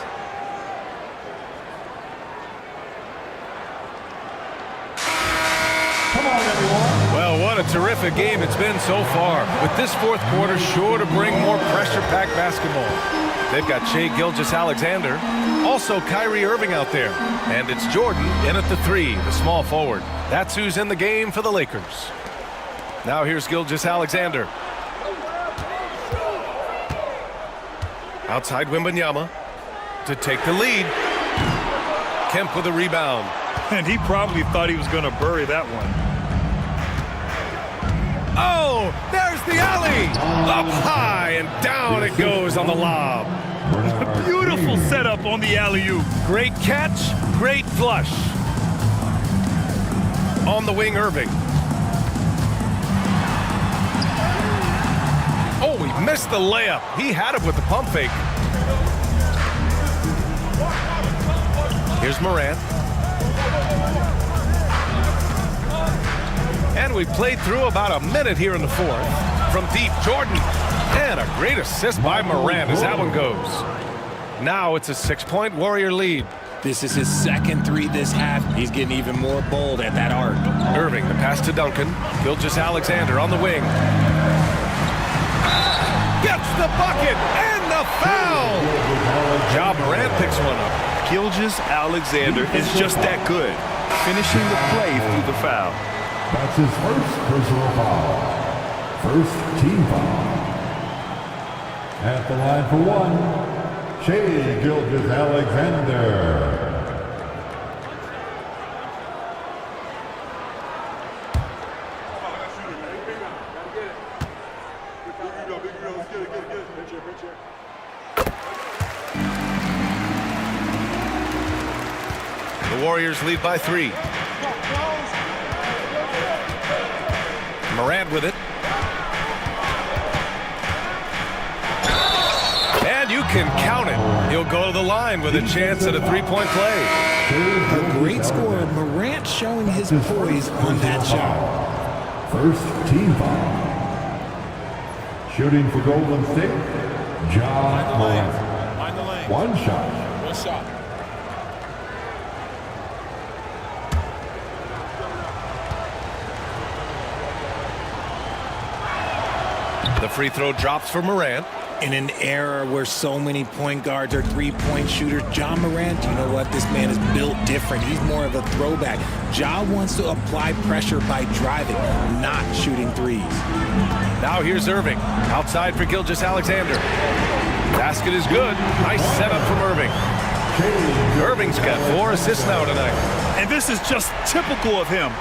Come on, everyone. Well, what a terrific game it's been so far. With this fourth quarter sure to bring more pressure-packed basketball. They've got Shai Gilgeous-Alexander, also Kyrie Irving out there. And it's Jordan in at the 3, the small forward. That's who's in the game for the Lakers. Now here's Gilgeous-Alexander. Outside Wembanyama to take the lead. Kemp with a rebound. And he probably thought he was going to bury that one. Oh, there's the alley. Up high and down it goes on the lob. Beautiful setup on the alley-oop. Great catch, great flush. On the wing, Irving. Oh, he missed the layup. He had it with the pump fake. Here's Morant. And we played through about a minute here in the fourth. From deep, Jordan. And a great assist by Morant as that one goes. Now it's a 6-point Warrior lead. This is his second three this half. He's getting even more bold at that arc. Irving, the pass to Duncan. Gilgeous-Alexander on the wing. Gets the bucket and the foul. Ja Morant picks one up. Gilgeous-Alexander is just that good, finishing the play through the foul. That's his first personal foul. First team foul. At the line for one, Shai Gilgeous-Alexander. The Warriors lead by 3. Morant with it. And you can count it. He'll go to the line with a chance at a three-point play. A great scorer, Morant showing his poise on that shot. First team foul. Shooting for Golden State, Ja Morant. One shot. One shot. The free throw drops for Morant. In an era where so many point guards are three-point shooters, Ja Morant, you know what? This man is built different. He's more of a throwback. Ja wants to apply pressure by driving, not shooting threes. Now here's Irving. Outside for Gilgeous-Alexander. Basket is good. Nice setup from Irving. Irving's got 4 assists now tonight. And this is just typical of him,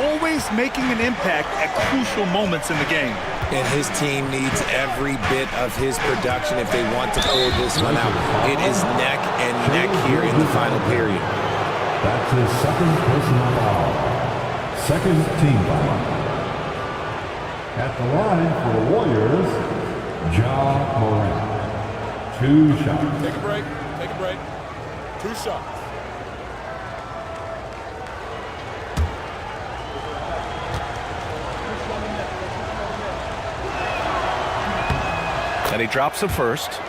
always making an impact at crucial moments in the game. And his team needs every bit of his production if they want to pull this one out. It is neck and neck here in the final period. That's his second personal foul. Second team foul. At the line for the Warriors, Ja Morant. 2 shots. Take a break. Take a break. 2 shots. And he drops it first.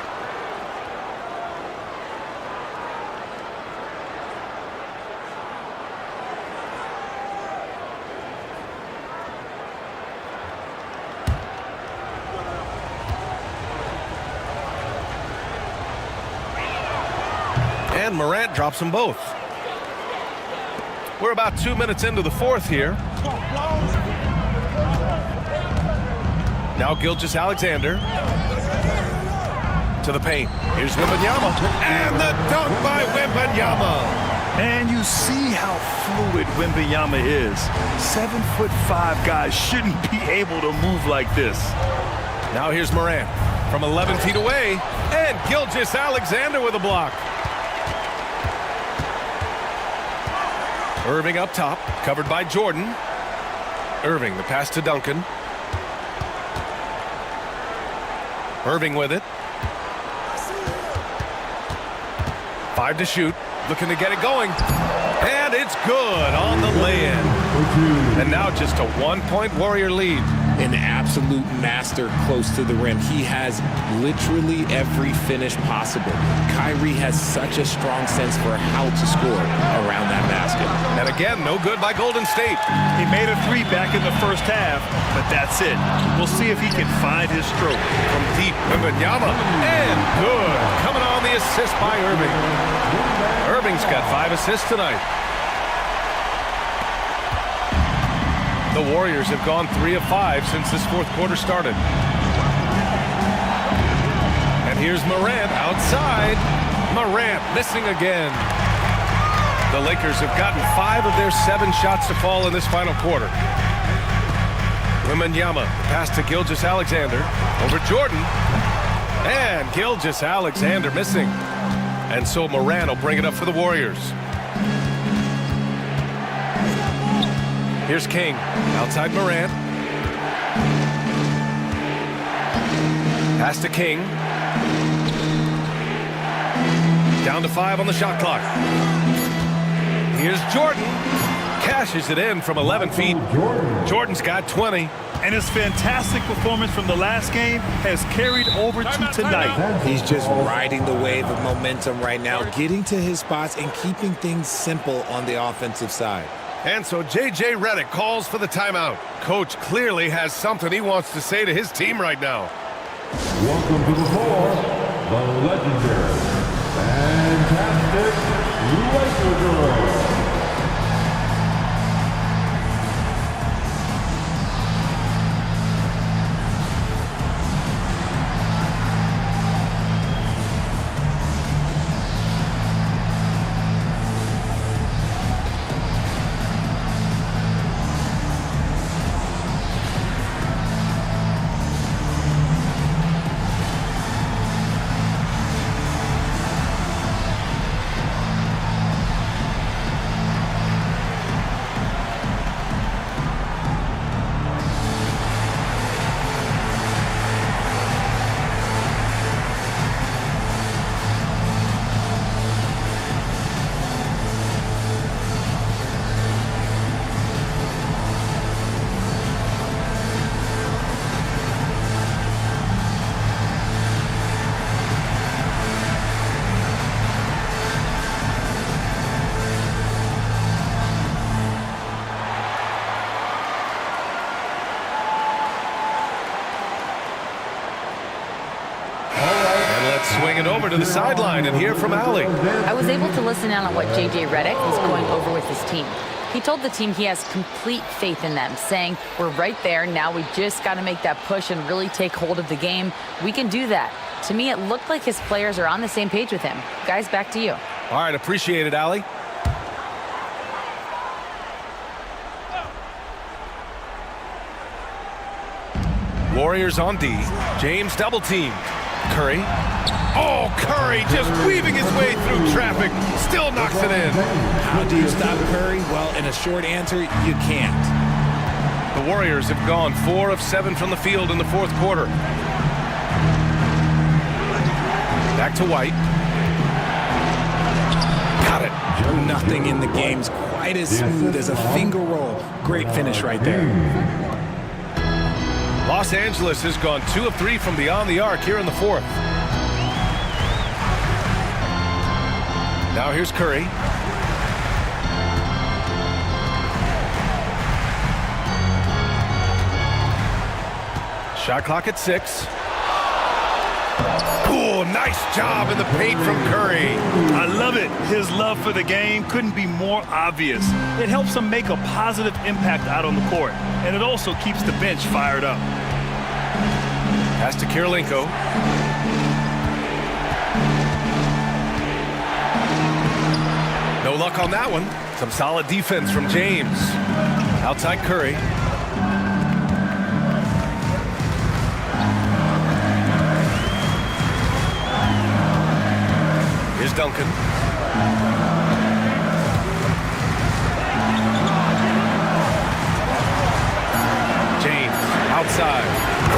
And Morant drops them both. We're about 2 minutes into the fourth here. Now Gilgeous-Alexander to the paint. Here's Wembanyama. And the dunk by Wembanyama. And you see how fluid Wembanyama is. 7'5" guys shouldn't be able to move like this. Now here's Morant from 11 feet away. And Gilgeous-Alexander with a block. Irving up top, covered by Jordan. Irving, the pass to Duncan. Irving with it. 5 to shoot, looking to get it going. And it's good on the lay-in. And now just a 1-point Warrior lead. An absolute master close to the rim. He has literally every finish possible. Kyrie has such a strong sense for how to score around that basket. And again, no good by Golden State. He made a 3 back in the first half, but that's it. We'll see if he can find his stroke. From deep, Wembanyama. And good. Coming on the assist by Irving. Irving's got 5 assists tonight. The Warriors have gone 3 of 5 since this fourth quarter started. And here's Morant outside. Morant missing again. The Lakers have gotten 5 of their 7 shots to fall in this final quarter. Wembanyama, pass to Gilgeous-Alexander. Over Jordan. And Gilgeous-Alexander missing. And so Morant will bring it up for the Warriors. Here's King, outside Morant. Pass to King. Down to 5 on the shot clock. Here's Jordan. cashes it in from 11 feet. Jordan's got 20. And his fantastic performance from the last game has carried over to tonight. He's just riding the wave of momentum right now, getting to his spots and keeping things simple on the offensive side. And so J.J. Redick calls for the timeout. Coach clearly has something he wants to say to his team right now. Welcome to the floor, the legendary, fantastic Laker girl. Swing it over to the sideline and hear from Allie. I was able to listen in on what J.J. Redick was going over with his team. He told the team he has complete faith in them, saying, we're right there, now we just got to make that push and really take hold of the game. We can do that. To me, it looked like his players are on the same page with him. Guys, back to you. All right, appreciate it, Allie. Warriors on D. James double teamed. Curry. Oh, Curry just weaving his way through traffic. Still knocks it in. How do you stop Curry? Well, in a short answer, you can't. The Warriors have gone 4 of 7 from the field in the fourth quarter. Back to White. Got it. Nothing in the game's quite as smooth as a finger roll. Great finish right there. Los Angeles has gone 2 of 3 from beyond the arc here in the fourth. Now here's Curry. Shot clock at 6. Oh, nice job in the paint from Curry. I love it. His love for the game couldn't be more obvious. It helps him make a positive impact out on the court, and it also keeps the bench fired up. Pass to Kirilenko. No luck on that one. Some solid defense from James. Outside Curry. Here's Duncan. James outside.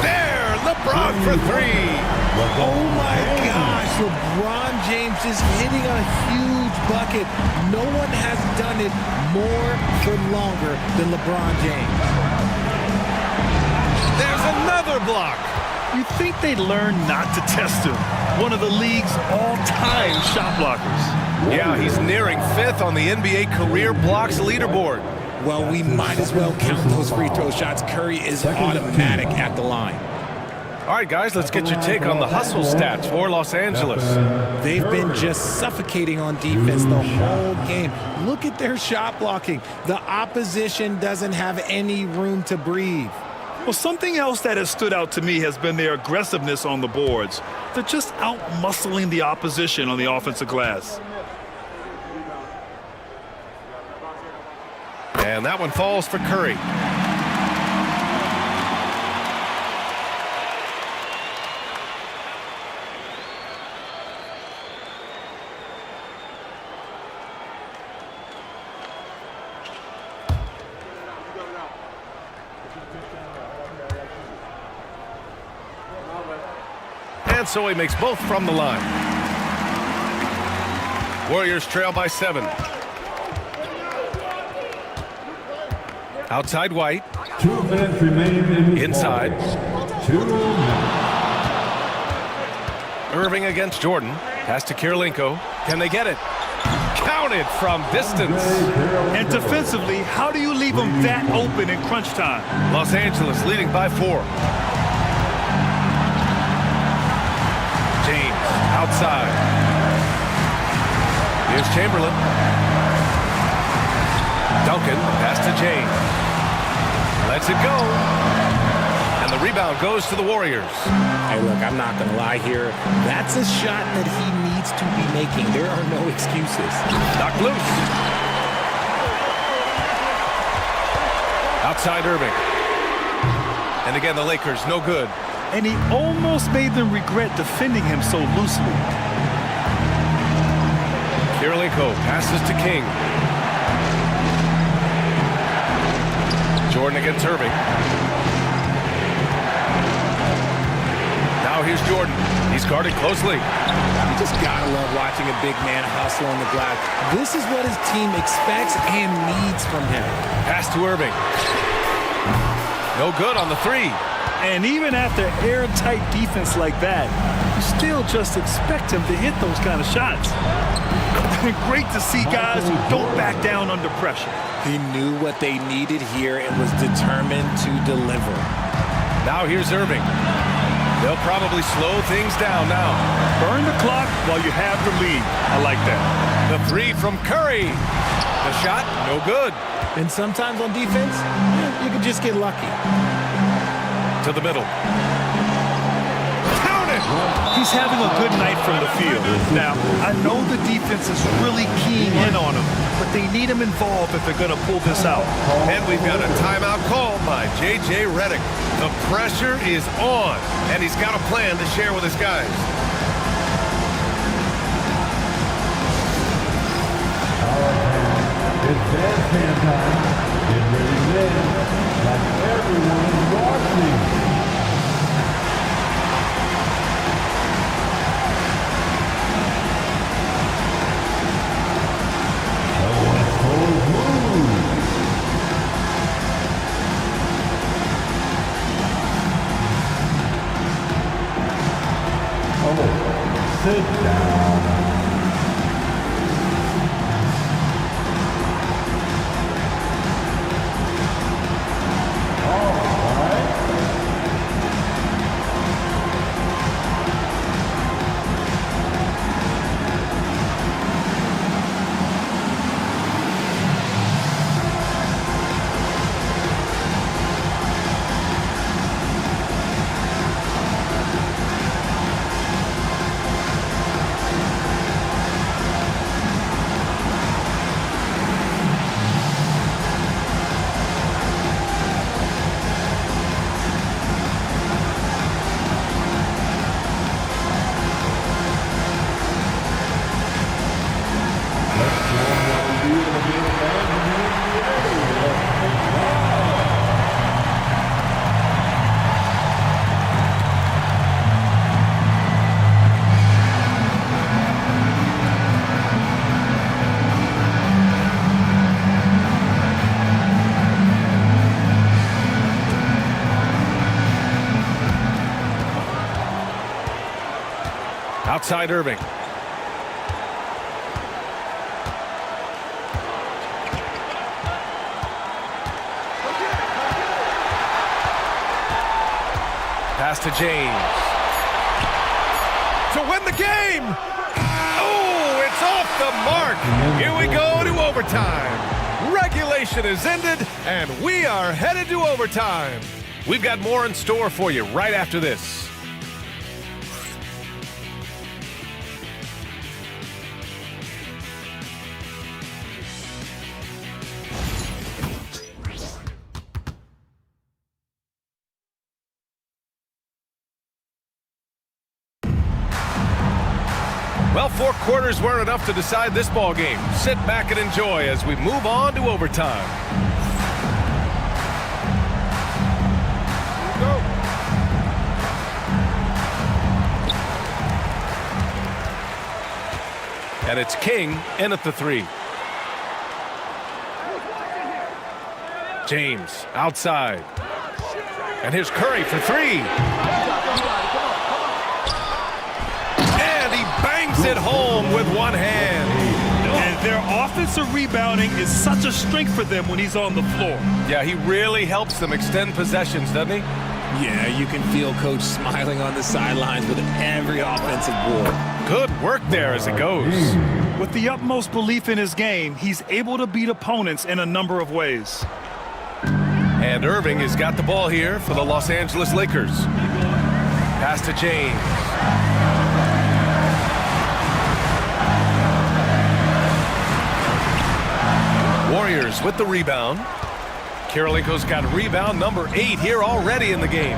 There, LeBron for 3. Oh my gosh, LeBron James is hitting a huge bucket. No one has done it more for longer than LeBron James. There's another block. You'd think they'd learn not to test him. One of the league's all-time shot blockers. Yeah, he's nearing 5th on the NBA career blocks leaderboard. Well, we might as well count those free throw shots. Curry is automatic at the line. All right, guys, let's get your take on the hustle stats for Los Angeles. They've been just suffocating on defense the whole game. Look at their shot blocking. The opposition doesn't have any room to breathe. Well, something else that has stood out to me has been their aggressiveness on the boards. They're just out-muscling the opposition on the offensive glass. And that one falls for Curry. And so he makes both from the line. Warriors trail by 7. Outside White. 2 minutes remain Inside. 2 minutes. Irving against Jordan. Pass to Kirilenko. Can they get it? Counted from distance. And defensively, how do you leave them that open in crunch time? Los Angeles leading by 4. James outside. Here's Chamberlain. Duncan, pass to James. Lets it go. And the rebound goes to the Warriors. Hey, look, I'm not going to lie here. That's a shot that he needs to be making. There are no excuses. Knocked loose. Outside Irving. And again, the Lakers, no good. And he almost made them regret defending him so loosely. Kirilenko passes to King. Jordan against Irving. Now here's Jordan. He's guarded closely. You just gotta love watching a big man hustle on the glass. This is what his team expects and needs from him. Pass to Irving. No good on the 3. And even after airtight defense like that, you still just expect him to hit those kind of shots. Great to see guys who don't back down under pressure. He knew what they needed here and was determined to deliver. Now here's Irving. They'll probably slow things down now. Burn the clock while you have the lead. I like that. The 3 from Curry. The shot, no good. And sometimes on defense, you can just get lucky. To the middle. Count it! He's having a good night from the field. Now, I know the defense is really keying in on him, but they need him involved if they're going to pull this out. And we've got a timeout called by J.J. Redick. The pressure is on, and he's got a plan to share with his guys. It's dance hand time. Get ready to dance like everyone is watching. The West Coast Blues. Oh, sit down. Outside Irving. Pass to James. To win the game! Oh, it's off the mark! Here we go to overtime. Regulation is ended, and we are headed to overtime. We've got more in store for you right after this. Well, 4 quarters weren't enough to decide this ball game. Sit back and enjoy as we move on to overtime. And it's King in at the 3. James outside. And here's Curry for three. And he bangs it home with one hand. And their offensive rebounding is such a strength for them when he's on the floor. Yeah, he really helps them extend possessions, doesn't he? Yeah, you can feel Coach smiling on the sidelines with every offensive board. Good work there as it goes. With the utmost belief in his game, he's able to beat opponents in a number of ways. And Irving has got the ball here for the Los Angeles Lakers. Pass to James. Warriors with the rebound. Kirilenko's got rebound number 8 here already in the game.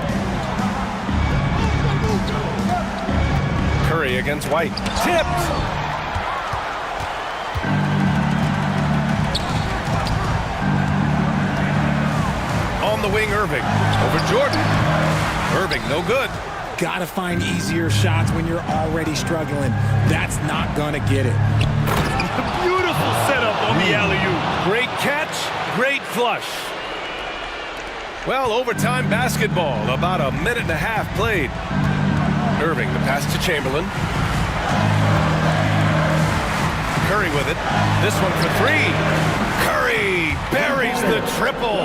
Curry against White. Tipped! On the wing, Irving. Over Jordan. Irving, no good. Gotta find easier shots when you're already struggling. That's not gonna get it. Beautiful setup on the alley-oop. Great catch, great flush. Well, overtime basketball, about a minute and a half played. Irving, the pass to Chamberlain. Curry with it. This one for three. Curry buries the triple.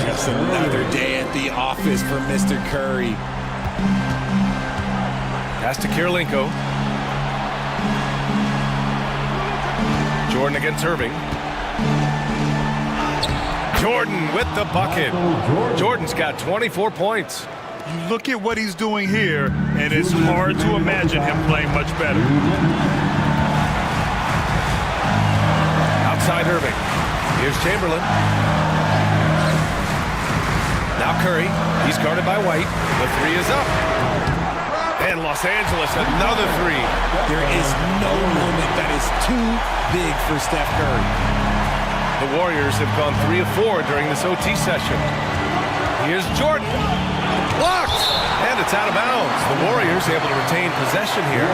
Just another day at the office for Mr. Curry. Pass to Kirilenko. Jordan against Irving. Jordan with the bucket. Jordan's got 24 points. You look at what he's doing here, and it's hard to imagine him playing much better. Outside Irving. Here's Chamberlain. Now Curry. He's guarded by White. The three is up. And Los Angeles, another three. There is no moment that is too big for Steph Curry. The Warriors have gone 3 of 4 during this OT session. Here's Jordan. Blocked! And it's out of bounds. The Warriors able to retain possession here.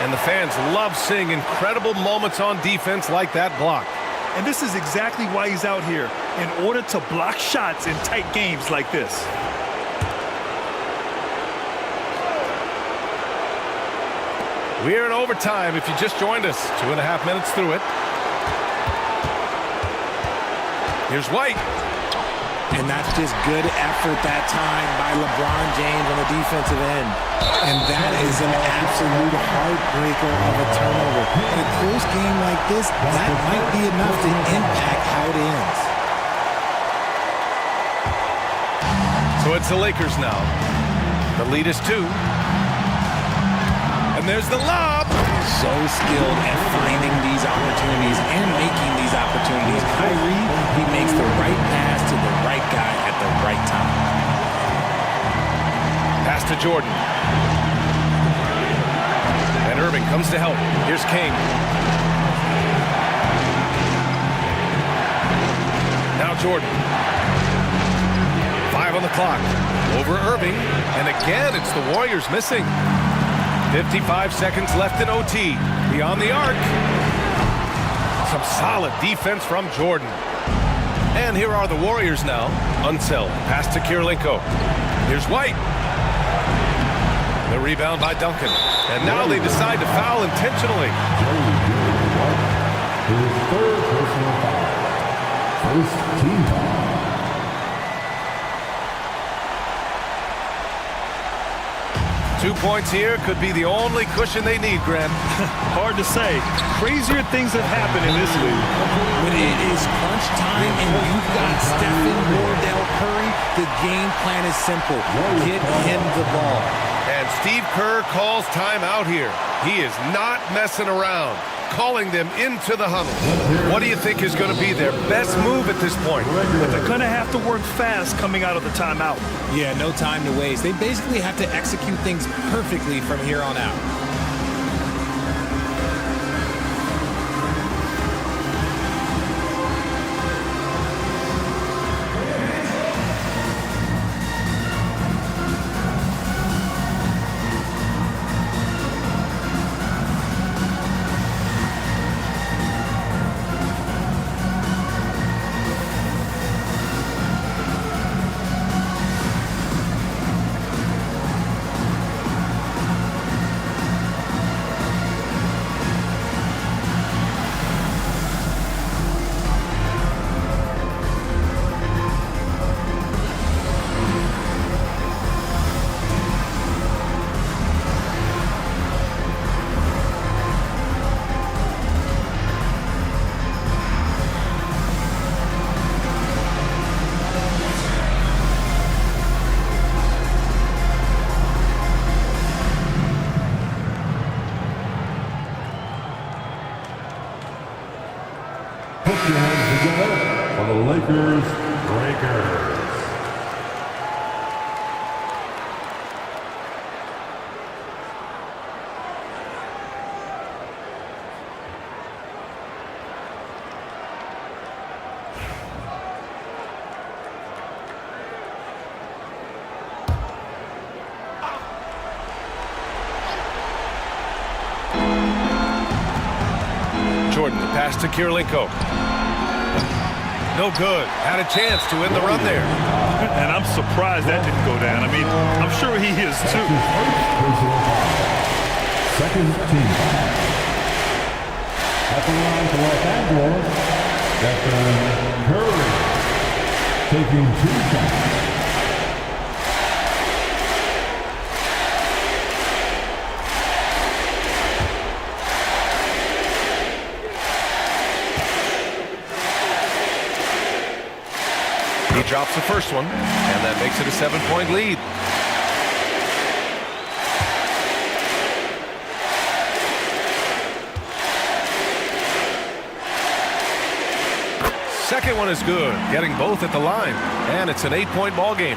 And the fans love seeing incredible moments on defense like that block. And this is exactly why he's out here, in order to block shots in tight games like this. We're in overtime if you just joined us. 2.5 minutes through it. Here's White. And that's just good effort that time by LeBron James on the defensive end. And that is an absolute heartbreaker of a turnover. In a close game like this, that might be enough to impact how it ends. So it's the Lakers now. The lead is 2. And there's the lob. So skilled at finding these opportunities and making these opportunities. Kyrie, he makes the right pass to the right guy at the right time. Pass to Jordan. And Irving comes to help. Here's King. Now Jordan. 5 on the clock. Over Irving. And again, it's the Warriors missing. 55 seconds left in OT. Beyond the arc. Some solid defense from Jordan. And here are the Warriors now. Unseld. Pass to Kirilenko. Here's White. The rebound by Duncan. And now they decide to foul intentionally. His third personal foul. First team foul. Two points here could be the only cushion they need, Grant. Hard to say. Crazier things have happened in this league. When it is crunch time and you've got Stephen Wardell Curry, the game plan is simple. Get him the ball. And Steve Kerr calls timeout here. He is not messing around, calling them into the huddle. What do you think is going to be their best move at this point? But they're going to have to work fast coming out of the timeout. Yeah, no time to waste. They basically have to execute things perfectly from here on out. Put your hands together for the Lakers Breakers. Jordan, the pass to Kirilenko. No good. Had a chance to win the run there. And I'm surprised that didn't go down. I mean, I'm sure he is too. Second team. At the line for Los Angeles, Stephen Curry taking 2 shots. He drops the first one, and that makes it a 7-point lead. Second one is good, getting both at the line, and it's an 8-point ball game.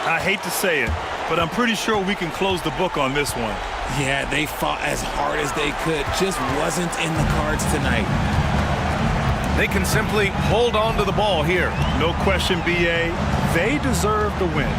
I hate to say it, but I'm pretty sure we can close the book on this one. Yeah, they fought as hard as they could. Just wasn't in the cards tonight. They can simply hold on to the ball here. No question, B.A. They deserve the win.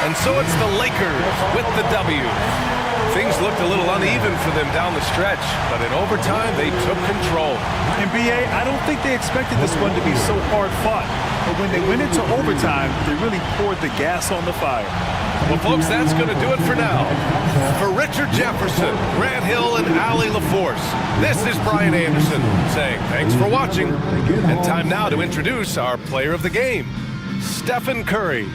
And so it's the Lakers with the W. Things looked a little uneven for them down the stretch, but in overtime, they took control. And B.A., I don't think they expected this one to be so hard fought. But when they went into overtime, they really poured the gas on the fire. Well, folks, that's going to do it for now. For Richard Jefferson, Grant Hill, and Allie LaForce, this is Brian Anderson saying thanks for watching. And time now to introduce our player of the game, Stephen Curry.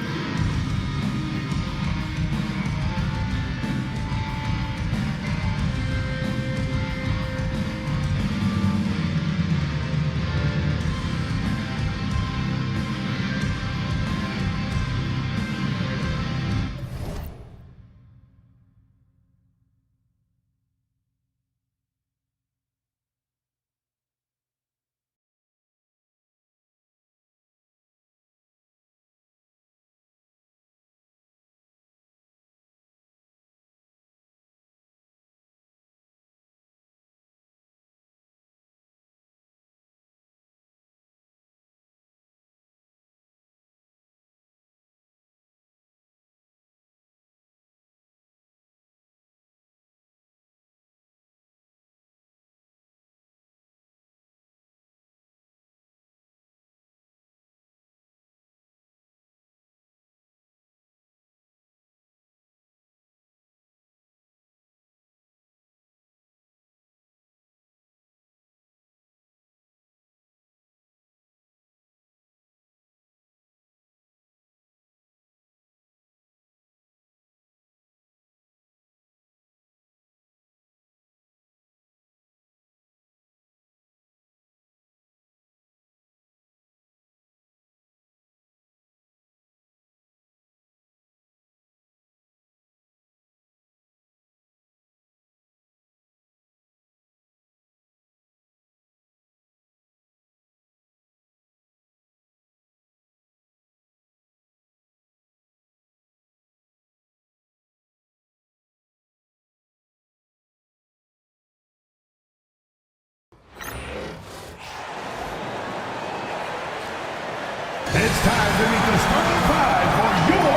It's time to meet the starting 5 for your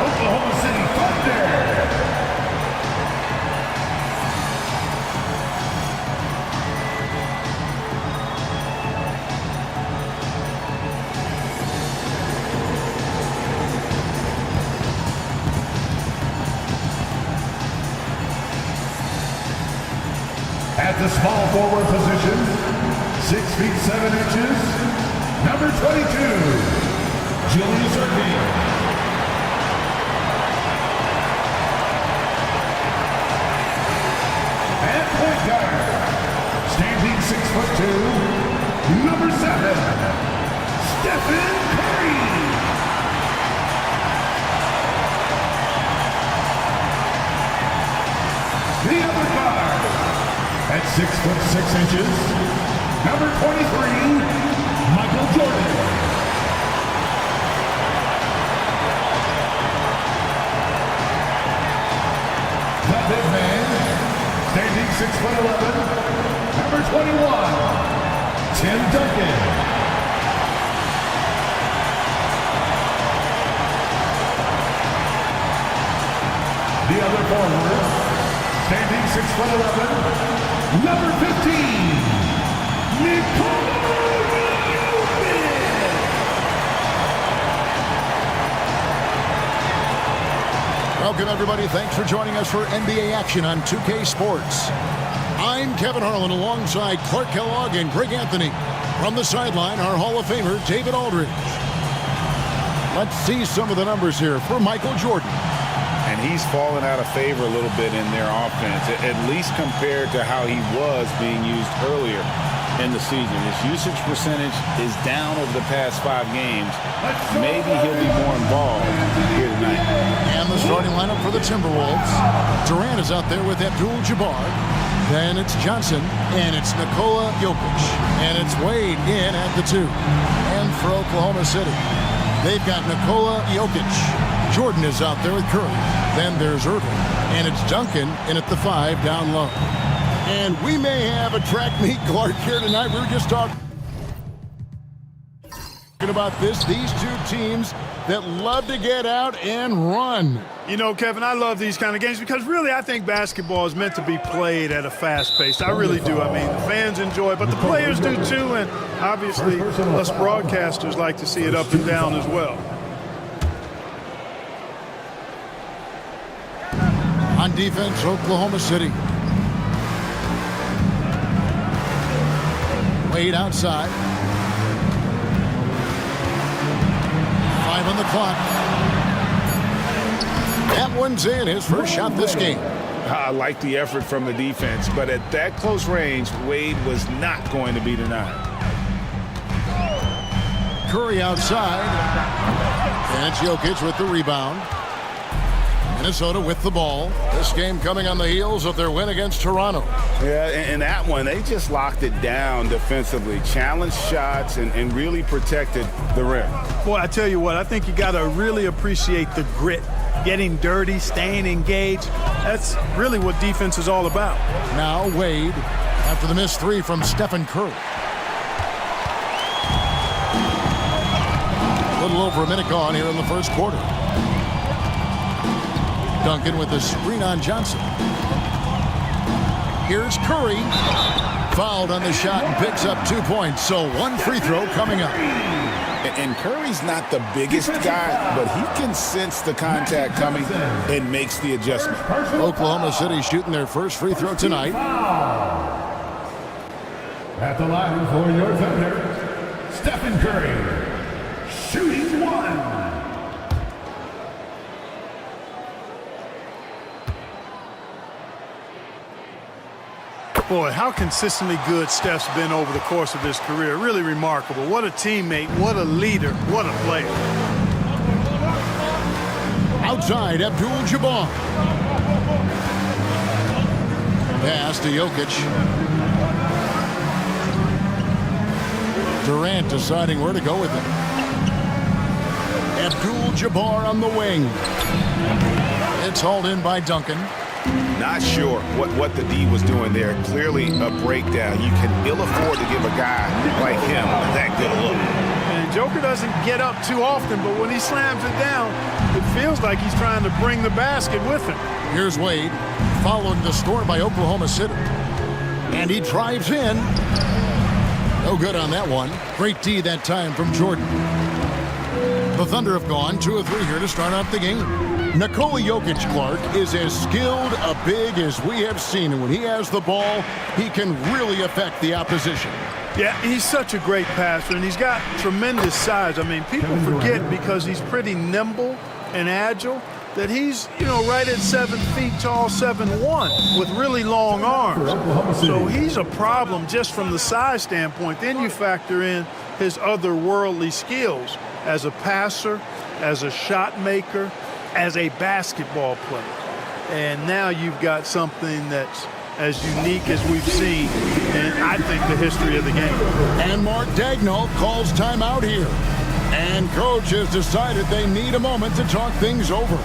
Oklahoma City Thunder. At the small forward position, 6 feet 7 inches, number 22, Julius Erving. And point guard, standing 6'2", number 7, Stephen Curry. The other guard, at 6'6", number 23, Michael Jordan. The big man, standing 6'11", number 21, Tim Duncan. The other forward, standing 6'11", number 15, Nikola Jokic. Welcome, everybody. Thanks for joining us for NBA action on 2K Sports. I'm Kevin Harlan alongside Clark Kellogg and Greg Anthony. From the sideline, our Hall of Famer, David Aldridge. Let's see some of the numbers here for Michael Jordan. And he's fallen out of favor a little bit in their offense, at least compared to how he was being used earlier in the season. His usage percentage is down over the past 5 games. Maybe he'll be more involved here tonight. And the starting lineup for the Timberwolves. Durant is out there with Abdul-Jabbar. Then it's Johnson, and it's Nikola Jokic. And it's Wade in at the 2. And for Oklahoma City, they've got Nikola Jokic. Jordan is out there with Curry. Then there's Irving. And it's Duncan in at the 5 down low. And we may have a track meet, Clark, here tonight. We were just talking about this. These two teams that love to get out and run. You know, Kevin, I love these kind of games because really I think basketball is meant to be played at a fast pace. I really do. I mean, the fans enjoy it, but the players do too. And obviously us broadcasters like to see it up and down as well. On defense, Oklahoma City. Wade outside. 5 on the clock. That one's in, his first shot this game. I like the effort from the defense, but at that close range, Wade was not going to be denied. Curry outside. And it's Jokic with the rebound. Minnesota with the ball. This game coming on the heels of their win against Toronto. Yeah, and that one, they just locked it down defensively. Challenged shots and really protected the rim. Boy, I tell you what, I think you got to really appreciate the grit. Getting dirty, staying engaged. That's really what defense is all about. Now Wade after the missed 3 from Stephen Curry. A little over a minute gone here in the first quarter. Duncan with a screen on Johnson. Here's Curry. Fouled on the shot and picks up 2 points. So 1 free throw coming up. And Curry's not the biggest guy, but he can sense the contact coming and makes the adjustment. Oklahoma City shooting their first free throw tonight. At the line for your thunder, Stephen Curry, shooting 1. Boy, how consistently good Steph's been over the course of his career. Really remarkable. What a teammate, what a leader, what a player. Outside, Abdul-Jabbar. Pass to Jokic. Durant deciding where to go with it. Abdul-Jabbar on the wing. It's hauled in by Duncan. Not sure what the D was doing there. Clearly a breakdown. You can ill afford to give a guy like him that good a look. And Joker doesn't get up too often, but when he slams it down, it feels like he's trying to bring the basket with him. Here's Wade, following the score by Oklahoma City. And he drives in. No good on that one. Great D that time from Jordan. The Thunder have gone 2 of 3 here to start off the game. Nikola Jokic, Clark, is as skilled a big as we have seen. And when he has the ball, he can really affect the opposition. Yeah, he's such a great passer, and he's got tremendous size. I mean, people forget because he's pretty nimble and agile that he's, right at 7 feet tall, 7'1", with really long arms. So he's a problem just from the size standpoint. Then you factor in his otherworldly skills as a passer, as a shot maker, as a basketball player. And now you've got something that's as unique as we've seen in, I think, the history of the game. And Mark Daigneault calls timeout here. And coach has decided they need a moment to talk things over.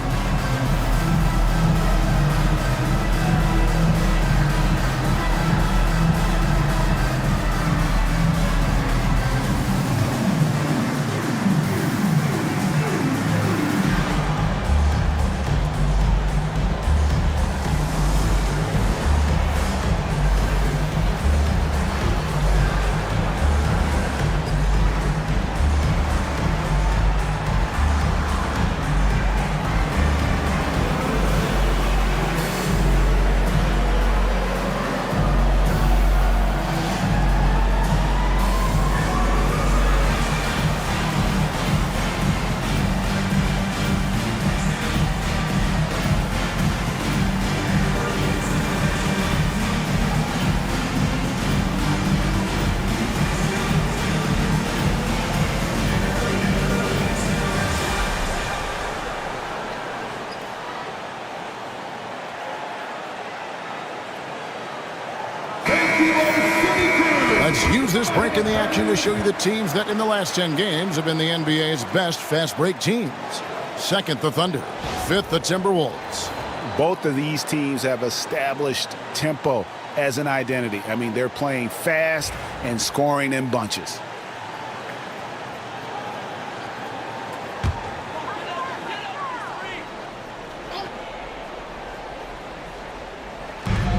Let's use this break in the action to show you the teams that in the last 10 games have been the NBA's best fast break teams. Second, the Thunder. Fifth, the Timberwolves. Both of these teams have established tempo as an identity. I mean, they're playing fast and scoring in bunches.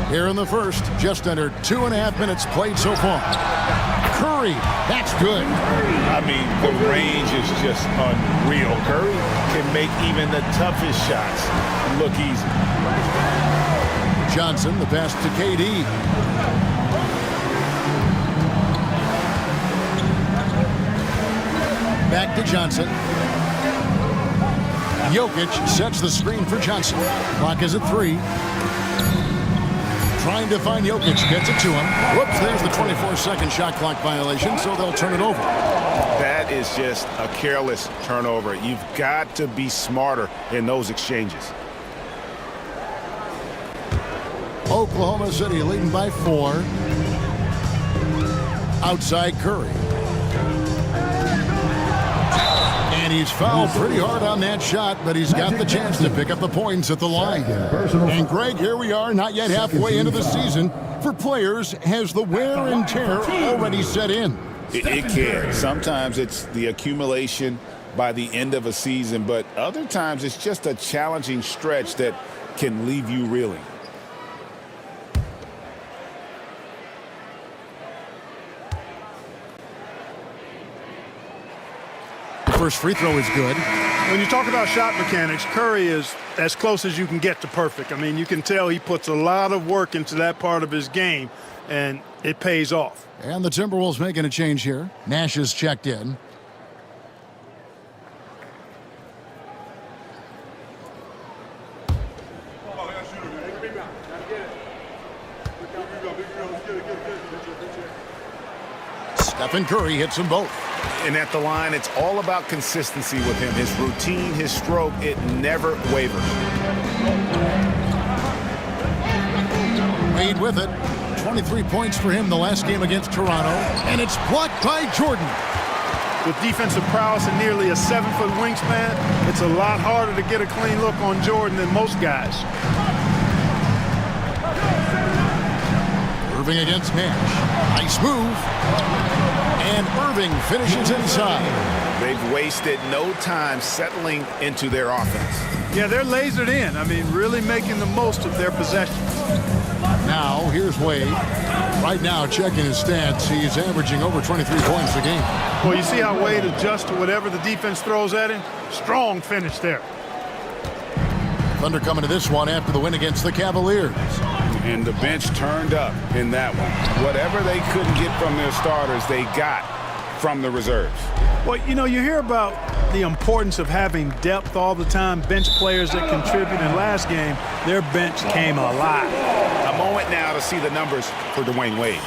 Here in the first, just under 2.5 minutes played so far. Curry, that's good. I mean, the range is just unreal. Curry can make even the toughest shots look easy. Johnson, the pass to KD. Back to Johnson. Jokic sets the screen for Johnson. Clock is at 3. Trying to find Jokic, gets it to him. Whoops, there's the 24-second shot clock violation, so they'll turn it over. That is just a careless turnover. You've got to be smarter in those exchanges. Oklahoma City leading by 4. Outside Curry. And he's fouled pretty hard on that shot, but he's got the chance to pick up the points at the line. And Greg, here we are, not yet halfway into the season. For players, has the wear and tear already set in? It can. Sometimes it's the accumulation by the end of a season, but other times it's just a challenging stretch that can leave you reeling. First free throw is good. When you talk about shot mechanics, Curry is as close as you can get to perfect. I mean, you can tell he puts a lot of work into that part of his game, and it pays off. And the Timberwolves making a change here. Nash is checked in. Stephen Curry hits them both. And at the line, it's all about consistency with him. His routine, his stroke, it never wavers. Wade with it. 23 points for him the last game against Toronto. And it's blocked by Jordan. With defensive prowess and nearly a 7-foot wingspan, it's a lot harder to get a clean look on Jordan than most guys. Irving against Nash. Nice move. And Irving finishes inside. They've wasted no time settling into their offense. Yeah, they're lasered in. I mean, really making the most of their possessions. Now, here's Wade. Right now, checking his stats, he's averaging over 23 points a game. Well, you see how Wade adjusts to whatever the defense throws at him? Strong finish there. Thunder coming to this one after the win against the Cavaliers. And the bench turned up in that one. Whatever they couldn't get from their starters, they got from the reserves. Well, you know, you hear about the importance of having depth all the time, bench players that contribute. In last game, their bench came alive. A moment now to see the numbers for Dwayne Wade.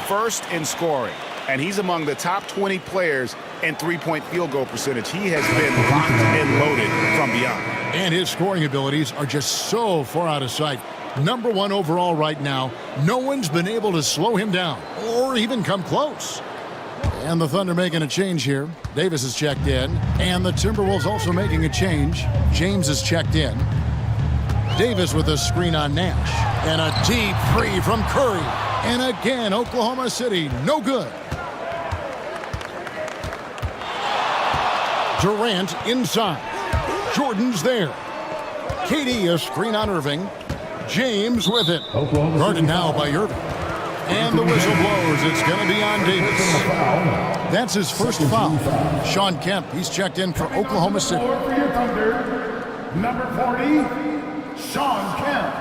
First in scoring, and he's among the top 20 players in three-point field goal percentage. He has been locked and loaded from beyond. And his scoring abilities are just so far out of sight. Number 1 overall right now. No one's been able to slow him down or even come close. And the Thunder making a change here. Davis is checked in. And the Timberwolves also making a change. James is checked in. Davis with a screen on Nash. And a deep three from Curry. And again, Oklahoma City, no good. Durant inside. Jordan's there. KD a screen on Irving. James with it. Guarded now by Irving. And the whistle blows. It's going to be on Davis. That's his first foul. Sean Kemp, he's checked in for Oklahoma City. For your Thunder, number 40, Sean Kemp.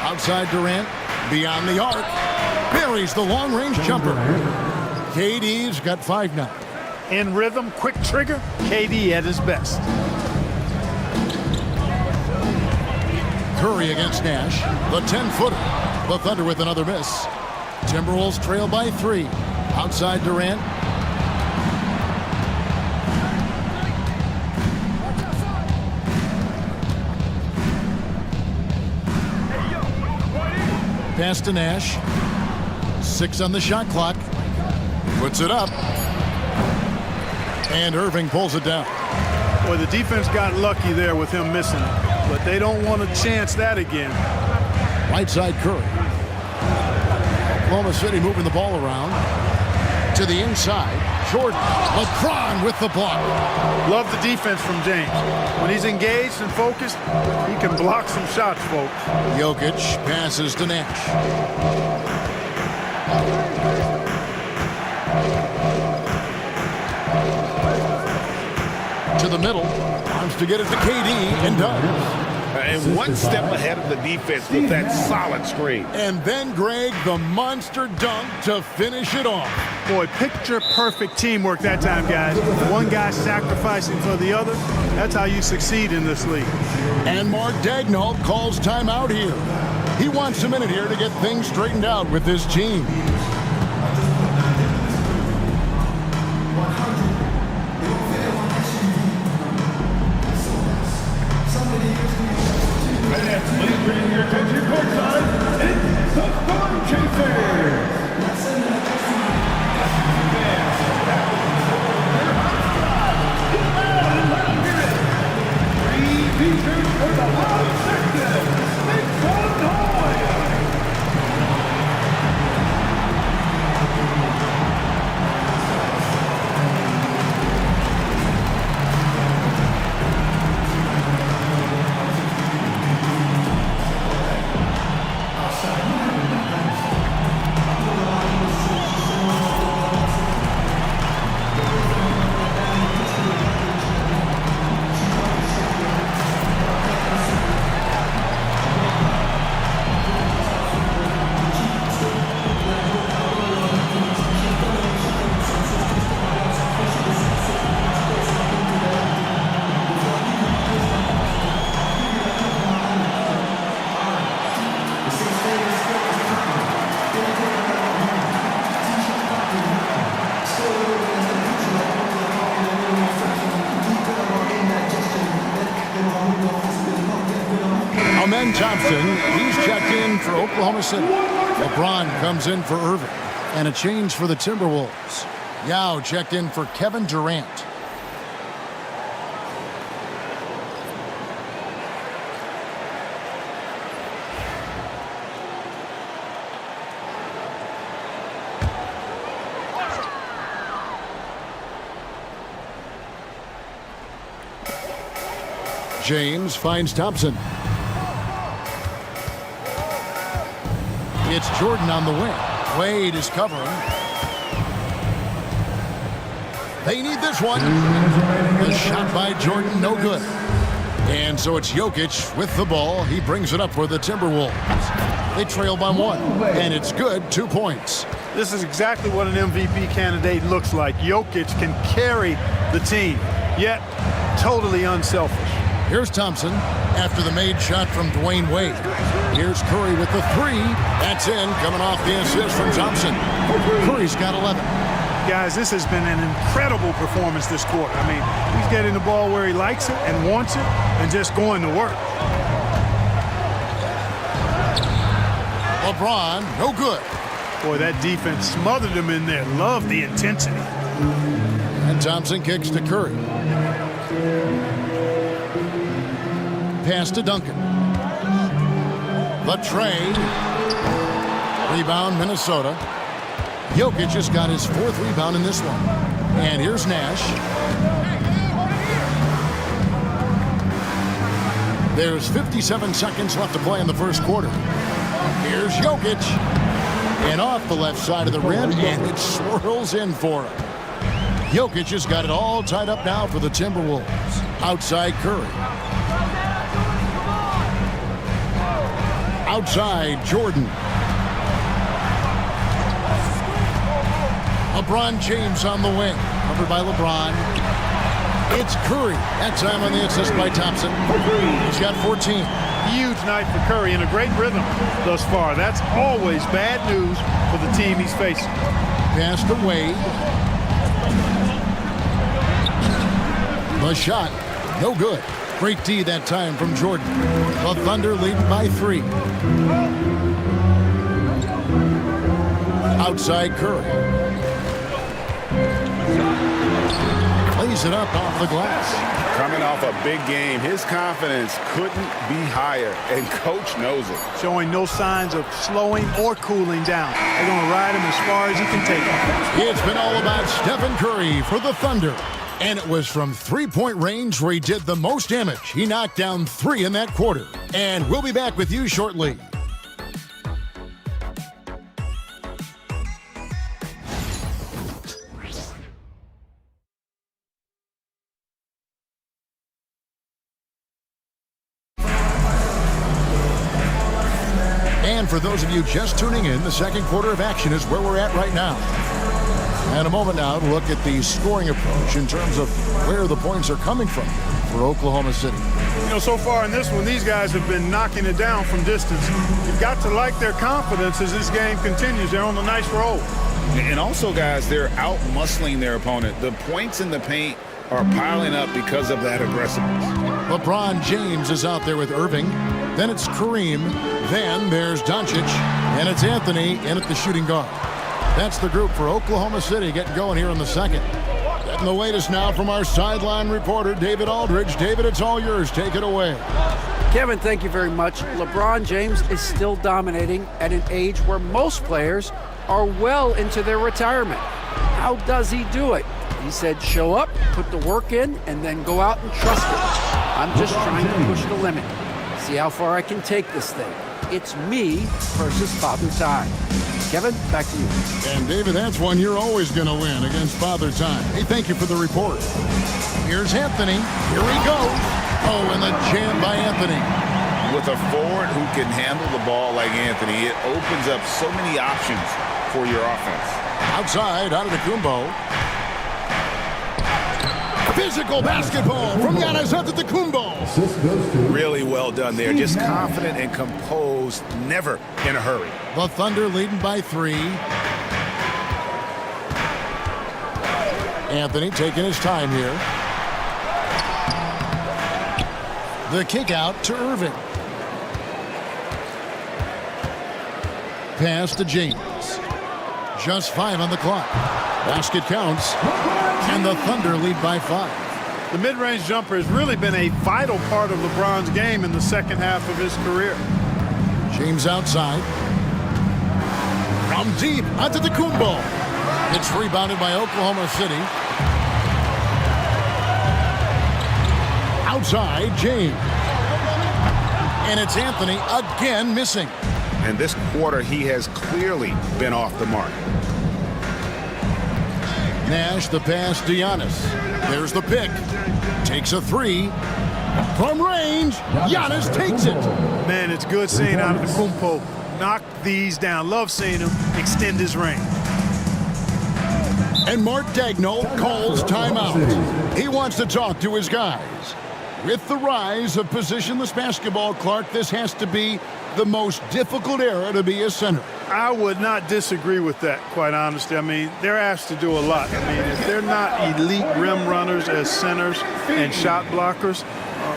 Outside Durant, beyond the arc. Buries the long-range jumper. KD's got 5 now. In rhythm, quick trigger, KD at his best. Curry against Nash, the 10-footer. The Thunder with another miss. Timberwolves trail by 3. Outside Durant. Pass to Nash. 6 on the shot clock. Puts it up. And Irving pulls it down. Boy, the defense got lucky there with him missing it, but they don't want to chance that again. Right side Curry. Oklahoma City moving the ball around. To the inside. Jordan. LeBron with the block. Love the defense from James. When he's engaged and focused, he can block some shots, folks. Jokic passes to Nash. To the middle. Wants to get it to KD and does. And one step ahead of the defense with that solid screen. And then, Greg, the monster dunk to finish it off. Boy, picture perfect teamwork that time, guys. One guy sacrificing for the other. That's how you succeed in this league. And Mark Daigneault calls timeout here. He wants a minute here to get things straightened out with this team. Please bring your attention courtside. It's the Storm Chasers. Three features for the whole section. Make some noise. Thompson, he's checked in for Oklahoma City. LeBron comes in for Irving. And a change for the Timberwolves. Yao checked in for Kevin Durant. James finds Thompson. It's Jordan on the wing. Wade is covering. They need this one. The shot by Jordan, no good. And so it's Jokic with the ball. He brings it up for the Timberwolves. They trail by 1, and it's good, 2 points. This is exactly what an MVP candidate looks like. Jokic can carry the team, yet totally unselfish. Here's Thompson after the made shot from Dwayne Wade. Here's Curry with the three. That's in, coming off the assist from Thompson. Curry's got 11. Guys, this has been an incredible performance this quarter. I mean, he's getting the ball where he likes it and wants it and just going to work. LeBron, no good. Boy, that defense smothered him in there. Love the intensity. And Thompson kicks to Curry. Pass to Duncan. The trade. Rebound, Minnesota. Jokic just got his 4th rebound in this one. And here's Nash. There's 57 seconds left to play in the first quarter. Here's Jokic. And off the left side of the rim, and it swirls in for him. Jokic has got it all tied up now for the Timberwolves. Outside Curry. Outside Jordan. LeBron James on the wing. Covered by LeBron. It's Curry. That time on the assist by Thompson. He's got 14. Huge night for Curry and a great rhythm thus far. That's always bad news for the team he's facing. Pass to Wade. The shot, no good. Great D that time from Jordan. The Thunder leading by 3. Outside Curry. Plays it up off the glass. Coming off a big game, his confidence couldn't be higher, and coach knows it. Showing no signs of slowing or cooling down. They're going to ride him as far as he can take him. It's been all about Stephen Curry for the Thunder. And it was from three-point range where he did the most damage. He knocked down 3 in that quarter. And we'll be back with you shortly. And for those of you just tuning in, the second quarter of action is where we're at right now. And a moment now to look at the scoring approach in terms of where the points are coming from for Oklahoma City. You know, so far in this one, these guys have been knocking it down from distance. You've got to like their confidence as this game continues. They're on a nice roll. And also, guys, they're out-muscling their opponent. The points in the paint are piling up because of that aggressiveness. LeBron James is out there with Irving. Then it's Kareem. Then there's Doncic. And it's Anthony in at the shooting guard. That's the group for Oklahoma City getting going here in the second. Getting the latest now from our sideline reporter, David Aldridge. David, it's all yours. Take it away. Kevin, thank you very much. LeBron James is still dominating at an age where most players are well into their retirement. How does he do it? He said, show up, put the work in, and then go out and trust it. I'm just trying to push the limit. See how far I can take this thing. It's me versus Father Time. Kevin, back to you. And David, that's one you're always going to win against Father Time. Hey, thank you for the report. Here's Anthony. Here he goes. Oh, and the jam by Anthony. With a forward who can handle the ball like Anthony, it opens up so many options for your offense. Outside, out of the Kumbo. Physical basketball from Giannis Antetokounmpo. Really well done there. Just confident and composed, never in a hurry. The Thunder leading by 3. Anthony taking his time here. The kick out to Irving. Pass to James. Just 5 on the clock. Basket counts. And the Thunder lead by 5. The mid-range jumper has really been a vital part of LeBron's game in the second half of his career. James outside. From deep, Antetokounmpo. It's rebounded by Oklahoma City. Outside, James. And it's Anthony again missing. And this quarter, he has clearly been off the mark. Nash, the pass to Giannis. There's the pick. Takes a 3. From range, Giannis takes it. Man, it's good seeing Antetokounmpo knock these down. Love seeing him extend his range. And Mark Daigneault calls timeout. He wants to talk to his guys. With the rise of positionless basketball, Clark, this has to be the most difficult era to be a center. I would not disagree with that, quite honestly. I mean, they're asked to do a lot. I mean, if they're not elite rim runners as centers and shot blockers,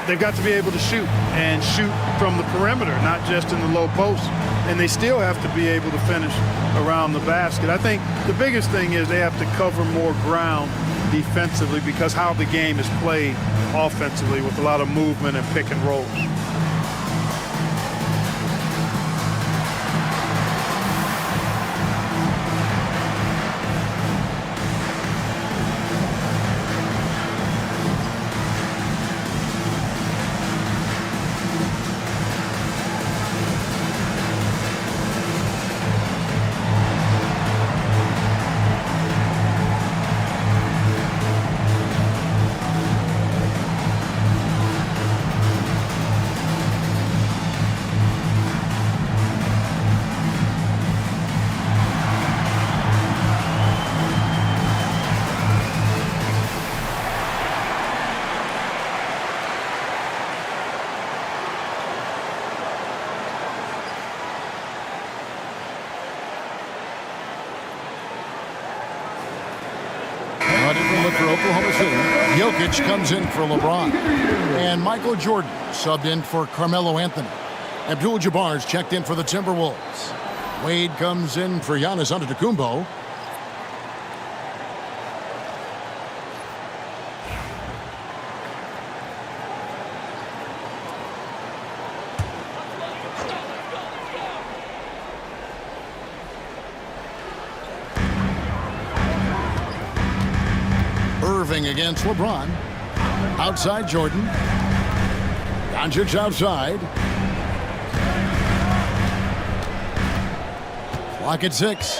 they've got to be able to shoot and shoot from the perimeter, not just in the low post. And they still have to be able to finish around the basket. I think the biggest thing is they have to cover more ground defensively because how the game is played offensively with a lot of movement and pick and rolls. For Oklahoma City, Jokic comes in for LeBron. And Michael Jordan subbed in for Carmelo Anthony. Abdul-Jabbar's checked in for the Timberwolves. Wade comes in for Giannis Antetokounmpo. Irving against LeBron. Outside Jordan. Doncic outside. Clock at 6.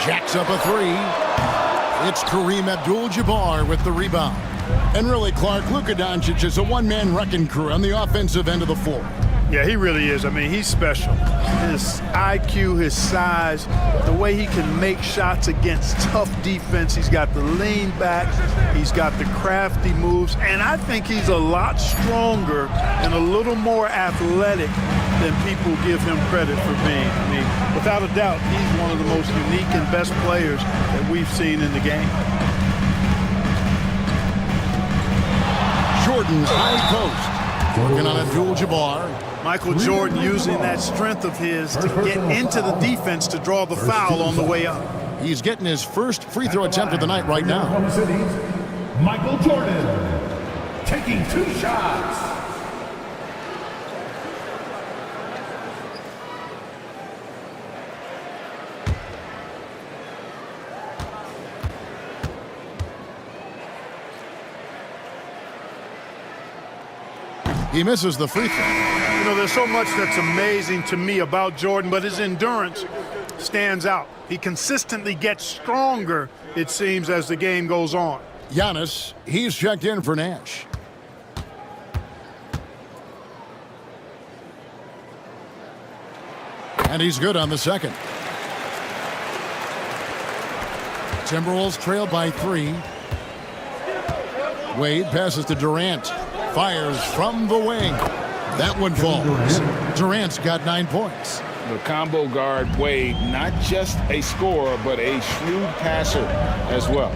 Jacks up a 3. It's Kareem Abdul-Jabbar with the rebound. And really, Clark, Luka Doncic is a one-man wrecking crew on the offensive end of the floor. Yeah, he really is. I mean, he's special. His IQ, his size, the way he can make shots against tough defense. He's got the lean back. He's got the crafty moves. And I think he's a lot stronger and a little more athletic than people give him credit for being. I mean, without a doubt, he's one of the most unique and best players that we've seen in the game. Jordan high post. Working on Abdul-Jabbar. Michael Jordan using that strength of his to get into the defense to draw the foul on the way up. He's getting his first free throw attempt of the night right now. Michael Jordan taking 2 shots. He misses the free throw. You know, there's so much that's amazing to me about Jordan, but his endurance stands out. He consistently gets stronger, it seems, as the game goes on. Giannis, he's checked in for Nash. And he's good on the second. Timberwolves trail by 3. Wade passes to Durant. Fires from the wing. That one falls. Durant's got 9 points. The combo guard Wade, not just a scorer, but a shrewd passer as well.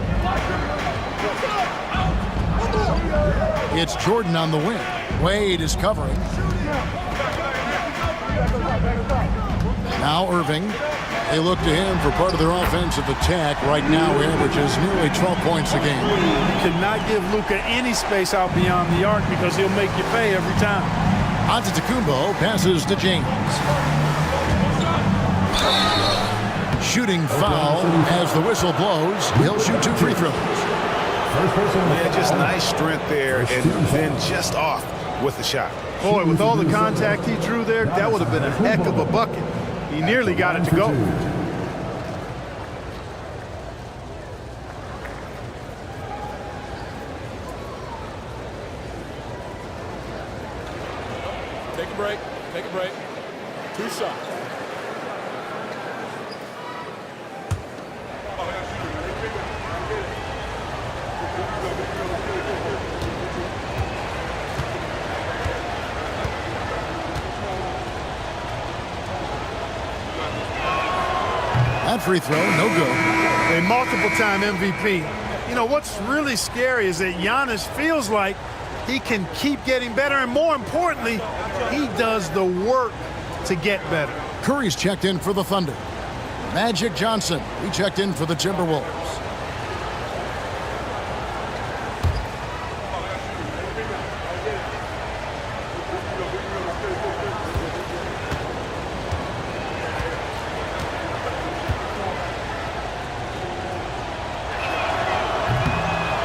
It's Jordan on the wing. Wade is covering. Now Irving. They look to him for part of their offensive attack. Right now, he averages nearly 12 points a game. You cannot give Luka any space out beyond the arc because he'll make you pay every time. Antetokounmpo passes to James. Shooting foul as the whistle blows. He'll shoot 2 free throws. Yeah, just nice strength there and then just off with the shot. Boy, with all the contact he drew there, that would have been a heck of a bucket. He nearly got it to go. Take a break. Take a break. 2 shots. free throw, no good. A multiple-time MVP. You know, what's really scary is that Giannis feels like he can keep getting better, and more importantly, he does the work to get better. Curry's checked in for the Thunder. Magic Johnson, he checked in for the Timberwolves.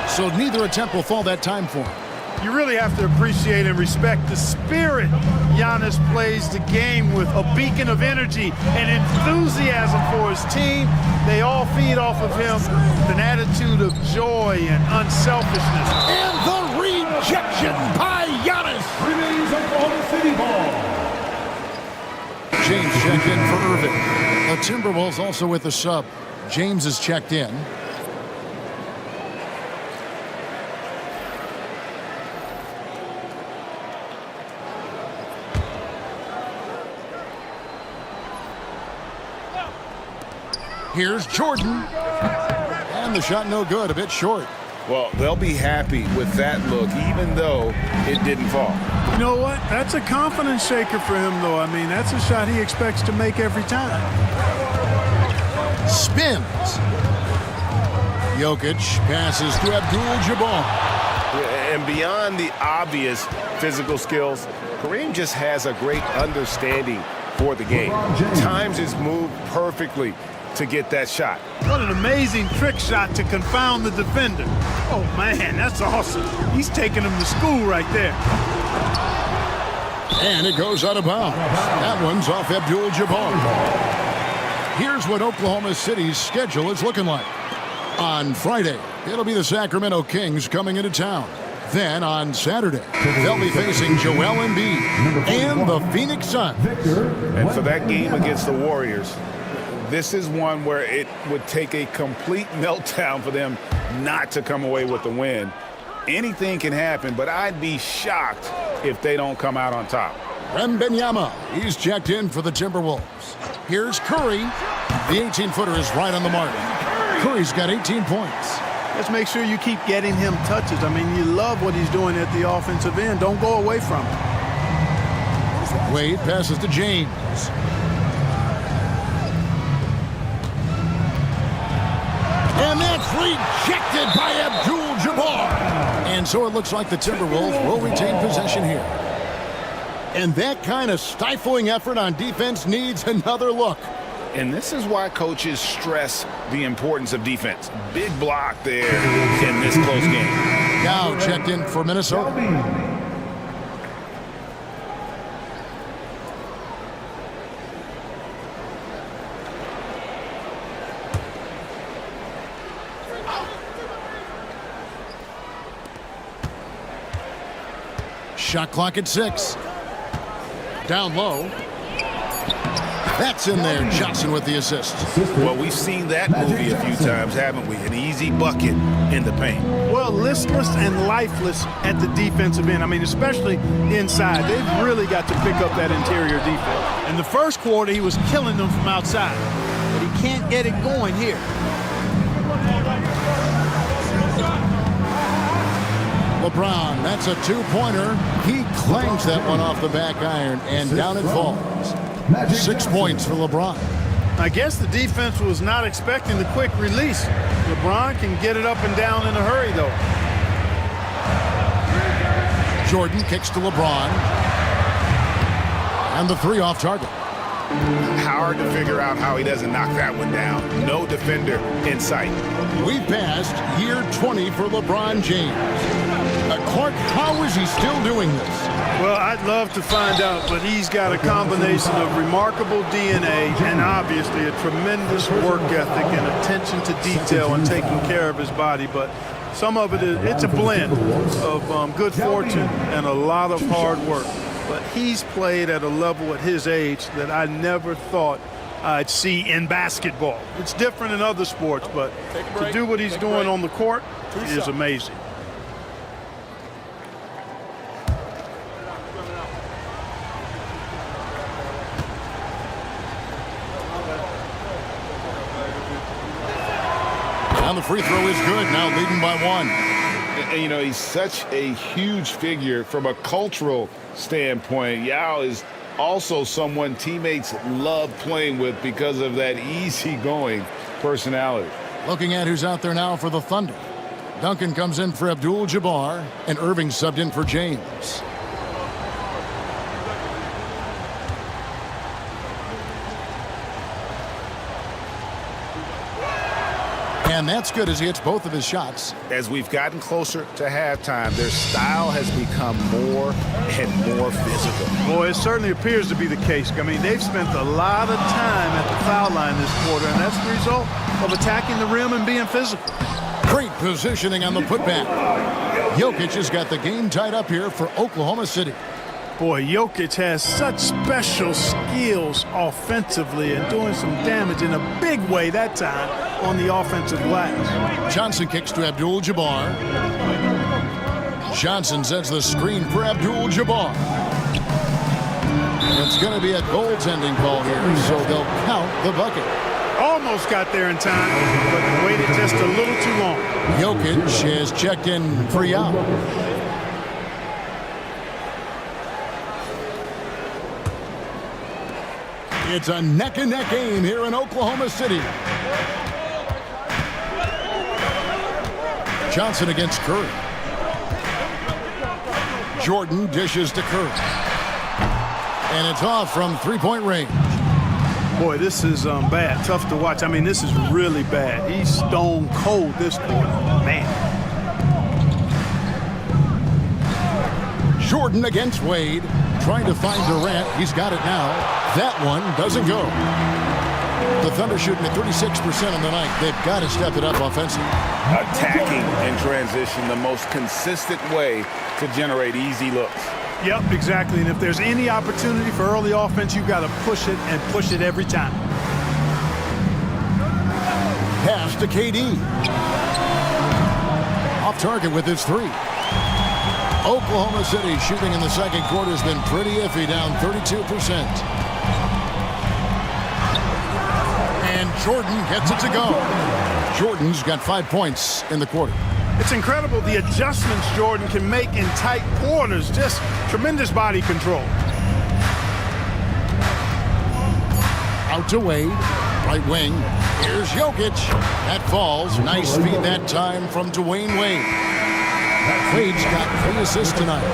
So neither attempt will fall that time for him. You really have to appreciate and respect the spirit Giannis plays the game with, a beacon of energy and enthusiasm for his team. They all feed off of him with an attitude of joy and unselfishness. And the rejection by Giannis. Remains Oklahoma City ball. James checked in for Irving. The Timberwolves also with the sub. James is checked in. Here's Jordan. And the shot no good, a bit short. Well, they'll be happy with that look, even though it didn't fall. You know what? That's a confidence shaker for him, though. I mean, that's a shot he expects to make every time. Spins. Jokic passes to Abdul-Jabbar. And beyond the obvious physical skills, Kareem just has a great understanding for the game. Times his move perfectly to get that shot. What an amazing trick shot to confound the defender. Oh, man, that's awesome. He's taking him to school right there. And it goes out of bounds. That one's off Abdul-Jabbar. Here's what Oklahoma City's schedule is looking like. On Friday, it'll be the Sacramento Kings coming into town. Then on Saturday, they'll be facing Joel Embiid and the Phoenix Suns. And for that game against the Warriors, this is one where it would take a complete meltdown for them not to come away with the win. Anything can happen, but I'd be shocked if they don't come out on top. Wembanyama, he's checked in for the Timberwolves. Here's Curry. The 18-footer is right on the mark. Curry's got 18 points. Let's make sure you keep getting him touches. I mean, you love what he's doing at the offensive end. Don't go away from it. Wade passes to James. And that's rejected by Abdul-Jabbar. And so it looks like the Timberwolves will retain possession here. And that kind of stifling effort on defense needs another look. And this is why coaches stress the importance of defense. Big block there in this close game. Now checked in for Minnesota. Shot clock at 6. Down low. That's in there. Johnson with the assist. Well, we've seen that movie a few times, haven't we? An easy bucket in the paint. Well, listless and lifeless at the defensive end. I mean, especially inside. They've really got to pick up that interior defense. In the first quarter, he was killing them from outside. But he can't get it going here. LeBron, that's a two-pointer. He clangs that one off the back iron, and down it falls. 6 points for LeBron. I guess the defense was not expecting the quick release. LeBron can get it up and down in a hurry, though. Jordan kicks to LeBron. And the three off target. Hard to figure out how he doesn't knock that one down. No defender in sight. We've passed year 20 for LeBron James. Clark, how is he still doing this? Well, I'd love to find out, but he's got a combination of remarkable DNA and obviously a tremendous work ethic and attention to detail and taking care of his body. But some of it's a blend of good fortune and a lot of hard work. But he's played at a level at his age that I never thought I'd see in basketball. It's different in other sports, but to do what he's doing on the court is amazing. And the free throw is good, now leading by 1. And, you know, he's such a huge figure from a cultural standpoint. Yao is also someone teammates love playing with because of that easygoing personality. Looking at who's out there now for the Thunder. Duncan comes in for Abdul-Jabbar, and Irving subbed in for James. And that's good as he hits both of his shots. As we've gotten closer to halftime, their style has become more and more physical. Boy, it certainly appears to be the case. I mean, they've spent a lot of time at the foul line this quarter, and that's the result of attacking the rim and being physical. Great positioning on the putback. Jokic has got the game tied up here for Oklahoma City. Boy, Jokic has such special skills offensively and doing some damage in a big way that time on the offensive glass. Johnson kicks to Abdul-Jabbar. Johnson sets the screen for Abdul-Jabbar. It's going to be a goaltending call here, so they'll count the bucket. Almost got there in time, but waited just a little too long. Jokic has checked in for Yao. It's a neck-and-neck game here in Oklahoma City. Johnson against Curry. Jordan dishes to Curry. And it's off from three-point range. Boy, this is bad. Tough to watch. I mean, this is really bad. He's stone cold this quarter. Man. Jordan against Wade. Trying to find Durant. He's got it now. That one doesn't go. The Thunder shooting at 36% on the night. They've got to step it up offensively. Attacking in transition, the most consistent way to generate easy looks. Yep, exactly. And if there's any opportunity for early offense, you've got to push it and push it every time. Pass to KD. Off target with his three. Oklahoma City shooting in the second quarter has been pretty iffy, down 32%. And Jordan gets it to go. Jordan's got 5 points in the quarter. It's incredible the adjustments Jordan can make in tight quarters. Just tremendous body control. Out to Wade. Right wing. Here's Jokic. That falls. Nice feed that time from Dwayne Wade. Wade's got 3 assists tonight.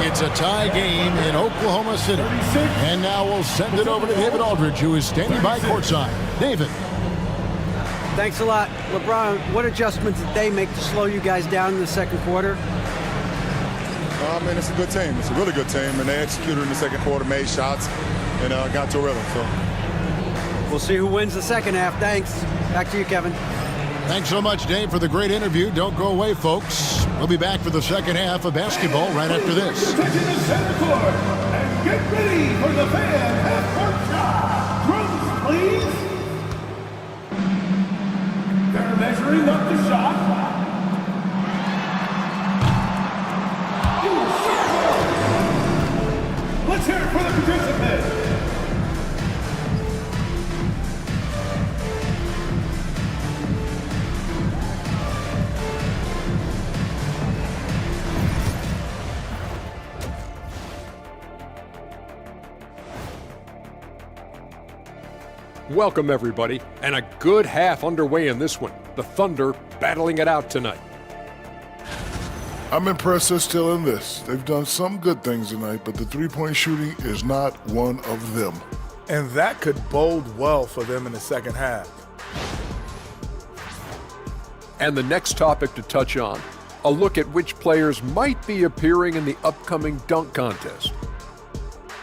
It's a tie game in Oklahoma City. And now we'll send it over to David Aldridge, who is standing by courtside. David. Thanks a lot. LeBron, what adjustments did they make to slow you guys down in the second quarter? Man, it's a good team. It's a really good team, and they executed in the second quarter, made shots, and got to a rhythm. So we'll see who wins the second half. Thanks. Back to you, Kevin. Thanks so much, Dave, for the great interview. Don't go away, folks. We'll be back for the second half of basketball right after this. Attention to center court and get ready for the fan half-court shot. Drums, please. They're measuring up the shot. Let's hear it for the participants. Welcome, everybody, and a good half underway in this one. The Thunder battling it out tonight. I'm impressed they're still in this. They've done some good things tonight, but the three-point shooting is not one of them. And that could bode well for them in the second half. And the next topic to touch on, a look at which players might be appearing in the upcoming dunk contest.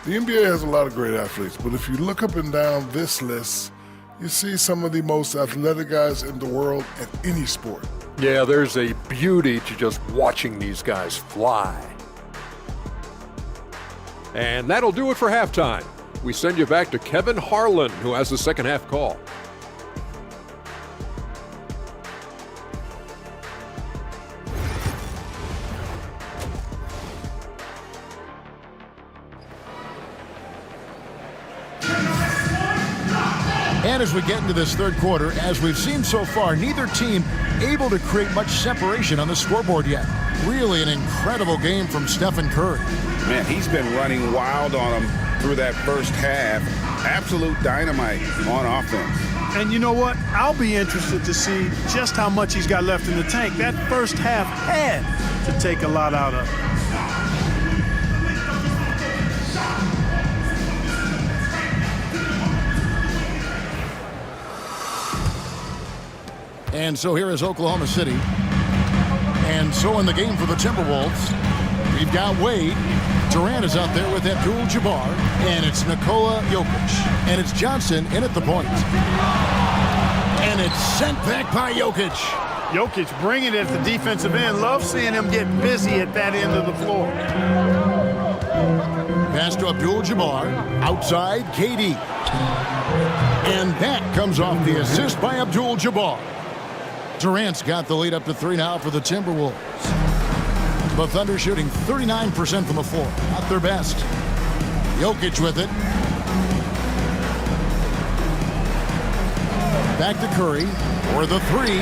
The NBA has a lot of great athletes, but if you look up and down this list, you see some of the most athletic guys in the world at any sport. Yeah, there's a beauty to just watching these guys fly. And that'll do it for halftime. We send you back to Kevin Harlan, who has the second half call. And as we get into this third quarter, as we've seen so far, neither team able to create much separation on the scoreboard yet. Really an incredible game from Stephen Curry. Man, he's been running wild on them through that first half. Absolute dynamite on offense. And you know what? I'll be interested to see just how much he's got left in the tank. That first half had to take a lot out of it. And so here is Oklahoma City. And so in the game for the Timberwolves, we've got Wade. Durant is out there with Abdul-Jabbar. And it's Nikola Jokic. And it's Johnson in at the point. And it's sent back by Jokic. Jokic bringing it at the defensive end. Love seeing him get busy at that end of the floor. Pass to Abdul-Jabbar. Outside, KD. And that comes off the assist by Abdul-Jabbar. Durant's got the lead up to 3 now for the Timberwolves. The Thunder shooting 39% from the floor. Not their best. Jokic with it. Back to Curry for the 3.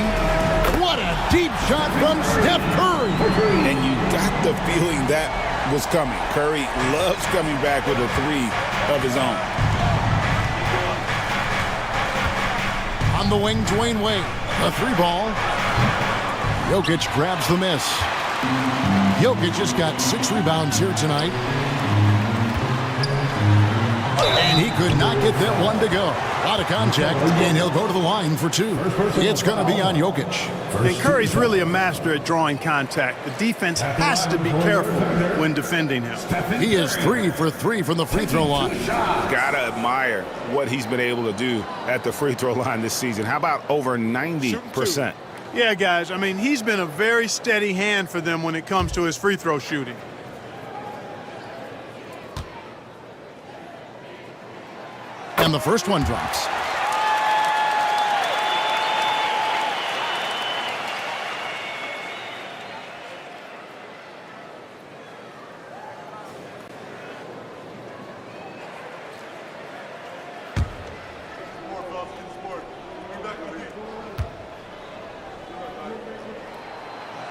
What a deep shot from Steph Curry. And you got the feeling that was coming. Curry loves coming back with a 3 of his own. On the wing, Dwayne Wade. A 3 ball. Jokic grabs the miss. Jokic just got 6 rebounds here tonight. And he could not get that one to go. Out of contact, and he'll go to the line for 2. It's going to be on Jokic. And Curry's really a master at drawing contact. The defense has to be careful when defending him. He is 3 for 3 from the free throw line. Gotta admire what he's been able to do at the free throw line this season. How about over 90%? Yeah, guys, I mean, he's been a very steady hand for them when it comes to his free throw shooting. And the first one drops.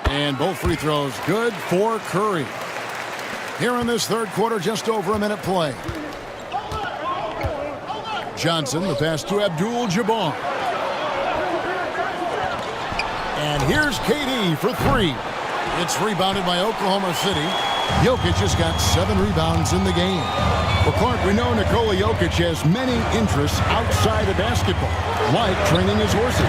And both free throws good for Curry. Here in this third quarter, just over a minute play. Johnson, the pass to Abdul-Jabbar. And here's KD for 3. It's rebounded by Oklahoma City. Jokic has got 7 rebounds in the game. Well, Clark, we know Nikola Jokic has many interests outside of basketball, like training his horses.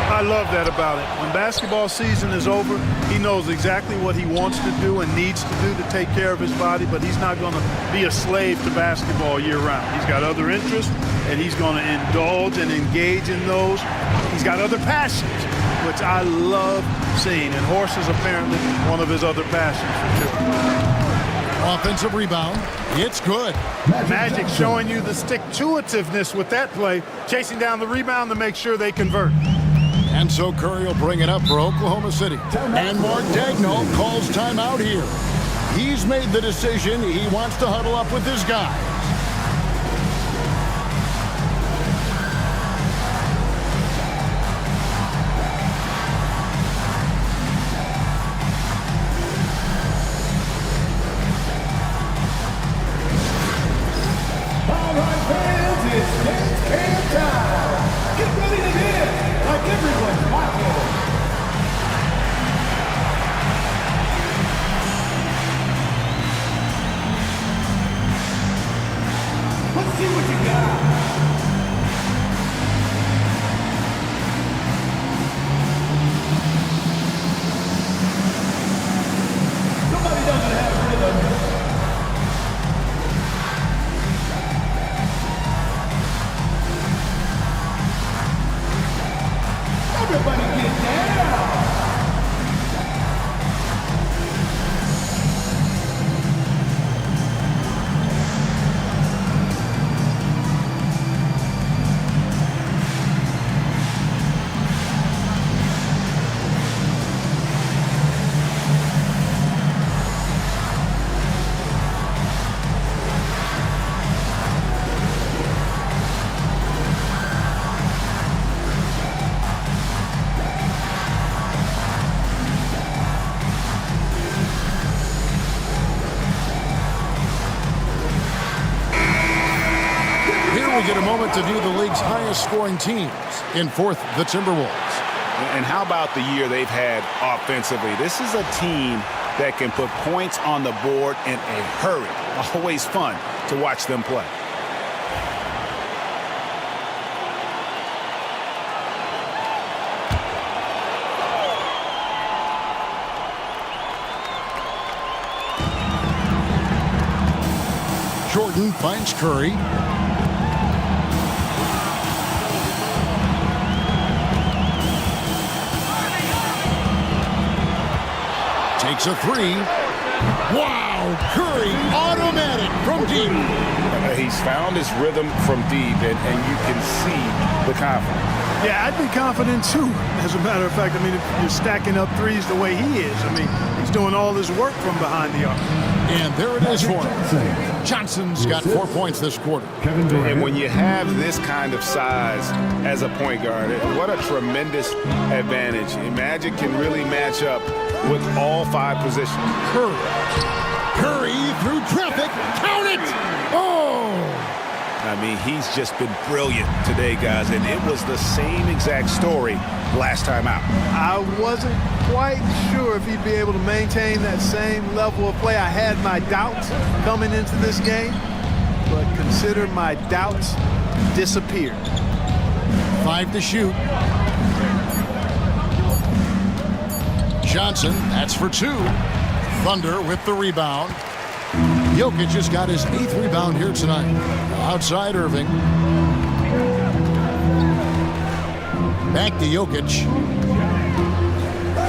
I love that about it. When basketball season is over, he knows exactly what he wants to do and needs to do to take care of his body, but he's not going to be a slave to basketball year-round. He's got other interests, and he's going to indulge and engage in those. He's got other passions, which I love seeing, and horses apparently one of his other passions for sure. Offensive rebound. It's good. Magic showing you the stick-to-itiveness with that play, chasing down the rebound to make sure they convert. And so Curry will bring it up for Oklahoma City. And Mark Daigneault calls timeout here. He's made the decision. He wants to huddle up with his guys. All right, fans, it's game time. Get ready to dance like everyone's watching. we get a moment to view the league's highest scoring teams. In fourth, the Timberwolves. And how about the year they've had offensively? This is a team that can put points on the board in a hurry. Always fun to watch them play. Jordan finds Curry. Takes a three. Wow, Curry, automatic from deep. He's found his rhythm from deep, and you can see the confidence. Yeah, I'd be confident too. As a matter of fact, I mean, if you're stacking up threes the way he is, I mean, he's doing all his work from behind the arc. And there it is for him. Johnson's got 4 points this quarter. And when you have this kind of size as a point guard, what a tremendous advantage. Magic can really match up with all 5 positions. Curry through traffic. Count it! Oh! I mean, he's just been brilliant today, guys, and it was the same exact story last time out. I wasn't quite sure if he'd be able to maintain that same level of play. I had my doubts coming into this game, but consider my doubts disappeared. 5 to shoot. Johnson, that's for 2. Thunder with the rebound. Jokic just got his 8th rebound here tonight. Outside Irving. Back to Jokic.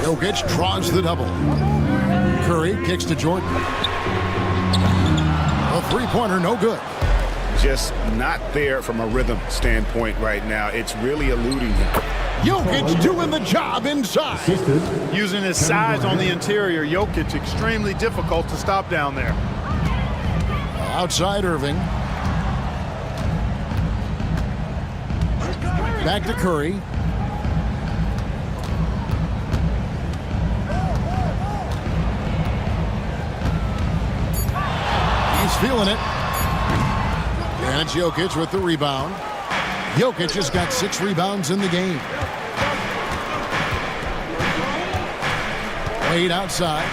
Jokic draws the double. Curry kicks to Jordan. A three-pointer, no good. Just not there from a rhythm standpoint right now. It's really eluding him. Jokic doing the job inside. Using his size on the interior, Jokic extremely difficult to stop down there. Outside Irving. Back to Curry. He's feeling it. And it's Jokic with the rebound. Jokic has got 6 rebounds in the game. Wade outside.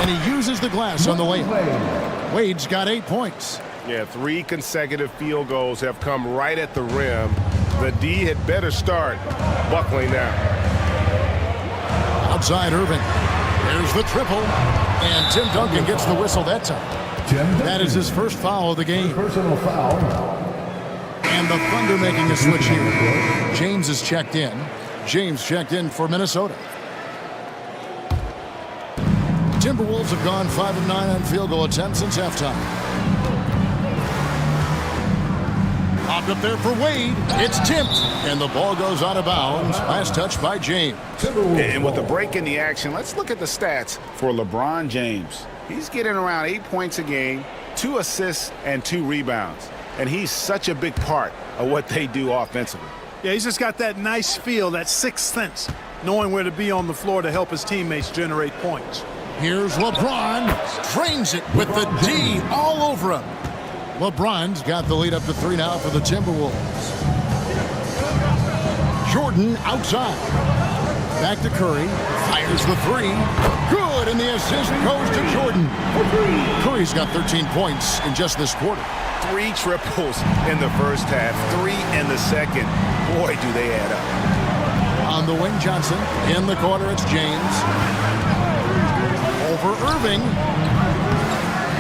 And he uses the glass on the layup. Wade's got 8 points. Yeah, 3 consecutive field goals have come right at the rim. The D had better start buckling down. Outside Irving. There's the triple. And Tim Duncan gets the whistle that time. That is his first foul of the game. Personal foul. And the Thunder making a switch here. James is checked in. James checked in for Minnesota. Timberwolves have gone 5 of 9 on field goal attempts since halftime. Popped up there for Wade. It's tipped. And the ball goes out of bounds. Last touch by James. And with the break in the action, let's look at the stats for LeBron James. He's getting around 8 points a game, 2 assists, and 2 rebounds. And he's such a big part of what they do offensively. Yeah, he's just got that nice feel, that sixth sense, knowing where to be on the floor to help his teammates generate points. Here's LeBron. Trains it with the D all over him. LeBron's got the lead up to 3 now for the Timberwolves. Jordan outside. Back to Curry. Fires the 3. Good, and the assist goes to Jordan. Curry's got 13 points in just this quarter. 3 triples in the first half, 3 in the second. Boy, do they add up. On the wing, Johnson. In the corner, it's James. Over Irving.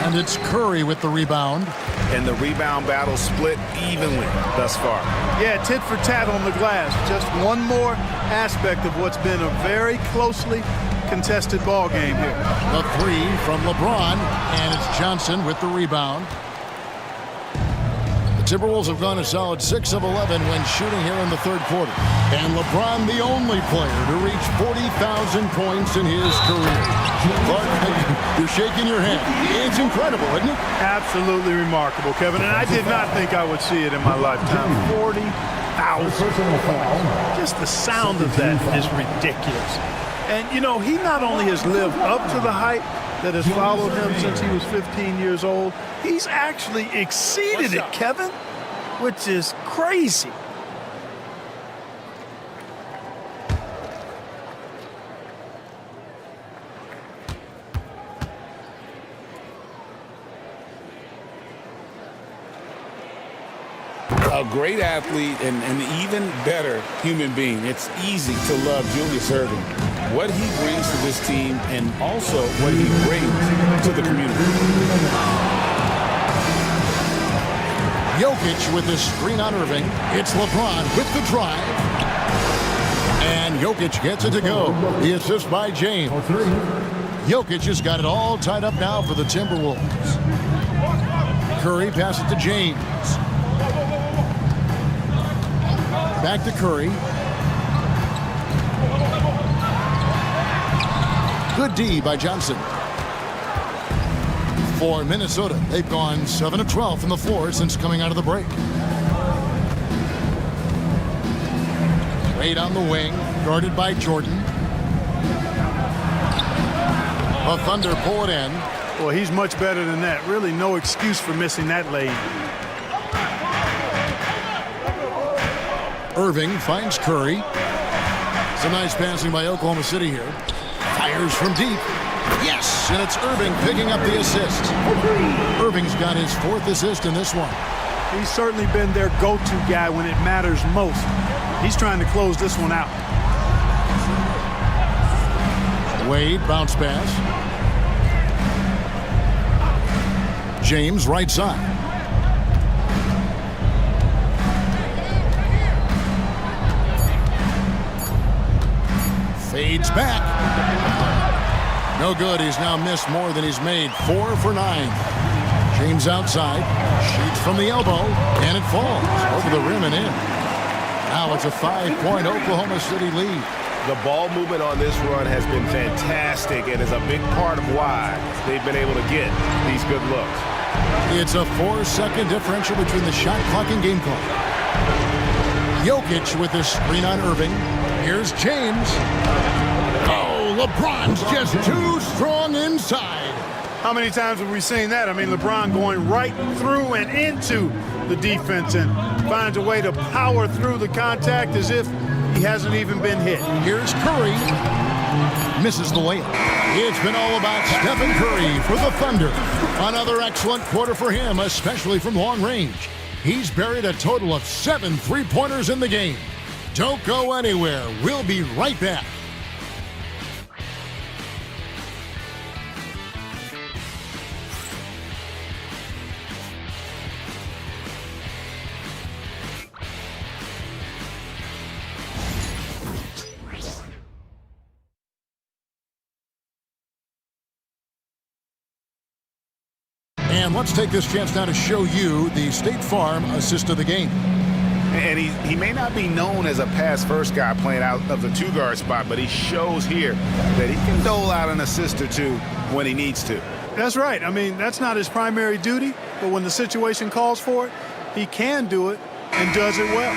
And it's Curry with the rebound. And the rebound battle split evenly thus far. Yeah, tit for tat on the glass. Just one more aspect of what's been a very closely contested ball game here. The 3 from LeBron, and it's Johnson with the rebound. The Timberwolves have gone a solid 6 of 11 when shooting here in the third quarter. And LeBron, the only player to reach 40,000 points in his career. Clark, you're shaking your head. It's incredible, isn't it? Absolutely remarkable, Kevin. And I did not think I would see it in my lifetime. 40,000. Just the sound of that is ridiculous. And, you know, he not only has lived up to the hype that has followed him since he was 15 years old, he's actually exceeded it, Kevin, which is crazy. A great athlete and an even better human being. It's easy to love Julius Erving. What he brings to this team and also what he brings to the community. Jokic with the screen on Irving. It's LeBron with the drive. And Jokic gets it to go. The assist by James. Jokic has got it all tied up now for the Timberwolves. Curry passes to James. Back to Curry. Good D by Johnson. For Minnesota, they've gone 7 of 12 from the floor since coming out of the break. Wade on the wing, guarded by Jordan. The Thunder pull it in. Well, he's much better than that. Really no excuse for missing that lane. Irving finds Curry. Some nice passing by Oklahoma City here. Fires from deep. Yes, and it's Irving picking up the assist. Irving's got his 4th assist in this one. He's certainly been their go-to guy when it matters most. He's trying to close this one out. Wade, bounce pass. James, right side. Fades back. No good. He's now missed more than he's made. 4 for 9. James outside. Shoots from the elbow. And it falls over the rim and in. Now it's a 5-point Oklahoma City lead. The ball movement on this run has been fantastic and is a big part of why they've been able to get these good looks. It's a 4-second differential between the shot clock and game clock. Jokic with the screen on Irving. Here's James. Oh, LeBron's just too strong inside. How many times have we seen that? I mean, LeBron going right through and into the defense and finds a way to power through the contact as if he hasn't even been hit. Here's Curry. Misses the layup. It's been all about Stephen Curry for the Thunder. Another excellent quarter for him, especially from long range. He's buried a total of 7 3-pointers in the game. Don't go anywhere. We'll be right back. And let's take this chance now to show you the State Farm assist of the game. And he may not be known as a pass-first guy playing out of the 2-guard spot, but he shows here that he can dole out an assist or two when he needs to. That's right. I mean, that's not his primary duty, but when the situation calls for it, he can do it and does it well.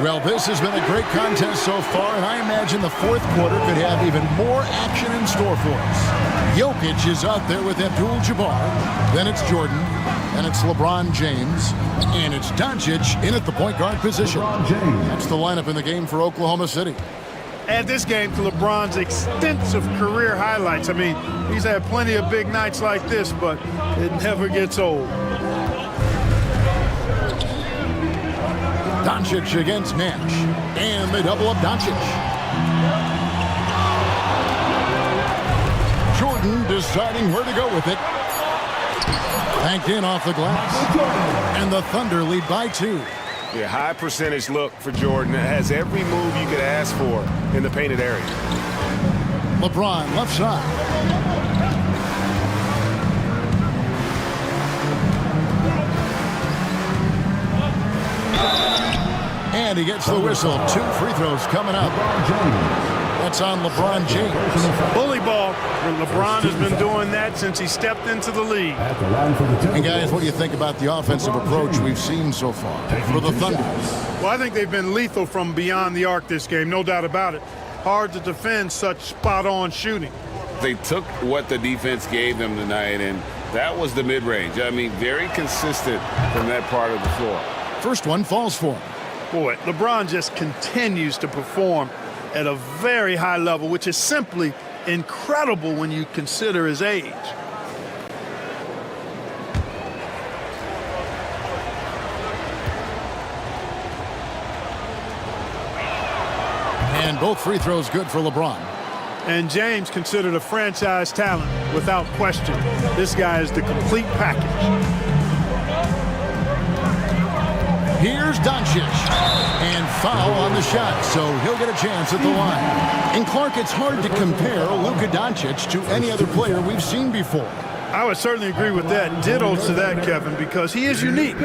Well, this has been a great contest so far, and I imagine the 4th quarter could have even more action in store for us. Jokic is out there with Abdul-Jabbar. Then it's Jordan. And it's LeBron James. And it's Doncic in at the point guard position. That's the lineup in the game for Oklahoma City. Add this game to LeBron's extensive career highlights. I mean, he's had plenty of big nights like this, but it never gets old. Doncic against Nash. And they double up Doncic. Jordan deciding where to go with it. Banked in off the glass. And the Thunder lead by 2. Yeah, high percentage look for Jordan. It has every move you could ask for in the painted area. LeBron left side. And he gets the whistle. 2 free throws coming up. That's on LeBron James. Bully ball. LeBron has been doing that since he stepped into the league. And guys, what do you think about the offensive approach we've seen so far for the Thunder? Well, I think they've been lethal from beyond the arc this game, no doubt about it. hard to defend such spot-on shooting. They took what the defense gave them tonight, and that was the mid-range. I mean, very consistent from that part of the floor. First one falls for him. Boy, LeBron just continues to perform at a very high level, which is simply incredible when you consider his age. And both free throws good for LeBron. And James considered a franchise talent without question. This guy is the complete package. Here's Doncic. And foul on the shot, so he'll get a chance at the line. And Clark, it's hard to compare Luka Doncic to any other player we've seen before. I would certainly agree with that. Ditto to that, Kevin, because he is unique.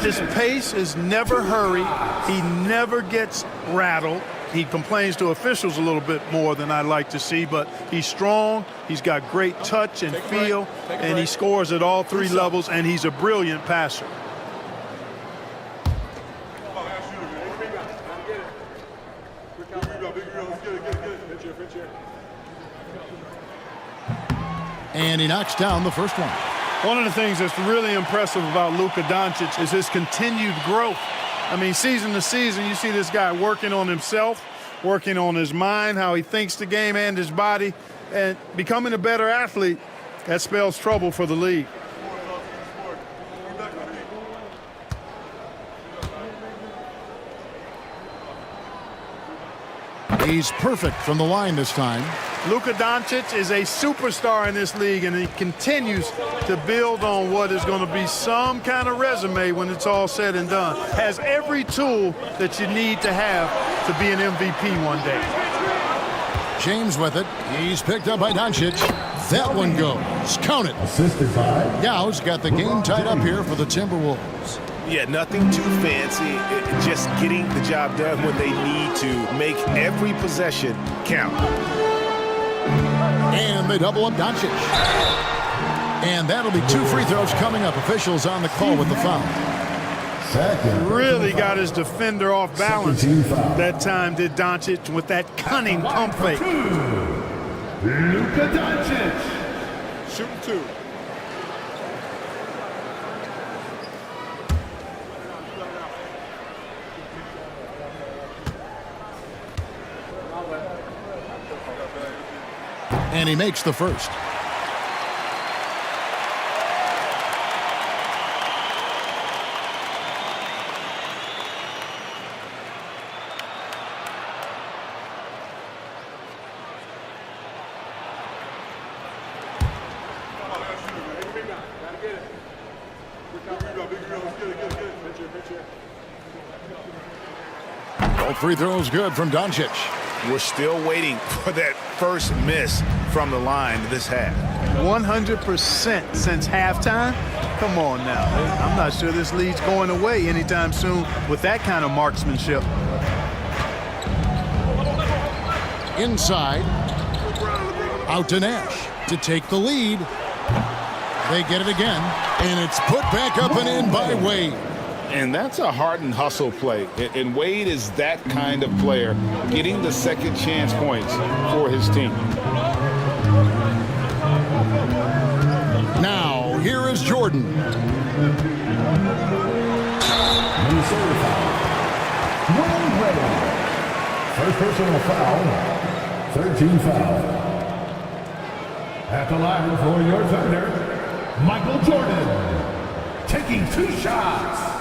His pace is never hurried. He never gets rattled. He complains to officials a little bit more than I'd like to see, but he's strong, he's got great touch and feel, and he scores at all three levels, and he's a brilliant passer. And he knocks down the first one. One of the things that's really impressive about Luka Doncic is his continued growth. I mean, season to season, you see this guy working on himself, working on his mind, how he thinks the game and his body, and becoming a better athlete. That spells trouble for the league. He's perfect from the line this time. Luka Doncic is a superstar in this league, and he continues to build on what is going to be some kind of resume when it's all said and done. Has every tool that you need to have to be an MVP one day. James with it. He's picked up by Doncic. That one goes. Count it. Assisted by Gau's got the game tied up here for the Timberwolves. Yeah, nothing too fancy. Just getting the job done when they need to. Make every possession count. And they double up Doncic. And that'll be 2 free throws coming up. Officials on the call with the foul. Really got his defender off balance. That time did Doncic with that cunning pump fake. Luka Doncic. Shooting 2. And he makes the first. Both free throws good from Doncic. We're still waiting for that first miss from the line this half. 100% since halftime? Come on now. I'm not sure this lead's going away anytime soon with that kind of marksmanship. Inside. Out to Nash to take the lead. They get it again, and it's put back up and in by Wade. And that's a heart and hustle play. And Wade is that kind of player, getting the second chance points for his team. Now, here is Jordan. Minnesota foul. Dwayne Wade. First personal foul. 13 foul. At the line for your defender, Michael Jordan. Taking 2 shots.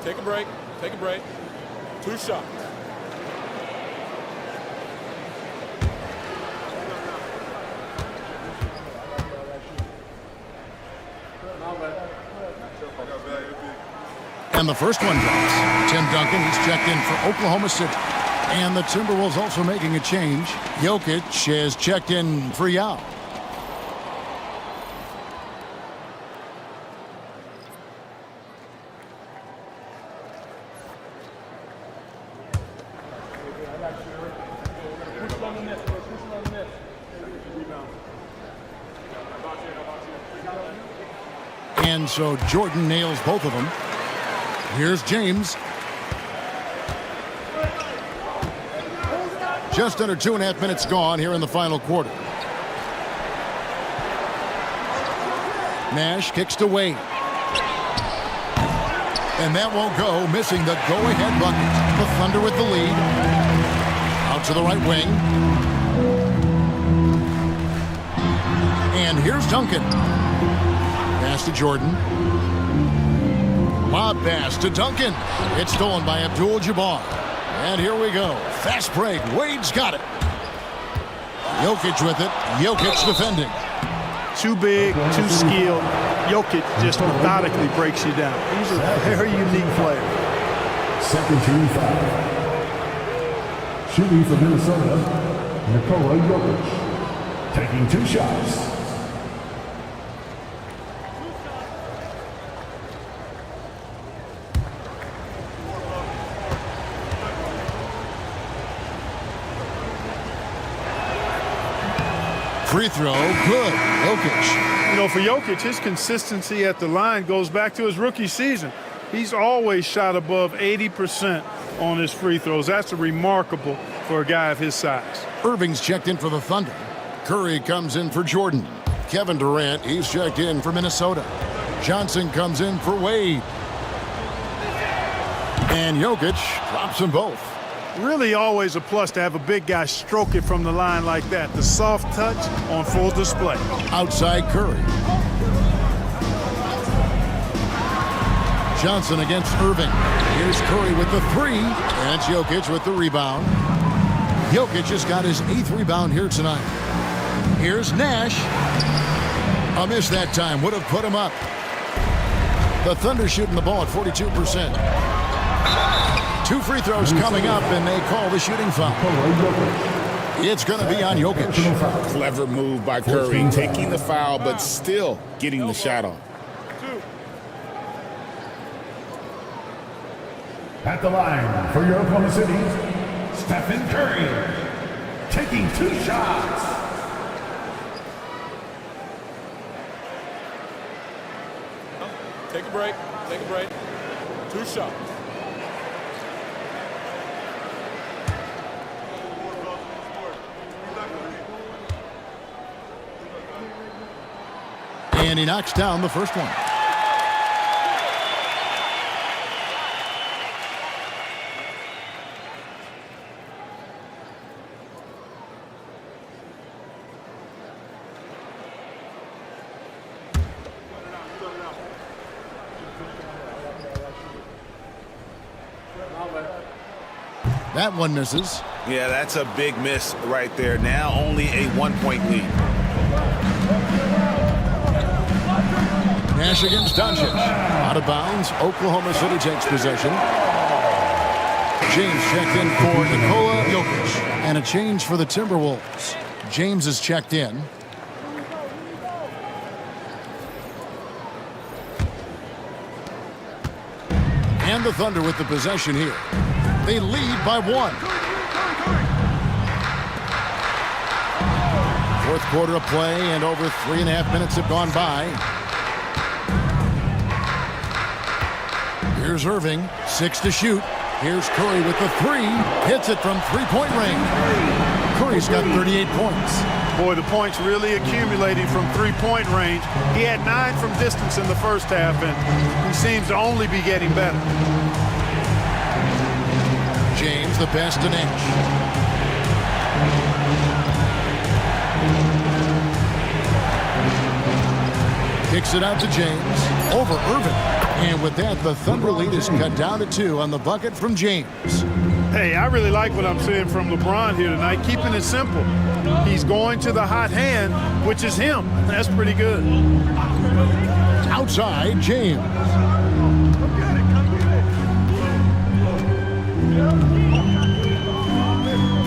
Take a break. Take a break. 2 shots. And the first one drops. Tim Duncan, he's checked in for Oklahoma City. And the Timberwolves also making a change. Jokic has checked in for Yao. And so Jordan nails both of them. Here's James. Just under 2.5 minutes gone here in the final quarter. Nash kicks to Wade. And that won't go, missing the go-ahead bucket. The Thunder with the lead. Out to the right wing. And here's Duncan. Pass to Jordan. Lob pass to Duncan. It's stolen by Abdul-Jabbar. And here we go. Fast break. Wade's got it. Jokic with it. Jokic defending. Too big, too skilled. Jokic just methodically breaks you down. He's a very unique player. Second team foul. Shooting for Minnesota, Nikola Jokic. Taking 2 shots. Free throw, good. Jokic. You know, for Jokic, his consistency at the line goes back to his rookie season. He's always shot above 80% on his free throws. That's remarkable for a guy of his size. Irving's checked in for the Thunder. Curry comes in for Jordan. Kevin Durant, he's checked in for Minnesota. Johnson comes in for Wade. And Jokic drops them both. Really always a plus to have a big guy stroke it from the line like that. The soft touch on full display. Outside Curry. Johnson against Irving. Here's Curry with the 3. And it's Jokic with the rebound. Jokic has got his 8th rebound here tonight. Here's Nash. A miss that time. Would have put him up. The Thunder shooting the ball at 42%. 2 free throws coming up, and they call the shooting foul. It's going to be on Jokic. Clever move by Curry, taking the foul, but still getting the shot on. At the line for your Oklahoma City, Stephen Curry. Taking 2 shots. Take a break. Take a break. 2 shots. And he knocks down the first one. That one misses. Yeah, that's a big miss right there. Now only a 1-point lead. Nash against Doncic. Out of bounds. Oklahoma City takes possession. James checked in for Nikola Jokic. And a change for the Timberwolves. James is checked in. And the Thunder with the possession here. They lead by 1. Fourth quarter of play, and over 3.5 minutes have gone by. Here's Irving, 6 to shoot. Here's Curry with the 3. Hits it from 3-point range. Curry's got 38 points. Boy, the points really accumulating from 3-point range. He had 9 from distance in the first half, and he seems to only be getting better. James, the pass to Nash. Kicks it out to James. Over Irving. And with that, the Thunder lead is cut down to 2 on the bucket from James. Hey, I really like what I'm seeing from LeBron here tonight, keeping it simple. He's going to the hot hand, which is him. That's pretty good. Outside, James.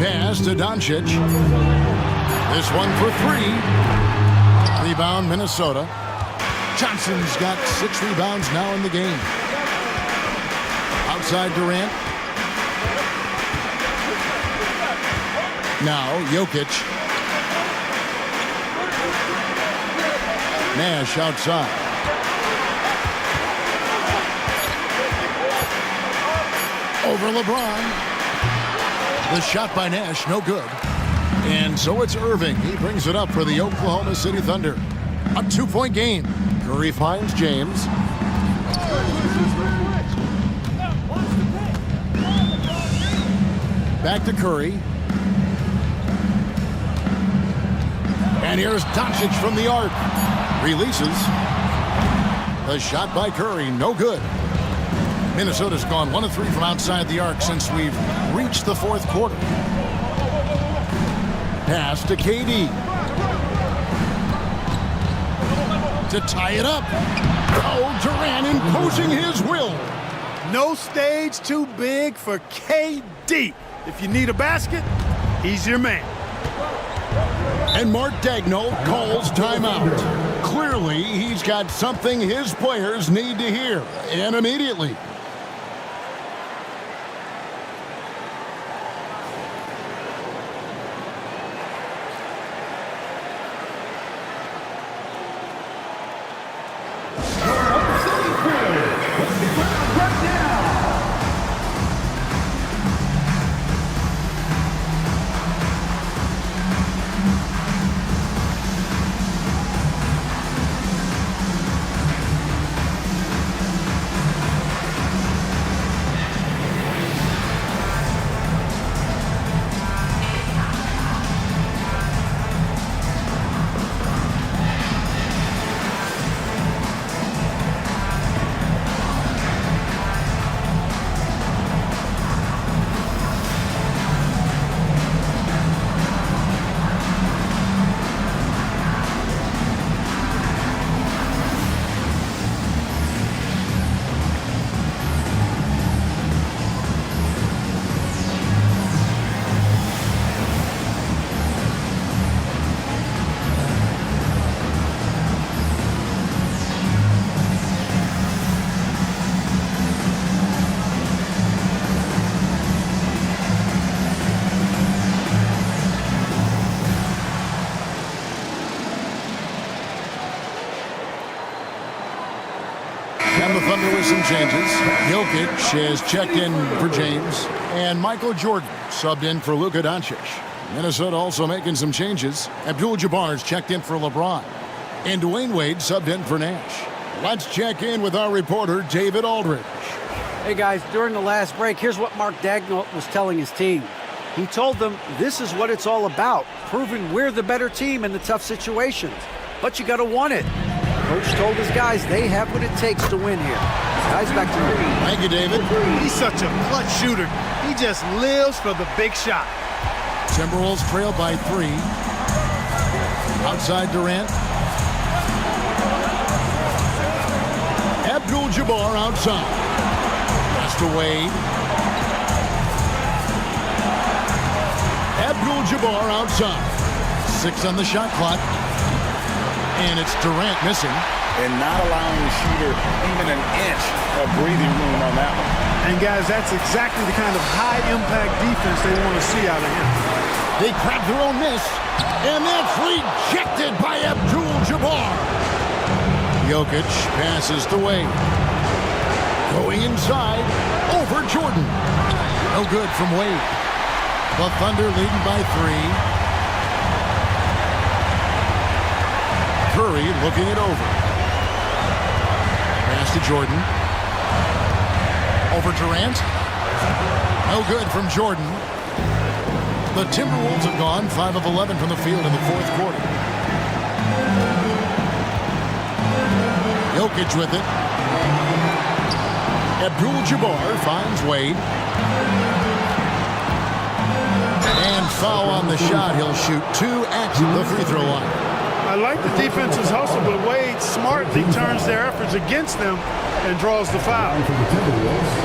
Pass to Doncic. This one for 3. Rebound, Minnesota. Johnson's got 6 rebounds now in the game. Outside Durant. Now Jokic. Nash outside. Over LeBron. The shot by Nash, no good. And so it's Irving. He brings it up for the Oklahoma City Thunder. A 2-point game. Curry finds James. Back to Curry. And here's Doncic from the arc. Releases. The shot by Curry, no good. Minnesota's gone 1 of 3 from outside the arc since we've reached the fourth quarter. Pass to KD. To tie it up. Oh, Durant imposing his will. No stage too big for KD. If you need a basket, he's your man. And Mark Daigneault calls timeout. Clearly, he's got something his players need to hear, and immediately. And the Thunder with some changes. Jokic has checked in for James. And Michael Jordan subbed in for Luka Doncic. Minnesota also making some changes. Abdul-Jabbar's checked in for LeBron. And Dwayne Wade subbed in for Nash. Let's check in with our reporter, David Aldridge. Hey guys, during the last break, here's what Mark Daigneault was telling his team. He told them this is what it's all about, proving we're the better team in the tough situations. But you got to want it. Coach told his guys they have what it takes to win here. Guys, back to you. Thank you, David. He's such a clutch shooter. He just lives for the big shot. Timberwolves trail by 3. Outside Durant. Abdul-Jabbar outside. Pass to Wade. Abdul-Jabbar outside. 6 on the shot clock. And it's Durant missing. And not allowing the shooter even an inch of breathing room on that one. And guys, that's exactly the kind of high-impact defense they want to see out of him. They grab their own miss. And that's rejected by Abdul-Jabbar. Jokic passes to Wade. Going inside. Over Jordan. No good from Wade. The Thunder leading by 3. Curry looking it over. Pass to Jordan. Over Durant. No good from Jordan. The Timberwolves have gone 5 of 11 from the field in the fourth quarter. Jokic with it. Abdul-Jabbar finds Wade. And foul on the shot. He'll shoot 2 at the free throw line. I like the defense's hustle, but Wade smartly turns their efforts against them and draws the foul. For the Timberwolves,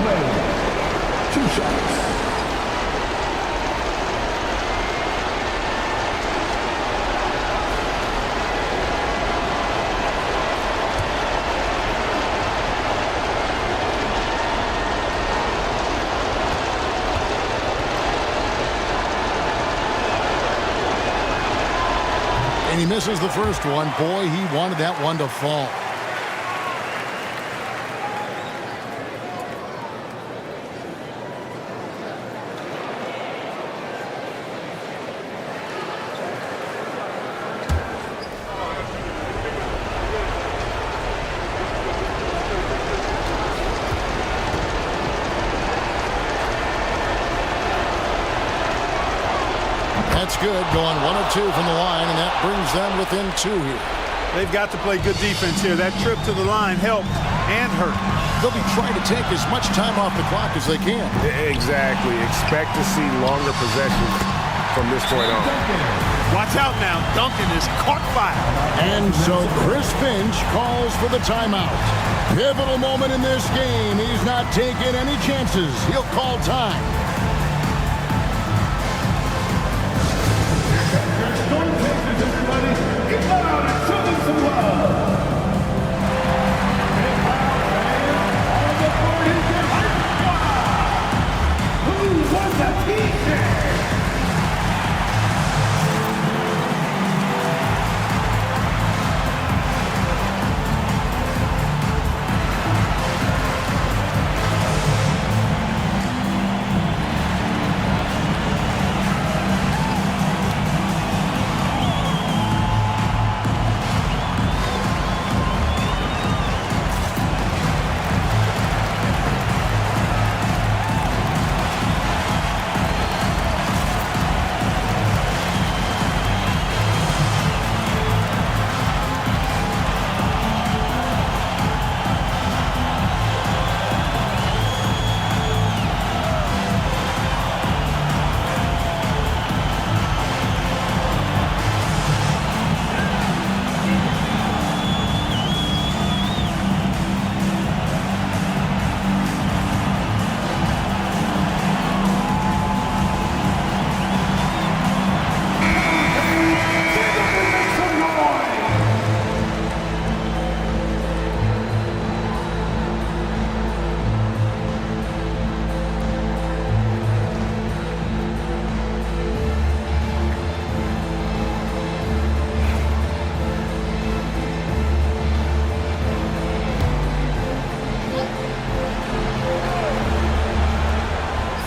Wade. 2 shots. And he misses the first one. Boy, he wanted that one to fall. good, going 1 of 2 from the line, and that brings them within 2 here. They've got to play good defense here. That trip to the line helped and hurt. They'll be trying to take as much time off the clock as they can. Exactly. Expect to see longer possessions from this point on. Watch out now. Duncan is caught fire. And so Chris Finch calls for the timeout. Pivotal moment in this game. He's not taking any chances. He'll call time.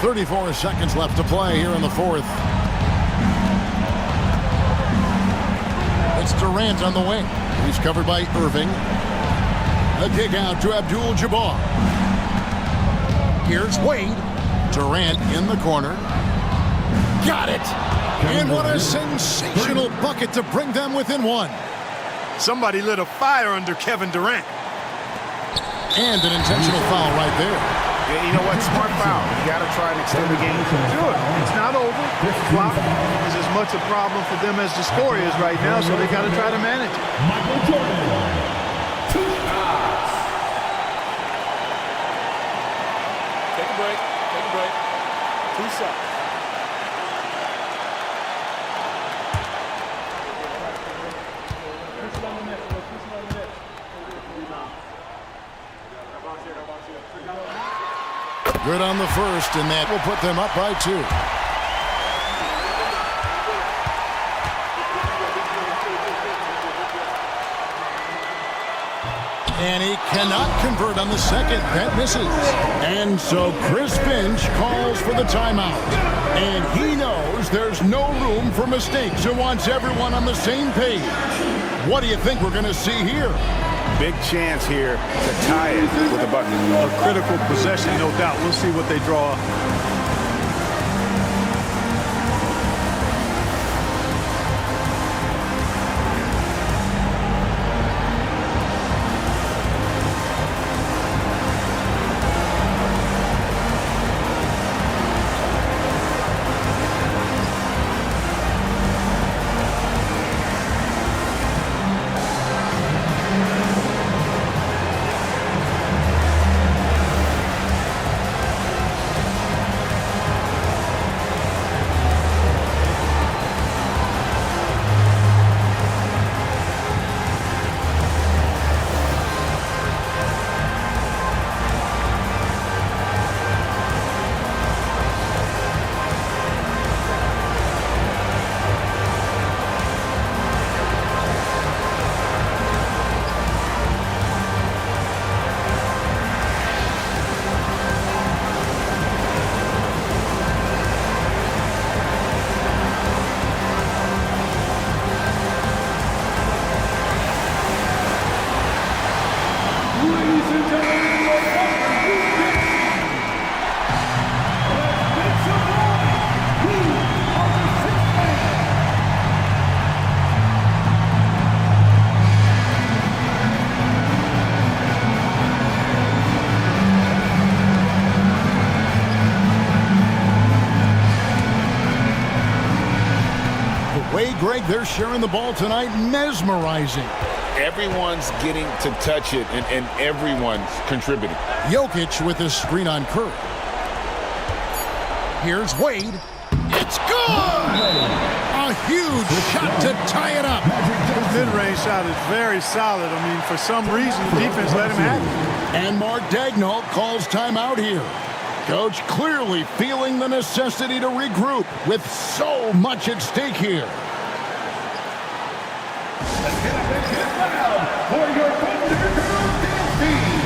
.34 seconds left to play here in the fourth. It's Durant on the wing. He's covered by Irving. A kick out to Abdul-Jabbar. Here's Wade. Durant in the corner. Got it! And what a sensational bucket to bring them within 1. Somebody lit a fire under Kevin Durant. And an intentional foul right there. Yeah, you know what? Smart foul. You got to try and extend the game. Do it. It's not over. This clock is as much a problem for them as the score is right now, so they got to try to manage it. Michael Jordan. 2 shots. Take a break. Take a break. 2 shots. Good on the first, and that will put them up by 2. And he cannot convert on the second. That misses. And so Chris Finch calls for the timeout. And he knows there's no room for mistakes and wants everyone on the same page. What do you think we're going to see here? Big chance here to tie it with a bucket. A critical possession, no doubt. We'll see what they draw up. Greg, they're sharing the ball tonight. Mesmerizing. Everyone's getting to touch it, and everyone's contributing. Jokic with his screen on Curry. Here's Wade. It's good! A huge shot to tie it up. His mid-range shot is very solid. I mean, for some reason, the defense let him have it. And Mark Daigneault calls timeout here. Coach clearly feeling the necessity to regroup with so much at stake here. Let's get up and get loud for your Thunder Girls dance team.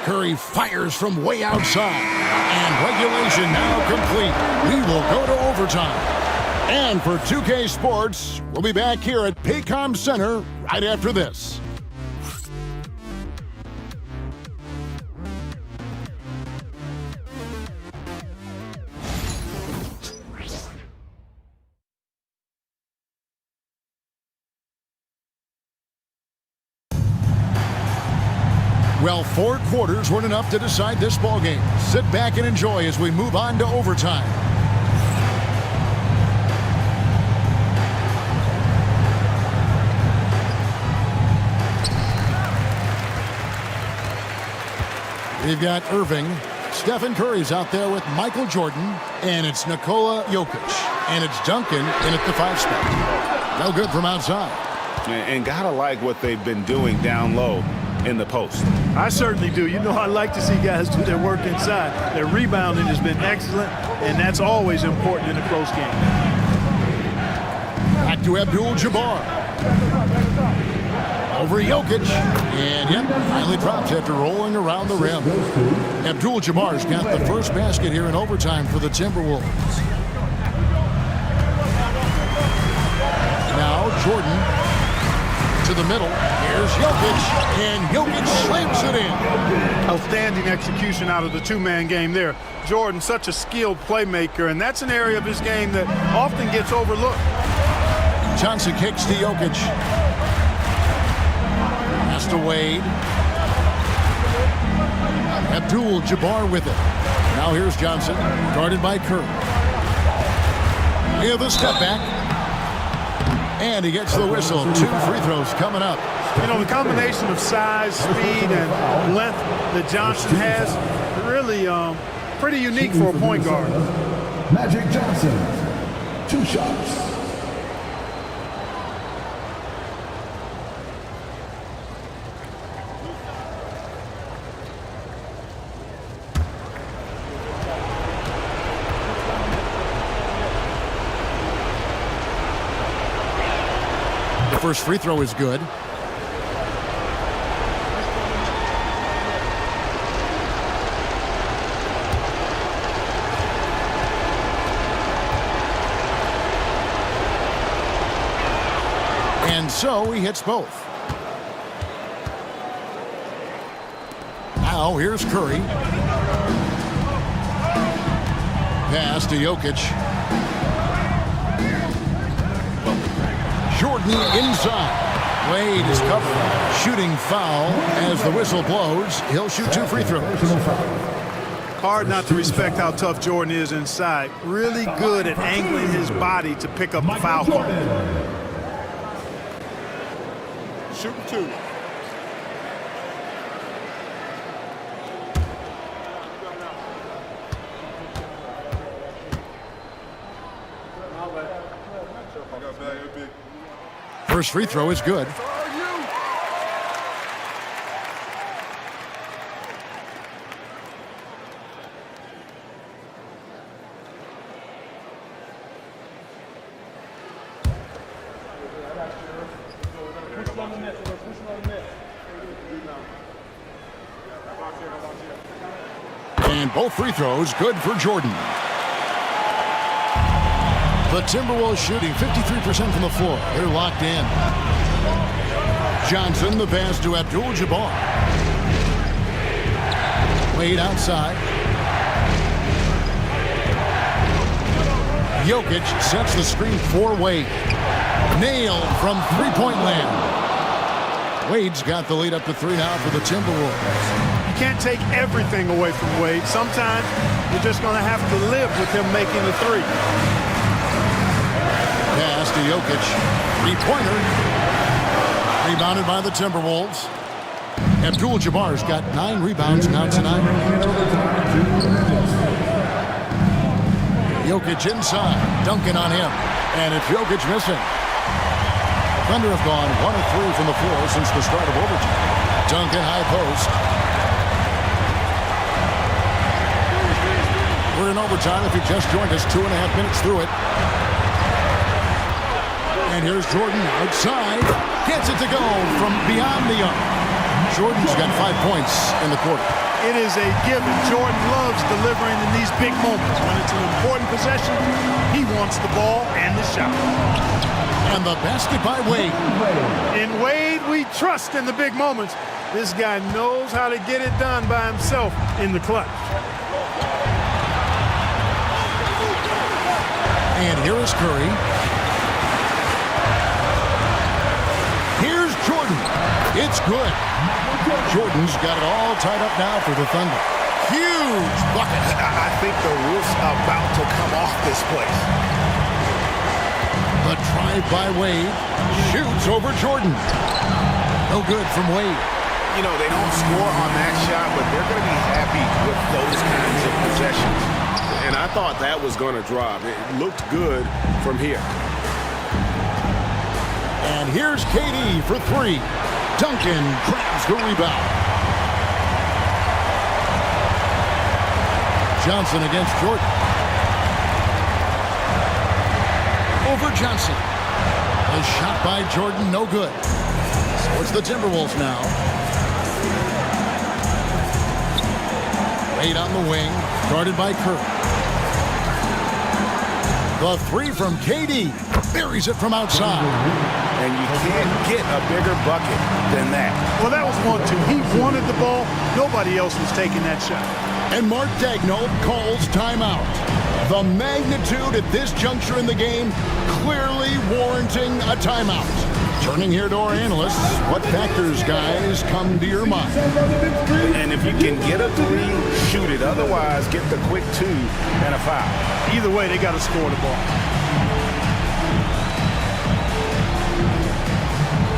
Curry fires from way outside. And regulation now complete. We will go to overtime. And for 2K Sports, we'll be back here at Paycom Center right after this. Well, 4 quarters weren't enough to decide this ball game. Sit back and enjoy as we move on to overtime. We've got Irving. Stephen Curry's out there with Michael Jordan. And it's Nikola Jokic. And it's Duncan in at the 5 spot. No good from outside. And gotta like what they've been doing down low in the post. I certainly do. You know, I like to see guys do their work inside. Their rebounding has been excellent, and that's always important in a close game. Back to Abdul-Jabbar. Over Jokic. And yep, finally drops after rolling around the rim. Abdul-Jabbar's got the first basket here in overtime for the Timberwolves. Now Jordan to the middle. Here's Jokic, and Jokic slams it in. Outstanding execution out of the two-man game there. Jordan, such a skilled playmaker, and that's an area of his game that often gets overlooked. Johnson kicks to Jokic. Pass to Wade. Abdul-Jabbar with it. Now here's Johnson, guarded by Curry. Here's the step back. And he gets the whistle. 2 free throws coming up. You know, the combination of size, speed, and length that Johnson has, really pretty unique for a point guard. Magic Johnson, 2 shots. First free throw is good. And so he hits both. Now here's Curry. Pass to Jokic. Jordan inside. Wade is covered. Shooting foul as the whistle blows. He'll shoot 2 free throws. Hard not to respect how tough Jordan is inside. Really good at angling his body to pick up the foul call. Shooting 2. First free throw is good. And both free throws good for Jordan. The Timberwolves shooting 53% from the floor. They're locked in. Johnson, the pass to Abdul-Jabbar. Wade outside. Jokic sets the screen for Wade. Nailed from three-point land. Wade's got the lead up to 3 now for the Timberwolves. You can't take everything away from Wade. Sometimes you're just going to have to live with him making the 3. Pass to Jokic. 3-pointer. Rebounded by the Timberwolves. Abdul-Jabbar's got 9 rebounds now tonight. Jokic inside. Duncan on him. And it's Jokic missing. Thunder have gone 1 of 3 from the floor since the start of overtime. Duncan high post. We're in overtime. If you just joined us, 2.5 minutes through it. And here's Jordan outside. Gets it to go from beyond the arc. Jordan's got 5 points in the quarter. It is a given. Jordan loves delivering in these big moments. When it's an important possession, he wants the ball and the shot. And the basket by Wade. In Wade, we trust in the big moments. This guy knows how to get it done by himself in the clutch. And here is Curry. Here's Jordan. It's good. Jordan's got it all tied up now for the Thunder. Huge bucket. I think the roof's about to come off this place. The drive by Wade. Shoots over Jordan. No good from Wade. You know, they don't score on that shot, but they're going to be happy with those kinds of possessions. And I thought that was going to drop. It looked good from here. And here's KD for 3. Duncan grabs the rebound. Johnson against Jordan. Over Johnson. A shot by Jordan, no good. So it's the Timberwolves now. Wade on the wing, guarded by Curry. The 3 from KD. Buries it from outside. And you can't get a bigger bucket than that. Well, that was 1-2. He wanted the ball. Nobody else was taking that shot. And Mark Daigneault calls timeout. The magnitude at this juncture in the game clearly warranting a timeout. Turning here to our analysts, what factors, guys, come to your mind? And if you can get a 3, shoot it. Otherwise, get the quick 2 and a foul. Either way, they got to score the ball.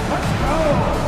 Let's go!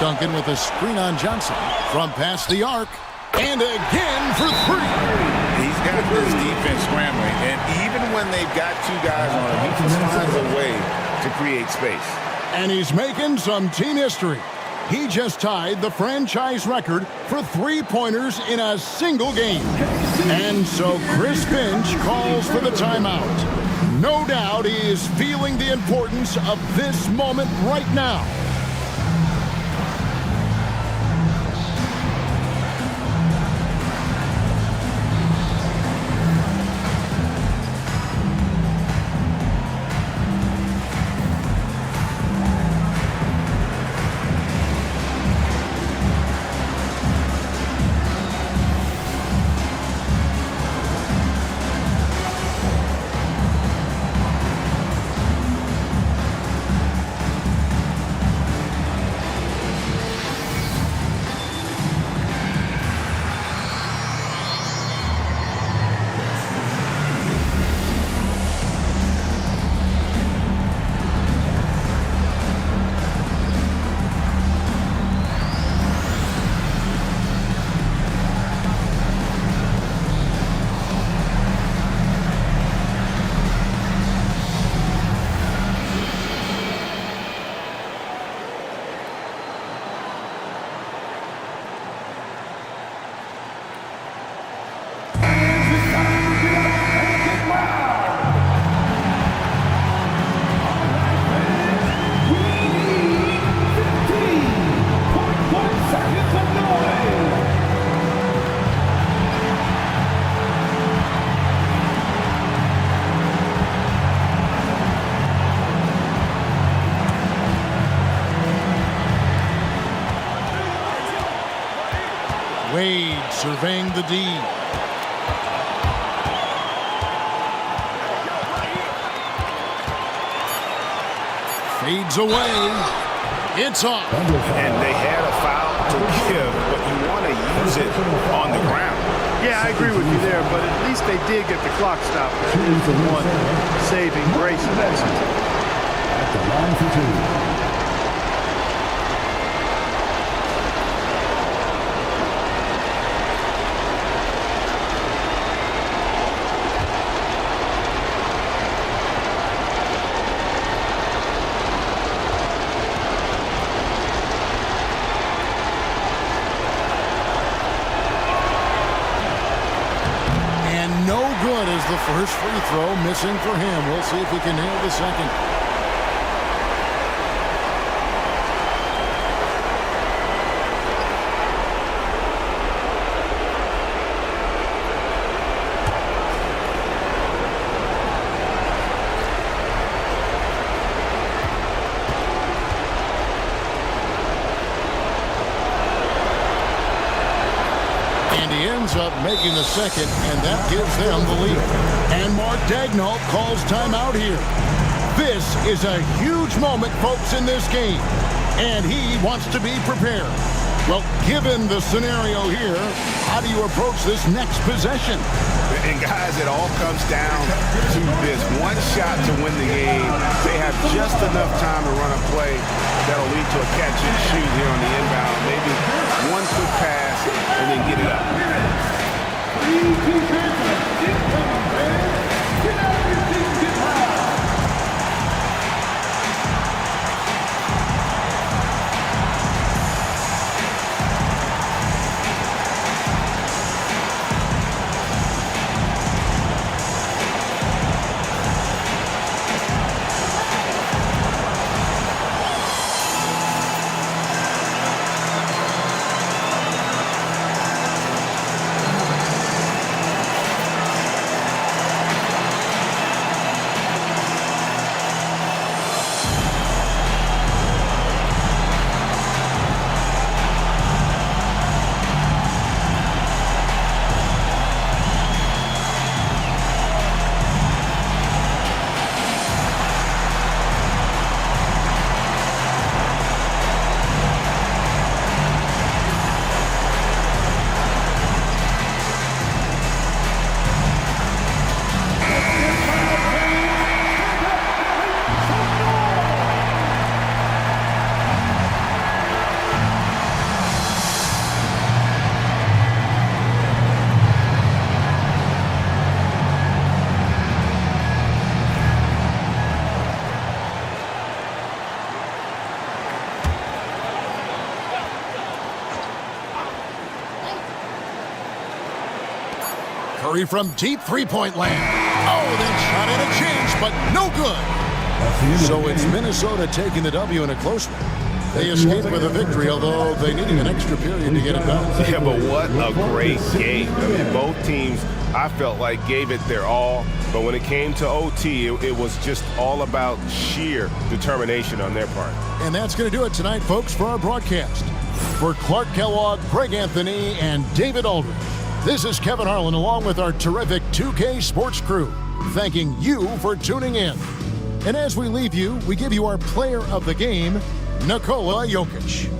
Duncan with a screen on Johnson. From past the arc. And again for three. He's got this defense scrambling. And even when they've got two guys on him, he just finds a way to create space. And he's making some team history. He just tied the franchise record for three-pointers in a single game. And so Chris Finch calls for the timeout. No doubt he is feeling the importance of this moment right now. Wade surveying the D. Fades away. It's off. And they had a foul to give, but you want to use it on the ground. Yeah, I agree with you there, but at least they did get the clock stopped. That is the one saving grace of that. At the line for two. The first free throw missing for him. We'll see if he can nail the second. Up making the second, and that gives them the lead. And Mark Daigneault calls timeout here. This is a huge moment, folks, in this game, and he wants to be prepared. Well, given the scenario here, how do you approach this next possession? And guys, it all comes down to this one shot to win the game. They have just enough time to run a play that'll lead to a catch and shoot here on the inbound. Maybe one quick pass and then get it up. Curry from deep three-point land. Oh, that shot had a chance, but no good. So it's Minnesota taking the W in a close one. They escaped with a victory, although they needed an extra period to get it done. Yeah, but what a great game. I mean, both teams, I felt like, gave it their all. But when it came to OT, it was just all about sheer determination on their part. And that's going to do it tonight, folks, for our broadcast. For Clark Kellogg, Greg Anthony, and David Aldridge, this is Kevin Harlan along with our terrific 2K Sports crew, thanking you for tuning in. And as we leave you, we give you our player of the game, Nikola Jokic.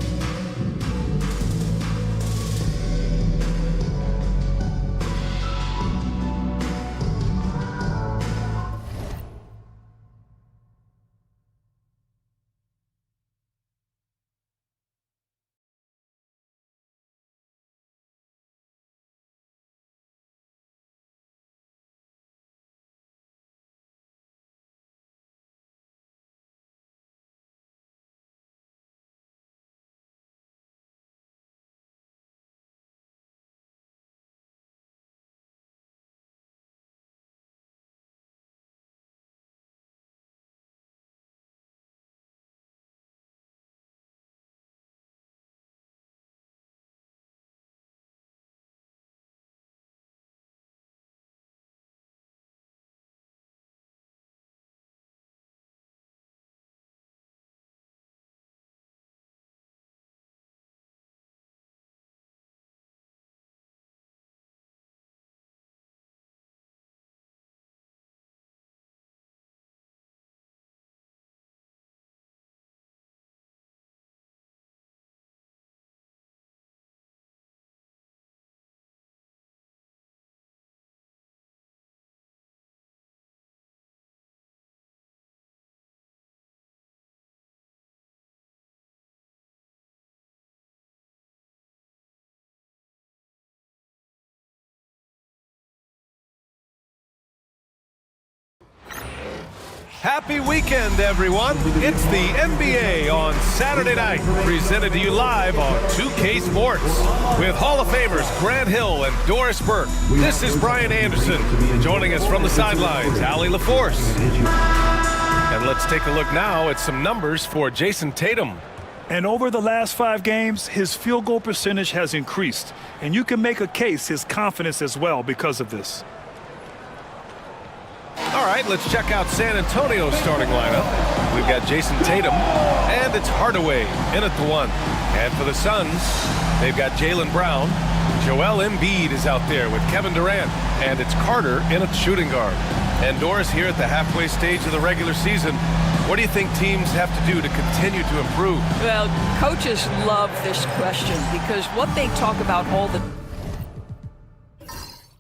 Happy weekend, everyone. It's the NBA on Saturday night, presented to you live on 2K Sports. With Hall of Famers Grant Hill and Doris Burke, this is Brian Anderson. Joining us from the sidelines, Allie LaForce. And let's take a look now at some numbers for Jason Tatum. And over the last 5 games, his field goal percentage has increased. And you can make a case his confidence as well because of this. All right, let's check out San Antonio's starting lineup. We've got Jason Tatum, and it's Hardaway in at the 1. And for the Suns, they've got Jaylen Brown. Joel Embiid is out there with Kevin Durant, and it's Carter in at shooting guard. And Doris, here at the halfway stage of the regular season, what do you think teams have to do to continue to improve? Well, coaches love this question because what they talk about all the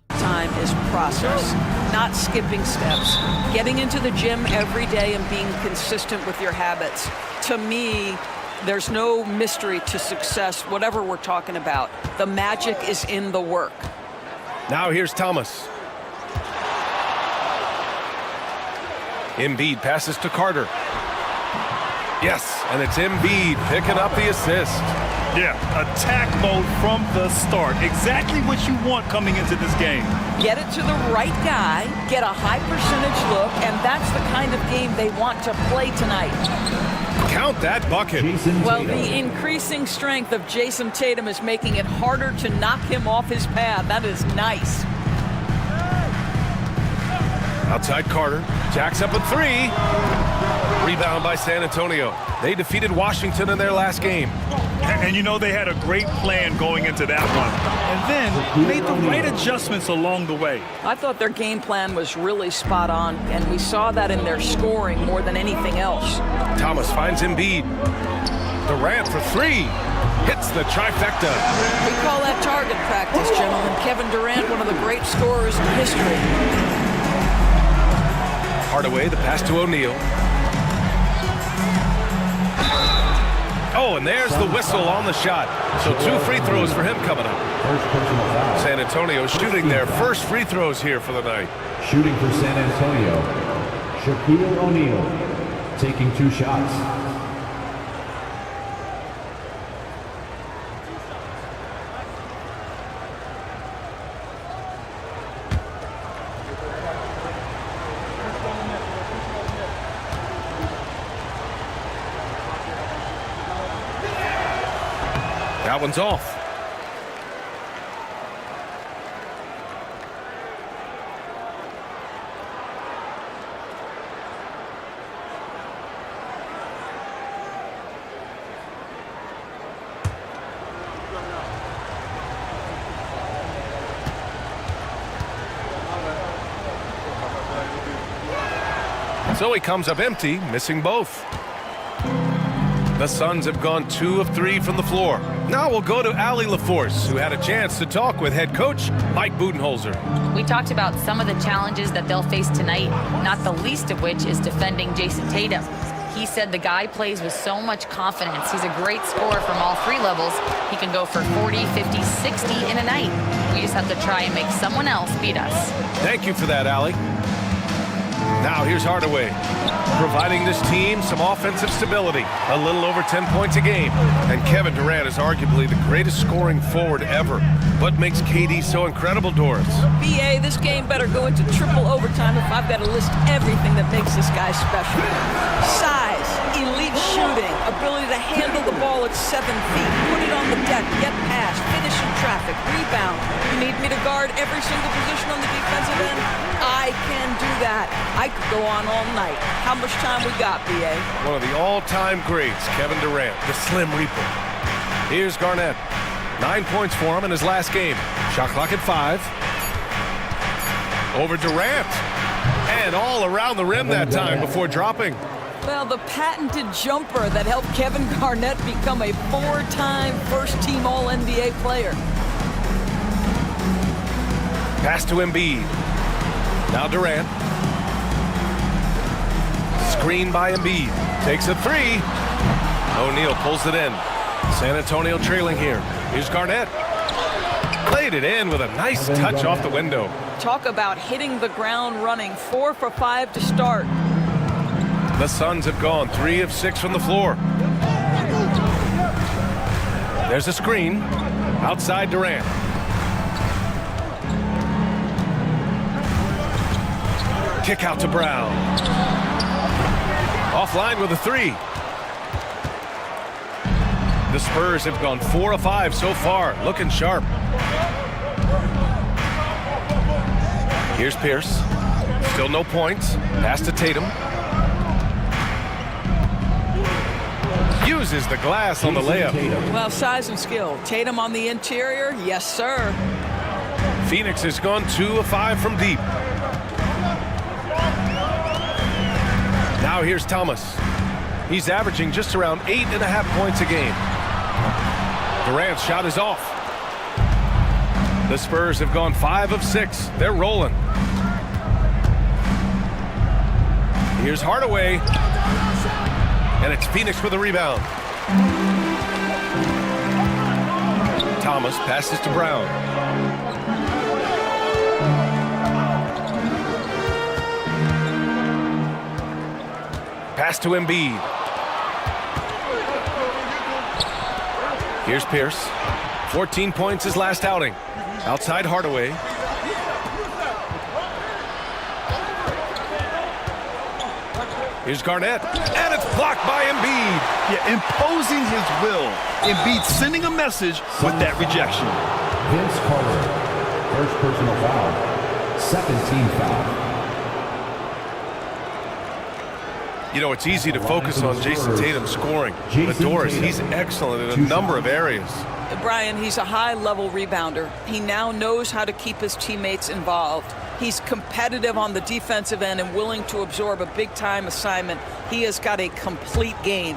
time is process, not skipping steps, getting into the gym every day and being consistent with your habits. To me, there's no mystery to success, whatever we're talking about. The magic is in the work. Now here's Thomas. Embiid passes to Carter. Yes, and it's Embiid picking up the assist. Yeah, attack mode from the start. Exactly what you want coming into this game. Get it to the right guy, get a high percentage look, and that's the kind of game they want to play tonight. Count that bucket. Well, the increasing strength of Jason Tatum is making it harder to knock him off his path. That is nice. Outside Carter, jacks up a 3. Rebound by San Antonio. They defeated Washington in their last game. And you know they had a great plan going into that one. And then made the right adjustments along the way. I thought their game plan was really spot on, and we saw that in their scoring more than anything else. Thomas finds Embiid. Durant for 3. Hits the trifecta. We call that target practice, gentlemen. Kevin Durant, one of the great scorers in history. Hardaway, the pass to O'Neal. Oh, and there's the whistle on the shot. So 2 free throws for him coming up. San Antonio shooting their first free throws here for the night. Shooting for San Antonio, Shaquille O'Neal, taking 2 shots. That one's off. So he comes up empty, missing both. The Suns have gone 2 of 3 from the floor. Now we'll go to Allie LaForce, who had a chance to talk with head coach Mike Budenholzer. We talked about some of the challenges that they'll face tonight, not the least of which is defending Jason Tatum. He said the guy plays with so much confidence. He's a great scorer from all 3 levels. He can go for 40, 50, 60 in a night. We just have to try and make someone else beat us. Thank you for that, Allie. Now here's Hardaway, providing this team some offensive stability, a little over 10 points a game. And Kevin Durant is arguably the greatest scoring forward ever. What makes KD so incredible, Doris? BA, this game better go into triple overtime if I've got to list everything that makes this guy special. Size, elite shooting, ability to handle the ball at 7 feet, put it on the deck, get past, finish in traffic, rebound. You need me to guard every single position on the defensive end? I can do that. I could go on all night. How much time we got, BA? One of the all-time greats, Kevin Durant, the Slim Reaper. Here's Garnett. 9 points for him in his last game. Shot clock at 5. Over Durant. And all around the rim that time before dropping. Well, the patented jumper that helped Kevin Garnett become a 4-time first-team All-NBA player. Pass to Embiid. Now Durant. Screen by Embiid. Takes a 3. O'Neal pulls it in. San Antonio trailing here. Here's Garnett. Played it in with a nice touch off the window. Talk about hitting the ground running. 4 for 5 to start. The Suns have gone 3 of 6 from the floor. There's a screen. Outside Durant. Kick out to Brown. Offline with a 3. The Spurs have gone 4 of 5 so far, looking sharp. Here's Pierce. Still no points. Pass to Tatum. Uses the glass on the layup. Well, size and skill. Tatum on the interior, yes, sir. Phoenix has gone 2 of 5 from deep. Now here's Thomas. He's averaging just around 8.5 points a game. Durant's shot is off. The Spurs have gone 5 of 6. They're rolling. Here's Hardaway. And it's Phoenix with a rebound. Thomas passes to Brown. Pass to Embiid. Here's Pierce. 14 points his last outing. Outside Hardaway. Here's Garnett. And it's blocked by Embiid. Yeah, imposing his will. Embiid sending a message with that rejection. Vince Carter, first personal foul, second team foul. You know, it's easy to focus on Jason Tatum scoring. But Doris, he's excellent in a number of areas. Brian, he's a high-level rebounder. He now knows how to keep his teammates involved. He's competitive on the defensive end and willing to absorb a big-time assignment. He has got a complete game.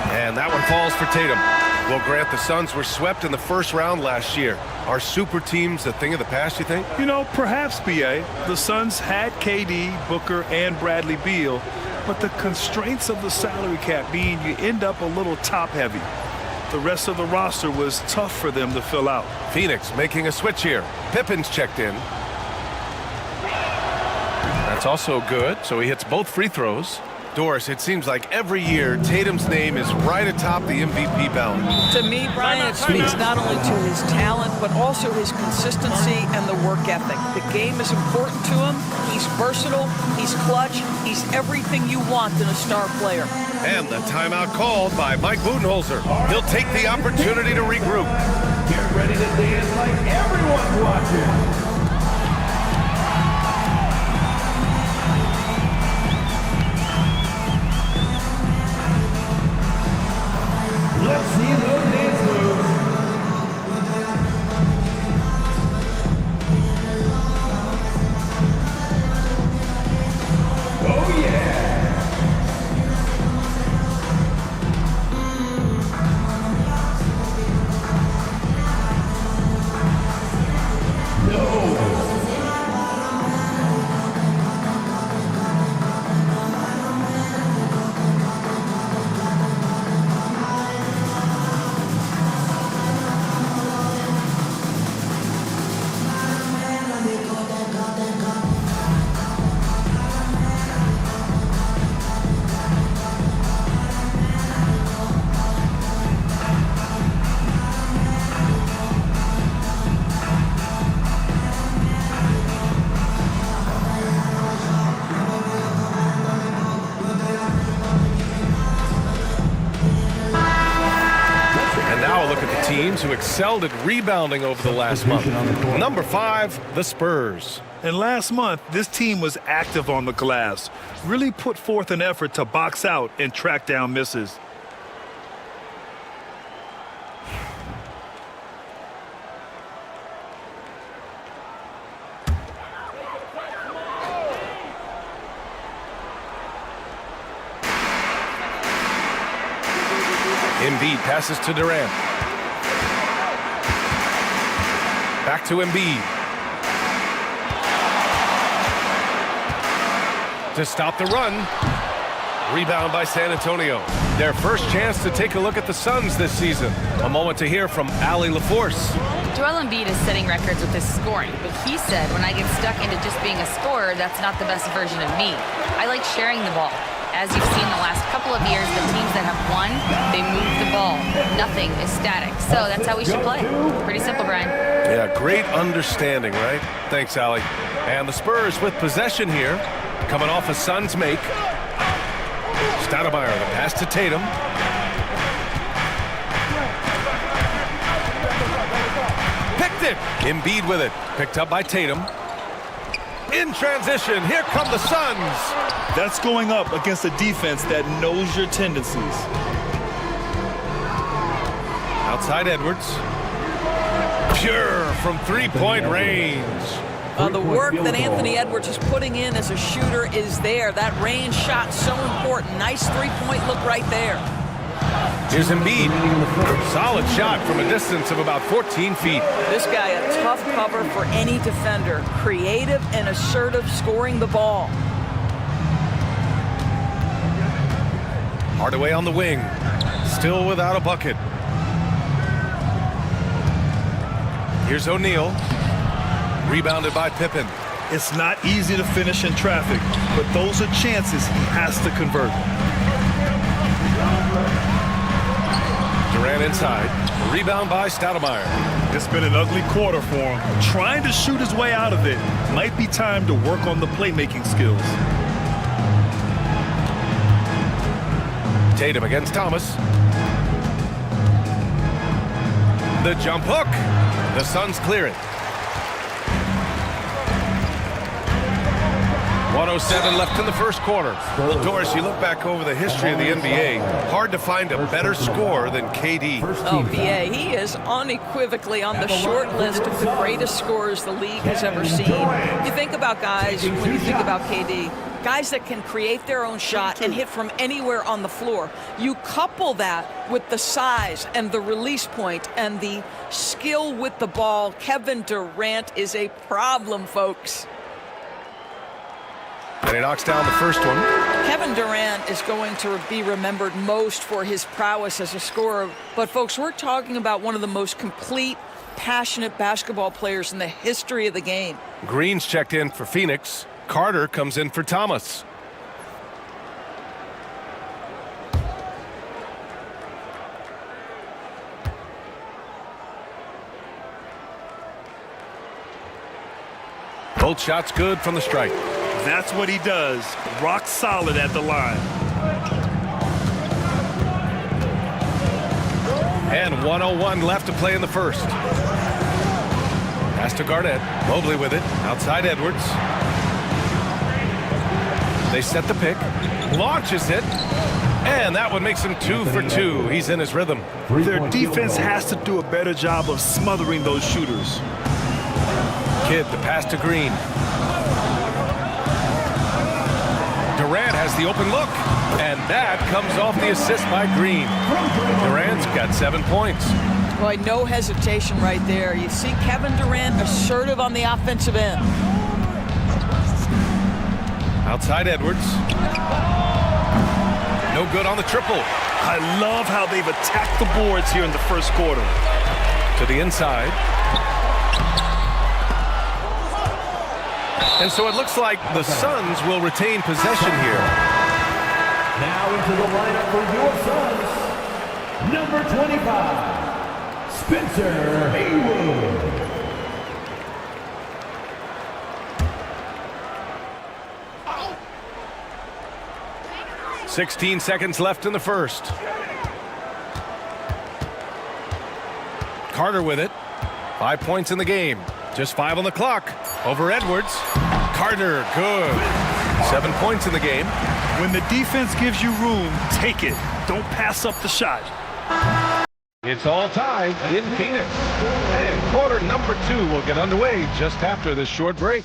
And that one falls for Tatum. Well, Grant, the Suns were swept in the first round last year. Are super teams a thing of the past, you think? You know, perhaps, B.A. The Suns had KD, Booker, and Bradley Beal, but the constraints of the salary cap mean you end up a little top-heavy. The rest of the roster was tough for them to fill out. Phoenix making a switch here. Pippen's checked in. That's also good, so he hits both free throws. Doris, it seems like every year Tatum's name is right atop the MVP ballot. To me, Brian, it speaks not only to his talent, but also his consistency and the work ethic. The game is important to him. He's versatile. He's clutch. He's everything you want in a star player. And the timeout called by Mike Budenholzer. He'll take the opportunity to regroup. Get ready to dance like everyone's watching. Let's see those dance moves. Oh yeah! Teams who excelled at rebounding over the last month. Number 5, the Spurs. And last month, this team was active on the glass, really put forth an effort to box out and track down misses. Embiid passes to Durant. Back to Embiid. To stop the run. Rebound by San Antonio. Their first chance to take a look at the Suns this season. A moment to hear from Allie LaForce. Joel Embiid is setting records with his scoring, but he said, when I get stuck into just being a scorer, that's not the best version of me. I like sharing the ball. As you've seen the last couple of years, the teams that have won, they move the ball. Nothing is static. So that's how we should play. Pretty simple, Brian. Yeah, great understanding, right? Thanks, Allie. And the Spurs with possession here, coming off a Suns make. Stoudemire, the pass to Tatum. Picked it. Embiid with it. Picked up by Tatum. In transition, here come the Suns. That's going up against a defense that knows your tendencies. Outside Edwards. Pure from three-point range. The work that Anthony Edwards is putting in as a shooter is there. That range shot so important. Nice three-point look right there. Here's Embiid. Solid shot from a distance of about 14 feet. This guy, a tough cover for any defender. Creative and assertive scoring the ball. Hardaway on the wing. Still without a bucket. Here's O'Neal. Rebounded by Pippen. It's not easy to finish in traffic, but those are chances he has to convert. Durant inside. Rebound by Stoudemire. It's been an ugly quarter for him. Trying to shoot his way out of it. Might be time to work on the playmaking skills. Tatum against Thomas. The jump hook. The Suns clear it. 1:07 left in the first quarter. Well, Doris, you look back over the history of the NBA, hard to find a better scorer than KD. Oh, BA, he is unequivocally on the short list of the greatest scorers the league has ever seen. You think about guys, when you think about KD, guys that can create their own shot and hit from anywhere on the floor. You couple that with the size and the release point and the skill with the ball. Kevin Durant is a problem, folks. And he knocks down the first one. Kevin Durant is going to be remembered most for his prowess as a scorer. But, folks, we're talking about one of the most complete, passionate basketball players in the history of the game. Green's checked in for Phoenix. Carter comes in for Thomas. Both shots good from the stripe. That's what he does. Rock solid at the line. And 1:01 left to play in the first. Pass to Garnett. Mobley with it. Outside Edwards. They set the pick. Launches it. And that one makes him 2 for 2. He's in his rhythm. Their defense has to do a better job of smothering those shooters. Kidd, the pass to Green. Durant has the open look. And that comes off the assist by Green. Durant's got 7 points. Boy, no hesitation right there. You see Kevin Durant assertive on the offensive end. Outside Edwards. No good on the triple. I love how they've attacked the boards here in the first quarter. To the inside. And so it looks like the Suns will retain possession here. Now into the lineup for your Suns, number 25, Spencer Haywood. Oh. 16 seconds left in the first. Carter with it. 5 points in the game. Just 5 on the clock. Over Edwards. Carter, good. 7 points in the game. When the defense gives you room, take it. Don't pass up the shot. It's all tied in Phoenix. And quarter number 2 will get underway just after this short break.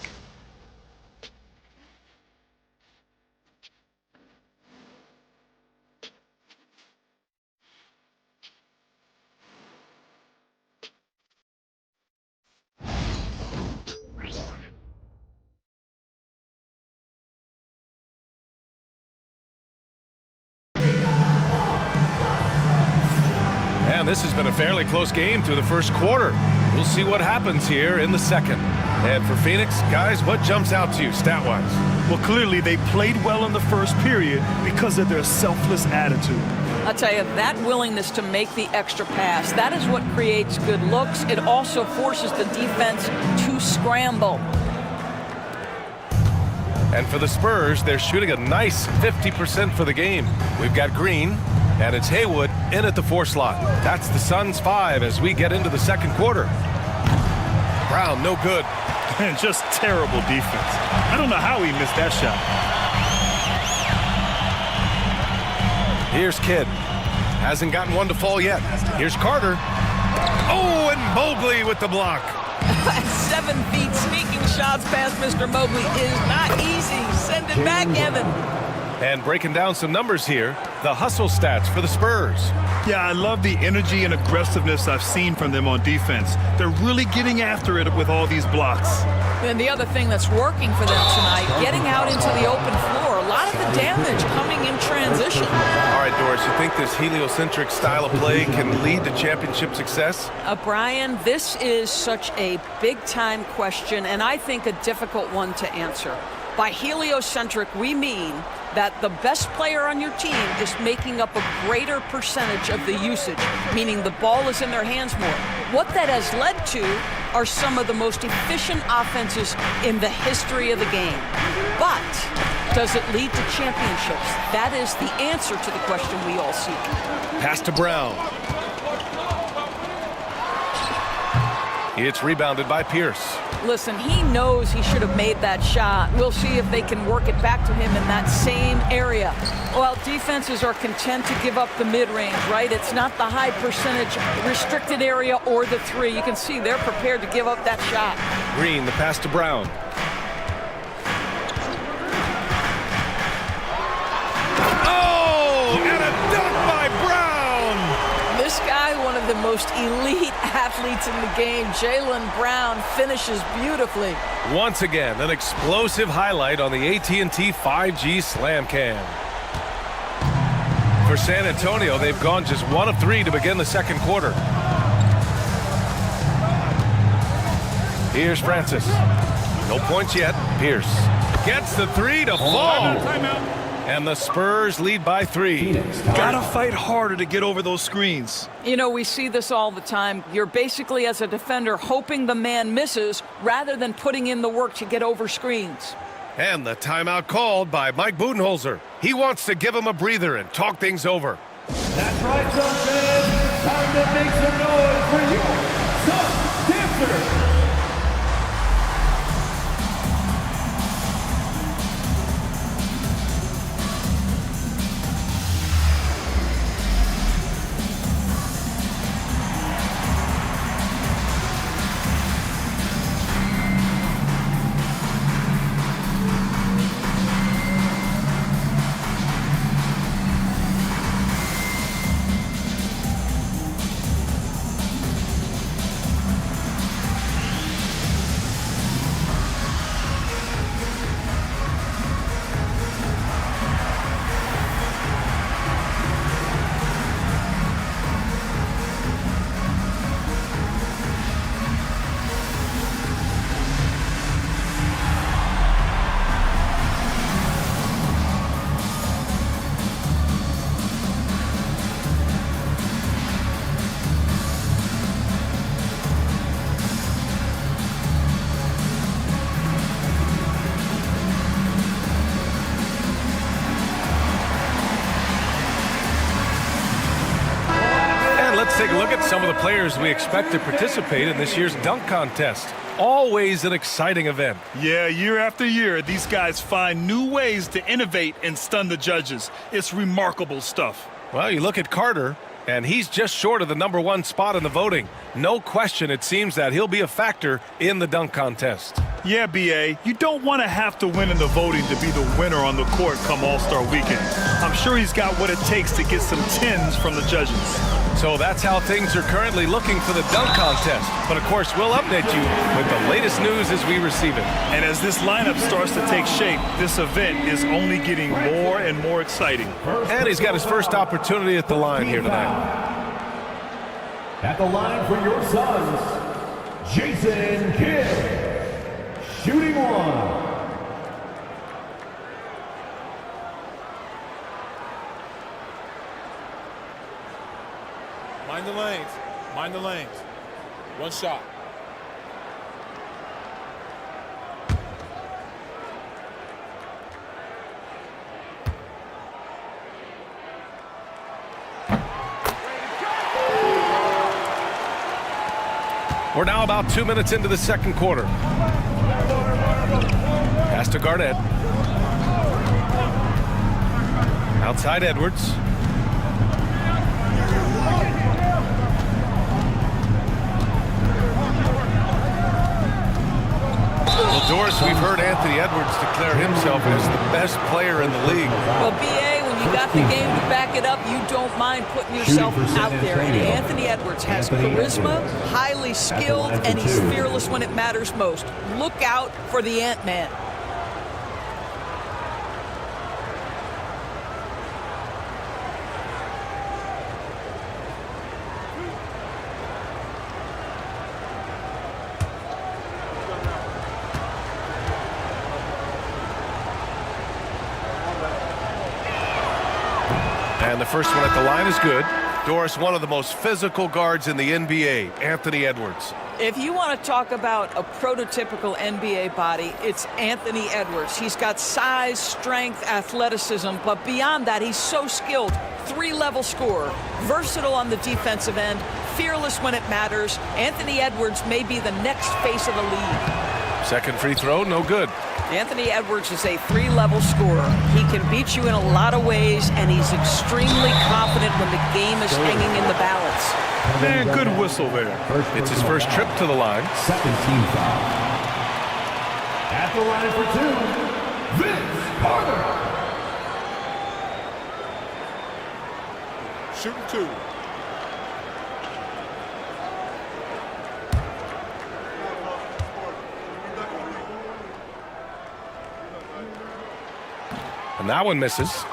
And this has been a fairly close game through the first quarter. We'll see what happens here in the second. And for Phoenix, guys, what jumps out to you stat-wise? Well, clearly they played well in the first period because of their selfless attitude. I'll tell you, that willingness to make the extra pass, that is what creates good looks. It also forces the defense to scramble. And for the Spurs, they're shooting a nice 50% for the game. We've got Green, and it's Haywood in at the 4 slot. That's the Suns' 5 as we get into the second quarter. Brown, no good. And just terrible defense. I don't know how he missed that shot. Here's Kidd. Hasn't gotten one to fall yet. Here's Carter. Oh, and Mobley with the block. 7 feet sneaking shots past Mr. Mobley is not easy. Send it back, Evan. And breaking down some numbers here, the hustle stats for the Spurs. Yeah, I love the energy and aggressiveness I've seen from them on defense. They're really getting after it with all these blocks. And the other thing that's working for them tonight, getting out into the open floor. A lot of the damage coming in transition. All right, Doris, you think this heliocentric style of play can lead to championship success? Brian, this is such a big-time question, and I think a difficult one to answer. By heliocentric, we mean that the best player on your team is making up a greater percentage of the usage, meaning the ball is in their hands more. What that has led to are some of the most efficient offenses in the history of the game. But does it lead to championships? That is the answer to the question we all seek. Pass to Brown. It's rebounded by Pierce. Listen, he knows he should have made that shot. We'll see if they can work it back to him in that same area. Well, defenses are content to give up the mid-range, right? It's not the high percentage restricted area or the 3. You can see they're prepared to give up that shot. Green, the pass to Brown. Oh, and a dunk by Brown! This guy, one of the most elite athletes in the game, Jaylen Brown, finishes beautifully. Once again, an explosive highlight on the AT&T 5G Slam Cam. For San Antonio, they've gone just 1 of 3 to begin the second quarter. Here's Francis. No points yet. Pierce gets the 3 to fall. And the Spurs lead by 3. Gotta fight harder to get over those screens. You know, we see this all the time. You're basically, as a defender, hoping the man misses rather than putting in the work to get over screens. And the timeout called by Mike Budenholzer. He wants to give him a breather and talk things over. That's right, Sun fans. Time to make some noise for your Sun Dancers. Take a look at some of the players we expect to participate in this year's dunk contest. Always an exciting event. Yeah, year after year, these guys find new ways to innovate and stun the judges. It's remarkable stuff. Well, you look at Carter, and he's just short of the #1 spot in the voting. No question, it seems that he'll be a factor in the dunk contest. Yeah, B.A., you don't want to have to win in the voting to be the winner on the court come All-Star Weekend. I'm sure he's got what it takes to get some 10s from the judges. So that's how things are currently looking for the dunk contest. But of course, we'll update you with the latest news as we receive it. And as this lineup starts to take shape, this event is only getting more and more exciting. And he's got his first opportunity at the line here tonight. At the line for your Suns, Jason Kidd. Shooting 1. Mind the lanes. Mind the lanes. One shot. We're now about 2 minutes into the second quarter. Pass to Garnett. Outside Edwards. Well, Doris, we've heard Anthony Edwards declare himself as the best player in the league. Well, B.A., when you got the game to back it up, you don't mind putting yourself out there. And Anthony Edwards has charisma, highly skilled, and he's fearless when it matters most. Look out for the Ant-Man. And the first one at the line is good. Doris, one of the most physical guards in the NBA, Anthony Edwards. If you want to talk about a prototypical NBA body, it's Anthony Edwards. He's got size, strength, athleticism, but beyond that, he's so skilled. 3-level scorer, versatile on the defensive end, fearless when it matters. Anthony Edwards may be the next face of the league. Second free throw, no good. Anthony Edwards is a 3-level scorer. He can beat you in a lot of ways, and he's extremely confident when the game is hanging in the balance. Man, good whistle there. It's his first trip to the line. Second team foul. At the line for 2, Vince Carter. Shooting 2. And that one misses.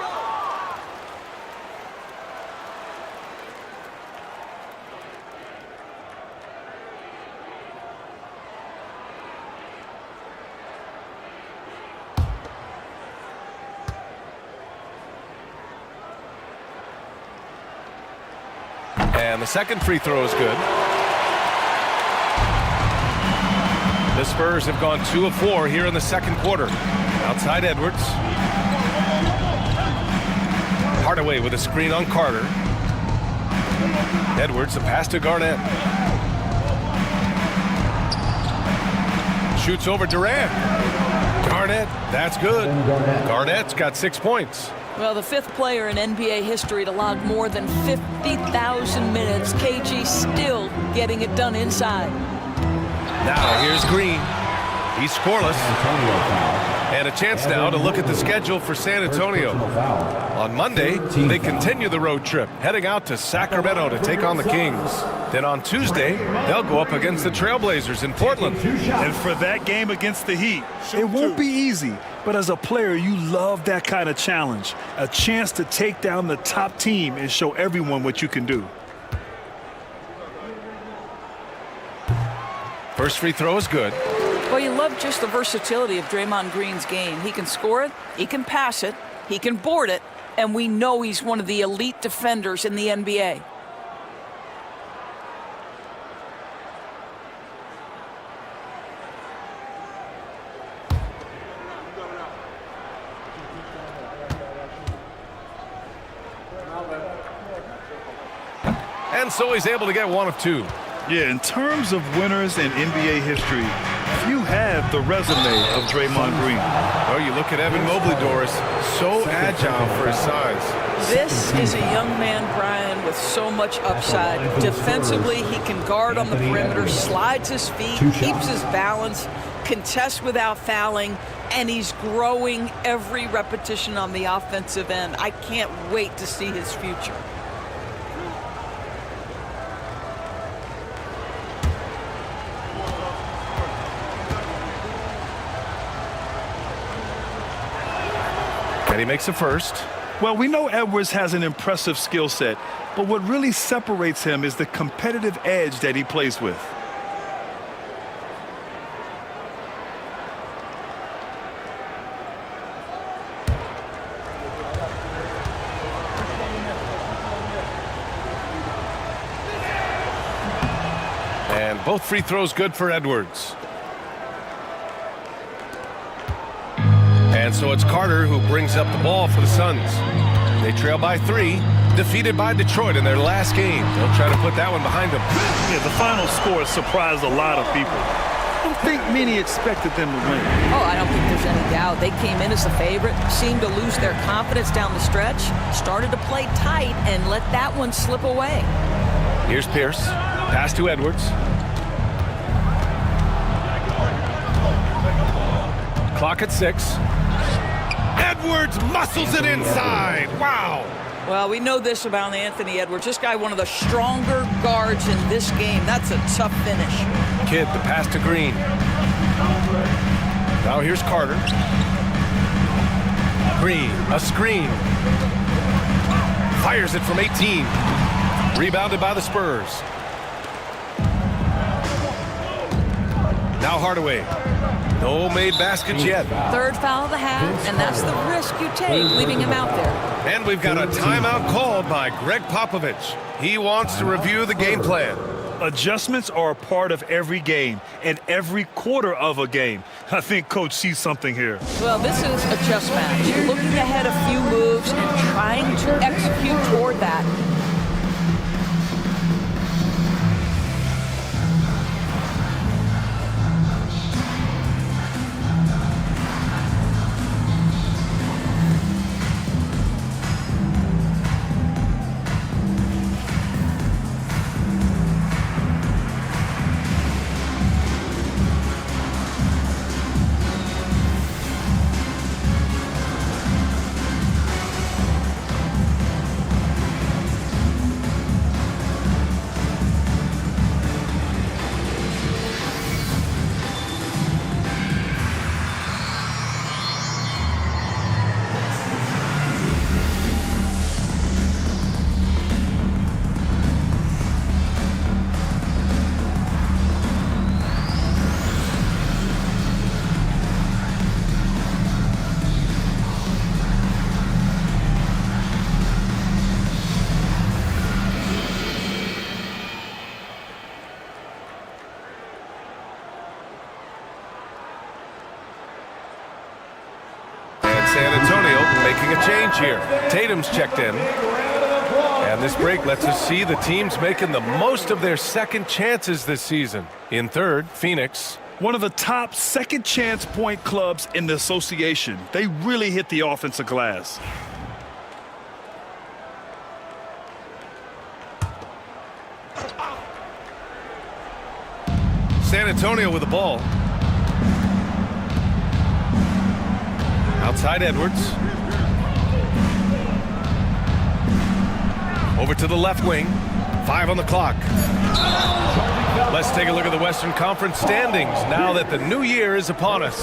And the second free throw is good. The Spurs have gone 2 of 4 here in the second quarter. Outside Edwards. Hardaway with a screen on Carter. Edwards, a pass to Garnett. Shoots over Durant. Garnett, that's good. Garnett's got 6 points. Well, the 5th player in NBA history to log more than 50,000 minutes. KG still getting it done inside. Now here's Green. He's scoreless. And a chance now to look at the schedule for San Antonio. On Monday, they continue the road trip, heading out to Sacramento to take on the Kings. Then on Tuesday, they'll go up against the Trailblazers in Portland. And for that game against the Heat, it won't be easy. But as a player, you love that kind of challenge. A chance to take down the top team and show everyone what you can do. First free throw is good. Well, you love just the versatility of Draymond Green's game. He can score it, he can pass it, he can board it, and we know he's one of the elite defenders in the NBA. And so he's able to get 1 of 2. Yeah, in terms of winners in NBA history, few have the resume of Draymond Green. Oh, you look at Evan Mobley, Doris, so agile for his size. This is a young man, Brian, with so much upside. Defensively, he can guard on the perimeter, slides his feet, keeps his balance, contests without fouling, and he's growing every repetition on the offensive end. I can't wait to see his future. And he makes a first. Well, we know Edwards has an impressive skill set, but what really separates him is the competitive edge that he plays with. And both free throws good for Edwards. And so it's Carter who brings up the ball for the Suns. They trail by 3, defeated by Detroit in their last game. They'll try to put that one behind them. Yeah, the final score surprised a lot of people. I don't think many expected them to win. Oh, I don't think there's any doubt. They came in as a favorite, seemed to lose their confidence down the stretch, started to play tight, and let that one slip away. Here's Pierce. Pass to Edwards. Clock at 6. Edwards muscles it inside. Wow. Well, we know this about Anthony Edwards. This guy, one of the stronger guards in this game. That's a tough finish. Kidd, the pass to Green. Now here's Carter. Green, a screen. Fires it from 18. Rebounded by the Spurs. Now Hardaway. No made baskets yet. Third foul of the half, and that's the risk you take, leaving him out there. And we've got a timeout called by Greg Popovich. He wants to review the game plan. Adjustments are a part of every game and every quarter of a game. I think Coach sees something here. Well, this is a chess match. You're looking ahead a few moves and trying to execute toward that. making a change here. Tatum's checked in. And this break lets us see the teams making the most of their second chances this season. In third, Phoenix. One of the top second chance point clubs in the association. They really hit the offensive glass. San Antonio with the ball. Outside Edwards. Over to the left wing. 5 on the clock. Let's take a look at the Western Conference standings now that the new year is upon us.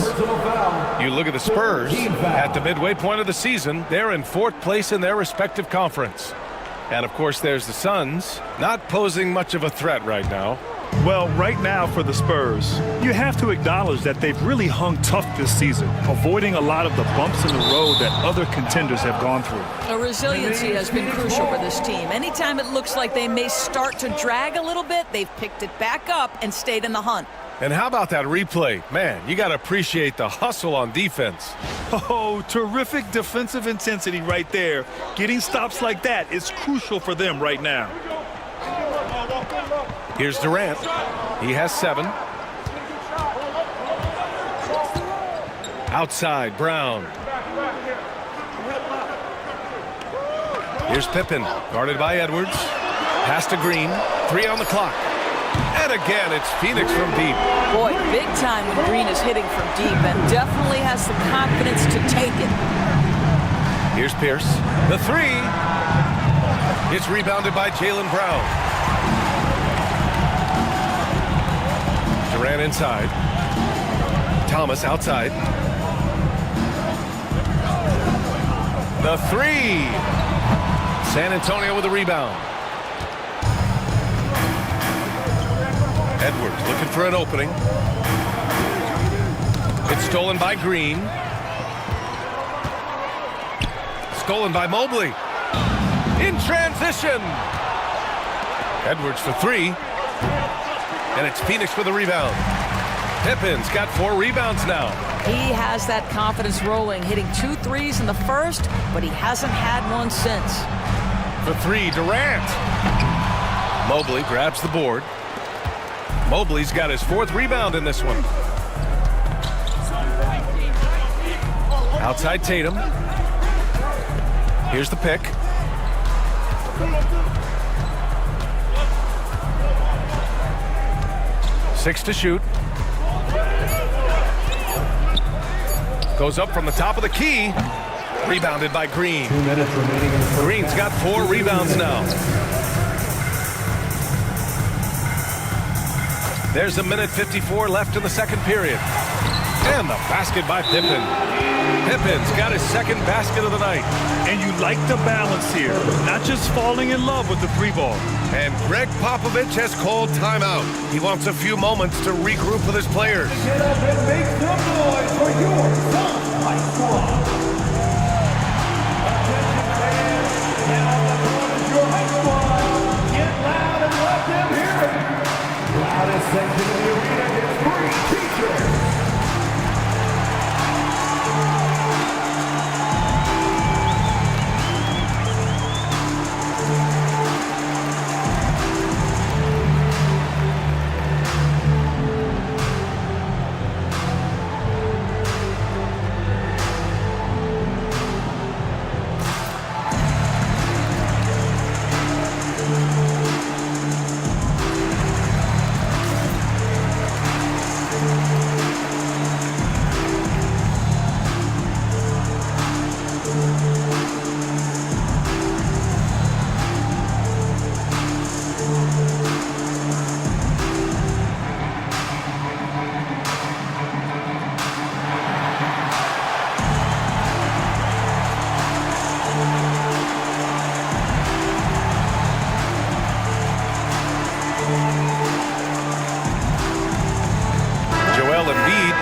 You look at the Spurs at the midway point of the season. They're in 4th place in their respective conference. And, of course, there's the Suns, not posing much of a threat right now. Well, right now for the Spurs, you have to acknowledge that they've really hung tough this season, avoiding a lot of the bumps in the road that other contenders have gone through. A resiliency has been crucial for this team. Anytime it looks like they may start to drag a little bit, they've picked it back up and stayed in the hunt. And how about that replay? Man, you got to appreciate the hustle on defense. Oh, terrific defensive intensity right there. Getting stops like that is crucial for them right now. Here's Durant. He has 7. Outside, Brown. Here's Pippen, guarded by Edwards. Pass to Green. 3 on the clock. And again, it's Phoenix from deep. Boy, big time when Green is hitting from deep and definitely has the confidence to take it. Here's Pierce. The 3. It's rebounded by Jaylen Brown. Durant inside. Thomas outside. The 3. San Antonio with a rebound. Edwards looking for an opening. It's stolen by Green. Stolen by Mobley. In transition. Edwards for 3. And it's Phoenix with a rebound. Pippen's got 4 rebounds now. He has that confidence rolling, hitting 2 threes in the first, but he hasn't had one since. For 3, Durant. Mobley grabs the board. Mobley's got his 4th rebound in this one. Outside Tatum. Here's the pick. Six to shoot. Goes up from the top of the key. Rebounded by Green. 2 minutes remaining in the first. Green's got 4 rebounds now. There's 1:54 left in the second period. And the basket by Pippen. Pippen's got his 2nd basket of the night. And you like the balance here, not just falling in love with the 3 ball. And Greg Popovich has called timeout. He wants a few moments to regroup with his players. Get up and make some noise for your Sunlight Squad. Attention fans, now the front is your high squad. Get loud and let them hear it. Loudest section of the arena gets free t-shirts.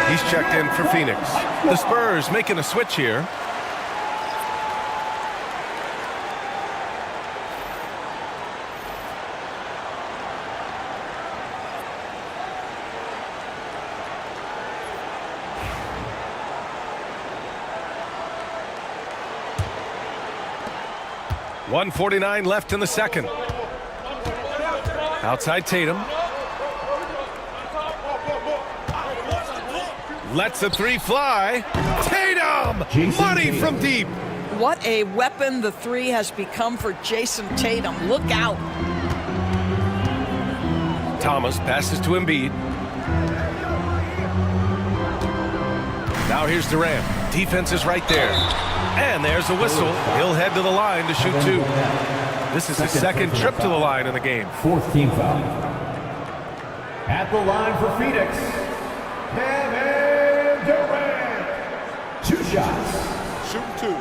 He's checked in for Phoenix. The Spurs making a switch here. 1:49 left in the second. Outside Tatum. Lets the three fly. Tatum! Money from deep. What a weapon the three has become for Jason Tatum. Look out. Thomas passes to Embiid. Now here's Durant. Defense is right there. And there's a whistle. He'll head to the line to shoot two. This is his second trip to the line in the game. Fourth team foul. At the line for Phoenix, Kevin Durant. 2 shots. Shooting 2.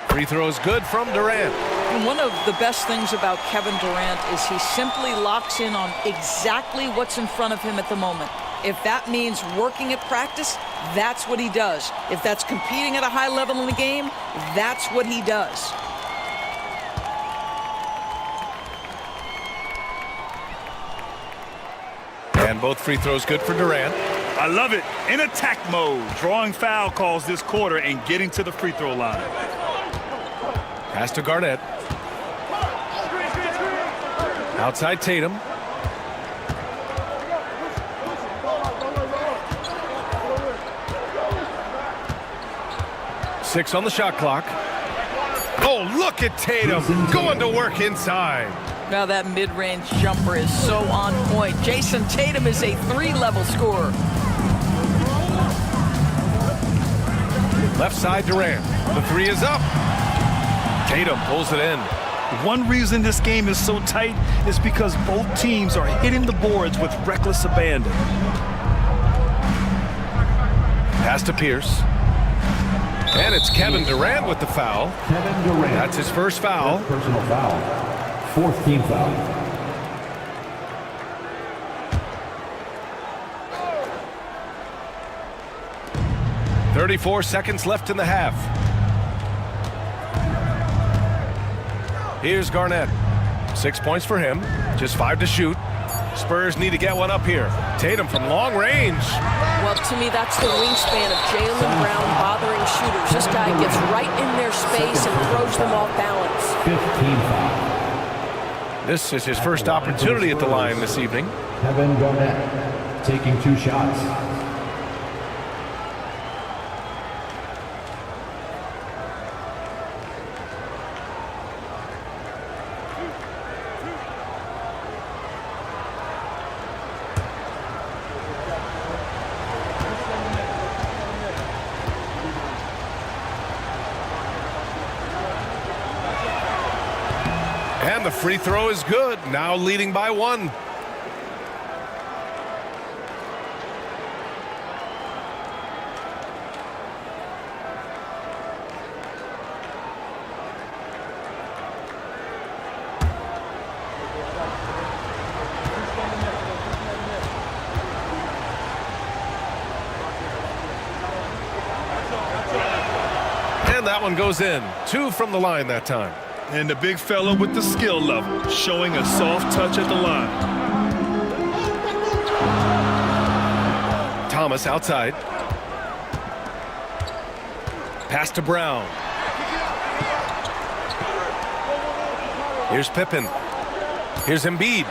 Free throw is good from Durant. And one of the best things about Kevin Durant is he simply locks in on exactly what's in front of him at the moment. If that means working at practice, that's what he does. If that's competing at a high level in the game, that's what he does. And both free throws good for Durant. I love it. In attack mode, drawing foul calls this quarter and getting to the free throw line. Pass to Garnett. Outside Tatum. Six on the shot clock. Oh, look at Tatum going to work inside. Now that mid-range jumper is so on point. Jason Tatum is a 3-level scorer. Left side Durant. The three is up. Tatum pulls it in. One reason this game is so tight is because both teams are hitting the boards with reckless abandon. Pass to Pierce. And it's Kevin Durant with the foul. Kevin Durant. That's his first foul. Personal foul. Fourth team foul. .34 seconds left in the half. Here's Garnett. 6 points for him. Just 5 to shoot. Spurs need to get one up here. Tatum from long range. Well, to me, that's the wingspan of Jaylen Brown bothering shooters. This guy gets right in their space and throws them off balance. 15 foul. This is his first opportunity at the line this evening. Kevin Garnett taking 2 shots. And the free throw is good. Now leading by 1. And that one goes in. 2 from the line that time. And the big fella with the skill level, showing a soft touch at the line. Thomas outside. Pass to Brown. Here's Pippen. Here's Embiid.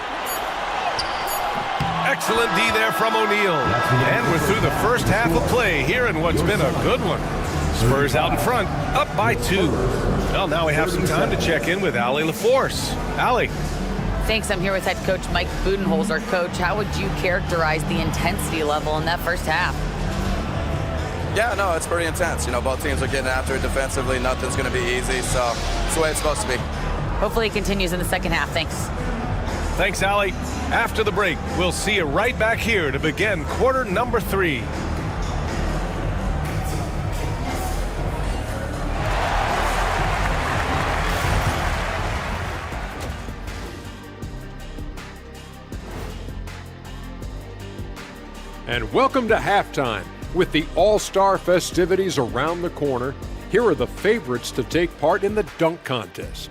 Excellent D there from O'Neal. And we're through the first half of play here in what's been a good one. Spurs out in front, up by 2. Well, now we have some time to check in with Allie LaForce. Allie. Thanks. I'm here with head coach Mike Budenholzer. Coach, how would you characterize the intensity level in that first half? Yeah, no, it's pretty intense. You know, both teams are getting after it defensively. Nothing's going to be easy, so it's the way it's supposed to be. Hopefully it continues in the second half. Thanks. Thanks, Allie. After the break, we'll see you right back here to begin quarter number 3. And welcome to halftime. With the All-Star festivities around the corner, here are the favorites to take part in the dunk contest.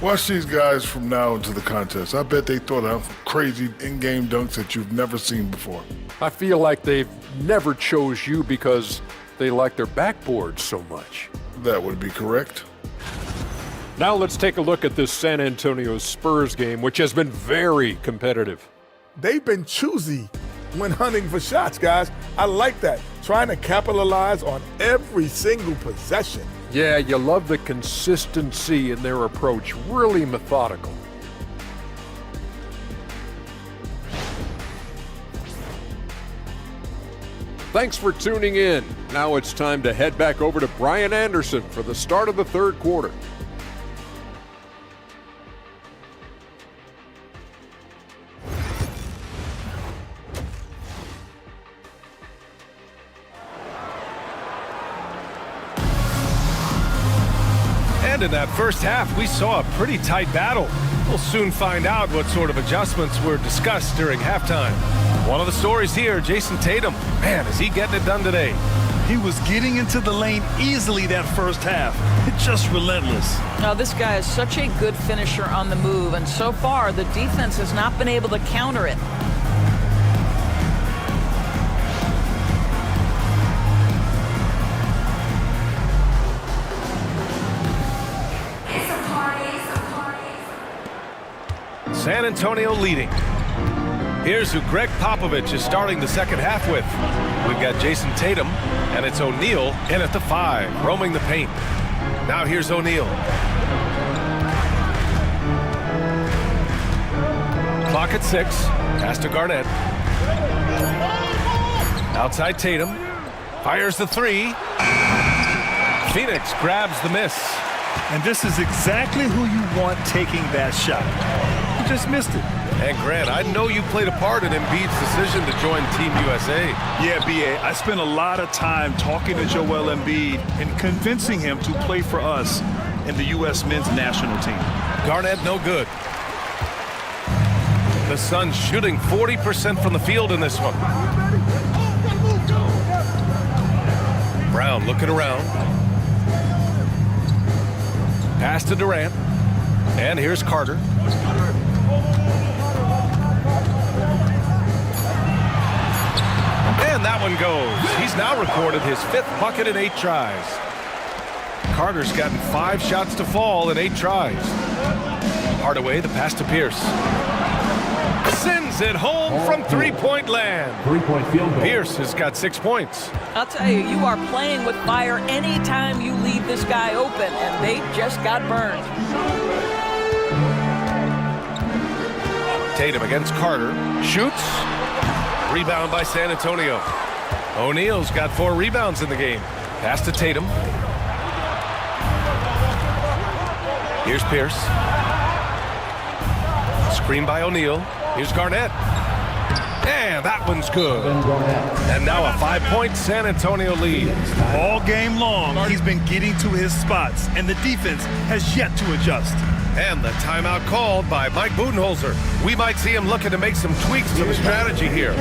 Watch these guys from now into the contest. I bet they throw down crazy in-game dunks that you've never seen before. I feel like they've never chose you because they like their backboards so much. That would be correct. Now let's take a look at this San Antonio Spurs game, which has been very competitive. They've been choosy when hunting for shots, guys. I like that. Trying to capitalize on every single possession. Yeah, you love the consistency in their approach. Really methodical. Thanks for tuning in. Now it's time to head back over to Brian Anderson for the start of the third quarter. And in that first half, we saw a pretty tight battle. We'll soon find out what sort of adjustments were discussed during halftime. One of the stories here, Jason Tatum. Man, is he getting it done today? He was getting into the lane easily that first half. It's just relentless. Now, this guy is such a good finisher on the move, and so far, the defense has not been able to counter it. San Antonio leading. Here's who Greg Popovich is starting the second half with. We've got Jason Tatum, and it's O'Neal in at the 5, roaming the paint. Now here's O'Neal. Clock at 6. Pass to Garnett. Outside Tatum. Fires the 3. Phoenix grabs the miss. And this is exactly who you want taking that shot. He just missed it. And Grant, I know you played a part in Embiid's decision to join Team USA. Yeah, B.A., I spent a lot of time talking to Joel Embiid and convincing him to play for us in the U.S. men's national team. Garnett, no good. The Suns shooting 40% from the field in this one. Brown looking around. Pass to Durant. And here's Carter. And that one goes. He's now recorded his 5th bucket in 8 tries. Carter's gotten 5 shots to fall in 8 tries. Hardaway, the pass to Pierce. Sends it home from three-point land. 3-point field goal. Pierce has got 6 points. I'll tell you, you are playing with fire anytime you leave this guy open, and they just got burned. Tatum against Carter. Shoots. Rebound by San Antonio. O'Neal's got 4 rebounds in the game. Pass to Tatum. Here's Pierce. Screen by O'Neal. Here's Garnett. And that one's good. And now a 5-point San Antonio lead. All game long, he's been getting to his spots, and the defense has yet to adjust. And the timeout called by Mike Budenholzer. We might see him looking to make some tweaks to the strategy here.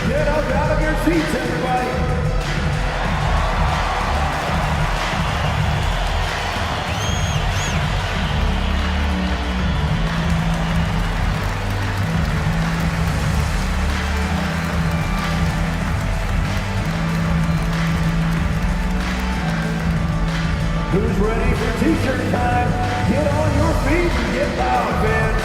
Get up out of your seats, everybody. Who's ready for t-shirt time? Get on your feet and get loud, fans.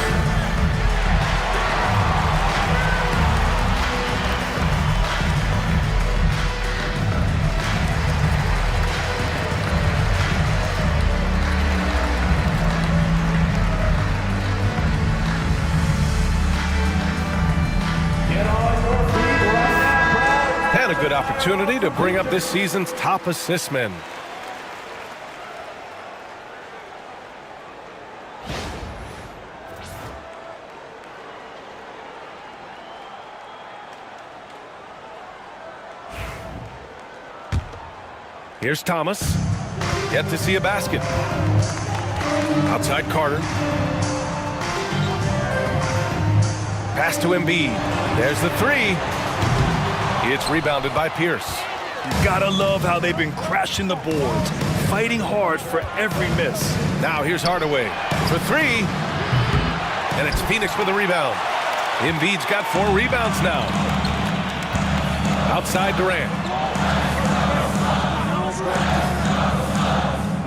And a good opportunity to bring up this season's top assist men. Here's Thomas. Yet to see a basket. Outside Carter. Pass to Embiid. There's the three. It's rebounded by Pierce. You gotta love how they've been crashing the boards, fighting hard for every miss. Now here's Hardaway for three. And it's Phoenix with the rebound. Embiid's got 4 rebounds now. Outside Durant.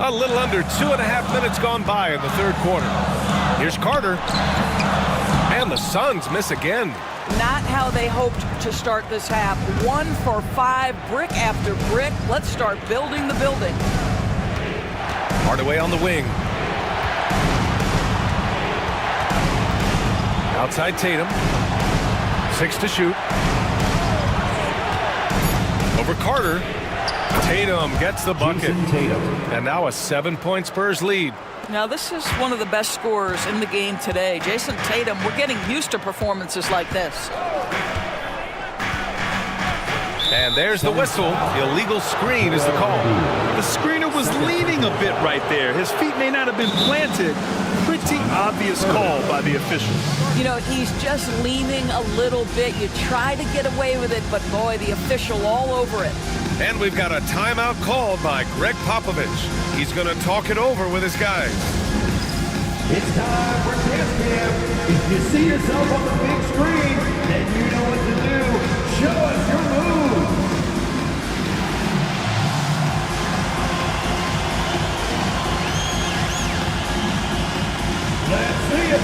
A little under 2.5 minutes gone by in the third quarter. Here's Carter. And the Suns miss again. Not how they hoped to start this half. 1 for 5, brick after brick. Let's start building the building. Hardaway on the wing. Outside Tatum. 6 to shoot. Over Carter. Tatum gets the bucket. And now a 7-point Spurs lead. Now, this is one of the best scorers in the game today. Jason Tatum, we're getting used to performances like this. And there's the whistle. Illegal screen is the call. The screener was leaning a bit right there. His feet may not have been planted. Pretty obvious call by the official. You know, he's just leaning a little bit. You try to get away with it, but boy, the official all over it. And we've got a timeout called by Greg Popovich. He's going to talk it over with his guys. It's time for dance camp. If you see yourself on the big screen, then you know what to do. Show us your move. Let's see it.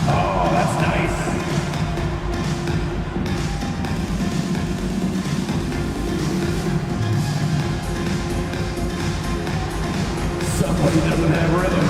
Oh, that's nice. Somebody doesn't have rhythm.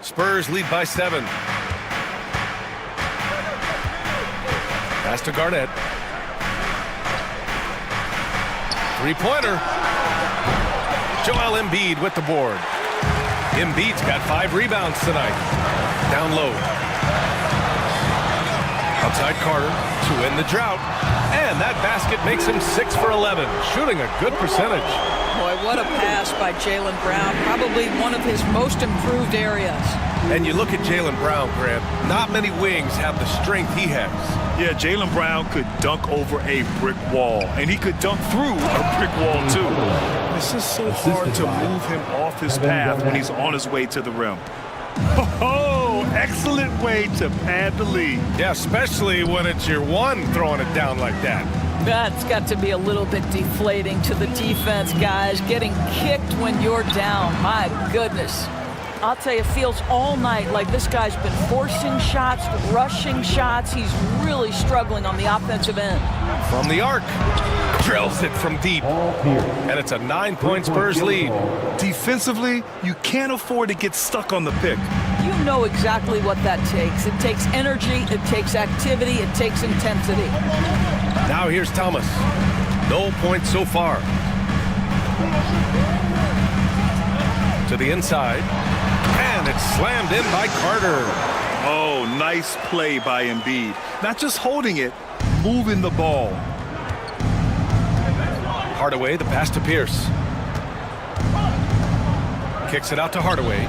Spurs lead by 7. Pass to Garnett. Three-pointer. Joel Embiid with the board. Embiid's got 5 rebounds tonight. Down low. Outside Carter to end the drought. And that basket makes him 6 for 11, shooting a good percentage. Boy, what a pass by Jaylen Brown. Probably one of his most improved areas. And you look at Jaylen Brown, Grant. Not many wings have the strength he has. Yeah, Jaylen Brown could dunk over a brick wall, and he could dunk through a brick wall, too. It's just so hard to move him off his path when he's on his way to the rim. Oh, excellent way to pad the lead. Yeah, especially when it's your one throwing it down like that. That's got to be a little bit deflating to the defense, guys. Getting kicked when you're down. My goodness. I'll tell you, it feels all night like this guy's been forcing shots, rushing shots. He's really struggling on the offensive end. From the arc. Drills it from deep. And it's a 9-point Spurs lead. Defensively, you can't afford to get stuck on the pick. You know exactly what that takes. It takes energy, it takes activity, it takes intensity. Now here's Thomas. No points so far. To the inside. And it's slammed in by Carter. Oh, nice play by Embiid. Not just holding it, moving the ball. Hardaway, the pass to Pierce. Kicks it out to Hardaway.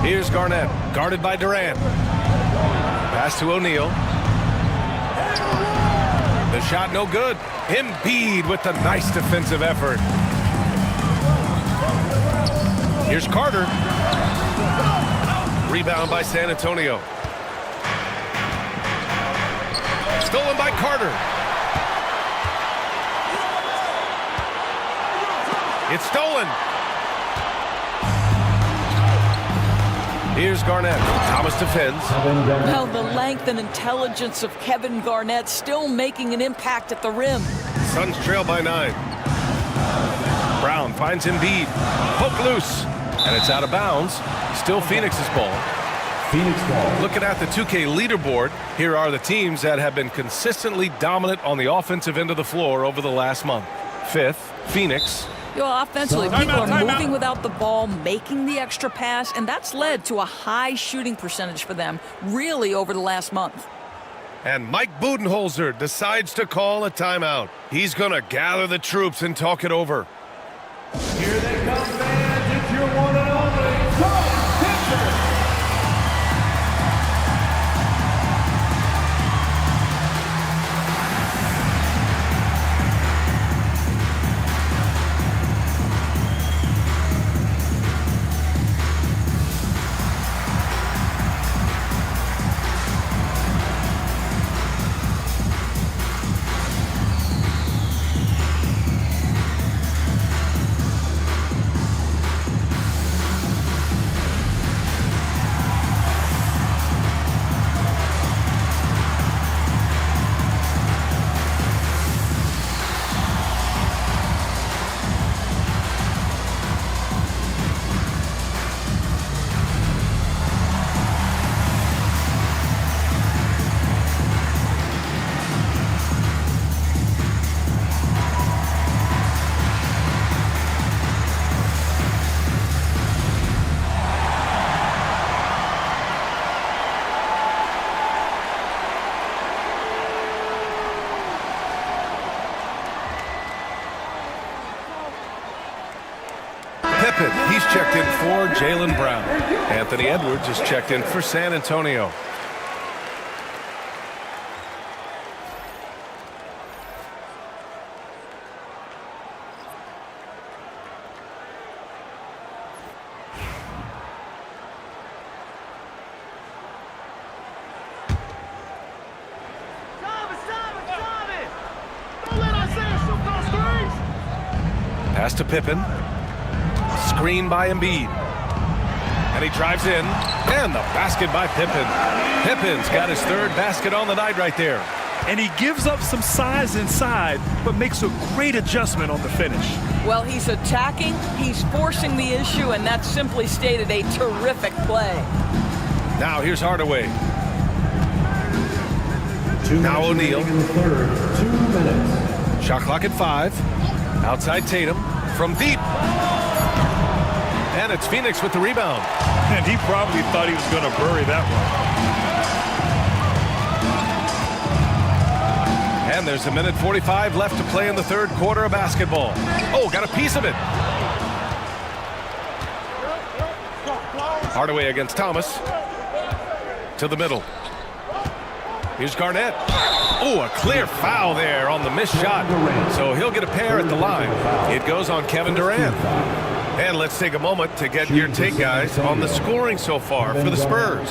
Here's Garnett, guarded by Durant. Pass to O'Neal. The shot no good. Embiid with the nice defensive effort. Here's Carter. Rebound by San Antonio. Stolen by Carter. It's stolen. Here's Garnett. Thomas defends. Well, the length and intelligence of Kevin Garnett still making an impact at the rim. Suns trail by 9. Brown finds Embiid. Poke loose. And it's out of bounds. Still Phoenix's ball. Phoenix ball. Looking at the 2K leaderboard, here are the teams that have been consistently dominant on the offensive end of the floor over the last month. 5th, Phoenix. You know, offensively, people are moving without the ball, making the extra pass, and that's led to a high shooting percentage for them, really, over the last month. And Mike Budenholzer decides to call a timeout. He's going to gather the troops and talk it over. Here they come, fans. It's your one and only Tom Pitcher. He's checked in for Jaylen Brown. Anthony Edwards is checked in for San Antonio. Pass to Pippen. Screen by Embiid. And he drives in. And the basket by Pippen. Pippen's got his third basket on the night right there. And he gives up some size inside, but makes a great adjustment on the finish. Well, he's attacking, he's forcing the issue, and that's simply stated a terrific play. Now here's Hardaway. Now O'Neal. 2 minutes. Shot clock at 5. Outside Tatum from deep. And it's Phoenix with the rebound. And he probably thought he was going to bury that one. And there's a minute 45 left to play in the third quarter of basketball. Oh, got a piece of it. Hardaway against Thomas. To the middle. Here's Garnett. Oh, a clear foul there on the missed shot. So he'll get a pair at the line. It goes on Kevin Durant. And let's take a moment to get your take, guys, on the scoring so far for the Spurs.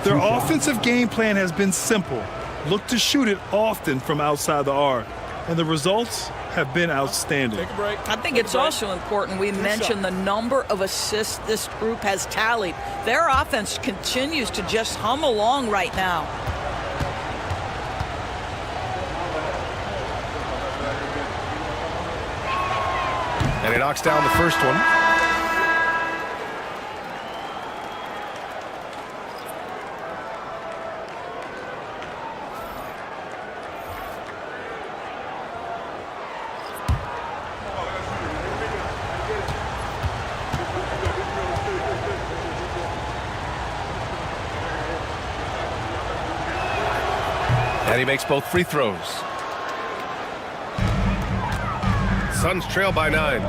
Their offensive game plan has been simple. Look to shoot it often from outside the arc. And the results have been outstanding. I think it's also important we mention the number of assists this group has tallied. Their offense continues to just hum along right now. And he knocks down the first one. And he makes both free throws. Suns trail by 9.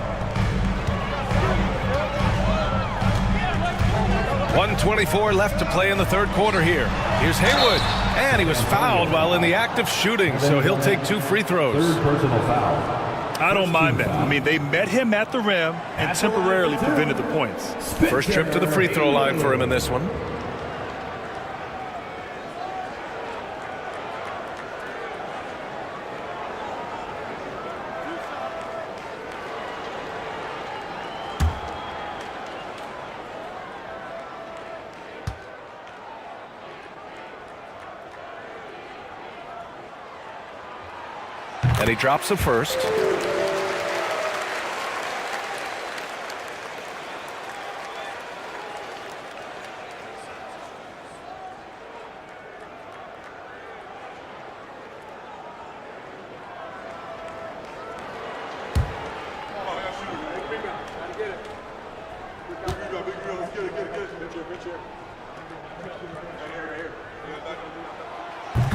1:24 left to play in the third quarter here. Here's Haywood, and he was fouled while in the act of shooting, so he'll take 2 free throws. Third personal foul. I don't mind that. I mean, they met him at the rim and temporarily prevented the points. First trip to the free throw line for him in this one. And he drops the first.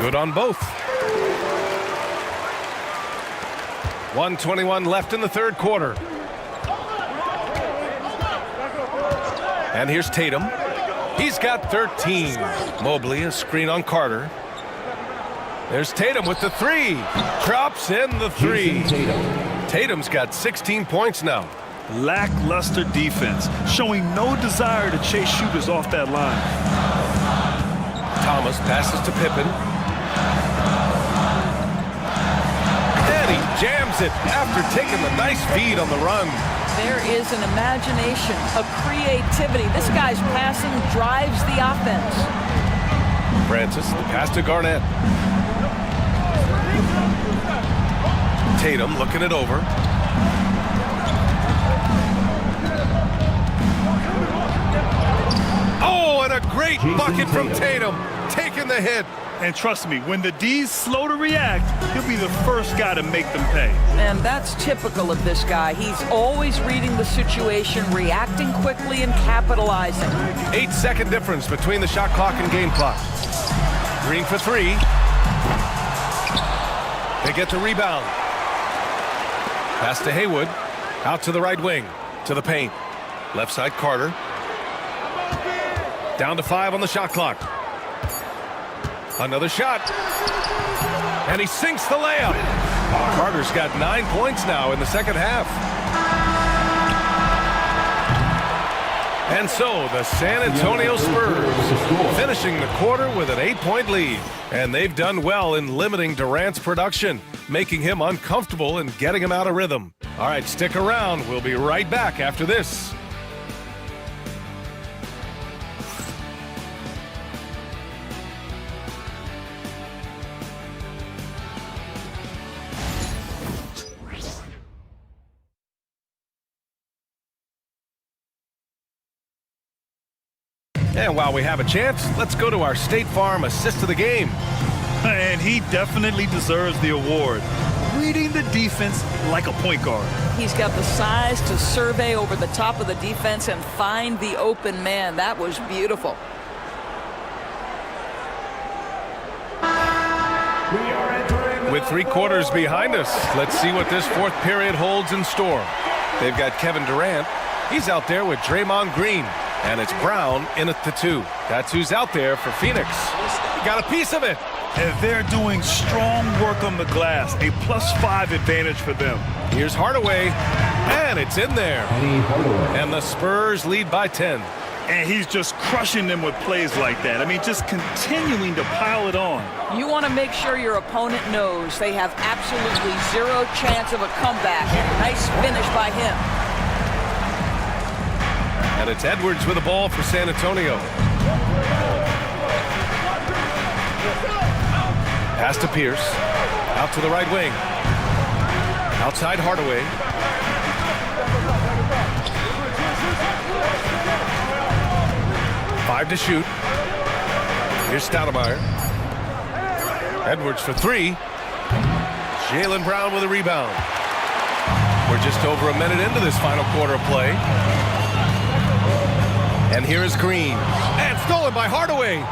Good on both. 1:21 left in the third quarter. And here's Tatum. He's got 13. Mobley, a screen on Carter. There's Tatum with the 3. Drops in the 3. Tatum's got 16 points now. Lackluster defense, showing no desire to chase shooters off that line. Thomas passes to Pippen. And he jams it after taking the nice feed on the run. There is an imagination, a creativity. This guy's passing drives the offense. Francis, the pass to Garnett. Tatum looking it over. Oh, and a great bucket from Tatum, taking the hit. And trust me, when the D's slow to react, he'll be the first guy to make them pay. And that's typical of this guy. He's always reading the situation, reacting quickly and capitalizing. 8-second difference between the shot clock and game clock. Green for 3. They get the rebound. Pass to Haywood. Out to the right wing. To the paint. Left side Carter. Down to 5 on the shot clock. Another shot. And he sinks the layup. Carter's got 9 points now in the second half. And so the San Antonio Spurs finishing the quarter with an 8-point lead. And they've done well in limiting Durant's production, making him uncomfortable and getting him out of rhythm. All right, stick around. We'll be right back after this. And while we have a chance, let's go to our State Farm assist of the game. And he definitely deserves the award. Reading the defense like a point guard. He's got the size to survey over the top of the defense and find the open man. That was beautiful. With 3 quarters behind us, let's see what this fourth period holds in store. They've got Kevin Durant. He's out there with Draymond Green. And it's Brown in at the 2. That's who's out there for Phoenix. Got a piece of it. And they're doing strong work on the glass. A +5 advantage for them. Here's Hardaway. And it's in there. And the Spurs lead by 10. And he's just crushing them with plays like that. I mean, just continuing to pile it on. You want to make sure your opponent knows they have absolutely 0 chance of a comeback. Nice finish by him. And it's Edwards with the ball for San Antonio. Pass to Pierce. Out to the right wing. Outside Hardaway. Five to shoot. Here's Stoudemire. Edwards for 3. Jaylen Brown with a rebound. We're just over a minute into this final quarter of play. And here is Green. And stolen by Hardaway.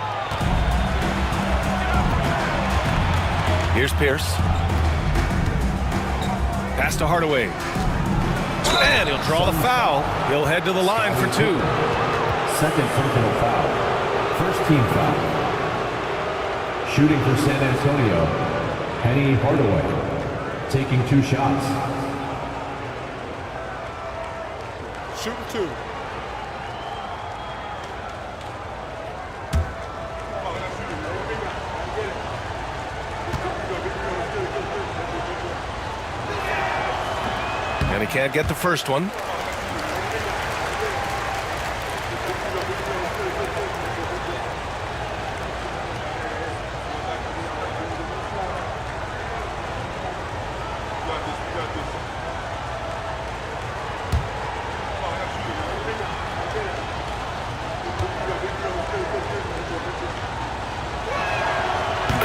Here's Pierce. Pass to Hardaway. And he'll draw the foul. He'll head to the line for 2. Second personal foul. First team foul. Shooting for San Antonio, Penny Hardaway, taking 2 shots. Shooting 2. And he can't get the first one.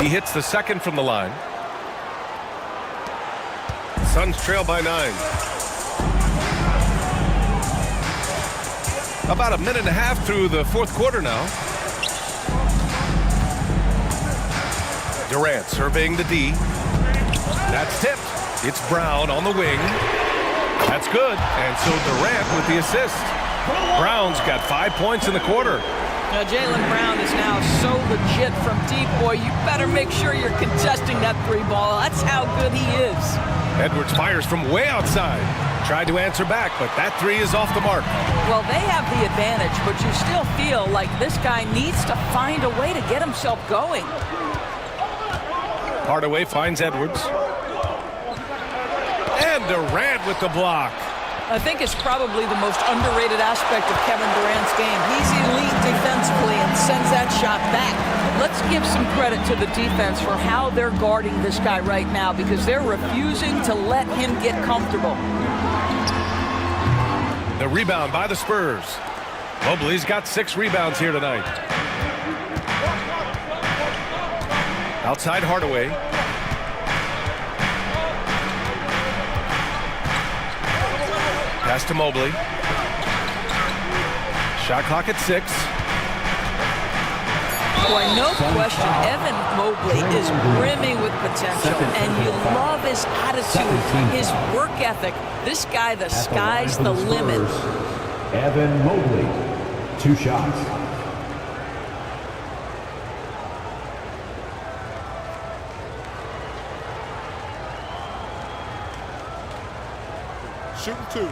He hits the second from the line. Suns trail by 9. About a minute and a half through the fourth quarter now. Durant surveying the D. That's tipped. It's Brown on the wing. That's good. And so Durant with the assist. Brown's got 5 points in the quarter. Now, Jaylen Brown is now so legit from deep, boy. You better make sure you're contesting that 3 ball. That's how good he is. Edwards fires from way outside. Tried to answer back, but that 3 is off the mark. Well, they have the advantage, but you still feel like this guy needs to find a way to get himself going. Hardaway finds Edwards. And Durant with the block. I think it's probably the most underrated aspect of Kevin Durant's game. He's elite defensively and sends that shot back. Let's give some credit to the defense for how they're guarding this guy right now, because they're refusing to let him get comfortable. The rebound by the Spurs. Mobley's got 6 rebounds here tonight. Outside Hardaway. Pass to Mobley. Shot clock at 6. Boy, no question, Evan Mobley is brimming with potential, and you love his attitude, his work ethic. This guy, the sky's the limit. Evan Mobley, 2 shots. Shooting 2.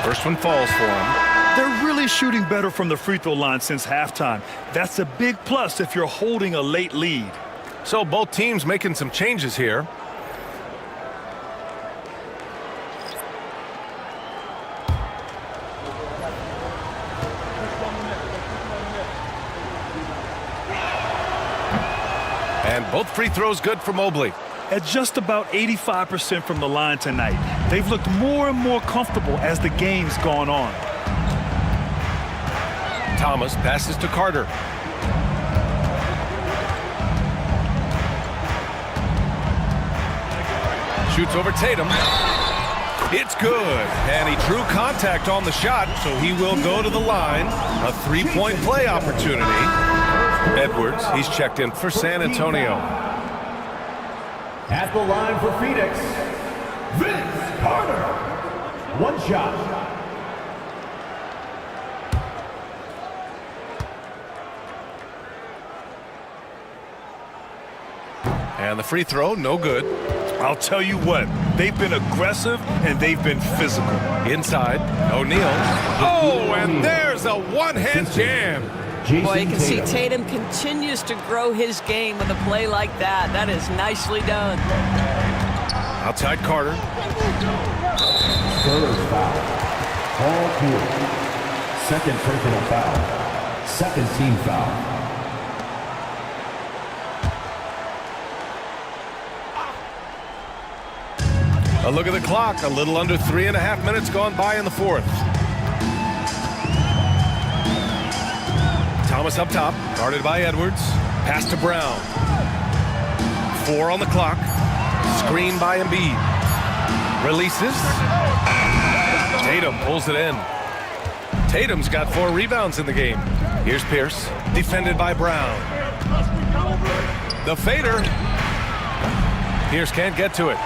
First one falls for him. They're really shooting better from the free throw line since halftime. That's a big plus if you're holding a late lead. So both teams making some changes here. And both free throws good for Mobley. At just about 85% from the line tonight. They've looked more and more comfortable as the game's gone on. Thomas passes to Carter. Shoots over Tatum. It's good. And he drew contact on the shot, so he will go to the line. A 3-point play opportunity. Edwards, he's checked in for San Antonio. At the line for Phoenix, Vince Carter. 1 shot. And the free throw, no good. I'll tell you what, they've been aggressive and they've been physical. Inside, O'Neal. Oh, and there's a one-hand jam. Boy, you can see Tatum continues to grow his game with a play like that. That is nicely done. Outside Carter. First foul. Paul Pierce. Second personal foul. Second team foul. A look at the clock. A little under 3.5 minutes gone by in the fourth. Thomas up top, guarded by Edwards. Pass to Brown. 4 on the clock. Screen by Embiid. Releases. Tatum pulls it in. Tatum's got 4 rebounds in the game. Here's Pierce, defended by Brown. The fader. Pierce can't get to it.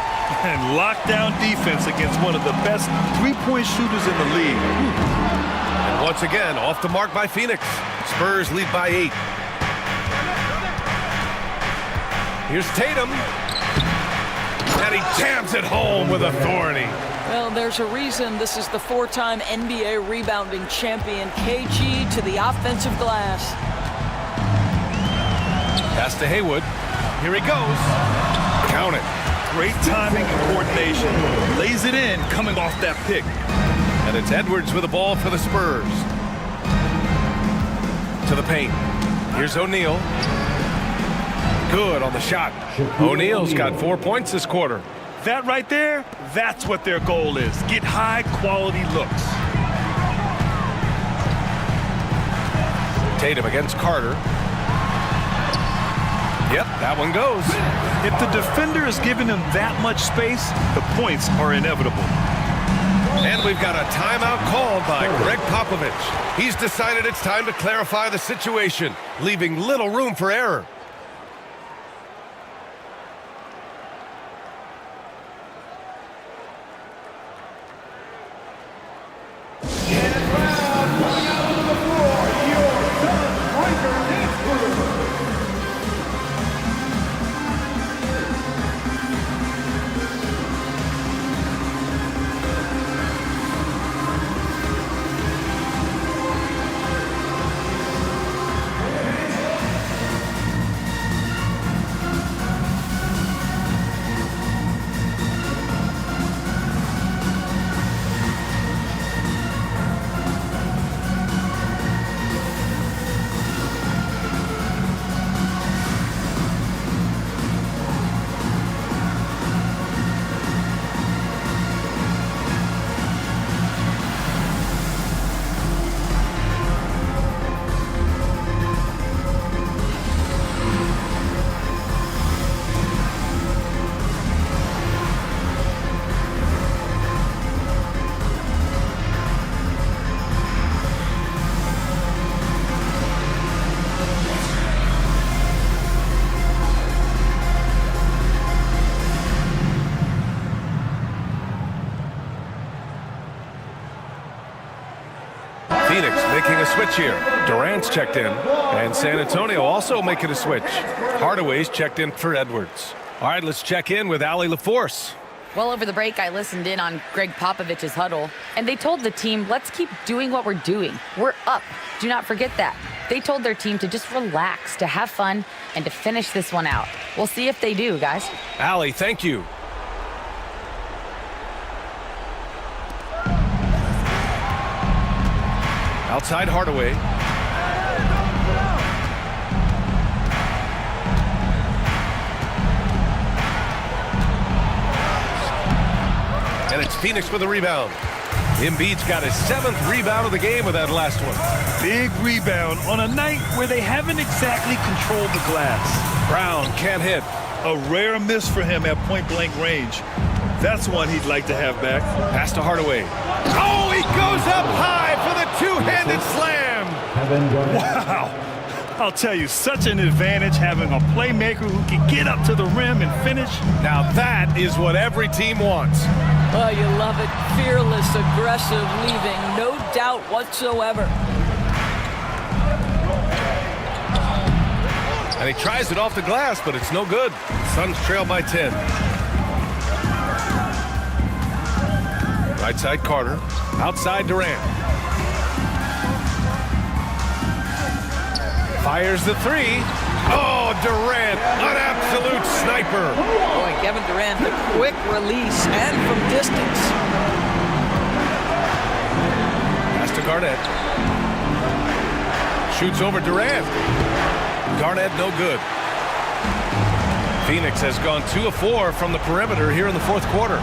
And lockdown defense against one of the best three-point shooters in the league. And once again, off the mark by Phoenix. Spurs lead by 8. Here's Tatum. And he jams it home with authority. Well, there's a reason this is the 4-time NBA rebounding champion, KG, to the offensive glass. Pass to Haywood. Here he goes. Count it. Great timing and coordination. Lays it in, coming off that pick. And it's Edwards with the ball for the Spurs. To the paint. Here's O'Neal. Good on the shot. O'Neal's got 4 points this quarter. That right there, that's what their goal is. Get high-quality looks. Tatum against Carter. Yep, that one goes. If the defender is giving him that much space, the points are inevitable. And we've got a timeout called by Greg Popovich. He's decided it's time to clarify the situation, leaving little room for error. Phoenix making a switch here. Durant's checked in. And San Antonio also making a switch. Hardaway's checked in for Edwards. All right, let's check in with Allie LaForce. Well, over the break, I listened in on Greg Popovich's huddle, and they told the team, let's keep doing what we're doing. We're up. Do not forget that. They told their team to just relax, to have fun, and to finish this one out. We'll see if they do, guys. Allie, thank you. Outside Hardaway. And it's Phoenix with the rebound. Embiid's got his 7th rebound of the game with that last one. Big rebound on a night where they haven't exactly controlled the glass. Brown can't hit. A rare miss for him at point-blank range. That's one he'd like to have back. Pass to Hardaway. Oh, he goes up high for the two-handed slam. Wow. I'll tell you, such an advantage having a playmaker who can get up to the rim and finish. Now that is what every team wants. Oh, you love it. Fearless, aggressive, leaving no doubt whatsoever. And he tries it off the glass, but it's no good. Suns trail by 10. Right side Carter. Outside Durant. Fires the three. Oh, Durant, an absolute sniper. Boy, Kevin Durant, the quick release and from distance. Pass to Garnett. Shoots over Durant. Garnett, no good. Phoenix has gone 2 of 4 from the perimeter here in the fourth quarter.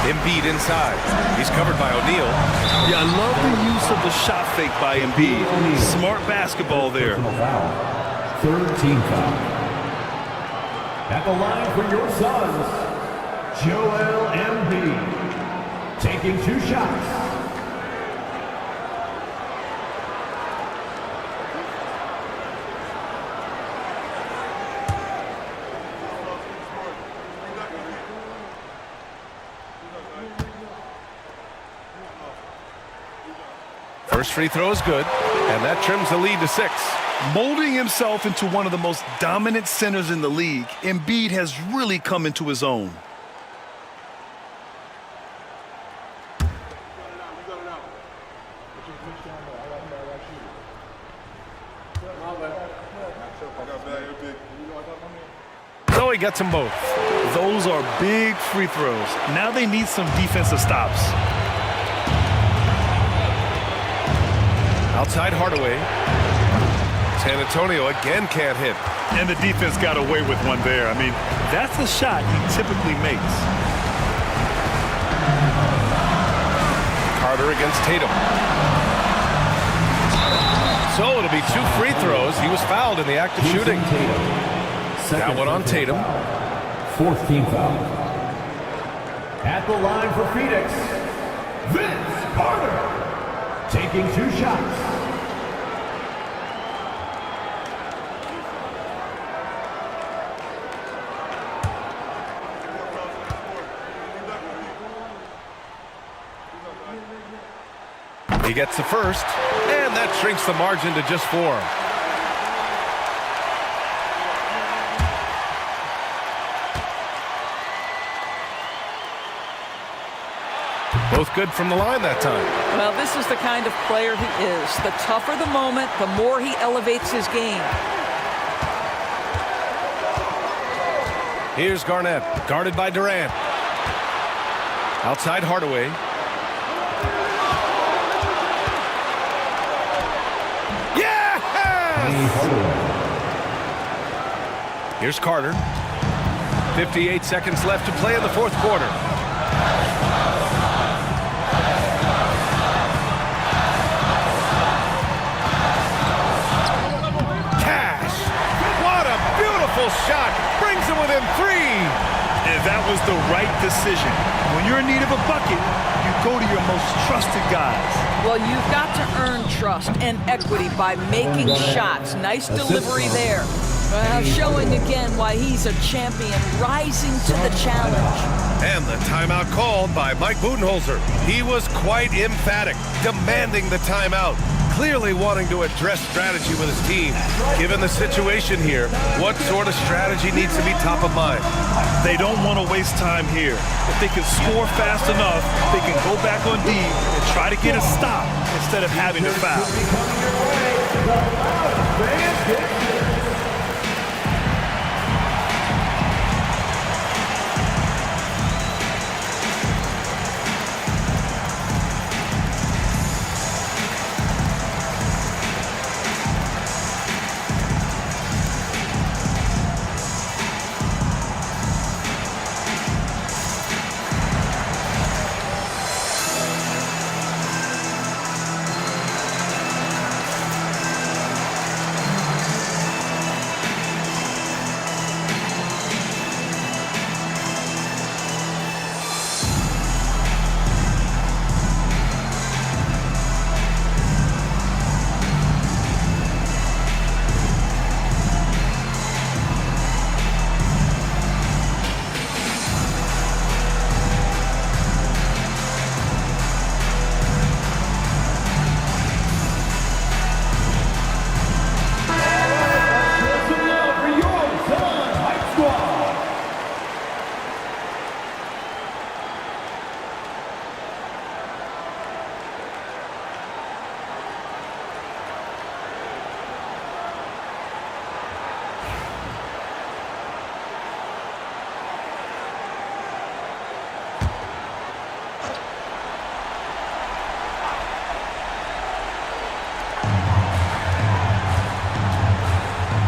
Embiid inside. He's covered by O'Neal. Yeah, I love the use of the shot fake by Embiid. Smart basketball there. Third team foul. At the line for your Suns, Joel Embiid, taking 2 shots. First free throw is good, and that trims the lead to 6. Molding himself into one of the most dominant centers in the league, Embiid has really come into his own. So he gets them both. Those are big free throws. Now they need some defensive stops. Outside Hardaway. San Antonio again can't hit. And the defense got away with one there. I mean, that's a shot he typically makes. Carter against Tatum. So it'll be 2 free throws. He was fouled in the act of shooting. That one on Tatum. 4th team foul. At the line for Phoenix, Vince Carter, taking 2 shots. He gets the first, and that shrinks the margin to just 4. Both good from the line that time. Well, this is the kind of player he is. The tougher the moment, the more he elevates his game. Here's Garnett, guarded by Durant. Outside Hardaway. Yeah! Here's Carter. 58 seconds left to play in the 4th quarter. Shot brings him within 3. And that was the right decision. When you're in need of a bucket, you go to your most trusted guys. Well, you've got to earn trust and equity by making shots. Nice delivery there. Showing again why he's a champion, rising to the challenge. And the timeout called by Mike Budenholzer. He was quite emphatic, demanding the timeout. Clearly wanting to address strategy with his team. Given the situation here, what sort of strategy needs to be top of mind? They don't want to waste time here. If they can score fast enough, they can go back on D and try to get a stop instead of having to foul.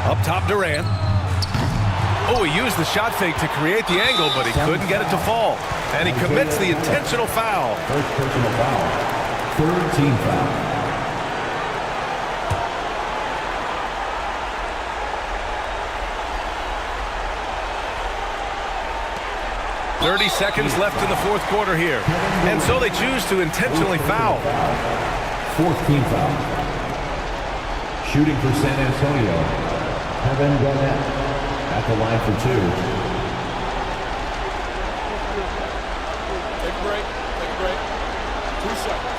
Up top, Durant. Oh, he used the shot fake to create the angle, but he couldn't get it to fall. And he commits the intentional foul. First personal foul. 3rd team foul. .30 seconds left in the 4th quarter here. And so they choose to intentionally foul. 4th team foul. Shooting for San Antonio, Kevin Garnett at the line for 2. Take a break. 2 seconds.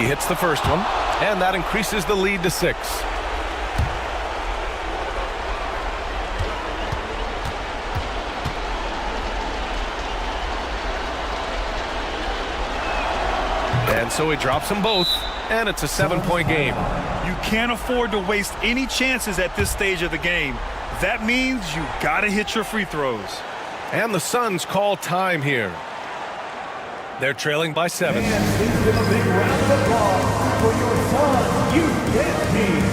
He hits the first one, and that increases the lead to 6. And so he drops them both, and it's a 7-point game. You can't afford to waste any chances at this stage of the game. That means you gotta hit your free throws. And the Suns call time here. They're trailing by 7. And please give a big round of applause for your Suns youth team.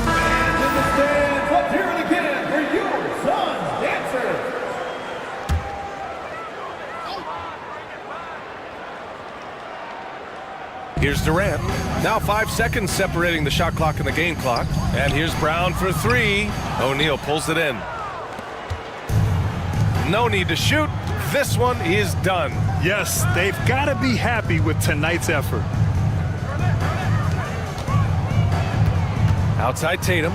And in the stands, let's hear it again for your Suns dancers. Here's Durant. Now 5 seconds separating the shot clock and the game clock. And here's Brown for 3. O'Neal pulls it in. No need to shoot. This one is done. Yes, they've got to be happy with tonight's effort. Outside Tatum.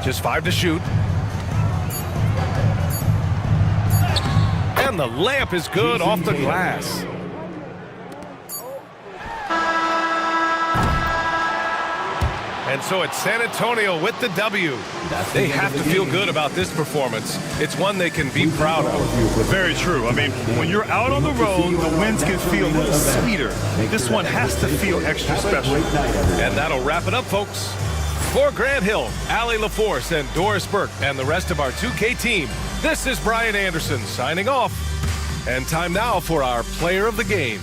Just 5 to shoot. And the layup is good off the glass. And so it's San Antonio with the W. They have to feel good about this performance. It's one they can be proud of. Very true. I mean, when you're out on the road, the wins can feel a little sweeter. This one has to feel extra special. And that'll wrap it up, folks. For Grant Hill, Allie LaForce, and Doris Burke, and the rest of our 2K team, this is Brian Anderson signing off. And time now for our player of the game.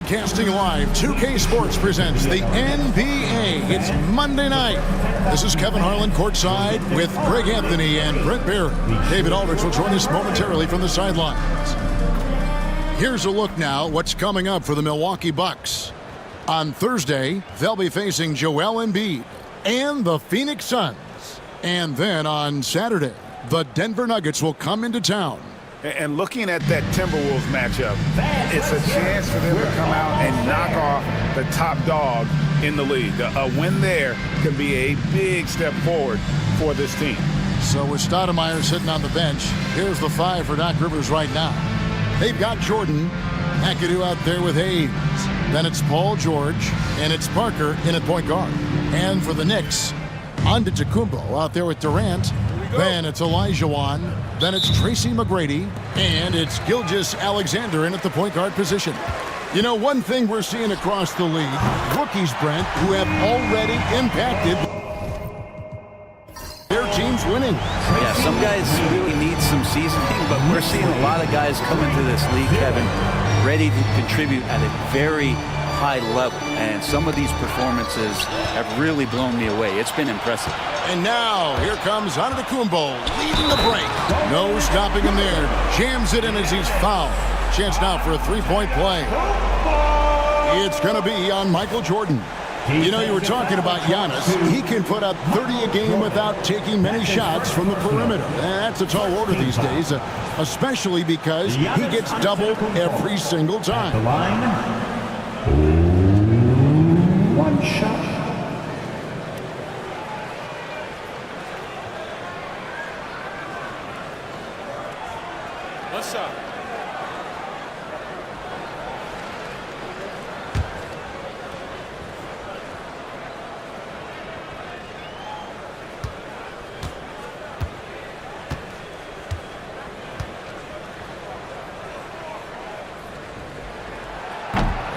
Casting live, 2K Sports presents the NBA. It's Monday night. This is Kevin Harlan courtside with Greg Anthony and Brent Barry. David Aldridge will join us momentarily from the sidelines. Here's a look now what's coming up for the Milwaukee Bucks. On Thursday, they'll be facing Joel Embiid and the Phoenix Suns. And then on Saturday, the Denver Nuggets will come into town. And looking at that Timberwolves matchup, it's a chance for them to come out and knock off the top dog in the league. A win there could be a big step forward for this team. So with Stoudemire sitting on the bench, here's the five for Doc Rivers right now. They've got Jordan, McAdoo out there with Hayes. Then it's Paul George, and it's Parker in at point guard. And for the Knicks, Antetokounmpo out there with Durant. Then it's Elijah Wan. Then it's Tracy McGrady. And it's Gilgeous-Alexander in at the point guard position. You know, one thing we're seeing across the league, rookies, Brent, who have already impacted their teams winning. Yeah, some guys really need some seasoning, but we're seeing a lot of guys come into this league, Kevin, ready to contribute at a very high level. And some of these performances have really blown me away. It's been impressive. And now, here comes Antetokounmpo leading the break. No stopping him there. Jams it in as he's fouled. Chance now for a three-point play. It's going to be on Michael Jordan. You know, you were talking about Giannis. He can put up 30 a game without taking many shots from the perimeter. That's a tall order these days, especially because he gets doubled every single time. The line, one shot. What's up?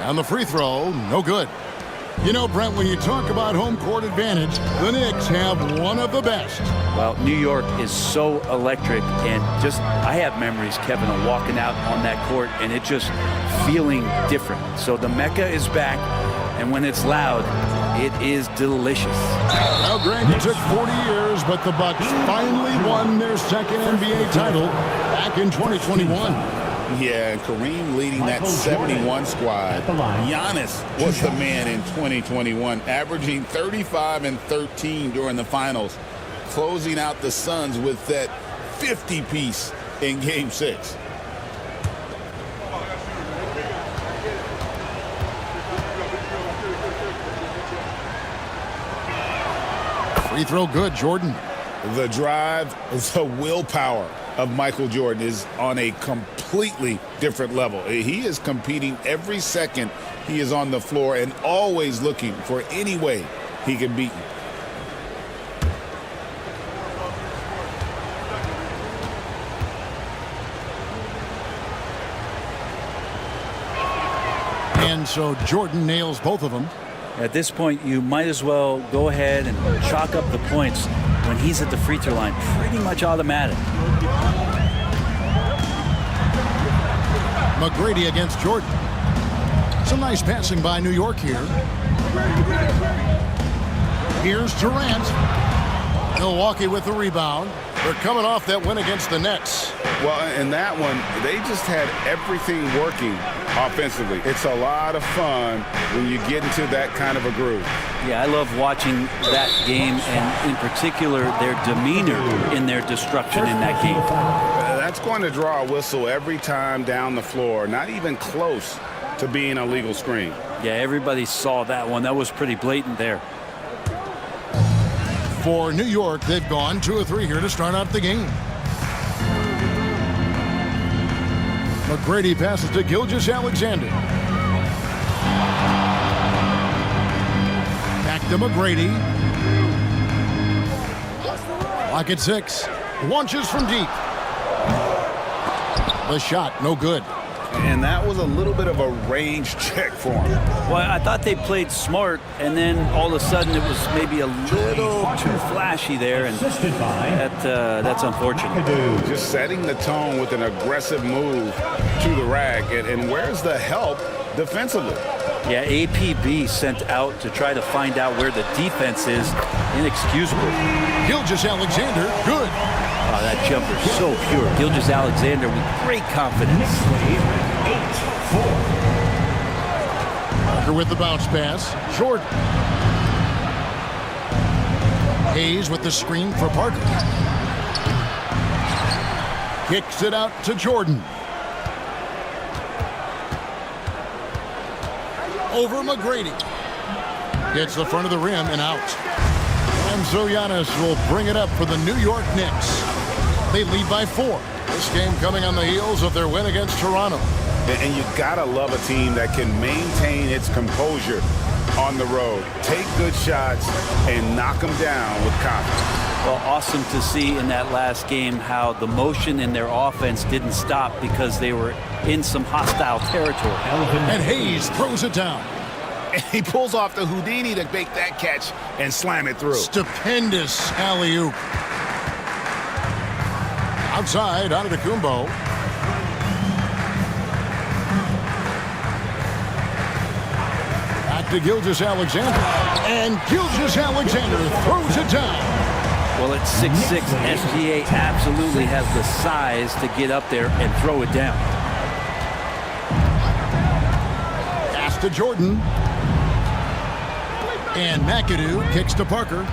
On the free throw, no good. You know, Brent, when you talk about home court advantage, the Knicks have one of the best. Well, New York is so electric, and just, I have memories, Kevin, of walking out on that court and it just feeling different. So the Mecca is back, and when it's loud, it is delicious. Now, Grant, it took 40 years, but the Bucks finally won their second NBA title back in 2021. Yeah, and Kareem leading that 71 squad. Giannis was the man in 2021, averaging 35 and 13 during the finals, closing out the Suns with that 50-piece in Game 6. Free throw good, Jordan. The drive, the willpower of Michael Jordan is on a completely different level. He is competing every second he is on the floor and always looking for any way he can beat you. And so Jordan nails both of them. At this point, you might as well go ahead and chalk up the points when he's at the free throw line. Pretty much automatic. McGrady against Jordan. Some nice passing by New York here. Here's Durant. Milwaukee with the rebound. They're coming off that win against the Nets. Well, in that one, they just had everything working offensively. It's a lot of fun when you get into that kind of a groove. Yeah, I love watching that game, and in particular, their demeanor in their destruction in that game. That's going to draw a whistle every time down the floor, not even close to being a legal screen. Yeah, everybody saw that one. That was pretty blatant there. For New York, they've gone 2 of 3 here to start out the game. McGrady passes to Gilgeous-Alexander. Back to McGrady. Lock at 6. Launches from deep. The shot, no good. And that was a little bit of a range check for him. Well, I thought they played smart, and then all of a sudden it was maybe a little too flashy there, and that's unfortunate. Just setting the tone with an aggressive move to the rack. And where's the help defensively? Yeah, APB sent out to try to find out where the defense is. Inexcusable. Gilgeous-Alexander, good. Oh, that jumper so pure. Gilgeous-Alexander with great confidence. Parker with the bounce pass. Jordan. Hayes with the screen for Parker. Kicks it out to Jordan. Over McGrady. Hits the front of the rim and out. And Zoyanis will bring it up for the New York Knicks. They lead by 4. This game coming on the heels of their win against Toronto. And you gotta love a team that can maintain its composure on the road. Take good shots and knock them down with confidence. Well, awesome to see in that last game how the motion in their offense didn't stop because they were in some hostile territory. And Hayes throws it down. And he pulls off the Houdini to make that catch and slam it through. Stupendous alley-oop. Outside, Antetokounmpo. Back to Gilgeous-Alexander. And Gilgeous-Alexander throws it down. Well, at 6'6", SGA absolutely has the size to get up there and throw it down. Pass to Jordan. And McAdoo kicks to Parker.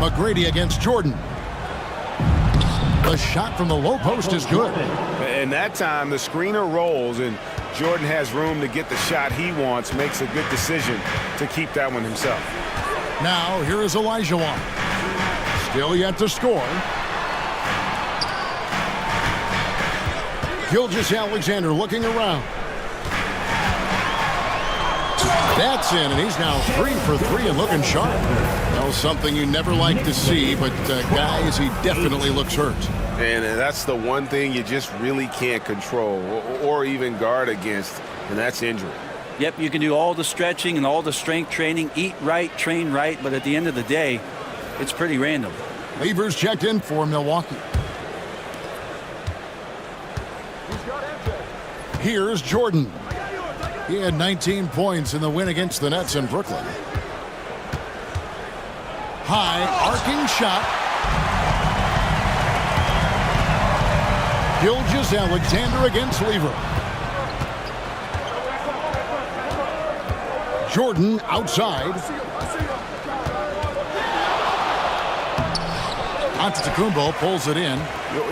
McGrady against Jordan. The shot from the low post is good. And that time the screener rolls and Jordan has room to get the shot he wants, makes a good decision to keep that one himself. Now here is Olajuwon. Still yet to score. Gilgeous-Alexander looking around. That's in, and he's now 3 for 3 and looking sharp. Well, something you never like to see, but guys, he definitely looks hurt. And that's the one thing you just really can't control or even guard against, and that's injury. Yep, you can do all the stretching and all the strength training, eat right, train right, but at the end of the day, it's pretty random. Levers checked in for Milwaukee. Here's Jordan. He had 19 points in the win against the Nets in Brooklyn. High arcing shot. Gilgeous-Alexander against Lever. Jordan outside. Antetokounmpo pulls it in.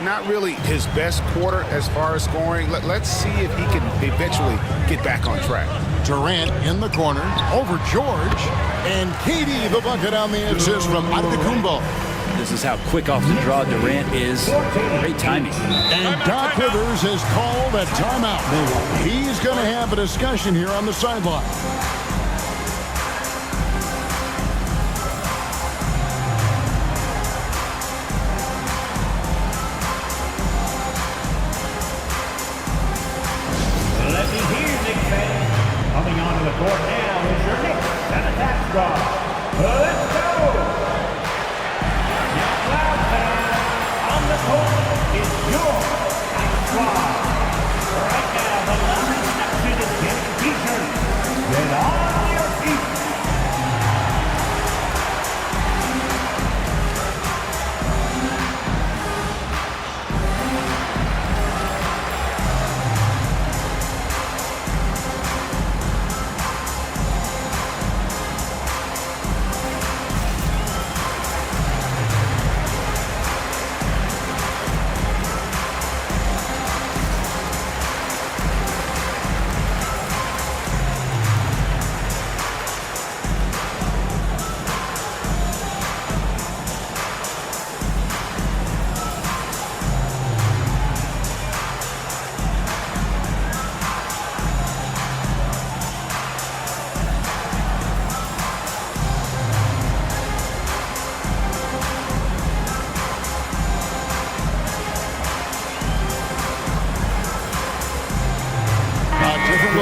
Not really his best quarter as far as scoring. Let's see if he can eventually get back on track. Durant in the corner over George. And KD the bucket on the assist from Antetokounmpo. This is how quick off the draw Durant is. Great timing. And Doc Rivers has called a timeout. He's going to have a discussion here on the sideline. Let me hear you, Knicks fans. Coming onto the court now is your Knicks and attack squad. Let's go! Now, loud fans, on the court is your attack squad. Right now, the last section is getting t-shirts. Get on your feet.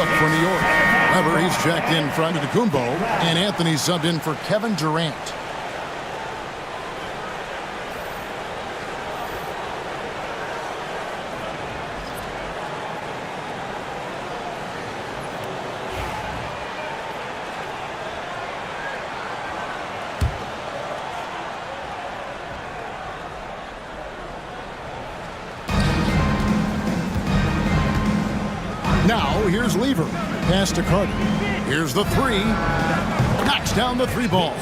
look for New York. However, he's checked in front of Kumbo, and Anthony subbed in for Kevin Durant. Now, here's Lever. Pass to Carter. Here's the three. Knocks down the three ball.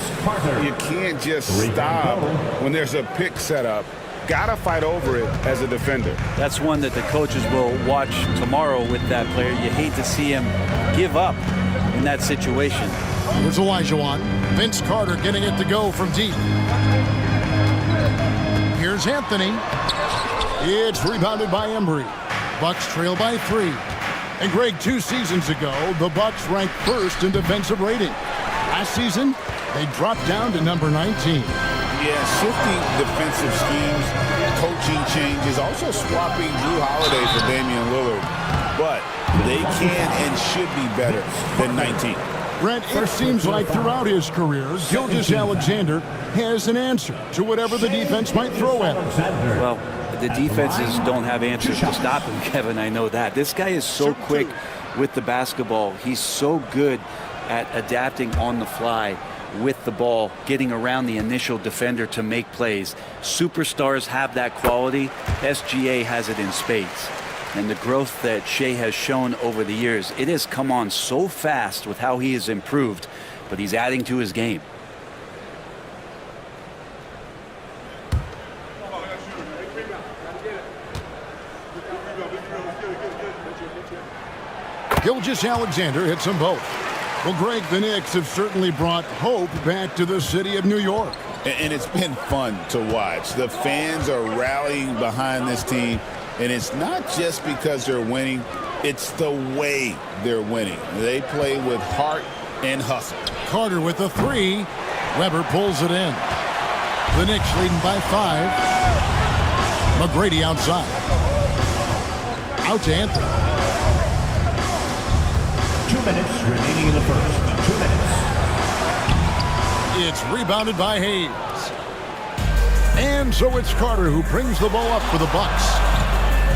You can't just stop when there's a pick set up. Gotta fight over it as a defender. That's one that the coaches will watch tomorrow with that player. You hate to see him give up in that situation. Here's Olajuwon. Vince Carter getting it to go from deep. Here's Anthony. It's rebounded by Embry. Bucks trail by 3. And Greg, 2 seasons ago, the Bucks ranked first in defensive rating. Last season, they dropped down to number 19. Yeah, shifting defensive schemes, coaching changes, also swapping Drew Holiday for Damian Lillard. But they can and should be better than 19. Brent, it seems like throughout his career, Gilgeous-Alexander has an answer to whatever the defense might throw at him. Well, the defenses don't have answers to stop him, Kevin. I know that. This guy is so quick with the basketball. He's so good at adapting on the fly with the ball, getting around the initial defender to make plays. Superstars have that quality. SGA has it in spades. And the growth that Shea has shown over the years, it has come on so fast with how he has improved, but he's adding to his game. Gilgeous-Alexander hits them both. Well, Greg, the Knicks have certainly brought hope back to the city of New York. And it's been fun to watch. The fans are rallying behind this team, and it's not just because they're winning, it's the way they're winning. They play with heart and hustle. Carter with the 3. Weber pulls it in. The Knicks leading by 5. McGrady outside. Out to Anthony. 2 minutes remaining in the first. 2 minutes. It's rebounded by Hayes. And so it's Carter who brings the ball up for the Bucks.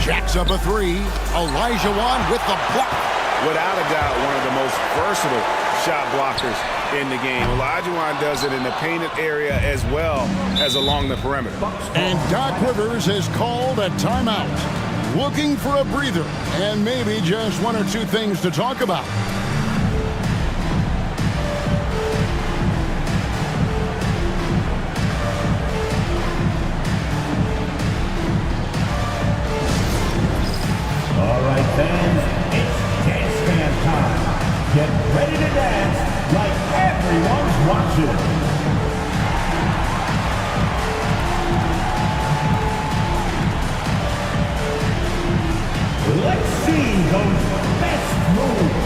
Jacks up a 3. Olajuwon with the block. Without a doubt, one of the most versatile shot blockers in the game. Olajuwon does it in the painted area as well as along the perimeter. And Doc Rivers has called a timeout. Looking for a breather and maybe just 1 or 2 things to talk about. All right, fans, it's dance band time. Get ready to dance like everyone's watching. Let's see those best moves.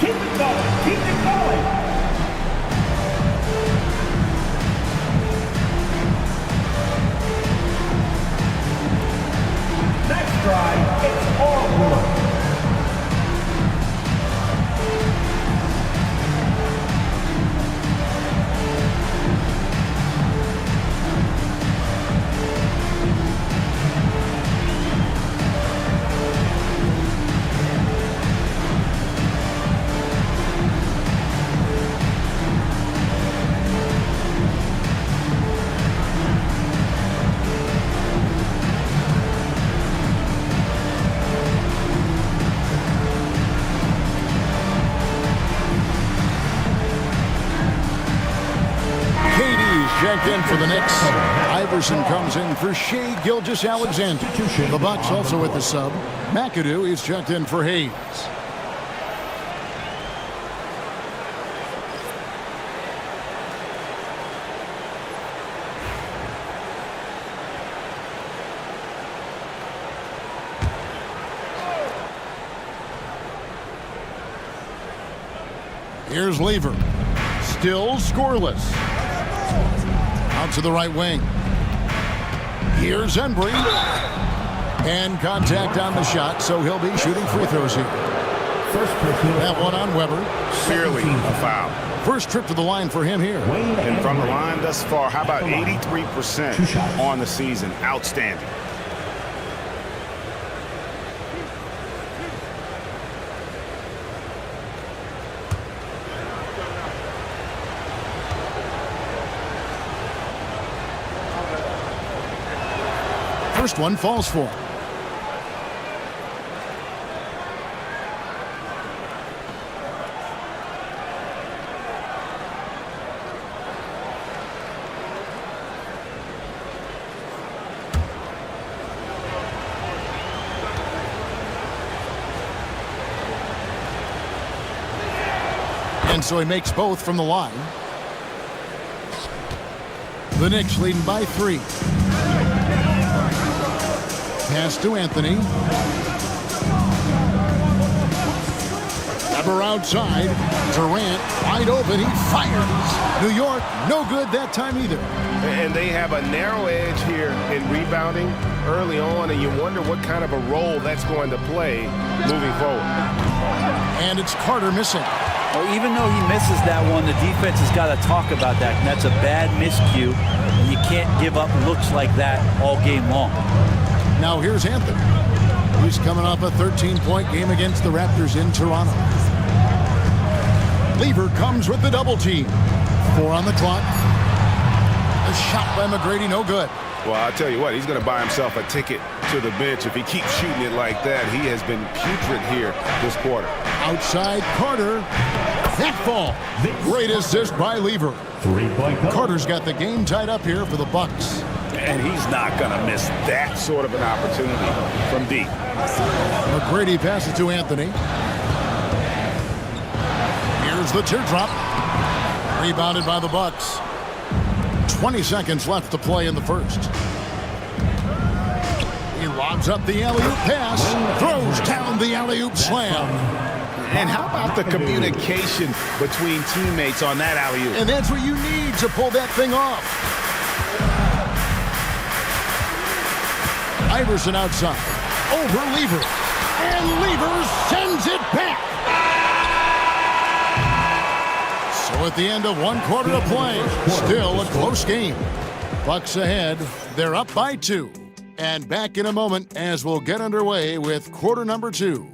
Keep it going, keep it going. Next drive, it's all good. Checked in for the Knicks. Iverson comes in for Shea Gilgeous-Alexander. The Bucks also with the sub. McAdoo is checked in for Hayes. Here's Lever. Still scoreless. Out to the right wing. Here's Embry. And contact on the shot, so he'll be shooting free throws here. That one on Weber. Clearly a foul. First trip to the line for him here. And from the line thus far, how about 83% on the season? Outstanding. First one falls for him. And so he makes both from the line. The Knicks leading by 3. Pass to Anthony. Weber outside. Durant wide open. He fires. New York no good that time either. And they have a narrow edge here in rebounding early on, and you wonder what kind of a role that's going to play moving forward. And it's Carter missing. Well, even though he misses that one, the defense has got to talk about that. And that's a bad miscue. And you can't give up looks like that all game long. Now here's Anthony. He's coming off a 13-point game against the Raptors in Toronto. Lever comes with the double team. 4 on the clock. A shot by McGrady, no good. Well, I'll tell you what, he's going to buy himself a ticket to the bench if he keeps shooting it like that. He has been putrid here this quarter. Outside Carter. That fall. Great assist by Lever. Carter's got the game tied up here for the Bucks. And he's not going to miss that sort of an opportunity from deep. McGrady passes to Anthony. Here's the teardrop. Rebounded by the Bucks. 20 seconds left to play in the first. He lobs up the alley-oop pass. Throws down the alley-oop slam. And how about the communication between teammates on that alley-oop? And that's what you need to pull that thing off. Iverson outside. Over Lever. And Lever sends it back. So at the end of 1 quarter of play, still a close game. Bucks ahead. They're up by 2. And back in a moment as we'll get underway with quarter number 2.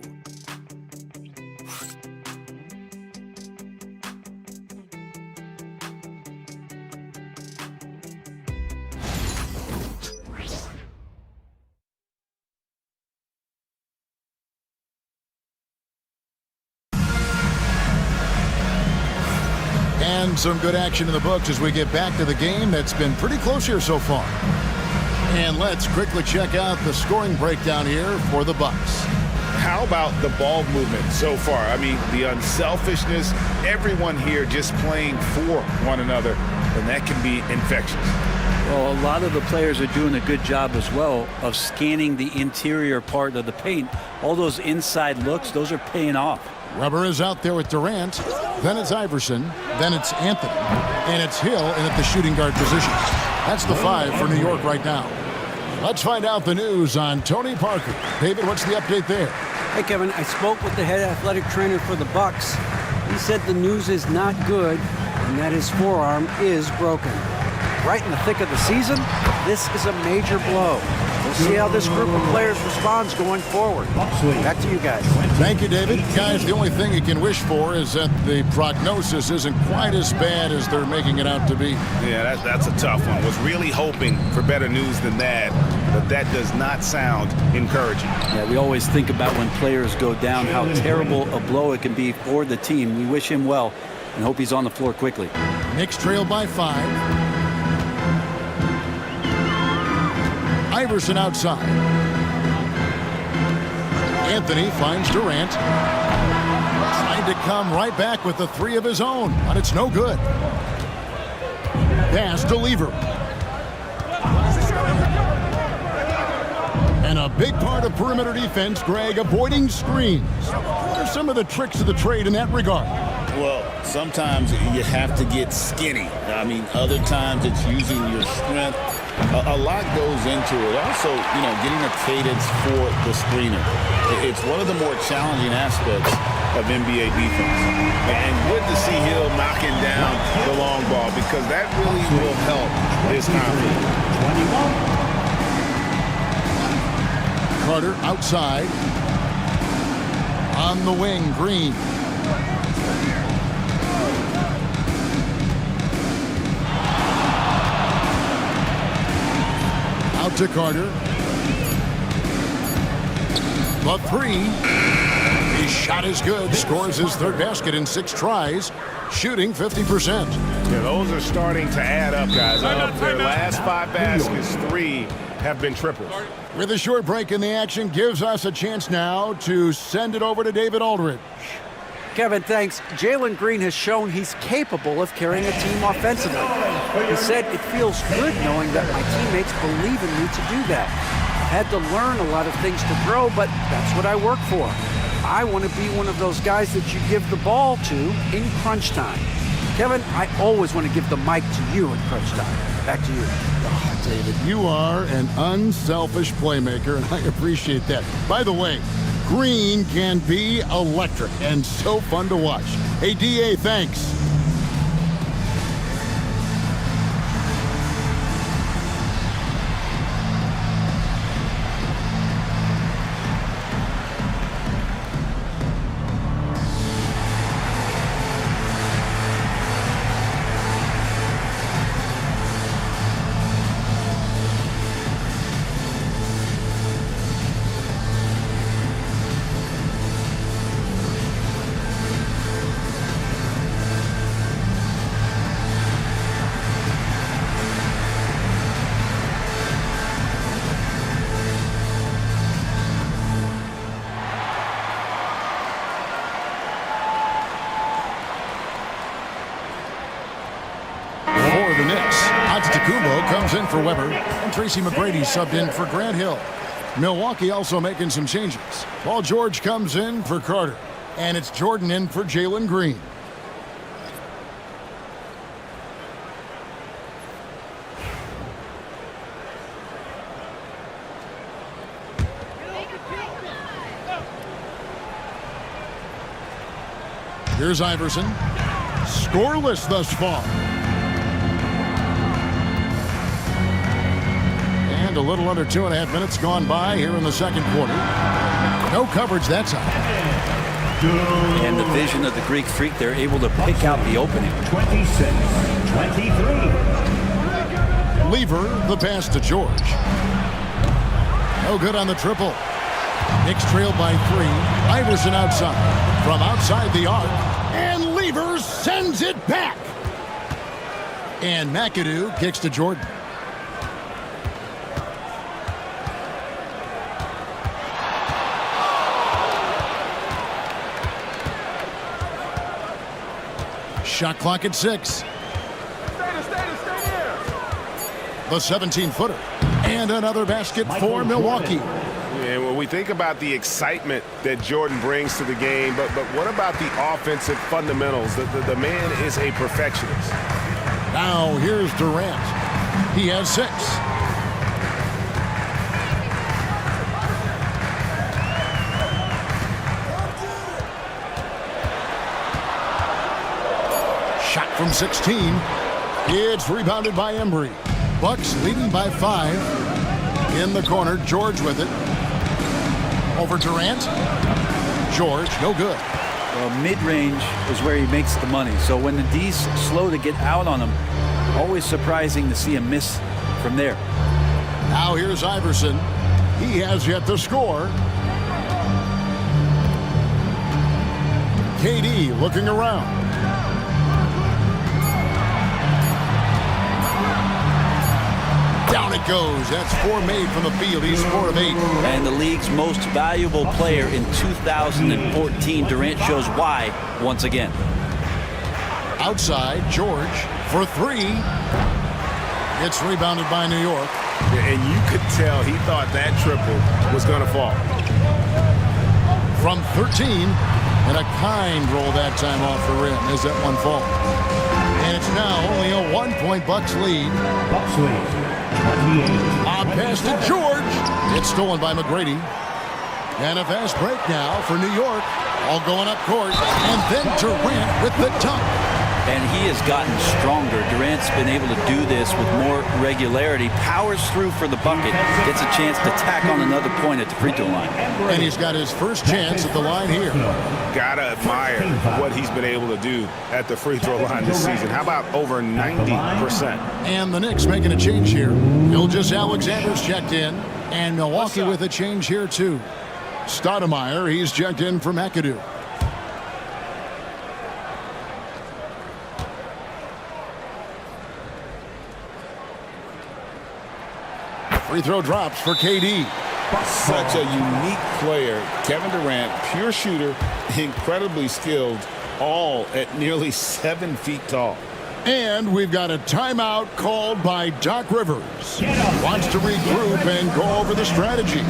And some good action in the books as we get back to the game that's been pretty close here so far. And let's quickly check out the scoring breakdown here for the Bucks. How about the ball movement so far? I mean, the unselfishness, everyone here just playing for one another, and that can be infectious. Well, a lot of the players are doing a good job as well of scanning the interior part of the paint. All those inside looks, those are paying off. Weber is out there with Durant. Then it's Iverson. Then it's Anthony. And it's Hill in at the shooting guard position. That's the 5 for New York right now. Let's find out the news on Tony Parker. David, what's the update there? Hey, Kevin, I spoke with the head athletic trainer for the Bucks. He said the news is not good and that his forearm is broken. Right in the thick of the season, this is a major blow. We'll see how this group of players responds going forward. Back to you guys. Thank you, David. Guys, the only thing you can wish for is that the prognosis isn't quite as bad as they're making it out to be. Yeah, that's a tough one. Was really hoping for better news than that, but that does not sound encouraging. Yeah, we always think about when players go down, how terrible a blow it can be for the team. We wish him well and hope he's on the floor quickly. Knicks trail by 5. Iverson outside. Anthony finds Durant. Trying to come right back with the 3 of his own, but it's no good. Pass to Lever. And a big part of perimeter defense, Greg, avoiding screens. What are some of the tricks of the trade in that regard? Well, sometimes you have to get skinny. I mean, other times it's using your strength A lot goes into it. Also, getting a cadence for the screener. It's one of the more challenging aspects of NBA defense. And good to see Hill knocking down the long ball because that really will help his confidence. Carter outside. On the wing, Green. Out to Carter. The three. His shot is good. Scores his third basket in 6 tries. Shooting 50%. Yeah, those are starting to add up, guys. Of their last 5 baskets, 3 have been triples. With a short break in the action, gives us a chance now to send it over to David Aldridge. Kevin, thanks. Jalen Green has shown he's capable of carrying a team offensively. He said, "It feels good knowing that my teammates believe in me to do that. I've had to learn a lot of things to grow, but that's what I work for. I want to be one of those guys that you give the ball to in crunch time." Kevin, I always want to give the mic to you in crunch time. Back to you. Oh, David, you are an unselfish playmaker, and I appreciate that. By the way, Green can be electric and so fun to watch. Hey, DA, thanks. Comes in for Weber, and Tracy McGrady subbed in for Grant Hill. Milwaukee also making some changes. Paul George comes in for Carter, and it's Jordan in for Jalen Green. Here's Iverson. Scoreless thus far. A little under 2.5 minutes gone by here in the second quarter. No coverage that time. And the vision of the Greek Freak, they're able to pick out the opening. 26-23. Lever the pass to George. No good on the triple. Knicks trailed by 3. Iverson outside. From outside the arc. And Lever sends it back. And McAdoo kicks to Jordan. Shot clock at 6. The 17-footer. And another basket for Milwaukee. And when we think about the excitement that Jordan brings to the game, but what about the offensive fundamentals? The man is a perfectionist. Now here's Durant. He has 6. Shot from 16. It's rebounded by Embry. Bucks leading by 5. In the corner, George with it. Over Durant. George, no good. Well, mid-range is where he makes the money. So when the D's slow to get out on him, always surprising to see him miss from there. Now here's Iverson. He has yet to score. KD looking around. Down it goes. That's 4 made from the field. He's 4 of 8. And the league's most valuable player in 2014. Durant shows why once again. Outside, George for 3. It's rebounded by New York. And you could tell he thought that triple was going to fall. From 13, and a kind roll that time off the rim as that one falls. And it's now only a 1-point Bucks lead. Bucks lead. On pass to George. It's stolen by McGrady. And a fast break now for New York. All going up court. And then Durant with the dunk. And he has gotten stronger. Durant's been able to do this with more regularity. Powers through for the bucket. Gets a chance to tack on another point at the free throw line. And he's got his first chance at the line here. Gotta admire what he's been able to do at the free throw line this season. How about over 90%? And the Knicks making a change here. Gilgeous-Alexander's checked in. And Milwaukee with a change here too. Stoudemire, he's checked in for McAdoo. Free throw drops for KD. Such a unique player. Kevin Durant, pure shooter, incredibly skilled, all at nearly 7 feet tall. And we've got a timeout called by Doc Rivers. Wants to regroup and go over the strategy.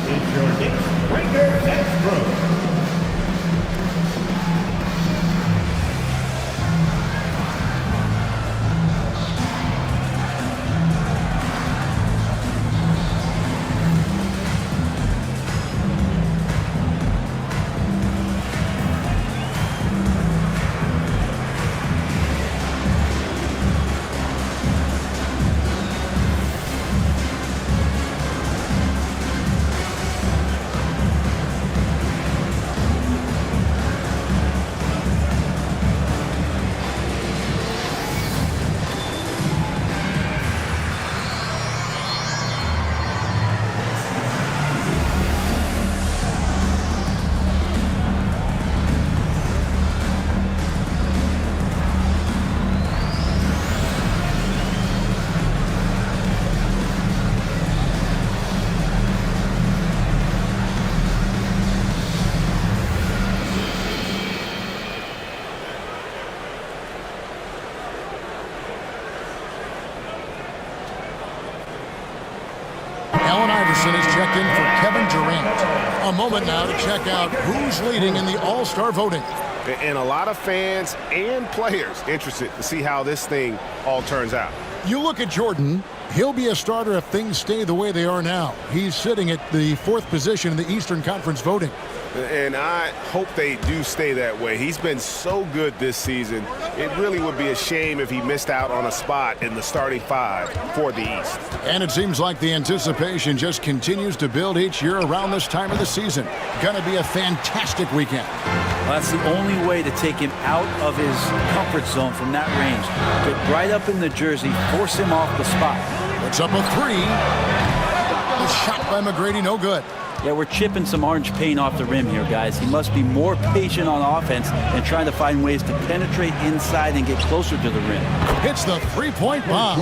Is checked in for Kevin Durant. A moment now to check out who's leading in the All-Star voting. And a lot of fans and players interested to see how this thing all turns out. You look at Jordan, he'll be a starter if things stay the way they are now. He's sitting at the 4th position in the Eastern Conference voting. And I hope they do stay that way. He's been so good this season. It really would be a shame if he missed out on a spot in the starting 5 for the East. And it seems like the anticipation just continues to build each year around this time of the season. Gonna be a fantastic weekend. Well, that's the only way to take him out of his comfort zone from that range. Get right up in the jersey, force him off the spot. Puts up a 3. The shot by McGrady, no good. Yeah, we're chipping some orange paint off the rim here, guys. He must be more patient on offense and trying to find ways to penetrate inside and get closer to the rim. Hits the three-point bomb.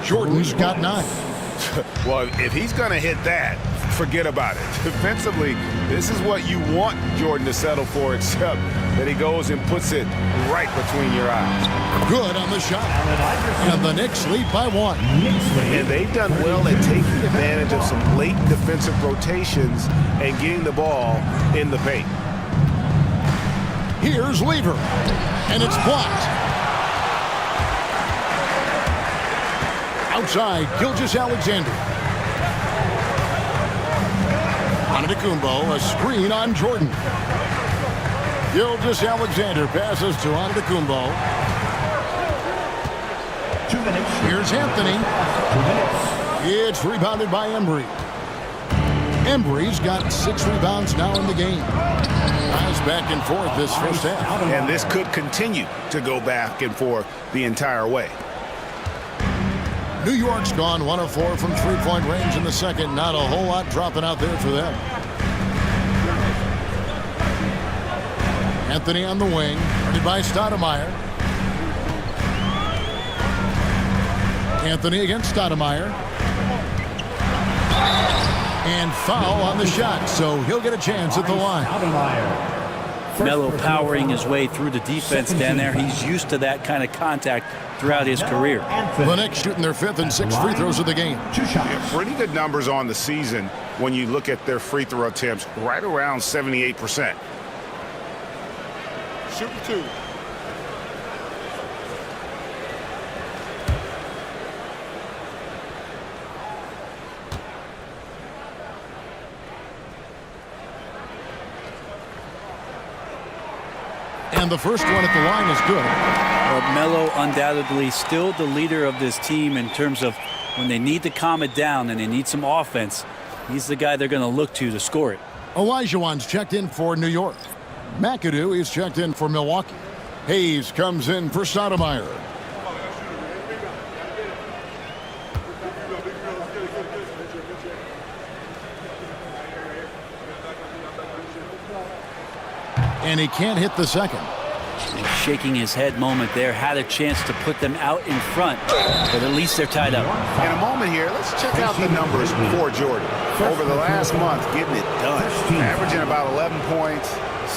Jordan's got 9. Well, if he's going to hit that, forget about it. Defensively, this is what you want Jordan to settle for, except that he goes and puts it right between your eyes. Good on the shot. And the Knicks lead by 1. And they've done well at taking advantage of some late defensive rotations and getting the ball in the paint. Here's Lever. And it's blocked. Outside, Gilgeous-Alexander. Antetokounmpo, a screen on Jordan. Gilgeous-Alexander passes to Antetokounmpo. 2 minutes. Here's Anthony. 2 minutes. It's rebounded by Embry. Embry's got 6 rebounds now in the game. Nice back and forth this first half. And this could continue to go back and forth the entire way. New York's gone 1 of 4 from 3-point range in the second. Not a whole lot dropping out there for them. Anthony on the wing, guarded by Stoudemire. Anthony against Stoudemire. And foul on the shot, so he'll get a chance at the line. Melo powering his way through the defense down there. He's used to that kind of contact throughout his career. The Knicks shooting their 5th and 6th free throws of the game. Yeah, pretty good numbers on the season when you look at their free throw attempts, right around 78%. Shoot 2. And the first one at the line is good. Well, Melo undoubtedly still the leader of this team in terms of when they need to calm it down and they need some offense. He's the guy they're going to look to score it. Olajuwon's checked in for New York. McAdoo is checked in for Milwaukee. Hayes comes in for Stoudemire. And he can't hit the second. And shaking his head moment there, had a chance to put them out in front, but at least they're tied up. In a moment here, let's check out the numbers for Jordan. Over the last month, getting it done. Averaging about 11 points,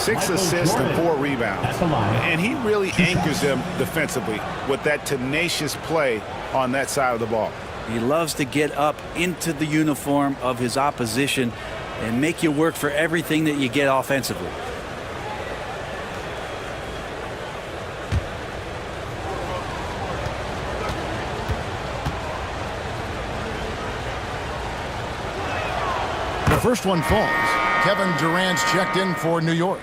6 assists, and 4 rebounds. And he really anchors them defensively with that tenacious play on that side of the ball. He loves to get up into the uniform of his opposition and make you work for everything that you get offensively. The first one falls. Kevin Durant's checked in for New York.